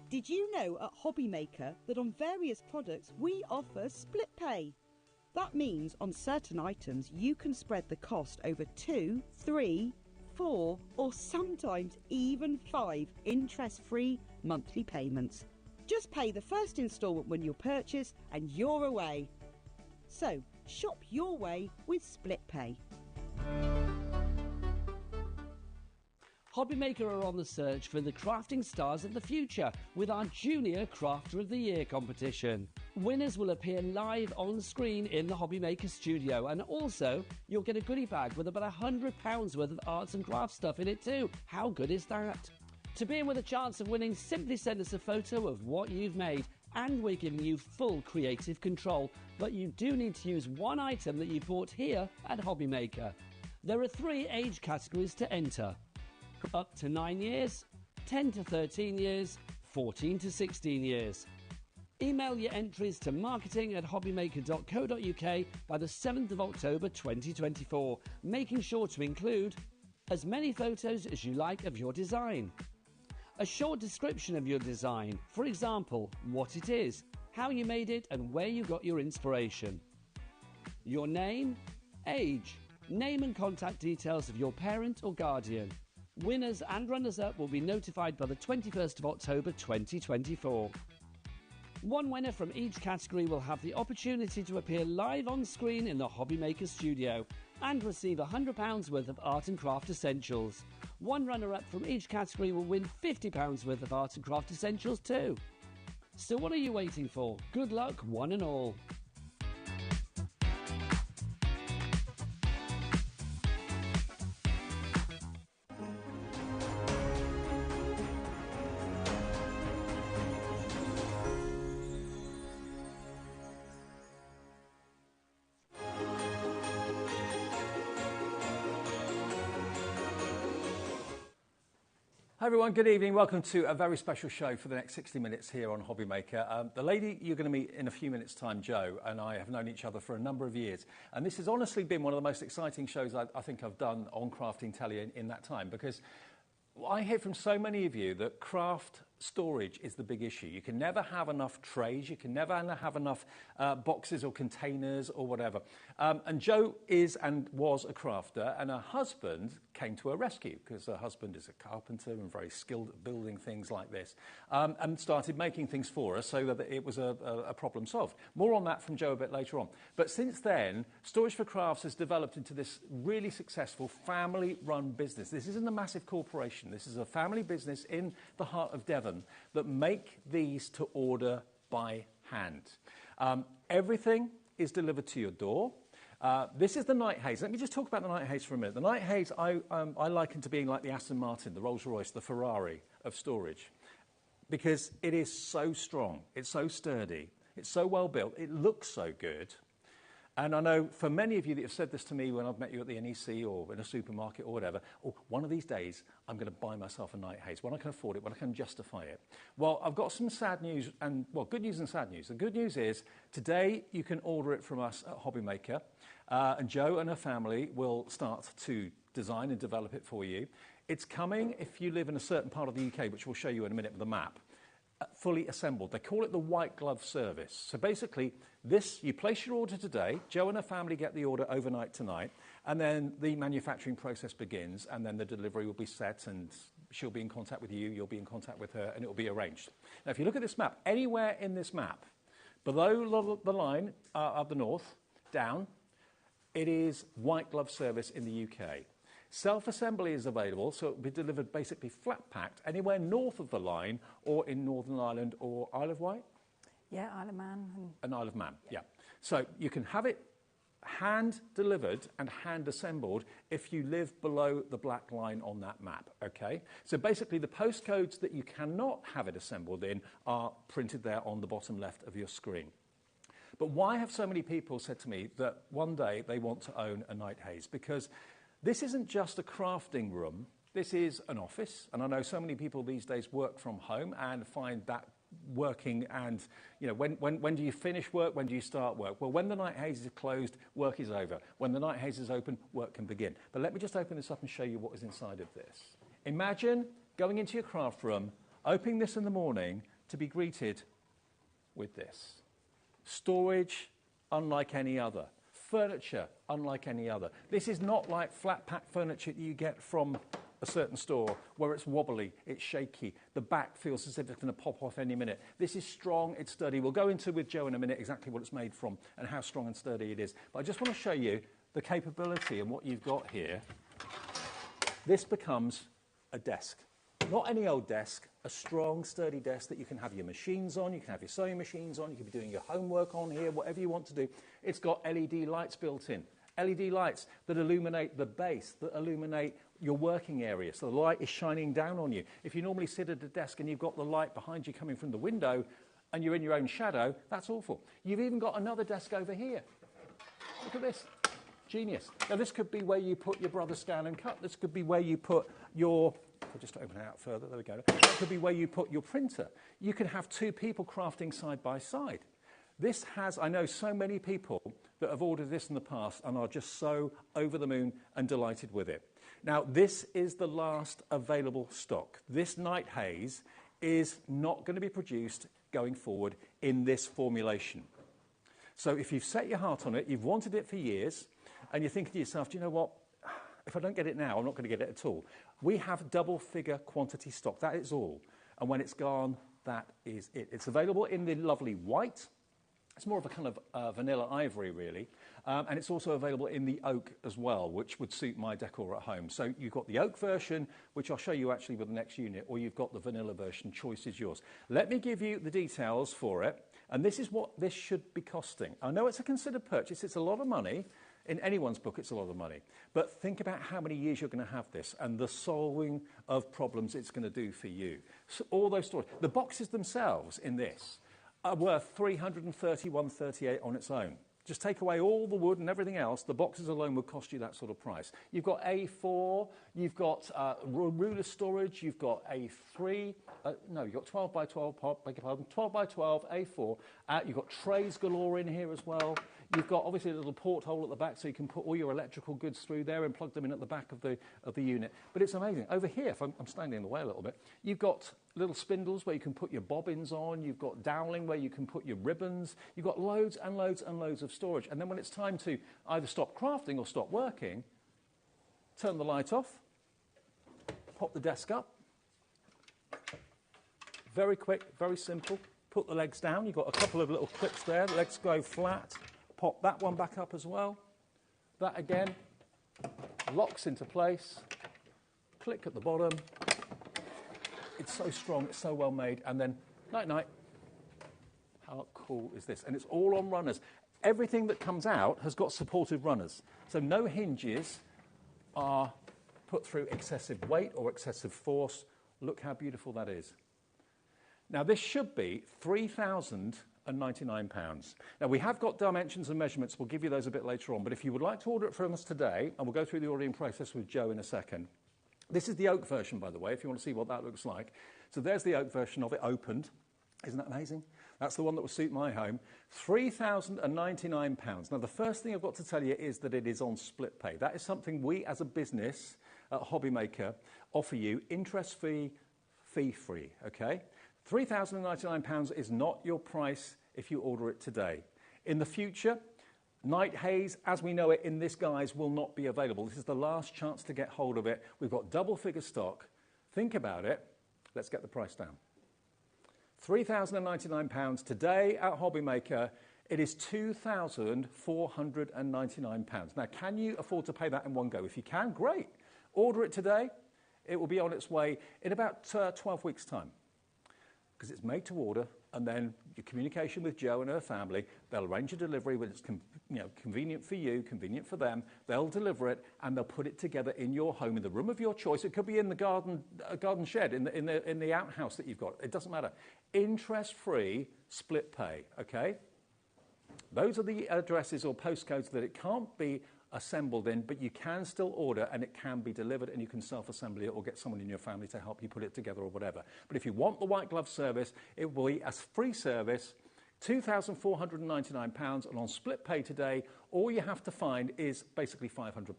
Did you know at HobbyMaker that on various products we offer split pay? That means on certain items you can spread the cost over 2, 3, 4 or sometimes even 5 interest-free monthly payments. Just pay the first instalment when you purchase and you're away. So, shop your way with split pay. HobbyMaker are on the search for the crafting stars of the future with our Junior Crafter of the Year competition. Winners will appear live on screen in the HobbyMaker studio, and also you'll get a goodie bag with about £100 worth of arts and crafts stuff in it too. How good is that? To be in with a chance of winning, simply send us a photo of what you've made, and we're giving you full creative control, but you do need to use one item that you bought here at HobbyMaker. There are 3 age categories to enter: up to 9 years, 10 to 13 years, 14 to 16 years. Email your entries to marketing@hobbymaker.co.uk by the 7th of October 2024, making sure to include as many photos as you like of your design, a short description of your design, for example, what it is, how you made it and where you got your inspiration, your name, age, name and contact details of your parent or guardian. Winners and runners-up will be notified by the 21st of October 2024. One winner from each category will have the opportunity to appear live on screen in the HobbyMaker studio and receive £100 worth of art and craft essentials. One runner-up from each category will win £50 worth of art and craft essentials too. So what are you waiting for? Good luck, one and all. Hi everyone, good evening. Welcome to a very special show for the next 60 minutes here on HobbyMaker. The lady you're going to meet in a few minutes' time, Jo, and I have known each other for a number of years. And this has honestly been one of the most exciting shows I think I've done on crafting telly in that time, because I hear from so many of you that craft storage is the big issue. You can never have enough trays, you can never have enough boxes or containers or whatever. And Jo is and was a crafter, and her husband came to her rescue because her husband is a carpenter and very skilled at building things like this, and started making things for us so that it was a problem solved. More on that from Jo a bit later on. But since then, Storage for Crafts has developed into this really successful family-run business. This isn't a massive corporation. This is a family business in the heart of Devon that make these to order by hand. Everything is delivered to your door. This is the Night Haze. Let me just talk about the Night Haze for a minute. The Night Haze I liken to being like the Aston Martin, the Rolls-Royce, the Ferrari of storage, because it is so strong, it's so sturdy, it's so well built, it looks so good. And I know for many of you that have said this to me when I've met you at the NEC or in a supermarket or whatever, oh, one of these days I'm going to buy myself a Night Haze, when I can afford it, when I can justify it. Well, I've got some sad news, and well, good news and sad news. The good news is today you can order it from us at HobbyMaker, and Jo and her family will start to design and develop it for you. It's coming if you live in a certain part of the UK, which we'll show you in a minute with the map. Fully assembled. They call it the white glove service. So basically, you place your order today, Jo and her family get the order overnight tonight, and then the manufacturing process begins, and then the delivery will be set, and she'll be in contact with you, you'll be in contact with her, and it will be arranged. Now, if you look at this map, anywhere in this map, below the line of the north, down, it is white glove service in the UK. Self-assembly is available, so it will be delivered basically flat-packed anywhere north of the line or in Northern Ireland or Isle of Wight? Yeah, Isle of Man. And Isle of Man, yeah. So you can have it hand-delivered and hand-assembled if you live below the black line on that map, okay? So basically the postcodes that you cannot have it assembled in are printed there on the bottom left of your screen. But why have so many people said to me that one day they want to own a Night Haze? Because this isn't just a crafting room, this is an office, and I know so many people these days work from home and find that working, and you know, when do you finish work, when do you start work? Well, when the Night Haze is closed, work is over. When the Night Haze is open, work can begin. But let me just open this up and show you what is inside of this. Imagine going into your craft room, opening this in the morning to be greeted with this. Storage unlike any other. Furniture unlike any other. This is not like flat pack furniture that you get from a certain store where it's wobbly, it's shaky, the back feels as if it's going to pop off any minute. This is strong, it's sturdy. We'll go into with Jo in a minute exactly what it's made from and how strong and sturdy it is. But I just want to show you the capability and what you've got here. This becomes a desk. Not any old desk, a strong, sturdy desk that you can have your machines on, you can have your sewing machines on, you can be doing your homework on here, whatever you want to do. It's got LED lights built in. LED lights that illuminate the base, that illuminate your working area, so the light is shining down on you. If you normally sit at a desk and you've got the light behind you coming from the window and you're in your own shadow, that's awful. You've even got another desk over here. Look at this. Genius. Now, this could be where you put your brother scan and cut. This could be where you put your... I'll just open it out further. There we go. That could be where you put your printer. You can have two people crafting side by side. This has, I know so many people that have ordered this in the past and are just so over the moon and delighted with it. Now, this is the last available stock. This Night Haze is not going to be produced going forward in this formulation. So if you've set your heart on it, you've wanted it for years, and you're thinking to yourself, do you know what? If I don't get it now, I'm not going to get it at all. We have double-figure quantity stock. That is all. And when it's gone, that is it. It's available in the lovely white. It's more of a kind of vanilla ivory, really. And it's also available in the oak as well, which would suit my decor at home. So you've got the oak version, which I'll show you actually with the next unit, or you've got the vanilla version. Choice is yours. Let me give you the details for it. And this is what this should be costing. I know it's a considered purchase. It's a lot of money. In anyone's book, it's a lot of money. But think about how many years you're going to have this and the solving of problems it's going to do for you. So all those stories. The boxes themselves in this are worth $331.38 on its own. Just take away all the wood and everything else, the boxes alone would cost you that sort of price. You've got A4, you've got ruler storage, you've got A3, you've got 12 by 12, beg your pardon, 12 by 12, A4. You've got trays galore in here as well. You've got obviously a little porthole at the back so you can put all your electrical goods through there and plug them in at the back of the unit. But it's amazing. Over here, if I'm standing in the way a little bit, you've got little spindles where you can put your bobbins on. You've got doweling where you can put your ribbons. You've got loads and loads and loads of storage. And then when it's time to either stop crafting or stop working, turn the light off, pop the desk up. Very quick, very simple. Put the legs down. You've got a couple of little clips there. The legs go flat. Pop that one back up as well. That again locks into place. Click at the bottom. It's so strong, it's so well made. And then night-night. How cool is this? And it's all on runners. Everything that comes out has got supportive runners. So no hinges are put through excessive weight or excessive force. Look how beautiful that is. Now this should be £3,099. Now we have got dimensions and measurements. We'll give you those a bit later on. But if you would like to order it from us today, and we'll go through the ordering process with Joe in a second. This is the oak version, by the way, if you want to see what that looks like. So there's the oak version of it opened. Isn't that amazing? That's the one that will suit my home. £3,099. Now, the first thing I've got to tell you is that it is on split pay. That is something we, as a business at HobbyMaker, offer you interest-free, fee-free, okay? £3,099 is not your price if you order it today. In the future, Night Haze, as we know it in this guise, will not be available. This is the last chance to get hold of it. We've got double-figure stock. Think about it. Let's get the price down. £3,099 today at HobbyMaker. It is £2,499. Now, can you afford to pay that in one go? If you can, great. Order it today. It will be on its way in about 12 weeks' time, because it's made to order, and then your communication with Jo and her family, they'll arrange a delivery when it's convenient for you, convenient for them. They'll deliver it, and they'll put it together in your home, in the room of your choice. It could be in the garden shed, in the outhouse that you've got. It doesn't matter. Interest-free, split pay, okay? Those are the addresses or postcodes that it can't be assembled in, but you can still order and it can be delivered, and you can self-assemble it or get someone in your family to help you put it together or whatever. But if you want the white glove service, it will be a free service, £2,499, and on split pay today, all you have to find is basically £500.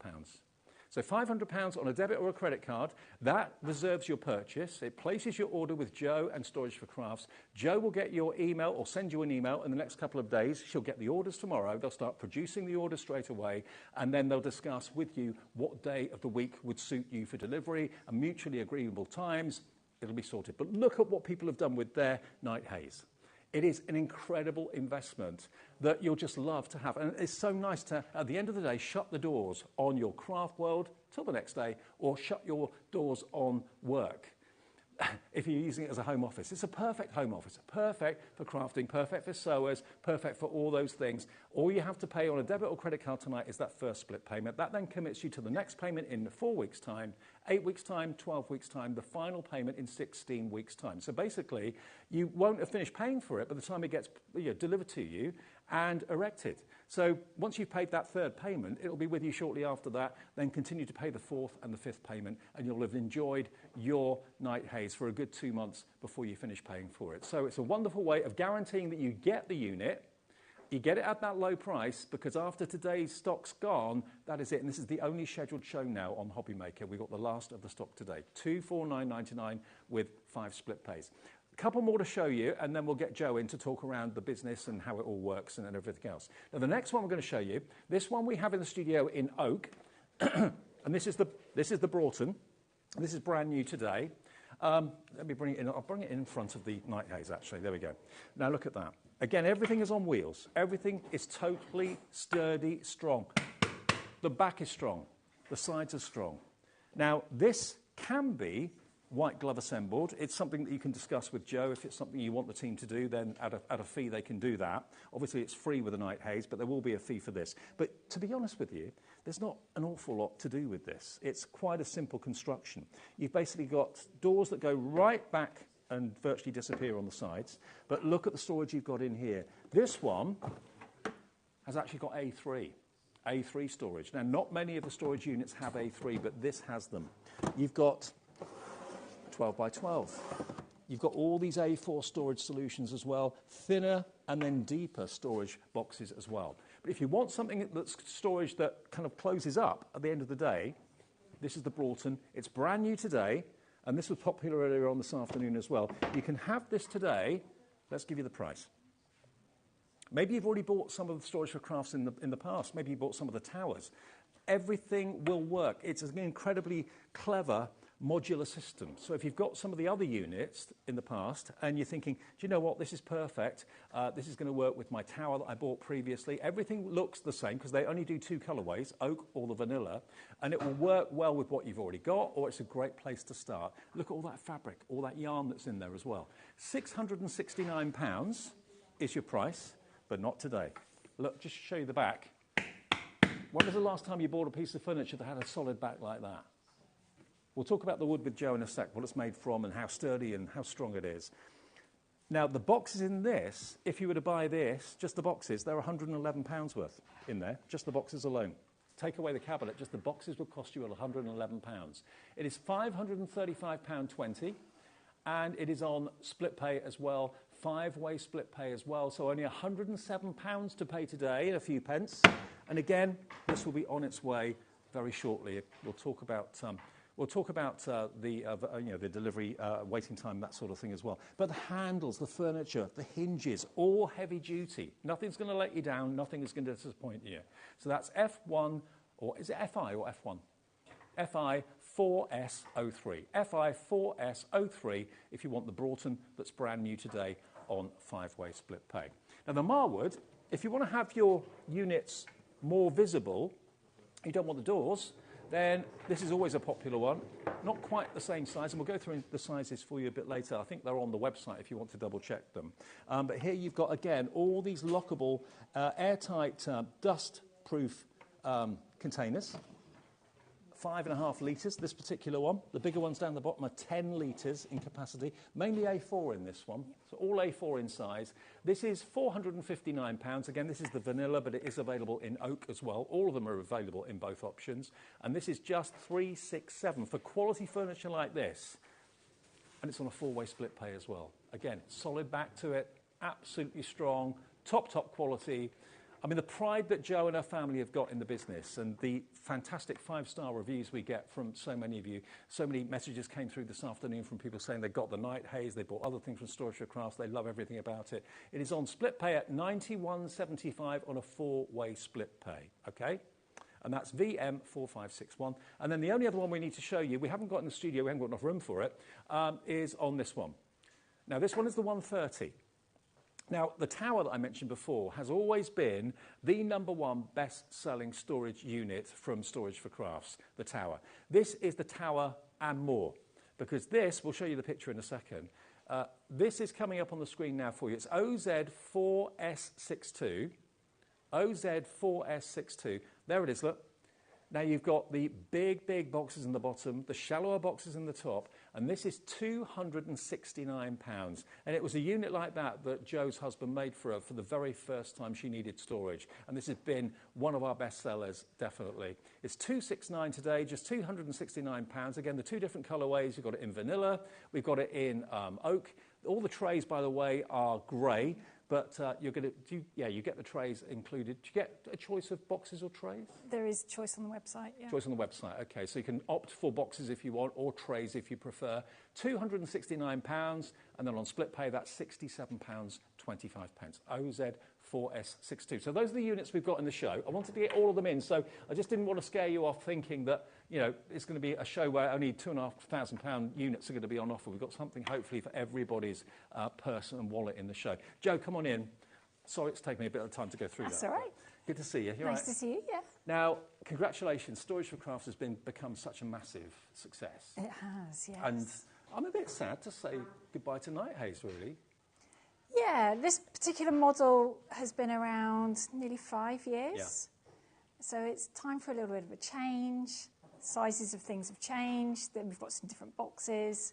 So £500 on a debit or a credit card, that reserves your purchase. It places your order with Jo and Storage for Crafts. Jo will get your email or send you an email in the next couple of days. She'll get the orders tomorrow. They'll start producing the orders straight away, and then they'll discuss with you what day of the week would suit you for delivery and mutually agreeable times. It'll be sorted. But look at what people have done with their Night Haze. It is an incredible investment that you'll just love to have. And it's so nice to, at the end of the day, shut the doors on your craft world till the next day, or shut your doors on work if you're using it as a home office. It's a perfect home office, perfect for crafting, perfect for sewers, perfect for all those things. All you have to pay on a debit or credit card tonight is that first split payment. That then commits you to the next payment in 4 weeks' time, 8 weeks' time, 12 weeks' time, the final payment in 16 weeks' time. So basically, you won't have finished paying for it by the time it gets delivered to you and erected. So once you've paid that third payment, it'll be with you shortly after that, then continue to pay the fourth and the fifth payment, and you'll have enjoyed your Night Haze for a good 2 months before you finish paying for it. So it's a wonderful way of guaranteeing that you get the unit, you get it at that low price, because after today's stock's gone, that is it. And this is the only scheduled show now on HobbyMaker. We've got the last of the stock today, $249.99 with 5 split pays. A couple more to show you, and then we'll get Jo in to talk around the business and how it all works and everything else. Now, the next one we're going to show you, this one we have in the studio in oak, and this is the Bronton. This is brand new today. Let me bring it in. I'll bring it in front of the night haze, actually. There we go. Now look at that. Again, everything is on wheels. Everything is totally sturdy, strong. The back is strong. The sides are strong. Now, this can be white glove assembled. It's something that you can discuss with Joe. If it's something you want the team to do, then at a fee they can do that. Obviously, it's free with the night haze, but there will be a fee for this. But to be honest with you, there's not an awful lot to do with this. It's quite a simple construction. You've basically got doors that go right back and virtually disappear on the sides. But look at the storage you've got in here. This one has actually got A3 storage. Now, not many of the storage units have A3, but this has them. You've got 12 by 12. You've got all these A4 storage solutions as well, thinner and then deeper storage boxes as well. But if you want something that's storage that kind of closes up at the end of the day, this is the Bronton. It's brand new today, and this was popular earlier on this afternoon as well. You can have this today. Let's give you the price. Maybe you've already bought some of the storage for crafts in the past. Maybe you bought some of the towers. Everything will work. It's an incredibly clever modular system. So if you've got some of the other units in the past and you're thinking, do you know what, this is perfect, this is going to work with my tower that I bought previously, everything looks the same because they only do two colorways, oak or the vanilla, and it will work well with what you've already got, or it's a great place to start. Look at all that fabric, all that yarn that's in there as well. £669 is your price, but not today. Look, just to show you the back. When was the last time you bought a piece of furniture that had a solid back like that? We'll talk about the wood with Joe in a sec, what it's made from and how sturdy and how strong it is. Now, the boxes in this, if you were to buy this, just the boxes, they're £111 worth in there, just the boxes alone. Take away the cabinet, just the boxes would cost you £111. It is £535.20, and it is on split pay as well, 5-way split pay as well, so only £107 to pay today and a few pence. And again, this will be on its way very shortly. We'll talk about the delivery, waiting time, that sort of thing as well. But the handles, the furniture, the hinges, all heavy duty. Nothing's going to let you down. Nothing is going to disappoint you. So that's F1, or is it FI or F1? FI 4S03. FI 4S03 if you want the Bronton that's brand new today on 5-way split pay. Now the Marwood, if you want to have your units more visible, you don't want the doors, then this is always a popular one. Not quite the same size, and we'll go through the sizes for you a bit later. I think they're on the website if you want to double-check them. But here you've got, again, all these lockable, airtight, dust-proof containers. 5.5 litres, this particular one. The bigger ones down the bottom are 10 litres in capacity, mainly A4 in this one, so all A4 in size. This is £459. Again, this is the vanilla, but it is available in oak as well. All of them are available in both options. And this is just £367 for quality furniture like this. And it's on a 4-way split pay as well. Again, solid back to it, absolutely strong, top quality. I mean, the pride that Jo and her family have got in the business and the fantastic 5-star reviews we get from so many of you. So many messages came through this afternoon from people saying they got the night haze, they bought other things from Storage for Crafts, they love everything about it. It is on split pay at £91.75 on a 4-way split pay, okay? And that's VM4561. And then the only other one we need to show you, we haven't got in the studio, we haven't got enough room for it, is on this one. Now, this one is the 130. Now, the tower that I mentioned before has always been the #1 best-selling storage unit from Storage for Crafts, the tower. This is the tower and more, because this, we'll show you the picture in a second, this is coming up on the screen now for you. It's OZ4S62. OZ4S62. There it is, look. Now, you've got the big boxes in the bottom, the shallower boxes in the top, and this is £269. And it was a unit like that that Jo's husband made for her for the very first time she needed storage. And this has been one of our best sellers, definitely. It's £269 today, just £269. Again, the two different colourways. We've got it in vanilla. We've got it in oak. All the trays, by the way, are grey. But you're going to, you get the trays included. Do you get a choice of boxes or trays? There is choice on the website, yeah. Choice on the website, okay. So you can opt for boxes if you want, or trays if you prefer. £269, and then on split pay, that's £67.25. 4S62. So those are the units we've got in the show. I wanted to get all of them in, so I just didn't want to scare you off thinking that, you know, it's going to be a show where only £2,500 units are going to be on offer. We've got something, hopefully, for everybody's purse and wallet in the show. Joe, come on in. Sorry it's taken me a bit of time to go through that. That's all right. Good to see you. You're nice to see you, yeah. Now, congratulations. Storage for Crafts has become such a massive success. It has, yes. And I'm a bit sad to say goodbye to Night Haze, really. Yeah, this particular model has been around nearly 5 years. Yeah. So it's time for a little bit of a change. Sizes of things have changed. Then we've got some different boxes.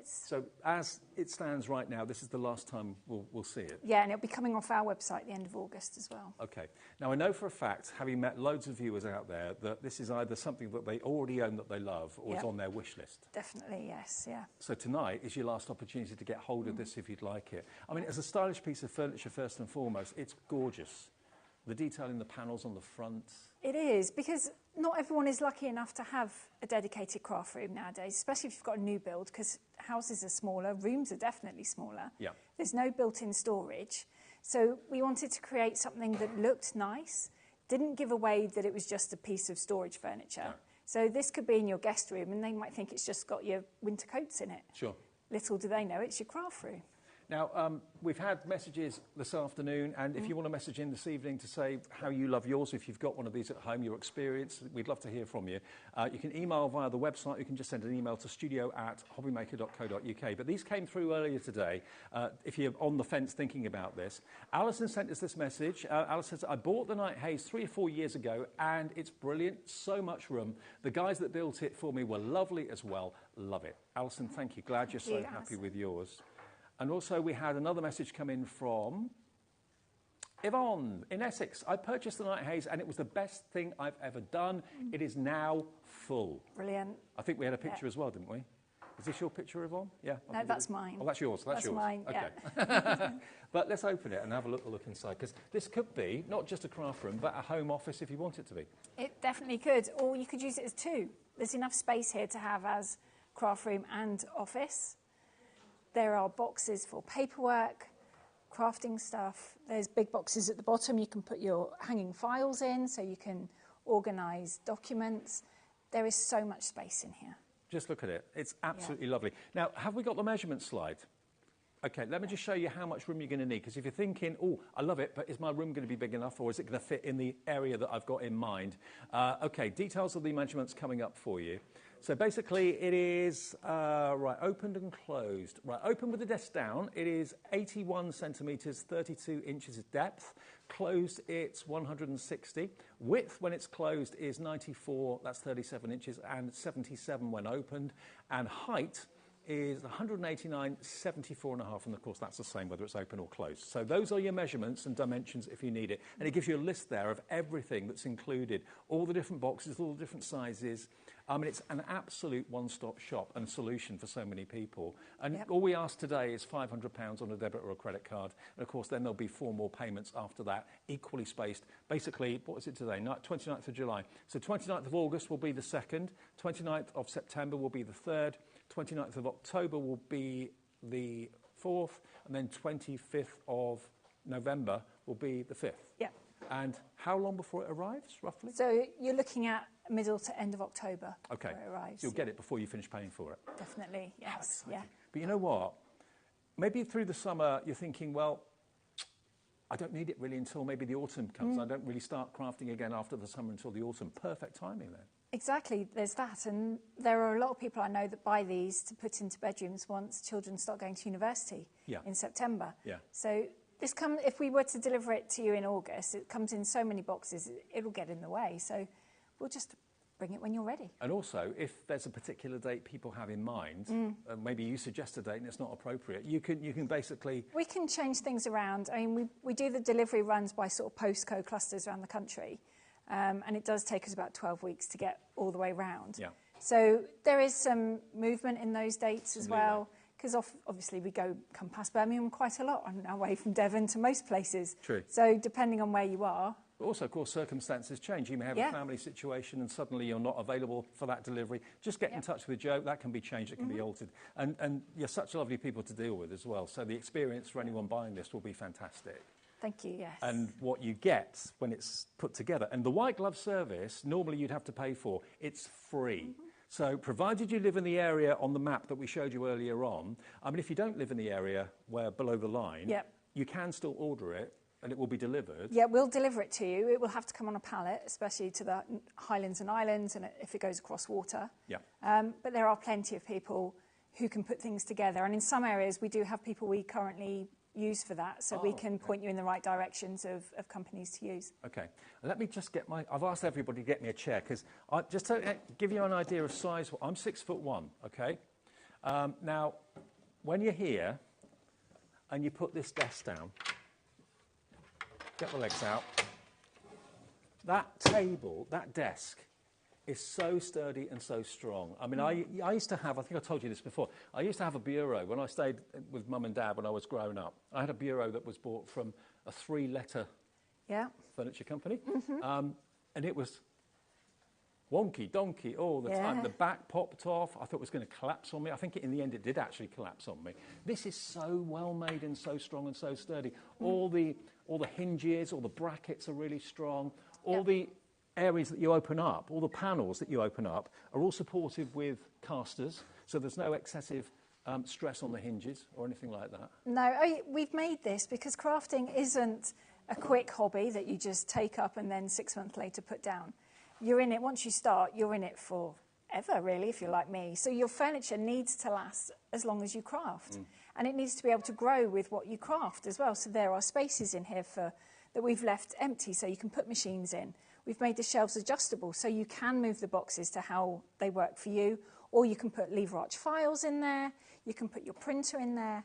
So as it stands right now, this is the last time we'll see it? Yeah, and it'll be coming off our website at the end of August as well. OK. Now, I know for a fact, having met loads of viewers out there, that this is either something that they already own that they love or it's on their wish list. Definitely, yes, yeah. So tonight is your last opportunity to get hold of this if you'd like it. I mean, as a stylish piece of furniture, first and foremost, it's gorgeous. The detail in the panels on the front. It is, because not everyone is lucky enough to have a dedicated craft room nowadays, especially if you've got a new build, because houses are smaller, rooms are definitely smaller. Yeah. There's no built-in storage. So we wanted to create something that looked nice, didn't give away that it was just a piece of storage furniture. No. So this could be in your guest room, and they might think it's just got your winter coats in it. Sure. Little do they know it's your craft room. Now, we've had messages this afternoon, and if you want to message in this evening to say how you love yours, if you've got one of these at home, your experience, we'd love to hear from you. You can email via the website. You can just send an email to studio@hobbymaker.co.uk. But these came through earlier today, if you're on the fence thinking about this. Alison sent us this message. Alison says, I bought the Night Haze 3 or 4 years ago, and it's brilliant, so much room. The guys that built it for me were lovely as well. Love it. Alison, thank you. Glad you're so happy with yours. And also we had another message come in from Yvonne in Essex. I purchased the Night Haze and it was the best thing I've ever done. It is now full. Brilliant. I think we had a picture as well, didn't we? Is this your picture, Yvonne? Yeah. No, that's mine. Oh, that's yours. That's yours. Mine, okay. Yeah. But let's open it and have a look inside, because this could be not just a craft room, but a home office if you want it to be. It definitely could, or you could use it as two. There's enough space here to have as craft room and office. There are boxes for paperwork, crafting stuff. There's big boxes at the bottom you can put your hanging files in, so you can organise documents. There is so much space in here. Just look at it. It's absolutely lovely. Now, have we got the measurement slide? OK, let me just show you how much room you're going to need, because if you're thinking, oh, I love it, but is my room going to be big enough, or is it going to fit in the area that I've got in mind? OK, details of the measurements coming up for you. So basically it is, opened and closed. Right, open with the desk down, it is 81 centimetres, 32 inches of depth. Closed, it's 160. Width when it's closed is 94, that's 37 inches, and 77 when opened. And height is 189, 74 and a half, and of course that's the same whether it's open or closed. So those are your measurements and dimensions if you need it. And it gives you a list there of everything that's included, all the different boxes, all the different sizes. I mean, it's an absolute one-stop shop and solution for so many people. And all we ask today is £500 on a debit or a credit card. And of course, then there'll be 4 more payments after that, equally spaced. Basically, what is it today? 29th of July. So 29th of August will be the 2nd, 29th of September will be the 3rd, 29th of October will be the 4th, and then 25th of November will be the 5th. Yeah. And how long before it arrives, roughly? So you're looking at middle to end of October. Okay. Before it arrives. So you'll get it before you finish paying for it. Definitely, yes. Yeah. But you know what? Maybe through the summer you're thinking, well, I don't need it really until maybe the autumn comes. I don't really start crafting again after the summer until the autumn. Perfect timing then. Exactly, there's that. And there are a lot of people I know that buy these to put into bedrooms once children start going to university in September. Yeah. So this if we were to deliver it to you in August, it comes in so many boxes, it'll get in the way. So we'll just bring it when you're ready. And also, if there's a particular date people have in mind, maybe you suggest a date and it's not appropriate, you can basically... We can change things around. I mean, we do the delivery runs by sort of postcode clusters around the country. And it does take us about 12 weeks to get all the way round. Yeah. So there is some movement in those dates as well, because obviously we come past Birmingham quite a lot on our way from Devon to most places. True. So depending on where you are. But also, of course, circumstances change. You may have a family situation and suddenly you're not available for that delivery. Just get in touch with Joe. That can be changed. It can be altered. And you're such lovely people to deal with as well. So the experience for anyone buying this will be fantastic. Thank you, yes. And what you get when it's put together. And the white glove service, normally you'd have to pay for. It's free. So provided you live in the area on the map that we showed you earlier on, I mean, if you don't live in the area where below the line, you can still order it and it will be delivered. Yeah, we'll deliver it to you. It will have to come on a pallet, especially to the Highlands and Islands, and if it goes across water. Yeah. But there are plenty of people who can put things together. And in some areas, we do have people we currently use for that, so we can point you in the right directions of companies to use. Okay, let me just get I've asked everybody to get me a chair, because just to give you an idea of size, I'm 6'1", okay? Now, when you're here and you put this desk down, get the legs out, that table, that desk, is so sturdy and so strong. I mean, I used to have, I think I told you this before, I used to have a bureau when I stayed with Mum and Dad when I was growing up. I had a bureau that was bought from a 3-letter furniture company. And it was wonky donkey all the time. The back popped off. I thought it was going to collapse on me. I think in the end it did actually collapse on me. This is so well made and so strong and so sturdy. All the hinges, all the brackets are really strong. All the areas that you open up, all the panels that you open up, are all supported with casters, so there's no excessive stress on the hinges or anything like that. No, we've made this because crafting isn't a quick hobby that you just take up and then 6 months later put down. You're in it, once you start, you're in it forever, really, if you're like me. So your furniture needs to last as long as you craft. And it needs to be able to grow with what you craft as well. So there are spaces in here that we've left empty, so you can put machines in. We've made the shelves adjustable, so you can move the boxes to how they work for you, or you can put lever arch files in there, you can put your printer in there.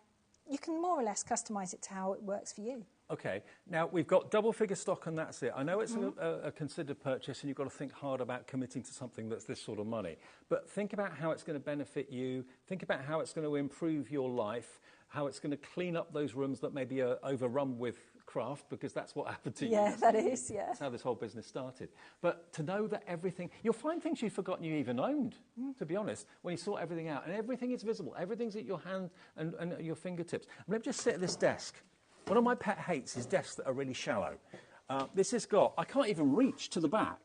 You can more or less customise it to how it works for you. Okay, now we've got double figure stock and that's it. I know it's a considered purchase and you've got to think hard about committing to something that's this sort of money. But think about how it's going to benefit you, think about how it's going to improve your life, how it's going to clean up those rooms that maybe are overrun with craft, because that's what happened to you. Yeah, that is, yeah. That's how this whole business started. But to know that everything, you'll find things you've forgotten you even owned, to be honest, when you sort everything out. And everything is visible. Everything's at your hand and at your fingertips. Let me just sit at this desk. One of my pet hates is desks that are really shallow. This has got, I can't even reach to the back.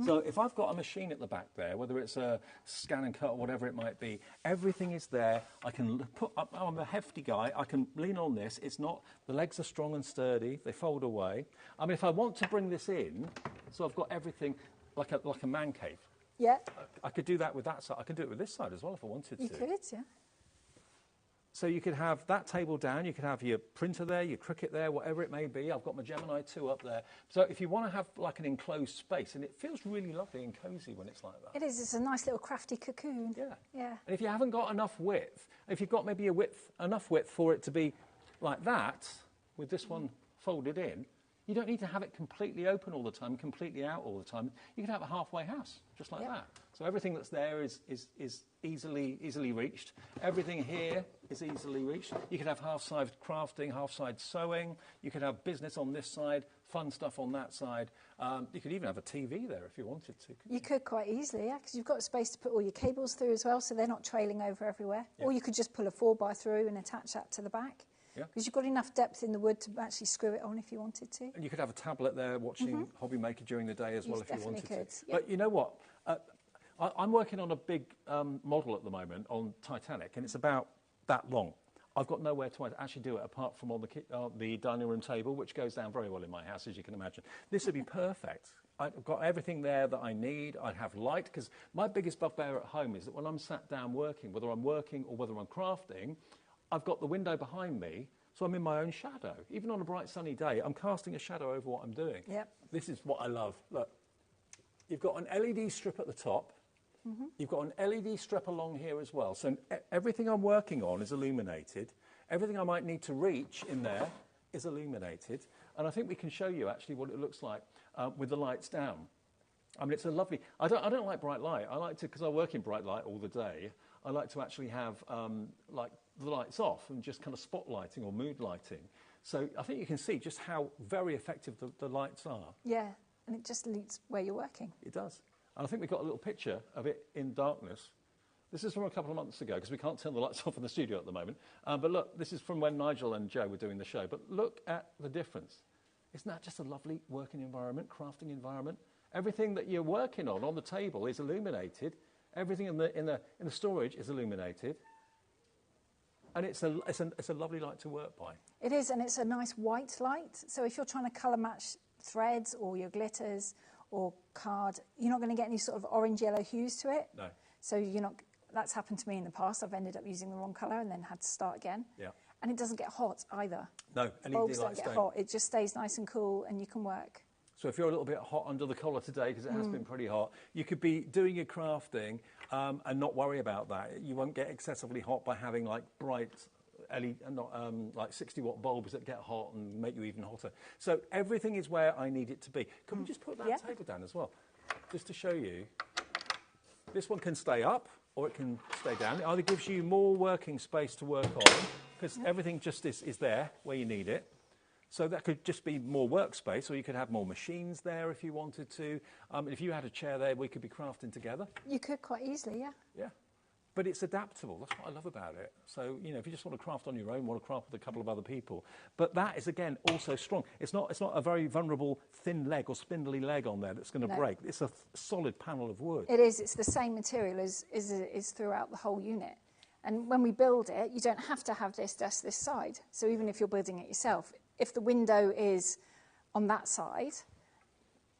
So if I've got a machine at the back there, whether it's a scan and cut or whatever it might be, everything is there. I can put up, I'm a hefty guy, I can lean on this. It's not, the legs are strong and sturdy, they fold away. I mean, if I want to bring this in, so I've got everything like a man cave. Yeah. I could do that with that side. I could do it with this side as well if I wanted to. You could, yeah. So you could have that table down, you could have your printer there, your Cricut there, whatever it may be. I've got my Gemini 2 up there. So if you want to have like an enclosed space, and it feels really lovely and cosy when it's like that. It is, it's a nice little crafty cocoon. Yeah. Yeah. And if you haven't got enough width, if you've got maybe enough width for it to be like that, with this one folded in, you don't need to have it completely open all the time, completely out all the time. You can have a halfway house, just like that. So everything that's there is easily reached. Everything here is easily reached. You can have half-side crafting, half-side sewing. You can have business on this side, fun stuff on that side. You could even have a TV there if you wanted to. You could quite easily, yeah, because you've got space to put all your cables through as well, so they're not trailing over everywhere. Yeah. Or you could just pull a 4x through and attach that to the back. Because you've got enough depth in the wood to actually screw it on if you wanted to. And you could have a tablet there watching HobbyMaker during the day as well if you wanted to. Yep. But you know what? I'm working on a big model at the moment on Titanic, and it's about that long. I've got nowhere to actually do it apart from on the dining room table, which goes down very well in my house, as you can imagine. This would be perfect. I've got everything there that I need. I have light, because my biggest bugbear at home is that when I'm sat down working, whether I'm working or whether I'm crafting, I've got the window behind me, so I'm in my own shadow. Even on a bright sunny day, I'm casting a shadow over what I'm doing. Yep. This is what I love. Look, you've got an LED strip at the top. You've got an LED strip along here as well. So everything I'm working on is illuminated. Everything I might need to reach in there is illuminated. And I think we can show you actually what it looks like with the lights down. I mean, it's a lovely... I don't like bright light. I like to, because I work in bright light all the day, I like to actually have like the lights off and just kind of spotlighting or mood lighting. So I think you can see just how very effective the lights are. Yeah, and it just leads where you're working. It does. And I think we've got a little picture of it in darkness. This is from a couple of months ago, because we can't turn the lights off in the studio at the moment. But look, this is from when Nigel and Joe were doing the show. But look at the difference. Isn't that just a lovely working environment, crafting environment? Everything that you're working on the table is illuminated. Everything in the storage is illuminated. And it's a lovely light to work by. It is, and it's a nice white light. So if you're trying to colour match threads or your glitters or card, you're not going to get any sort of orange yellow hues to it. No. So you're not. That's happened to me in the past. I've ended up using the wrong colour and then had to start again. Yeah. And it doesn't get hot either. No, LED bulbs lights don't get hot. It just stays nice and cool, and you can work. So if you're a little bit hot under the collar today, because it has been pretty hot, you could be doing your crafting and not worry about that. You won't get excessively hot by having like bright LED, like 60-watt bulbs that get hot and make you even hotter. So everything is where I need it to be. Can we just put that table down as well, just to show you? This one can stay up or it can stay down. It either gives you more working space to work on, because everything just is there where you need it. So that could just be more workspace, or you could have more machines there if you wanted to. If you had a chair there, we could be crafting together. You could quite easily, yeah. Yeah. But it's adaptable. That's what I love about it. So, you know, if you just want to craft on your own, want to craft with a couple of other people. But that is, again, also strong. It's not a very vulnerable thin leg or spindly leg on there that's going to break. It's a solid panel of wood. It is. It's the same material as is throughout the whole unit. And when we build it, you don't have to have this just this side. So even if you're building it yourself, if the window is on that side,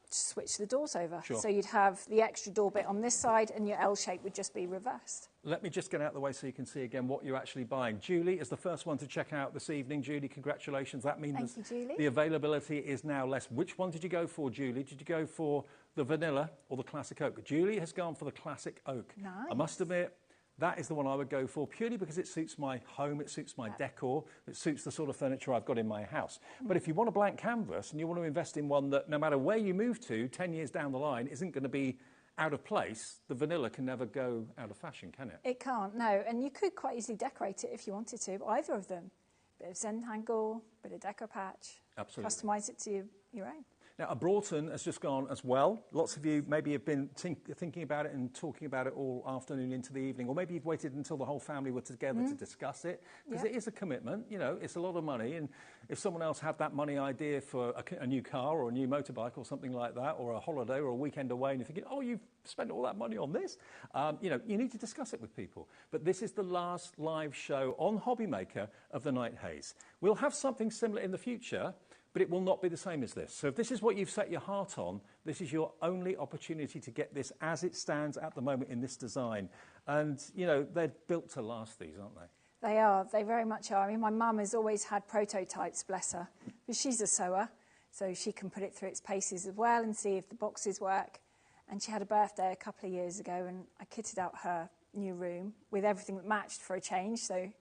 just switch the doors over. Sure. So you'd have the extra door bit on this side and your L shape would just be reversed. Let me just get out of the way so you can see again what you're actually buying. Julie is the first one to check out this evening. Julie, congratulations. That means Thank you, Julie. The availability is now less. Which one did you go for, Julie? Did you go for the vanilla or the classic oak? Julie has gone for the classic oak. Nice. I must admit, that is the one I would go for, purely because it suits my home, it suits my decor, it suits the sort of furniture I've got in my house. But if you want a blank canvas and you want to invest in one that, no matter where you move to, 10 years down the line, isn't going to be out of place, the vanilla can never go out of fashion, can it? It can't, no. And you could quite easily decorate it if you wanted to, either of them. Bit of Zentangle, bit of deco patch. Absolutely. Customise it to your own. Now, a Bronton has just gone as well. Lots of you maybe have been thinking about it and talking about it all afternoon into the evening, or maybe you've waited until the whole family were together to discuss it, because it is a commitment, you know, it's a lot of money, and if someone else had that money idea for a new car or a new motorbike or something like that, or a holiday or a weekend away, and you're thinking, oh, you've spent all that money on this, you know, you need to discuss it with people. But this is the last live show on HobbyMaker of the Night Haze. We'll have something similar in the future, but it will not be the same as this. So if this is what you've set your heart on, this is your only opportunity to get this as it stands at the moment in this design. And, you know, they're built to last, these, aren't they? They are. They very much are. I mean, my mum has always had prototypes, bless her. But she's a sewer, so she can put it through its paces as well and see if the boxes work. And she had a birthday a couple of years ago, and I kitted out her new room with everything that matched for a change, so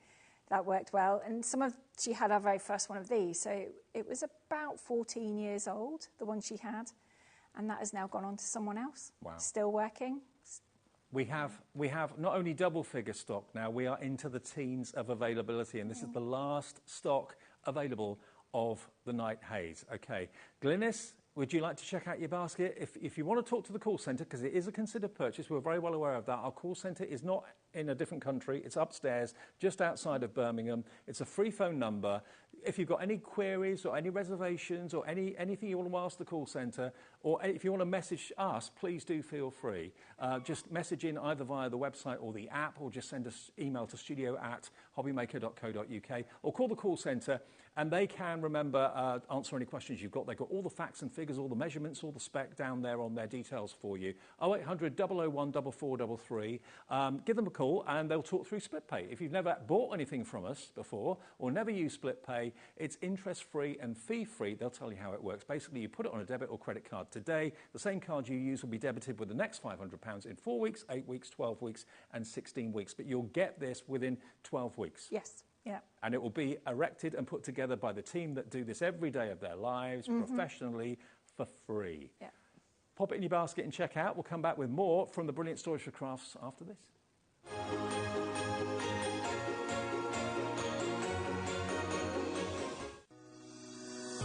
that worked well. And she had our very first one of these, so it was about 14 years old, the one she had, and that has now gone on to someone else. Wow. Still working. We have not only double figure stock now, we are into the teens of availability, and this is the last stock available of the Night Haze. Okay, Glynis, would you like to check out your basket? If you want to talk to the call centre, because it is a considered purchase, we're very well aware of that. Our call centre is not in a different country. It's upstairs, just outside of Birmingham. It's a free phone number. If you've got any queries or any reservations or anything you want to ask the call centre, or if you want to message us, please do feel free. Just message in either via the website or the app, or just send us email to studio@hobbymaker.co.uk, or call the call centre, and they can, remember, answer any questions you've got. They've got all the facts and figures, all the measurements, all the spec down there on their details for you. 0800 001 4433. Give them a call and they'll talk through split pay. If you've never bought anything from us before or never used split pay, it's interest-free and fee-free. They'll tell you how it works. Basically, you put it on a debit or credit card today. The same card you use will be debited with the next £500 in 4 weeks, 8 weeks, 12 weeks and 16 weeks. But you'll get this within 12 weeks. Yes. Yeah. And it will be erected and put together by the team that do this every day of their lives, professionally, for free. Yeah. Pop it in your basket and check out. We'll come back with more from the Brilliant Storage for Crafts after this.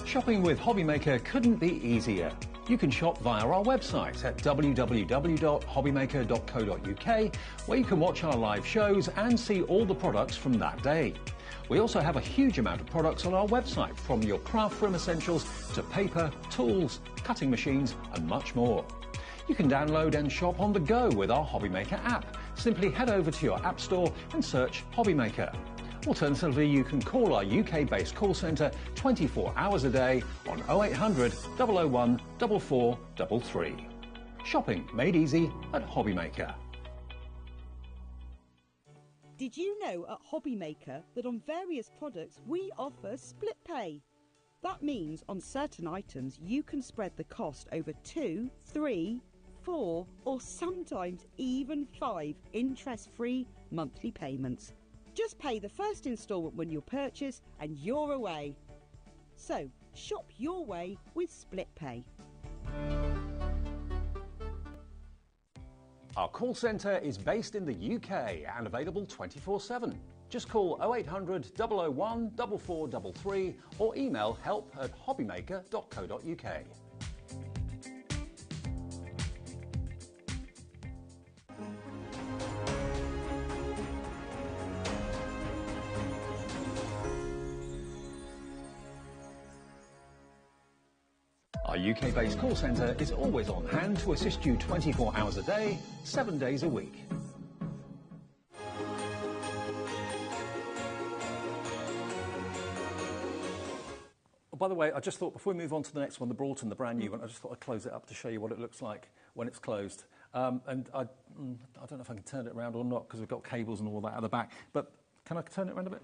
Shopping with HobbyMaker couldn't be easier. You can shop via our website at www.hobbymaker.co.uk, where you can watch our live shows and see all the products from that day. We also have a huge amount of products on our website, from your craft room essentials to paper, tools, cutting machines and much more. You can download and shop on the go with our HobbyMaker app. Simply head over to your app store and search HobbyMaker. Alternatively, you can call our UK-based call centre 24 hours a day on 0800 001 4433. Shopping made easy at HobbyMaker. Did you know at HobbyMaker that on various products we offer split pay? That means on certain items you can spread the cost over 2, 3, 4 or sometimes even 5 interest-free monthly payments. Just pay the first instalment when you purchase and you're away. So shop your way with split pay. Our call centre is based in the UK and available 24/7. Just call 0800 001 4433 or email help@hobbymaker.co.uk. Our UK-based call centre is always on hand to assist you 24 hours a day, 7 days a week. Oh, by the way, I just thought before we move on to the next one, the Bronton, the brand new one, I just thought I'd close it up to show you what it looks like when it's closed. And I don't know if I can turn it around or not because we've got cables and all that at the back, but can I turn it around a bit?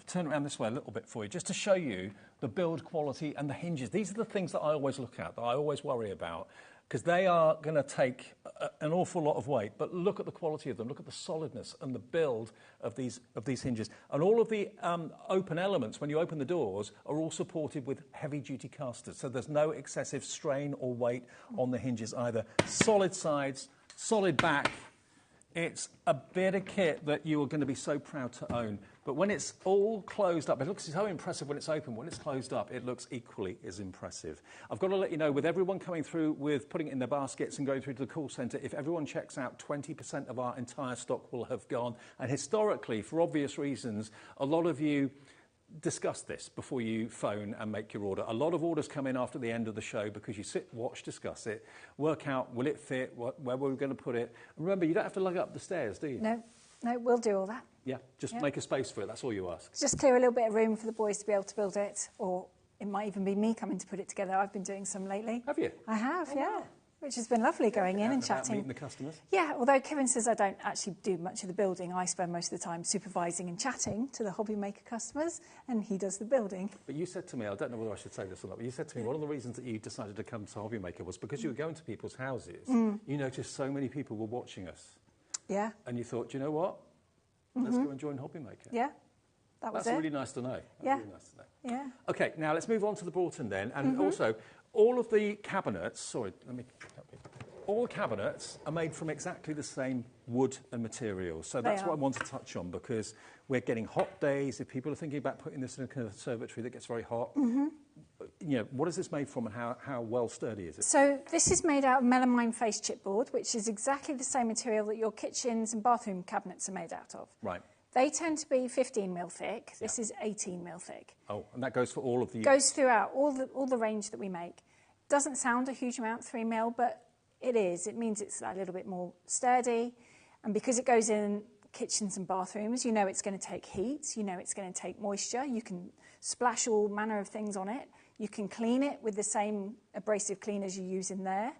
Turn it around this way a little bit for you, just to show you the build quality and the hinges. These are the things that I always look at, that I always worry about, because they are going to take an awful lot of weight. But look at the quality of them. Look at the solidness and the build of these hinges. And all of the open elements, when you open the doors, are all supported with heavy-duty casters. So there's no excessive strain or weight on the hinges either. Solid sides, solid back. It's a bit of kit that you are going to be so proud to own. But when it's all closed up, it looks so impressive when it's open. When it's closed up, it looks equally as impressive. I've got to let you know, with everyone coming through with putting it in their baskets and going through to the call centre, if everyone checks out, 20% of our entire stock will have gone. And historically, for obvious reasons, a lot of you discuss this before you phone and make your order. A lot of orders come in after the end of the show because you sit, watch, discuss it, work out, will it fit, where we're going to put it. And remember, you don't have to lug up the stairs, do you? No, we'll do all that. Yeah, just make a space for it, that's all you ask. Just clear a little bit of room for the boys to be able to build it, or it might even be me coming to put it together. I've been doing some lately. Have you? I have, yeah. Which has been lovely, going in and chatting. Meeting the customers? Yeah, although Kevin says I don't actually do much of the building, I spend most of the time supervising and chatting to the HobbyMaker customers, and he does the building. But you said to me, I don't know whether I should say this or not, but you said to me one of the reasons that you decided to come to HobbyMaker was because you were going to people's houses. You noticed so many people were watching us. Yeah. And you thought, do you know what? Let's go and join HobbyMaker. Yeah, that was That's it. really nice to know. Yeah. Really nice to know. Yeah. OK, now let's move on to the Bronton then. And also, all of the cabinets, all the cabinets are made from exactly the same wood and materials. So that's what I want to touch on, because we're getting hot days. If people are thinking about putting this in a conservatory that gets very hot, you know, what is this made from and how well sturdy is it? So this is made out of melamine face chipboard, which is exactly the same material that your kitchens and bathroom cabinets are made out of. Right. They tend to be 15 mil thick. This is 18 mil thick. Oh, and that goes for all of the... Goes throughout all the range that we make. Doesn't sound a huge amount, 3 mil, but it is. It means it's a little bit more sturdy. And because it goes in kitchens and bathrooms, you know it's going to take heat. You know it's going to take moisture. You can splash all manner of things on it. You can clean it with the same abrasive cleaners you use in there,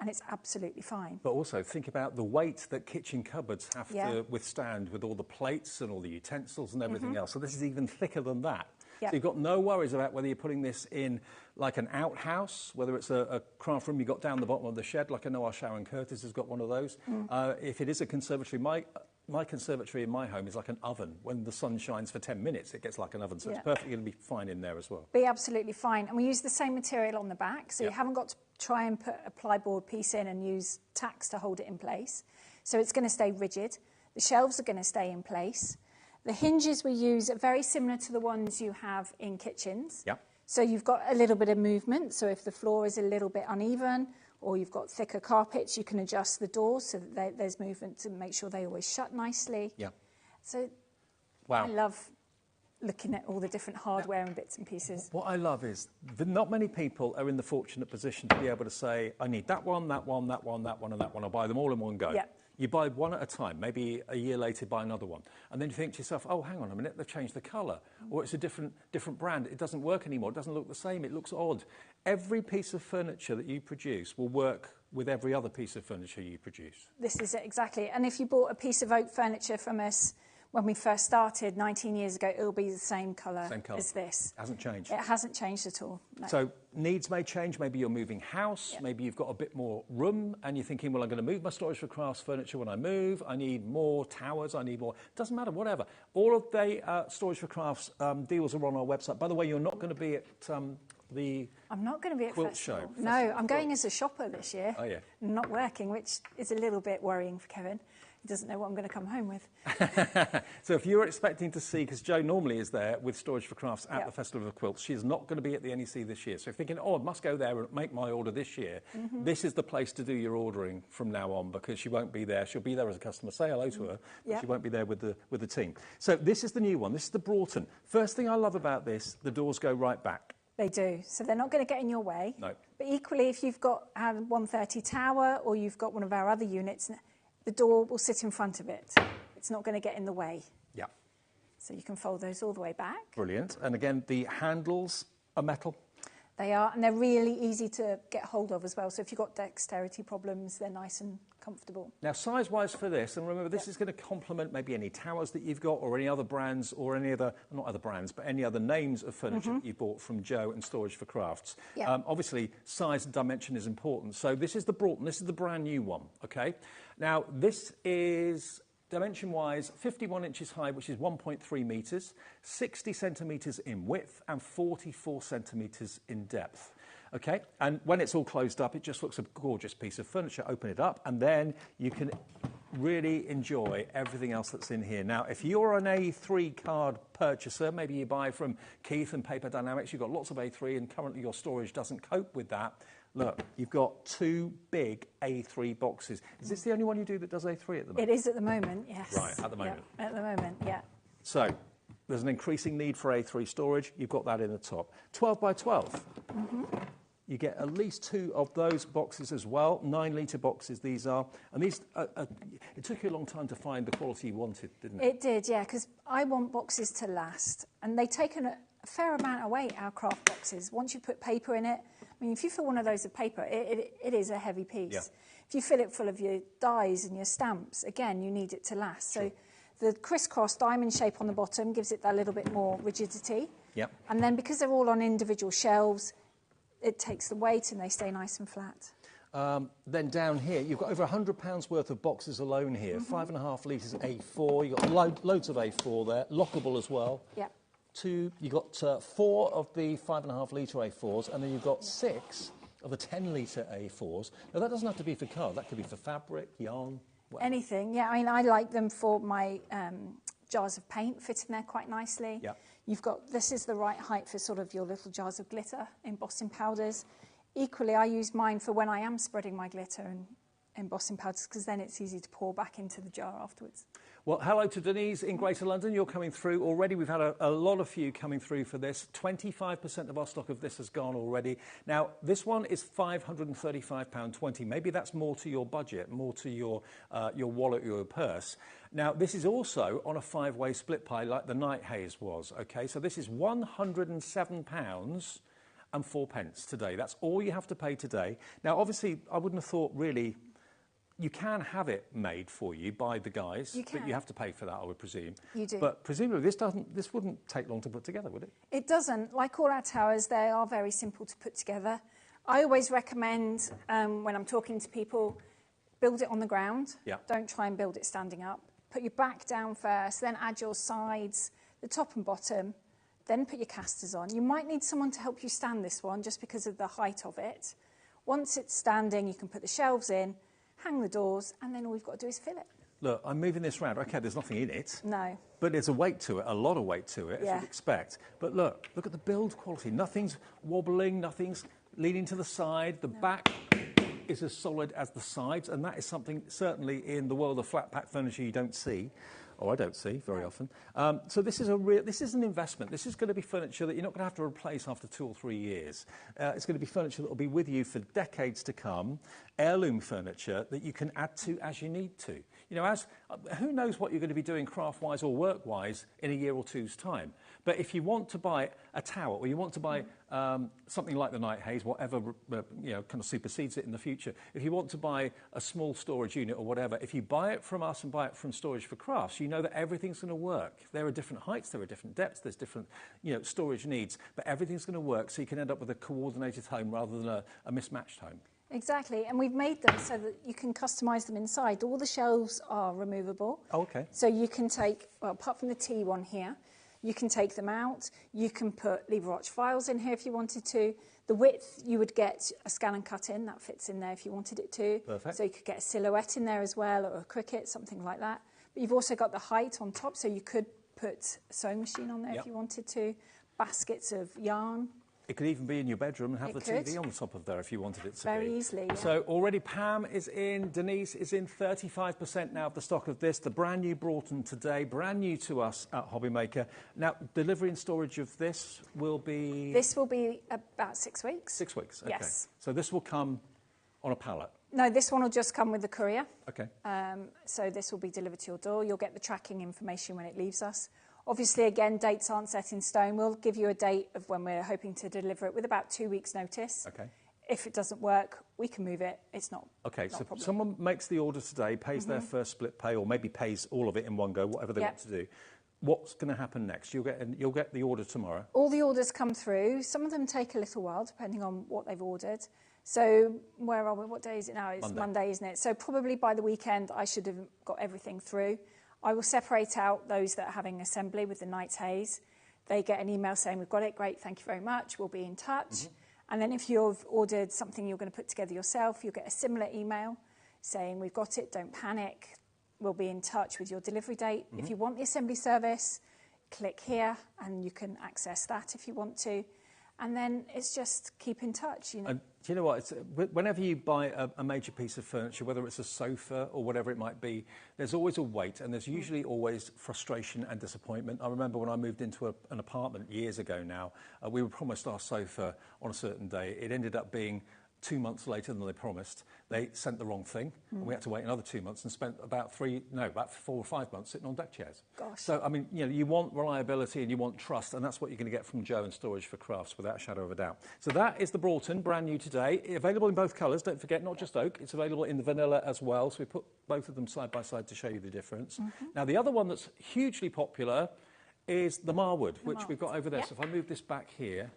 and it's absolutely fine. But also think about the weight that kitchen cupboards have to withstand with all the plates and all the utensils and everything else. So this is even thicker than that. Yep. So you've got no worries about whether you're putting this in like an outhouse, whether it's a craft room you got down the bottom of the shed, like I know our Sharon Curtis has got one of those. If it is a conservatory, my conservatory in my home is like an oven. When the sun shines for 10 minutes, it gets like an oven. So it's perfectly going to be fine in there as well. Be absolutely fine. And we use the same material on the back, so you haven't got to try and put a plyboard piece in and use tacks to hold it in place. So it's going to stay rigid. The shelves are going to stay in place. The hinges we use are very similar to the ones you have in kitchens. Yeah. So you've got a little bit of movement. So if the floor is a little bit uneven, or you've got thicker carpets, you can adjust the doors so that there's movement to make sure they always shut nicely. Yeah. So wow. I love looking at all the different hardware and bits and pieces. What I love is that not many people are in the fortunate position to be able to say, I need that one, that one, that one, that one, and that one. I'll buy them all in one go. Yeah. You buy one at a time, maybe a year later buy another one. And then you think to yourself, oh, hang on a minute, they've changed the colour. Or it's a different brand. It doesn't work anymore. It doesn't look the same. It looks odd. Every piece of furniture that you produce will work with every other piece of furniture you produce. This is it, exactly. And if you bought a piece of oak furniture from us when we first started 19 years ago, it'll be the same colour as this. Hasn't changed. It hasn't changed at all. No. So needs may change. Maybe you're moving house. Yep. Maybe you've got a bit more room and you're thinking, well, I'm going to move my storage for crafts furniture when I move. I need more towers. I need more. Doesn't matter, whatever. All of the storage for crafts deals are on our website. By the way, you're not going to be at I'm not going to be at Quilt Festival. Show. No, I'm going as a shopper this year. Oh, yeah. I'm not working, which is a little bit worrying for Kevin. He doesn't know what I'm going to come home with. So if you're expecting to see, because Jo normally is there with Storage for Crafts at Yep. the Festival of Quilts, she is not going to be at the NEC this year. So if you're thinking, oh, I must go there and make my order this year, this is the place to do your ordering from now on, because she won't be there. She'll be there as a customer. Say hello to her, but Yep. she won't be there with the team. So this is the new one. This is the Bronton. First thing I love about this, the doors go right back. They do. So they're not going to get in your way. No. But equally, if you've got a 130 tower or you've got one of our other units, the door will sit in front of it. It's not going to get in the way. Yeah. So you can fold those all the way back. Brilliant. And again, the handles are metal. They are, and they're really easy to get hold of as well. So if you've got dexterity problems, they're nice and comfortable. Now, size-wise for this, and remember, this is going to complement maybe any towers that you've got or any other brands or any other, not other brands, but any other names of furniture that you bought from Jo and Storage for Crafts. Yeah. Obviously, size and dimension is important. So this is the Bronton. This is the brand new one, okay? Now, this is dimension-wise 51 inches high, which is 1.3 metres, 60 centimetres in width and 44 centimetres in depth. Okay, and when it's all closed up, it just looks a gorgeous piece of furniture. Open it up, and then you can really enjoy everything else that's in here. Now, if you're an A3 card purchaser, maybe you buy from Keith and Paper Dynamics, you've got lots of A3, and currently your storage doesn't cope with that. Look, you've got two big A3 boxes. Is this the only one you do that does A3 at the moment? It is at the moment, yes. Right, at the moment. Yeah, at the moment, yeah. So, there's an increasing need for A3 storage. You've got that in the top. 12 by 12. You get at least two of those boxes as well. 9-litre boxes these are. And these, it took you a long time to find the quality you wanted, didn't it? It did, yeah, because I want boxes to last. And they've taken a fair amount of weight, our craft boxes. Once you put paper in it, I mean, if you fill one of those with paper, it is a heavy piece. Yeah. If you fill it full of your dies and your stamps, again, you need it to last. Sure. So the crisscross diamond shape on the bottom gives it that little bit more rigidity. Yep. And then because they're all on individual shelves, it takes the weight and they stay nice and flat. Then down here, you've got over £100 worth of boxes alone here. 5.5 litres A4. You've got loads of A4 there. Lockable as well. Yep. You've got 4 of the 5.5 litre A4s, and then you've got 6 of the 10 litre A4s. Now, that doesn't have to be for card. That could be for fabric, yarn, whatever. Anything, yeah. I mean, I like them for my jars of paint, fit in there quite nicely. Yeah. You've got, this is the right height for sort of your little jars of glitter, embossing powders. Equally, I use mine for when I am spreading my glitter and embossing powders, because then it's easy to pour back into the jar afterwards. Well, hello to Denise in Greater London. You're coming through already. We've had a lot of you coming through for this. 25% of our stock of this has gone already. Now, this one is £535.20. Maybe that's more to your budget, more to your wallet or your purse. Now, this is also on a 5-way split pie like the Night Haze was, okay? So this is £107 and 4 pence today. That's all you have to pay today. Now, obviously, I wouldn't have thought really... You can have it made for you by the guys, but you have to pay for that, I would presume. You do. But presumably this wouldn't take long to put together, would it? It doesn't. Like all our towers, they are very simple to put together. I always recommend, when I'm talking to people, build it on the ground. Yeah. Don't try and build it standing up. Put your back down first, then add your sides, the top and bottom, then put your casters on. You might need someone to help you stand this one just because of the height of it. Once it's standing, you can put the shelves in, hang the doors, and then all we've got to do is fill it. Look, I'm moving this around. OK, there's nothing in it. No. But there's a weight to it, a lot of weight to it, as you'd expect. But look at the build quality. Nothing's wobbling, nothing's leaning to the side. The back is as solid as the sides, and that is something certainly in the world of flat pack furniture you don't see. Oh, I don't see very often. So this is an investment. This is going to be furniture that you're not going to have to replace after 2 or 3 years. It's going to be furniture that will be with you for decades to come. Heirloom furniture that you can add to as you need to. You know, who knows what you're going to be doing craft-wise or work-wise in a year or two's time. But if you want to buy a tower or you want to buy something like the Night Haze, whatever kind of supersedes it in the future, if you want to buy a small storage unit or whatever, if you buy it from us and buy it from Storage for Crafts, you know that everything's going to work. There are different heights, there are different depths, there's different storage needs, but everything's going to work so you can end up with a coordinated home rather than a mismatched home. Exactly, and we've made them so that you can customise them inside. All the shelves are removable. Oh, okay. So you can take, well, apart from the T one here, you can take them out. You can put lever arch files in here if you wanted to. The width, you would get a scan and cut in. That fits in there if you wanted it to. Perfect. So you could get a silhouette in there as well, or a cricket, something like that. But you've also got the height on top, so you could put a sewing machine on there if you wanted to. Baskets of yarn. It could even be in your bedroom and have the TV on the top of there if you wanted it to be. Very easily, yeah. So already Pam is in, Denise is in, 35% now of the stock of this. The brand new Bronton today, brand new to us at HobbyMaker. Now, delivery and storage of this will be... This will be about 6 weeks. 6 weeks, okay. Yes. So this will come on a pallet? No, this one will just come with the courier. Okay. So this will be delivered to your door. You'll get the tracking information when it leaves us. Obviously, again, dates aren't set in stone. We'll give you a date of when we're hoping to deliver it with about 2 weeks' notice. Okay. If it doesn't work, we can move it. It's not Okay, not so a problem. someone makes the order today, pays their first split pay, or maybe pays all of it in one go, whatever they want to do. What's going to happen next? You'll get the order tomorrow. All the orders come through. Some of them take a little while, depending on what they've ordered. So where are we? What day is it now? It's Monday, isn't it? So probably by the weekend, I should have got everything through. I will separate out those that are having assembly with the Night Haze. They get an email saying, we've got it, great, thank you very much, we'll be in touch. And then if you've ordered something you're going to put together yourself, you'll get a similar email saying, we've got it, don't panic, we'll be in touch with your delivery date. If you want the assembly service, click here and you can access that if you want to. And then it's just keep in touch, you know. And do you know what? Whenever you buy a major piece of furniture, whether it's a sofa or whatever it might be, there's always a wait, and there's usually always frustration and disappointment. I remember when I moved into an apartment years ago now, we were promised our sofa on a certain day. It ended up being 2 months later than they promised. They sent the wrong thing, and we had to wait another 2 months and spent about 4 or 5 months sitting on deck chairs. Gosh. So, I mean, you know, you want reliability and you want trust, and that's what you're going to get from Joe and Storage for Crafts, without a shadow of a doubt. So that is the Bronton, brand new today. Available in both colours, don't forget, not just oak. It's available in the vanilla as well, so we put both of them side by side to show you the difference. Now, the other one that's hugely popular is the Marwood, which we've got over there. So if I move this back here,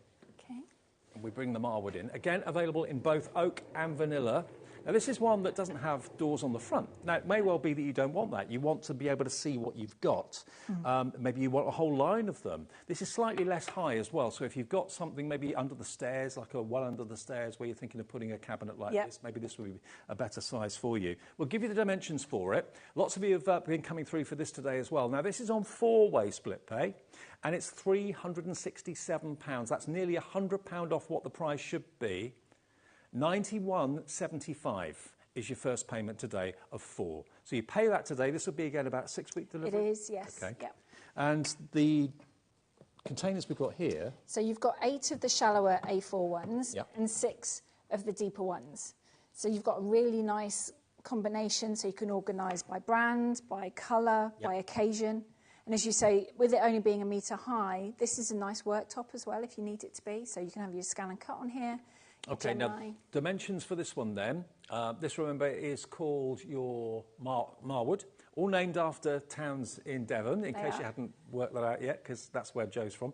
and we bring the Marwood in. Again, available in both oak and vanilla. Now, this is one that doesn't have doors on the front. Now, it may well be that you don't want that. You want to be able to see what you've got. Maybe you want a whole line of them. This is slightly less high as well. So if you've got something maybe under the stairs, like a well under the stairs, where you're thinking of putting a cabinet like this, maybe this would be a better size for you. We'll give you the dimensions for it. Lots of you have been coming through for this today as well. Now, this is on 4-way split pay, and it's £367. That's nearly £100 off what the price should be. £91.75 is your first payment today of 4. So you pay that today. This will be again about 6-week delivery. It is, yes. Okay. Yep. And the containers we've got here. So you've got 8 of the shallower A4 ones and 6 of the deeper ones. So you've got a really nice combination, so you can organise by brand, by colour, by occasion. And as you say, with it only being a metre high, this is a nice worktop as well if you need it to be. So you can have your scan and cut on here. Okay, now dimensions for this one then. This, remember, is called your Marwood, all named after towns in Devon, in case you hadn't worked that out yet, because that's where Joe's from.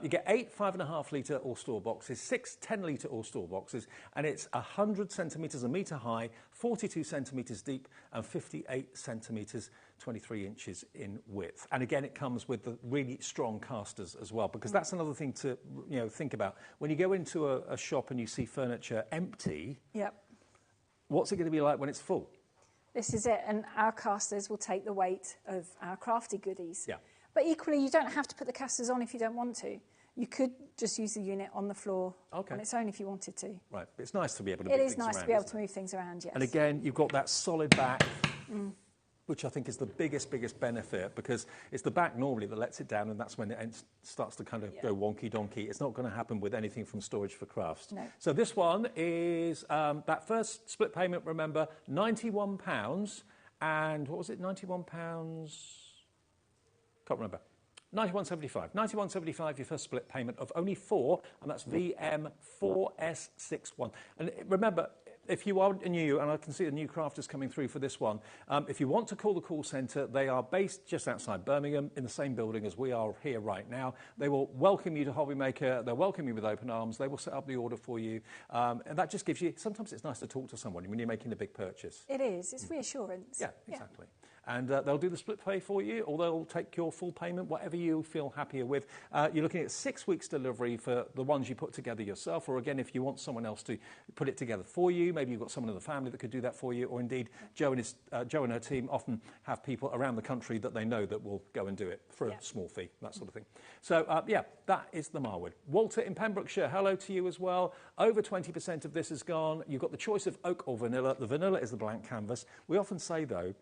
You get 8 5.5 litre all-store boxes, 6 10-litre all-store boxes, and it's 100 centimetres a metre high, 42 centimetres deep, and 58 centimetres, 23 inches in width. And again, it comes with the really strong casters as well, because that's another thing to think about. When you go into a shop and you see furniture empty, what's it going to be like when it's full? This is it, and our casters will take the weight of our crafty goodies. Yeah. But equally, you don't have to put the casters on if you don't want to. You could just use the unit on the floor on its own if you wanted to. Right, but it's nice to be able to move things around. It is nice to be able to move things around, yes. And again, you've got that solid back. which I think is the biggest benefit, because it's the back normally that lets it down, and that's when it starts to kind of go wonky-donkey. It's not going to happen with anything from Storage for Crafts. No. So this one is, that first split payment, remember, £91, and what was it, £91? Can't remember. 91.75. 91.75, your first split payment of only 4, and that's VM4S61. And remember, if you are new, and I can see the new crafters coming through for this one, if you want to call the call centre, they are based just outside Birmingham in the same building as we are here right now. They will welcome you to HobbyMaker. They'll welcome you with open arms. They will set up the order for you. And that just gives you, sometimes it's nice to talk to someone when you're making a big purchase. It is. It's reassurance. Yeah, exactly. And they'll do the split pay for you, or they'll take your full payment, whatever you feel happier with. You're looking at 6 weeks delivery for the ones you put together yourself, or again, if you want someone else to put it together for you, maybe you've got someone in the family that could do that for you, or indeed, Jo and her team often have people around the country that they know that will go and do it for a small fee, that sort of thing. So, that is the Marwood. Walter in Pembrokeshire, hello to you as well. Over 20% of this is gone. You've got the choice of oak or vanilla. The vanilla is the blank canvas. We often say, though,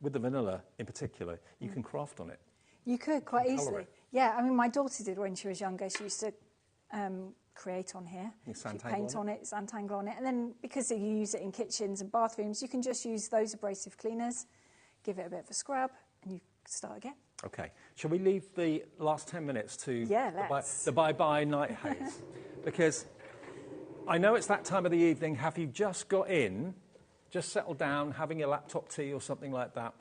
with the vanilla in particular, you can craft on it. You could quite easily. Yeah, I mean, my daughter did when she was younger. She used to create on here. Paint on it, sandtangle on it. And then because you use it in kitchens and bathrooms, you can just use those abrasive cleaners, give it a bit of a scrub, and you start again. OK. Shall we leave the last 10 minutes to let's. The bye-bye night haze? Because I know it's that time of the evening. Have you just got in, just settled down, having your laptop tea or something like that?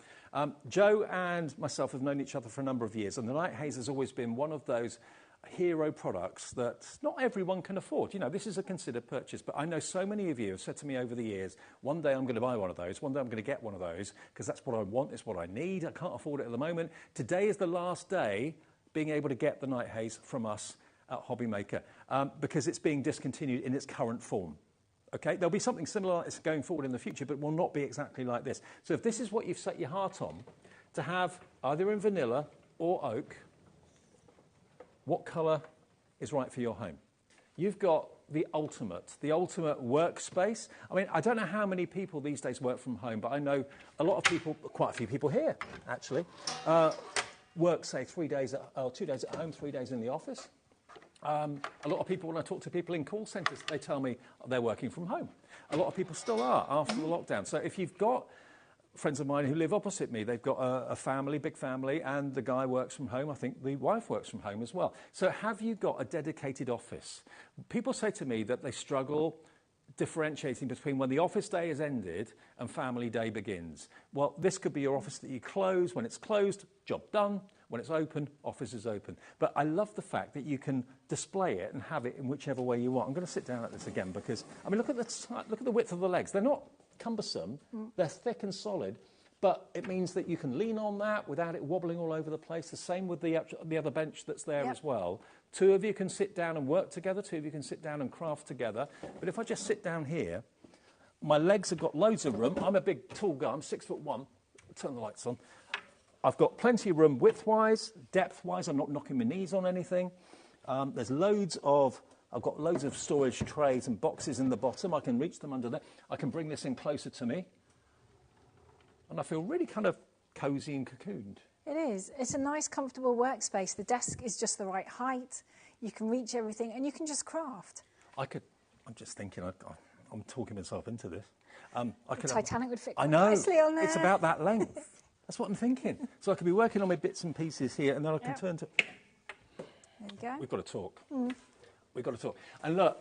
Jo and myself have known each other for a number of years, and the Night Haze has always been one of those hero products that not everyone can afford. You know, this is a considered purchase, but I know so many of you have said to me over the years, one day I'm going to buy one of those, one day I'm going to get one of those, because that's what I want, it's what I need, I can't afford it at the moment. Today is the last day being able to get the Night Haze from us at HobbyMaker, because it's being discontinued in its current form. Okay, there'll be something similar like this going forward in the future, but will not be exactly like this. So if this is what you've set your heart on, to have either in vanilla or oak, what colour is right for your home? You've got the ultimate workspace. I mean, I don't know how many people these days work from home, but I know a lot of people, quite a few people here, actually, work, say, 2 days at home, 3 days in the office. A lot of people, when I talk to people in call centres, they tell me they're working from home. A lot of people still are after the lockdown. So if you've got friends of mine who live opposite me, they've got a family, big family, and the guy works from home. I think the wife works from home as well. So have you got a dedicated office? People say to me that they struggle differentiating between when the office day is ended and family day begins. Well, this could be your office that you close. When it's closed, job done. When it's open, office is open. But I love the fact that you can display it and have it in whichever way you want. I'm going to sit down at this again because, I mean, look at the width of the legs. They're not cumbersome. They're thick and solid. But it means that you can lean on that without it wobbling all over the place. The same with the other bench that's there as well. 2 of you can sit down and work together. 2 of you can sit down and craft together. But if I just sit down here, my legs have got loads of room. I'm a big, tall guy. I'm 6'1". Turn the lights on. I've got plenty of room width-wise, depth-wise. I'm not knocking my knees on anything. I've got loads of storage trays and boxes in the bottom. I can reach them under there. I can bring this in closer to me. And I feel really kind of cosy and cocooned. It is. It's a nice, comfortable workspace. The desk is just the right height. You can reach everything, and you can just craft. I'm just thinking, I'm talking myself into this. Titanic would fit quite nicely on there. It's about that length. That's what I'm thinking. So I could be working on my bits and pieces here, and then I can turn to... There you go. We've got to talk. We've got to talk. And look,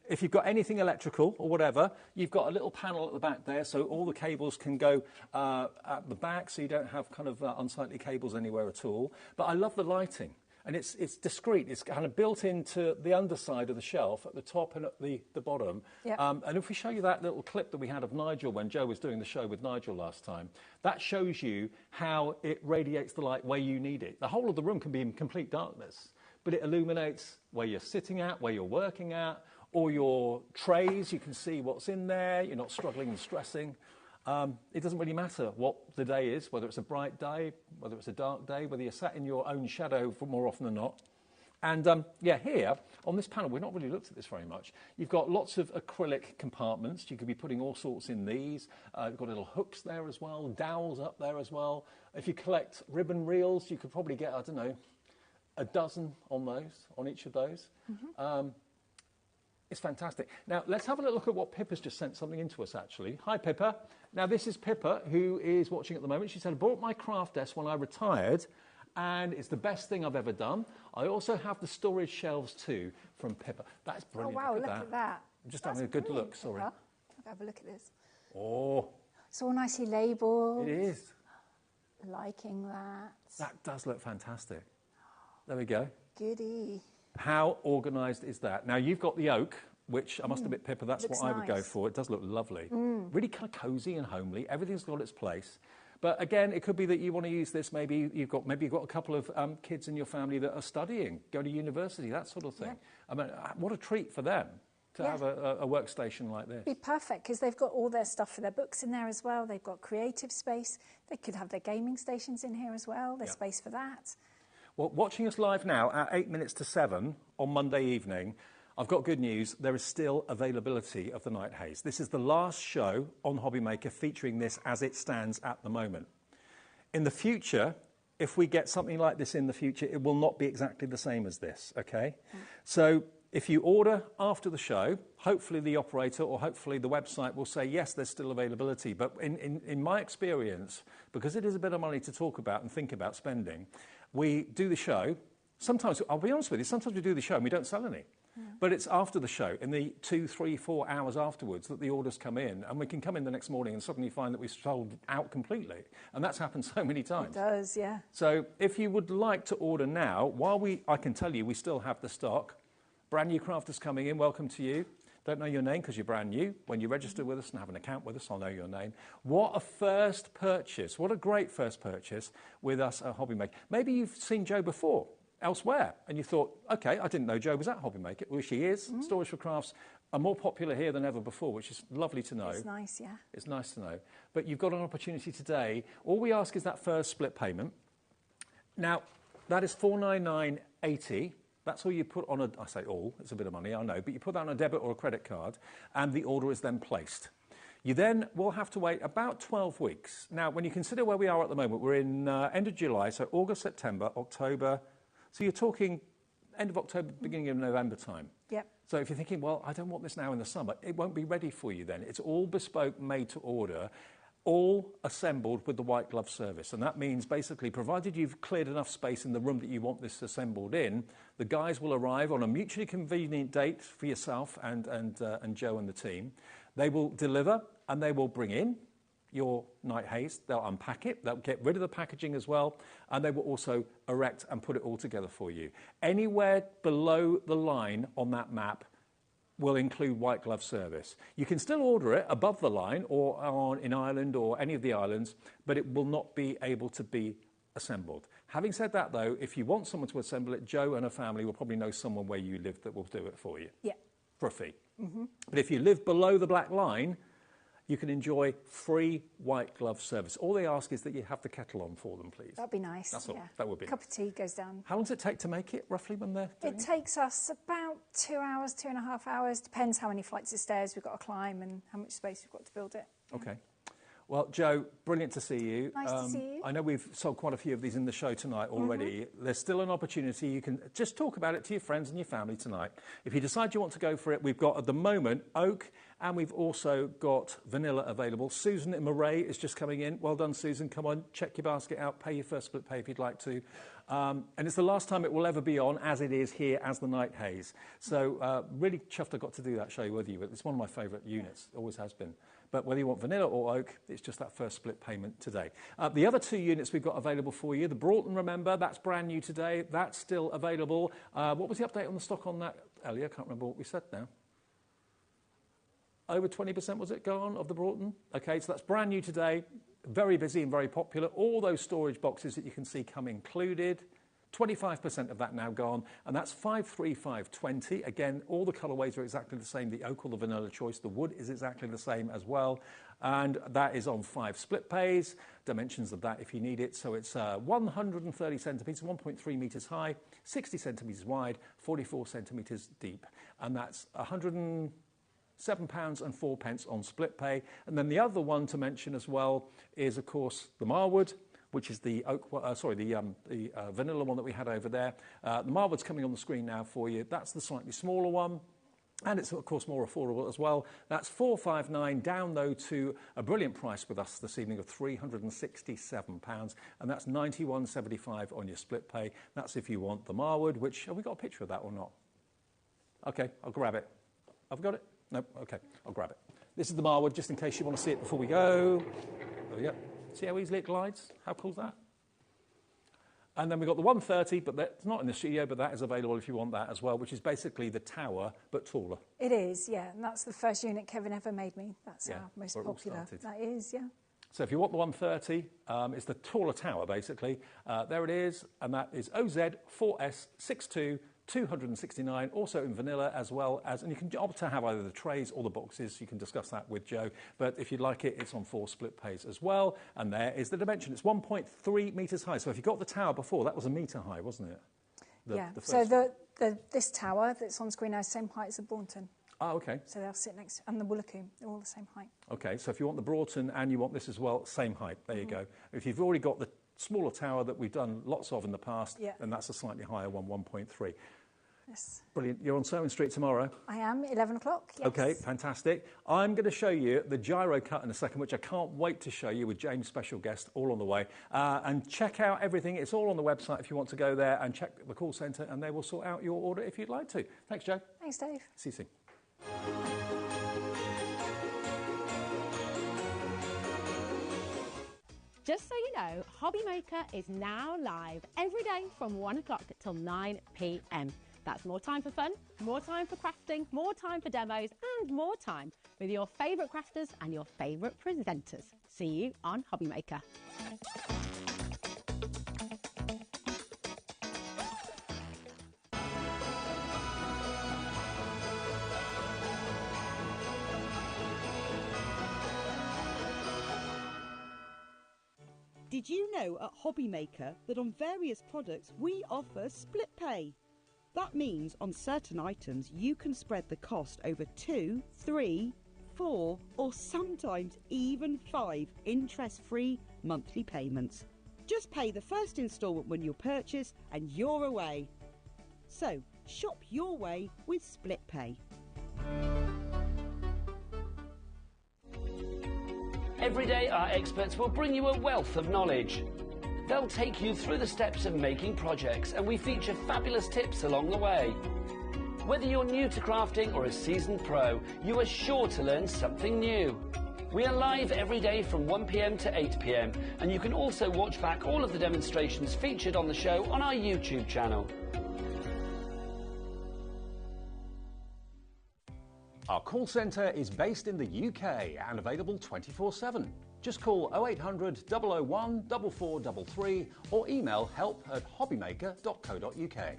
if you've got anything electrical or whatever, you've got a little panel at the back there, so all the cables can go at the back, so you don't have kind of unsightly cables anywhere at all. But I love the lighting. And it's discreet. It's kind of built into the underside of the shelf at the top and at the bottom. Yep. And if we show you that little clip that we had of Nigel when Jo was doing the show with Nigel last time, that shows you how it radiates the light where you need it. The whole of the room can be in complete darkness, but it illuminates where you're sitting at, where you're working at, or your trays. You can see what's in there. You're not struggling and stressing. It doesn't really matter what the day is, whether it's a bright day, whether it's a dark day, whether you're sat in your own shadow for more often than not, And yeah, here on this panel, we've not really looked at this very much. You've got lots of acrylic compartments. You could be putting all sorts in these. You've got little hooks there as well, dowels up there as well. If you collect ribbon reels, you could probably get, I don't know, a dozen on those, on each of those. It's fantastic. Now, let's have a look at what Pippa's just sent something into us, actually. Hi, Pippa. Now, this is Pippa, who is watching at the moment. She said, I bought my craft desk when I retired, and it's the best thing I've ever done. I also have the storage shelves, too, from Pippa. That's brilliant. Oh, wow, look at that. I'm just having a good look, sorry. Pippa. Have a look at this. Oh. It's all nicely labelled. It is. Liking that. That does look fantastic. There we go. Goody. How organised is that? Now, you've got the oak, which I must admit, Pippa, that's what I would go for. It does look lovely. Really kind of cosy and homely. Everything's got its place. But again, it could be that you want to use this. Maybe you've got a couple of kids in your family that are studying, go to university, that sort of thing. Yeah. I mean, what a treat for them to have a workstation like this. It'd be perfect because they've got all their stuff for their books in there as well. They've got creative space. They could have their gaming stations in here as well. There's space for that. Well, watching us live now at 8 minutes to 7 on Monday evening, I've got good news. There is still availability of the Night Haze. This is the last show on HobbyMaker featuring this as it stands at the moment. In the future, if we get something like this in the future, it will not be exactly the same as this, okay? So if you order after the show, hopefully the operator or hopefully the website will say, yes, there's still availability. But in my experience, because it is a bit of money to talk about and think about spending, we do the show. Sometimes, I'll be honest with you, sometimes we do the show and we don't sell any. But it's after the show, in the 2, 3, 4 hours afterwards, that the orders come in, and we can come in the next morning and suddenly find that we've sold out completely. And that's happened so many times. It does, yeah. So if you would like to order now, I can tell you we still have the stock. Brand new crafters coming in, welcome to you. Don't know your name because you're brand new. When you register with us and have an account with us, I'll know your name. What a first purchase. What a great first purchase with us at HobbyMaker. Maybe you've seen Jo before, elsewhere, and you thought, OK, I didn't know Jo was at HobbyMaker. Well, she is. Storage for Crafts are more popular here than ever before, which is lovely to know. It's nice, yeah. It's nice to know. But you've got an opportunity today. All we ask is that first split payment. Now, that is $499.80. That's all you put on I say all, it's a bit of money, I know, but you put that on a debit or a credit card, and the order is then placed. You then will have to wait about 12 weeks. Now, when you consider where we are at the moment, we're in end of July, so August, September, October. So you're talking end of October, beginning of November time. Yep. So if you're thinking, well, I don't want this now in the summer, it won't be ready for you then. It's all bespoke, made to order, all assembled with the white glove service. And that means basically, provided you've cleared enough space in the room that you want this assembled in, the guys will arrive on a mutually convenient date for yourself and Jo and the team. They will deliver and they will bring in your Night Haze. They'll unpack it, they'll get rid of the packaging as well, and they will also erect and put it all together for you. Anywhere below the line on that map will include white glove service. You can still order it above the line or in Ireland or any of the islands, but it will not be able to be assembled. Having said that, though, if you want someone to assemble it, Jo and her family will probably know someone where you live that will do it for you. Yeah. For a fee. But if you live below the black line, you can enjoy free white glove service. All they ask is that you have the kettle on for them, please. That'd be nice. That's all. Yeah. That would be. A cup of tea goes down. How long does it take to make it, roughly, when they're doing it? Takes us about 2 hours, 2.5 hours. Depends how many flights of stairs we've got to climb and how much space we've got to build it. Okay. Well, Jo, brilliant to see you. Nice to see you. I know we've sold quite a few of these in the show tonight already. There's still an opportunity. You can just talk about it to your friends and your family tonight. If you decide you want to go for it, we've got, at the moment, oak, and we've also got vanilla available. Susan in Moray is just coming in. Well done, Susan. Come on, check your basket out. Pay your first split pay if you'd like to. And it's the last time it will ever be on, as it is here, as the Night Haze. So really chuffed I got to do that show with you. It's one of my favourite units. Always has been. But whether you want vanilla or oak, it's just that first split payment today. The other 2 units we've got available for you, the Bronton, remember, that's brand new today. That's still available. What was the update on the stock on that, Ellie? I can't remember what we said now. Over 20% was it gone of the Bronton? Okay, so that's brand new today. Very busy and very popular. All those storage boxes that you can see come included. 25% of that now gone, and that's 53520. Again, all the colourways are exactly the same. The oak or the vanilla choice, the wood is exactly the same as well. And that is on 5 split pays. Dimensions of that if you need it. So it's 130 centimetres, 1.3 metres high, 60 centimetres wide, 44 centimetres deep. And that's £107.04 on split pay. And then the other one to mention as well is, of course, the Marwood, which is the oak, the vanilla one that we had over there. The Marwood's coming on the screen now for you. That's the slightly smaller one. And it's, of course, more affordable as well. That's $459, down, though, to a brilliant price with us this evening of £367. And that's $91.75 on your split pay. That's if you want the Marwood, which, have we got a picture of that or not? OK, I'll grab it. Have we got it? No? OK, I'll grab it. This is the Marwood, just in case you want to see it before we go. There we go. See how easily it glides? How cool is that? And then we've got the 130, but that's not in the studio, but that is available if you want that as well, which is basically the tower, but taller. It is, yeah. And that's the first unit Kevin ever made me. That's our most popular. That is, yeah. So if you want the 130, it's the taller tower, basically. There it is, and that is OZ4S62. 269, also in vanilla as well as, and you can opt to have either the trays or the boxes. You can discuss that with Joe, but if you'd like it, it's on 4 split pays as well. And there is the dimension. It's 1.3 metres high. So if you got the tower before, that was a metre high, wasn't it? So this tower that's on screen now is the same height as the Bronton. Oh, OK. So they'll sit next to, and the Woolacombe, they're all the same height. OK, so if you want the Bronton and you want this as well, same height. There you go. If you've already got the smaller tower that we've done lots of in the past, then that's a slightly higher one, 1.3. Yes. Brilliant. You're on Sewing Street tomorrow? I am, 11 o'clock, yes. OK, fantastic. I'm going to show you the gyro cut in a second, which I can't wait to show you with James' special guest, all on the way. And check out everything. It's all on the website if you want to go there and check the call centre, and they will sort out your order if you'd like to. Thanks, Joe. Thanks, Dave. See you soon. Just so you know, HobbyMaker is now live every day from 1 o'clock till 9 p.m. That's more time for fun, more time for crafting, more time for demos, and more time with your favourite crafters and your favourite presenters. See you on HobbyMaker. Did you know at HobbyMaker that on various products we offer split pay? That means on certain items you can spread the cost over 2, 3, 4 or sometimes even 5 interest-free monthly payments. Just pay the first instalment when you purchase and you're away. So shop your way with split pay. Every day, our experts will bring you a wealth of knowledge. They'll take you through the steps of making projects, and we feature fabulous tips along the way. Whether you're new to crafting or a seasoned pro, you are sure to learn something new. We are live every day from 1 p.m. to 8 p.m, and you can also watch back all of the demonstrations featured on the show on our YouTube channel. Our call centre is based in the UK and available 24/7. Just call 0800 001 4433 or email help@hobbymaker.co.uk.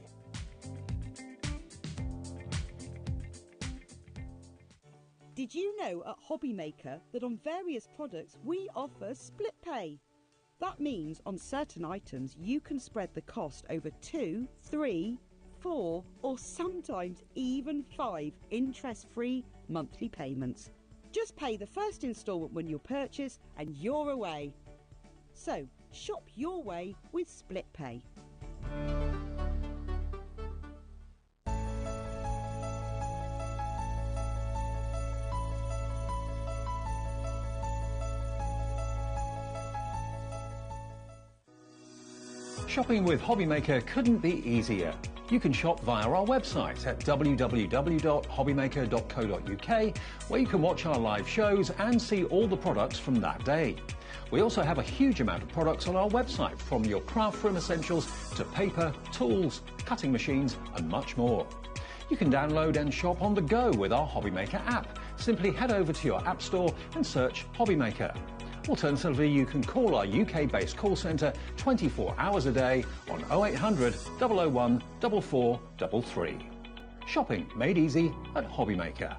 Did you know at HobbyMaker that on various products we offer split pay? That means on certain items you can spread the cost over 2, 3, 4 or sometimes even 5 interest-free monthly payments. Just pay the first instalment when you purchase and you're away. So shop your way with split pay. Shopping with HobbyMaker couldn't be easier. You can shop via our website at www.hobbymaker.co.uk, where you can watch our live shows and see all the products from that day. We also have a huge amount of products on our website, from your craft room essentials to paper, tools, cutting machines and much more. You can download and shop on the go with our HobbyMaker app. Simply head over to your app store and search HobbyMaker. Alternatively, you can call our UK-based call centre 24 hours a day on 0800 001 4433. Shopping made easy at HobbyMaker.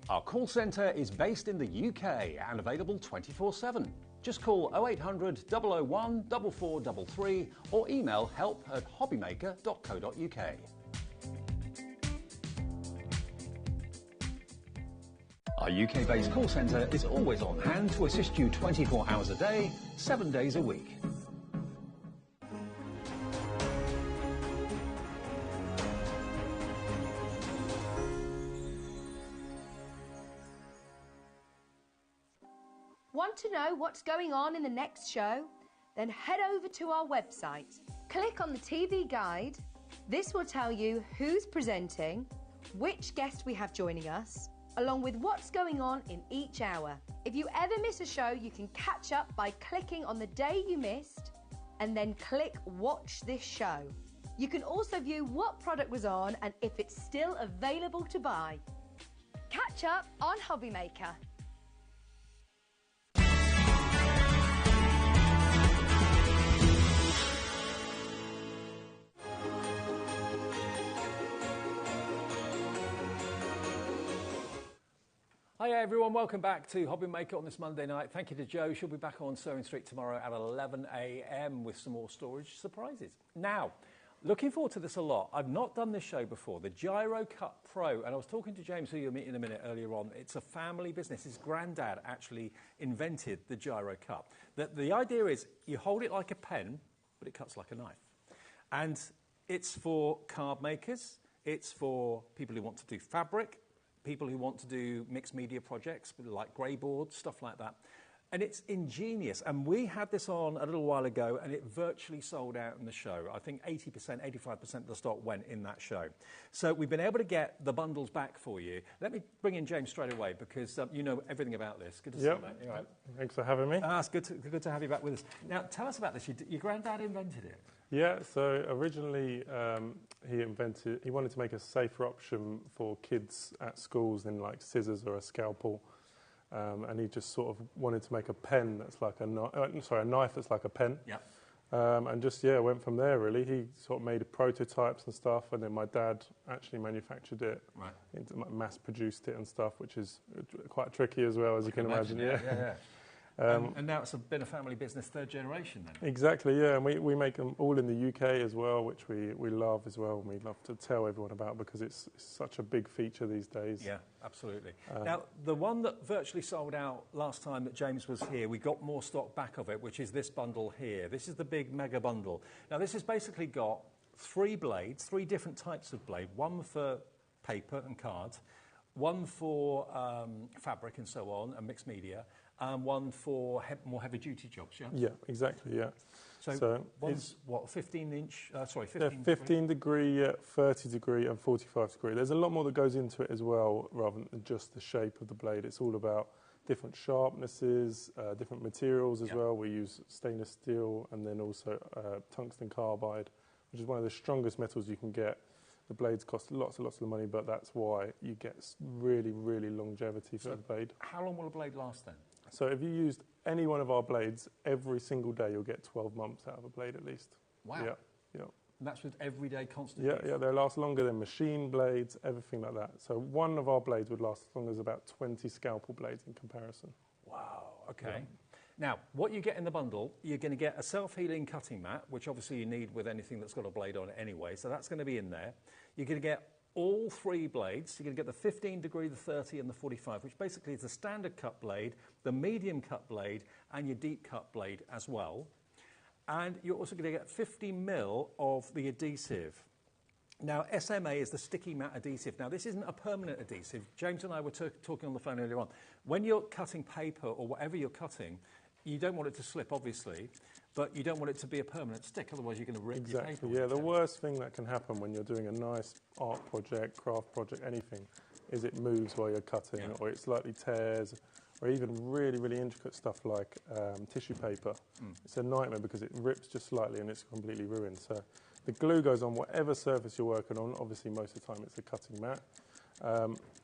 Our call centre is based in the UK and available 24/7. Just call 0800 001 4433 or email help@hobbymaker.co.uk. Our UK-based call centre is always on hand to assist you 24 hours a day, 7 days a week. Want to know what's going on in the next show? Then head over to our website. Click on the TV guide. This will tell you who's presenting, which guest we have joining us, along with what's going on in each hour. If you ever miss a show, you can catch up by clicking on the day you missed and then click Watch This Show. You can also view what product was on and if it's still available to buy. Catch up on HobbyMaker. Hi everyone, welcome back to HobbyMaker on this Monday night. Thank you to Jo. She'll be back on Sewing Street tomorrow at 11 a.m. with some more storage surprises. Now, looking forward to this a lot. I've not done this show before, the Gyro Cup Pro, and I was talking to James, who you'll meet in a minute earlier on. It's a family business. His granddad actually invented the Gyro Cup. The idea is you hold it like a pen, but it cuts like a knife. And it's for card makers, it's for people who want to do fabric, people who want to do mixed media projects like grey boards, stuff like that. And it's ingenious. And we had this on a little while ago and it virtually sold out in the show. I think 80%, 85% of the stock went in that show. So we've been able to get the bundles back for you. Let me bring in James straight away because you know everything about this. Good to see you, mate. All right. Thanks for having me. It's good to have you back with us. Now, tell us about this. Your granddad invented it. Yeah, so originally he wanted to make a safer option for kids at schools than like scissors or a scalpel. And he just sort of wanted to make a pen that's like a knife that's like a pen. Yeah. And just, went from there really. He sort of made prototypes and stuff, and then my dad actually manufactured it. Right. Mass produced it and stuff, which is quite tricky as well, as you can imagine. Yeah. And now it's been a family business, third generation then? Exactly, yeah. And we make them all in the UK as well, which we love as well, and we love to tell everyone about because it's such a big feature these days. Yeah, absolutely. Now, the one that virtually sold out last time that James was here, we got more stock back of it, which is this bundle here. This is the big mega bundle. Now, this has basically got 3 blades, 3 different types of blade, one for paper and cards, one for fabric and so on, and mixed media, and one for more heavy-duty jobs, yeah? Yeah, exactly, yeah. So one's, what, 15-inch, 15 degree, 30 degree, and 45 degree. There's a lot more that goes into it as well, rather than just the shape of the blade. It's all about different sharpnesses, different materials as well. We use stainless steel and then also tungsten carbide, which is one of the strongest metals you can get. The blades cost lots and lots of money, but that's why you get really, really longevity for the blade. How long will a blade last then? So if you used any one of our blades, every single day you'll get 12 months out of a blade at least. Wow. Yeah. And that's with everyday constant use? Yeah, they last longer than machine blades, everything like that. So one of our blades would last as long as about 20 scalpel blades in comparison. Wow, okay. Yeah. Now, what you get in the bundle, you're going to get a self-healing cutting mat, which obviously you need with anything that's got a blade on it anyway, so that's going to be in there. You're going to get all 3 blades. You're going to get the 15 degree, the 30 and the 45, which basically is the standard cut blade, the medium cut blade and your deep cut blade as well. And you're also going to get 50 mil of the adhesive. Now, SMA is the sticky mat adhesive. Now, this isn't a permanent adhesive. James and I were talking on the phone earlier on. When you're cutting paper or whatever you're cutting, you don't want it to slip, obviously, but you don't want it to be a permanent stick, otherwise you're going to rip your paper. Yeah, the worst thing that can happen when you're doing a nice art project, craft project, anything, is it moves while you're cutting, or it slightly tears, or even really, really intricate stuff like tissue paper. It's a nightmare because it rips just slightly and it's completely ruined. So The glue goes on whatever surface you're working on. Obviously, most of the time it's a cutting mat.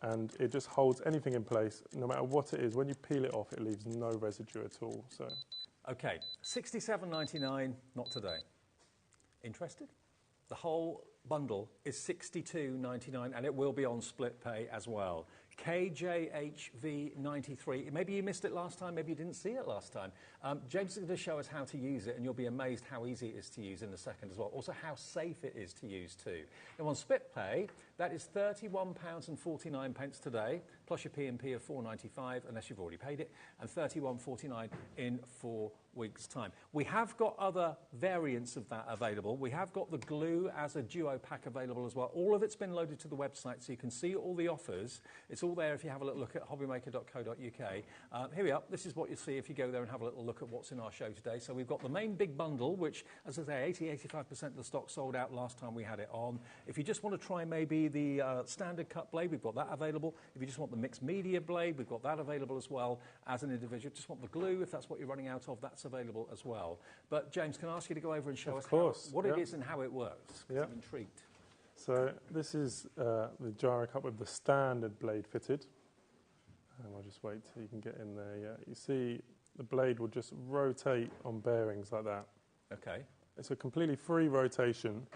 And it just holds anything in place, no matter what it is. When you peel it off, it leaves no residue at all. So, okay, $67.99, not today. Interested? The whole bundle is $62.99, and it will be on split pay as well. KJHV93. Maybe you missed it last time, maybe you didn't see it last time. James is going to show us how to use it, and you'll be amazed how easy it is to use in a second as well. Also, how safe it is to use too. Now, on split pay, that is £31.49 today, plus your P&P of £4.95, unless you've already paid it, and £31.49 in 4 weeks' time. We have got other variants of that available. We have got the glue as a duo pack available as well. All of it's been loaded to the website, so you can see all the offers. It's all there if you have a little look at hobbymaker.co.uk. Here we are. This is what you'll see if you go there and have a little look at what's in our show today. So we've got the main big bundle, which, as I say, 80-85% of the stock sold out last time we had it on. If you just want to try maybe the standard cut blade, we've got that available. If you just want the mixed media blade, we've got that available as well as an individual. Just want the glue, if that's what you're running out of, that's available as well. But James, can I ask you to go over and show us what it is and how it works? I'm intrigued. So this is the gyro cup with the standard blade fitted. And I'll just wait till you can get in there. Yeah, you see the blade will just rotate on bearings like that. Okay. It's a completely free rotation,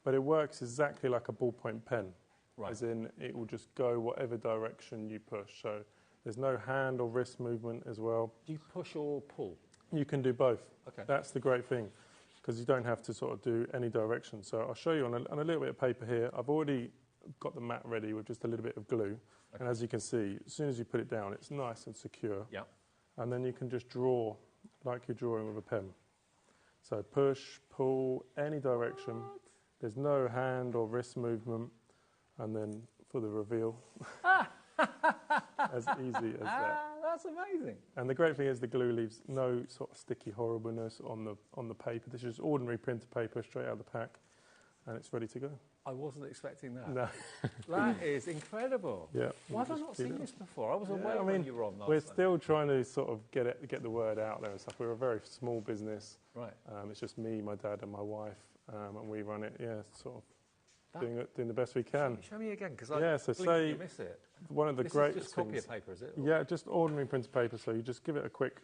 but it works exactly like a ballpoint pen. Right. As in, it will just go whatever direction you push. So there's no hand or wrist movement as well. Do you push or pull? You can do both. Okay. That's the great thing, because you don't have to sort of do any direction. So I'll show you on a little bit of paper here. I've already got the mat ready with just a little bit of glue. Okay. And as you can see, as soon as you put it down, it's nice and secure. Yeah. And then you can just draw like you're drawing with a pen. So push, pull, any direction. What? There's no hand or wrist movement. And then for the reveal, as easy as that. That's amazing. And the great thing is the glue leaves no sort of sticky horribleness on the paper. This is just ordinary printer paper straight out of the pack, and it's ready to go. I wasn't expecting that. No. That is incredible. Yeah. Why have I not seen this before? I was aware when you were on last we're time. still trying to sort of get the word out there and stuff. We're a very small business. Right. It's just me, my dad, and my wife, and we run it. Yeah, sort of. Doing the best we can. Show me again, because say miss it. One of the great things. This is just copy of paper, is it? Yeah, just ordinary printer paper. So you just give it a quick,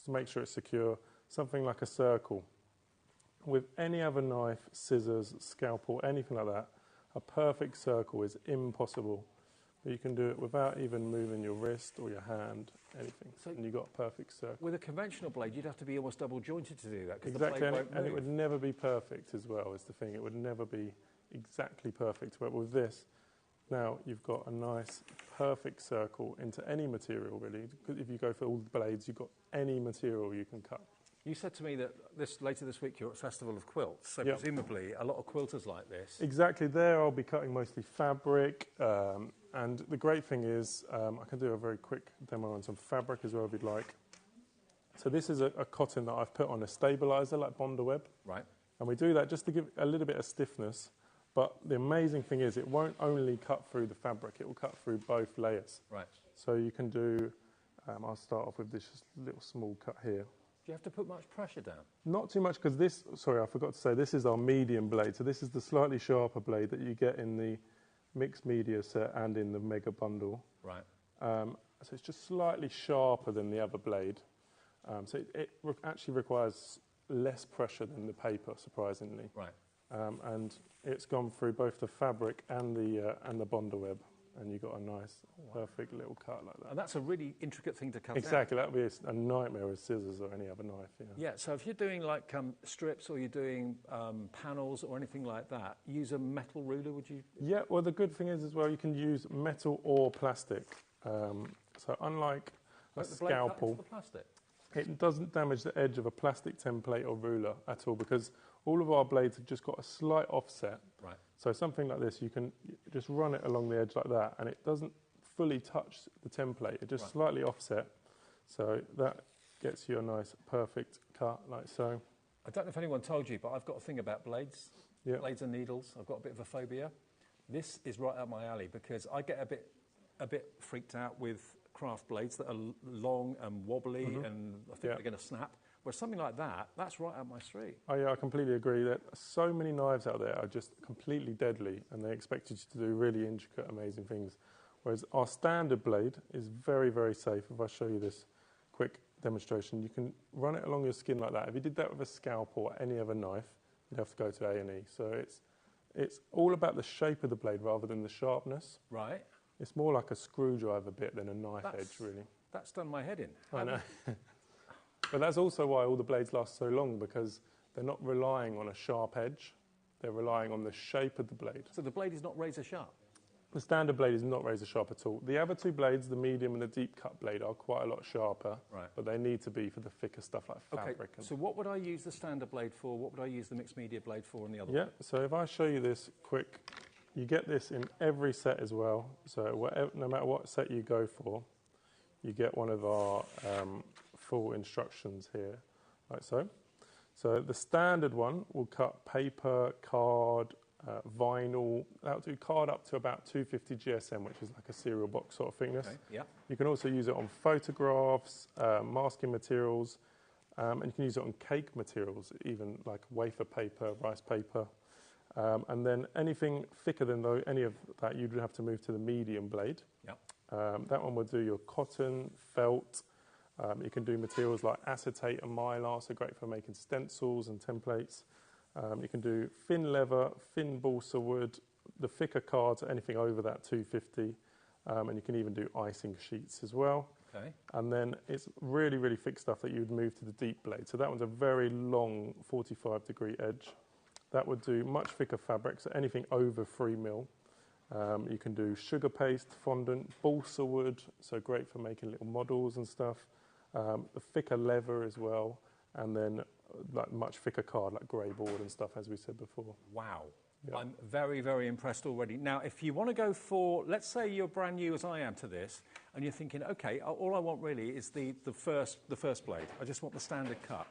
to make sure it's secure. Something like a circle. With any other knife, scissors, scalpel, anything like that, a perfect circle is impossible. But you can do it without even moving your wrist or your hand, anything. And you've got a perfect circle. With a conventional blade, you'd have to be almost double jointed to do that. Exactly, the blade won't and move. it would never be perfect as well, is the thing. It would never be exactly perfect. But with this, now you've got a nice, perfect circle into any material, really. If you go for all the blades, you've got any material you can cut. You said to me that later this week you're at Festival of Quilts, so presumably a lot of quilters like this. Exactly. There I'll be cutting mostly fabric, and the great thing is I can do a very quick demo on some fabric as well if you'd like. So this is a cotton that I've put on a stabiliser like Bonder Web. Right. And we do that just to give a little bit of stiffness, but the amazing thing is it won't only cut through the fabric, it will cut through both layers. Right. So you can do, I'll start off with this little small cut here. Do you have to put much pressure down? Not too much, because this, sorry, I forgot to say, this is our medium blade. So this is the slightly sharper blade that you get in the mixed media set and in the mega bundle. Right. So it's just slightly sharper than the other blade. So it actually requires less pressure than the paper, surprisingly. Right. And it's gone through both the fabric and the Bonder Web. And you've got a nice, perfect little cut like that. And that's a really intricate thing to cut Exactly, that would be a nightmare with scissors or any other knife. Yeah, so if you're doing like strips or you're doing panels or anything like that, use a metal ruler, would you? Yeah, well, the good thing is as well, you can use metal or plastic. So unlike a scalpel, the plastic? It doesn't damage the edge of a plastic template or ruler at all, because all of our blades have just got a slight offset. Right. So something like this, you can just run it along the edge like that, and it doesn't fully touch the template. It just slightly offset. So that gets you a nice, perfect cut like so. I don't know if anyone told you, but I've got a thing about blades. Yeah. Blades and needles. I've got a bit of a phobia. This is right up my alley because I get a bit freaked out with craft blades that are long and wobbly and I think they're going to snap. Whereas something like that, that's right up my street. Oh yeah, I completely agree that so many knives out there are just completely deadly and they expect you to do really intricate, amazing things. Whereas our standard blade is very, very safe. If I show you this quick demonstration, you can run it along your skin like that. If you did that with a scalpel or any other knife, you'd have to go to A&E. So it's all about the shape of the blade rather than the sharpness. Right. It's more like a screwdriver bit than a knife edge, really. That's done my head in. I know. But that's also why all the blades last so long, because they're not relying on a sharp edge. They're relying on the shape of the blade. So the blade is not razor sharp? The standard blade is not razor sharp at all. The other two blades, the medium and the deep cut blade, are quite a lot sharper, but they need to be for the thicker stuff like fabric. Okay, so what would I use the standard blade for? What would I use the mixed media blade for and the other Yeah, one? so if I show you this quick, you get this in every set as well. So whatever, no matter what set you go for, you get one of our full instructions here, like so. So the standard one will cut paper, card, vinyl. That'll do card up to about 250 GSM, which is like a cereal box sort of thickness. Okay, yeah. You can also use it on photographs, masking materials, and you can use it on cake materials, even like wafer paper, rice paper. And then anything thicker than any of that, you'd have to move to the medium blade. Yep. That one will do your cotton, felt. You can do materials like acetate and mylar, so great for making stencils and templates. You can do thin leather, thin balsa wood, the thicker cards, anything over that 250. And you can even do icing sheets as well. Okay. And then it's really, really thick stuff that you would move to the deep blade. So that one's a very long 45-degree edge. That would do much thicker fabric, so anything over 3 mil. You can do sugar paste, fondant, balsa wood, so great for making little models and stuff. The thicker leather as well, and then like much thicker card, like grey board and stuff, as we said before. Wow. Yeah. I'm very, very impressed already. Now, if you want to go for, let's say you're brand new as I am to this, and you're thinking, okay, all I want really is the first blade. I just want the standard cut.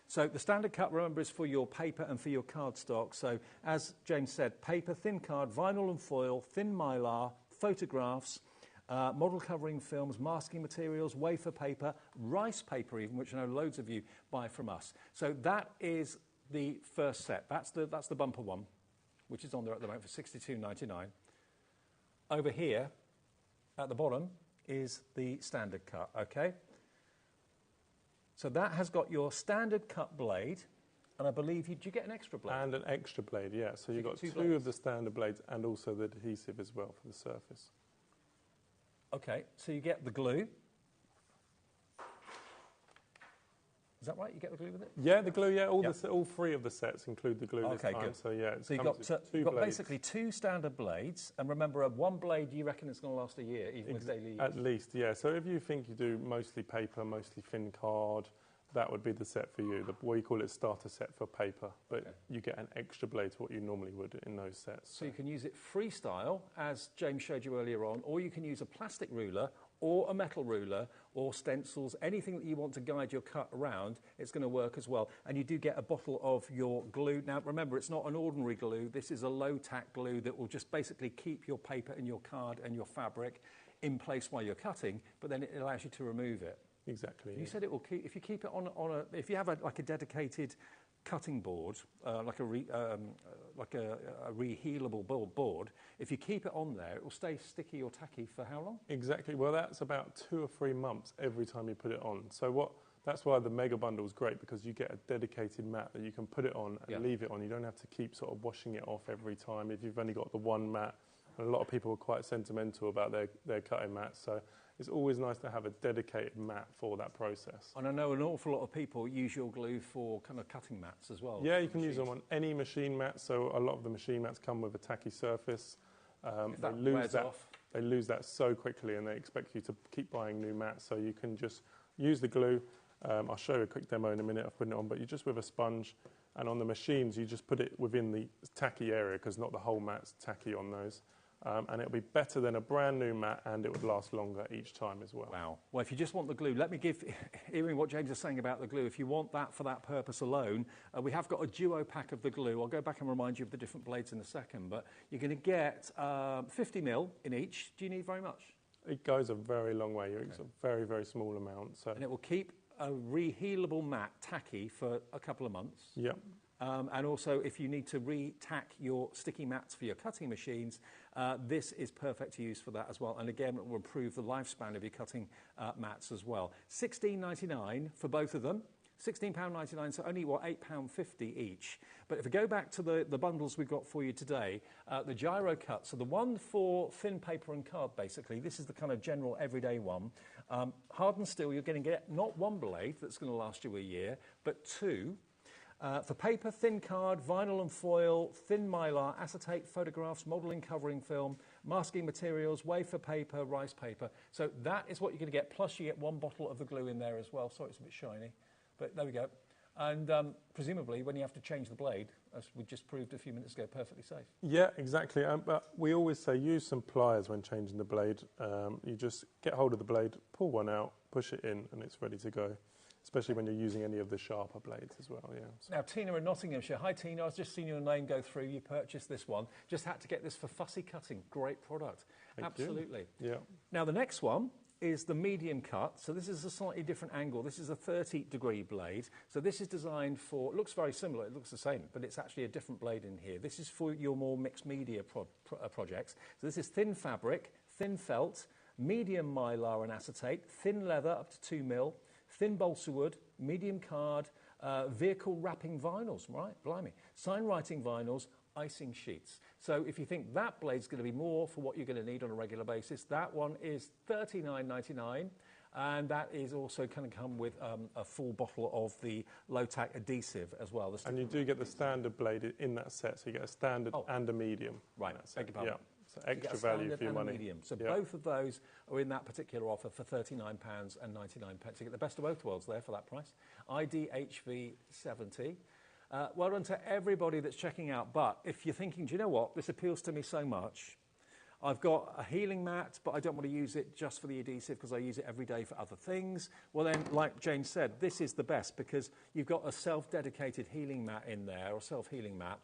So the standard cut, remember, is for your paper and for your cardstock. So as James said, paper, thin card, vinyl and foil, thin mylar, photographs, model covering films, masking materials, wafer paper, rice paper even, which I know loads of you buy from us. So that is the first set. That's the bumper one, which is on there at the moment for $62.99. Over here, at the bottom, is the standard cut, okay? So that has got your standard cut blade, and I believe you get an extra blade? And an extra blade, yeah. So you've got two of the standard blades and also the adhesive as well for the surface. Okay, so you get the glue. Is that right? You get the glue with it? Yeah, the glue, yeah. All three of the sets include the glue this time. Good. So, yeah, so you've got basically two standard blades, and remember, one blade, you reckon it's going to last a year, even with daily use? At least, yeah. So if you think you do mostly paper, mostly thin card, that would be the set for you. We call it starter set for paper, but you get an extra blade to what you normally would in those sets. So you can use it freestyle, as James showed you earlier on, or you can use a plastic ruler or a metal ruler or stencils, anything that you want to guide your cut around, it's going to work as well. And you do get a bottle of your glue. Now, remember, it's not an ordinary glue. This is a low-tack glue that will just basically keep your paper and your card and your fabric in place while you're cutting, but then it allows you to remove it. Exactly. You said it will keep, if you keep it on if you have like a dedicated cutting board, like a rehealable board, if you keep it on there, it will stay sticky or tacky for how long? Exactly. Well, that's about 2 or 3 months every time you put it on. So that's why the mega bundle is great, because you get a dedicated mat that you can put it on and leave it on. You don't have to keep sort of washing it off every time if you've only got the one mat. And a lot of people are quite sentimental about their cutting mats. So it's always nice to have a dedicated mat for that process. And I know an awful lot of people use your glue for kind of cutting mats as well. Yeah, you can use them on any machine mat. So a lot of the machine mats come with a tacky surface. They lose that so quickly, and they expect you to keep buying new mats. So you can just use the glue. I'll show you a quick demo in a minute of putting it on, but you just with a sponge, and on the machines you just put it within the tacky area, because not the whole mat's tacky on those. And it'll be better than a brand new mat, and it would last longer each time as well. Wow. Well, if you just want the glue, let me hearing what James is saying about the glue, if you want that for that purpose alone, we have got a duo pack of the glue. I'll go back and remind you of the different blades in a second, but you're going to get 50 mil in each. Do you need very much? it goes a very long way. It's a very, very small amount. So. And it will keep a rehealable mat tacky for a couple of months. Yeah. And also, if you need to re-tack your sticky mats for your cutting machines, this is perfect to use for that as well. And again, it will improve the lifespan of your cutting mats as well. £16.99 for both of them. £16.99, so only, what, £8.50 each. But if we go back to the bundles we've got for you today, the gyro cut, so the one for thin paper and card, basically, this is the kind of general everyday one. Hardened steel, you're going to get not one blade that's going to last you a year, but two. For paper, thin card, vinyl and foil, thin mylar, acetate, photographs, modelling covering film, masking materials, wafer paper, rice paper. So that is what you're going to get, plus you get one bottle of the glue in there as well. Sorry, it's a bit shiny, but there we go. And presumably, when you have to change the blade, as we just proved a few minutes ago, perfectly safe. Yeah, exactly. But we always say use some pliers when changing the blade. You just get hold of the blade, pull one out, push it in, and it's ready to go. Especially when you're using any of the sharper blades as well, yeah. So. Now, Tina in Nottinghamshire. Hi, Tina. I've just seen your name go through. You purchased this one. Just had to get this for fussy cutting. Great product. Absolutely. Yeah. Now, the next one is the medium cut. So this is a slightly different angle. This is a 30-degree blade. So this is designed for, it looks very similar. It looks the same, but it's actually a different blade in here. This is for your more mixed media projects. So this is thin fabric, thin felt, medium mylar and acetate, thin leather up to 2 mil, thin balsa wood, medium card, vehicle wrapping vinyls, right, blimey, sign writing vinyls, icing sheets. So if you think that blade's going to be more for what you're going to need on a regular basis, that one is $39.99, and that is also going to come with a full bottle of the low-tack adhesive as well. And you do get the standard blade in that set, so you get a standard and a medium. Right, beg your pardon. Yeah. So extra value for your money. Medium. So both of those are in that particular offer for £39.99. You get the best of both worlds there for that price. IDHV 70. Well done to everybody that's checking out. But if you're thinking, do you know what? This appeals to me so much. I've got a healing mat, but I don't want to use it just for the adhesive because I use it every day for other things. Well then, like Jane said, this is the best because you've got a self-dedicated healing mat in there, or self-healing mat,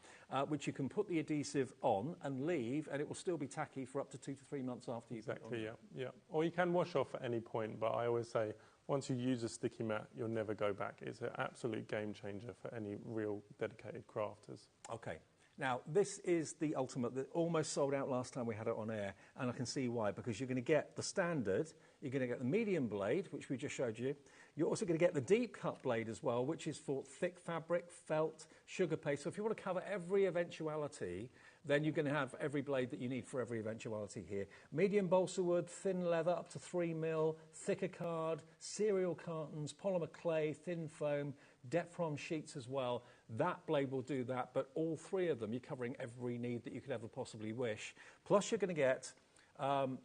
which you can put the adhesive on and leave, and it will still be tacky for up to 2 to 3 months after you've Exactly, yeah. Or you can wash off at any point, but I always say, once you use a sticky mat, you'll never go back. It's an absolute game changer for any real dedicated crafters. Okay. Now, this is the ultimate that almost sold out last time we had it on air, and I can see why, because you're going to get the standard, you're going to get the medium blade, which we just showed you. You're also going to get the deep cut blade as well, which is for thick fabric, felt, sugar paste. So if you want to cover every eventuality, then you're going to have every blade that you need for every eventuality here. Medium balsa wood, thin leather up to 3 mil, thicker card, cereal cartons, polymer clay, thin foam, Depron sheets as well. That blade will do that, but all three of them, you're covering every need that you could ever possibly wish. Plus, you're going to get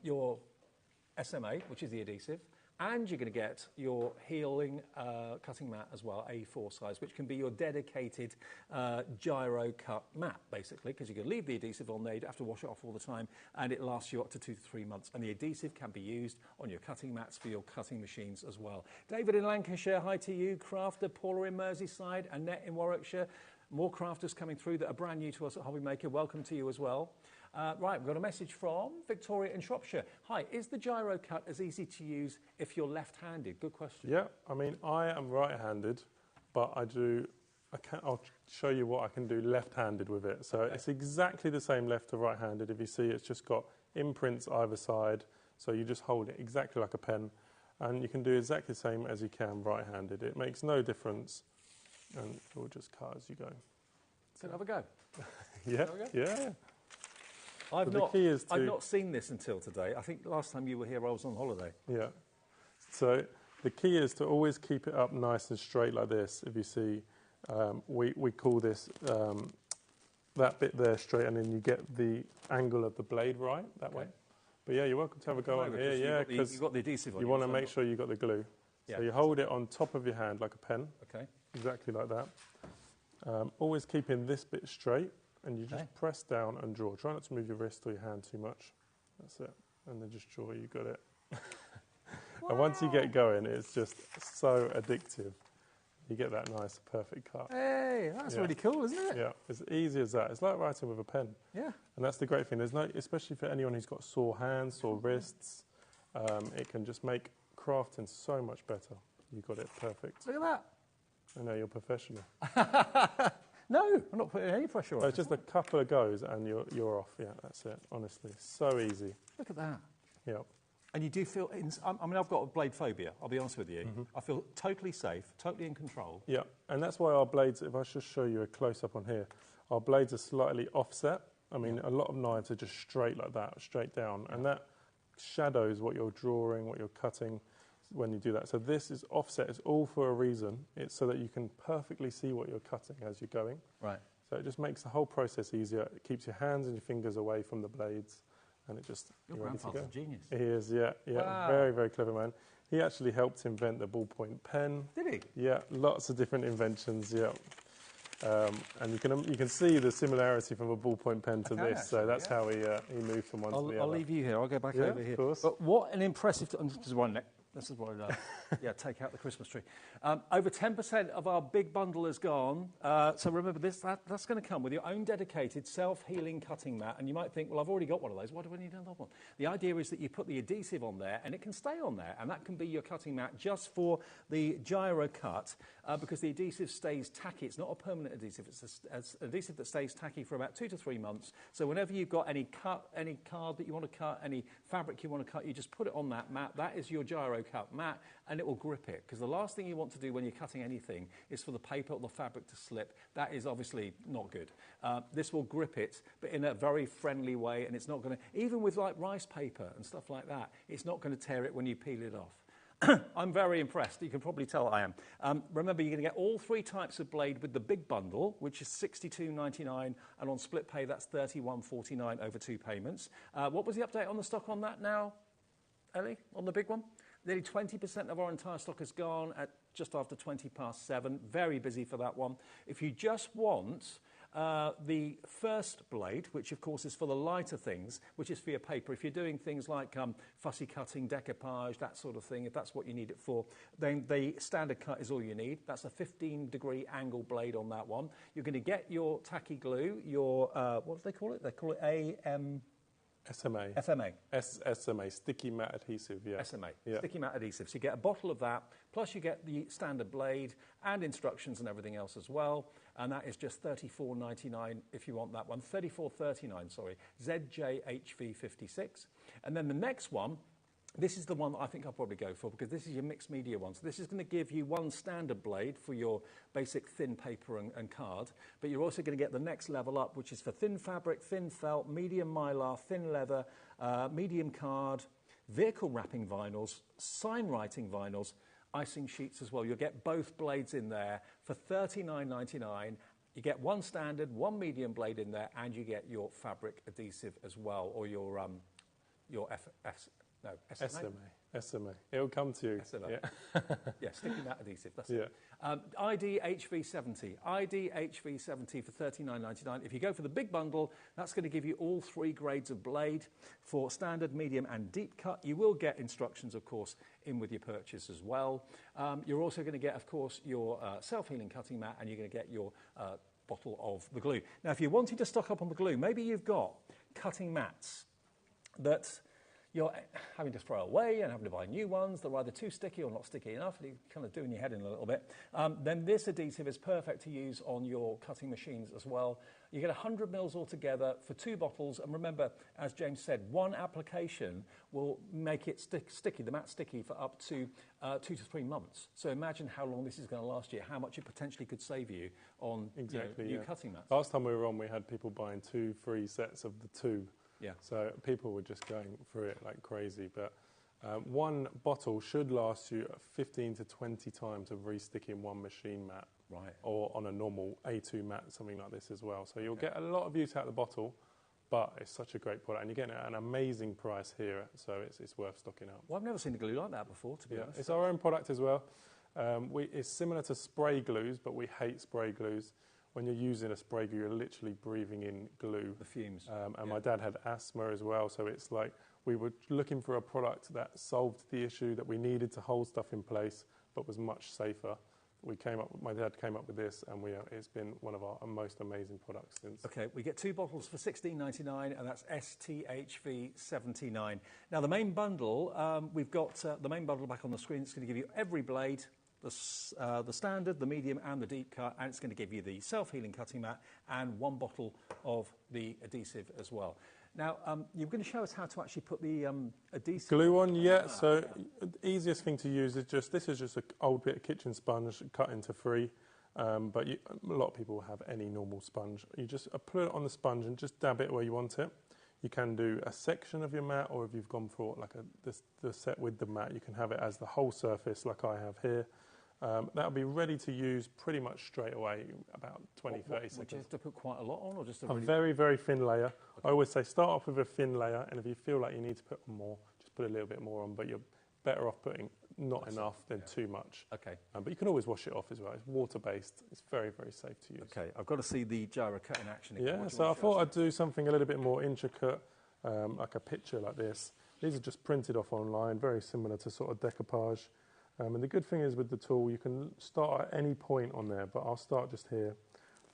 your SMA, which is the adhesive, and you're going to get your healing cutting mat as well, A4 size, which can be your dedicated gyro cut mat, basically, because you can leave the adhesive on there, you don't have to wash it off all the time, and it lasts you up to 2 to 3 months. And the adhesive can be used on your cutting mats for your cutting machines as well. David in Lancashire, hi to you. Crafter, Paula in Merseyside, Annette in Warwickshire. More crafters coming through that are brand new to us at HobbyMaker. Welcome to you as well. Right, we've got a message from Victoria in Shropshire. Hi, is the gyro cut as easy to use if you're left-handed? Good question. Yeah, I mean, I am right-handed, but I'll show you what I can do left-handed with it. So it's exactly the same left to right-handed. If you see, it's just got imprints either side. So you just hold it exactly like a pen. And you can do exactly the same as you can right-handed. It makes no difference. And it will just cut as you go. So have a go. Yeah. I've not seen this until today. I think last time you were here, I was on holiday. Yeah. So the key is to always keep it up nice and straight like this. If you see, we call this that bit there straight, and then you get the angle of the blade right that way. But yeah, you're welcome to have a go on here. Yeah, because you've got the adhesive on. You want to make sure you got the glue. Yeah. So you hold it on top of your hand like a pen. Okay. Exactly like that. Always keeping this bit straight. And you just press down and draw. Try not to move your wrist or your hand too much. That's it. And then just draw, you got it. And once you get going, it's just so addictive. You get that nice, perfect cut. Hey, that's really cool, isn't it? Yeah, it's easy as that. It's like writing with a pen. Yeah. And that's the great thing. There's no, especially for anyone who's got sore hands, sore wrists, it can just make crafting so much better. You got it perfect. Look at that. I know you're professional. No, I'm not putting any pressure on. It's just a couple of goes and you're off. Yeah, that's it. Honestly, so easy. Look at that. Yep. And you do feel, I mean, I've got a blade phobia, I'll be honest with you. I feel totally safe, totally in control. Yeah, and that's why our blades, if I just show you a close-up on here, our blades are slightly offset. I mean, a lot of knives are just straight like that, straight down, and that shadows what you're drawing, what you're cutting when you do that. So this is offset, it's all for a reason. It's so that you can perfectly see what you're cutting as you're going. Right. So it just makes the whole process easier. It keeps your hands and your fingers away from the blades. And it just... Your grandfather's a genius. He is, yeah. Wow. Very, very clever man. He actually helped invent the ballpoint pen. Did he? Yeah, lots of different inventions, yeah. And you can see the similarity from a ballpoint pen to this. Actually, so that's how he moved from one to the other. I'll leave you here. I'll go back over here. Of course. But what an impressive... This is one neck. This is what take out the Christmas tree. Over 10% of our big bundle is gone. So remember, that's going to come with your own dedicated self-healing cutting mat. And you might think, well, I've already got one of those. Why do I need another one? The idea is that you put the adhesive on there and it can stay on there. And that can be your cutting mat just for the gyro cut because the adhesive stays tacky. It's not a permanent adhesive. It's an adhesive that stays tacky for about 2 to 3 months. So whenever you've got any card that you want to cut, any fabric you want to cut, you just put it on that mat. That is your gyro cut mat, and it will grip it, because the last thing you want to do when you're cutting anything is for the paper or the fabric to slip. That is obviously not good. This will grip it, but in a very friendly way, and it's not going to, even with like rice paper and stuff like that, it's not going to tear it when you peel it off. I'm very impressed. You can probably tell I am. Remember, you're going to get all 3 types of blade with the big bundle, which is $62.99, and on split pay, that's $31.49 over 2 payments. What was the update on the stock on that now, Ellie, on the big one? Nearly 20% of our entire stock is gone at just after 7:20. Very busy for that one. If you just want the first blade, which of course is for the lighter things, which is for your paper, if you're doing things like fussy cutting, decoupage, that sort of thing, if that's what you need it for, then the standard cut is all you need. That's a 15-degree angle blade on that one. You're going to get your tacky glue, your, what do they call it? They call it SMA. FMA. SMA, sticky mat adhesive, yeah. SMA, sticky mat adhesive. So you get a bottle of that, plus you get the standard blade and instructions and everything else as well. And that is just $34.99 if you want that one. $34.39, sorry. ZJHV56. And then the next one, this is the one that I think I'll probably go for, because this is your mixed media one. So this is going to give you one standard blade for your basic thin paper and card, but you're also going to get the next level up, which is for thin fabric, thin felt, medium mylar, thin leather, medium card, vehicle wrapping vinyls, sign writing vinyls, icing sheets as well. You'll get both blades in there for $39.99. You get one standard, one medium blade in there, and you get your fabric adhesive as well, or your SMA. It'll come to you. SMA. Yeah. Yeah, sticky mat adhesive. That's yeah. it. ID HV70. ID HV70 for $39.99. If you go for the big bundle, that's going to give you all 3 grades of blade for standard, medium, and deep cut. You will get instructions, of course, in with your purchase as well. You're also going to get, of course, your self-healing cutting mat, and you're going to get your bottle of the glue. Now, if you're wanting to stock up on the glue, maybe you've got cutting mats that you're having to throw away and having to buy new ones that are either too sticky or not sticky enough, and you're kind of doing your head in a little bit, then this adhesive is perfect to use on your cutting machines as well. You get 100 mils altogether for 2 bottles, and remember, as James said, 1 application will make it sticky, the mat sticky, for up to 2 to 3 months. So imagine how long this is going to last you, how much it potentially could save you on new cutting mats. Last time we were on, we had people buying 2 free sets of the 2. Yeah. So people were just going through it like crazy. But 1 bottle should last you 15 to 20 times of re-sticking 1 machine mat. Right. Or on a normal A2 mat, something like this as well. So you'll get a lot of use out of the bottle, but it's such a great product. And you're getting an amazing price here, so it's worth stocking up. Well, I've never seen a glue like that before, to be honest. It's our own product as well. It's similar to spray glues, but we hate spray glues. When you're using a spray glue, you're literally breathing in glue. The fumes. And my dad had asthma as well, so it's like we were looking for a product that solved the issue that we needed to hold stuff in place, but was much safer my dad came up with this, and it's been one of our most amazing products since. Okay, we get 2 bottles for $16.99, and that's STHV79. Now, the main bundle, we've got the main bundle back on the screen. It's going to give you every blade, the standard, the medium, and the deep cut, and it's going to give you the self-healing cutting mat and 1 bottle of the adhesive as well. Now, you're going to show us how to actually put the adhesive... Glue on, yeah. So the easiest thing to use is this is just an old bit of kitchen sponge cut into 3. But a lot of people have any normal sponge. You just put it on the sponge and just dab it where you want it. You can do a section of your mat, or if you've gone for like the set with the mat, you can have it as the whole surface like I have here. That'll be ready to use pretty much straight away, about 20, 30 seconds. Would you have to put quite a lot on, or just a very, very thin layer? Okay. I always say start off with a thin layer, and if you feel like you need to put more, just put a little bit more on, but you're better off putting not enough than too much. Okay. But you can always wash it off as well. It's water-based. It's very, very safe to use. Okay, I've got to see the gyro cut in action again. Yeah, so I thought I'd do something a little bit more intricate, like a picture like this. These are just printed off online, very similar to sort of decoupage. And the good thing is with the tool, you can start at any point on there, but I'll start just here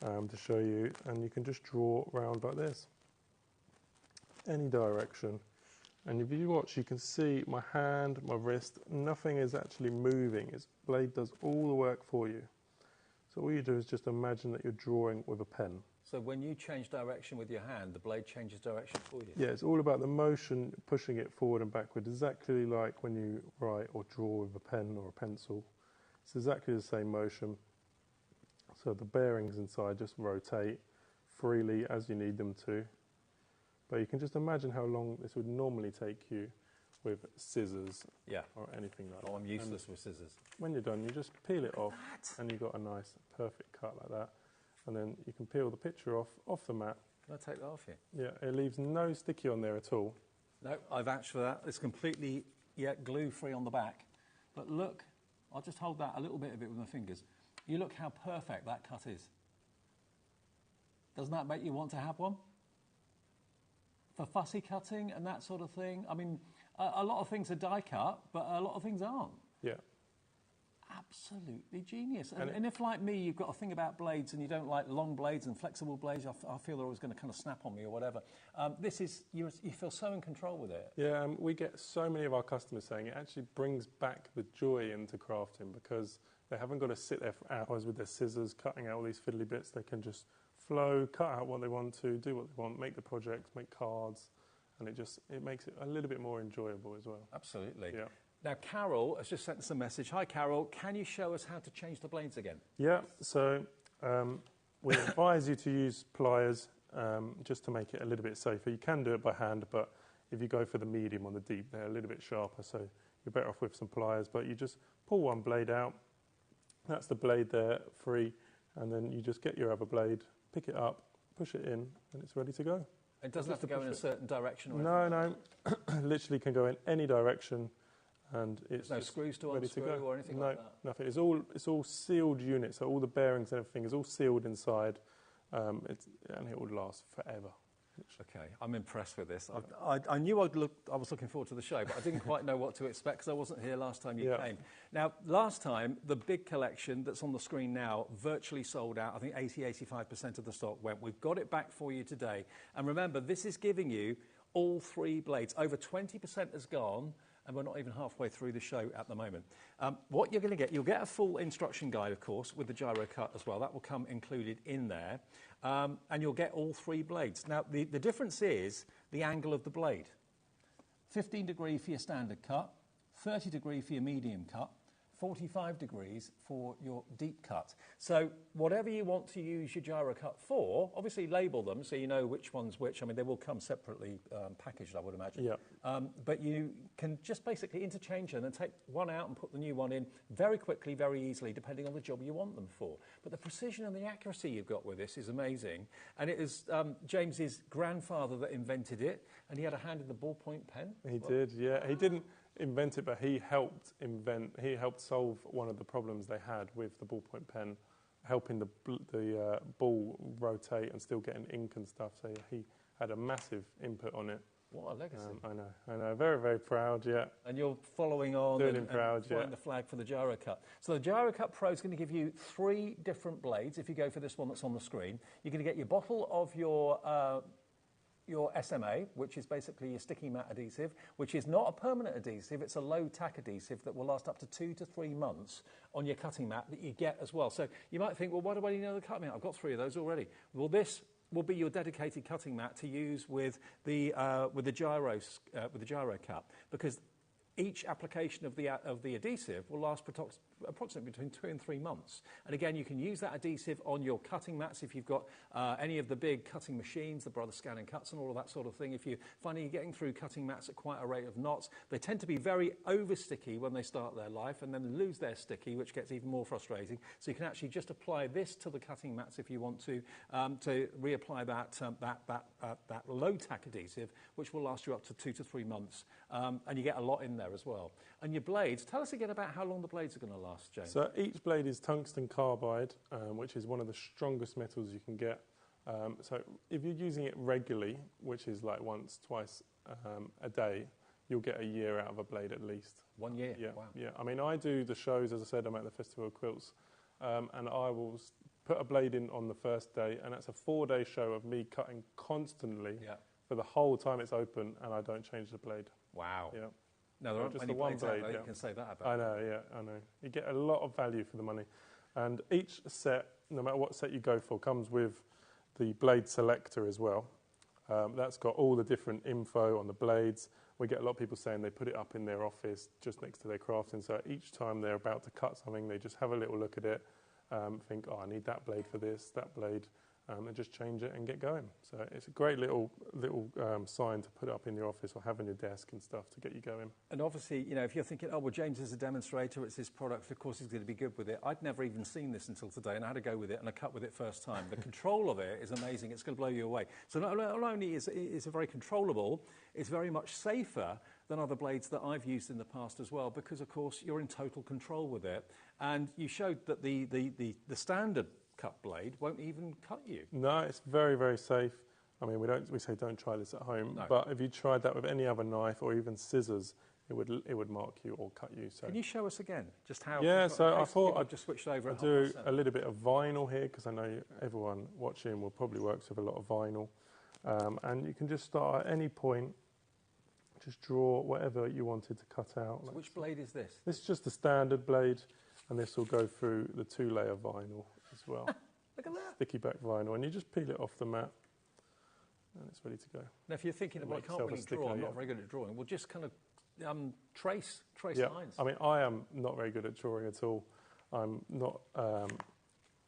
to show you, and you can just draw around like this, any direction. And if you watch, you can see my hand, my wrist, nothing is actually moving. Its blade does all the work for you. So all you do is just imagine that you're drawing with a pen. So when you change direction with your hand, the blade changes direction for you? Yeah, it's all about the motion, pushing it forward and backward, exactly like when you write or draw with a pen or a pencil. It's exactly the same motion. So the bearings inside just rotate freely as you need them to. But you can just imagine how long this would normally take you with scissors or anything like that. I'm useless with scissors. When you're done, you just peel it off and you've got a nice, perfect cut like that. And then you can peel the picture off the mat. Can I take that off you? Yeah, it leaves no sticky on there at all. No, I've vouched for that. It's completely glue-free on the back. But look, I'll just hold that, a little bit of it with my fingers. You look how perfect that cut is. Doesn't that make you want to have one? For fussy cutting and that sort of thing? I mean, a lot of things are die cut, but a lot of things aren't. Yeah. Absolutely genius. And if, like me, you've got a thing about blades and you don't like long blades and flexible blades, I feel they're always going to kind of snap on me or whatever. This is, you feel so in control with it. Yeah, we get so many of our customers saying it actually brings back the joy into crafting, because they haven't got to sit there for hours with their scissors cutting out all these fiddly bits. They can just flow, cut out what they want to, do what they want, make the projects, make cards, and it makes it a little bit more enjoyable as well. Absolutely. Yeah. Now, Carol has just sent us a message. Hi, Carol. Can you show us how to change the blades again? Yeah, so we advise you to use pliers just to make it a little bit safer. You can do it by hand, but if you go for the medium or the deep, they're a little bit sharper, so you're better off with some pliers. But you just pull one blade out. That's the blade there, free, and then you just get your other blade, pick it up, push it in, and it's ready to go. It doesn't have to go in a certain direction? Or no. Literally can go in any direction. And it's no screws to unscrew or anything like that? No, nothing. It's all sealed units, so all the bearings and everything is all sealed inside, and it would last forever. Okay, I'm impressed with this. I knew I was looking forward to the show, but I didn't quite know what to expect because I wasn't here last time you came. Now, last time, the big collection that's on the screen now virtually sold out. I think 85% of the stock went. We've got it back for you today. And remember, this is giving you all 3 blades. Over 20% has gone, and we're not even halfway through the show at the moment. What you're going to get, you'll get a full instruction guide, of course, with the gyro cut as well. That will come included in there. And you'll get all 3 blades. Now, the difference is the angle of the blade. 15 degree for your standard cut, 30 degree for your medium cut, 45 degrees for your deep cut. So whatever you want to use your gyro cut for, obviously label them so you know which one's which. I mean, they will come separately packaged, I would imagine. Yeah. But you can just basically interchange them and take one out and put the new one in very quickly, very easily, depending on the job you want them for. But the precision and the accuracy you've got with this is amazing. And it is James's grandfather that invented it, and he had a hand in the ballpoint pen. He did, yeah. He didn't invent it, but he helped solve one of the problems they had with the ballpoint pen, helping the ball rotate and still getting ink and stuff. So he had a massive input on it. What a legacy. I know. Very, very proud, yeah. And you're following on and flying the flag for the Gyro Cut. So the Gyro Cut Pro is going to give you 3 different blades if you go for this one that's on the screen. You're going to get your bottle of your SMA, which is basically your sticky mat adhesive, which is not a permanent adhesive, it's a low-tack adhesive that will last up to 2 to 3 months on your cutting mat that you get as well. So you might think, well, why do I need another cutting mat? I've got 3 of those already. Well, this will be your dedicated cutting mat to use with the gyro cut, because each application of the adhesive will last approximately between 2 and 3 months. And again, you can use that adhesive on your cutting mats if you've got any of the big cutting machines, the Brother Scan and Cuts and all of that sort of thing. If you're finding you're getting through cutting mats at quite a rate of knots, they tend to be very over sticky when they start their life and then lose their sticky, which gets even more frustrating. So you can actually just apply this to the cutting mats if you want to reapply that low tack adhesive, which will last you up to 2 to 3 months. And you get a lot in there as well. And your blades, tell us again about how long the blades are going to last, James. So each blade is tungsten carbide, which is one of the strongest metals you can get. So if you're using it regularly, which is like once, twice a day, you'll get a year out of a blade at least. 1 year? Yeah, wow. Yeah. I mean, I do the shows, as I said, I'm at the Festival of Quilts, and I will put a blade in on the first day, and that's a 4-day show of me cutting constantly for the whole time it's open, and I don't change the blade. Wow. Yeah. No, there aren't just many the one blades blade, out there you can say that about. I know, yeah, I know. You get a lot of value for the money. And each set, no matter what set you go for, comes with the blade selector as well. That's got all the different info on the blades. We get a lot of people saying they put it up in their office just next to their crafting. So each time they're about to cut something, they just have a little look at it, think, oh, I need that blade for this, that blade, and just change it and get going. So it's a great little sign to put up in your office or have on your desk and stuff to get you going. And obviously, you know, if you're thinking, oh, well, James is a demonstrator, it's his product, of course he's going to be good with it. I'd never even seen this until today, and I had to go with it, and I cut with it first time. The control of it is amazing. It's going to blow you away. So not only is it very controllable, it's very much safer than other blades that I've used in the past as well, because, of course, you're in total control with it. And you showed that the standard cut blade won't even cut you. No, it's very, very safe. I mean, we say don't try this at home, but if you tried that with any other knife or even scissors, it would mark you or cut you. So can you show us again just how? Yeah, so I thought I'd just switched over. I'd do a little bit of vinyl here, because I know everyone watching will probably works with a lot of vinyl, and you can just start at any point. Just draw whatever you wanted to cut out. So which blade is this? This is just the standard blade, and this will go through the 2-layer vinyl as well. Look at that. Sticky back vinyl, and you just peel it off the mat, and it's ready to go. Now, if you're thinking, well, I can't really draw, I'm not very good at drawing, well, just kind of trace lines. I mean, I am not very good at drawing at all. I'm not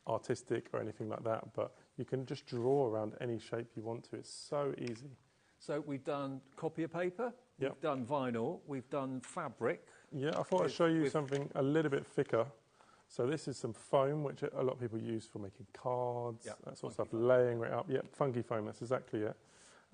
artistic or anything like that, but you can just draw around any shape you want to. It's so easy. So we've done copier paper, we've done vinyl, we've done fabric. Yeah, I thought I'd show you something a little bit thicker. So this is some foam, which a lot of people use for making cards, that sort of stuff, laying it up. Yep, funky foam, that's exactly it.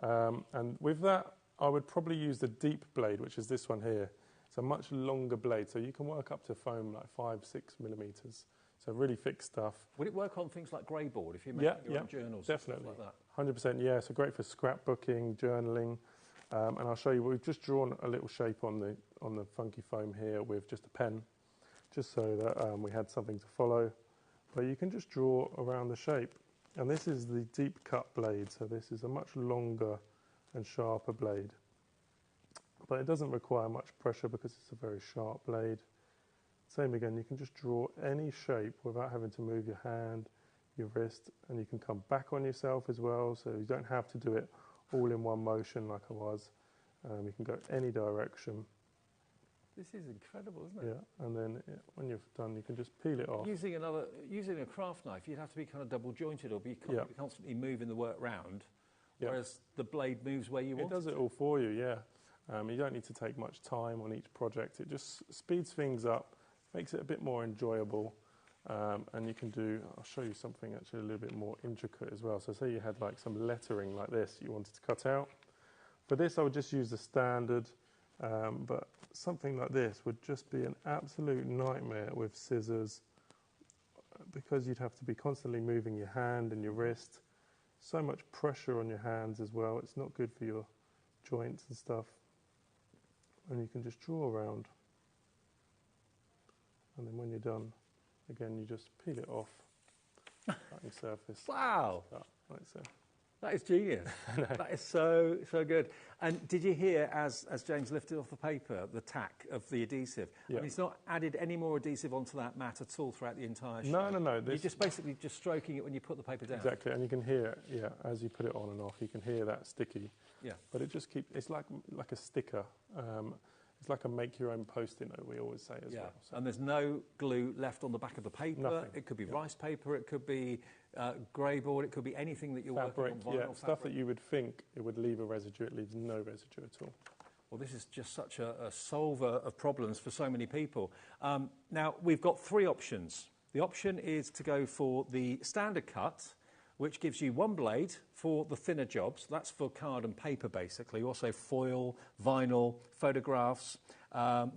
And with that, I would probably use the deep blade, which is this one here. It's a much longer blade, so you can work up to foam like 5-6 millimeters. So really thick stuff. Would it work on things like grey board if you're making your own journals? Definitely. And stuff like that? 100%, yeah. So great for scrapbooking, journaling. And I'll show you, we've just drawn a little shape on the funky foam here with just a pen, just so that we had something to follow. But you can just draw around the shape. And this is the deep cut blade, so this is a much longer and sharper blade. But it doesn't require much pressure because it's a very sharp blade. Same again, you can just draw any shape without having to move your hand, your wrist, and you can come back on yourself as well, so you don't have to do it all in one motion like I was. You can go any direction. This is incredible, isn't it? Yeah, and then when you've done, you can just peel it off. Using a craft knife, you'd have to be kind of double jointed or be constantly moving the work round, whereas the blade moves where you want it. It does it all for you, yeah. You don't need to take much time on each project. It just speeds things up, makes it a bit more enjoyable, and you can do, I'll show you something actually a little bit more intricate as well. So say you had like some lettering like this you wanted to cut out. For this I would just use the standard, but something like this would just be an absolute nightmare with scissors, because you'd have to be constantly moving your hand and your wrist. So much pressure on your hands as well. It's not good for your joints and stuff. And you can just draw around. And then when you're done, again, you just peel it off, cutting surface. Wow. Like so. That is genius. That is so good. And did you hear, as James lifted off the paper, the tack of the adhesive? Yeah. I mean, it's not added any more adhesive onto that mat at all throughout the entire show. No. You're just basically just stroking it when you put the paper down. Exactly, and you can hear, as you put it on and off, you can hear that sticky. Yeah. But it just keeps, it's like a sticker. It's like a make-your-own Post-it note, we always say as well. So. And there's no glue left on the back of the paper. Nothing. It could be rice paper, it could be grey board, it could be anything that you're fabric, working on. Vinyl stuff fabric. that you would think it would leave a residue, it leaves no residue at all. Well, this is just such a solver of problems for so many people. Now, we've got 3 options. The option is to go for the standard cut, which gives you one blade for the thinner jobs. That's for card and paper, basically. Also foil, vinyl, photographs,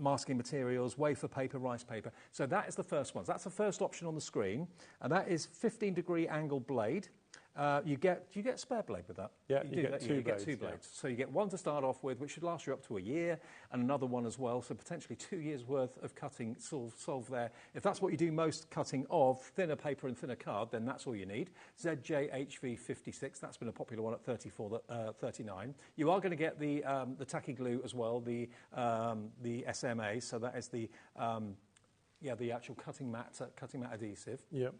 masking materials, wafer paper, rice paper. So that is the first one. So that's the first option on the screen, and that is 15-degree angle blade. Do you get a spare blade with that? Yeah, you get two blades. Yeah. So you get one to start off with, which should last you up to a year, and another one as well, so potentially 2 years' worth of cutting solved there. If that's what you do most cutting of, thinner paper and thinner card, then that's all you need. ZJHV56, that's been a popular one at 39. You are going to get the tacky glue as well, the SMA, so that is the actual cutting mat adhesive. Yep.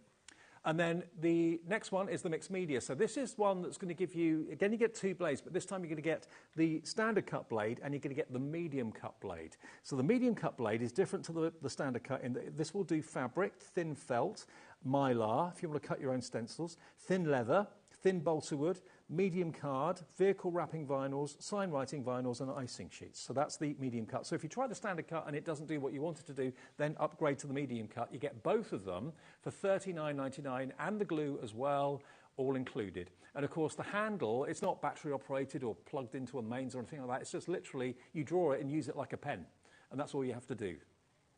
And then the next one is the mixed media. So this is one that's going to give you, again, you get 2 blades, but this time you're going to get the standard cut blade and you're going to get the medium cut blade. So the medium cut blade is different to the standard cut in that this will do fabric, thin felt, mylar, if you want to cut your own stencils, thin leather, thin balsa wood, medium card, vehicle wrapping vinyls, sign writing vinyls and icing sheets. So that's the medium cut. So if you try the standard cut and it doesn't do what you wanted to do, then upgrade to the medium cut. You get both of them for $39.99 and the glue as well, all included. And of course the handle, it's not battery operated or plugged into a mains or anything like that. It's just literally you draw it and use it like a pen. And that's all you have to do.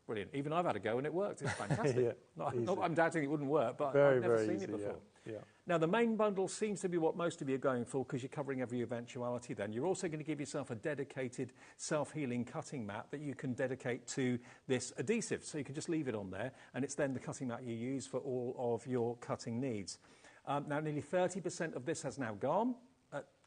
Brilliant. Even I've had a go and it worked. It's fantastic. Not that I'm doubting it wouldn't work, but I've never seen it before. Yeah. Now, the main bundle seems to be what most of you are going for because you're covering every eventuality then. You're also going to give yourself a dedicated self-healing cutting mat that you can dedicate to this adhesive. So you can just leave it on there, and it's then the cutting mat you use for all of your cutting needs. Now, nearly 30% of this has now gone.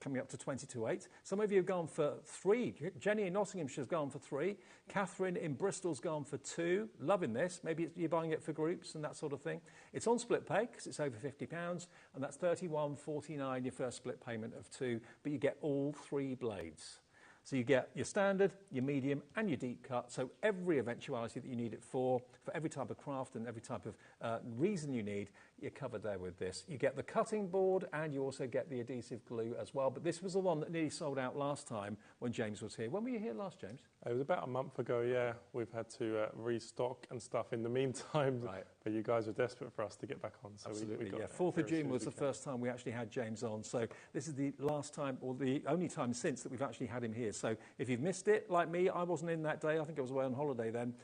Coming up to 22.8. Some of you have gone for 3. Jenny in Nottinghamshire has gone for 3. Catherine in Bristol's gone for 2. Loving this. Maybe you're buying it for groups and that sort of thing. It's on split pay because it's over £50, and that's $31.49 your first split payment of 2. But you get all 3 blades. So you get your standard, your medium and your deep cut. So every eventuality that you need it for every type of craft and every type of reason you need, you're covered there with this. You get the cutting board and you also get the adhesive glue as well. But this was the one that nearly sold out last time when James was here. When were you here last, James? It was about a month ago, yeah. We've had to restock and stuff in the meantime. Right. But you guys were desperate for us to get back on. So Absolutely, we got 4th of June was the first time we actually had James on. So this is the last time, or the only time since that we've actually had him here. So if you've missed it, like me, I wasn't in that day. I think I was away on holiday then.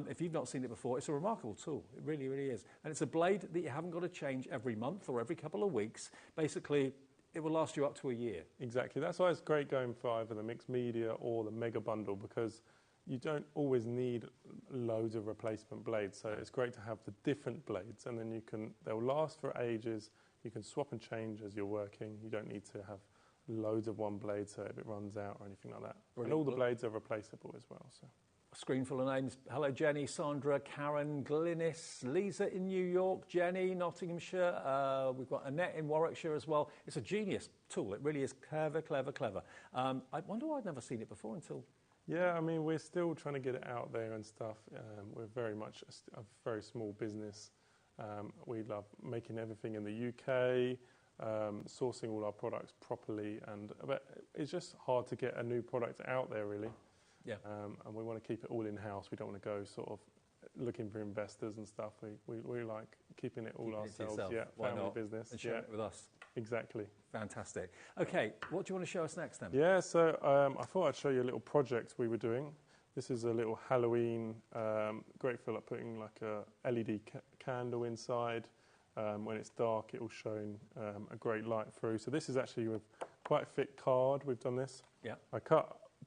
If you've not seen it before, it's a remarkable tool. It really, really is. And it's a blade that you haven't got to change every month or every couple of weeks. Basically, it will last you up to a year. Exactly. That's why it's great going for either the mixed media or the mega bundle, because you don't always need loads of replacement blades. So it's great to have the different blades, and then they'll last for ages. You can swap and change as you're working. You don't need to have loads of one blade so if it runs out or anything like that. Brilliant. And all the blades are replaceable as well. So. A screen full of names. Hello, Jenny, Sandra, Karen, Glynis, Lisa in New York, Jenny, Nottinghamshire. We've got Annette in Warwickshire as well. It's a genius tool. It really is clever, clever, clever. I wonder why I'd never seen it before until... Yeah, I mean, we're still trying to get it out there and stuff. We're very much a very small business. We love making everything in the UK, sourcing all our products properly, but it's just hard to get a new product out there, really. Yeah. And we want to keep it all in-house. We don't want to go sort of looking for investors and stuff. We like keeping it all ourselves. Yeah, Why family not? business. And share it with us. Exactly. Fantastic. Okay, what do you want to show us next then? Yeah, so I thought I'd show you a little project we were doing. This is a little Halloween, great for like putting like a LED candle inside. When it's dark, it will shine a great light through. So this is actually with quite thick card. We've done this. Yeah. I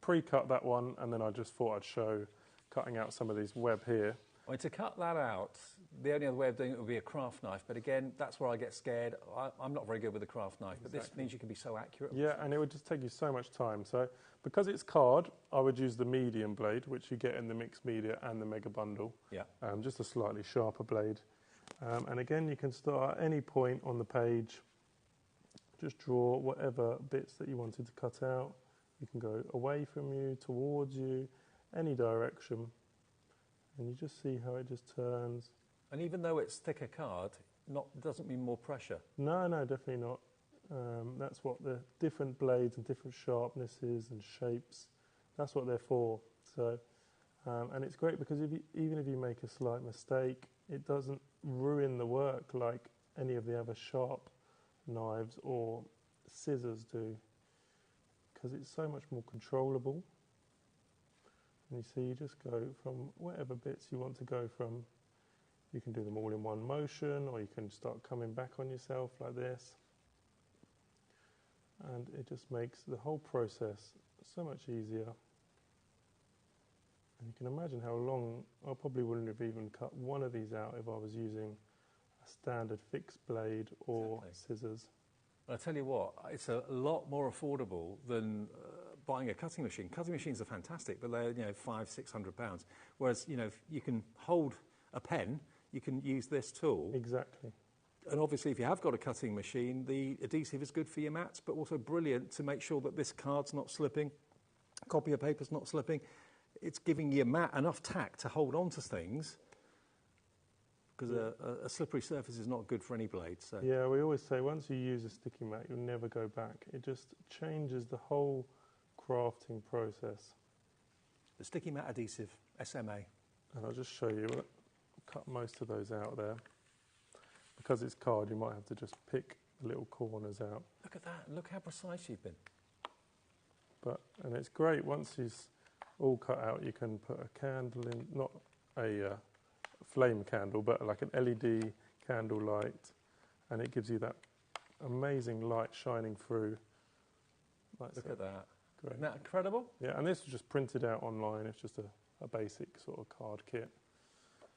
pre-cut that one, and then I just thought I'd show cutting out some of these web here. I mean, to cut that out, the only other way of doing it would be a craft knife. But again, that's where I get scared. I'm not very good with a craft knife, but this means you can be so accurate. Yeah, and it would just take you so much time. So because it's card, I would use the medium blade, which you get in the mixed media and the mega bundle. Yeah. Just a slightly sharper blade. And again, you can start at any point on the page. Just draw whatever bits that you wanted to cut out. You can go away from you, towards you, any direction. And you just see how it just turns. And even though it's thicker card, doesn't mean more pressure. No, definitely not. That's what the different blades and different sharpnesses and shapes, that's what they're for. So, and it's great because even if you make a slight mistake, it doesn't ruin the work like any of the other sharp knives or scissors do, because it's so much more controllable. And you see, you just go from whatever bits you want to go from. You can do them all in one motion, or you can start coming back on yourself like this. And it just makes the whole process so much easier. And you can imagine how long, I probably wouldn't have even cut one of these out if I was using a standard fixed blade or scissors. I tell you what, it's a lot more affordable than buying a cutting machine. Cutting machines are fantastic, but they're £500-600. Whereas if you can hold a pen, you can use this tool. Exactly. And obviously, if you have got a cutting machine, the adhesive is good for your mats, but also brilliant to make sure that this card's not slipping, copy of paper's not slipping. It's giving your mat enough tack to hold on to things, because a slippery surface is not good for any blade. So. Yeah, we always say once you use a sticky mat, you'll never go back. It just changes the whole crafting process. The sticky mat adhesive, SMA. And I'll just show you, cut most of those out there. Because it's card, you might have to just pick the little corners out. Look at that, look how precise you've been. And it's great, once it's all cut out, you can put a candle in, not a flame candle, but like an LED candle light, and it gives you that amazing light shining through. Look at that. Great. Isn't that incredible? Yeah, and this is just printed out online. It's just a basic sort of card kit.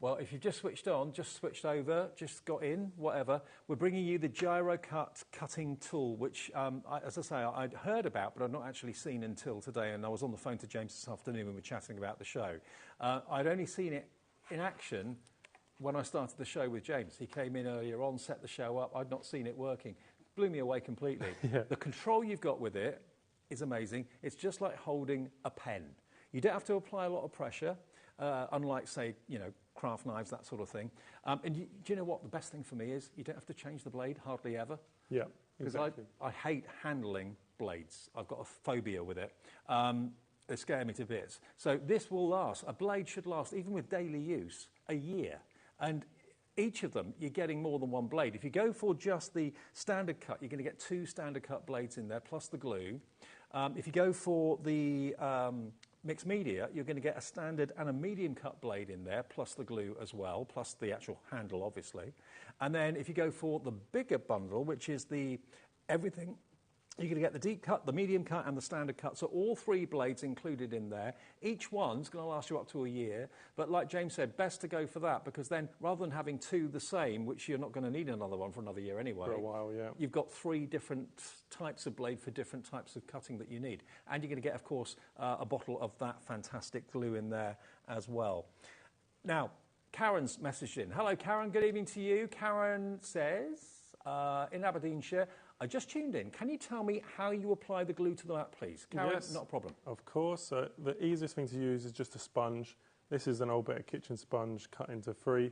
Well, if you've just switched on, just switched over, just got in, whatever, we're bringing you the Gyro Cut cutting tool, which, as I say, I'd heard about, but I'd not actually seen until today, and I was on the phone to James this afternoon when we were chatting about the show. I'd only seen it in action when I started the show with James. He came in earlier on, set the show up. I'd not seen it working. Blew me away completely. Yeah. The control you've got with it is amazing. It's just like holding a pen. You don't have to apply a lot of pressure, unlike, say, craft knives, that sort of thing. And do you know what the best thing for me is? You don't have to change the blade, hardly ever. Yeah, exactly. Because I hate handling blades. I've got a phobia with it. They scare me to bits. So this will last. A blade should last, even with daily use, a year. And each of them, you're getting more than one blade. If you go for just the standard cut, you're going to get 2 standard cut blades in there, plus the glue. If you go for the mixed media, you're going to get a standard and a medium cut blade in there, plus the glue as well, plus the actual handle, obviously. And then if you go for the bigger bundle, which is the everything, you're going to get the deep cut, the medium cut, and the standard cut. So all 3 blades included in there. Each one's going to last you up to a year. But like James said, best to go for that, because then rather than having 2 the same, which you're not going to need another one for another year anyway. For a while, yeah. You've got 3 different types of blade for different types of cutting that you need. And you're going to get, of course, a bottle of that fantastic glue in there as well. Now, Karen's messaged in. Hello, Karen. Good evening to you. Karen says, in Aberdeenshire, I just tuned in. Can you tell me how you apply the glue to the mat, please? Karen, yes, not a problem. Of course. So the easiest thing to use is just a sponge. This is an old better kitchen sponge cut into 3.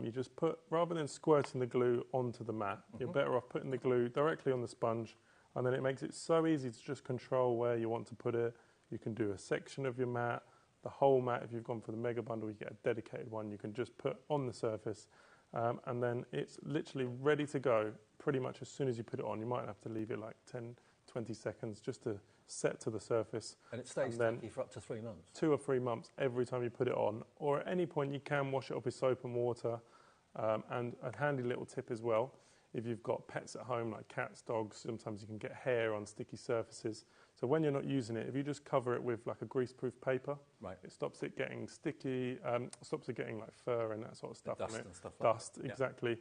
You just put, rather than squirting the glue onto the mat, you're better off putting the glue directly on the sponge, and then it makes it so easy to just control where you want to put it. You can do a section of your mat, the whole mat. If you've gone for the mega bundle, you get a dedicated one you can just put on the surface. And then it's literally ready to go pretty much as soon as you put it on. You might have to leave it like 10, 20 seconds just to set to the surface. And it stays sticky for up to 3 months? 2 or 3 months every time you put it on. Or at any point you can wash it off with soap and water. And a handy little tip as well, if you've got pets at home like cats, dogs, sometimes you can get hair on sticky surfaces. So when you're not using it, if you just cover it with like a greaseproof paper, it stops it getting sticky, stops it getting like fur and that sort of stuff dust on it. And stuff like Dust, that. exactly.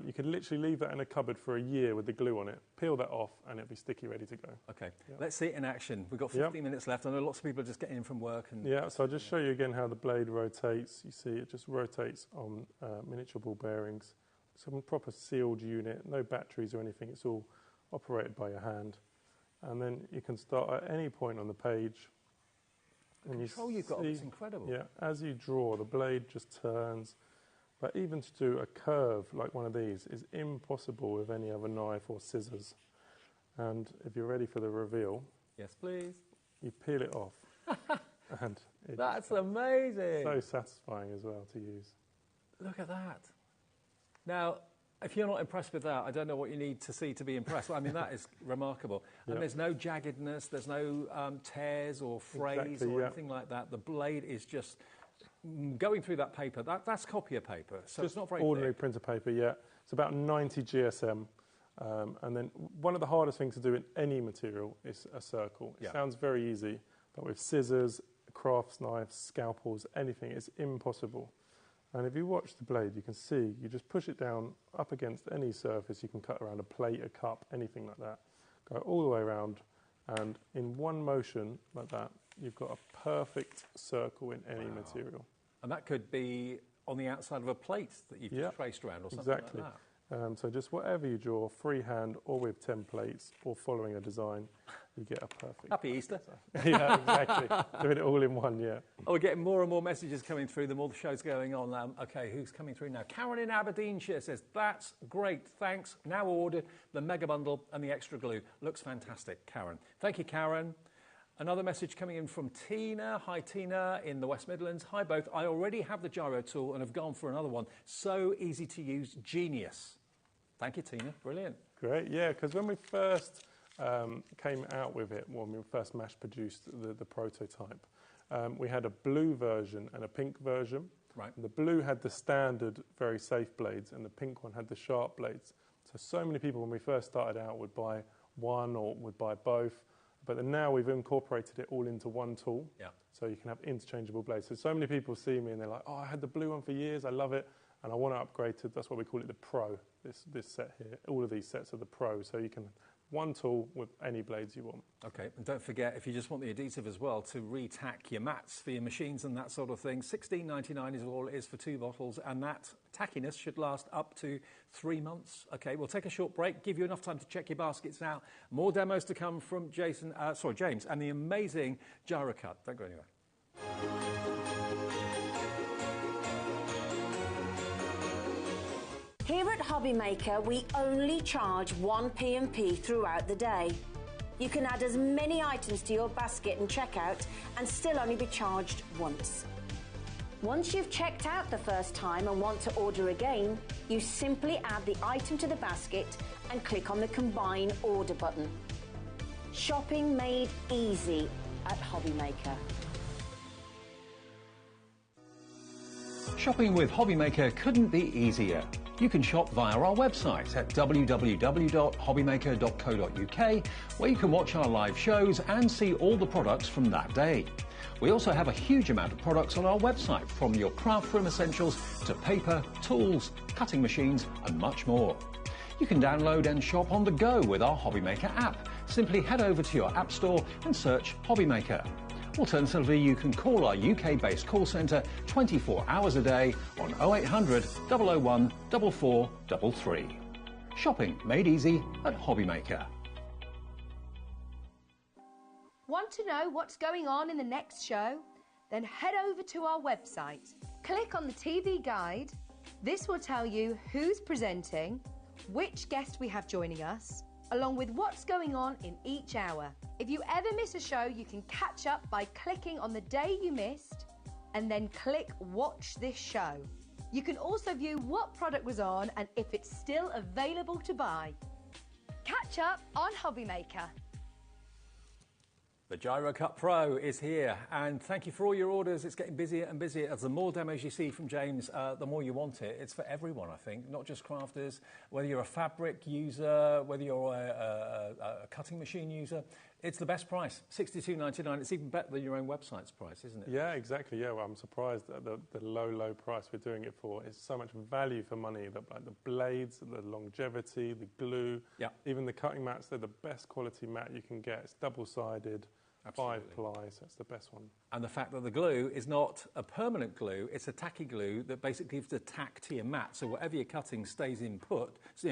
You can literally leave that in a cupboard for a year with the glue on it, peel that off, and it'll be sticky, ready to go. Okay, let's see it in action. We've got 15 minutes left. I know lots of people are just getting in from work. And so I'll just show you again how the blade rotates. You see it just rotates on miniature ball bearings. Some proper sealed unit, no batteries or anything. It's all operated by your hand. And then you can start at any point on the page. The control you've got is incredible. Yeah, as you draw, the blade just turns. But even to do a curve like one of these is impossible with any other knife or scissors. And if you're ready for the reveal, yes, please. You peel it off. And that's amazing. So satisfying as well to use. Look at that. Now, if you're not impressed with that, I don't know what you need to see to be impressed. I mean, that is remarkable. And there's no jaggedness, there's no tears or frays or anything like that. The blade is just going through that paper. That's copier paper, so just it's not very ordinary thick. printer paper, It's about 90 GSM. And then one of the hardest things to do in any material is a circle. It sounds very easy, but with scissors, crafts knives, scalpels, anything, it's impossible. And if you watch the blade, you can see, you just push it down up against any surface. You can cut around a plate, a cup, anything like that. Go all the way around, and in one motion like that, you've got a perfect circle in any material. And that could be on the outside of a plate that you've just traced around or something like that. So just whatever you draw, freehand or with templates or following a design, you get a perfect... Happy Easter. Yeah, exactly. Doing it all in one, Oh, we're getting more and more messages coming through the more the show's going on. OK, who's coming through now? Karen in Aberdeenshire says, that's great, thanks. Now ordered the mega bundle and the extra glue. Looks fantastic, Karen. Thank you, Karen. Another message coming in from Tina. Hi, Tina, in the West Midlands. Hi, both. I already have the gyro tool and have gone for another one. So easy to use. Genius. Thank you, Tina. Brilliant. Great, because when we first came out with it, when we first mass-produced the prototype, we had a blue version and a pink version. Right. And the blue had the standard, very safe blades, and the pink one had the sharp blades. So many people, when we first started out, would buy one or would buy both. But then now we've incorporated it all into one tool, so you can have interchangeable blades. So many people see me and they're like, oh, I had the blue one for years, I love it, and I want to upgrade to, that's what we call it, the Pro, this set here. All of these sets are the Pro, so you can one tool with any blades you want. OK, and don't forget, if you just want the adhesive as well, to re-tack your mats for your machines and that sort of thing, $16.99 is all it is for 2 bottles, and that tackiness should last up to 3 months. OK, we'll take a short break, give you enough time to check your baskets out. More demos to come from James, and the amazing gyro cut. Don't go anywhere. Here at HobbyMaker, we only charge 1 P&P throughout the day. You can add as many items to your basket and checkout and still only be charged once. Once you've checked out the first time and want to order again, you simply add the item to the basket and click on the Combine Order button. Shopping made easy at HobbyMaker. Shopping with HobbyMaker couldn't be easier. You can shop via our website at www.hobbymaker.co.uk, where you can watch our live shows and see all the products from that day. We also have a huge amount of products on our website, from your craft room essentials to paper, tools, cutting machines and much more. You can download and shop on the go with our HobbyMaker app. Simply head over to your app store and search HobbyMaker. Alternatively, you can call our UK-based call centre 24 hours a day on 0800 001 4433. Shopping made easy at HobbyMaker. Want to know what's going on in the next show? Then head over to our website. Click on the TV guide. This will tell you who's presenting, which guest we have joining us, along with what's going on in each hour. If you ever miss a show, you can catch up by clicking on the day you missed and then click Watch This Show. You can also view what product was on and if it's still available to buy. Catch up on HobbyMaker. The Gyro Cut Pro is here, and thank you for all your orders. It's getting busier and busier. As the more demos you see from James, the more you want it. It's for everyone, I think, not just crafters. Whether you're a fabric user, whether you're a cutting machine user, it's the best price, $62.99. It's even better than your own website's price, isn't it? Yeah, exactly. Yeah, well, I'm surprised at the low price we're doing it for. It's so much value for money. The blades, the longevity, the glue, even the cutting mats, they're the best quality mat you can get. It's double-sided. Absolutely. 5-ply, so it's the best one. And the fact that the glue is not a permanent glue, it's a tacky glue that basically gives the tack to your mat. So whatever you're cutting stays in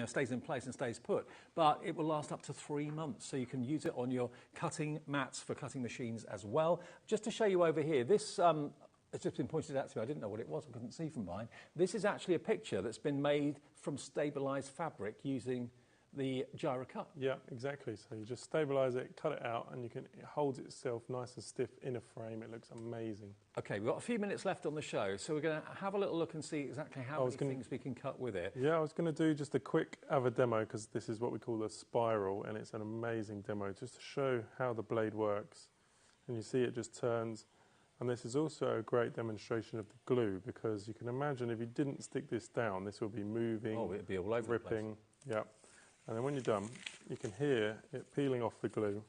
stays in place and stays put. But it will last up to 3 months, so you can use it on your cutting mats for cutting machines as well. Just to show you over here, this it's just been pointed out to me. I didn't know what it was. I couldn't see from mine. This is actually a picture that's been made from stabilised fabric using the Gyro Cut. Yeah, exactly. So you just stabilise it, cut it out, and it holds itself nice and stiff in a frame. It looks amazing. Okay, we've got a few minutes left on the show, so we're going to have a little look and see exactly how many things we can cut with it. Yeah, I was going to do just a quick other demo, because this is what we call the spiral, and it's an amazing demo just to show how the blade works. And you see it just turns. And this is also a great demonstration of the glue, because you can imagine if you didn't stick this down, this would be moving, it'd be all over ripping. The place. Yeah. And then when you're done, you can hear it peeling off the glue.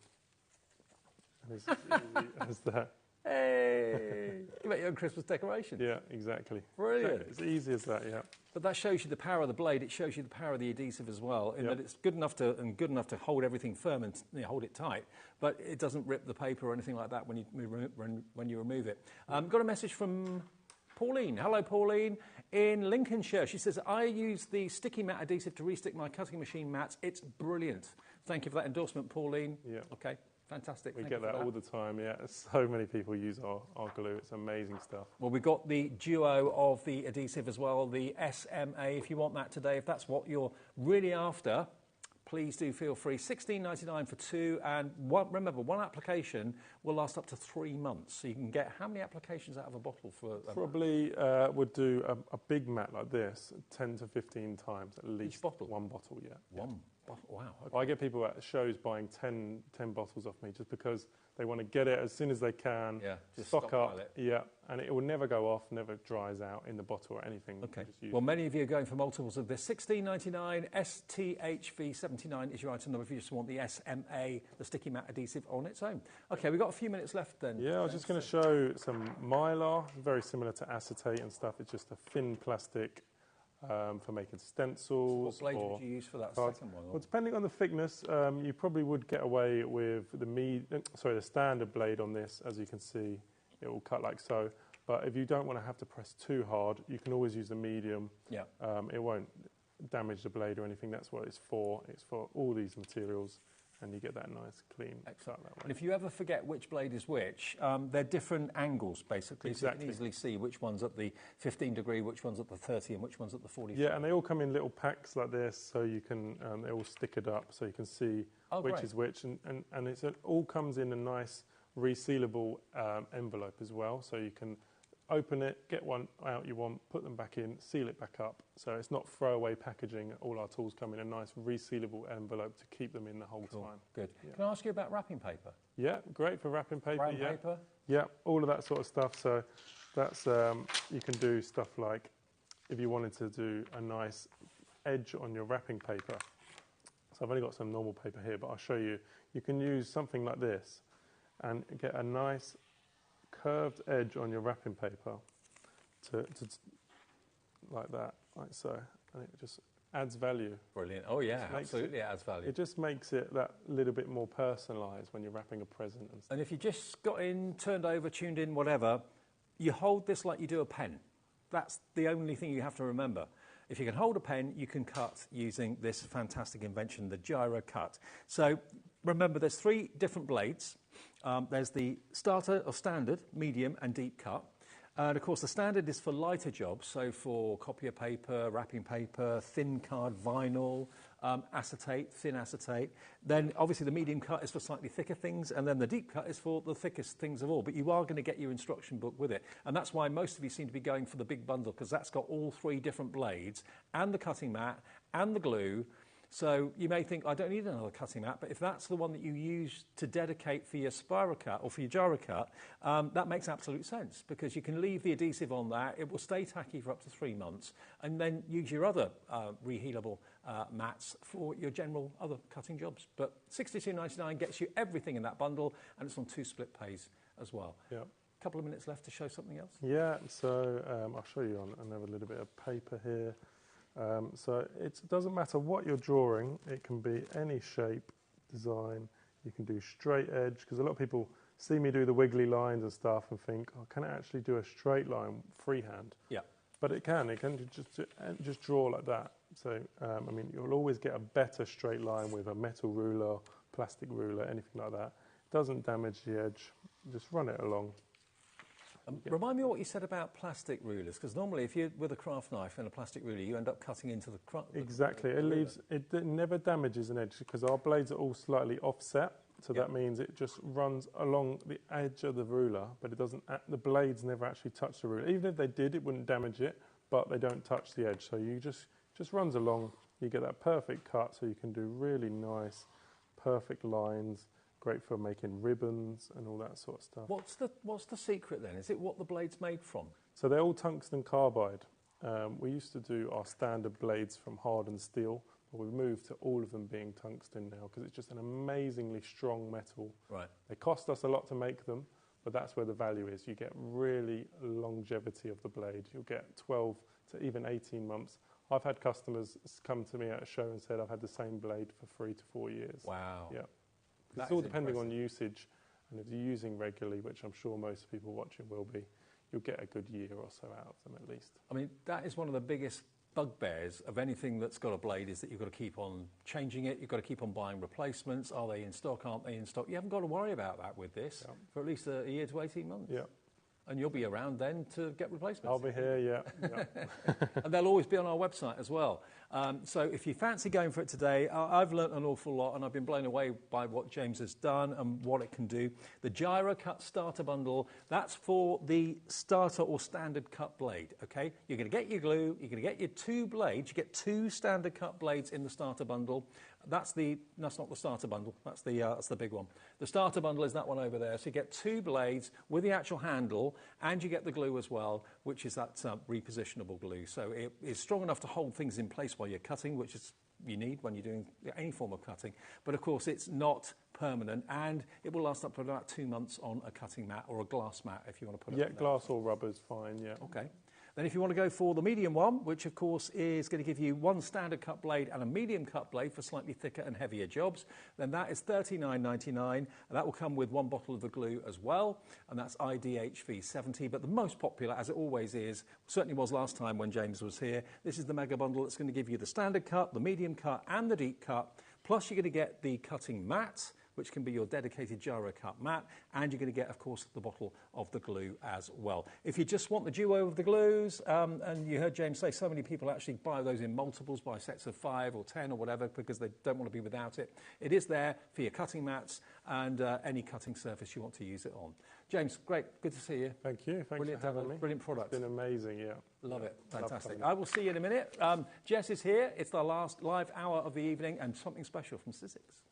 And it's easy as that. Hey! You make your own Christmas decoration. Yeah, exactly. Brilliant. It's easy as that, yeah. But that shows you the power of the blade. It shows you the power of the adhesive as well, in that it's good enough to hold everything firm and hold it tight, but it doesn't rip the paper or anything like that when you remove it. Got a message from Pauline. Hello, Pauline. In Lincolnshire, she says, I use the sticky mat adhesive to restick my cutting machine mats. It's brilliant. Thank you for that endorsement, Pauline. Yeah. Okay, fantastic. We get that all the time, yeah. So many people use our glue. It's amazing stuff. Well, we've got the duo of the adhesive as well, the SMA, if you want that today. If that's what you're really after, please do feel free. $16.99 for 2, and remember, one application will last up to 3 months. So you can get how many applications out of a bottle for? Probably would do a big mat like this 10 to 15 times at least. Each bottle? One bottle, yeah. One bottle, wow. Okay. Well, I get people at shows buying 10 bottles off me just because they want to get it as soon as they can. Yeah, just stock up. it. Yeah, and it will never go off, never dries out in the bottle or anything. Okay. Well, many of you are going for multiples of this. $16.99, STHV79 is your item number if you just want the SMA, the sticky mat adhesive on its own. Okay, we've got a few minutes left then. Yeah, I was just going to show some mylar, very similar to acetate and stuff. It's just a thin plastic for making stencils. What blade would you use for that second one? Well, depending on the thickness, you probably would get away with the standard blade on this. As you can see, it will cut like so. But if you don't want to have to press too hard, you can always use the medium. Yeah. It won't damage the blade or anything. That's what it's for. It's for all these materials. And you get that nice, clean cut that way. And if you ever forget which blade is which, they're different angles, basically. Exactly. So you can easily see which one's at the 15 degree, which one's at the 30, and which one's at the 45. Yeah, and they all come in little packs like this, so you can, they all stick it up, so you can see which is which. And it all comes in a nice resealable envelope as well, so you can open it, get one out you want, put them back in, seal it back up. So it's not throwaway packaging. All our tools come in a nice resealable envelope to keep them in the whole time. Good. Yeah. Can I ask you about wrapping paper? Yeah, great for wrapping paper. Brown paper? Yeah, all of that sort of stuff. So that's you can do stuff like if you wanted to do a nice edge on your wrapping paper. So I've only got some normal paper here, but I'll show you. You can use something like this and get a nice curved edge on your wrapping paper to like that, like so, and it just adds value. Brilliant. Oh yeah, absolutely, it adds value. It just makes it that little bit more personalised when you're wrapping a present and stuff. And if you just got in, turned over, tuned in, whatever, you hold this like you do a pen. That's the only thing you have to remember. If you can hold a pen, you can cut using this fantastic invention, the Gyro Cut. So remember, there's 3 different blades. There's the starter or standard, medium and deep cut. And of course the standard is for lighter jobs, so for copier paper, wrapping paper, thin card vinyl, acetate, thin acetate. Then obviously the medium cut is for slightly thicker things, and then the deep cut is for the thickest things of all. But you are going to get your instruction book with it. And that's why most of you seem to be going for the big bundle, because that's got all 3 different blades and the cutting mat and the glue. So you may think, I don't need another cutting mat, but if that's the one that you use to dedicate for your spiral cut or for your gyro cut, that makes absolute sense, because you can leave the adhesive on that, it will stay tacky for up to 3 months, and then use your other rehealable mats for your general other cutting jobs. But £62.99 gets you everything in that bundle, and it's on 2 split pays as well. Yeah. Couple of minutes left to show something else. Yeah, so I'll show you on another little bit of paper here. So it doesn't matter what you're drawing, it can be any shape, design. You can do straight edge, because a lot of people see me do the wiggly lines and stuff and think, oh, can I actually do a straight line freehand? Yeah. But it can just draw like that. So, I mean, you'll always get a better straight line with a metal ruler, plastic ruler, anything like that. It doesn't damage the edge, just run it along. Remind me what you said about plastic rulers, because normally if you're with a craft knife and a plastic ruler, you end up cutting into the Exactly. It never damages an edge, because our blades are all slightly offset, so that means it just runs along the edge of the ruler, but it doesn't. The blades never actually touch the ruler. Even if they did, it wouldn't damage it, but they don't touch the edge. So you just runs along. You get that perfect cut, so you can do really nice, perfect lines. Great for making ribbons and all that sort of stuff. What's the secret then? Is it what the blade's made from? So they're all tungsten carbide. We used to do our standard blades from hardened steel, but we've moved to all of them being tungsten now, because it's just an amazingly strong metal. Right. They cost us a lot to make them, but that's where the value is. You get really longevity of the blade. You'll get 12 to even 18 months. I've had customers come to me at a show and said, I've had the same blade for 3 to 4 years. Wow. Yeah. It's all depending on usage, and if you're using regularly, which I'm sure most people watching will be, you'll get a good year or so out of them at least. I mean, that is one of the biggest bugbears of anything that's got a blade, is that you've got to keep on changing it, you've got to keep on buying replacements. Are they in stock, aren't they in stock? You haven't got to worry about that with this for at least a year to 18 months. Yeah. And you'll be around then to get replacements. I'll be here, yeah. And they'll always be on our website as well. So if you fancy going for it today, I've learnt an awful lot, and I've been blown away by what James has done and what it can do. The Gyro Cut Starter Bundle, that's for the starter or standard cut blade, okay? You're going to get your glue, you're going to get your 2 blades. You get 2 standard cut blades in the starter bundle. That's not the starter bundle, that's the big one. The starter bundle is that one over there. So you get 2 blades with the actual handle, and you get the glue as well, which is that repositionable glue. So it is strong enough to hold things in place while you're cutting, which is you need when you're doing any form of cutting. But of course it's not permanent, and it will last up to about 2 months on a cutting mat or a glass mat if you want to put it on there. Yeah, glass or rubber's fine, yeah. Okay. Then if you want to go for the medium one, which of course is going to give you 1 standard cut blade and a medium cut blade for slightly thicker and heavier jobs, then that is $39.99, and that will come with 1 bottle of the glue as well, and that's IDHV 70. But the most popular, as it always is, certainly was last time when James was here, this is the mega bundle that's going to give you the standard cut, the medium cut and the deep cut, plus you're going to get the cutting mat, which can be your dedicated gyro cut mat, and you're going to get, of course, the bottle of the glue as well. If you just want the duo of the glues, and you heard James say so many people actually buy those in multiples, buy sets of 5 or 10 or whatever, because they don't want to be without it. It is there for your cutting mats and any cutting surface you want to use it on. James, great, good to see you. Thank you, thanks for having me. Brilliant product. It's been amazing, yeah. Love it, fantastic. I will see you in a minute. Jess is here, it's the last live hour of the evening, and something special from Sizzix.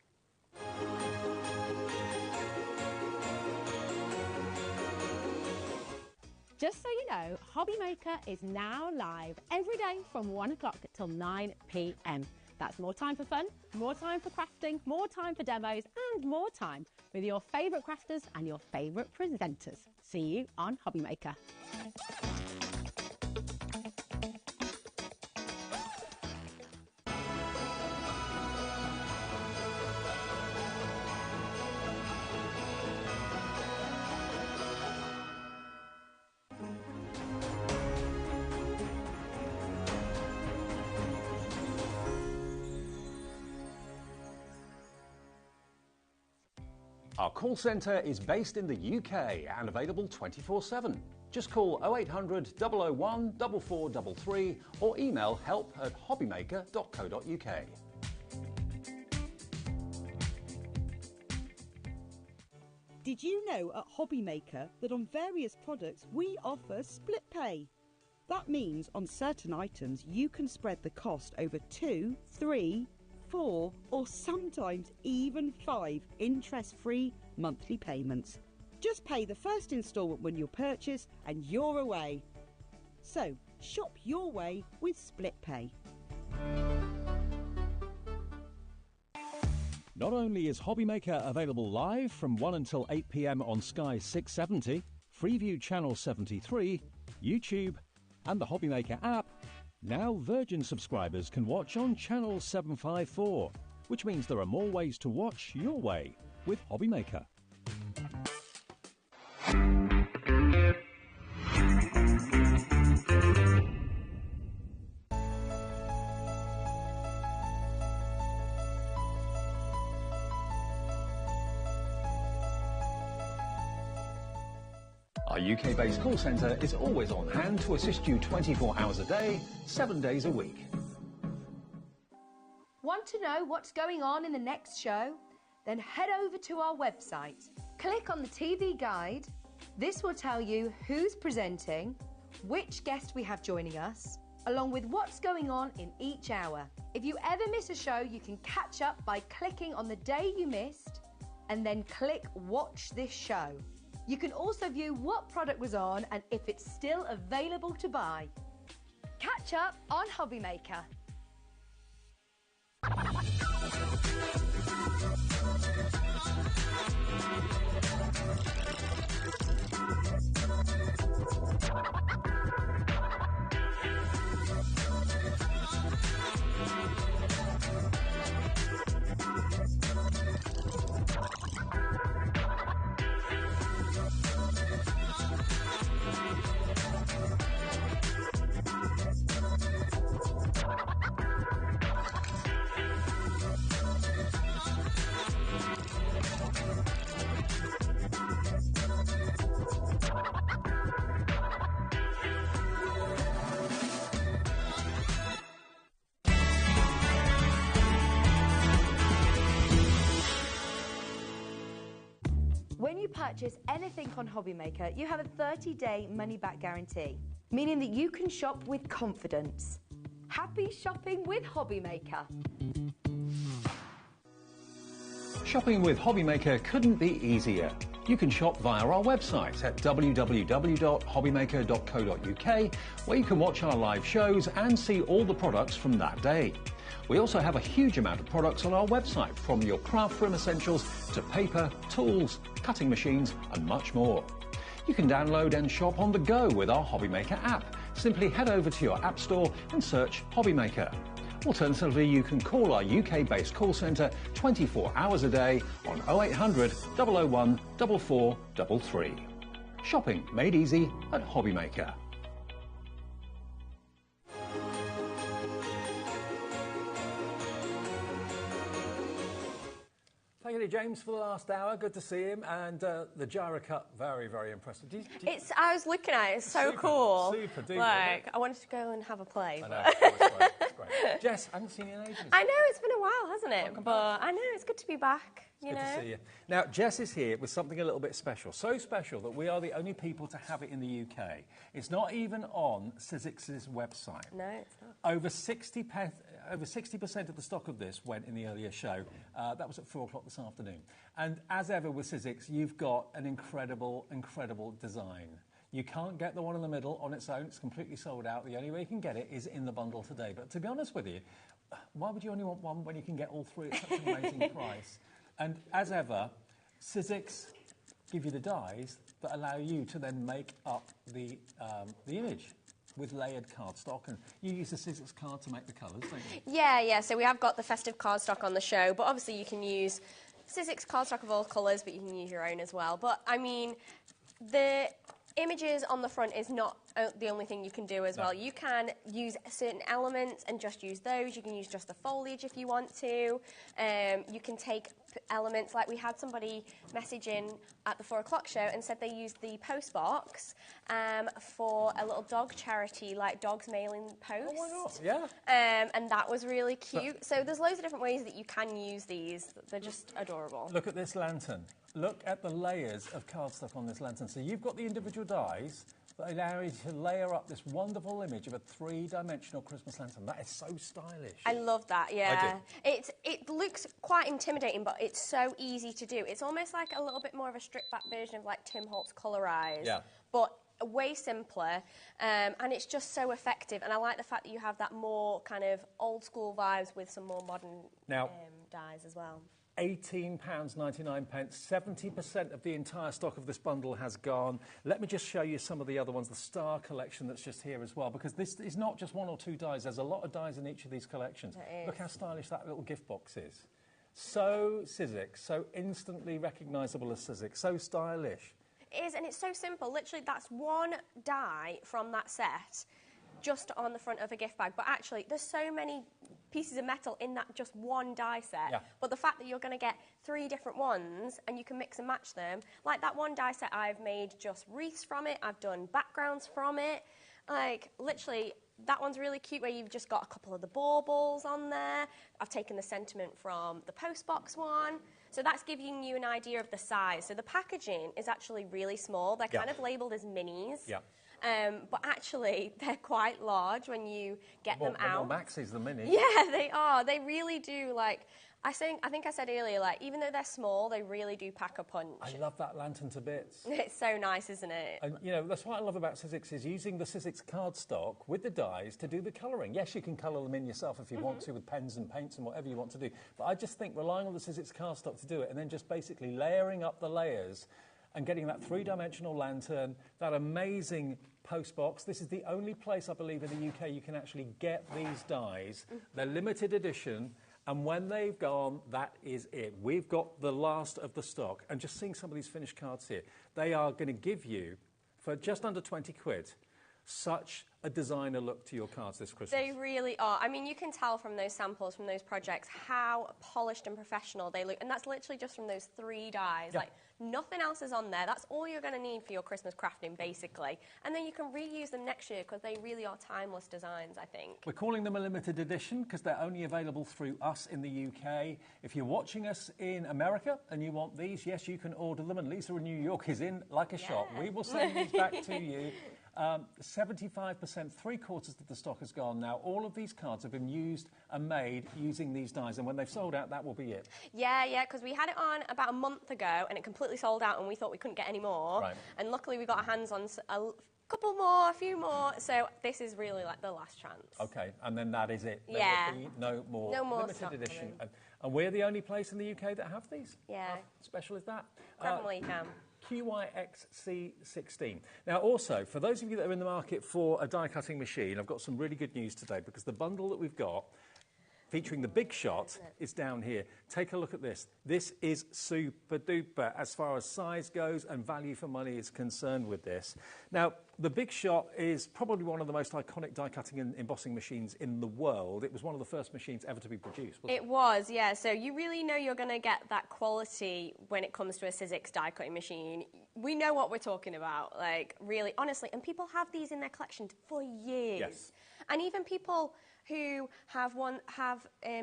Just so you know, HobbyMaker is now live every day from 1 o'clock till 9 p.m. That's more time for fun, more time for crafting, more time for demos, and more time with your favourite crafters and your favourite presenters. See you on HobbyMaker. Our call centre is based in the UK and available 24/7. Just call 0800 001 4433 or email help@hobbymaker.co.uk. Did you know at HobbyMaker that on various products we offer split pay? That means on certain items you can spread the cost over 2, 3, 4 or sometimes even 5 interest-free monthly payments. Just pay the first instalment when you purchase and you're away. So, shop your way with Split Pay. Not only is HobbyMaker available live from 1 until 8 p.m. on Sky 670, Freeview Channel 73, YouTube, and the HobbyMaker app, now Virgin subscribers can watch on Channel 754, which means there are more ways to watch your way with HobbyMaker. Our UK-based call centre is always on hand to assist you 24 hours a day, 7 days a week. Want to know what's going on in the next show? Then head over to our website. Click on the TV guide. This will tell you who's presenting, which guest we have joining us, along with what's going on in each hour. If you ever miss a show, you can catch up by clicking on the day you missed and then click Watch This Show. You can also view what product was on and if it's still available to buy. Catch up on HobbyMaker. When you purchase anything on HobbyMaker, you have a 30-day money-back guarantee, meaning that you can shop with confidence. Happy shopping with HobbyMaker. Shopping with HobbyMaker couldn't be easier. You can shop via our website at www.hobbymaker.co.uk, where you can watch our live shows and see all the products from that day. We also have a huge amount of products on our website, from your craft room essentials to paper, tools, cutting machines and much more. You can download and shop on the go with our HobbyMaker app. Simply head over to your app store and search HobbyMaker. Alternatively, you can call our UK-based call centre 24 hours a day on 0800 001 4433. Shopping made easy at HobbyMaker. Thank you, James, for the last hour. Good to see him. And the Gyro Cut, very, very impressive. I was looking at it. It's so super, cool. Super duper. Like, I wanted to go and have a play. I know. It's great. Jess, I haven't seen you in ages. I know, it's been a while, hasn't it? But I know, it's good to be back. Good to see you. Now, Jess is here with something a little bit special. So special that we are the only people to have it in the UK. It's not even on Sizzix's website. No, it's not. Over 60% of the stock of this went in the earlier show. That was at 4 o'clock this afternoon. And as ever with Sizzix, you've got an incredible, incredible design. You can't get the one in the middle on its own. It's completely sold out. The only way you can get it is in the bundle today. But to be honest with you, why would you only want one when you can get all three at such an amazing price? And as ever, Sizzix give you the dies that allow you to then make up the image with layered cardstock. And you use the Sizzix card to make the colours, don't you? Yeah. So we have got the festive cardstock on the show, but obviously you can use Sizzix cardstock of all colours, but you can use your own as well. But, I mean, the images on the front is not the only thing you can do as well. You can use certain elements and just use those. You can use just the foliage if you want to. You can take elements, like we had somebody message in at the 4 o'clock show and said they used the post box for a little dog charity, like Dogs Mailing Post. Oh, why not? Yeah. And that was really cute. So there's loads of different ways that you can use these. They're just adorable. Look at this lantern. Look at the layers of cardstock on this lantern. So you've got the individual dies, They allow you to layer up this wonderful image of a three-dimensional Christmas lantern. That is so stylish. I love that, yeah. I do. It looks quite intimidating, but it's so easy to do. It's almost like a little bit more of a stripped-back version of like Tim Holtz Colorize, but way simpler, and it's just so effective. And I like the fact that you have that more kind of old-school vibes with some more modern dyes as well. £18.99. 70% of the entire stock of this bundle has gone. Let me just show you some of the other ones, the Star collection that's just here as well, because this is not just one or two dyes. There's a lot of dyes in each of these collections. Look how stylish that little gift box is. So Sizzix, so instantly recognisable as Sizzix, so stylish. It is, and it's so simple. Literally, that's one dye from that set just on the front of a gift bag. But actually, there's so many pieces of metal in that just one die set. But the fact that you're going to get 3 different ones and you can mix and match them, like that one die set, I've made just wreaths from it. I've done backgrounds from it. Like, literally, that one's really cute where you've just got a couple of the baubles on there. I've taken the sentiment from the postbox one. So that's giving you an idea of the size. So the packaging is actually really small. They're kind of labelled as minis. But actually, they're quite large when you get them out. More maxis than minis. Yeah, they are. They really do, like... I think I said earlier, like, even though they're small, they really do pack a punch. I love that lantern to bits. It's so nice, isn't it? And, you know, that's what I love about Sizzix is using the Sizzix cardstock with the dyes to do the colouring. Yes, you can colour them in yourself if you want to with pens and paints and whatever you want to do. But I just think relying on the Sizzix cardstock to do it and then just basically layering up the layers and getting that three-dimensional lantern, that amazing postbox. This is the only place, I believe, in the UK you can actually get these dyes. They're limited edition. And when they've gone, that is it. We've got the last of the stock. And just seeing some of these finished cards here, they are going to give you, for just under 20 quid, such a designer look to your cards this Christmas. They really are. I mean, you can tell from those samples, from those projects, how polished and professional they look. And that's literally just from those 3 dyes. Like, nothing else is on there. That's all you're going to need for your Christmas crafting, basically. And then you can reuse them next year because they really are timeless designs, I think. We're calling them a limited edition because they're only available through us in the UK. If you're watching us in America and you want these, yes, you can order them. And Lisa in New York is in like a shot. We will send these back to you. 75%, 3/4 of the stock has gone now. All of these cards have been used and made using these dyes, and when they've sold out, that will be it. Yeah, because we had it on about a month ago, and it completely sold out, and we thought we couldn't get any more. And luckily, we got our hands on a few more, so this is really like the last chance. Okay, and then that is it. There will be no more. No more limited edition. And we're the only place in the UK that have these. Yeah. How special is that? Grab them while you can. QYXC16. Now, also, for those of you that are in the market for a die-cutting machine, I've got some really good news today because the bundle that we've got featuring the Big Shot is down here. Take a look at this. This is super duper as far as size goes and value for money is concerned with this. Now, the Big Shot is probably one of the most iconic die-cutting and embossing machines in the world. It was one of the first machines ever to be produced, wasn't it? It was, yeah. So you really know you're going to get that quality when it comes to a Sizzix die-cutting machine. We know what we're talking about, like, really, honestly. And people have these in their collection for years. Yes. And even people who have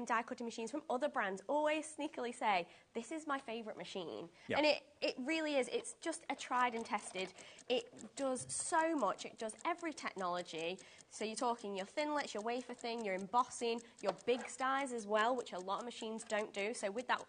die-cutting machines from other brands always sneakily say, this is my favourite machine. And it really is. It's just a tried and tested. It does so much. It does every technology. So you're talking your thinlits, your wafer thin, your embossing, your big dyes as well, which a lot of machines don't do. So with that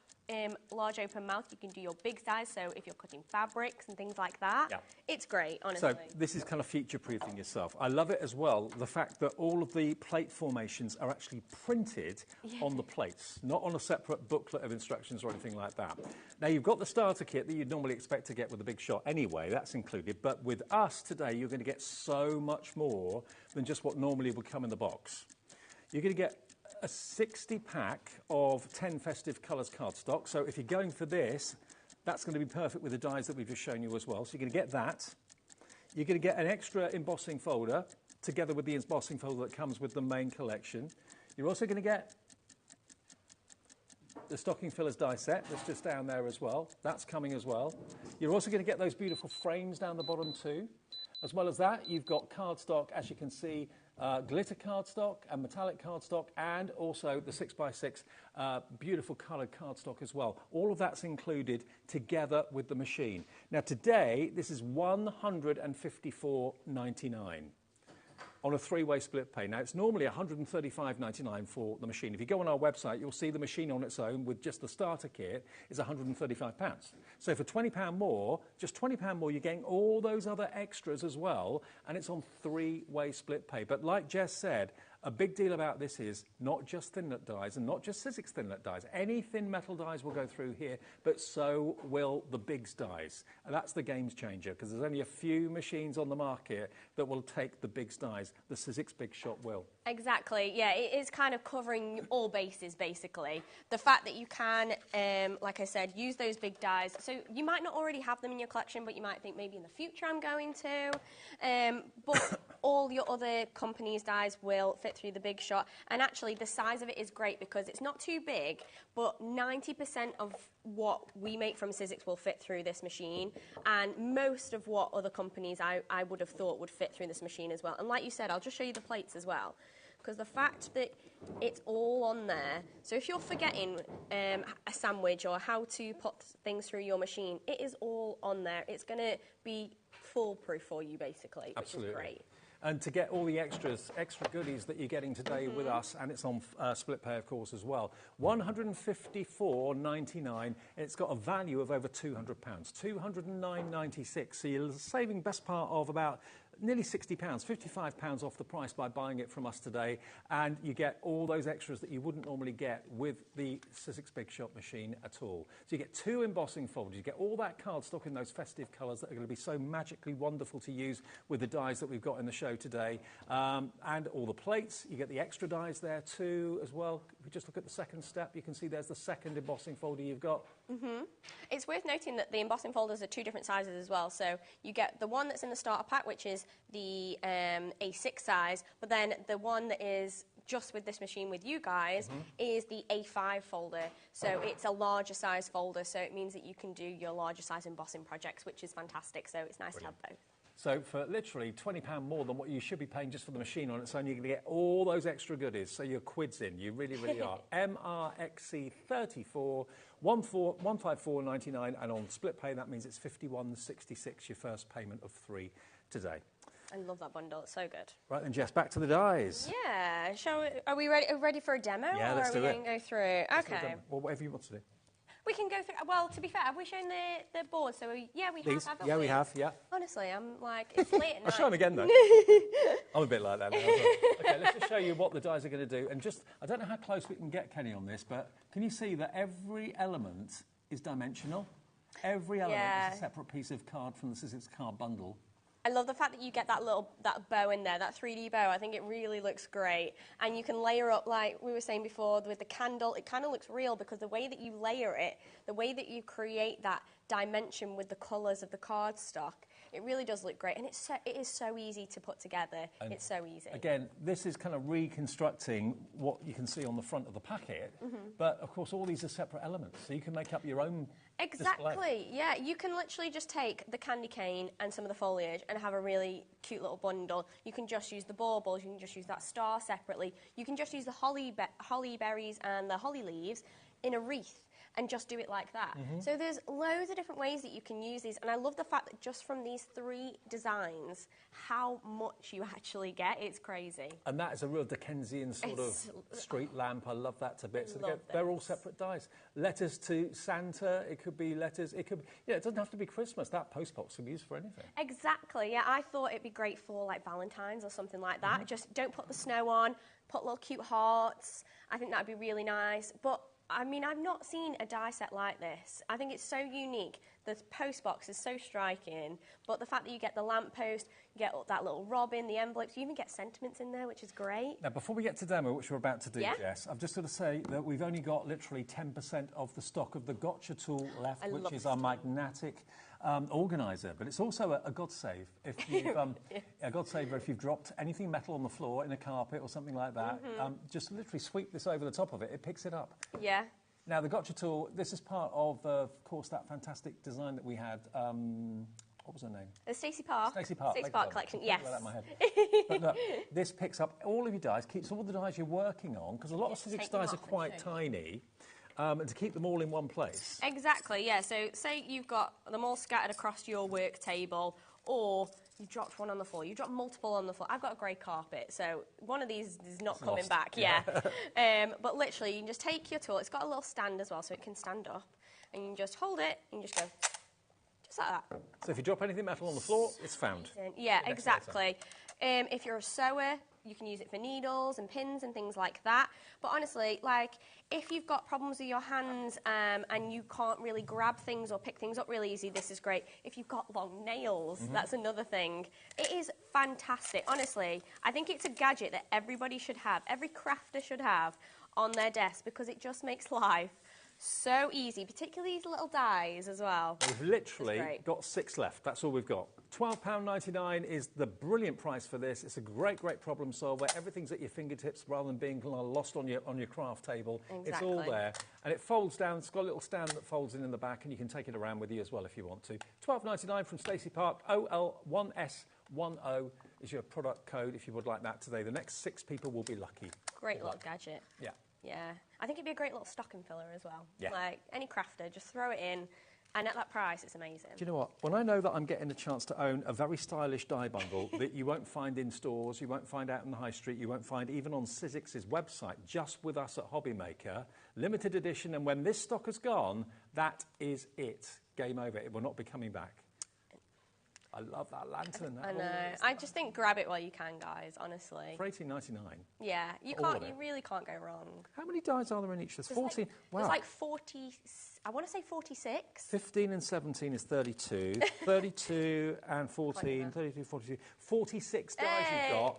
large open mouth, you can do your big dyes. So if you're cutting fabrics and things like that, it's great, honestly. So this is kind of future-proofing yourself. I love it as well, the fact that all of the plate formations are actually printed on the plates, not on a separate booklet of instructions or anything like that. Now, you've got the starter kit that you'd normally expect to get with a Big Shot anyway, that's included, but with us today, you're going to get so much more than just what normally would come in the box. You're going to get a 60-pack of 10 festive colours cardstock. So if you're going for this, that's going to be perfect with the dyes that we've just shown you as well. So you're going to get that. You're going to get an extra embossing folder together with the embossing folder that comes with the main collection. You're also going to get the stocking fillers die set that's just down there as well. That's coming as well. You're also going to get those beautiful frames down the bottom too. As well as that, you've got cardstock, as you can see, glitter cardstock and metallic cardstock, and also the 6x6 beautiful coloured cardstock as well. All of that's included together with the machine. Now today, this is $154.99 on a 3-way split pay. Now, it's normally $135.99 for the machine. If you go on our website, you'll see the machine on its own with just the starter kit is £135. So for £20 more, just £20 more, you're getting all those other extras as well, and it's on 3-way split pay. But like Jess said, a big deal about this is not just thin-nut dies and not just Sizzix thin-nut dies. Any thin metal dies will go through here, but so will the Biggs dies. And that's the game changer, because there's only a few machines on the market that will take the Biggs dies. The Sizzix Big Shot will. Exactly, yeah, it is kind of covering all bases, basically. The fact that you can, like I said, use those big dies. So you might not already have them in your collection, but you might think maybe in the future I'm going to. But all your other companies' dies will fit through the Big Shot. And actually, the size of it is great because it's not too big, but 90% of what we make from Sizzix will fit through this machine. And most of what other companies I would have thought would fit through this machine as well. And like you said, I'll just show you the plates as well. Because the fact that it's all on there, so if you're forgetting a sandwich or how to put things through your machine, it is all on there. It's going to be foolproof for you, basically, which is great. And to get all the extra goodies that you're getting today with us, and it's on split pay, of course, as well, $154.99. It's got a value of over £200, $209.96. So you're saving best part of about nearly £60, £55 off the price by buying it from us today, and you get all those extras that you wouldn't normally get with the Sizzix Big Shot machine at all. So you get 2 embossing folders, you get all that cardstock in those festive colours that are going to be so magically wonderful to use with the dies that we've got in the show today, and all the plates. You get the extra dies there too as well. If you just look at the second step, you can see there's the second embossing folder you've got. It's worth noting that the embossing folders are 2 different sizes as well. So you get the one that's in the starter pack, which is the A6 size, but then the one that is just with this machine with you guys is the A5 folder. So it's a larger size folder, so it means that you can do your larger size embossing projects, which is fantastic. So it's nice to have both. So for literally £20 more than what you should be paying just for the machine on its own, you're going to get all those extra goodies. So you're quids in. You really, really are. MRXC34, $154.99, and on split pay, that means it's $51.66, your first payment of 3 today. I love that bundle. It's so good. Right then, Jess, back to the dies. Yeah. Are we ready for a demo? Yeah, let's do it. Or are we going to go through? Okay. Well, whatever you want to do. We can go through. Well, to be fair, have we shown the board? So we have, haven't yeah, we? we have, yeah. Honestly, I'm like, it's late at night. I'll show them again, though. I'm a bit like that now. Okay, let's just show you what the dies are going to do. And just, I don't know how close we can get Kenny on this, but can you see that every element is dimensional? Every element is a separate piece of card from the Sizzix card bundle. I love the fact that you get that bow in there, that 3D bow. I think it really looks great. And you can layer up, like we were saying before, with the candle. It kind of looks real because the way that you layer it, the way that you create that dimension with the colours of the cardstock, it really does look great. And it is so easy to put together. And it's so easy. Again, this is kind of reconstructing what you can see on the front of the packet. But, of course, all these are separate elements. So you can make up your own Exactly, display. Yeah. You can literally just take the candy cane and some of the foliage and have a really cute little bundle. You can just use the baubles, you can just use that star separately. You can just use the holly berries and the holly leaves in a wreath and just do it like that. So there's loads of different ways that you can use these, and I love the fact that just from these 3 designs, how much you actually get. It's crazy. And that is a real Dickensian sort of street lamp. I love that to bits. So they're all separate dies. Letters to Santa, it could be letters, it could be, it doesn't have to be Christmas. That postbox can be used for anything. Exactly, yeah. I thought it'd be great for like Valentine's or something like that. Just don't put the snow on, put little cute hearts. I think that'd be really nice. But I mean, I've not seen a die set like this. I think it's so unique. The post box is so striking, but the fact that you get the lamppost, you get that little robin, the envelopes, you even get sentiments in there, which is great. Now, before we get to demo, which we're about to do, Jess, I've just got to say that we've only got literally 10% of the stock of the gotcha tool left, which is our magnetic organiser, but it's also a God save if you've a God saver if you've dropped anything metal on the floor in a carpet or something like that. Just literally sweep this over the top of it; it picks it up. Yeah. Now the gotcha tool. This is part of course, that fantastic design that we had. What was her name? Stacey Park. Stacey Park. Stacey Park Collection, yes. That in my head. But look, this picks up all of your dies, keeps all the dies you're working on, because a lot of Sizzix dies are quite tiny, and to keep them all in one place. Exactly, yeah. So say you've got them all scattered across your work table, or you dropped one on the floor. You dropped multiple on the floor. I've got a grey carpet, so one of these is not coming back. Yeah. But literally, you can just take your tool. It's got a little stand as well, so it can stand up. And you can just hold it, and you just go, just like that. So if you drop anything metal on the floor, it's found. Yeah, exactly. If you're a sewer, you can use it for needles and pins and things like that. But honestly, like, if you've got problems with your hands and you can't really grab things or pick things up really easy, this is great. If you've got long nails, that's another thing. It is fantastic. Honestly, I think it's a gadget that everybody should have, every crafter should have on their desk, because it just makes life so easy, particularly these little dies as well. We've literally got 6 left. That's all we've got. £12.99 is the brilliant price for this. It's a great, great problem solver. Everything's at your fingertips rather than being lost on your craft table. Exactly. It's all there. And it folds down. It's got a little stand that folds in the back, and you can take it around with you as well if you want to. £12.99 from Stacey Park. OL1S10 is your product code if you would like that today. The next 6 people will be lucky. Great little gadget. Yeah. Yeah. I think it'd be a great little stocking filler as well. Yeah. Like, any crafter, just throw it in, and at that price, it's amazing. Do you know what? When I know that I'm getting a chance to own a very stylish die bundle that you won't find in stores, you won't find out in the high street, you won't find even on Sizzix's website, just with us at HobbyMaker, limited edition, and when this stock has gone, that is it. Game over. It will not be coming back. I love that lantern. I know. I just think grab it while you can, guys, honestly. For $18.99. Yeah, you really can't go wrong. How many dies are there in each? There's 14. There's like 40, I want to say 46. 15 and 17 is 32. 32 and 14, 32, 42. 46 dies you've got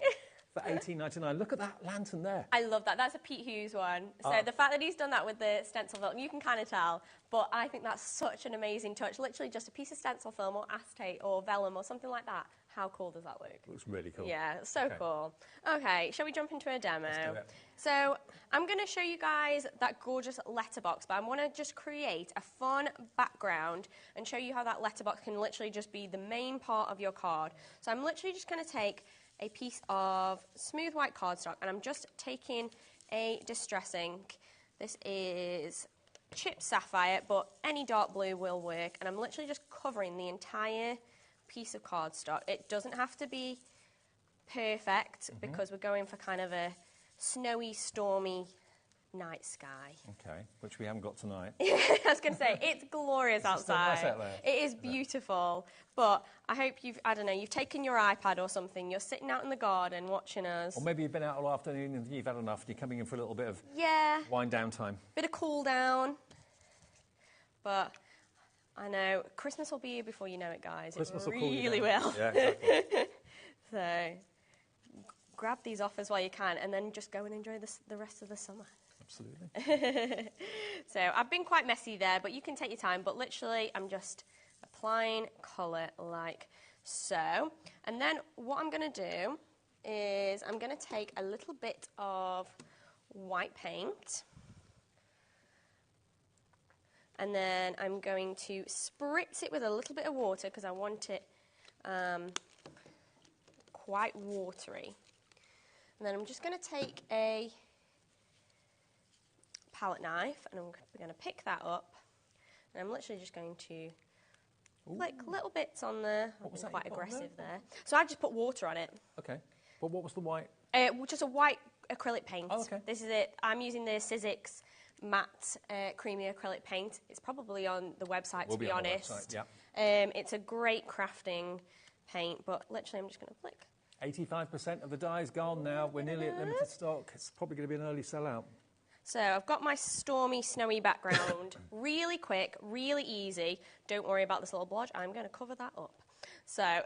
for $18.99. Look at that lantern there. I love that. That's a Pete Hughes one. So the fact that he's done that with the stencil film, you can kind of tell, but I think that's such an amazing touch. Literally just a piece of stencil film or acetate or vellum or something like that. How cool does that look? Looks really cool. Yeah, so cool. Okay, shall we jump into a demo? Let's do it. So I'm going to show you guys that gorgeous letterbox, but I want to just create a fun background and show you how that letterbox can literally just be the main part of your card. So I'm literally just going to take a piece of smooth white cardstock, and I'm just taking a distress ink. This is chipped sapphire, but any dark blue will work, and I'm literally just covering the entire piece of cardstock. It doesn't have to be perfect because we're going for kind of a snowy, stormy night sky. Okay, which we haven't got tonight. I was going to say, it's glorious outside. Nice out there. It is beautiful, but I hope you've taken your iPad or something, you're sitting out in the garden watching us. Or maybe you've been out all afternoon and you've had enough and you're coming in for a little bit of wind down time. Bit of cool down. But I know Christmas will be here before you know it, guys. Christmas it will cool you really down. will. Yeah, exactly. So grab these offers while you can, and then just go and enjoy the rest of the summer. Absolutely. So I've been quite messy there, but you can take your time. But literally, I'm just applying colour like so. And then what I'm going to do is I'm going to take a little bit of white paint. And then I'm going to spritz it with a little bit of water because I want it quite watery. And then I'm just going to take a palette knife and I'm going to pick that up. And I'm literally just going to flick little bits on there. What was that quite you put on aggressive there? So I just put water on it. Okay. But what was the white? Just a white acrylic paint. Oh, okay. This is it. I'm using the Sizzix matte creamy acrylic paint. It's probably on the website, to be honest. Website, yeah. It's a great crafting paint, but literally I'm just going to flick. 85% of the die's gone now. We're nearly at limited stock. It's probably going to be an early sellout. So I've got my stormy, snowy background. Really quick, really easy. Don't worry about this little blotch. I'm going to cover that up. So,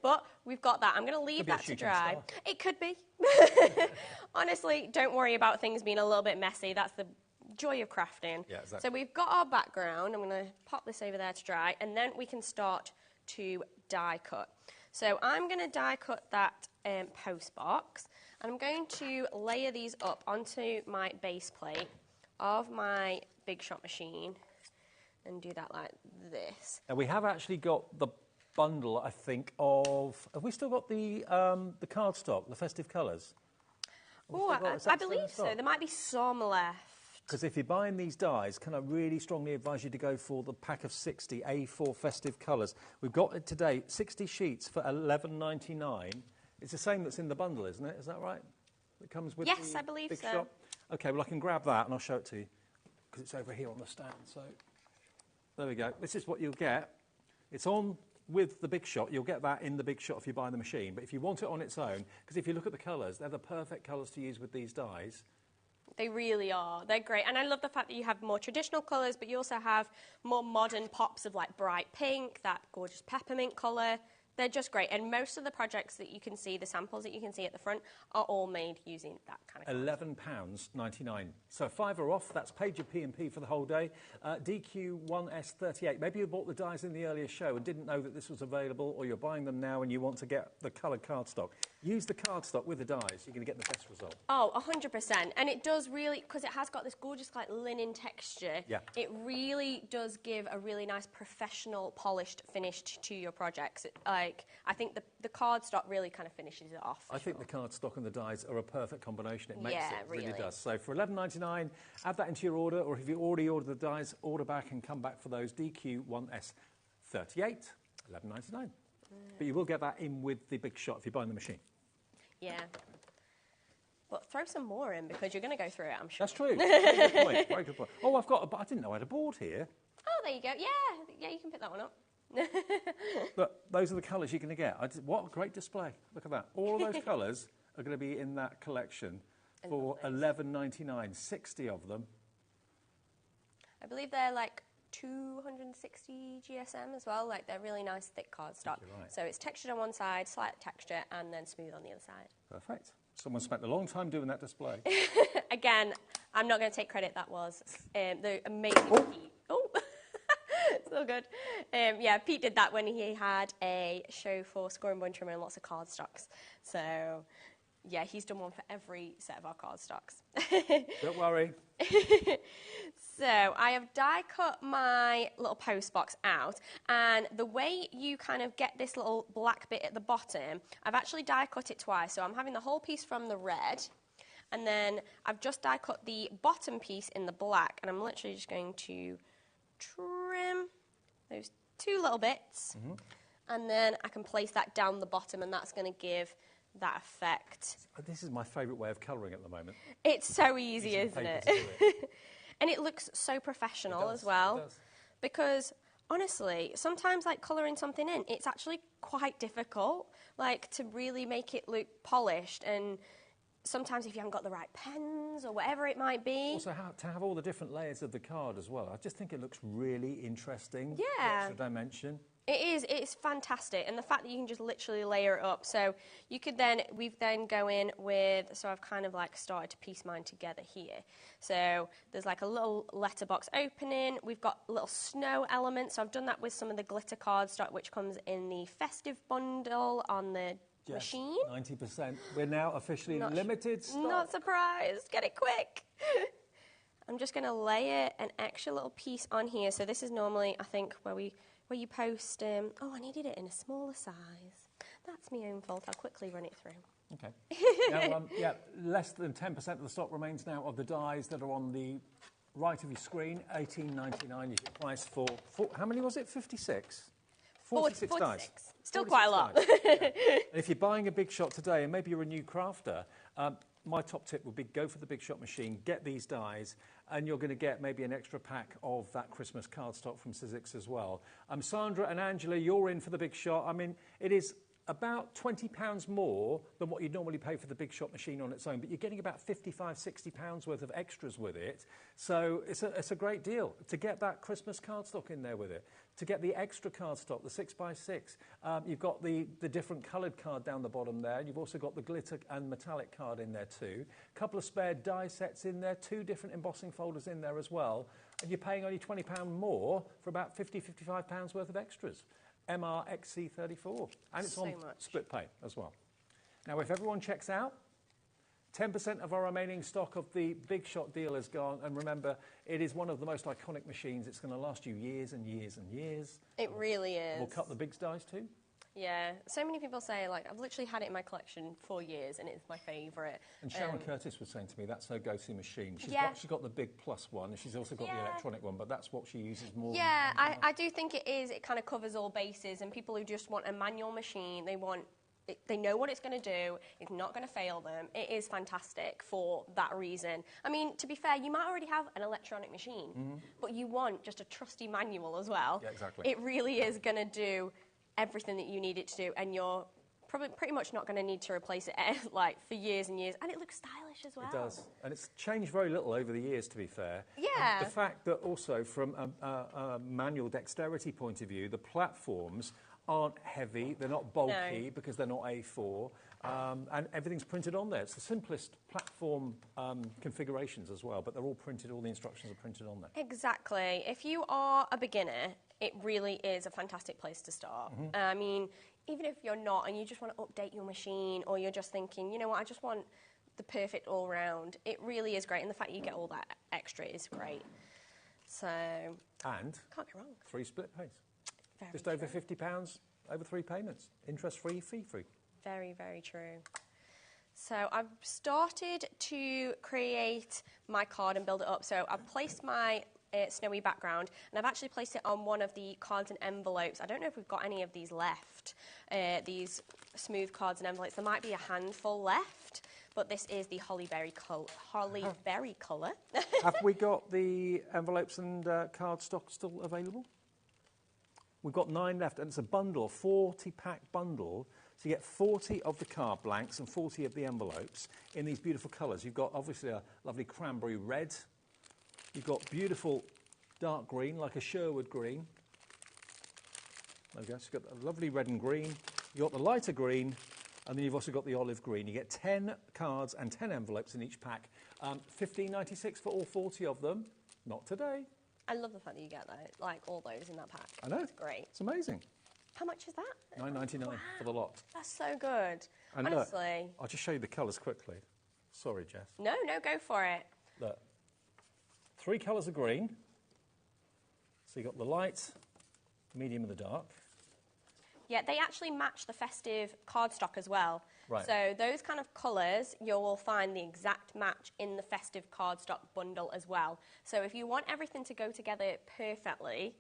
but we've got that. I'm going to leave that to dry. It could be. Honestly, don't worry about things being a little bit messy. That's the joy of crafting. Yeah, exactly. So we've got our background. I'm going to pop this over there to dry, and then we can start to die cut. So I'm going to die cut that post box, and I'm going to layer these up onto my base plate of my Big Shot machine and do that like this. Now we have actually got the bundle, I think, of... Have we still got the cardstock, the festive colours? Oh, I believe so. There might be some left. Because if you're buying these dies, can I really strongly advise you to go for the pack of 60 A4 festive colours. We've got it today, 60 sheets for $11.99. It's the same that's in the bundle, isn't it? Is that right? It comes with yes, the I believe big so. shop? OK, well, I can grab that and I'll show it to you because it's over here on the stand. So there we go. This is what you'll get. It's on with the Big Shot. You'll get that in the Big Shot if you buy the machine. But if you want it on its own, because if you look at the colours, they're the perfect colours to use with these dies. They really are. They're great. And I love the fact that you have more traditional colours, but you also have more modern pops of like bright pink, that gorgeous peppermint colour. They're just great. And most of the projects that you can see, the samples that you can see at the front, are all made using that kind of colour. £11.99. So £5 off. That's paid your P&P for the whole day. DQ1S38. Maybe you bought the dies in the earlier show and didn't know that this was available, or you're buying them now and you want to get the coloured cardstock. Use the cardstock with the dies. You're going to get the best result. Oh, 100%. And it does really, because it has got this gorgeous like linen texture, it really does give a really nice professional polished finish to your projects. I think the cardstock really kind of finishes it off. I think the cardstock and the dies are a perfect combination. It makes yeah, it really does. So for $11.99, add that into your order, or if you already ordered the dies, order back and come back for those DQ1S38, $11.99. But you will get that in with the Big Shot if you're buying the machine. Yeah. But throw some more in because you're going to go through it, I'm sure. That's true. Very good point. Very good point. Oh, I didn't know I had a board here. Oh, there you go. Yeah, you can pick that one up. But those are the colours you're going to get. What a great display. Look at that. All of those colours are going to be in that collection for $11.99. 60 of them. I believe they're like 260 GSM as well. Like, they're really nice, thick cardstock. Right. So it's textured on one side, slight texture, and then smooth on the other side. Perfect. Someone spent a long time doing that display. Again, I'm not going to take credit. That was the amazing Pete. Oh, so good. Yeah, Pete did that when he had a show for Score and Bun Trimmer and lots of cardstocks. So, yeah, he's done one for every set of our cardstocks. Don't worry. So I have die cut my little post box out, and the way you kind of get this little black bit at the bottom, I've actually die cut it twice. So I'm having the whole piece from the red, and then I've just die cut the bottom piece in the black, and I'm literally just going to trim those two little bits, and then I can place that down the bottom, and that's going to give that effect. This is my favourite way of colouring at the moment. It's so easy, isn't it? And it looks so professional as well. It does. Because, honestly, sometimes, like, colouring something in, it's actually quite difficult, like, to really make it look polished. And sometimes if you haven't got the right pens or whatever it might be. Also, to have all the different layers of the card as well. I just think it looks really interesting. Yeah. Extra dimension. It is. It's fantastic. And the fact that you can just literally layer it up. So you could then, we've then go in with, so I've kind of like started to piece mine together here. So there's like a little letterbox opening. We've got little snow elements. So I've done that with some of the glitter cardstock, which comes in the festive bundle on the machine. 90%. We're now officially limited stock. Not surprised. Get it quick. I'm just going to layer an extra little piece on here. So this is normally, I think, where you post, oh, I needed it in a smaller size. That's my own fault. I'll quickly run it through. Okay. Now, yeah, less than 10% of the stock remains now of the dies that are on the right of your screen. $18.99 is your price for how many was it? 56? 46 dies. Still quite a lot. Yeah. If you're buying a Big Shot today, and maybe you're a new crafter, my top tip would be go for the Big Shot machine, get these dies, and you're going to get maybe an extra pack of that Christmas cardstock from Sizzix as well. Sandra and Angela, you're in for the Big Shot. I mean, it is about £20 more than what you'd normally pay for the Big Shot machine on its own, but you're getting about £55, £60 worth of extras with it. So it's a great deal to get that Christmas cardstock in there with it, to get the extra cardstock, the 6x6. You've got the different coloured card down the bottom there. You've also got the glitter and metallic card in there too. A couple of spare die sets in there, 2 different embossing folders in there as well. And you're paying only £20 more for about £50, £55 worth of extras. MRXC34, and it's on split pay as well. Now, if everyone checks out, 10% of our remaining stock of the Big Shot deal is gone. And remember, it is one of the most iconic machines. It's going to last you years and years and years. It really is. We'll cut the big dies too. Yeah, so many people say, like, I've literally had it in my collection for years and it's my favourite. And Sharon Curtis was saying to me that's her go-to machine. She's got the big plus one, and she's also got the electronic one, but that's what she uses more. Yeah, I do think it is. It kind of covers all bases, and people who just want a manual machine, they know what it's going to do. It's not going to fail them. It is fantastic for that reason. I mean, to be fair, you might already have an electronic machine, but you want just a trusty manual as well. Yeah, exactly. It really is going to do everything that you need it to do, and you're probably pretty much not going to need to replace it like for years and years, and it looks stylish as well. It does, and it's changed very little over the years, to be fair. Yeah. And the fact that also from a manual dexterity point of view, the platforms aren't heavy, they're not bulky because they're not A4, and everything's printed on there. It's the simplest platform configurations as well, but they're all printed, all the instructions are printed on there. Exactly. If you are a beginner, it really is a fantastic place to start. I mean, even if you're not and you just want to update your machine, or you're just thinking, you know what, I just want the perfect all-round, it really is great, and the fact you get all that extra is great. So, and can't go wrong. 3 split pays. Very Just true. over £50, over 3 payments. Interest-free, fee-free. Very, very true. So I've started to create my card and build it up. So I've placed my snowy background, and I've actually placed it on one of the cards and envelopes. I don't know if we've got any of these left, these smooth cards and envelopes. There might be a handful left, but this is the holly berry colour. Have we got the envelopes and card stock still available? We've got 9 left, and it's a bundle, 40-pack bundle. So you get 40 of the card blanks and 40 of the envelopes in these beautiful colours. You've got, obviously, a lovely cranberry red. You've got beautiful dark green, like a Sherwood green. There we go. So you've got a lovely red and green. You've got the lighter green, and then you've also got the olive green. You get 10 cards and 10 envelopes in each pack. $15.96 for all 40 of them. Not today. I love the fact that you get that, like all those in that pack. I know. It's great. It's amazing. How much is that? $9.99 for the lot. That's so good. And honestly. Look, I'll just show you the colours quickly. Sorry, Jess. No, go for it. Look. 3 colours of green. So you've got the light, medium and the dark. Yeah, they actually match the festive cardstock as well. Right. So those kind of colours, you will find the exact match in the festive cardstock bundle as well. So if you want everything to go together perfectly,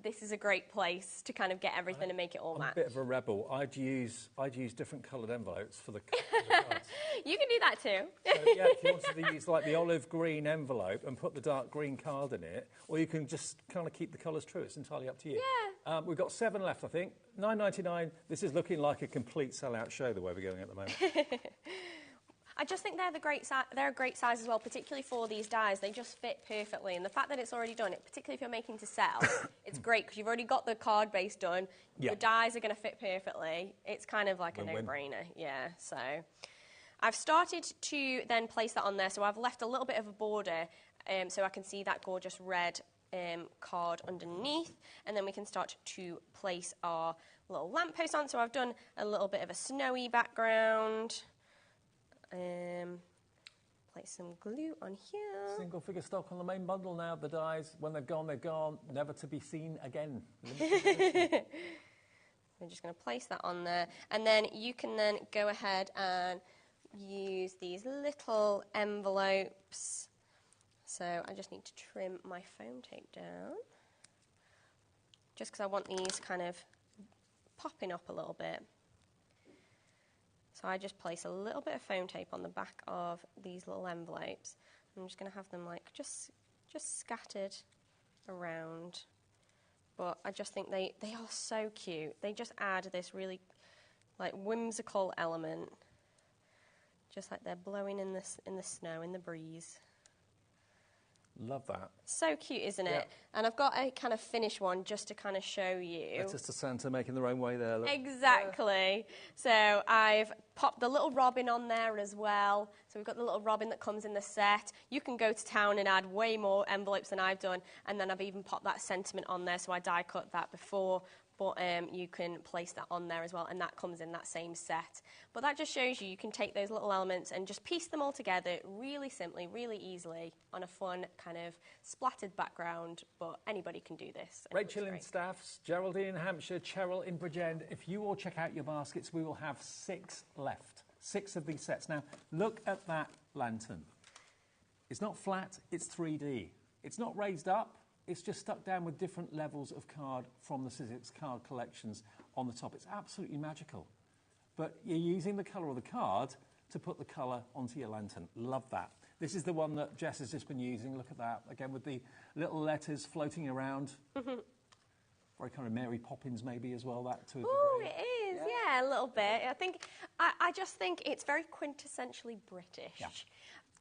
this is a great place to kind of get everything and make it all match. I'm a bit of a rebel. I'd use different coloured envelopes for the cards. You can do that too. So, yeah, if you wanted to use like the olive green envelope and put the dark green card in it, or you can just kind of keep the colours true. It's entirely up to you. Yeah. We've got 7 left, I think. $9.99. This is looking like a complete sell-out show the way we're going at the moment. I just think they're a great size as well, particularly for these dies. They just fit perfectly, and the fact that it's already done, particularly if you're making to sell, it's great because you've already got the card base done. Yeah. Your dies are going to fit perfectly. It's kind of like a Win-win. no-brainer. Yeah. So I've started to then place that on there. So I've left a little bit of a border, so I can see that gorgeous red card underneath, and then we can start to place our little lamppost on. So I've done a little bit of a snowy background. Place some glue on here. Single figure stock on the main bundle now. The dies, when they're gone, never to be seen again. We're just going to place that on there, and then you can then go ahead and use these little envelopes. So I just need to trim my foam tape down, just because I want these kind of popping up a little bit. So I just place a little bit of foam tape on the back of these little envelopes. I'm just going to have them like just scattered around. But I just think they are so cute. They just add this really like whimsical element. Just like they're blowing in the snow, in the breeze. Love that. So cute, isn't it? And I've got a kind of finished one just to kind of show you. That's just a Santa making their own way there. Look. Exactly. So I've popped the little robin on there as well. So we've got the little robin that comes in the set. You can go to town and add way more envelopes than I've done. And then I've even popped that sentiment on there, so I die cut that before. but you can place that on there as well, and that comes in that same set. But that just shows you can take those little elements and just piece them all together really simply, really easily on a fun kind of splattered background, but anybody can do this. Rachel in Staffs, Geraldine in Hampshire, Cheryl in Bridgend. If you all check out your baskets, we will have 6 left. 6 of these sets. Now, look at that lantern. It's not flat, it's 3D. It's not raised up, it's just stuck down with different levels of card from the Sizzix card collections on the top. It's absolutely magical. But you're using the colour of the card to put the colour onto your lantern. Love that. This is the one that Jess has just been using. Look at that. Again, with the little letters floating around. Very kind of Mary Poppins maybe as well, that to a degree. Oh, it is, yeah, a little bit. I just think it's very quintessentially British. Yeah.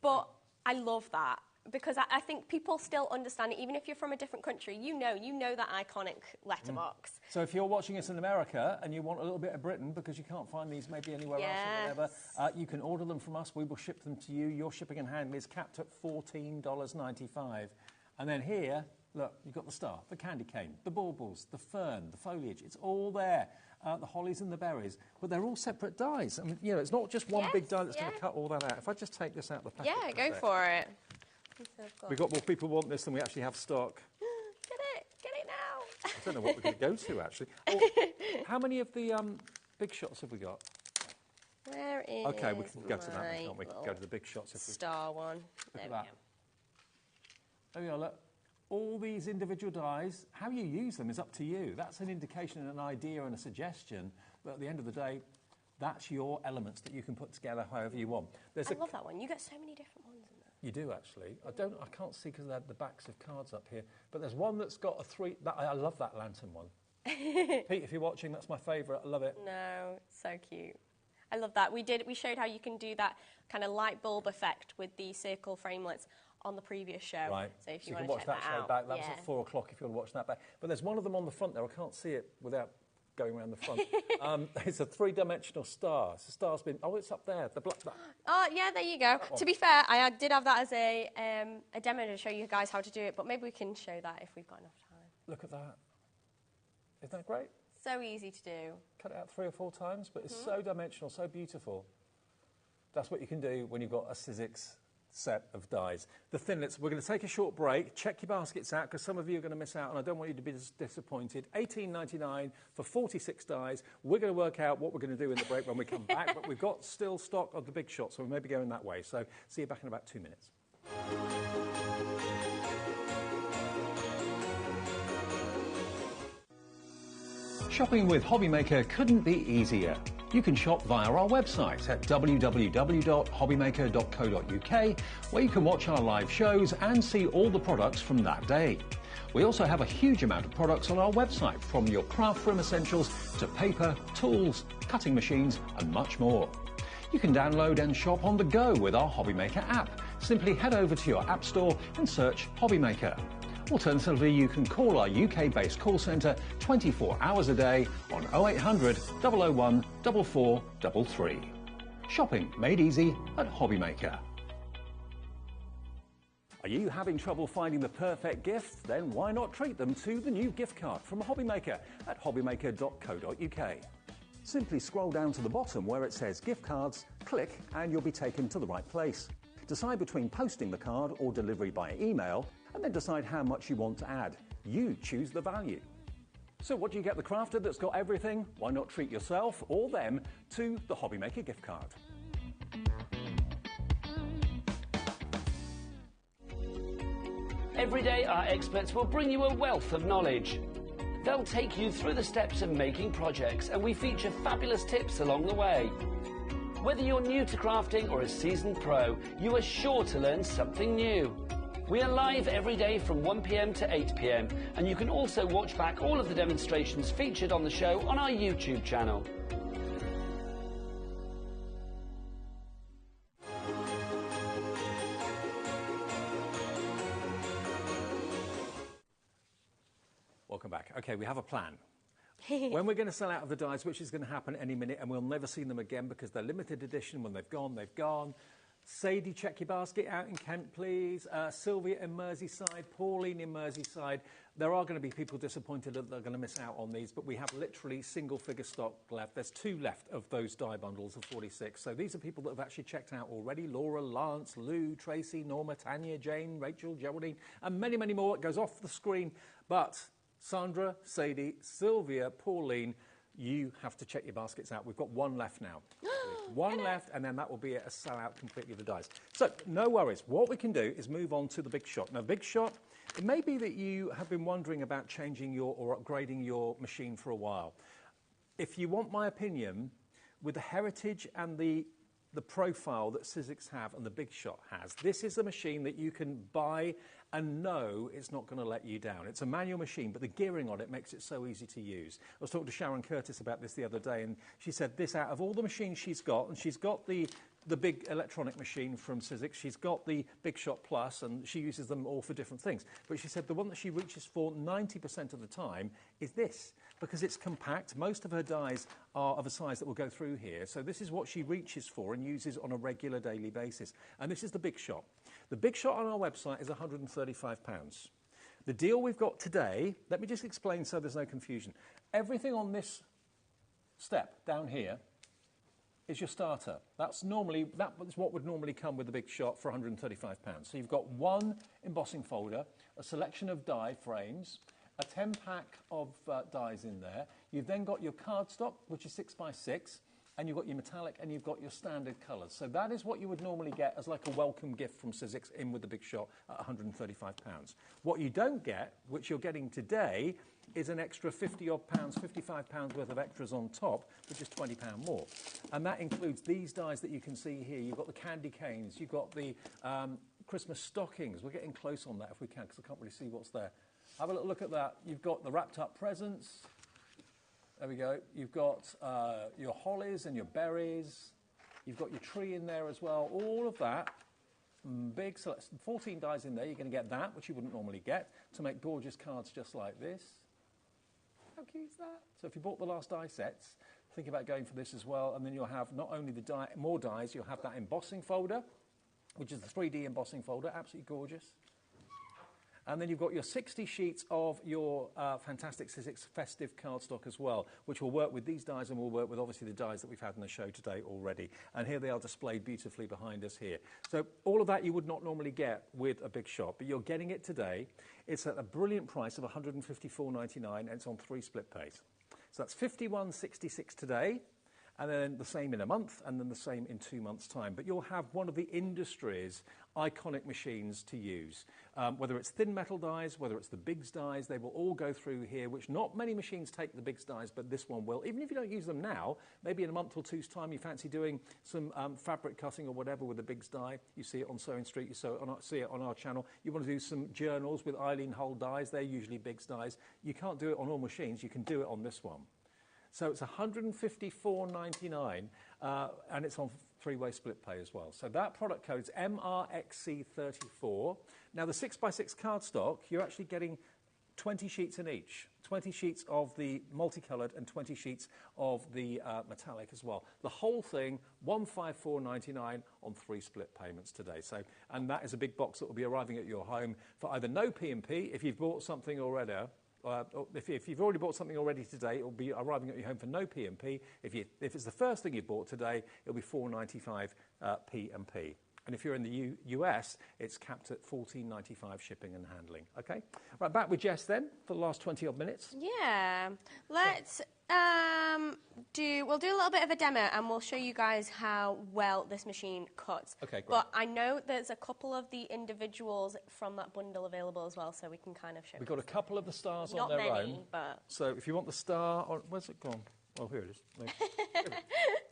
But I love that, because I think people still understand it, even if you're from a different country. You know that iconic letterbox. So if you're watching us in America and you want a little bit of Britain, because you can't find these maybe anywhere else or whatever, you can order them from us. We will ship them to you. Your shipping and handling is capped at $14.95. And then here, look, you've got the star, the candy cane, the baubles, the fern, the foliage. It's all there. The hollies and the berries. But they're all separate dies. I mean, you know, it's not just one big die that's going to cut all that out. If I just take this out of the packet. Yeah, go for it. We've got more people want this than we actually have stock. Get it now. I don't know what we're going to go to, actually. Oh, how many of the big shots have we got? Where is OK, we can go to that, can't we? Go to the big shots. If we... Star one. There we go. There we go, look. All these individual dies, how you use them is up to you. That's an indication and an idea and a suggestion, but at the end of the day, that's your elements that you can put together however you want. I love that one. You get so many different ones in there. You do, actually. I can't see because they have the backs of cards up here, but there's one that's got a 3... I love that lantern one. Pete, if you're watching, that's my favourite. I love it. No, it's so cute. I love that. We showed how you can do that kind of light bulb effect with the circle framelets on the previous show. Right. So if you can want watch to check that show out. back. That was at 4 o'clock if you want to watch that back. But there's one of them on the front there. I can't see it without going around the front. It's a 3-dimensional star. The star's been... Oh, it's up there. The black... Oh, yeah, there you go. To be fair, I did have that as a demo to show you guys how to do it, but maybe we can show that if we've got enough time. Look at that. Isn't that great? So easy to do. Cut it out 3 or 4 times, but it's so dimensional, so beautiful. That's what you can do when you've got a Sizzix set of dies. The thinlets, we're going to take a short break, check your baskets out, because some of you are going to miss out, and I don't want you to be disappointed. $18.99 for 46 dies. We're going to work out what we're going to do in the break when we come back, but we've got still stock of the big shots, so we may be going that way. So see you back in about 2 minutes. Shopping with HobbyMaker couldn't be easier. You can shop via our website at www.hobbymaker.co.uk, where you can watch our live shows and see all the products from that day. We also have a huge amount of products on our website, from your craft room essentials to paper, tools, cutting machines and much more. You can download and shop on the go with our HobbyMaker app. Simply head over to your app store and search HobbyMaker. Alternatively, you can call our UK-based call centre 24 hours a day on 0800 001 4433. Shopping made easy at HobbyMaker. Are you having trouble finding the perfect gift? Then why not treat them to the new gift card from HobbyMaker at hobbymaker.co.uk. Simply scroll down to the bottom where it says gift cards, click and you'll be taken to the right place. Decide between posting the card or delivery by email, and then decide how much you want to add. You choose the value. So what do you get the crafter that's got everything? Why not treat yourself or them to the HobbyMaker gift card? Every day, our experts will bring you a wealth of knowledge. They'll take you through the steps of making projects, and we feature fabulous tips along the way. Whether you're new to crafting or a seasoned pro, you are sure to learn something new. We are live every day from 1 p.m. to 8 p.m, and you can also watch back all of the demonstrations featured on the show on our YouTube channel. Welcome back. OK, we have a plan. When we're going to sell out of the dies, which is going to happen any minute, and we'll never see them again because they're limited edition. When they've gone, they've gone. Sadie, check your basket out in Kent, please. Sylvia in Merseyside, Pauline in Merseyside. There are going to be people disappointed that they're going to miss out on these, but we have literally single-figure stock left. There's 2 left of those die bundles of 46. So these are people that have actually checked out already. Laura, Lance, Lou, Tracy, Norma, Tanya, Jane, Rachel, Geraldine, and many, many more. It goes off the screen. But Sandra, Sadie, Sylvia, Pauline, you have to check your baskets out. We've got 1 left now. 1 left, and then that will be a sell-out completely of the dies. So, no worries. What we can do is move on to the Big Shot. Now, Big Shot, it may be that you have been wondering about changing or upgrading your machine for a while. If you want my opinion, with the heritage and the profile that Sizzix have and the Big Shot has, this is a machine that you can buy and know it's not going to let you down. It's a manual machine, but the gearing on it makes it so easy to use. I was talking to Sharon Curtis about this the other day, and she said this, out of all the machines she's got, and she's got the big electronic machine from Sizzix, she's got the Big Shot Plus, and she uses them all for different things. But she said the one that she reaches for 90% of the time is this, because it's compact. Most of her dies are of a size that will go through here. So this is what she reaches for and uses on a regular daily basis. And this is the Big Shot. The Big Shot on our website is £135. The deal we've got today, let me just explain so there's no confusion. Everything on this step down here is your starter. That is what would normally come with the Big Shot for £135. So you've got 1 embossing folder, a selection of die frames, a 10-pack of dies in there. You've then got your cardstock, which is 6x6, and you've got your metallic, and you've got your standard colours. So that is what you would normally get as like a welcome gift from Sizzix in with the Big Shot at £135. What you don't get, which you're getting today, is an extra £50-odd, £55 worth of extras on top, which is £20 more. And that includes these dies that you can see here. You've got the candy canes, you've got the Christmas stockings. We're getting close on that if we can, because I can't really see what's there. Have a little look at that. You've got the wrapped up presents. There we go. You've got your hollies and your berries. You've got your tree in there as well. All of that. Big selection. 14 dies in there. You're going to get that, which you wouldn't normally get, to make gorgeous cards just like this. How cute is that? So if you bought the last die sets, think about going for this as well. And then you'll have not only the more dies, you'll have that embossing folder, which is the 3D embossing folder. Absolutely gorgeous. And then you've got your 60 sheets of your fantastic Sizzix festive cardstock as well, which will work with these dies and will work with obviously the dies that we've had in the show today already. And here they are displayed beautifully behind us here. So all of that you would not normally get with a Big Shot, but you're getting it today. It's at a brilliant price of £154.99, and it's on 3 split pays. So that's £51.66 today, and then the same in a month, and then the same in 2 months' time. But you'll have one of the industry's iconic machines to use. Whether it's thin metal dies, whether it's the Bigs dies, they will all go through here, which not many machines take the Bigs dies, but this one will. Even if you don't use them now, maybe in a month or two's time you fancy doing some fabric cutting or whatever with the Bigs die. You see it on Sewing Street, you see it on our channel. You want to do some journals with Eileen Hull dies, they're usually Bigs dies. You can't do it on all machines, you can do it on this one. So it's £154.99, and it's on 3-way split pay as well. So that product code is MRXC34. Now, the 6x6 cardstock, you're actually getting 20 sheets in each. 20 sheets of the multicoloured and 20 sheets of the metallic as well. The whole thing, £154.99 on 3 split payments today. So, and that is a big box that will be arriving at your home for either no P&P, if you've bought something already, if you've already bought something already today, it will be arriving at your home for no P&P. If it's the first thing you bought today, it'll be $4.95 P&P. And if you're in the US, it's capped at $14.95 shipping and handling. Okay? Right, back with Jess then for the last 20-odd minutes. Yeah. Let's we'll do a little bit of a demo and we'll show you guys how well this machine cuts. Okay, great. But I know there's a couple of the individuals from that bundle available as well, so we can kind of show. We've got a couple of the stars Not on their many, own. But So if you want the star, where's it gone? Oh, here it is.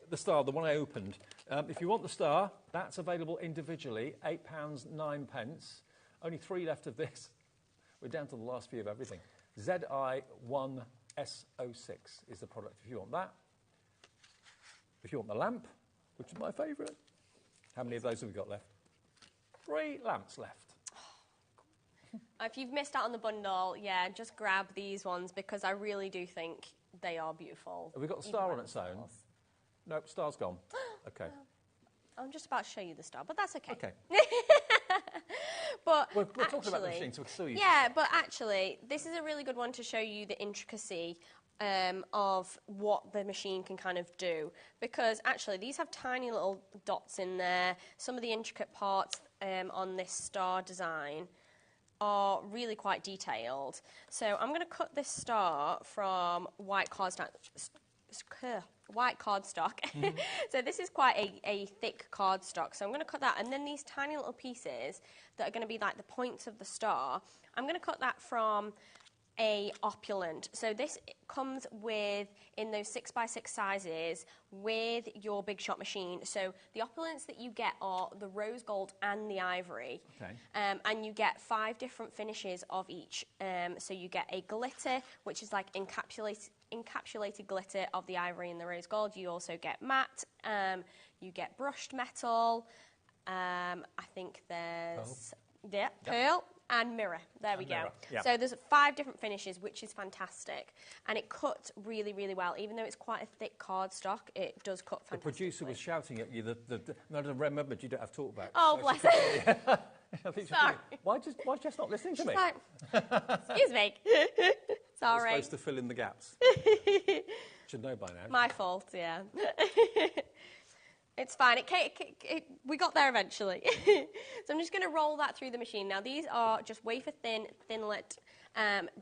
The star, the one I opened. If you want the star, that's available individually, £8.09. Only 3 left of this. We're down to the last few of everything. ZI1 S06 is the product if you want that. If you want the lamp, which is my favourite. How many of those have we got left? 3 lamps left. if you've missed out on the bundle, yeah, just grab these ones because I really do think they are beautiful. Have we got the star on its own? Nope, star's gone. Okay. I'm just about to show you the star, but that's okay. Okay. But we're talking about the machine, so we're still used yeah, but actually, this is a really good one to show you the intricacy of what the machine can kind of do. Because actually, these have tiny little dots in there. Some of the intricate parts on this star design are really quite detailed. So I'm going to cut this star from white cardstock. So this is quite a thick cardstock. So I'm going to cut that, and then these tiny little pieces that are going to be like the points of the star, I'm going to cut that from a opulent. So this comes with, in those 6x6 sizes, with your Big Shot machine. So the opulents that you get are the rose gold and the ivory. Okay. And you get 5 different finishes of each. So you get a glitter, which is like encapsulated glitter of the ivory and the rose gold. You also get matte. You get brushed metal. I think there's pearl. And mirror. There we go. Yeah. So there's 5 different finishes, which is fantastic. And it cuts really, really well. Even though it's quite a thick cardstock, it does cut fantastically. The producer was shouting at you. No, I remembered you don't have talkback. Oh, so bless her. I think Sorry. Why Jess not listening to me? Like, excuse me. Sorry. You're supposed to fill in the gaps. Should know by now. My fault, yeah. It's fine. We got there eventually. So I'm just going to roll that through the machine. Now, these are just wafer-thin, thinlet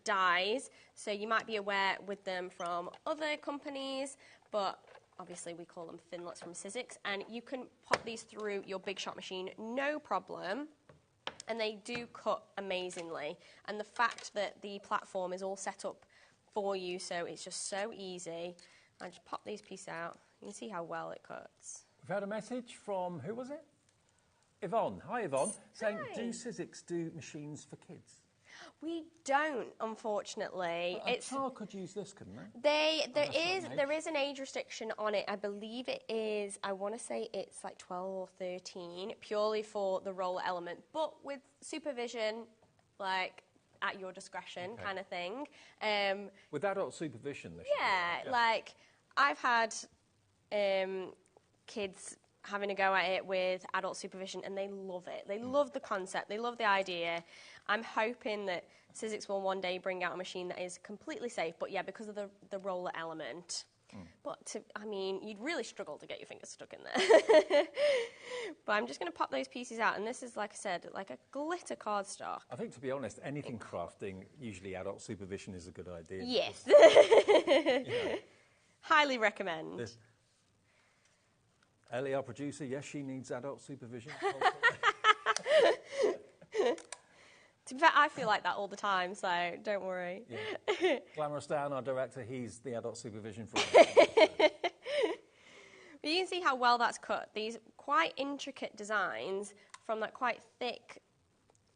dies. So you might be aware with them from other companies, but obviously we call them thinlets from Sizzix. And you can pop these through your Big Shot machine, no problem. And they do cut amazingly. And the fact that the platform is all set up for you, so it's just so easy. I just pop these pieces out. You can see how well it cuts. We've had a message from, who was it? Yvonne. Hi, Yvonne. Saying, Hi. do Sizzix do machines for kids? We don't, unfortunately. A child could use this, couldn't they? There is an age restriction on it. I believe it is, I want to say it's like 12 or 13, purely for the roller element. But with supervision, like at your discretion kind of thing. With adult supervision, they yeah, like I've had kids having a go at it with adult supervision, and they love it. They love the concept. They love the idea. I'm hoping that Sizzix will one day bring out a machine that is completely safe, but yeah, because of the roller element. But, I mean, you'd really struggle to get your fingers stuck in there. But I'm just going to pop those pieces out, and this is, like I said, like a glitter cardstock. I think, to be honest, anything crafting, usually adult supervision is a good idea. Yes. You know. Highly recommend. Ellie, our producer, yes, she needs adult supervision. To be fair, I feel like that all the time, so don't worry. Yeah. Glamorous Dan, our director, he's the adult supervision for But you can see how well that's cut. These quite intricate designs from that quite thick,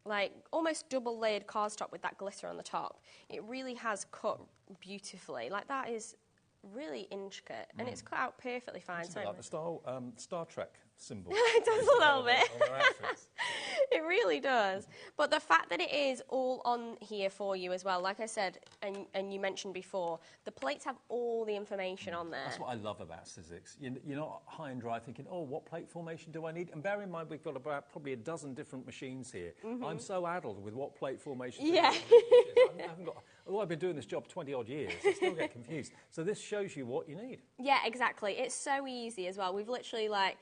like almost double-layered cardstock with that glitter on the top. It really has cut beautifully. Like, that is really intricate, and it's cut out perfectly fine. It's a bit like the Star Trek symbol. It does a little bit. On their outfits. It really does. But the fact that it is all on here for you as well, like I said, and you mentioned before, the plates have all the information on there. That's what I love about Sizzix. You're not high and dry thinking, oh, what plate formation do I need? And bear in mind, we've got about probably a dozen different machines here. I'm so addled with what plate formation. Yeah. I haven't got... Although I've been doing this job 20-odd years, I still get confused. So this shows you what you need. Yeah, exactly. It's so easy as well. We've literally, like,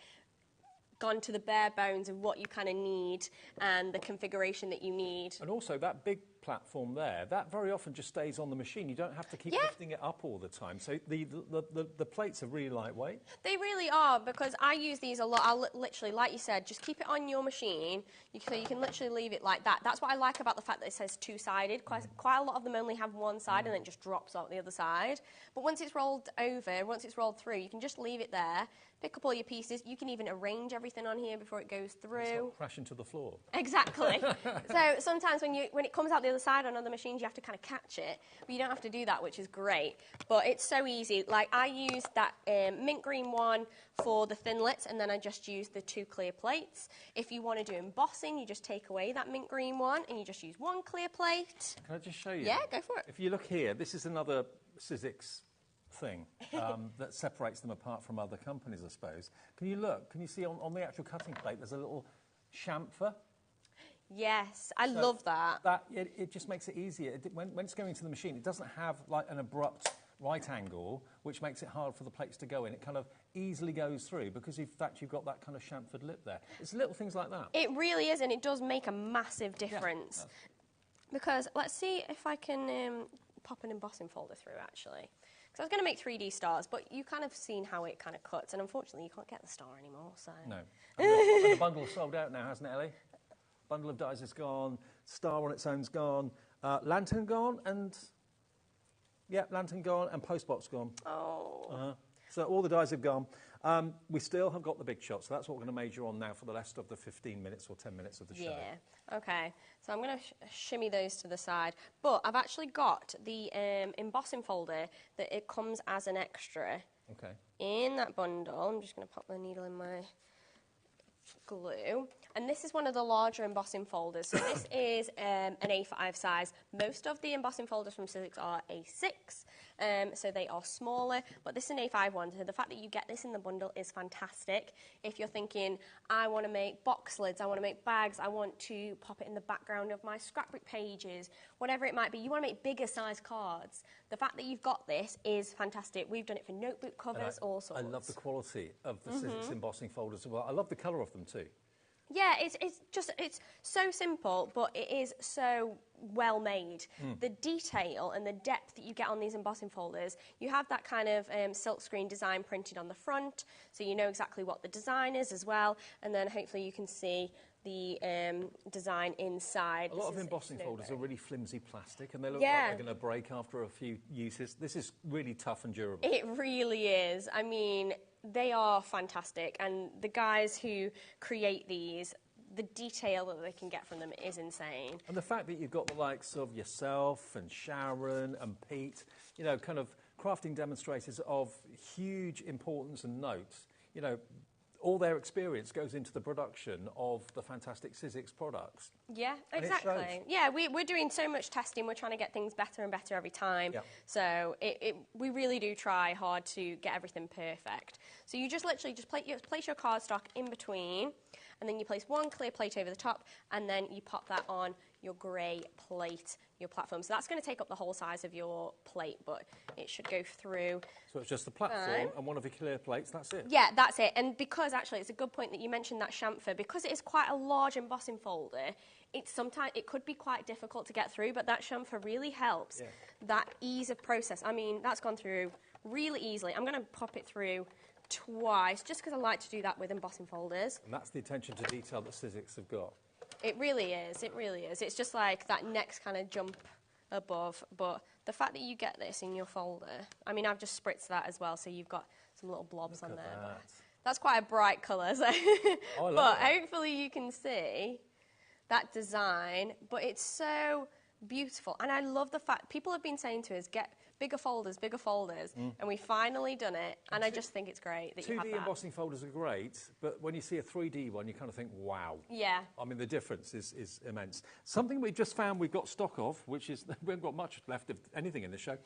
gone to the bare bones of what you kind of need and the configuration that you need. And also, that big platform there, that very often just stays on the machine. You don't have to keep lifting it up all the time. So the plates are really lightweight. They really are, because I use these a lot. I'll literally, like you said, just keep it on your machine, so you can literally leave it like that. That's what I like about the fact that it says two-sided. Quite a lot of them only have one side and then it just drops out the other side. But once it's rolled over, once it's rolled through, you can just leave it there, pick up all your pieces. You can even arrange everything on here before it goes through. It's not crashing to the floor. Exactly. So sometimes when it comes out the other side on other machines, you have to kind of catch it, but you don't have to do that, which is great. But it's so easy. Like, I use that mint green one for the thinlets, and then I just use the 2 clear plates. If you want to do embossing, you just take away that mint green one, and you just use 1 clear plate. Can I just show you? Yeah, go for it. If you look here, this is another Sizzix thing that separates them apart from other companies, I suppose. Can you look? Can you see on the actual cutting plate there's a little chamfer? Yes, I love that. It just makes it easier. When it's going to the machine, it doesn't have like an abrupt right angle, which makes it hard for the plates to go in. It kind of easily goes through because, in fact, you've got that kind of chamfered lip there. It's little things like that. It really is, and it does make a massive difference. Yeah, because let's see if I can pop an embossing folder through, actually. Because I was going to make 3D stars, but you kind of seen how it kind of cuts, and unfortunately, you can't get the star anymore, so... No. And the bundle's sold out now, hasn't it, Ellie? Bundle of dies is gone, star on its own's gone, lantern gone, and... Yeah, lantern gone, and postbox gone. Oh. So all the dies have gone. We still have got the big shot, so that's what we're going to major on now for the rest of the 15 minutes or 10 minutes of the show. Yeah, OK. So I'm going to shimmy those to the side. But I've actually got the embossing folder that it comes as an extra in that bundle. I'm just going to pop the needle in my glue. And this is one of the larger embossing folders. So this is an A5 size. Most of the embossing folders from Sizzix are A6, so they are smaller, but this is an A5 one. So the fact that you get this in the bundle is fantastic. If you're thinking, I want to make box lids, I want to make bags, I want to pop it in the background of my scrapbook pages, whatever it might be, you want to make bigger size cards. The fact that you've got this is fantastic. We've done it for notebook covers, all sorts. I love the quality of the Sizzix embossing folders as well. I love the colour of them too. Yeah, it's so simple, but it is so well made. The detail and the depth that you get on these embossing folders, you have that kind of silkscreen design printed on the front, so you know exactly what the design is as well, and then hopefully you can see the design inside. A lot of embossing folders are really flimsy plastic, and they look like they're going to break after a few uses. This is really tough and durable. It really is. I mean, they are fantastic, and the guys who create these, the detail that they can get from them is insane. And the fact that you've got the likes of yourself and Sharon and Pete, you know, kind of crafting demonstrators of huge importance and note, you know, all their experience goes into the production of the fantastic Sizzix products. Yeah, exactly. Yeah, we're doing so much testing. We're trying to get things better and better every time. Yeah. So we really do try hard to get everything perfect. So you just literally just place your cardstock in between, and then you place one clear plate over the top, and then you pop that on your grey plate, your platform. So that's going to take up the whole size of your plate, but it should go through. So it's just the platform and one of your clear plates, that's it? Yeah, that's it. And because actually it's a good point that you mentioned that chamfer, because it is quite a large embossing folder, it could be quite difficult to get through, but that chamfer really helps that ease of process. I mean, that's gone through really easily. I'm going to pop it through twice, just because I like to do that with embossing folders. And that's the attention to detail that Sizzix have got. It really is, it really is. It's just like that next kind of jump above, but the fact that you get this in your folder, I mean, I've just spritzed that as well, so you've got some little blobs on there. But that's quite a bright colour, so but hopefully you can see that design, but it's so beautiful. And I love the fact, people have been saying to us, get bigger folders, and we've finally done it, and I just think it's great that you have that. 2D embossing folders are great, but when you see a 3D one, you kind of think, wow. Yeah. I mean, the difference is immense. Something we just found we've got stock of, which is, we haven't got much left of anything in this show,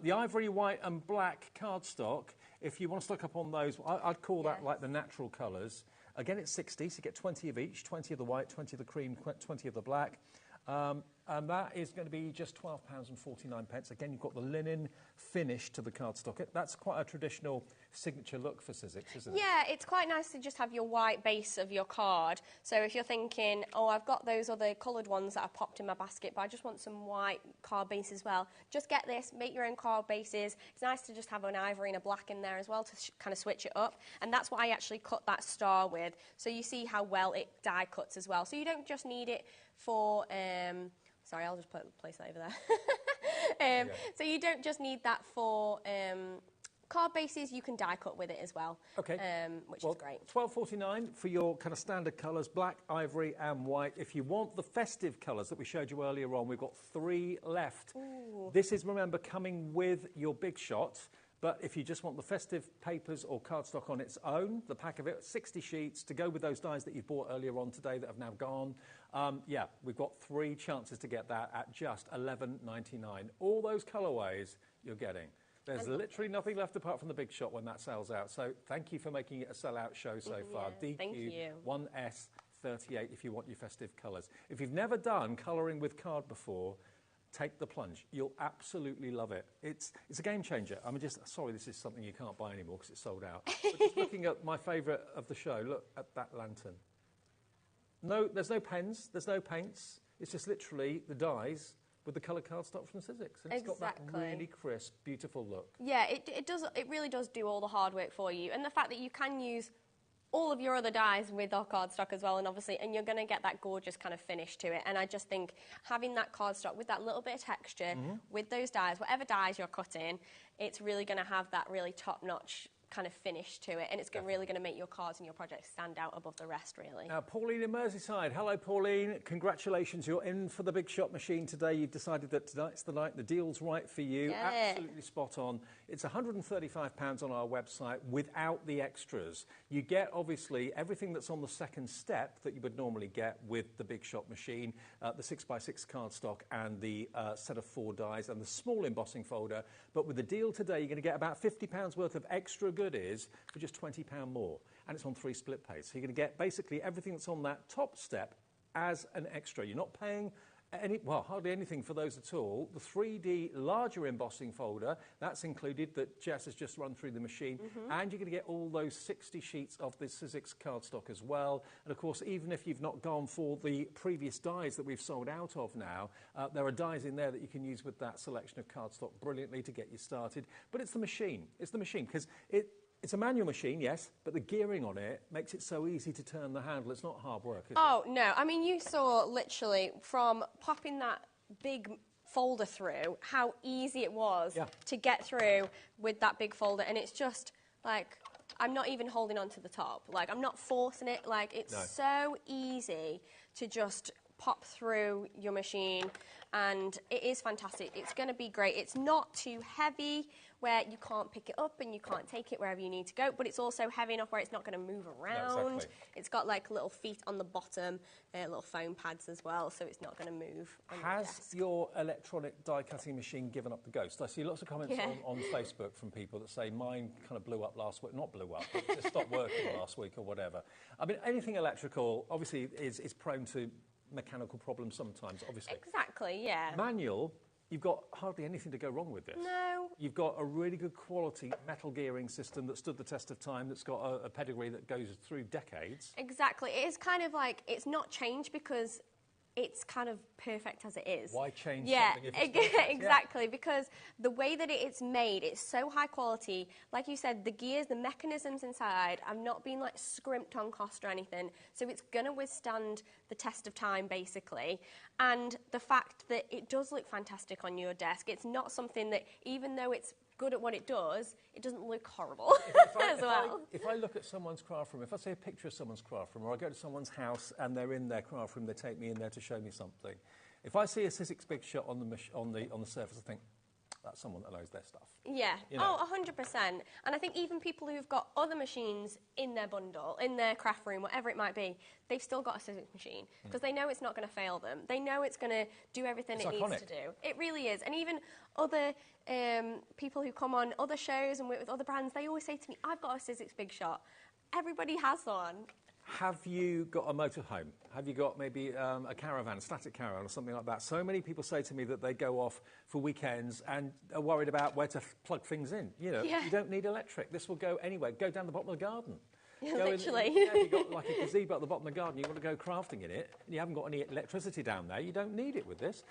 the ivory, white and black cardstock. If you want to stock up on those, I'd call that like the natural colours. Again, it's 60, so you get 20 of each, 20 of the white, 20 of the cream, 20 of the black. And that is going to be just £12.49. Again, you've got the linen finish to the cardstock. That's quite a traditional signature look for Sizzix, isn't it? Yeah, it's quite nice to just have your white base of your card. So if you're thinking, oh, I've got those other coloured ones that I've popped in my basket, but I just want some white card base as well, just get this, make your own card bases. It's nice to just have an ivory and a black in there as well to kind of switch it up. And that's what I actually cut that star with. So you see how well it die cuts as well. So you don't just need it for... sorry, I'll just place that over there. So you don't just need that for card bases, you can die cut with it as well, which is great. £12.49 for your kind of standard colours, black, ivory and white. If you want the festive colours that we showed you earlier on, we've got 3 left. Ooh. This is, remember, coming with your big shot. But if you just want the festive papers or cardstock on its own, the pack of it, 60 sheets to go with those dies that you bought earlier on today that have now gone. Yeah, we've got 3 chances to get that at just $11.99. All those colourways you're getting. There's literally nothing left apart from the big shot when that sells out. So thank you for making it a sell-out show so far. Thank you. DQ1S38 if you want your festive colours. If you've never done colouring with card before, take the plunge. You'll absolutely love it. It's a game changer. I'm just sorry this is something you can't buy anymore because it's sold out. But just looking at my favourite of the show, look at that lantern. No, there's no pens, there's no paints. It's just literally the dyes with the coloured cardstock from Sizzix. And it's got that really crisp, beautiful look. Yeah, it does. It really does do all the hard work for you. And the fact that you can use all of your other dyes with our cardstock as well, and obviously, and you're going to get that gorgeous kind of finish to it. And I just think having that cardstock with that little bit of texture, with those dyes, whatever dyes you're cutting, it's really going to have that really top-notch kind of finish to it, and it's really going to make your cards and your projects stand out above the rest, really. Now, Pauline in Merseyside. Hello, Pauline. Congratulations. You're in for the Big Shot machine today. You've decided that tonight's the night. The deal's right for you. Absolutely spot on. It's £135 on our website without the extras. You get, obviously, everything that's on the second step that you would normally get with the Big Shot machine, the 6x6 cardstock and the set of 4 dies and the small embossing folder. But with the deal today, you're going to get about £50 worth of extra goodies for just £20 more. And it's on 3 split pays. So you're going to get basically everything that's on that top step as an extra. You're not paying hardly anything for those at all. The 3D larger embossing folder, that's included, that Jess has just run through the machine. And you're going to get all those 60 sheets of the Sizzix cardstock as well. And of course, even if you've not gone for the previous dies that we've sold out of now, there are dies in there that you can use with that selection of cardstock brilliantly to get you started. But it's the machine. It's the machine, because it's a manual machine, yes, but the gearing on it makes it so easy to turn the handle. It's not hard work, is it? Oh, no. I mean, you saw literally from popping that big folder through how easy it was to get through with that big folder. And it's just, like, I'm not even holding on to the top. Like, I'm not forcing it. Like, it's so easy to just pop through your machine. And it is fantastic. It's going to be great. It's not too heavy where you can't pick it up and you can't take it wherever you need to go, but it's also heavy enough where it's not going to move around. No, exactly. It's got like little feet on the bottom, little foam pads as well, so it's not going to move on your desk. Has your electronic die cutting machine given up the ghost? I see lots of comments on Facebook from people that say mine kind of blew up last week. Not blew up, but it stopped working last week or whatever. I mean, anything electrical obviously is prone to mechanical problems sometimes, obviously. Exactly, yeah. Manual, you've got hardly anything to go wrong with this. No. You've got a really good quality metal gearing system that stood the test of time, that's got a pedigree that goes through decades. Exactly. It is kind of like, it's not changed because it's kind of perfect as it is. Why change something if it's perfect? Exactly, because the way that it's made, it's so high quality. Like you said, the gears, the mechanisms inside have not been like scrimped on cost or anything, so it's going to withstand the test of time, basically. And the fact that it does look fantastic on your desk, it's not something that, even though it's good at what it doesn't look horrible as well. If I look at someone's craft room, if I see a picture of someone's craft room, or I go to someone's house and they're in their craft room, they take me in there to show me something. If I see a Sizzix Big Shot on the surface, I think, that's someone that knows their stuff. Yeah. You know? Oh, 100%. And I think even people who've got other machines in their bundle, in their craft room, whatever it might be, they've still got a Sizzix machine because they know it's not going to fail them. They know it's going to do everything it needs to do. It really is. And even other people who come on other shows and work with other brands, they always say to me, I've got a Sizzix Big Shot. Everybody has one. Have you got a motorhome? Have you got maybe a caravan, a static caravan or something like that? So many people say to me that they go off for weekends and are worried about where to plug things in. You know, you don't need electric. This will go anywhere. Go down the bottom of the garden. Literally. If you've got like a gazebo at the bottom of the garden, you want to go crafting in it, and you haven't got any electricity down there, you don't need it with this.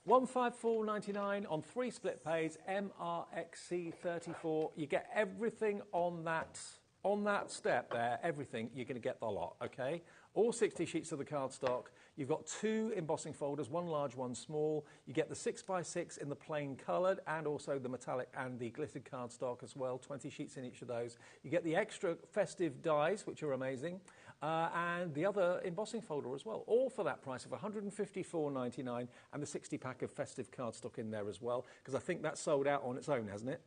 $154.99 on 3 split pays, MRXC34. You get everything on that step there, everything, you're going to get the lot, okay? All 60 sheets of the cardstock. You've got 2 embossing folders, 1 large, 1 small. You get the 6x6 in the plain coloured and also the metallic and the glittered cardstock as well, 20 sheets in each of those. You get the extra festive dies, which are amazing, and the other embossing folder as well, all for that price of $154.99 and the 60-pack of festive cardstock in there as well, because I think that's sold out on its own, hasn't it?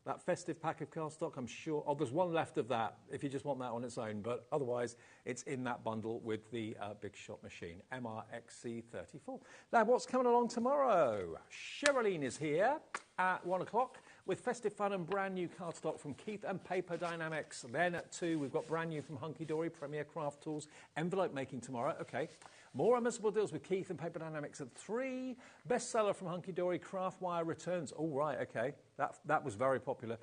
That festive pack of cardstock, I'm sure. Oh, there's one left of that if you just want that on its own. But otherwise, it's in that bundle with the Big Shot machine, MRXC34. Now, what's coming along tomorrow? Sherilyn is here at 1 o'clock with festive fun and brand new cardstock from Keith and Paper Dynamics. Then at 2, we've got brand new from Hunky Dory, Premier Craft Tools, envelope making tomorrow. Okay. More unmissable deals with Keith and Paper Dynamics at 3. Bestseller from Hunky Dory, Craft Wire returns. All right, okay. That was very popular.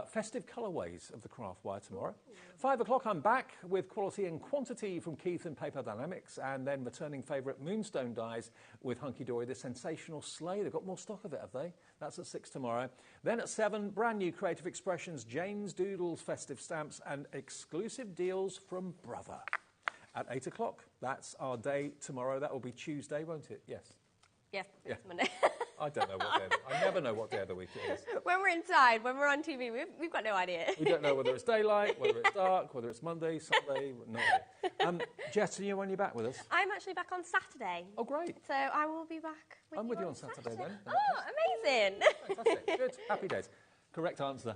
Festive colourways of the Craft Wire tomorrow. 5 o'clock, I'm back with Quality and Quantity from Keith and Paper Dynamics, and then returning favourite Moonstone dies with Hunky Dory, the sensational sleigh. They've got more stock of it, have they? That's at 6 tomorrow. Then at 7, brand new Creative Expressions, Jane's Doodles, festive stamps, and exclusive deals from Brother. At 8 o'clock, that's our day tomorrow. That will be Tuesday, won't it? Yes. Yes, Yeah. it's Monday. I don't know what day. I never know what day of the week it is. When we're inside, when we're on TV, we've got no idea. We don't know whether it's daylight, whether it's dark, whether it's Monday, Sunday, no idea. Jess, are you when you're back with us? I'm actually back on Saturday. Oh, great. So I will be back with I'm you with you on on Saturday then. Oh, amazing. Fantastic. Good. Happy days. Correct answer.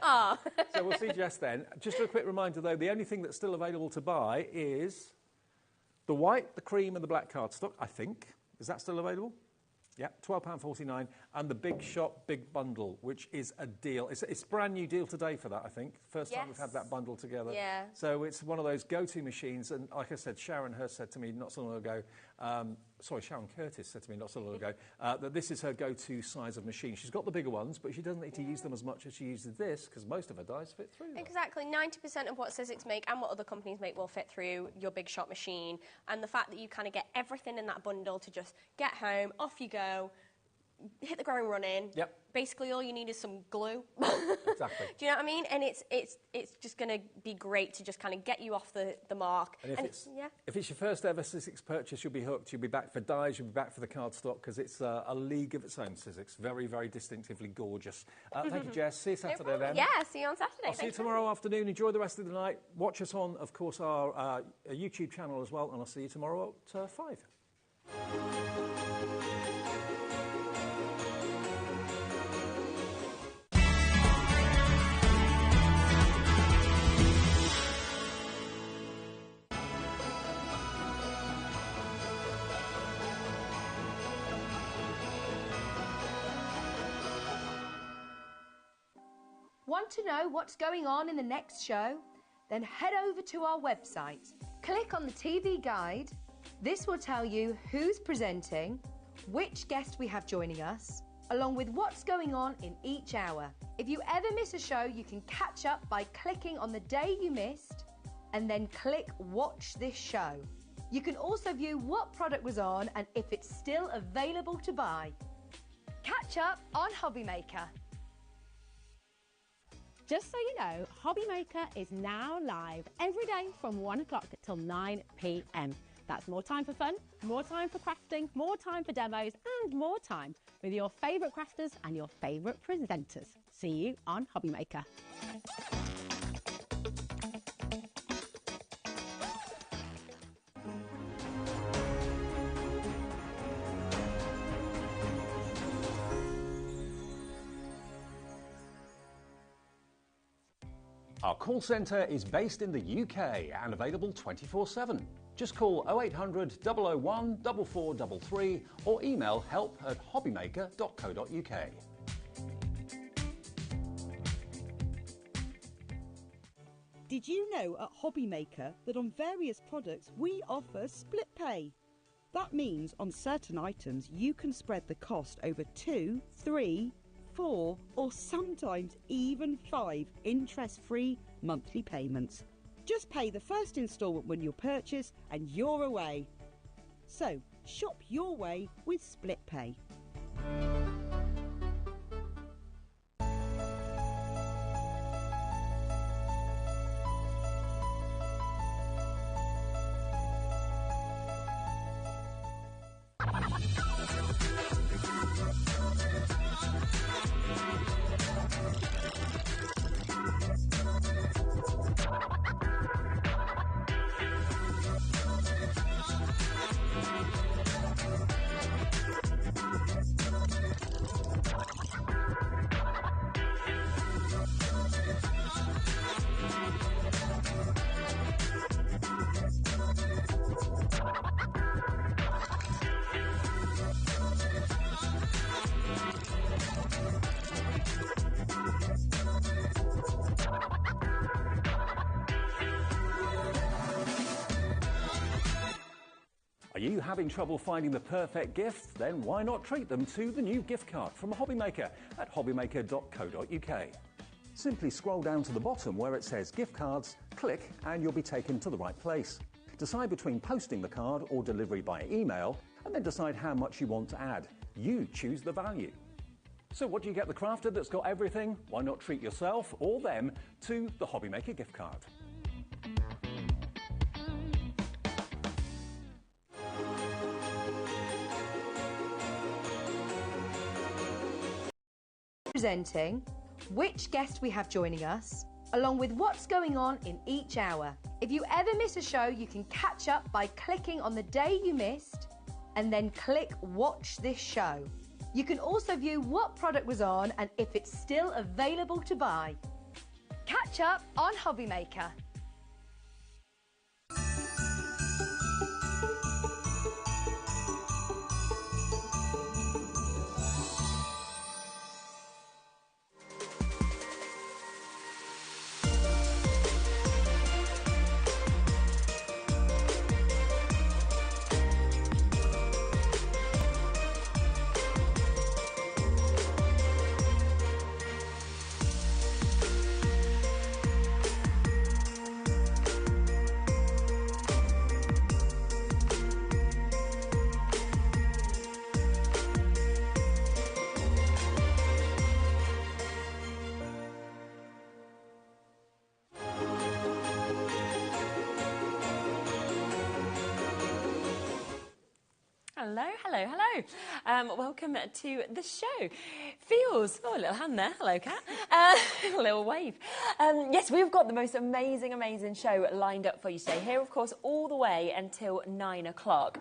Oh. So we'll see Jess then. Just a quick reminder, though, the only thing that's still available to buy is the white, the cream and the black cardstock, I think. Is that still available? Yeah, £12.49, and the Big Shop Big Bundle, which is a deal. It's a brand new deal today for that, I think. First time we've had that bundle together. Yeah. So it's one of those go-to machines, and like I said, Sharon Hurst said to me not so long ago, Sharon Curtis said to me not so long ago, that this is her go-to size of machine. She's got the bigger ones, but she doesn't need to use them as much as she uses this, because most of her dies fit through them. Exactly. 90% of what Sizzix make and what other companies make will fit through your Big Shot machine. And the fact that you kind of get everything in that bundle to just get home, off you go, hit the ground running. Yep. Basically, all you need is some glue. Exactly. Do you know what I mean? And it's just going to be great to just kind of get you off the mark. And if it's your first ever Sizzix purchase, you'll be hooked. You'll be back for dies. You'll be back for the cardstock, because it's a league of its own, Sizzix. Very, very distinctively gorgeous. Thank you, Jess. See you Saturday then. Yeah, see you on Saturday. I'll see you tomorrow afternoon. Enjoy the rest of the night. Watch us on, of course, our YouTube channel as well. And I'll see you tomorrow at 5. Want to know what's going on in the next show? Then head over to our website. Click on the TV guide. This will tell you who's presenting, which guest we have joining us, along with what's going on in each hour. If you ever miss a show, you can catch up by clicking on the day you missed and then click Watch This Show. You can also view what product was on and if it's still available to buy. Catch up on HobbyMaker. Just so you know, HobbyMaker is now live every day from 1 o'clock till 9 p.m. That's more time for fun, more time for crafting, more time for demos, and more time with your favourite crafters and your favourite presenters. See you on HobbyMaker. Our call centre is based in the UK and available 24/7. Just call 0800 001 4433 or email help@hobbymaker.co.uk. Did you know at HobbyMaker that on various products we offer split pay? That means on certain items you can spread the cost over 2, 3, 4 or sometimes even 5 interest-free monthly payments. Just pay the first instalment when you purchase and you're away. So, shop your way with Split Pay. you having trouble finding the perfect gift? Then why not treat them to the new gift card from HobbyMaker at hobbymaker.co.uk. Simply scroll down to the bottom where it says gift cards, click and you'll be taken to the right place. Decide between posting the card or delivery by email and then decide how much you want to add. You choose the value. So what do you get the crafter that's got everything? Why not treat yourself or them to the HobbyMaker gift card? Presenting which guest we have joining us, along with what's going on in each hour. If you ever miss a show, you can catch up by clicking on the day you missed and then click Watch This Show. You can also view what product was on and if it's still available to buy. Catch up on HobbyMaker. Hello, hello, hello. Welcome to the show. Feels, oh, a little hand there. Hello, Kat. A little wave. Yes, we've got the most amazing show lined up for you today. Here, of course, all the way until 9 o'clock.